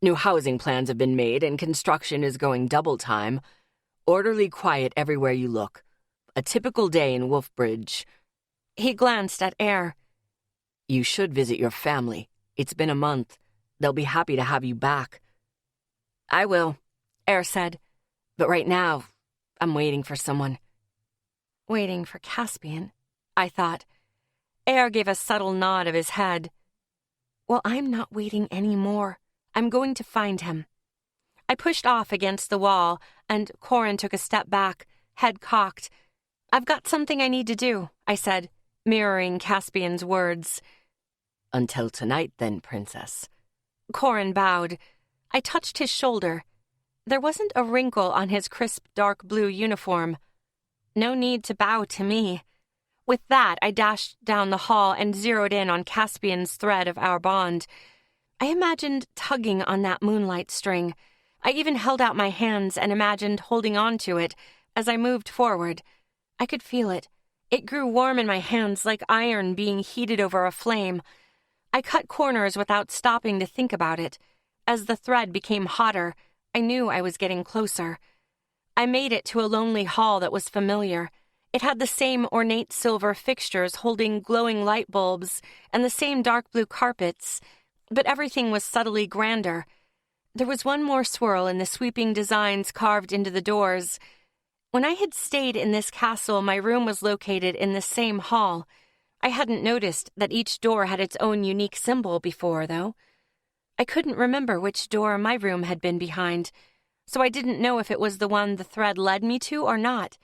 New housing plans have been made and construction is going double time. Orderly quiet everywhere you look. A typical day in Wolfbridge." He glanced at Air. "You should visit your family. It's been a month. They'll be happy to have you back." "I will," Air said. "But right now, I'm waiting for someone." Waiting for Caspian, I thought. Air gave a subtle nod of his head. "Well, I'm not waiting anymore. I'm going to find him." I pushed off against the wall, and Corin took a step back, head cocked. "I've got something I need to do," I said, mirroring Caspian's words. "Until tonight, then, Princess." Corin bowed. I touched his shoulder. There wasn't a wrinkle on his crisp dark blue uniform. No need to bow to me. With that, I dashed down the hall and zeroed in on Caspian's thread of our bond. I imagined tugging on that moonlight string. I even held out my hands and imagined holding on to it as I moved forward. I could feel it. It grew warm in my hands like iron being heated over a flame. I cut corners without stopping to think about it. As the thread became hotter, I knew I was getting closer. I made it to a lonely hall that was familiar. It had the same ornate silver fixtures holding glowing light bulbs and the same dark blue carpets, but everything was subtly grander. There was one more swirl in the sweeping designs carved into the doors. When I had stayed in this castle, my room was located in the same hall. I hadn't noticed that each door had its own unique symbol before, though. I couldn't remember which door my room had been behind, so I didn't know if it was the one the thread led me to or not.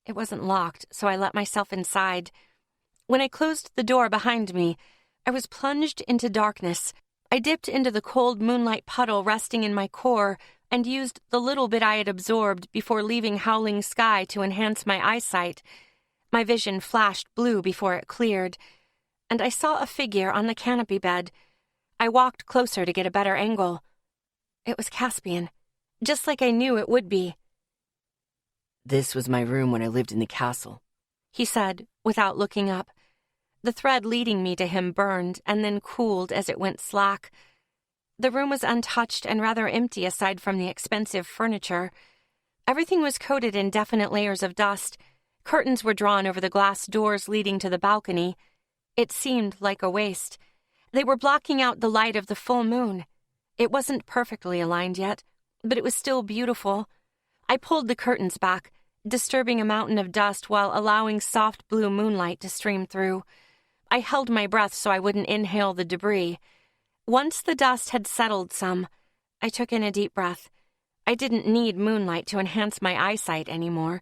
It wasn't locked, so I let myself inside. When I closed the door behind me, I was plunged into darkness. I dipped into the cold moonlight puddle resting in my core and used the little bit I had absorbed before leaving Howling Sky to enhance my eyesight. My vision flashed blue before it cleared, and I saw a figure on the canopy bed. I walked closer to get a better angle. It was Caspian, just like I knew it would be. "This was my room when I lived in the castle," he said, without looking up. The thread leading me to him burned and then cooled as it went slack. The room was untouched and rather empty aside from the expensive furniture. Everything was coated in definite layers of dust. Curtains were drawn over the glass doors leading to the balcony. It seemed like a waste. They were blocking out the light of the full moon. It wasn't perfectly aligned yet, but it was still beautiful. I pulled the curtains back, disturbing a mountain of dust while allowing soft blue moonlight to stream through. I held my breath so I wouldn't inhale the debris. Once the dust had settled some, I took in a deep breath. I didn't need moonlight to enhance my eyesight anymore,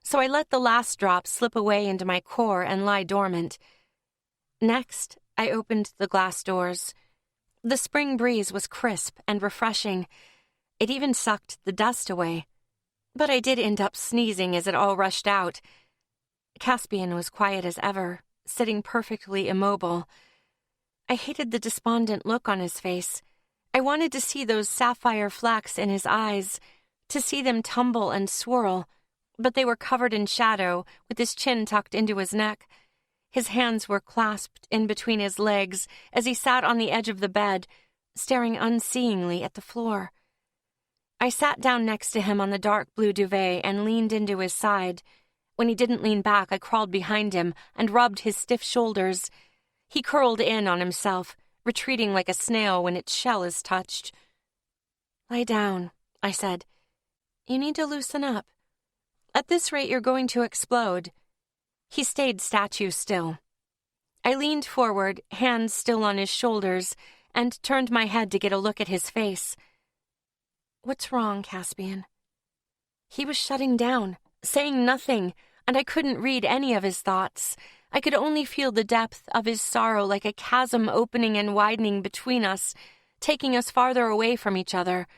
so I let the last drop slip away into my core and lie dormant. Next, I opened the glass doors. The spring breeze was crisp and refreshing. It even sucked the dust away. But I did end up sneezing as it all rushed out. Caspian was quiet as ever, sitting perfectly immobile. I hated the despondent look on his face. I wanted to see those sapphire flecks in his eyes, to see them tumble and swirl, but they were covered in shadow, with his chin tucked into his neck. His hands were clasped in between his legs as he sat on the edge of the bed, staring unseeingly at the floor. I sat down next to him on the dark blue duvet and leaned into his side. When he didn't lean back, I crawled behind him and rubbed his stiff shoulders. He curled in on himself, retreating like a snail when its shell is touched. "Lie down," I said. "You need to loosen up. At this rate, you're going to explode." He stayed statue still. I leaned forward, hands still on his shoulders, and turned my head to get a look at his face. "What's wrong, Caspian?" He was shutting down, saying nothing, and I couldn't read any of his thoughts. I could only feel the depth of his sorrow like a chasm opening and widening between us, taking us farther away from each other.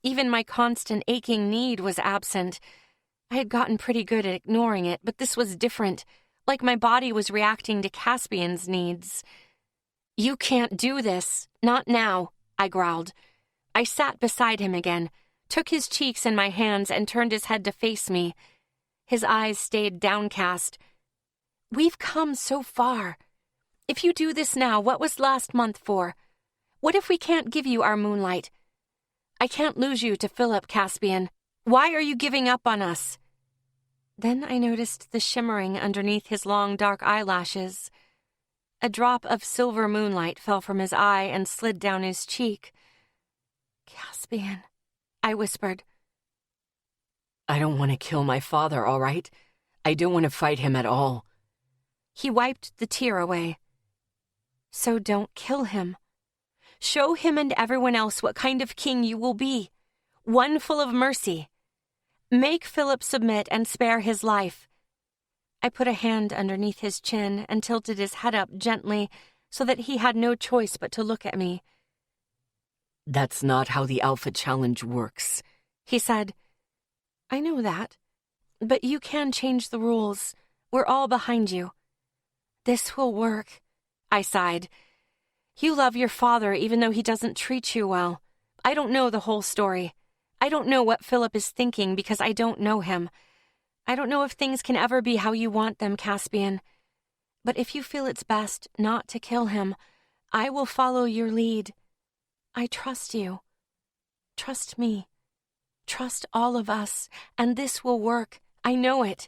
Even my constant aching need was absent. I had gotten pretty good at ignoring it, but this was different, like my body was reacting to Caspian's needs. "You can't do this. Not now," I growled. I sat beside him again, took his cheeks in my hands and turned his head to face me. His eyes stayed downcast. "We've come so far. If you do this now, what was last month for? What if we can't give you our moonlight? I can't lose you to Philip, Caspian. Why are you giving up on us?" Then I noticed the shimmering underneath his long dark eyelashes. A drop of silver moonlight fell from his eye and slid down his cheek. "Caspian," I whispered. "I don't want to kill my father, all right? I don't want to fight him at all." He wiped the tear away. "So don't kill him. Show him and everyone else what kind of king you will be. One full of mercy. Make Philip submit and spare his life." I put a hand underneath his chin and tilted his head up gently so that he had no choice but to look at me. "That's not how the Alpha Challenge works," he said. "I know that, but you can change the rules. We're all behind you." "This will work," I sighed. "You love your father even though he doesn't treat you well. I don't know the whole story. I don't know what Philip is thinking because I don't know him. I don't know if things can ever be how you want them, Caspian. But if you feel it's best not to kill him, I will follow your lead. I trust you. Trust me. Trust all of us, and this will work. I know it."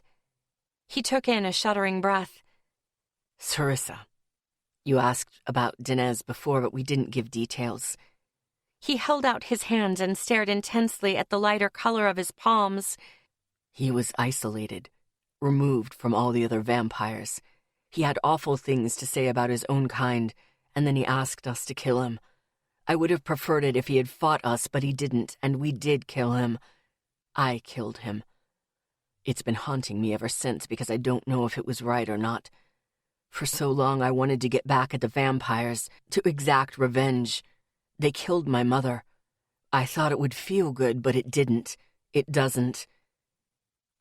He took in a shuddering breath. "Sarissa, you asked about Dinez before, but we didn't give details." He held out his hands and stared intensely at the lighter color of his palms. "He was isolated, removed from all the other vampires. He had awful things to say about his own kind, and then he asked us to kill him. I would have preferred it if he had fought us, but he didn't, and we did kill him. I killed him. It's been haunting me ever since because I don't know if it was right or not. For so long I wanted to get back at the vampires, to exact revenge. They killed my mother. I thought it would feel good, but it didn't. It doesn't."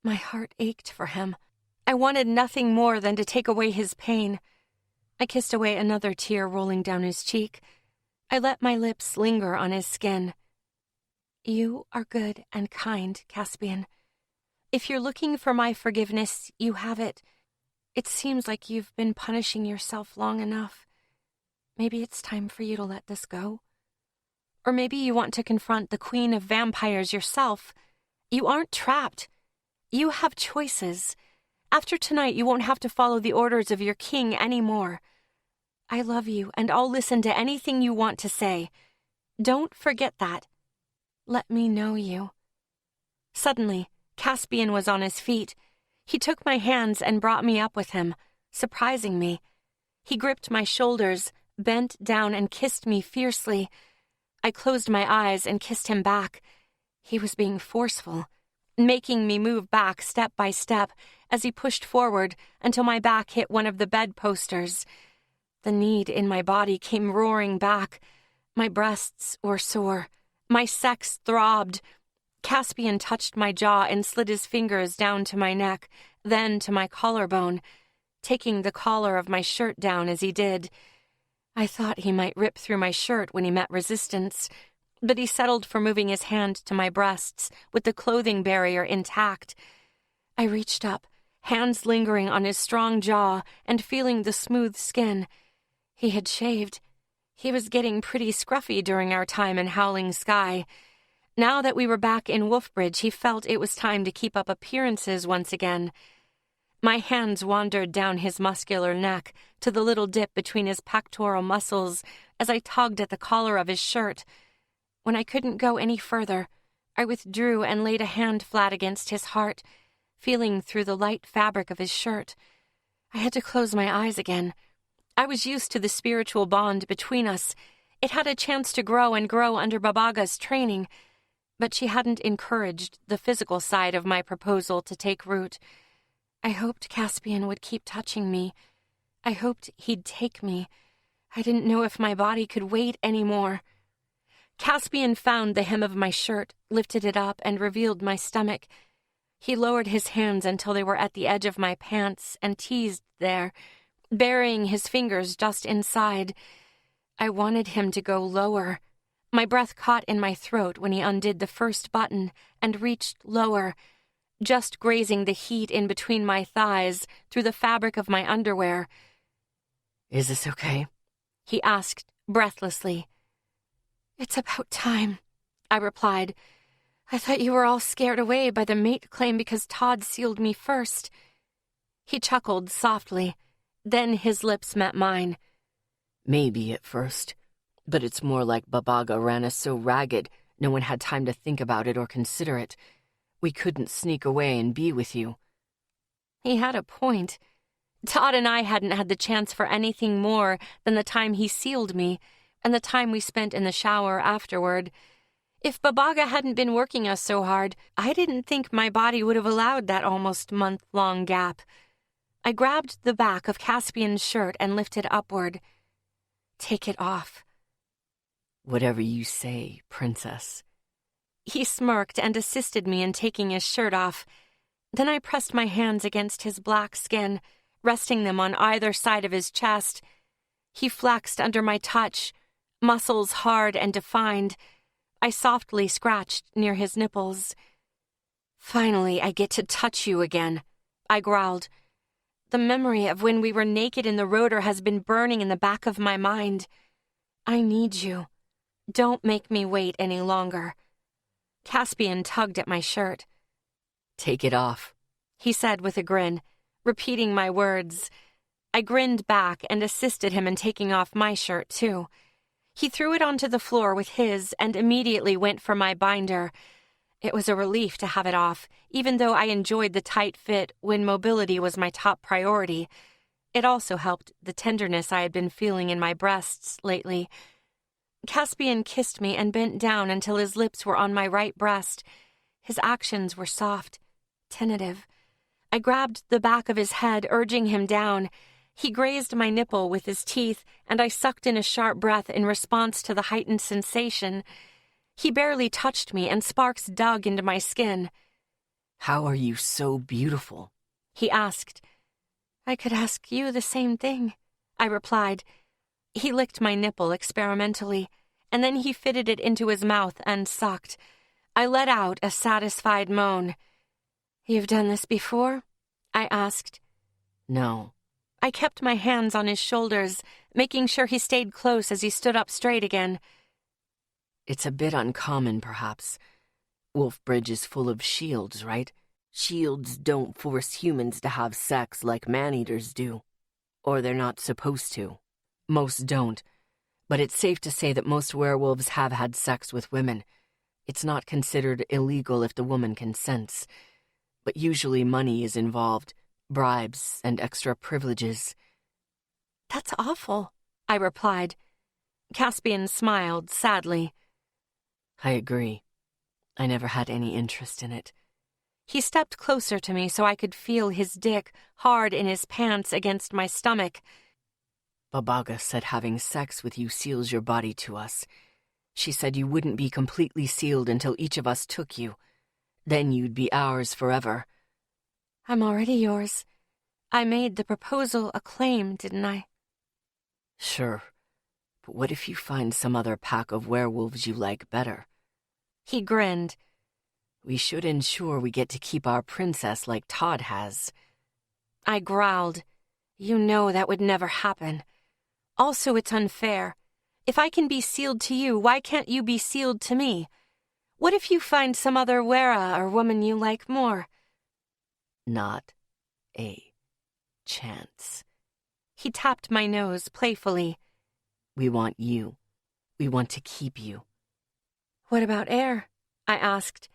My heart ached for him. I wanted nothing more than to take away his pain. I kissed away another tear rolling down his cheek. I let my lips linger on his skin. "You are good and kind, Caspian. If you're looking for my forgiveness, you have it. It seems like you've been punishing yourself long enough. Maybe it's time for you to let this go. Or maybe you want to confront the Queen of Vampires yourself. You aren't trapped. You have choices, After tonight, you won't have to follow the orders of your king anymore. I love you, and I'll listen to anything you want to say. Don't forget that. Let me know you." Suddenly, Caspian was on his feet. He took my hands and brought me up with him, surprising me. He gripped my shoulders, bent down and kissed me fiercely. I closed my eyes and kissed him back. He was being forceful, making me move back step by step as he pushed forward until my back hit one of the bed posters. The need in my body came roaring back. My breasts were sore. My sex throbbed. Caspian touched my jaw and slid his fingers down to my neck, then to my collarbone, taking the collar of my shirt down as he did. I thought he might rip through my shirt when he met resistance, but he settled for moving his hand to my breasts with the clothing barrier intact. I reached up, hands lingering on his strong jaw and feeling the smooth skin. He had shaved. He was getting pretty scruffy during our time in Howling Sky. Now that we were back in Wolfbridge, he felt it was time to keep up appearances once again. My hands wandered down his muscular neck to the little dip between his pectoral muscles as I tugged at the collar of his shirt. When I couldn't go any further, I withdrew and laid a hand flat against his heart, feeling through the light fabric of his shirt. I had to close my eyes again. I was used to the spiritual bond between us. It had a chance to grow and grow under Babaga's training, but she hadn't encouraged the physical side of my proposal to take root. I hoped Caspian would keep touching me. I hoped he'd take me. I didn't know if my body could wait anymore. Caspian found the hem of my shirt, lifted it up, and revealed my stomach. He lowered his hands until they were at the edge of my pants and teased there, burying his fingers just inside. I wanted him to go lower. My breath caught in my throat when he undid the first button and reached lower, just grazing the heat in between my thighs through the fabric of my underwear. "Is this okay?" he asked breathlessly. "It's about time," I replied. "I thought you were all scared away by the mate claim because Todd sealed me first." He chuckled softly. Then his lips met mine. "Maybe at first, but it's more like Babaga ran us so ragged no one had time to think about it or consider it. We couldn't sneak away and be with you." He had a point. Todd and I hadn't had the chance for anything more than the time he sealed me and the time we spent in the shower afterward. If Babaga hadn't been working us so hard, I didn't think my body would have allowed that almost month-long gap. I grabbed the back of Caspian's shirt and lifted upward. "Take it off." "Whatever you say, princess." He smirked and assisted me in taking his shirt off. Then I pressed my hands against his black skin, resting them on either side of his chest. He flexed under my touch, muscles hard and defined. I softly scratched near his nipples. "Finally, I get to touch you again," I growled. The memory of when we were naked in the rotor has been burning in the back of my mind. I need you. Don't make me wait any longer. Caspian tugged at my shirt. "Take it off," he said with a grin, repeating my words. I grinned back and assisted him in taking off my shirt, too. He threw it onto the floor with his and immediately went for my binder. It was a relief to have it off, even though I enjoyed the tight fit when mobility was my top priority. It also helped the tenderness I had been feeling in my breasts lately. Caspian kissed me and bent down until his lips were on my right breast. His actions were soft, tentative. I grabbed the back of his head, urging him down. He grazed my nipple with his teeth, and I sucked in a sharp breath in response to the heightened sensation. He barely touched me, and sparks dug into my skin. "How are you so beautiful?" he asked. "I could ask you the same thing," I replied. He licked my nipple experimentally, and then he fitted it into his mouth and sucked. I let out a satisfied moan. "You've done this before?" I asked. "No." I kept my hands on his shoulders, making sure he stayed close as he stood up straight again. "It's a bit uncommon, perhaps. Wolfbridge is full of shields, right? Shields don't force humans to have sex like man-eaters do. Or they're not supposed to. Most don't. But it's safe to say that most werewolves have had sex with women. It's not considered illegal if the woman consents. But usually money is involved. Bribes and extra privileges. That's awful, I replied. Caspian smiled sadly. I agree. I never had any interest in it. He stepped closer to me so I could feel his dick hard in his pants against my stomach. Babaga said having sex with you seals your body to us. She said you wouldn't be completely sealed until each of us took you. Then you'd be ours forever. I'm already yours. I made the proposal a claim, didn't I? Sure. But what if you find some other pack of werewolves you like better? He grinned. We should ensure we get to keep our princess like Todd has. I growled. You know that would never happen. Also, it's unfair. If I can be sealed to you, why can't you be sealed to me? What if you find some other wera or woman you like more? Not a chance. He tapped my nose playfully. We want you. We want to keep you. What about air? I asked.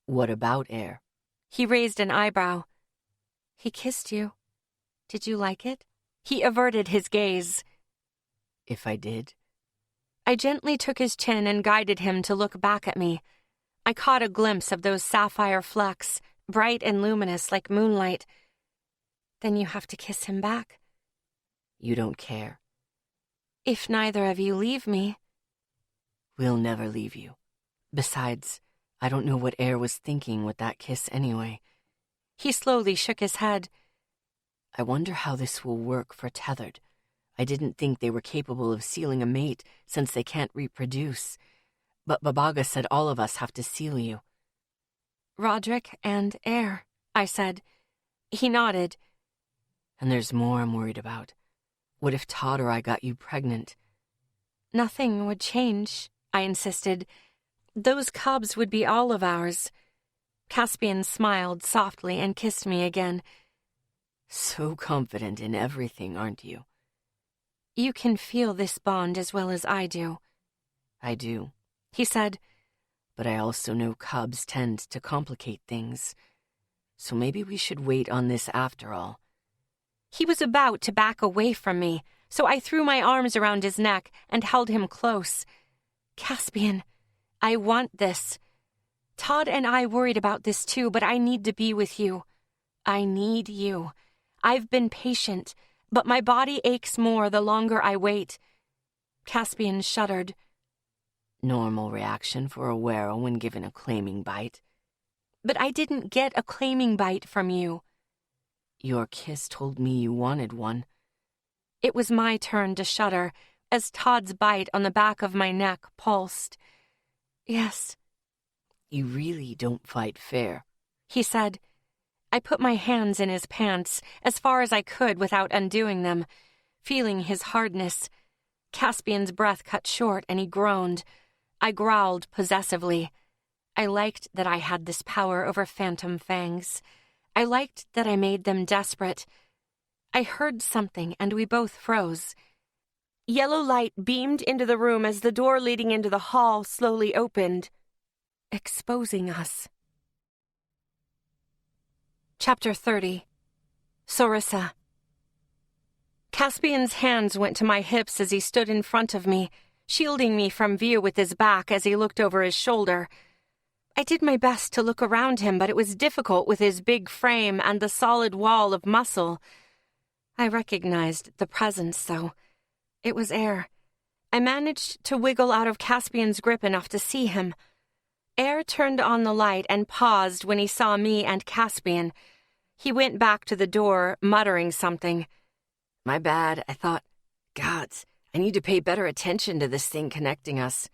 What about air? He raised an eyebrow. He kissed you. Did you like it? He averted his gaze. If I did? I gently took his chin and guided him to look back at me. I caught a glimpse of those sapphire flecks, bright and luminous like moonlight. Then you have to kiss him back. You don't care. If neither of you leave me. We'll never leave you. Besides, I don't know what Air was thinking with that kiss anyway. He slowly shook his head. I wonder how this will work for Tethered. I didn't think they were capable of sealing a mate since they can't reproduce. But Babaga said all of us have to seal you. Roderick and Air, I said. He nodded. And there's more I'm worried about. What if Todd or I got you pregnant? Nothing would change, I insisted. Those cubs would be all of ours. Caspian smiled softly and kissed me again. So confident in everything, aren't you? You can feel this bond as well as I do. I do, he said. But I also know cubs tend to complicate things. So maybe we should wait on this after all. He was about to back away from me, so I threw my arms around his neck and held him close. Caspian, I want this. Todd and I worried about this too, but I need to be with you. I need you. I've been patient, but my body aches more the longer I wait. Caspian shuddered. Normal reaction for a wero when given a claiming bite. But I didn't get a claiming bite from you. Your kiss told me you wanted one. It was my turn to shudder as Todd's bite on the back of my neck pulsed. Yes. You really don't fight fair, he said. I put my hands in his pants as far as I could without undoing them, feeling his hardness. Caspian's breath cut short and he groaned. I growled possessively. I liked that I had this power over phantom fangs. I liked that I made them desperate. I heard something and we both froze. Yellow light beamed into the room as the door leading into the hall slowly opened, exposing us. Chapter 30. Sorissa. Caspian's hands went to my hips as he stood in front of me, shielding me from view with his back as he looked over his shoulder. I did my best to look around him, but it was difficult with his big frame and the solid wall of muscle. I recognized the presence, though. It was Air. I managed to wiggle out of Caspian's grip enough to see him. Air turned on the light and paused when he saw me and Caspian. He went back to the door, muttering something. My bad, I thought. Gods, I need to pay better attention to this thing connecting us.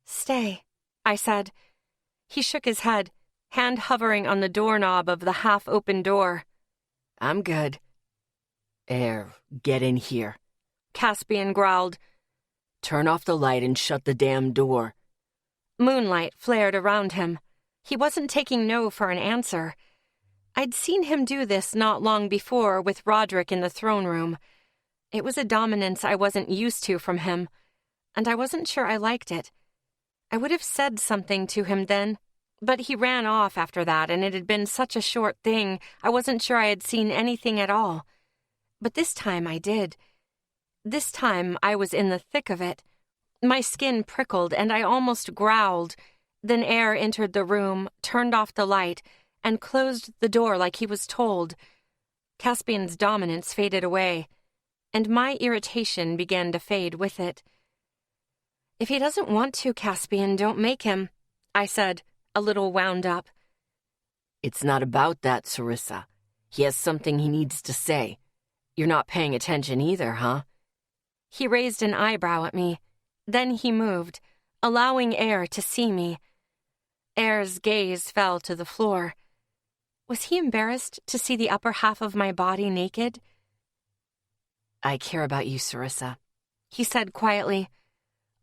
Stay, I said. He shook his head, hand hovering on the doorknob of the half-open door. I'm good. Air, get in here. Caspian growled. Turn off the light and shut the damn door. Moonlight flared around him. He wasn't taking no for an answer. I'd seen him do this not long before with Roderick in the throne room. It was a dominance I wasn't used to from him, and I wasn't sure I liked it. I would have said something to him then, but he ran off after that, and it had been such a short thing, I wasn't sure I had seen anything at all. But this time I did. This time I was in the thick of it. My skin prickled, and I almost growled. Then Air entered the room, turned off the light, and closed the door like he was told. Caspian's dominance faded away, and my irritation began to fade with it. "If he doesn't want to, Caspian, don't make him," I said, a little wound up. It's not about that, Sarissa. He has something he needs to say. You're not paying attention either, huh? He raised an eyebrow at me. Then he moved, allowing Air to see me. Air's gaze fell to the floor. Was he embarrassed to see the upper half of my body naked? I care about you, Sarissa, he said quietly.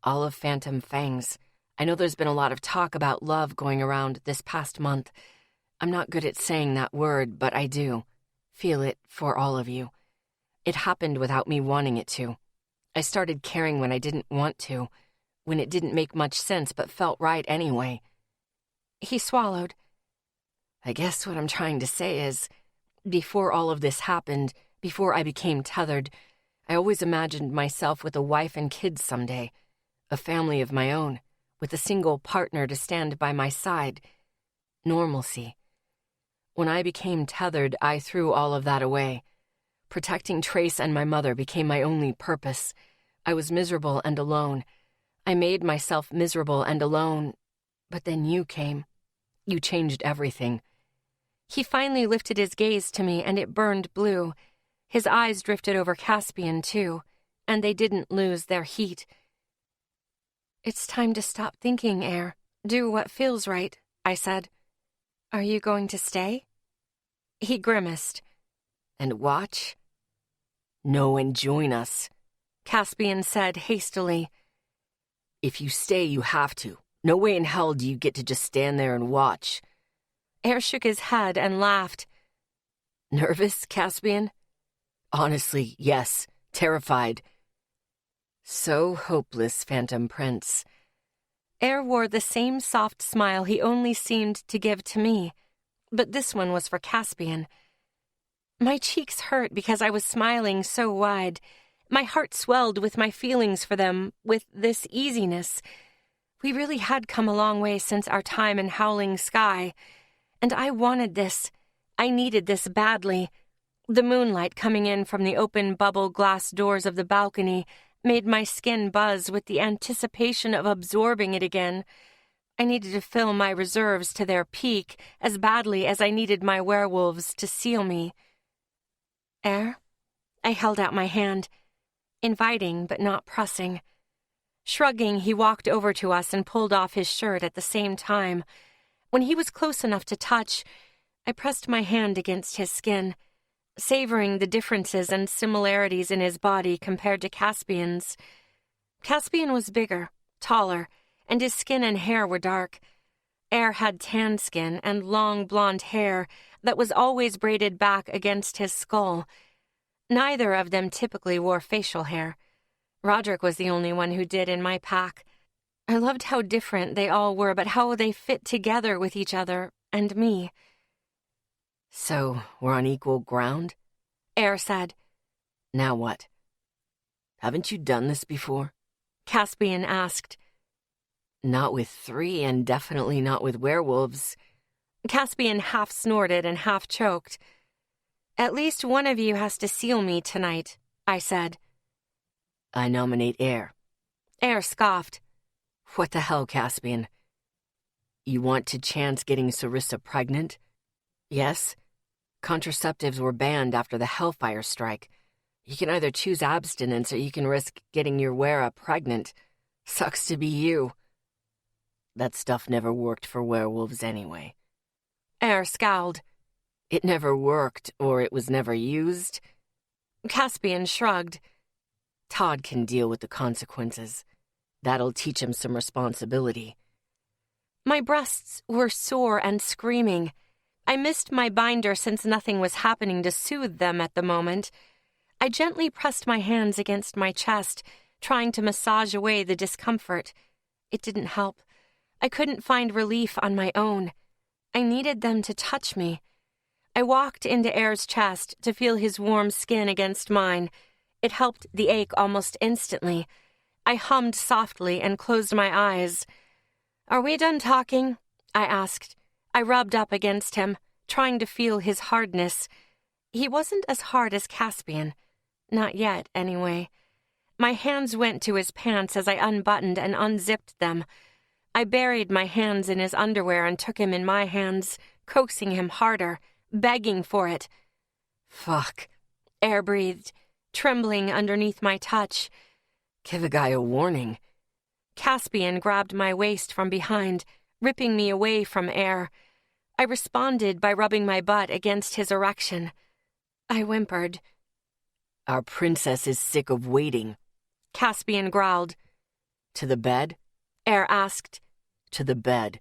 All of Phantom Fangs. I know there's been a lot of talk about love going around this past month. I'm not good at saying that word, but I do. Feel it for all of you. It happened without me wanting it to. I started caring when I didn't want to, when it didn't make much sense but felt right anyway. He swallowed. I guess what I'm trying to say is, before all of this happened, before I became tethered, I always imagined myself with a wife and kids someday, a family of my own, with a single partner to stand by my side. Normalcy. When I became tethered, I threw all of that away. Protecting Trace and my mother became my only purpose. I was miserable and alone. I made myself miserable and alone. But then you came. You changed everything. He finally lifted his gaze to me, and it burned blue. His eyes drifted over Caspian, too, and they didn't lose their heat. It's time to stop thinking, Air. Do what feels right, I said. Are you going to stay? He grimaced. And watch? No, and join us, Caspian said hastily. If you stay, you have to. No way in hell do you get to just stand there and watch. Air shook his head and laughed. Nervous, Caspian? Honestly, yes. Terrified. So hopeless, Phantom Prince. Air wore the same soft smile he only seemed to give to me, but this one was for Caspian. My cheeks hurt because I was smiling so wide. My heart swelled with my feelings for them, with this easiness. We really had come a long way since our time in Howling Sky, and I wanted this. I needed this badly. The moonlight coming in from the open bubble glass doors of the balcony made my skin buzz with the anticipation of absorbing it again. I needed to fill my reserves to their peak as badly as I needed my werewolves to seal me. Air? I held out my hand, inviting but not pressing. Shrugging, he walked over to us and pulled off his shirt at the same time. When he was close enough to touch, I pressed my hand against his skin, savoring the differences and similarities in his body compared to Caspian's. Caspian was bigger, taller, and his skin and hair were dark. Air had tan skin and long blonde hair that was always braided back against his skull. Neither of them typically wore facial hair. Roderick was the only one who did in my pack. I loved how different they all were, but how they fit together with each other and me. So, we're on equal ground? Air said. Now what? Haven't you done this before? Caspian asked. Not with 3, and definitely not with werewolves. Caspian half snorted and half choked. At least one of you has to seal me tonight, I said. I nominate Air. Air scoffed. What the hell, Caspian? You want to chance getting Sarissa pregnant? Yes? Contraceptives were banned after the Hellfire strike. You can either choose abstinence or you can risk getting your Wera pregnant. Sucks to be you. That stuff never worked for werewolves anyway. Air scowled. It never worked, or it was never used. Caspian shrugged. Todd can deal with the consequences. That'll teach him some responsibility. My breasts were sore and screaming. I missed my binder since nothing was happening to soothe them at the moment. I gently pressed my hands against my chest, trying to massage away the discomfort. It didn't help. I couldn't find relief on my own. I needed them to touch me. I walked into Air's chest to feel his warm skin against mine. It helped the ache almost instantly. I hummed softly and closed my eyes. "Are we done talking?" I asked. I rubbed up against him, trying to feel his hardness. He wasn't as hard as Caspian. Not yet, anyway. My hands went to his pants as I unbuttoned and unzipped them. I buried my hands in his underwear and took him in my hands, coaxing him harder, begging for it. Fuck. Air breathed, trembling underneath my touch. Give a guy a warning. Caspian grabbed my waist from behind, ripping me away from Air. I responded by rubbing my butt against his erection. I whimpered. Our princess is sick of waiting. Caspian growled. To the bed? Air asked. To the bed.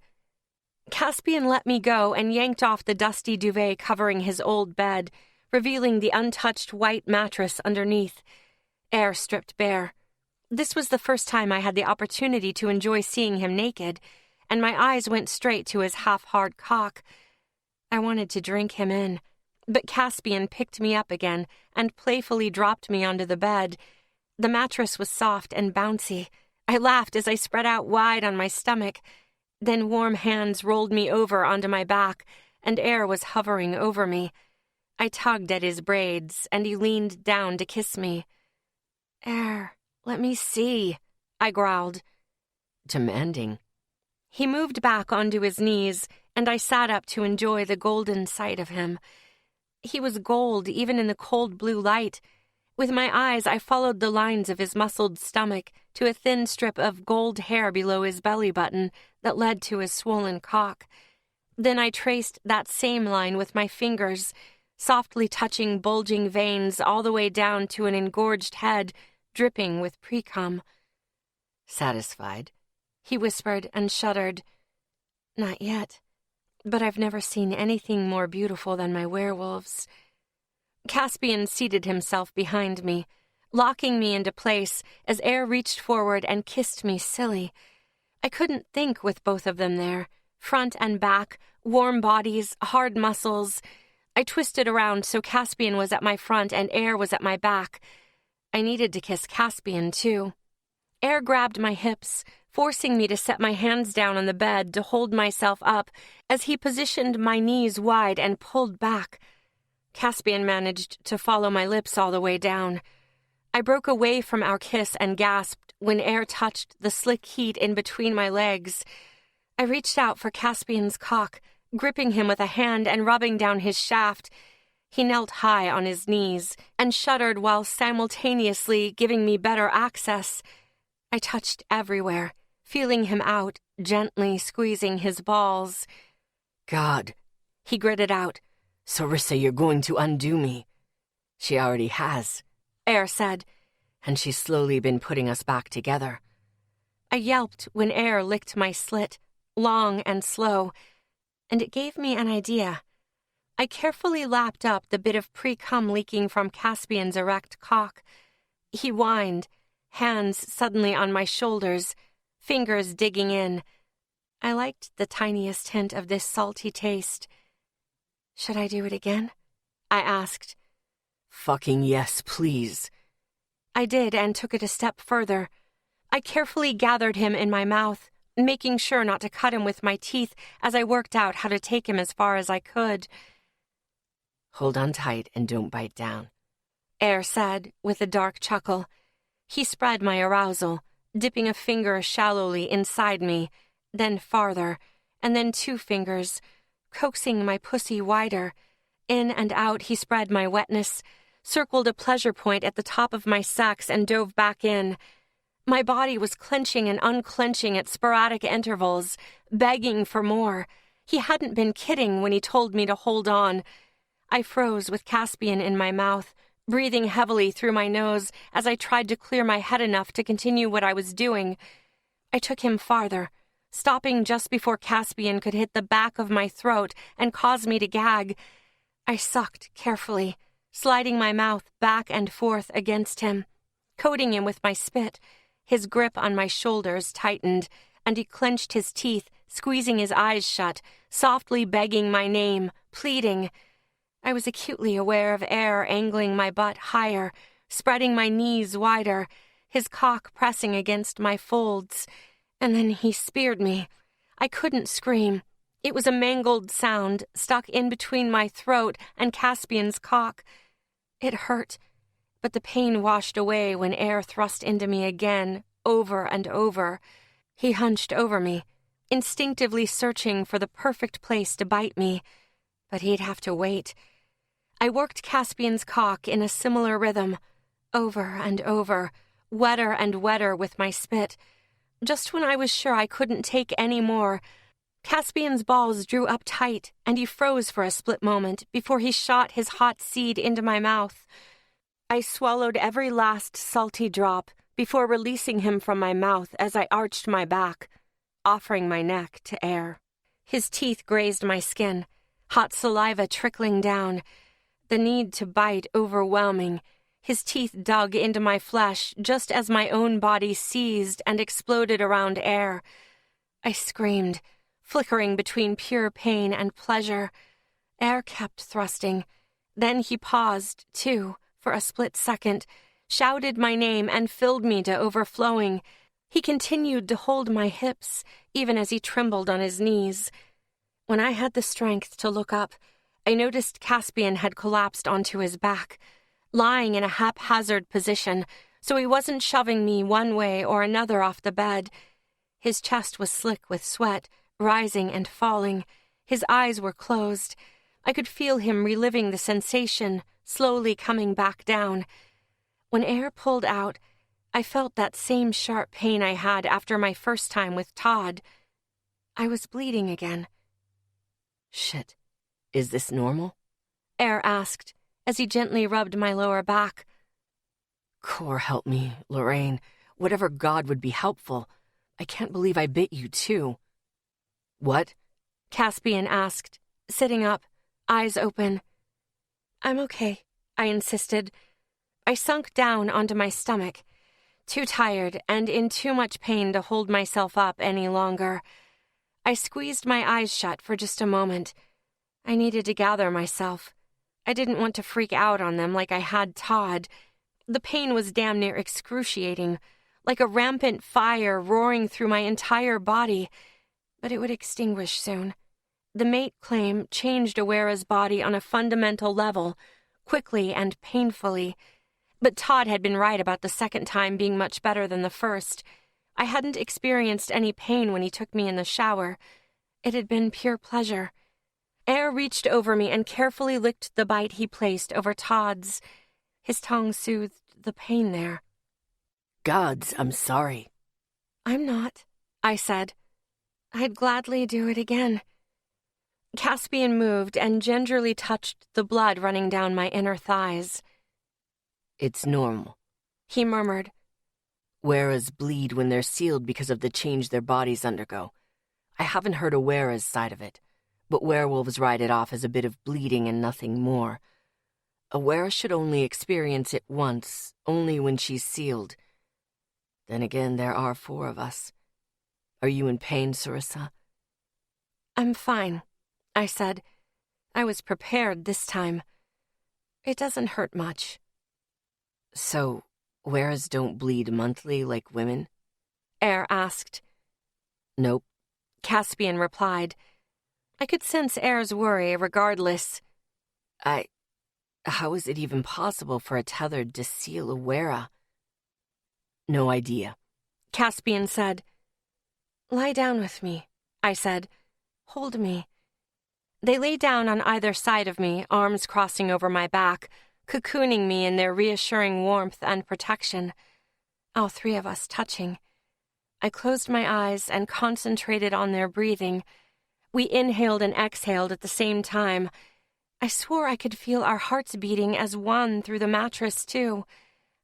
Caspian let me go and yanked off the dusty duvet covering his old bed, revealing the untouched white mattress underneath. Air stripped bare. This was the first time I had the opportunity to enjoy seeing him naked, and my eyes went straight to his half-hard cock. I wanted to drink him in, but Caspian picked me up again and playfully dropped me onto the bed. The mattress was soft and bouncy. I laughed as I spread out wide on my stomach. Then warm hands rolled me over onto my back, and Air was hovering over me. I tugged at his braids, and he leaned down to kiss me. "Air, let me see," I growled. Demanding. He moved back onto his knees, and I sat up to enjoy the golden sight of him. He was gold even in the cold blue light. With my eyes, I followed the lines of his muscled stomach to a thin strip of gold hair below his belly button that led to his swollen cock. Then I traced that same line with my fingers, softly touching bulging veins all the way down to an engorged head dripping with pre-cum. Satisfied? He whispered and shuddered. Not yet, but I've never seen anything more beautiful than my werewolves. Caspian seated himself behind me, locking me into place as Air reached forward and kissed me silly. I couldn't think with both of them there, front and back, warm bodies, hard muscles. I twisted around so Caspian was at my front and Air was at my back. I needed to kiss Caspian, too. Air grabbed my hips, forcing me to set my hands down on the bed to hold myself up as he positioned my knees wide and pulled back. Caspian managed to follow my lips all the way down. I broke away from our kiss and gasped when Air touched the slick heat in between my legs. I reached out for Caspian's cock, gripping him with a hand and rubbing down his shaft. He knelt high on his knees and shuddered while simultaneously giving me better access. I touched everywhere, feeling him out, gently squeezing his balls. God, he gritted out. Sarissa, you're going to undo me. She already has, Air said, and she's slowly been putting us back together. I yelped when Air licked my slit, long and slow, and it gave me an idea. I carefully lapped up the bit of pre-cum leaking from Caspian's erect cock. He whined, hands suddenly on my shoulders, fingers digging in. I liked the tiniest hint of this salty taste. Should I do it again? I asked. Fucking yes, please. I did and took it a step further. I carefully gathered him in my mouth, making sure not to cut him with my teeth as I worked out how to take him as far as I could. Hold on tight and don't bite down, Air said with a dark chuckle. He spread my arousal, dipping a finger shallowly inside me, then farther, and then 2 fingers, coaxing my pussy wider. In and out he spread my wetness, circled a pleasure point at the top of my sex and dove back in. My body was clenching and unclenching at sporadic intervals, begging for more. He hadn't been kidding when he told me to hold on. I froze with Caspian in my mouth, breathing heavily through my nose as I tried to clear my head enough to continue what I was doing. I took him farther, stopping just before Caspian could hit the back of my throat and cause me to gag. I sucked carefully, sliding my mouth back and forth against him, coating him with my spit. His grip on my shoulders tightened, and he clenched his teeth, squeezing his eyes shut, softly begging my name, pleading. I was acutely aware of air angling my butt higher, spreading my knees wider, his cock pressing against my folds. And then he speared me. I couldn't scream. It was a mangled sound stuck in between my throat and Caspian's cock. It hurt, but the pain washed away when air thrust into me again, over and over. He hunched over me, instinctively searching for the perfect place to bite me, but he'd have to wait. I worked Caspian's cock in a similar rhythm, over and over, wetter and wetter with my spit. Just when I was sure I couldn't take any more, Caspian's balls drew up tight, and he froze for a split moment before he shot his hot seed into my mouth. I swallowed every last salty drop before releasing him from my mouth as I arched my back, offering my neck to air. His teeth grazed my skin, hot saliva trickling down, the need to bite overwhelming. His teeth dug into my flesh just as my own body seized and exploded around air. I screamed, flickering between pure pain and pleasure. Air kept thrusting. Then he paused, too, for a split second, shouted my name and filled me to overflowing. He continued to hold my hips, even as he trembled on his knees. When I had the strength to look up, I noticed Caspian had collapsed onto his back, lying in a haphazard position, so he wasn't shoving me one way or another off the bed. His chest was slick with sweat, rising and falling. His eyes were closed. I could feel him reliving the sensation, slowly coming back down. When air pulled out, I felt that same sharp pain I had after my first time with Todd. I was bleeding again. Shit. Is this normal? Air asked, as he gently rubbed my lower back. Core, help me, Lorraine. Whatever god would be helpful. I can't believe I bit you, too. What? Caspian asked, sitting up, eyes open. I'm okay, I insisted. I sunk down onto my stomach, too tired and in too much pain to hold myself up any longer. I squeezed my eyes shut for just a moment. I needed to gather myself. I didn't want to freak out on them like I had Todd. The pain was damn near excruciating, like a rampant fire roaring through my entire body, but it would extinguish soon. The mate claim changed Awera's body on a fundamental level, quickly and painfully, but Todd had been right about the second time being much better than the first. I hadn't experienced any pain when he took me in the shower. It had been pure pleasure. Air reached over me and carefully licked the bite he placed over Todd's. His tongue soothed the pain there. Gods, I'm sorry. I'm not, I said. I'd gladly do it again. Caspian moved and gingerly touched the blood running down my inner thighs. It's normal, he murmured. Weras bleed when they're sealed because of the change their bodies undergo. I haven't heard of Wera's side of it, but werewolves write it off as a bit of bleeding and nothing more. A were should only experience it once, only when she's sealed. Then again, there are 4 of us. Are you in pain, Sarissa? I'm fine, I said. I was prepared this time. It doesn't hurt much. So, weras don't bleed monthly like women? Air asked. Nope, Caspian replied. I could sense Air's worry regardless. How is it even possible for a tethered to seal a wera? No idea, Caspian said. Lie down with me, I said. Hold me. They lay down on either side of me, arms crossing over my back, cocooning me in their reassuring warmth and protection. All 3 of us touching. I closed my eyes and concentrated on their breathing. We inhaled and exhaled at the same time. I swore I could feel our hearts beating as one through the mattress, too.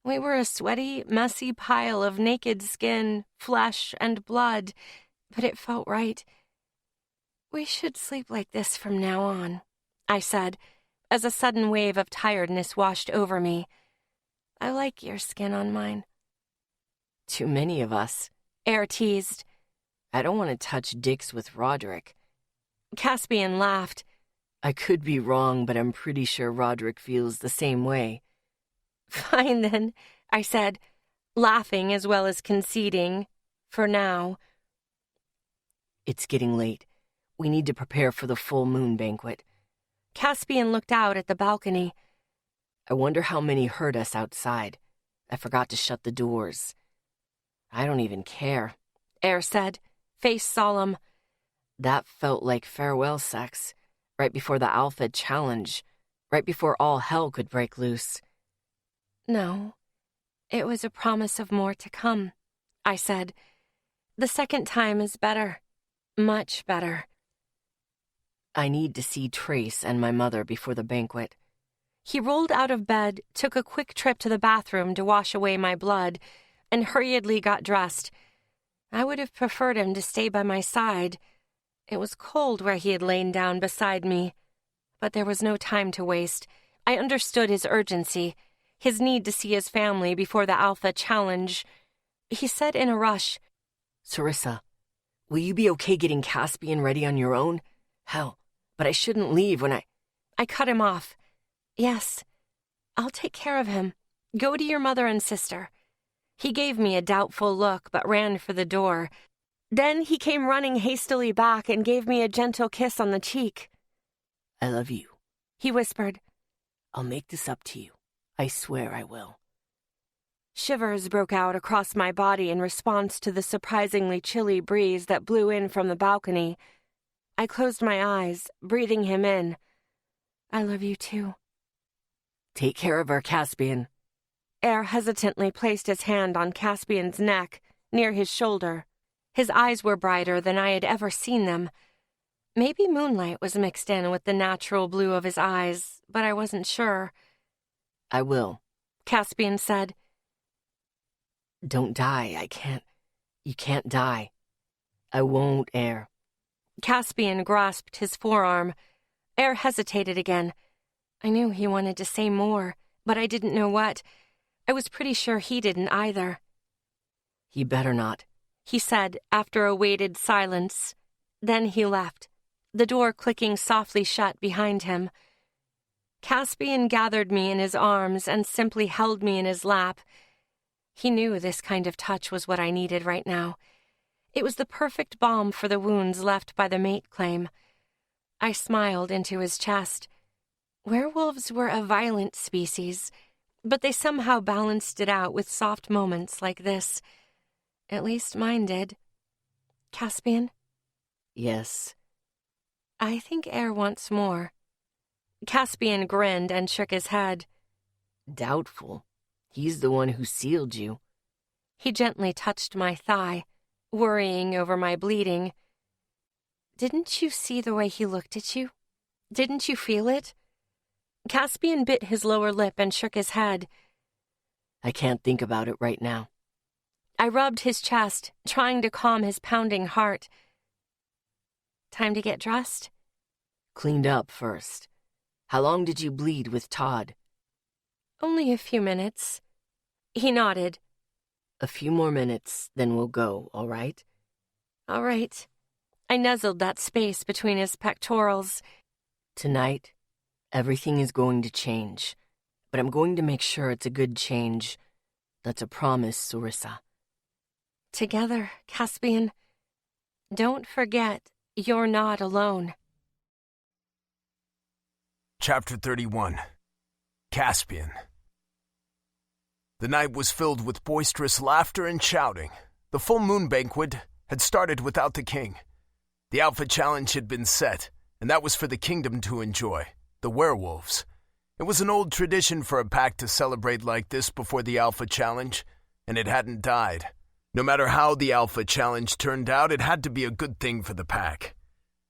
We were a sweaty, messy pile of naked skin, flesh, and blood, but it felt right. "We should sleep like this from now on," I said, as a sudden wave of tiredness washed over me. "I like your skin on mine." "Too many of us," Air teased. "I don't want to touch dicks with Roderick." Caspian laughed. "I could be wrong, but I'm pretty sure Roderick feels the same way." "Fine then," I said, laughing as well as conceding. For now. "It's getting late. We need to prepare for the full moon banquet." Caspian looked out at the balcony. "I wonder how many heard us outside. I forgot to shut the doors." "I don't even care," Air said, face solemn. "That felt like farewell sex, right before the Alpha Challenge, right before all hell could break loose." "No, it was a promise of more to come," I said. "The second time is better, much better." "I need to see Trace and my mother before the banquet." He rolled out of bed, took a quick trip to the bathroom to wash away my blood, and hurriedly got dressed. I would have preferred him to stay by my side. It was cold where he had lain down beside me, but there was no time to waste. I understood his urgency, his need to see his family before the Alpha Challenge. He said in a rush, "Sarissa, will you be okay getting Caspian ready on your own? Hell, but I shouldn't leave when I cut him off. "Yes, I'll take care of him. Go to your mother and sister." He gave me a doubtful look but ran for the door. Then he came running hastily back and gave me a gentle kiss on the cheek. "I love you," he whispered. "I'll make this up to you. I swear I will." Shivers broke out across my body in response to the surprisingly chilly breeze that blew in from the balcony. I closed my eyes, breathing him in. "I love you too." "Take care of her, Caspian." Air hesitantly placed his hand on Caspian's neck, near his shoulder. His eyes were brighter than I had ever seen them. Maybe moonlight was mixed in with the natural blue of his eyes, but I wasn't sure. "I will," Caspian said. "Don't die. You can't die." "I won't, Air." Caspian grasped his forearm. Air hesitated again. I knew he wanted to say more, but I didn't know what. I was pretty sure he didn't either. "He better not," he said after a weighted silence. Then he left, the door clicking softly shut behind him. Caspian gathered me in his arms and simply held me in his lap. He knew this kind of touch was what I needed right now. It was the perfect balm for the wounds left by the mate claim. I smiled into his chest. Werewolves were a violent species, but they somehow balanced it out with soft moments like this. At least mine did. "Caspian?" "Yes." "I think Air wants more." Caspian grinned and shook his head. "Doubtful. He's the one who sealed you." He gently touched my thigh, worrying over my bleeding. "Didn't you see the way he looked at you? Didn't you feel it?" Caspian bit his lower lip and shook his head. "I can't think about it right now." I rubbed his chest, trying to calm his pounding heart. "Time to get dressed?" "Cleaned up first. How long did you bleed with Todd?" "Only a few minutes." He nodded. "A few more minutes, then we'll go, all right?" "All right." I nuzzled that space between his pectorals. "Tonight, everything is going to change, but I'm going to make sure it's a good change. That's a promise, Sarissa." Together, Caspian. Don't forget, you're not alone. Chapter 31. Caspian. The night was filled with boisterous laughter and shouting. The full moon banquet had started without the king. The Alpha Challenge had been set, and that was for the kingdom to enjoy, the Werewolves. It was an old tradition for a pack to celebrate like this before the Alpha Challenge, and it hadn't died. No matter how the Alpha Challenge turned out, it had to be a good thing for the pack.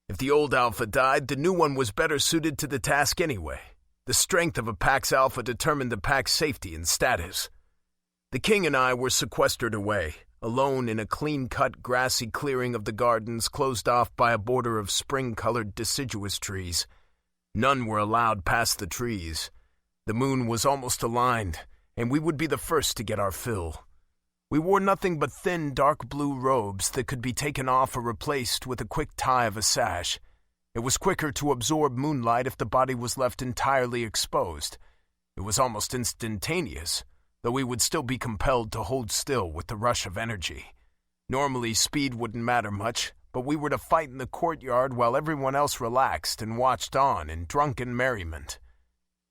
If the old Alpha died, the new one was better suited to the task anyway. The strength of a pack's Alpha determined the pack's safety and status. The king and I were sequestered away, alone in a clean-cut grassy clearing of the gardens closed off by a border of spring-colored deciduous trees. None were allowed past the trees. The moon was almost aligned, and we would be the first to get our fill. We wore nothing but thin, dark blue robes that could be taken off or replaced with a quick tie of a sash. It was quicker to absorb moonlight if the body was left entirely exposed. It was almost instantaneous, though we would still be compelled to hold still with the rush of energy. Normally, speed wouldn't matter much, but we were to fight in the courtyard while everyone else relaxed and watched on in drunken merriment.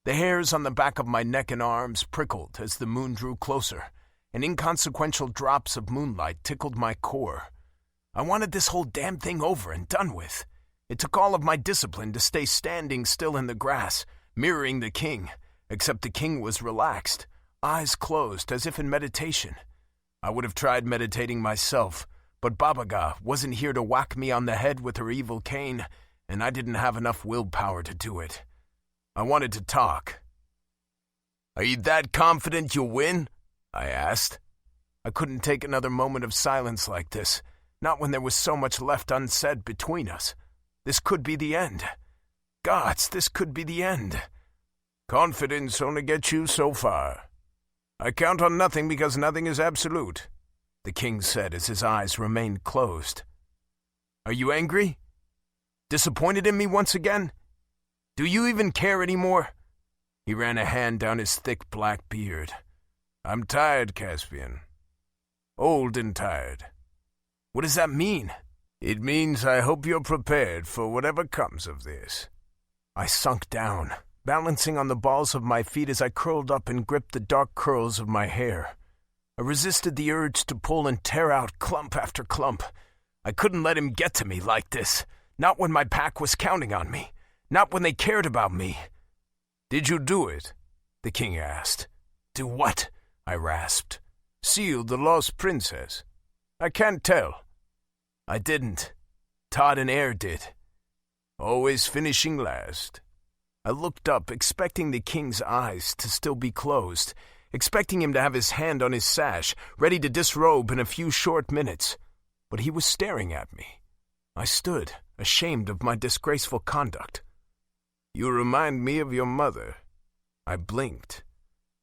The hairs on the back of my neck and arms prickled as the moon drew closer, and inconsequential drops of moonlight tickled my core. I wanted this whole damn thing over and done with. It took all of my discipline to stay standing still in the grass, mirroring the king, except the king was relaxed, eyes closed as if in meditation. I would have tried meditating myself, but Babaga wasn't here to whack me on the head with her evil cane, and I didn't have enough willpower to do it. I wanted to talk. "Are you that confident you'll win?" I asked. I couldn't take another moment of silence like this, not when there was so much left unsaid between us. This could be the end. Gods, this could be the end. "Confidence only gets you so far. I count on nothing because nothing is absolute," the king said as his eyes remained closed. "Are you angry? Disappointed in me once again? Do you even care anymore?" He ran a hand down his thick black beard. "I'm tired, Caspian. Old and tired." "What does that mean?" "It means I hope you're prepared for whatever comes of this." I sunk down, balancing on the balls of my feet as I curled up and gripped the dark curls of my hair. I resisted the urge to pull and tear out clump after clump. I couldn't let him get to me like this, not when my pack was counting on me, not when they cared about me. "Did you do it?" the king asked. "Do what?" I rasped. "Seal the lost princess." "I can't tell." "I didn't. Todd and Air did." "Always finishing last." I looked up, expecting the king's eyes to still be closed, expecting him to have his hand on his sash, ready to disrobe in a few short minutes. But he was staring at me. I stood, ashamed of my disgraceful conduct. "You remind me of your mother." I blinked.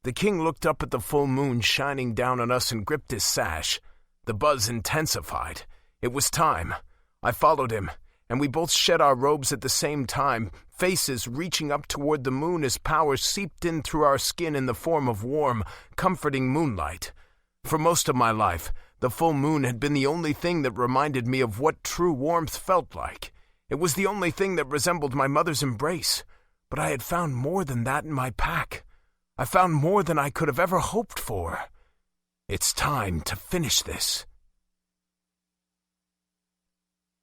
The king looked up at the full moon shining down on us and gripped his sash. The buzz intensified. It was time. I followed him, and we both shed our robes at the same time, faces reaching up toward the moon as power seeped in through our skin in the form of warm, comforting moonlight. For most of my life, the full moon had been the only thing that reminded me of what true warmth felt like. It was the only thing that resembled my mother's embrace. But I had found more than that in my pack. I found more than I could have ever hoped for. It's time to finish this.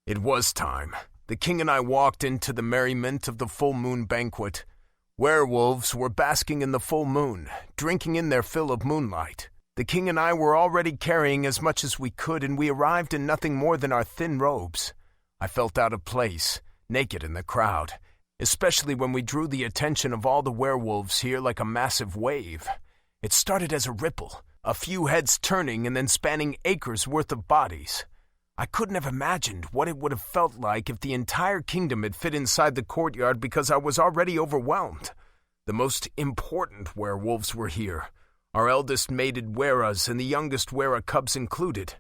It was time. The king and I walked into the merriment of the full moon banquet. Werewolves were basking in the full moon, drinking in their fill of moonlight. The king and I were already carrying as much as we could, and we arrived in nothing more than our thin robes. I felt out of place, naked in the crowd, especially when we drew the attention of all the werewolves here like a massive wave. It started as a ripple, a few heads turning and then spanning acres worth of bodies. I couldn't have imagined what it would have felt like if the entire kingdom had fit inside the courtyard because I was already overwhelmed. The most important werewolves were here, our eldest mated weras and the youngest wera cubs included.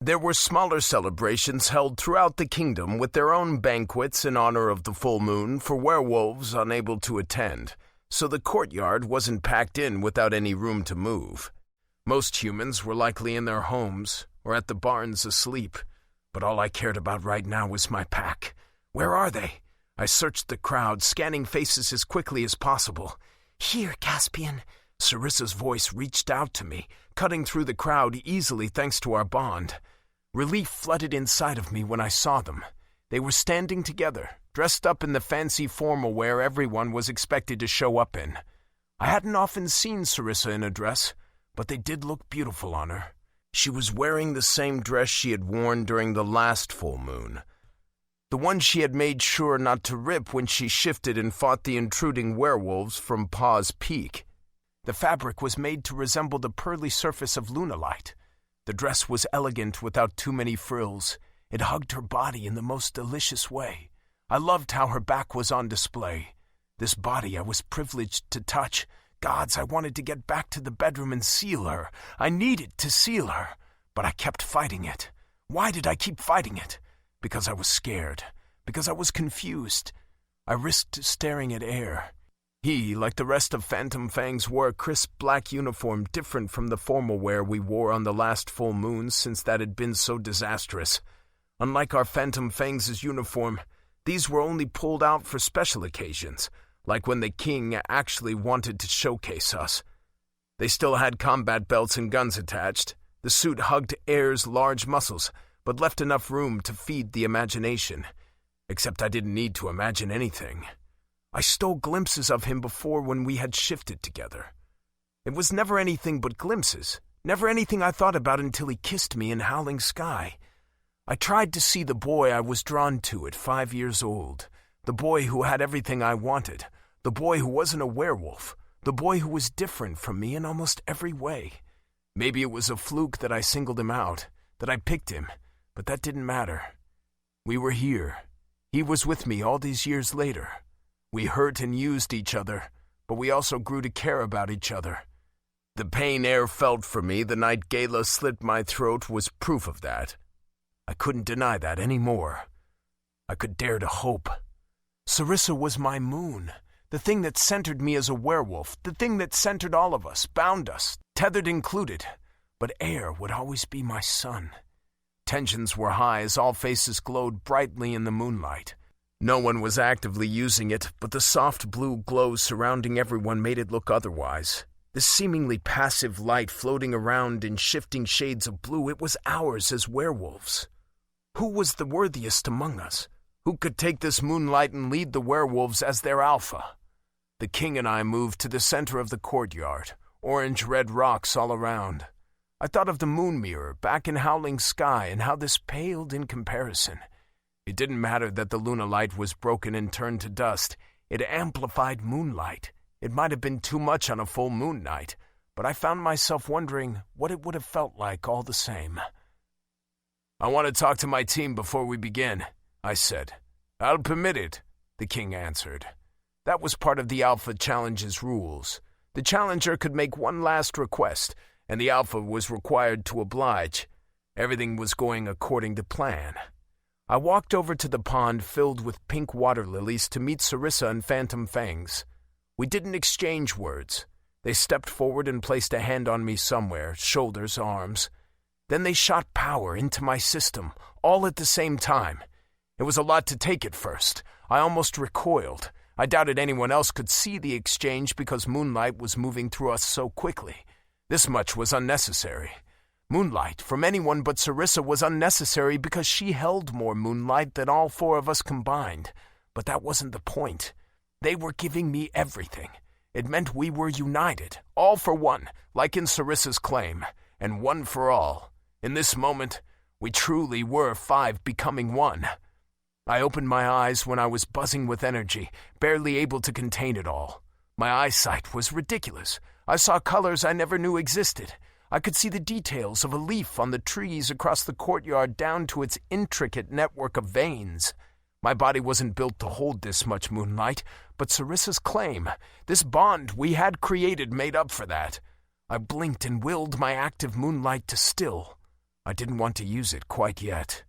There were smaller celebrations held throughout the kingdom with their own banquets in honor of the full moon for werewolves unable to attend, so the courtyard wasn't packed in without any room to move. Most humans were likely in their homes or at the barns asleep, but all I cared about right now was my pack. Where are they? I searched the crowd, scanning faces as quickly as possible. "Here, Caspian." Sarissa's voice reached out to me, cutting through the crowd easily thanks to our bond. Relief flooded inside of me when I saw them. They were standing together, dressed up in the fancy formal wear everyone was expected to show up in. I hadn't often seen Sarissa in a dress, but they did look beautiful on her. She was wearing the same dress she had worn during the last full moon. The one she had made sure not to rip when she shifted and fought the intruding werewolves from Paw's Peak. The fabric was made to resemble the pearly surface of lunalight. The dress was elegant without too many frills. It hugged her body in the most delicious way. I loved how her back was on display. This body I was privileged to touch. Gods, I wanted to get back to the bedroom and seal her. I needed to seal her, but I kept fighting it. Why did I keep fighting it? Because I was scared. Because I was confused. I risked staring at Air. He, like the rest of Phantom Fangs, wore a crisp black uniform different from the formal wear we wore on the last full moon since that had been so disastrous. Unlike our Phantom Fangs' uniform, these were only pulled out for special occasions, like when the king actually wanted to showcase us. They still had combat belts and guns attached. The suit hugged Air's large muscles, but left enough room to feed the imagination. Except I didn't need to imagine anything. I stole glimpses of him before when we had shifted together. It was never anything but glimpses, never anything I thought about until he kissed me in Howling Sky. I tried to see the boy I was drawn to at 5 years old, the boy who had everything I wanted, the boy who wasn't a werewolf, the boy who was different from me in almost every way. Maybe it was a fluke that I singled him out, that I picked him, but that didn't matter. We were here. He was with me all these years later. We hurt and used each other, but we also grew to care about each other. The pain Air felt for me the night Gala slit my throat was proof of that. I couldn't deny that anymore. I could dare to hope. Sarissa was my moon, the thing that centered me as a werewolf, the thing that centered all of us, bound us, tethered included. But Air would always be my sun. Tensions were high as all faces glowed brightly in the moonlight. No one was actively using it, but the soft blue glow surrounding everyone made it look otherwise. This seemingly passive light floating around in shifting shades of blue, it was ours as werewolves. Who was the worthiest among us? Who could take this moonlight and lead the werewolves as their alpha? The king and I moved to the center of the courtyard, orange-red rocks all around. I thought of the moon mirror back in Howling Sky and how this paled in comparison. It didn't matter that the lunalight was broken and turned to dust. It amplified moonlight. It might have been too much on a full moon night, but I found myself wondering what it would have felt like all the same. "I want to talk to my team before we begin," I said. "I'll permit it," the king answered. That was part of the Alpha Challenge's rules. The challenger could make one last request, and the Alpha was required to oblige. Everything was going according to plan. I walked over to the pond filled with pink water lilies to meet Sarissa and Phantom Fangs. We didn't exchange words. They stepped forward and placed a hand on me somewhere, shoulders, arms. Then they shot power into my system, all at the same time. It was a lot to take at first. I almost recoiled. I doubted anyone else could see the exchange because moonlight was moving through us so quickly. This much was unnecessary. Moonlight from anyone but Sarissa was unnecessary because she held more moonlight than all four of us combined. But that wasn't the point. They were giving me everything. It meant we were united, all for one, like in Sarissa's claim, and one for all. In this moment, we truly were 5 becoming 1. I opened my eyes when I was buzzing with energy, barely able to contain it all. My eyesight was ridiculous. I saw colors I never knew existed. I could see the details of a leaf on the trees across the courtyard down to its intricate network of veins. My body wasn't built to hold this much moonlight, but Sarissa's claim, this bond we had created, made up for that. I blinked and willed my active moonlight to still. I didn't want to use it quite yet.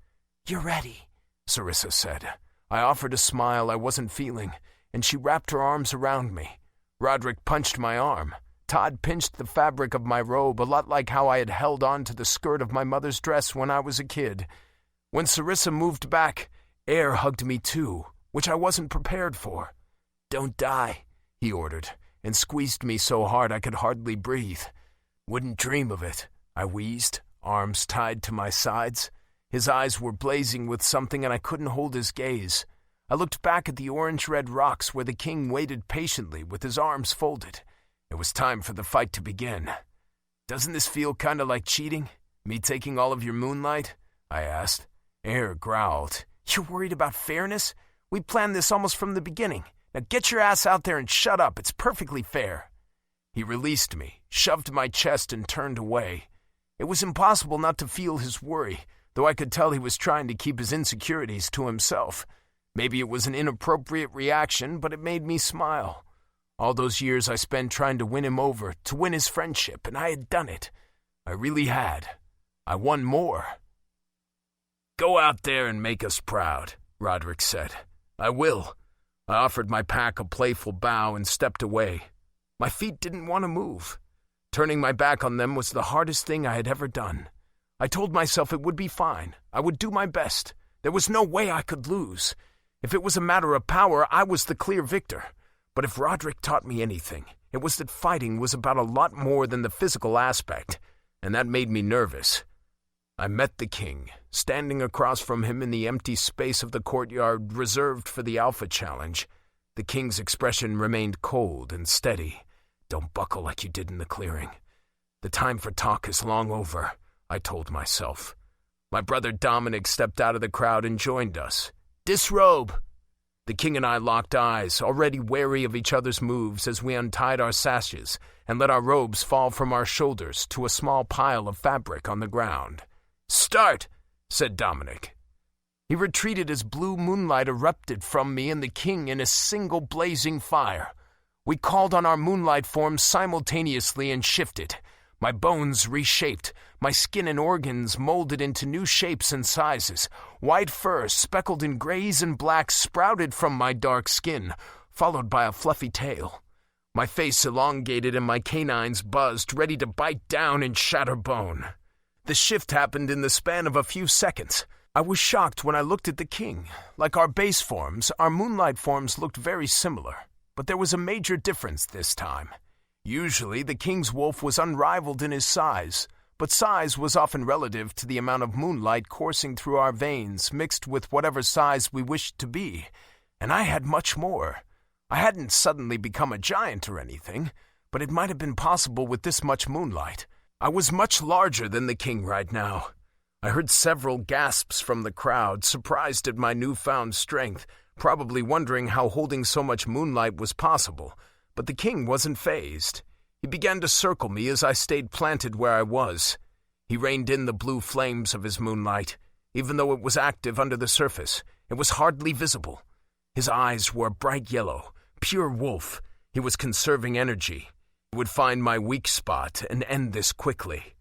"You're ready," Sarissa said. I offered a smile I wasn't feeling, and she wrapped her arms around me. Roderick punched my arm. Todd pinched the fabric of my robe, a lot like how I had held on to the skirt of my mother's dress when I was a kid. When Sarissa moved back, Air hugged me too, which I wasn't prepared for. "Don't die," he ordered, and squeezed me so hard I could hardly breathe. "Wouldn't dream of it," I wheezed, arms tied to my sides. His eyes were blazing with something and I couldn't hold his gaze. I looked back at the orange-red rocks where the king waited patiently with his arms folded. It was time for the fight to begin. "Doesn't this feel kind of like cheating? Me taking all of your moonlight?" I asked. Air growled. "You're worried about fairness? We planned this almost from the beginning. Now get your ass out there and shut up. It's perfectly fair." He released me, shoved my chest, and turned away. It was impossible not to feel his worry, though I could tell he was trying to keep his insecurities to himself. Maybe it was an inappropriate reaction, but it made me smile. All those years I spent trying to win him over, to win his friendship, and I had done it. I really had. I won more. "Go out there and make us proud," Roderick said. "I will." I offered my pack a playful bow and stepped away. My feet didn't want to move. Turning my back on them was the hardest thing I had ever done. I told myself it would be fine. I would do my best. There was no way I could lose. If it was a matter of power, I was the clear victor. But if Roderick taught me anything, it was that fighting was about a lot more than the physical aspect, and that made me nervous. I met the king, standing across from him in the empty space of the courtyard reserved for the Alpha Challenge. The king's expression remained cold and steady. "Don't buckle like you did in the clearing. The time for talk is long over," I told myself. My brother Dominic stepped out of the crowd and joined us. "Disrobe!" The king and I locked eyes, already wary of each other's moves as we untied our sashes and let our robes fall from our shoulders to a small pile of fabric on the ground. "Start!" said Dominic. He retreated as blue moonlight erupted from me and the king in a single blazing fire. We called on our moonlight forms simultaneously and shifted. My bones reshaped, my skin and organs molded into new shapes and sizes. White fur speckled in grays and blacks sprouted from my dark skin, followed by a fluffy tail. My face elongated and my canines buzzed, ready to bite down and shatter bone. The shift happened in the span of a few seconds. I was shocked when I looked at the king. Like our base forms, our moonlight forms looked very similar. But there was a major difference this time. Usually, the king's wolf was unrivaled in his size, but size was often relative to the amount of moonlight coursing through our veins mixed with whatever size we wished to be, and I had much more. I hadn't suddenly become a giant or anything, but it might have been possible with this much moonlight. I was much larger than the king right now. I heard several gasps from the crowd, surprised at my newfound strength, probably wondering how holding so much moonlight was possible, but the king wasn't fazed. He began to circle me as I stayed planted where I was. He reined in the blue flames of his moonlight. Even though it was active under the surface, it was hardly visible. His eyes were bright yellow, pure wolf. He was conserving energy. He would find my weak spot and end this quickly.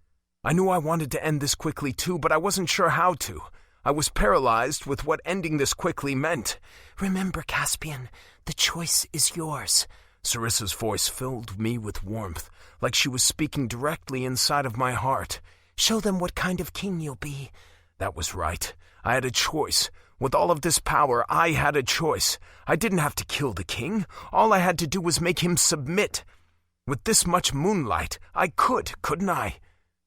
I knew I wanted to end this quickly too, but I wasn't sure how to. I was paralyzed with what ending this quickly meant. "Remember, Caspian, the choice is yours." Sarissa's voice filled me with warmth, like she was speaking directly inside of my heart. "Show them what kind of king you'll be." That was right. I had a choice. With all of this power, I had a choice. I didn't have to kill the king. All I had to do was make him submit. With this much moonlight, I couldn't I?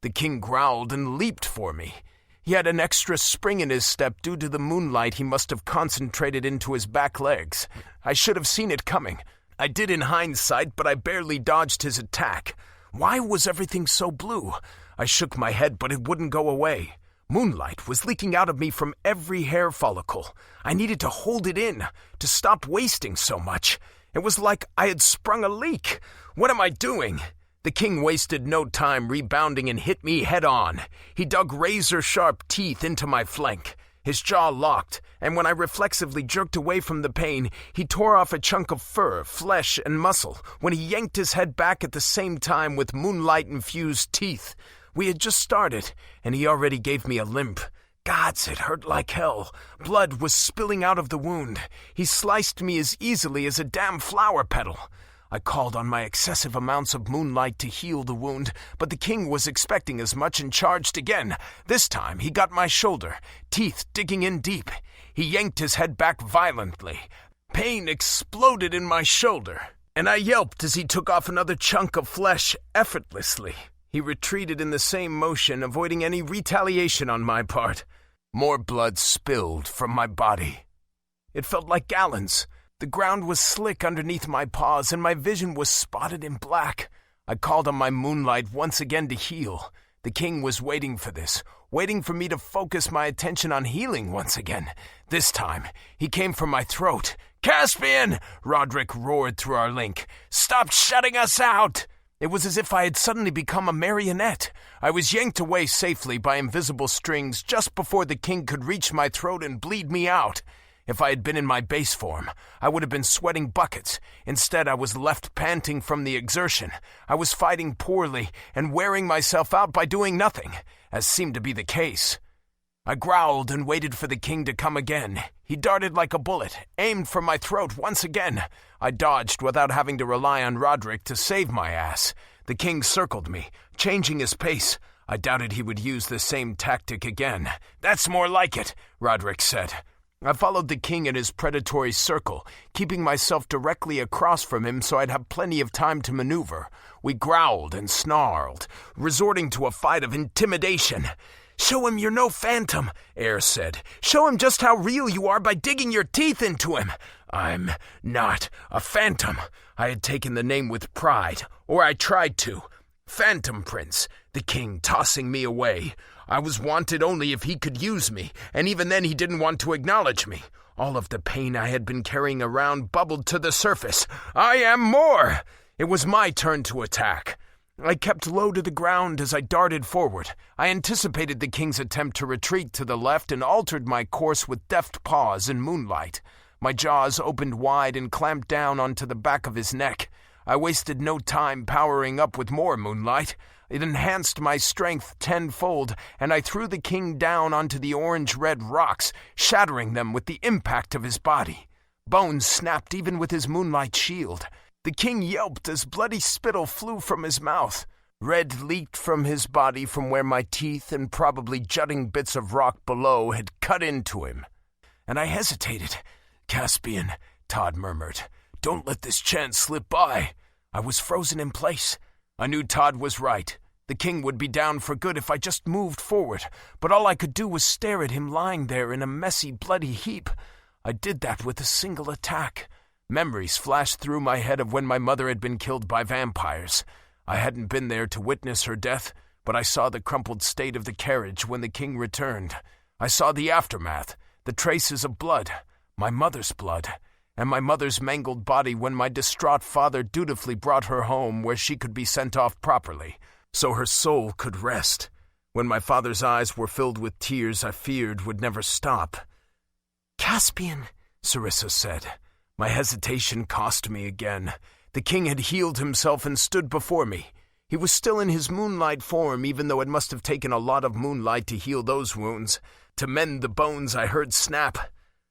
The king growled and leaped for me. He had an extra spring in his step due to the moonlight he must have concentrated into his back legs. I should have seen it coming. I did in hindsight, but I barely dodged his attack. Why was everything so blue? I shook my head, but it wouldn't go away. Moonlight was leaking out of me from every hair follicle. I needed to hold it in, to stop wasting so much. It was like I had sprung a leak. What am I doing? The king wasted no time rebounding and hit me head on. He dug razor-sharp teeth into my flank. His jaw locked, and when I reflexively jerked away from the pain, he tore off a chunk of fur, flesh, and muscle when he yanked his head back at the same time with moonlight-infused teeth. We had just started, and he already gave me a limp. Gods, it hurt like hell. Blood was spilling out of the wound. He sliced me as easily as a damn flower petal. I called on my excessive amounts of moonlight to heal the wound, but the king was expecting as much and charged again. This time he got my shoulder, teeth digging in deep. He yanked his head back violently. Pain exploded in my shoulder, and I yelped as he took off another chunk of flesh effortlessly. He retreated in the same motion, avoiding any retaliation on my part. More blood spilled from my body. It felt like gallons. The ground was slick underneath my paws, and my vision was spotted in black. I called on my moonlight once again to heal. The king was waiting for this, waiting for me to focus my attention on healing once again. This time, he came for my throat. "Caspian!" Roderick roared through our link. "Stop shutting us out!" It was as if I had suddenly become a marionette. I was yanked away safely by invisible strings just before the king could reach my throat and bleed me out. If I had been in my base form, I would have been sweating buckets. Instead, I was left panting from the exertion. I was fighting poorly and wearing myself out by doing nothing, as seemed to be the case. I growled and waited for the king to come again. He darted like a bullet, aimed for my throat once again. I dodged without having to rely on Roderick to save my ass. The king circled me, changing his pace. I doubted he would use the same tactic again. "That's more like it," Roderick said. I followed the king in his predatory circle, keeping myself directly across from him so I'd have plenty of time to maneuver. We growled and snarled, resorting to a fight of intimidation. "Show him you're no phantom," Air said. "Show him just how real you are by digging your teeth into him." "I'm not a phantom." I had taken the name with pride, or I tried to. "Phantom Prince," the king tossing me away. I was wanted only if he could use me, and even then he didn't want to acknowledge me. All of the pain I had been carrying around bubbled to the surface. "I am more!" It was my turn to attack. I kept low to the ground as I darted forward. I anticipated the king's attempt to retreat to the left and altered my course with deft paws and moonlight. My jaws opened wide and clamped down onto the back of his neck. I wasted no time powering up with more moonlight. It enhanced my strength tenfold, and I threw the king down onto the orange-red rocks, shattering them with the impact of his body. Bones snapped even with his moonlight shield. The king yelped as bloody spittle flew from his mouth. Red leaked from his body from where my teeth and probably jutting bits of rock below had cut into him. And I hesitated. "Caspian," Todd murmured, "don't let this chance slip by." I was frozen in place. I knew Todd was right. The king would be down for good if I just moved forward, but all I could do was stare at him lying there in a messy, bloody heap. I did that with a single attack. Memories flashed through my head of when my mother had been killed by vampires. I hadn't been there to witness her death, but I saw the crumpled state of the carriage when the king returned. I saw the aftermath, the traces of blood, my mother's blood, and my mother's mangled body when my distraught father dutifully brought her home where she could be sent off properly, so her soul could rest. When my father's eyes were filled with tears I feared would never stop. "Caspian," Sarissa said. My hesitation cost me again. The king had healed himself and stood before me. He was still in his moonlight form, even though it must have taken a lot of moonlight to heal those wounds, to mend the bones I heard snap.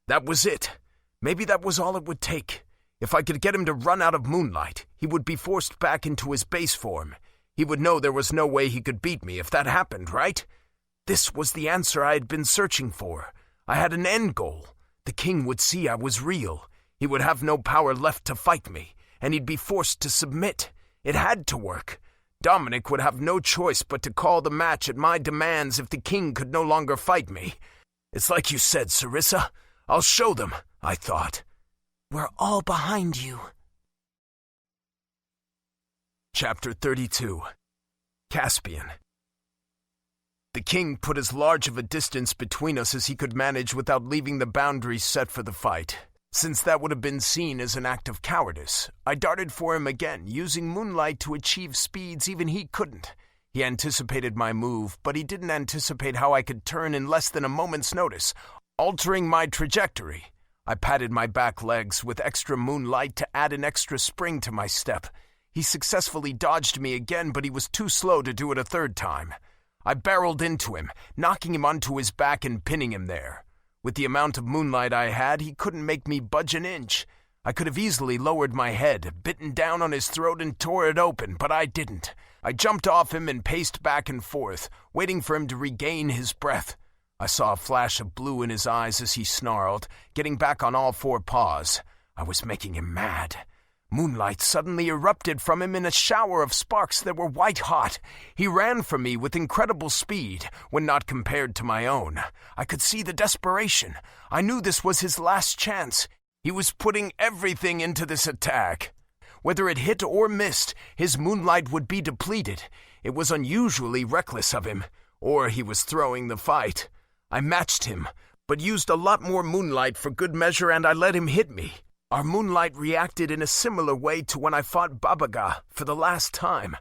That was it. Maybe that was all it would take. If I could get him to run out of moonlight, he would be forced back into his base form. He would know there was no way he could beat me if that happened, right? This was the answer I had been searching for. I had an end goal. The king would see I was real. He would have no power left to fight me, and he'd be forced to submit. It had to work. Dominic would have no choice but to call the match at my demands if the king could no longer fight me. "It's like you said, Sarissa. I'll show them," I thought. "We're all behind you." Chapter 32. Caspian. The king put as large of a distance between us as he could manage without leaving the boundaries set for the fight. Since that would have been seen as an act of cowardice, I darted for him again, using moonlight to achieve speeds even he couldn't. He anticipated my move, but he didn't anticipate how I could turn in less than a moment's notice, altering my trajectory. I patted my back legs with extra moonlight to add an extra spring to my step. He successfully dodged me again, but he was too slow to do it a third time. I barreled into him, knocking him onto his back and pinning him there. With the amount of moonlight I had, he couldn't make me budge an inch. I could have easily lowered my head, bitten down on his throat and tore it open, but I didn't. I jumped off him and paced back and forth, waiting for him to regain his breath. I saw a flash of blue in his eyes as he snarled, getting back on all four paws. I was making him mad. Moonlight suddenly erupted from him in a shower of sparks that were white-hot. He ran from me with incredible speed, when not compared to my own. I could see the desperation. I knew this was his last chance. He was putting everything into this attack. Whether it hit or missed, his moonlight would be depleted. It was unusually reckless of him. Or he was throwing the fight. I matched him, but used a lot more moonlight for good measure, and I let him hit me. Our moonlight reacted in a similar way to when I fought Babaga for the last time.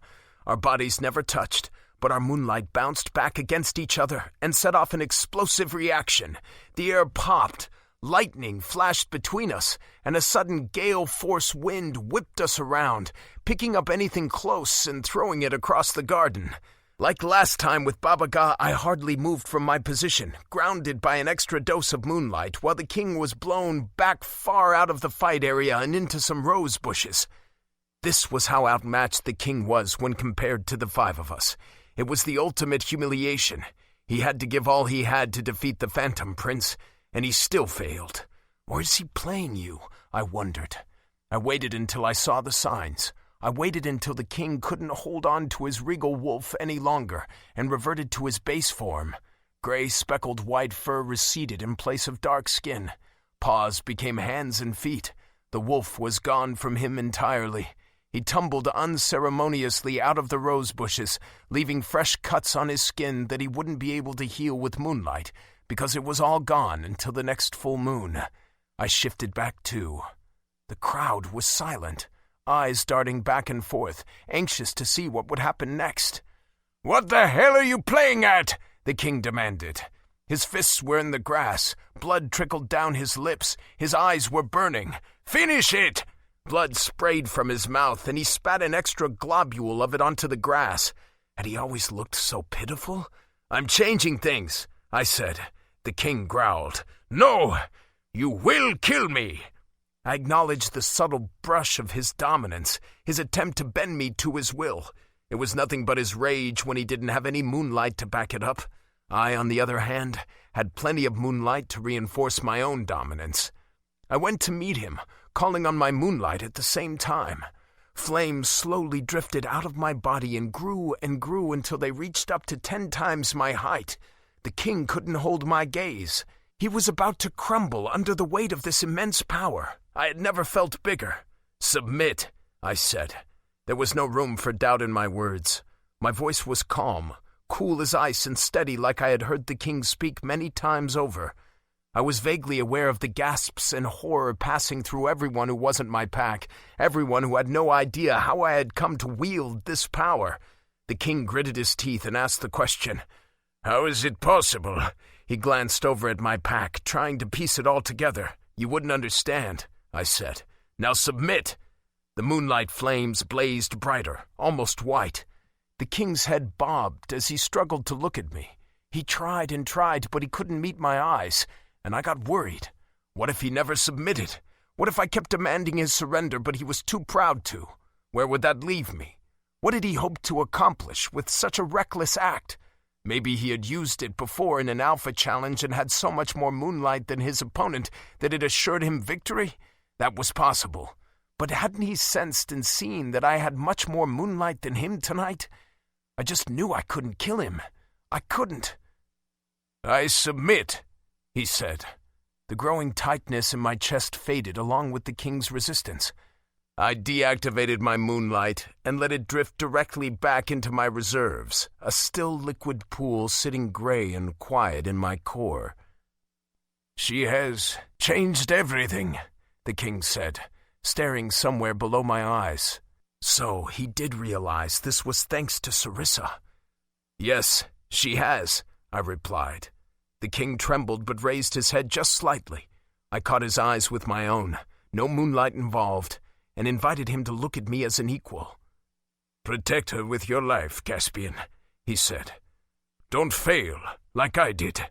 Our bodies never touched, but our moonlight bounced back against each other and set off an explosive reaction. The air popped, lightning flashed between us, and a sudden gale-force wind whipped us around, picking up anything close and throwing it across the garden. Like last time with Babaga, I hardly moved from my position, grounded by an extra dose of moonlight, while the king was blown back far out of the fight area and into some rose bushes. This was how outmatched the king was when compared to the 5 of us. It was the ultimate humiliation. He had to give all he had to defeat the Phantom Prince, and he still failed. Or is he playing you? I wondered. I waited until I saw the signs. I waited until the king couldn't hold on to his regal wolf any longer and reverted to his base form. Gray speckled white fur receded in place of dark skin. Paws became hands and feet. The wolf was gone from him entirely. He tumbled unceremoniously out of the rose bushes, leaving fresh cuts on his skin that he wouldn't be able to heal with moonlight, because it was all gone until the next full moon. I shifted back too. The crowd was silent, eyes darting back and forth, anxious to see what would happen next. "What the hell are you playing at?" the king demanded. His fists were in the grass. Blood trickled down his lips. His eyes were burning. "Finish it!" Blood sprayed from his mouth, and he spat an extra globule of it onto the grass. Had he always looked so pitiful? "I'm changing things," I said. The king growled. "No! You will kill me!" I acknowledged the subtle brush of his dominance, his attempt to bend me to his will. It was nothing but his rage when he didn't have any moonlight to back it up. I, on the other hand, had plenty of moonlight to reinforce my own dominance. I went to meet him, calling on my moonlight at the same time. Flames slowly drifted out of my body and grew until they reached up to 10 times my height. The king couldn't hold my gaze. He was about to crumble under the weight of this immense power. I had never felt bigger. "Submit," I said. There was no room for doubt in my words. My voice was calm, cool as ice and steady like I had heard the king speak many times over. I was vaguely aware of the gasps and horror passing through everyone who wasn't my pack, everyone who had no idea how I had come to wield this power. The king gritted his teeth and asked the question. "How is it possible?" He glanced over at my pack, trying to piece it all together. "You wouldn't understand," I said. "Now submit." The moonlight flames blazed brighter, almost white. The king's head bobbed as he struggled to look at me. He tried and tried, but he couldn't meet my eyes, and I got worried. What if he never submitted? What if I kept demanding his surrender, but he was too proud to? Where would that leave me? What did he hope to accomplish with such a reckless act? Maybe he had used it before in an alpha challenge and had so much more moonlight than his opponent that it assured him victory? That was possible. But hadn't he sensed and seen that I had much more moonlight than him tonight? I just knew I couldn't kill him. I couldn't. "I submit," he said. The growing tightness in my chest faded along with the king's resistance. I deactivated my moonlight and let it drift directly back into my reserves, a still liquid pool sitting gray and quiet in my core. "She has changed everything," the king said, staring somewhere below my eyes. So he did realize this was thanks to Sarissa. "Yes, she has," I replied. The king trembled but raised his head just slightly. I caught his eyes with my own, no moonlight involved, and invited him to look at me as an equal. "Protect her with your life, Caspian," he said. "Don't fail, like I did."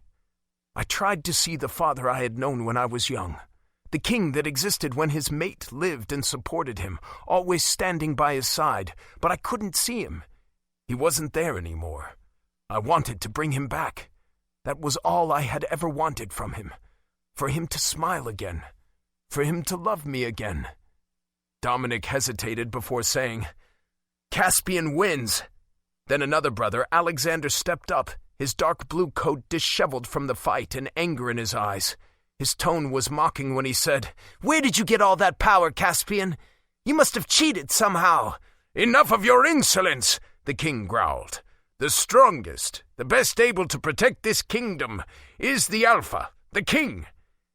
I tried to see the father I had known when I was young, the king that existed when his mate lived and supported him, always standing by his side, but I couldn't see him. He wasn't there anymore. I wanted to bring him back. That was all I had ever wanted from him. For him to smile again. For him to love me again. Dominic hesitated before saying, "Caspian wins." Then another brother, Alexander, stepped up, his dark blue coat disheveled from the fight and anger in his eyes. His tone was mocking when he said, "Where did you get all that power, Caspian? You must have cheated somehow." "Enough of your insolence," the king growled. "The strongest, the best able to protect this kingdom, is the Alpha, the king."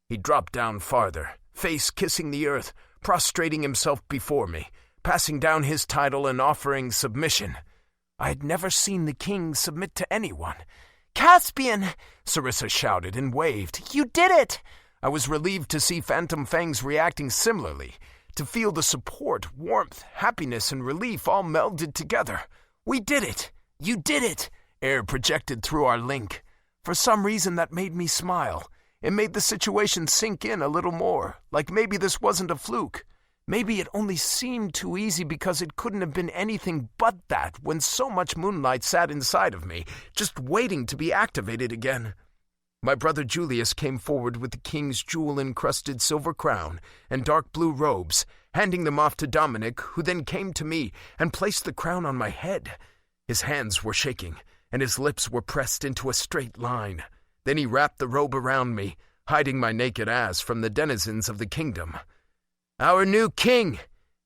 He dropped down farther, face kissing the earth, prostrating himself before me, passing down his title and offering submission. I had never seen the king submit to anyone. "Caspian!" Sarissa shouted and waved. "You did it!" I was relieved to see Phantom Fangs reacting similarly, to feel the support, warmth, happiness, and relief all melded together. "We did it! You did it!" Air projected through our link. For some reason that made me smile. It made the situation sink in a little more, like maybe this wasn't a fluke. Maybe it only seemed too easy because it couldn't have been anything but that when so much moonlight sat inside of me, just waiting to be activated again. My brother Julius came forward with the king's jewel-encrusted silver crown and dark blue robes, handing them off to Dominic, who then came to me and placed the crown on my head. His hands were shaking, and his lips were pressed into a straight line. Then he wrapped the robe around me, hiding my naked ass from the denizens of the kingdom. "Our new king!"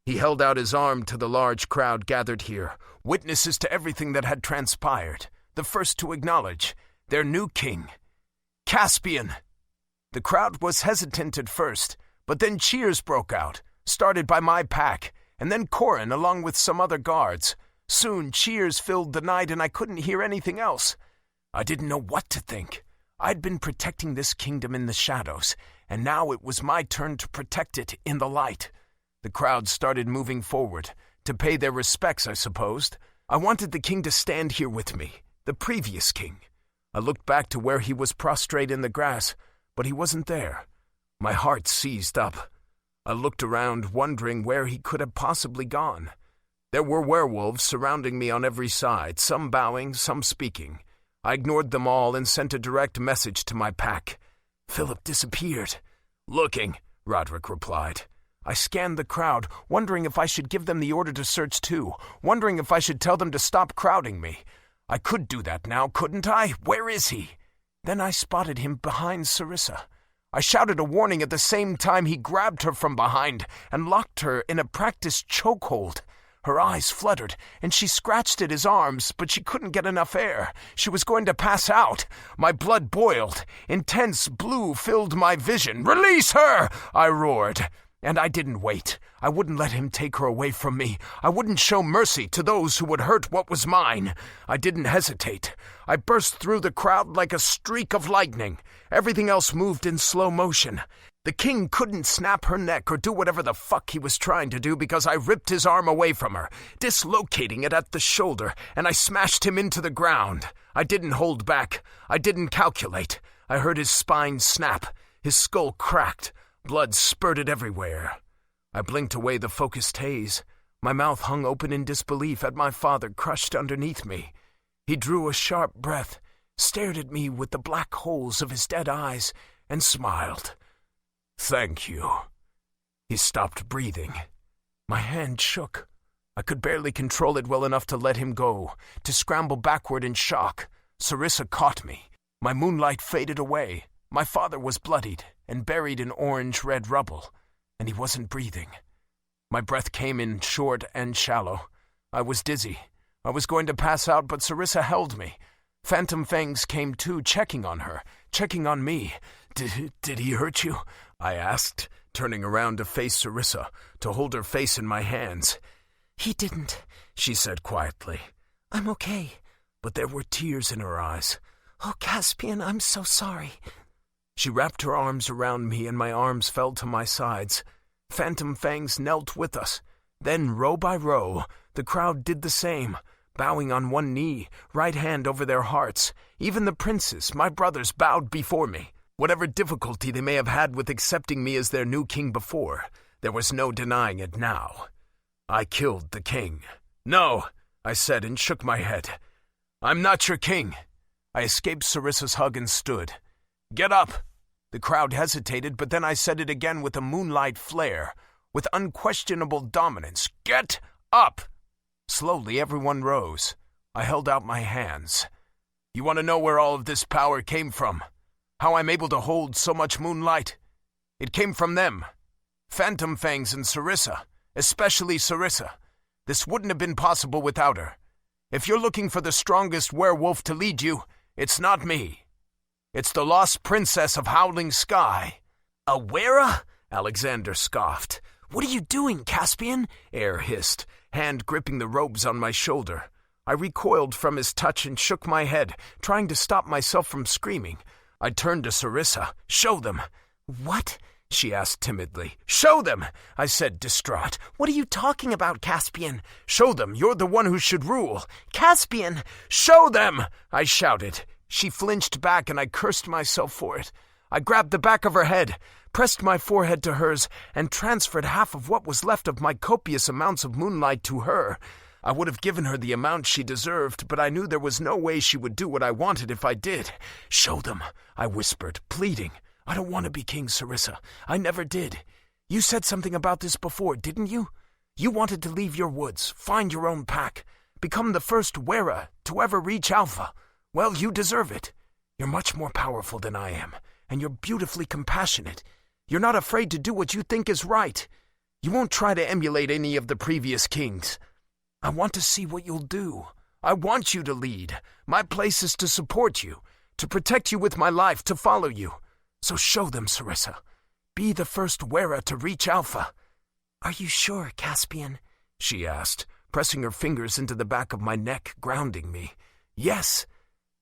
He held out his arm to the large crowd gathered here, witnesses to everything that had transpired, the first to acknowledge their new king. "Caspian!" The crowd was hesitant at first, but then cheers broke out, started by my pack, and then Corin along with some other guards. Soon cheers filled the night and I couldn't hear anything else. I didn't know what to think. I'd been protecting this kingdom in the shadows, and now it was my turn to protect it in the light. The crowd started moving forward, to pay their respects, I supposed. I wanted the king to stand here with me, the previous king. I looked back to where he was prostrate in the grass, but he wasn't there. My heart seized up. I looked around, wondering where he could have possibly gone. There were werewolves surrounding me on every side, some bowing, some speaking. I ignored them all and sent a direct message to my pack. Philip disappeared. "Looking," Roderick replied. I scanned the crowd, wondering if I should give them the order to search too, wondering if I should tell them to stop crowding me. I could do that now, couldn't I? Where is he? Then I spotted him behind Sarissa. I shouted a warning at the same time he grabbed her from behind and locked her in a practiced chokehold. Her eyes fluttered, and she scratched at his arms, but she couldn't get enough air. She was going to pass out. My blood boiled. Intense blue filled my vision. "Release her!" I roared. And I didn't wait. I wouldn't let him take her away from me. I wouldn't show mercy to those who would hurt what was mine. I didn't hesitate. I burst through the crowd like a streak of lightning. Everything else moved in slow motion. The king couldn't snap her neck or do whatever the fuck he was trying to do because I ripped his arm away from her, dislocating it at the shoulder, and I smashed him into the ground. I didn't hold back. I didn't calculate. I heard his spine snap. His skull cracked. Blood spurted everywhere. I blinked away the focused haze. My mouth hung open in disbelief at my father crushed underneath me. He drew a sharp breath, stared at me with the black holes of his dead eyes, and smiled. "Thank you." He stopped breathing. My hand shook. I could barely control it well enough to let him go, to scramble backward in shock. Sarissa caught me. My moonlight faded away. My father was bloodied and buried in orange-red rubble, and he wasn't breathing. My breath came in short and shallow. I was dizzy. I was going to pass out, but Sarissa held me. Phantom Fangs came too, checking on her, checking on me. Did he hurt you?" I asked, turning around to face Sarissa, to hold her face in my hands. "He didn't," she said quietly. "I'm okay." But there were tears in her eyes. "Oh, Caspian, I'm so sorry." She wrapped her arms around me and my arms fell to my sides. Phantom Fangs knelt with us. Then, row by row, the crowd did the same, bowing on one knee, right hand over their hearts. Even the princes, my brothers, bowed before me. Whatever difficulty they may have had with accepting me as their new king before, there was no denying it now. I killed the king. "No," I said and shook my head. "I'm not your king." I escaped Sarissa's hug and stood. "Get up." The crowd hesitated, but then I said it again with a moonlight flare, with unquestionable dominance. "Get up!" Slowly everyone rose. I held out my hands. "You want to know where all of this power came from? How I'm able to hold so much moonlight? It came from them. Phantom Fangs and Sarissa, especially Sarissa. This wouldn't have been possible without her. If you're looking for the strongest werewolf to lead you, it's not me. It's the lost princess of Howling Sky." "A wera?" Alexander scoffed. "What are you doing, Caspian?" Air hissed, hand gripping the robes on my shoulder. I recoiled from his touch and shook my head, trying to stop myself from screaming. I turned to Sarissa. "Show them." "What?" she asked timidly. "Show them," I said, distraught. "What are you talking about, Caspian?" "Show them you're the one who should rule." "Caspian!" "Show them!" I shouted. She flinched back and I cursed myself for it. I grabbed the back of her head, pressed my forehead to hers, and transferred half of what was left of my copious amounts of moonlight to her. I would have given her the amount she deserved, but I knew there was no way she would do what I wanted if I did. "Show them," I whispered, pleading. "I don't want to be king, Sarissa. I never did. You said something about this before, didn't you? You wanted to leave your woods, find your own pack, become the first Wera to ever reach Alpha. Well, you deserve it. You're much more powerful than I am, and you're beautifully compassionate. You're not afraid to do what you think is right. You won't try to emulate any of the previous kings. I want to see what you'll do. I want you to lead. My place is to support you, to protect you with my life, to follow you. So show them, Sarissa. Be the first Wera to reach Alpha." "Are you sure, Caspian?" she asked, pressing her fingers into the back of my neck, grounding me. "Yes."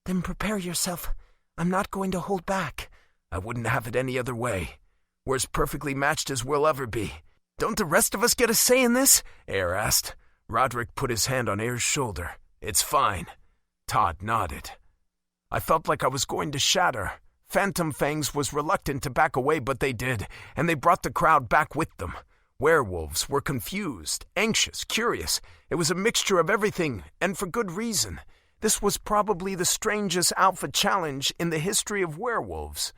"Then prepare yourself. I'm not going to hold back." "I wouldn't have it any other way. We're as perfectly matched as we'll ever be." "Don't the rest of us get a say in this?" Air asked. Roderick put his hand on Air's shoulder. "It's fine." Todd nodded. I felt like I was going to shatter. Phantom Fangs was reluctant to back away, but they did, and they brought the crowd back with them. Werewolves were confused, anxious, curious. It was a mixture of everything, and for good reason. This was probably the strangest Alpha challenge in the history of werewolves.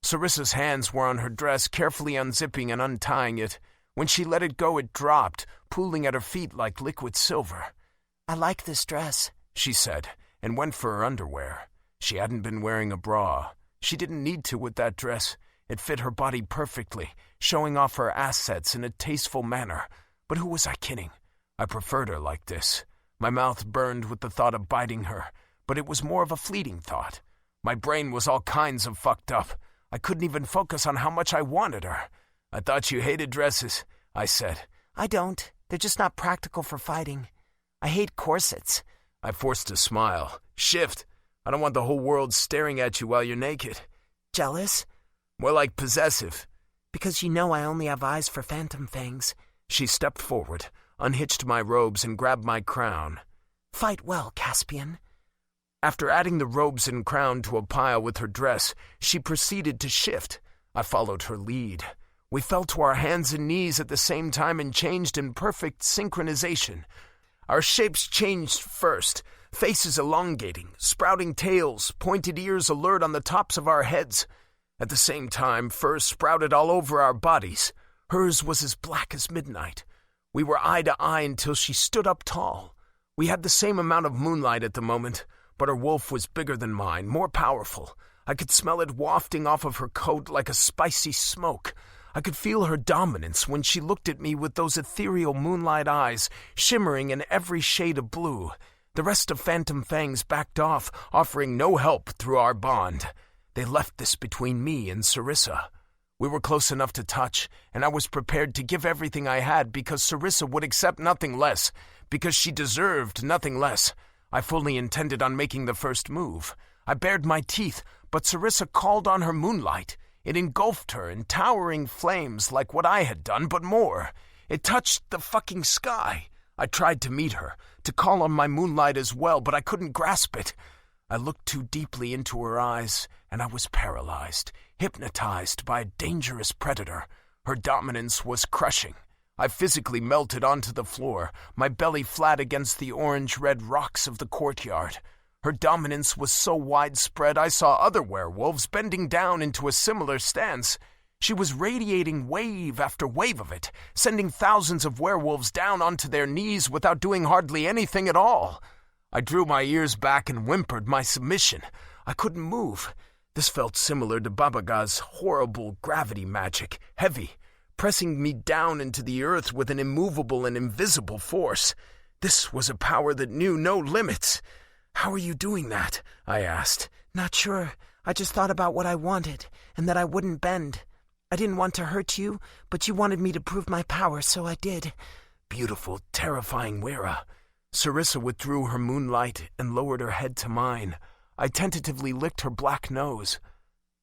Sarissa's hands were on her dress, carefully unzipping and untying it. When she let it go, it dropped, pooling at her feet like liquid silver. "I like this dress," she said, and went for her underwear. She hadn't been wearing a bra. She didn't need to with that dress. It fit her body perfectly, showing off her assets in a tasteful manner. But who was I kidding? I preferred her like this. My mouth burned with the thought of biting her, but it was more of a fleeting thought. My brain was all kinds of fucked up. I couldn't even focus on how much I wanted her. "I thought you hated dresses," I said. "I don't. They're just not practical for fighting. I hate corsets." I forced a smile. "Shift. I don't want the whole world staring at you while you're naked." "Jealous?" "More like possessive." "Because you know I only have eyes for Phantom Fangs." She stepped forward, unhitched my robes, and grabbed my crown. "Fight well, Caspian." After adding the robes and crown to a pile with her dress, she proceeded to shift. I followed her lead. We fell to our hands and knees at the same time and changed in perfect synchronization. Our shapes changed first, faces elongating, sprouting tails, pointed ears alert on the tops of our heads. At the same time, fur sprouted all over our bodies. Hers was as black as midnight. We were eye to eye until she stood up tall. We had the same amount of moonlight at the moment, but her wolf was bigger than mine, more powerful. I could smell it wafting off of her coat like a spicy smoke. I could feel her dominance when she looked at me with those ethereal moonlight eyes, shimmering in every shade of blue. The rest of Phantom Fangs backed off, offering no help through our bond. They left this between me and Sarissa. We were close enough to touch, and I was prepared to give everything I had because Sarissa would accept nothing less, because she deserved nothing less. I fully intended on making the first move. I bared my teeth, but Sarissa called on her moonlight. It engulfed her in towering flames like what I had done, but more. It touched the fucking sky. I tried to meet her, to call on my moonlight as well, but I couldn't grasp it. I looked too deeply into her eyes, and I was paralyzed, hypnotized by a dangerous predator. Her dominance was crushing. I physically melted onto the floor, my belly flat against the orange-red rocks of the courtyard. Her dominance was so widespread I saw other werewolves bending down into a similar stance. She was radiating wave after wave of it, sending thousands of werewolves down onto their knees without doing hardly anything at all. I drew my ears back and whimpered my submission. I couldn't move. This felt similar to Babaga's horrible gravity magic, heavy, pressing me down into the earth with an immovable and invisible force. This was a power that knew no limits. "How are you doing that?" I asked. "Not sure. I just thought about what I wanted, and that I wouldn't bend. I didn't want to hurt you, but you wanted me to prove my power, so I did. Beautiful, terrifying Wera. Sarissa withdrew her moonlight and lowered her head to mine. I tentatively licked her black nose.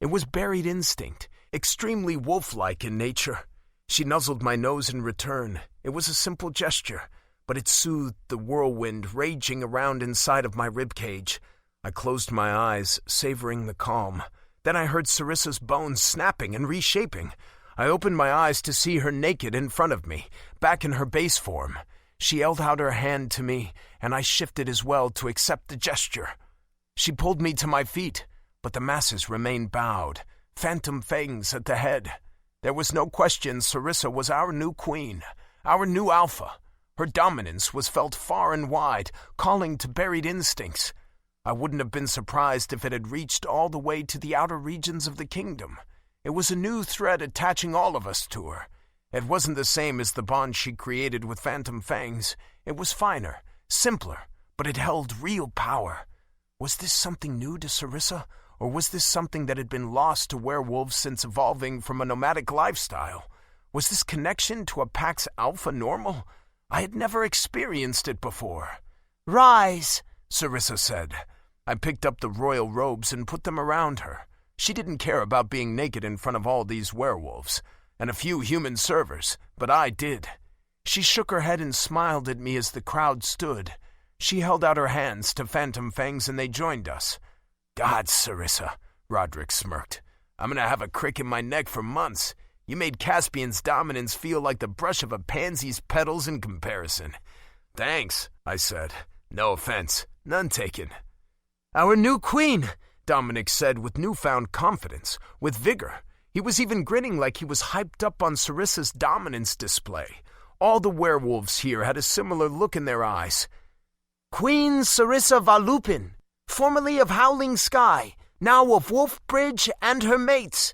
It was buried instinct, extremely wolf-like in nature. She nuzzled my nose in return. It was a simple gesture, but it soothed the whirlwind raging around inside of my ribcage. I closed my eyes, savoring the calm. Then I heard Sarissa's bones snapping and reshaping. I opened my eyes to see her naked in front of me, back in her base form. She held out her hand to me, and I shifted as well to accept the gesture. She pulled me to my feet, but the masses remained bowed, phantom fangs at the head. There was no question Sarissa was our new queen, our new alpha. Her dominance was felt far and wide, calling to buried instincts. I wouldn't have been surprised if it had reached all the way to the outer regions of the kingdom. It was a new thread attaching all of us to her. It wasn't the same as the bond she created with Phantom Fangs. It was finer, simpler, but it held real power. Was this something new to Sarissa, or was this something that had been lost to werewolves since evolving from a nomadic lifestyle? Was this connection to a pack's alpha normal? I had never experienced it before. Rise, Sarissa said. I picked up the royal robes and put them around her. She didn't care about being naked in front of all these werewolves, and a few human servers, but I did. She shook her head and smiled at me as the crowd stood. She held out her hands to Phantom Fangs and they joined us. God, Sarissa, Roderick smirked. I'm gonna have a crick in my neck for months. You made Caspian's dominance feel like the brush of a pansy's petals in comparison. Thanks, I said. No offense. None taken. Our new queen, Dominic said with newfound confidence, with vigor. He was even grinning like he was hyped up on Sarissa's dominance display. All the werewolves here had a similar look in their eyes. Queen Sarissa Valupin, formerly of Howling Sky, now of Wolfbridge and her mates.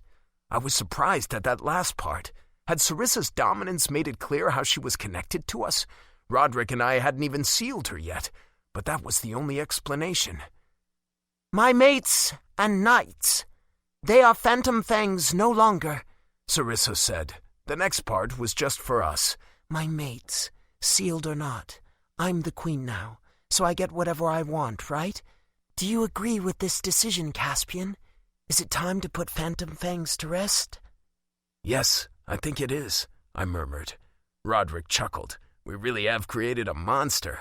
I was surprised at that last part. Had Sarissa's dominance made it clear how she was connected to us? Roderick and I hadn't even sealed her yet, but that was the only explanation. My mates and knights. They are Phantom Fangs no longer, Sarissa said. The next part was just for us. My mates, sealed or not, I'm the queen now, so I get whatever I want, right? Do you agree with this decision, Caspian? Is it time to put Phantom Fangs to rest? Yes, I think it is, I murmured. Roderick chuckled. We really have created a monster.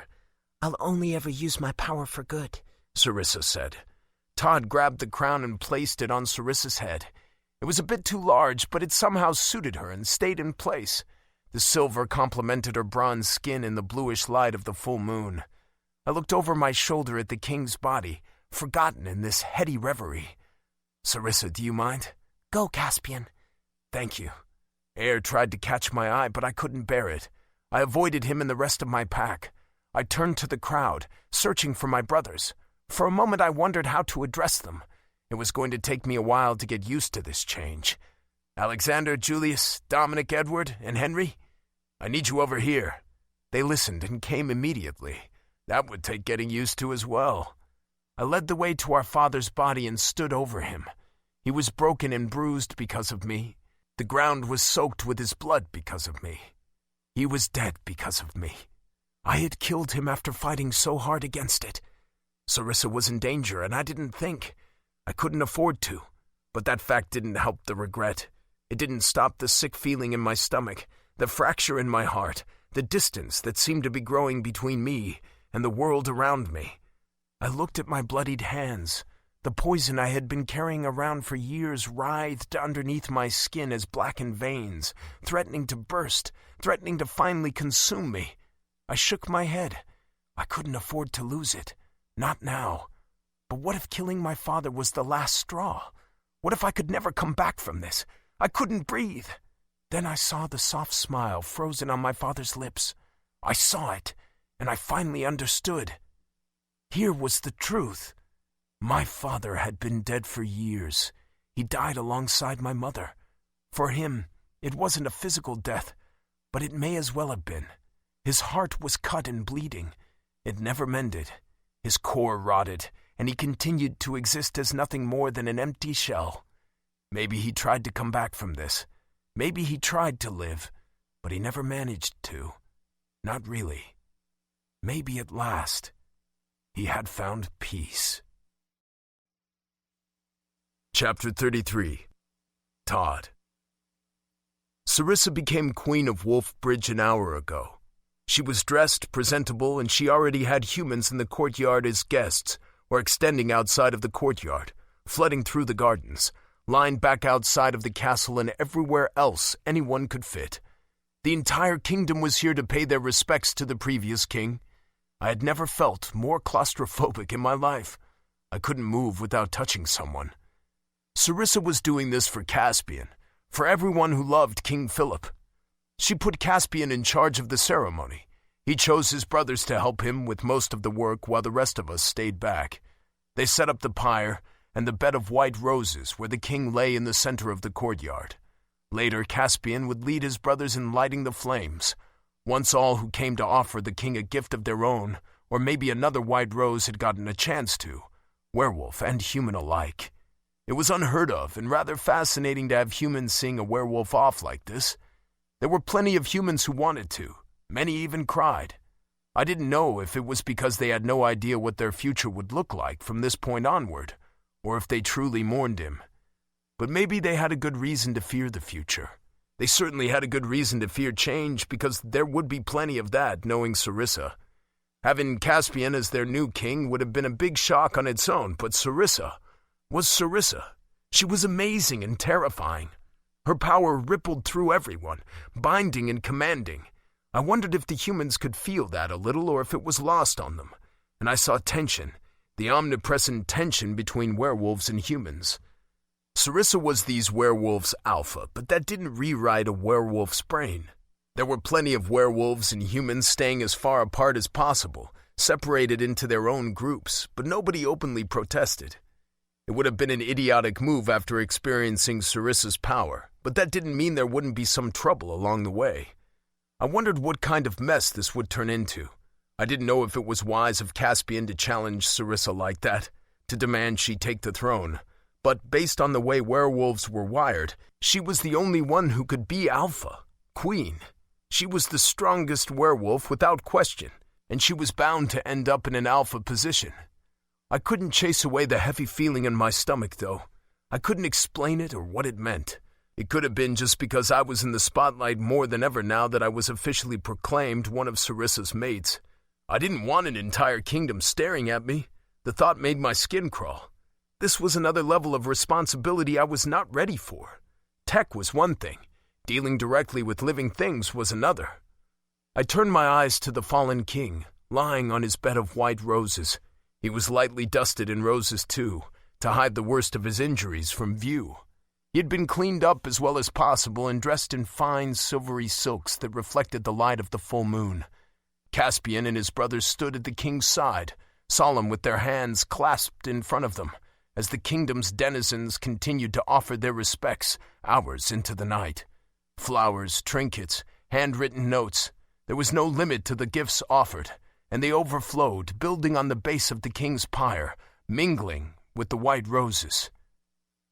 I'll only ever use my power for good, Sarissa said. Todd grabbed the crown and placed it on Sarissa's head. It was a bit too large, but it somehow suited her and stayed in place. The silver complemented her bronze skin in the bluish light of the full moon. I looked over my shoulder at the king's body, forgotten in this heady reverie. Sarissa, do you mind? Go, Caspian. Thank you. Air tried to catch my eye, but I couldn't bear it. I avoided him and the rest of my pack. I turned to the crowd, searching for my brothers. For a moment I wondered how to address them. It was going to take me a while to get used to this change. Alexander, Julius, Dominic, Edward, and Henry? I need you over here. They listened and came immediately. That would take getting used to as well. I led the way to our father's body and stood over him. He was broken and bruised because of me. The ground was soaked with his blood because of me. He was dead because of me. I had killed him after fighting so hard against it. Sarissa was in danger, and I didn't think. I couldn't afford to. But that fact didn't help the regret. It didn't stop the sick feeling in my stomach, the fracture in my heart, the distance that seemed to be growing between me and the world around me. I looked at my bloodied hands. The poison I had been carrying around for years writhed underneath my skin as blackened veins, threatening to burst, threatening to finally consume me. I shook my head. I couldn't afford to lose it. Not now. But what if killing my father was the last straw? What if I could never come back from this? I couldn't breathe. Then I saw the soft smile frozen on my father's lips. I saw it, and I finally understood. Here was the truth. My father had been dead for years. He died alongside my mother. For him, it wasn't a physical death, but it may as well have been. His heart was cut and bleeding. It never mended. His core rotted, and he continued to exist as nothing more than an empty shell. Maybe he tried to come back from this, Maybe he tried to live, but he never managed to. Not really. Maybe at last, he had found peace. Chapter 33. Todd. Sarissa became Queen of Wolf Bridge an hour ago. She was dressed, presentable, and she already had humans in the courtyard as guests, or extending outside of the courtyard, flooding through the gardens, lined back outside of the castle and everywhere else anyone could fit. The entire kingdom was here to pay their respects to the previous king. I had never felt more claustrophobic in my life. I couldn't move without touching someone. Sarissa was doing this for Caspian, for everyone who loved King Philip. She put Caspian in charge of the ceremony. He chose his brothers to help him with most of the work while the rest of us stayed back. They set up the pyre and the bed of white roses where the king lay in the center of the courtyard. Later, Caspian would lead his brothers in lighting the flames. Once all who came to offer the king a gift of their own, or maybe another white rose had gotten a chance to, werewolf and human alike. It was unheard of and rather fascinating to have humans seeing a werewolf off like this. There were plenty of humans who wanted to. Many even cried. I didn't know if it was because they had no idea what their future would look like from this point onward, or if they truly mourned him. But maybe they had a good reason to fear the future. They certainly had a good reason to fear change, because there would be plenty of that, knowing Sarissa. Having Caspian as their new king would have been a big shock on its own, but Sarissa was Sarissa. She was amazing and terrifying. Her power rippled through everyone, binding and commanding. I wondered if the humans could feel that a little, or if it was lost on them. And I saw tension, the omnipresent tension between werewolves and humans. Sarissa was these werewolves' alpha, but that didn't rewrite a werewolf's brain. There were plenty of werewolves and humans staying as far apart as possible, separated into their own groups, but nobody openly protested. It would have been an idiotic move after experiencing Sarissa's power, but that didn't mean there wouldn't be some trouble along the way. I wondered what kind of mess this would turn into. I didn't know if it was wise of Caspian to challenge Sarissa like that, to demand she take the throne. But based on the way werewolves were wired, she was the only one who could be alpha, queen. She was the strongest werewolf without question, and she was bound to end up in an alpha position. I couldn't chase away the heavy feeling in my stomach, though. I couldn't explain it or what it meant. It could have been just because I was in the spotlight more than ever now that I was officially proclaimed one of Sarissa's mates. I didn't want an entire kingdom staring at me. The thought made my skin crawl. This was another level of responsibility I was not ready for. Tech was one thing. Dealing directly with living things was another. I turned my eyes to the fallen king, lying on his bed of white roses. He was lightly dusted in roses too, to hide the worst of his injuries from view. He had been cleaned up as well as possible and dressed in fine silvery silks that reflected the light of the full moon. Caspian and his brothers stood at the king's side, solemn with their hands clasped in front of them, as the kingdom's denizens continued to offer their respects hours into the night. Flowers, trinkets, handwritten notes. There was no limit to the gifts offered, and they overflowed, building on the base of the king's pyre, mingling with the white roses.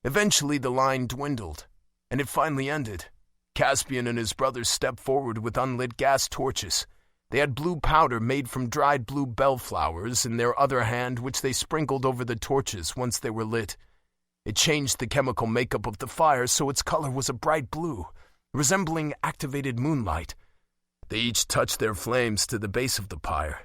Eventually the line dwindled, and it finally ended. Caspian and his brothers stepped forward with unlit gas torches. They had blue powder made from dried blue bellflowers in their other hand, which they sprinkled over the torches once they were lit. It changed the chemical makeup of the fire so its color was a bright blue, resembling activated moonlight. They each touched their flames to the base of the pyre.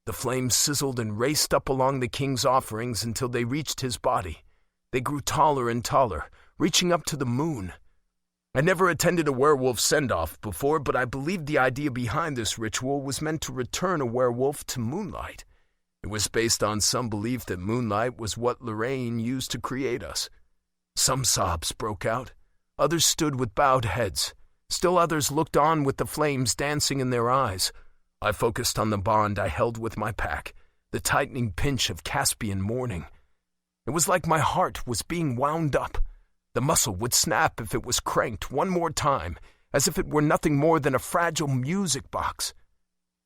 The flames sizzled and raced up along the king's offerings until they reached his body. They grew taller and taller, reaching up to the moon. I never attended a werewolf send-off before, but I believed the idea behind this ritual was meant to return a werewolf to moonlight. It was based on some belief that moonlight was what Lorraine used to create us. Some sobs broke out. Others stood with bowed heads. Still others looked on with the flames dancing in their eyes. I focused on the bond I held with my pack, the tightening pinch of Caspian mourning. It was like my heart was being wound up. The muscle would snap if it was cranked one more time, as if it were nothing more than a fragile music box.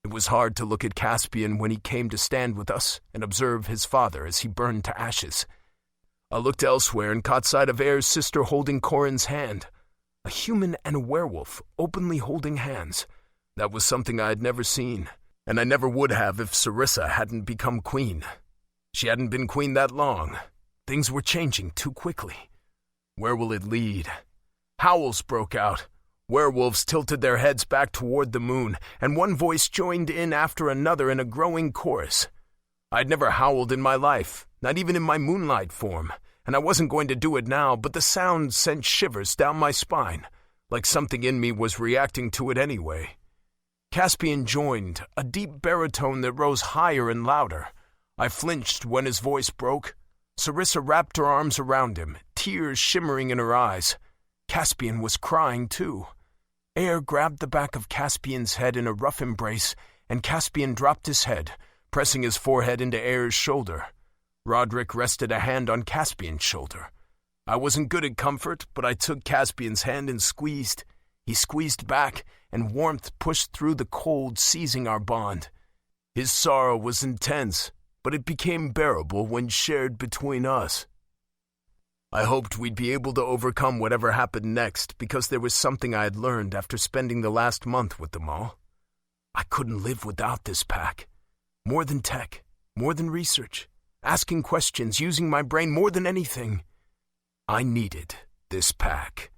It was hard to look at Caspian when he came to stand with us and observe his father as he burned to ashes. I looked elsewhere and caught sight of Air's sister holding Corin's hand. A human and a werewolf openly holding hands. That was something I had never seen, and I never would have if Sarissa hadn't become queen. She hadn't been queen that long. Things were changing too quickly. Where will it lead? Howls broke out. Werewolves tilted their heads back toward the moon, and one voice joined in after another in a growing chorus. I'd never howled in my life, not even in my moonlight form, and I wasn't going to do it now, but the sound sent shivers down my spine, like something in me was reacting to it anyway. Caspian joined, a deep baritone that rose higher and louder. I flinched when his voice broke. Sarissa wrapped her arms around him, tears shimmering in her eyes. Caspian was crying too. Air grabbed the back of Caspian's head in a rough embrace, and Caspian dropped his head, pressing his forehead into Air's shoulder. Roderick rested a hand on Caspian's shoulder. I wasn't good at comfort, but I took Caspian's hand and squeezed. He squeezed back, and warmth pushed through the cold, seizing our bond. His sorrow was intense, but it became bearable when shared between us. I hoped we'd be able to overcome whatever happened next because there was something I had learned after spending the last month with them all. I couldn't live without this pack. More than tech, more than research, asking questions, using my brain more than anything. I needed this pack.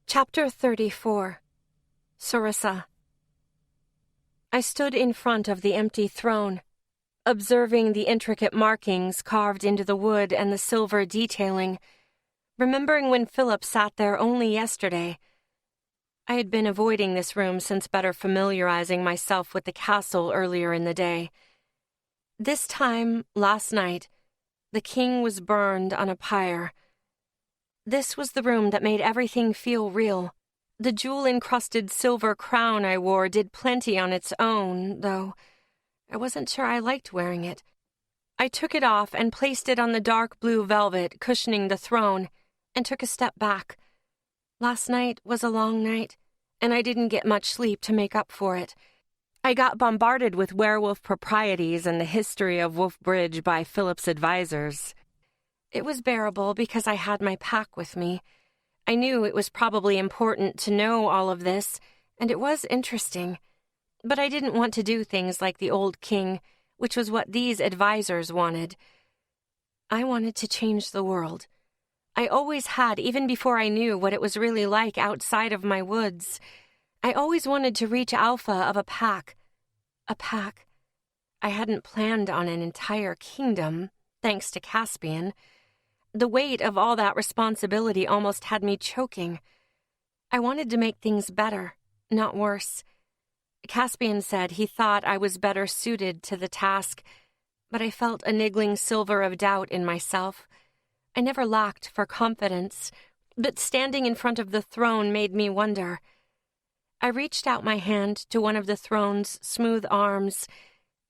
Chapter 34. Sarissa. I stood in front of the empty throne, observing the intricate markings carved into the wood and the silver detailing, remembering when Philip sat there only yesterday. I had been avoiding this room since better familiarizing myself with the castle earlier in the day. This time, last night, the king was burned on a pyre. This was the room that made everything feel real. The jewel-encrusted silver crown I wore did plenty on its own, though I wasn't sure I liked wearing it. I took it off and placed it on the dark blue velvet cushioning the throne, and took a step back. Last night was a long night, and I didn't get much sleep to make up for it. I got bombarded with werewolf proprieties and the history of Wolfbridge by Philip's advisors. It was bearable because I had my pack with me. I knew it was probably important to know all of this, and it was interesting. But I didn't want to do things like the old king, which was what these advisors wanted. I wanted to change the world. I always had, even before I knew what it was really like outside of my woods. I always wanted to reach alpha of a pack. A pack. I hadn't planned on an entire kingdom, thanks to Caspian. The weight of all that responsibility almost had me choking. I wanted to make things better, not worse. Caspian said he thought I was better suited to the task, but I felt a niggling silver of doubt in myself. I never lacked for confidence, but standing in front of the throne made me wonder. I reached out my hand to one of the throne's smooth arms.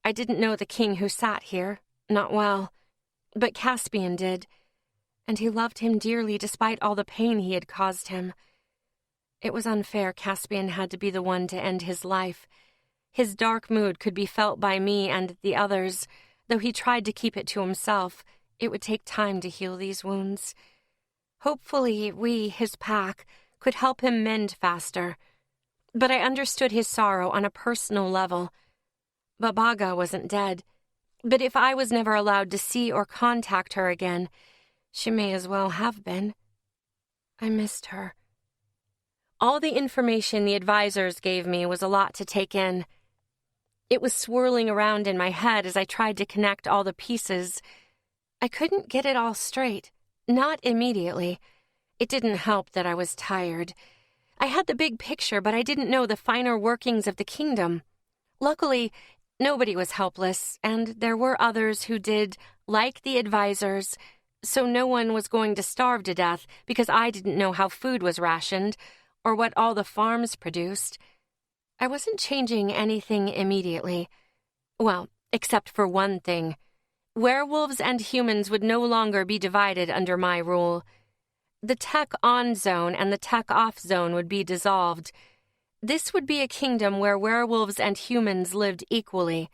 I didn't know the king who sat here, not well, but Caspian did, and he loved him dearly despite all the pain he had caused him. It was unfair Caspian had to be the one to end his life. His dark mood could be felt by me and the others. Though he tried to keep it to himself, it would take time to heal these wounds. Hopefully we, his pack, could help him mend faster. But I understood his sorrow on a personal level. Babaga wasn't dead, but if I was never allowed to see or contact her again, she may as well have been. I missed her. All the information the advisors gave me was a lot to take in. It was swirling around in my head as I tried to connect all the pieces. I couldn't get it all straight, not immediately. It didn't help that I was tired. I had the big picture, but I didn't know the finer workings of the kingdom. Luckily, nobody was helpless, and there were others who did, like the advisors, so no one was going to starve to death because I didn't know how food was rationed or what all the farms produced. I wasn't changing anything immediately. Well, except for one thing. Werewolves and humans would no longer be divided under my rule. The tech-on zone and the tech-off zone would be dissolved. This would be a kingdom where werewolves and humans lived equally.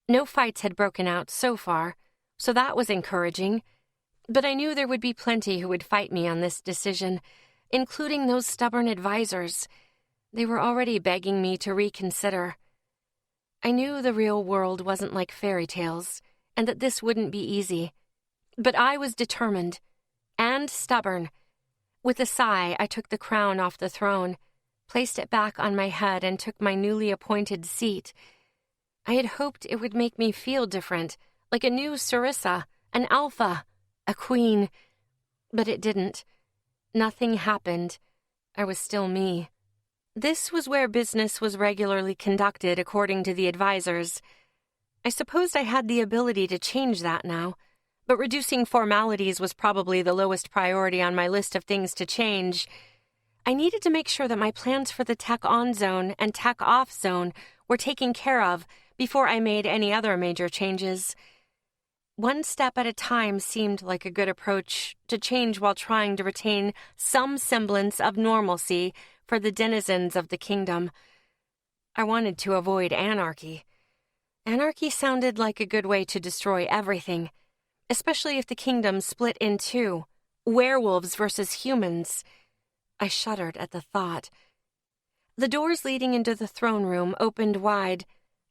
No fights had broken out so far, so that was encouraging. But I knew there would be plenty who would fight me on this decision, including those stubborn advisors. They were already begging me to reconsider. I knew the real world wasn't like fairy tales, and that this wouldn't be easy. But I was determined, and stubborn. With a sigh, I took the crown off the throne, placed it back on my head, and took my newly appointed seat. I had hoped it would make me feel different, like a new Sarissa, an alpha, a queen. But it didn't. Nothing happened. I was still me. This was where business was regularly conducted according to the advisors. I supposed I had the ability to change that now, but reducing formalities was probably the lowest priority on my list of things to change. I needed to make sure that my plans for the tech-on zone and tech-off zone were taken care of before I made any other major changes. One step at a time seemed like a good approach to change while trying to retain some semblance of normalcy for the denizens of the kingdom. I wanted to avoid anarchy. Anarchy sounded like a good way to destroy everything, especially if the kingdom split in two, werewolves versus humans. I shuddered at the thought. The doors leading into the throne room opened wide.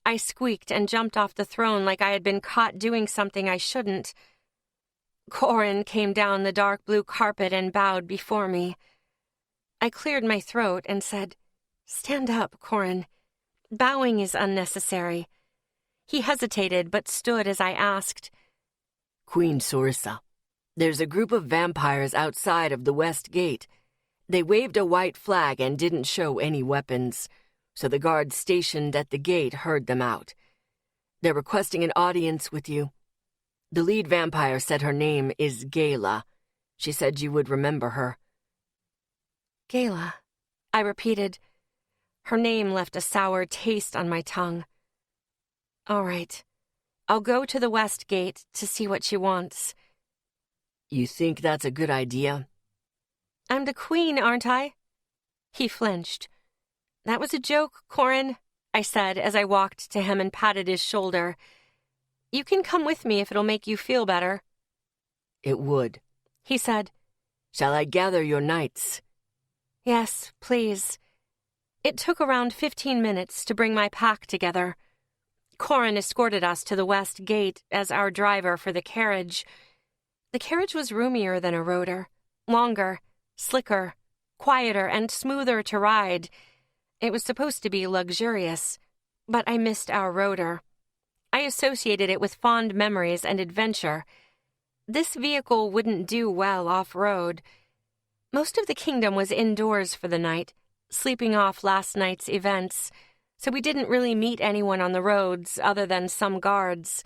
I squeaked and jumped off the throne like I had been caught doing something I shouldn't. Corin came down the dark blue carpet and bowed before me. I cleared my throat and said, "Stand up, Corin. Bowing is unnecessary." He hesitated but stood as I asked, Queen Sarissa, there's a group of vampires outside of the West Gate. They waved a white flag and didn't show any weapons, so the guards stationed at the gate heard them out. They're requesting an audience with you. The lead vampire said her name is Gala. She said you would remember her. "Gala," I repeated. Her name left a sour taste on my tongue. "All right. I'll go to the West Gate to see what she wants." You think that's a good idea? "I'm the queen, aren't I?" He flinched. "That was a joke, Corin," I said as I walked to him and patted his shoulder. "You can come with me if it'll make you feel better." It would, he said. Shall I gather your knights? "Yes, please." It took around 15 minutes to bring my pack together. Corin escorted us to the West Gate as our driver for the carriage. The carriage was roomier than a rotor, longer, slicker, quieter, and smoother to ride. It was supposed to be luxurious, but I missed our rotor. I associated it with fond memories and adventure. This vehicle wouldn't do well off-road. Most of the kingdom was indoors for the night, sleeping off last night's events, so we didn't really meet anyone on the roads other than some guards.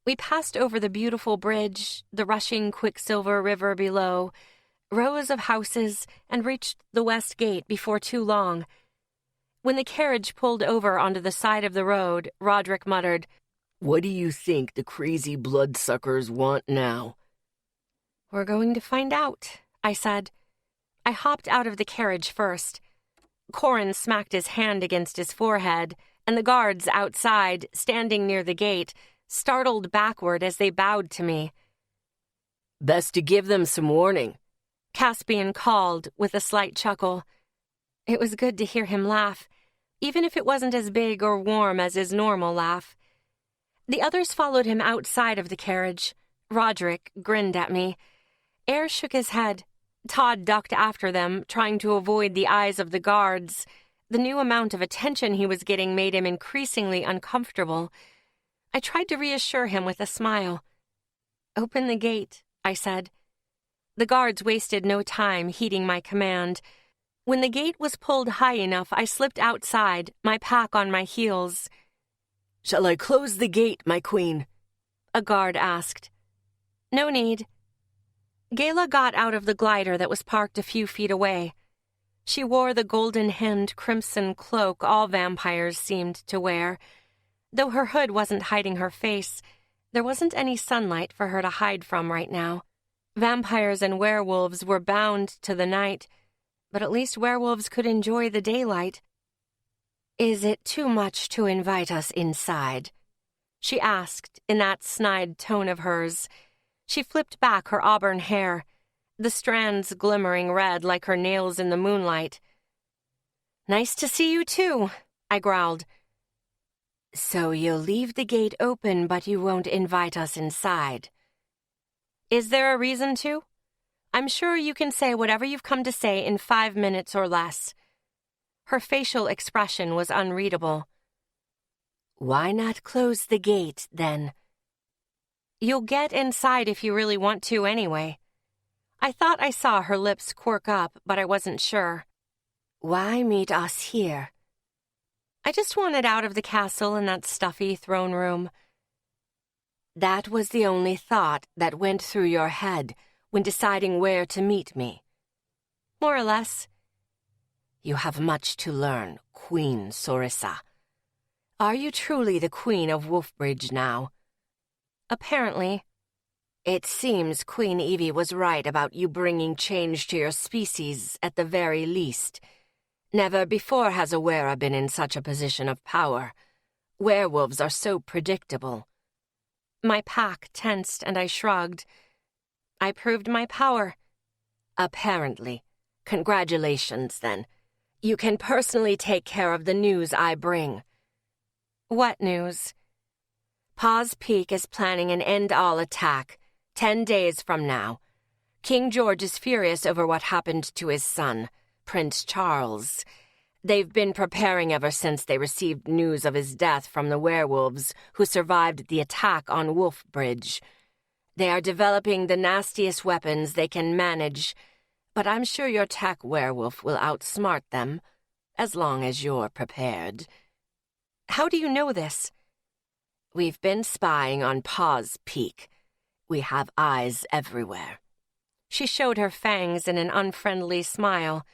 We passed over the beautiful bridge, the rushing Quicksilver River below, rows of houses, and reached the West Gate before too long. When the carriage pulled over onto the side of the road, Roderick muttered, What do you think the crazy bloodsuckers want now? "We're going to find out," I said. I hopped out of the carriage first. Corin smacked his hand against his forehead, and the guards outside, standing near the gate, startled backward as they bowed to me. Best to give them some warning, Caspian called with a slight chuckle. It was good to hear him laugh, even if it wasn't as big or warm as his normal laugh. The others followed him outside of the carriage. Roderick grinned at me. Eyre shook his head. Todd ducked after them, trying to avoid the eyes of the guards. The new amount of attention he was getting made him increasingly uncomfortable. I tried to reassure him with a smile. "Open the gate," I said. The guards wasted no time heeding my command. When the gate was pulled high enough, I slipped outside, my pack on my heels. Shall I close the gate, my queen? A guard asked. No need. Gala got out of the glider that was parked a few feet away. She wore the golden-hemmed crimson cloak all vampires seemed to wear. Though her hood wasn't hiding her face, there wasn't any sunlight for her to hide from right now. Vampires and werewolves were bound to the night, but at least werewolves could enjoy the daylight. "Is it too much to invite us inside?" she asked in that snide tone of hers. She flipped back her auburn hair, the strands glimmering red like her nails in the moonlight. "Nice to see you too," I growled. "So you'll leave the gate open, but you won't invite us inside. Is there a reason to? I'm sure you can say whatever you've come to say in 5 minutes or less." Her facial expression was unreadable. "Why not close the gate, then?" "You'll get inside if you really want to anyway." I thought I saw her lips quirk up, but I wasn't sure. "Why meet us here?" "I just wanted out of the castle and that stuffy throne room." "That was the only thought that went through your head when deciding where to meet me?" "More or less." "You have much to learn, Queen Sorissa. Are you truly the Queen of Wolfbridge now?" "Apparently." "It seems Queen Evie was right about you bringing change to your species at the very least. Never before has a Wera been in such a position of power. Werewolves are so predictable." My pack tensed and I shrugged. "I proved my power." "Apparently. Congratulations, then. You can personally take care of the news I bring." "What news?" "Paws Peak is planning an end-all attack, 10 days from now. King George is furious over what happened to his son, Prince Charles. They've been preparing ever since they received news of his death from the werewolves who survived the attack on Wolfbridge. They are developing the nastiest weapons they can manage, but I'm sure your tech werewolf will outsmart them, as long as you're prepared." "How do you know this?" "We've been spying on Paws Peak. We have eyes everywhere." She showed her fangs in an unfriendly smile.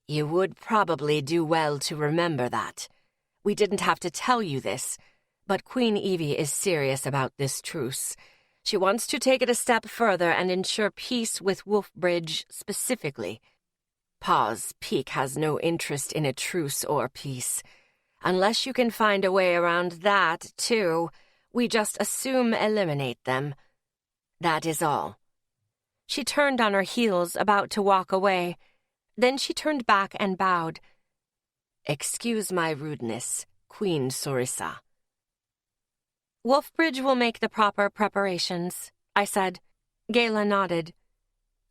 "You would probably do well to remember that. We didn't have to tell you this, but Queen Evie is serious about this truce. She wants to take it a step further and ensure peace with Wolfbridge specifically. Paws Peak has no interest in a truce or peace. Unless you can find a way around that, too, we just assume eliminate them. That is all." She turned on her heels, about to walk away. Then she turned back and bowed. "Excuse my rudeness, Queen Sorissa." "Wolfbridge will make the proper preparations," I said. Gayla nodded.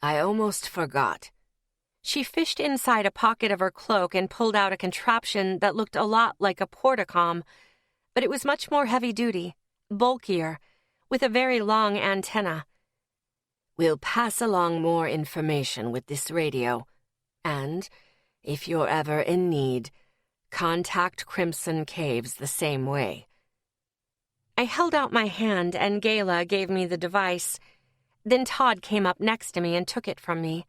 "I almost forgot." She fished inside a pocket of her cloak and pulled out a contraption that looked a lot like a portacom, but it was much more heavy-duty, bulkier, with a very long antenna. "We'll pass along more information with this radio, and, if you're ever in need, contact Crimson Caves the same way." I held out my hand and Gayla gave me the device. Then Todd came up next to me and took it from me.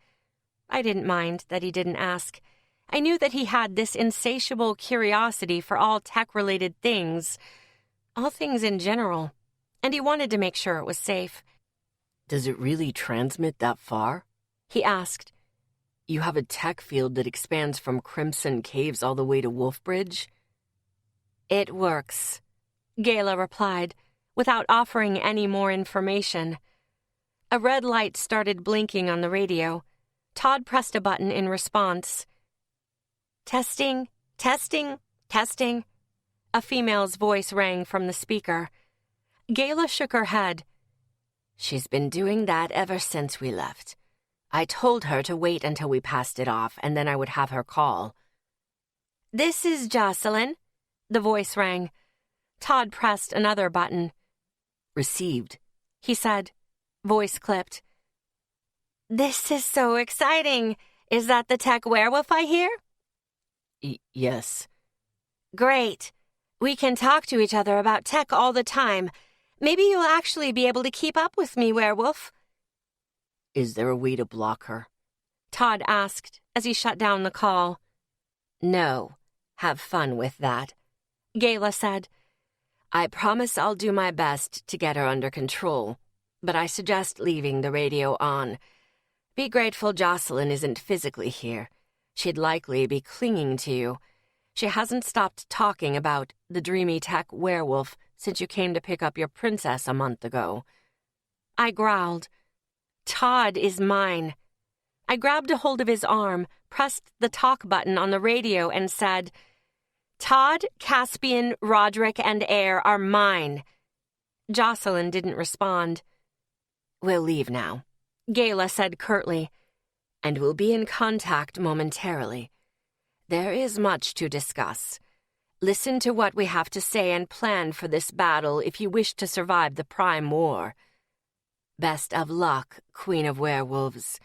I didn't mind that he didn't ask. I knew that he had this insatiable curiosity for all tech-related things, all things in general, and he wanted to make sure it was safe. "Does it really transmit that far?" he asked. "You have a tech field that expands from Crimson Caves all the way to Wolfbridge?" "It works," Gayla replied, without offering any more information. A red light started blinking on the radio. Todd pressed a button in response. "Testing, testing, testing." A female's voice rang from the speaker. Gayla shook her head. "She's been doing that ever since we left. I told her to wait until we passed it off, and then I would have her call." "This is Jocelyn," the voice rang. Todd pressed another button. "Received," he said. Voice clipped. "This is so exciting. Is that the tech werewolf I hear?" Yes." "Great. We can talk to each other about tech all the time. Maybe you'll actually be able to keep up with me, werewolf." "Is there a way to block her?" Todd asked as he shut down the call. "No. Have fun with that," Gayla said. "I promise I'll do my best to get her under control, but I suggest leaving the radio on. Be grateful Jocelyn isn't physically here. She'd likely be clinging to you. She hasn't stopped talking about the dreamy tech werewolf since you came to pick up your princess a month ago." I growled. Todd is mine. I grabbed a hold of his arm, pressed the talk button on the radio, and said, Todd, Caspian, Roderick, and Eyre are mine. Jocelyn didn't respond. We'll leave now, Gayla said curtly, and we'll be in contact momentarily. There is much to discuss. Listen to what we have to say and plan for this battle if you wish to survive the Prime War. Best of luck, Queen of Werewolves.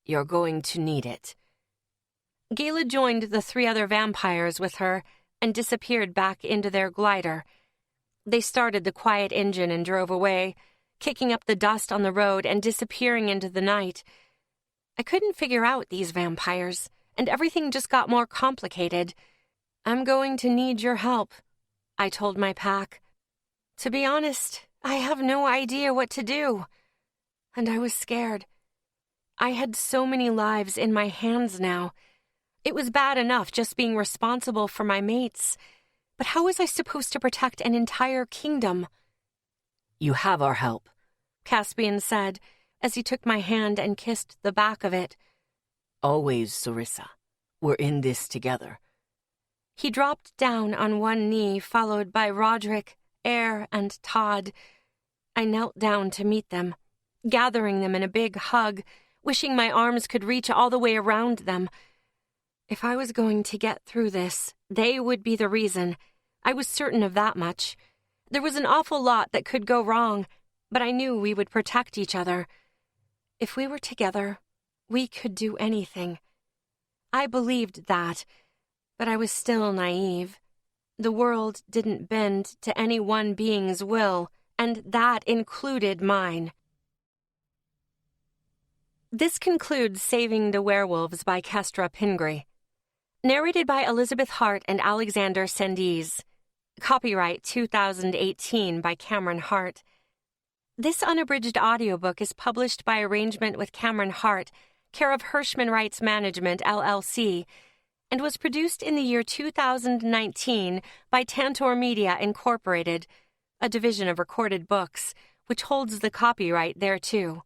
You're going to need it. Gayla joined the 3 other vampires with her and disappeared back into their glider. They started the quiet engine and drove away, kicking up the dust on the road and disappearing into the night. I couldn't figure out these vampires, and everything just got more complicated. I'm going to need your help, I told my pack. To be honest, I have no idea what to do. And I was scared. I had so many lives in my hands now. It was bad enough just being responsible for my mates, but how was I supposed to protect an entire kingdom? You have our help, Caspian said, as he took my hand and kissed the back of it. Always, Sarissa. We're in this together. He dropped down on one knee, followed by Roderick, Eyre, and Todd. I knelt down to meet them, gathering them in a big hug, wishing my arms could reach all the way around them. If I was going to get through this, they would be the reason. I was certain of that much. There was an awful lot that could go wrong, but I knew we would protect each other. If we were together, we could do anything. I believed that, but I was still naive. The world didn't bend to any one being's will, and that included mine. This concludes Saving the Werewolves by Kestra Pingree. Narrated by Elizabeth Hart and Alexander Sendiz. Copyright 2018 by Cameron Hart. This unabridged audiobook is published by arrangement with Cameron Hart, care of Hirschman Rights Management, LLC, and was produced in the year 2019 by Tantor Media Incorporated, a division of Recorded Books, which holds the copyright thereto.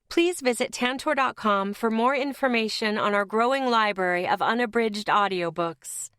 Please visit Tantor.com for more information on our growing library of unabridged audiobooks.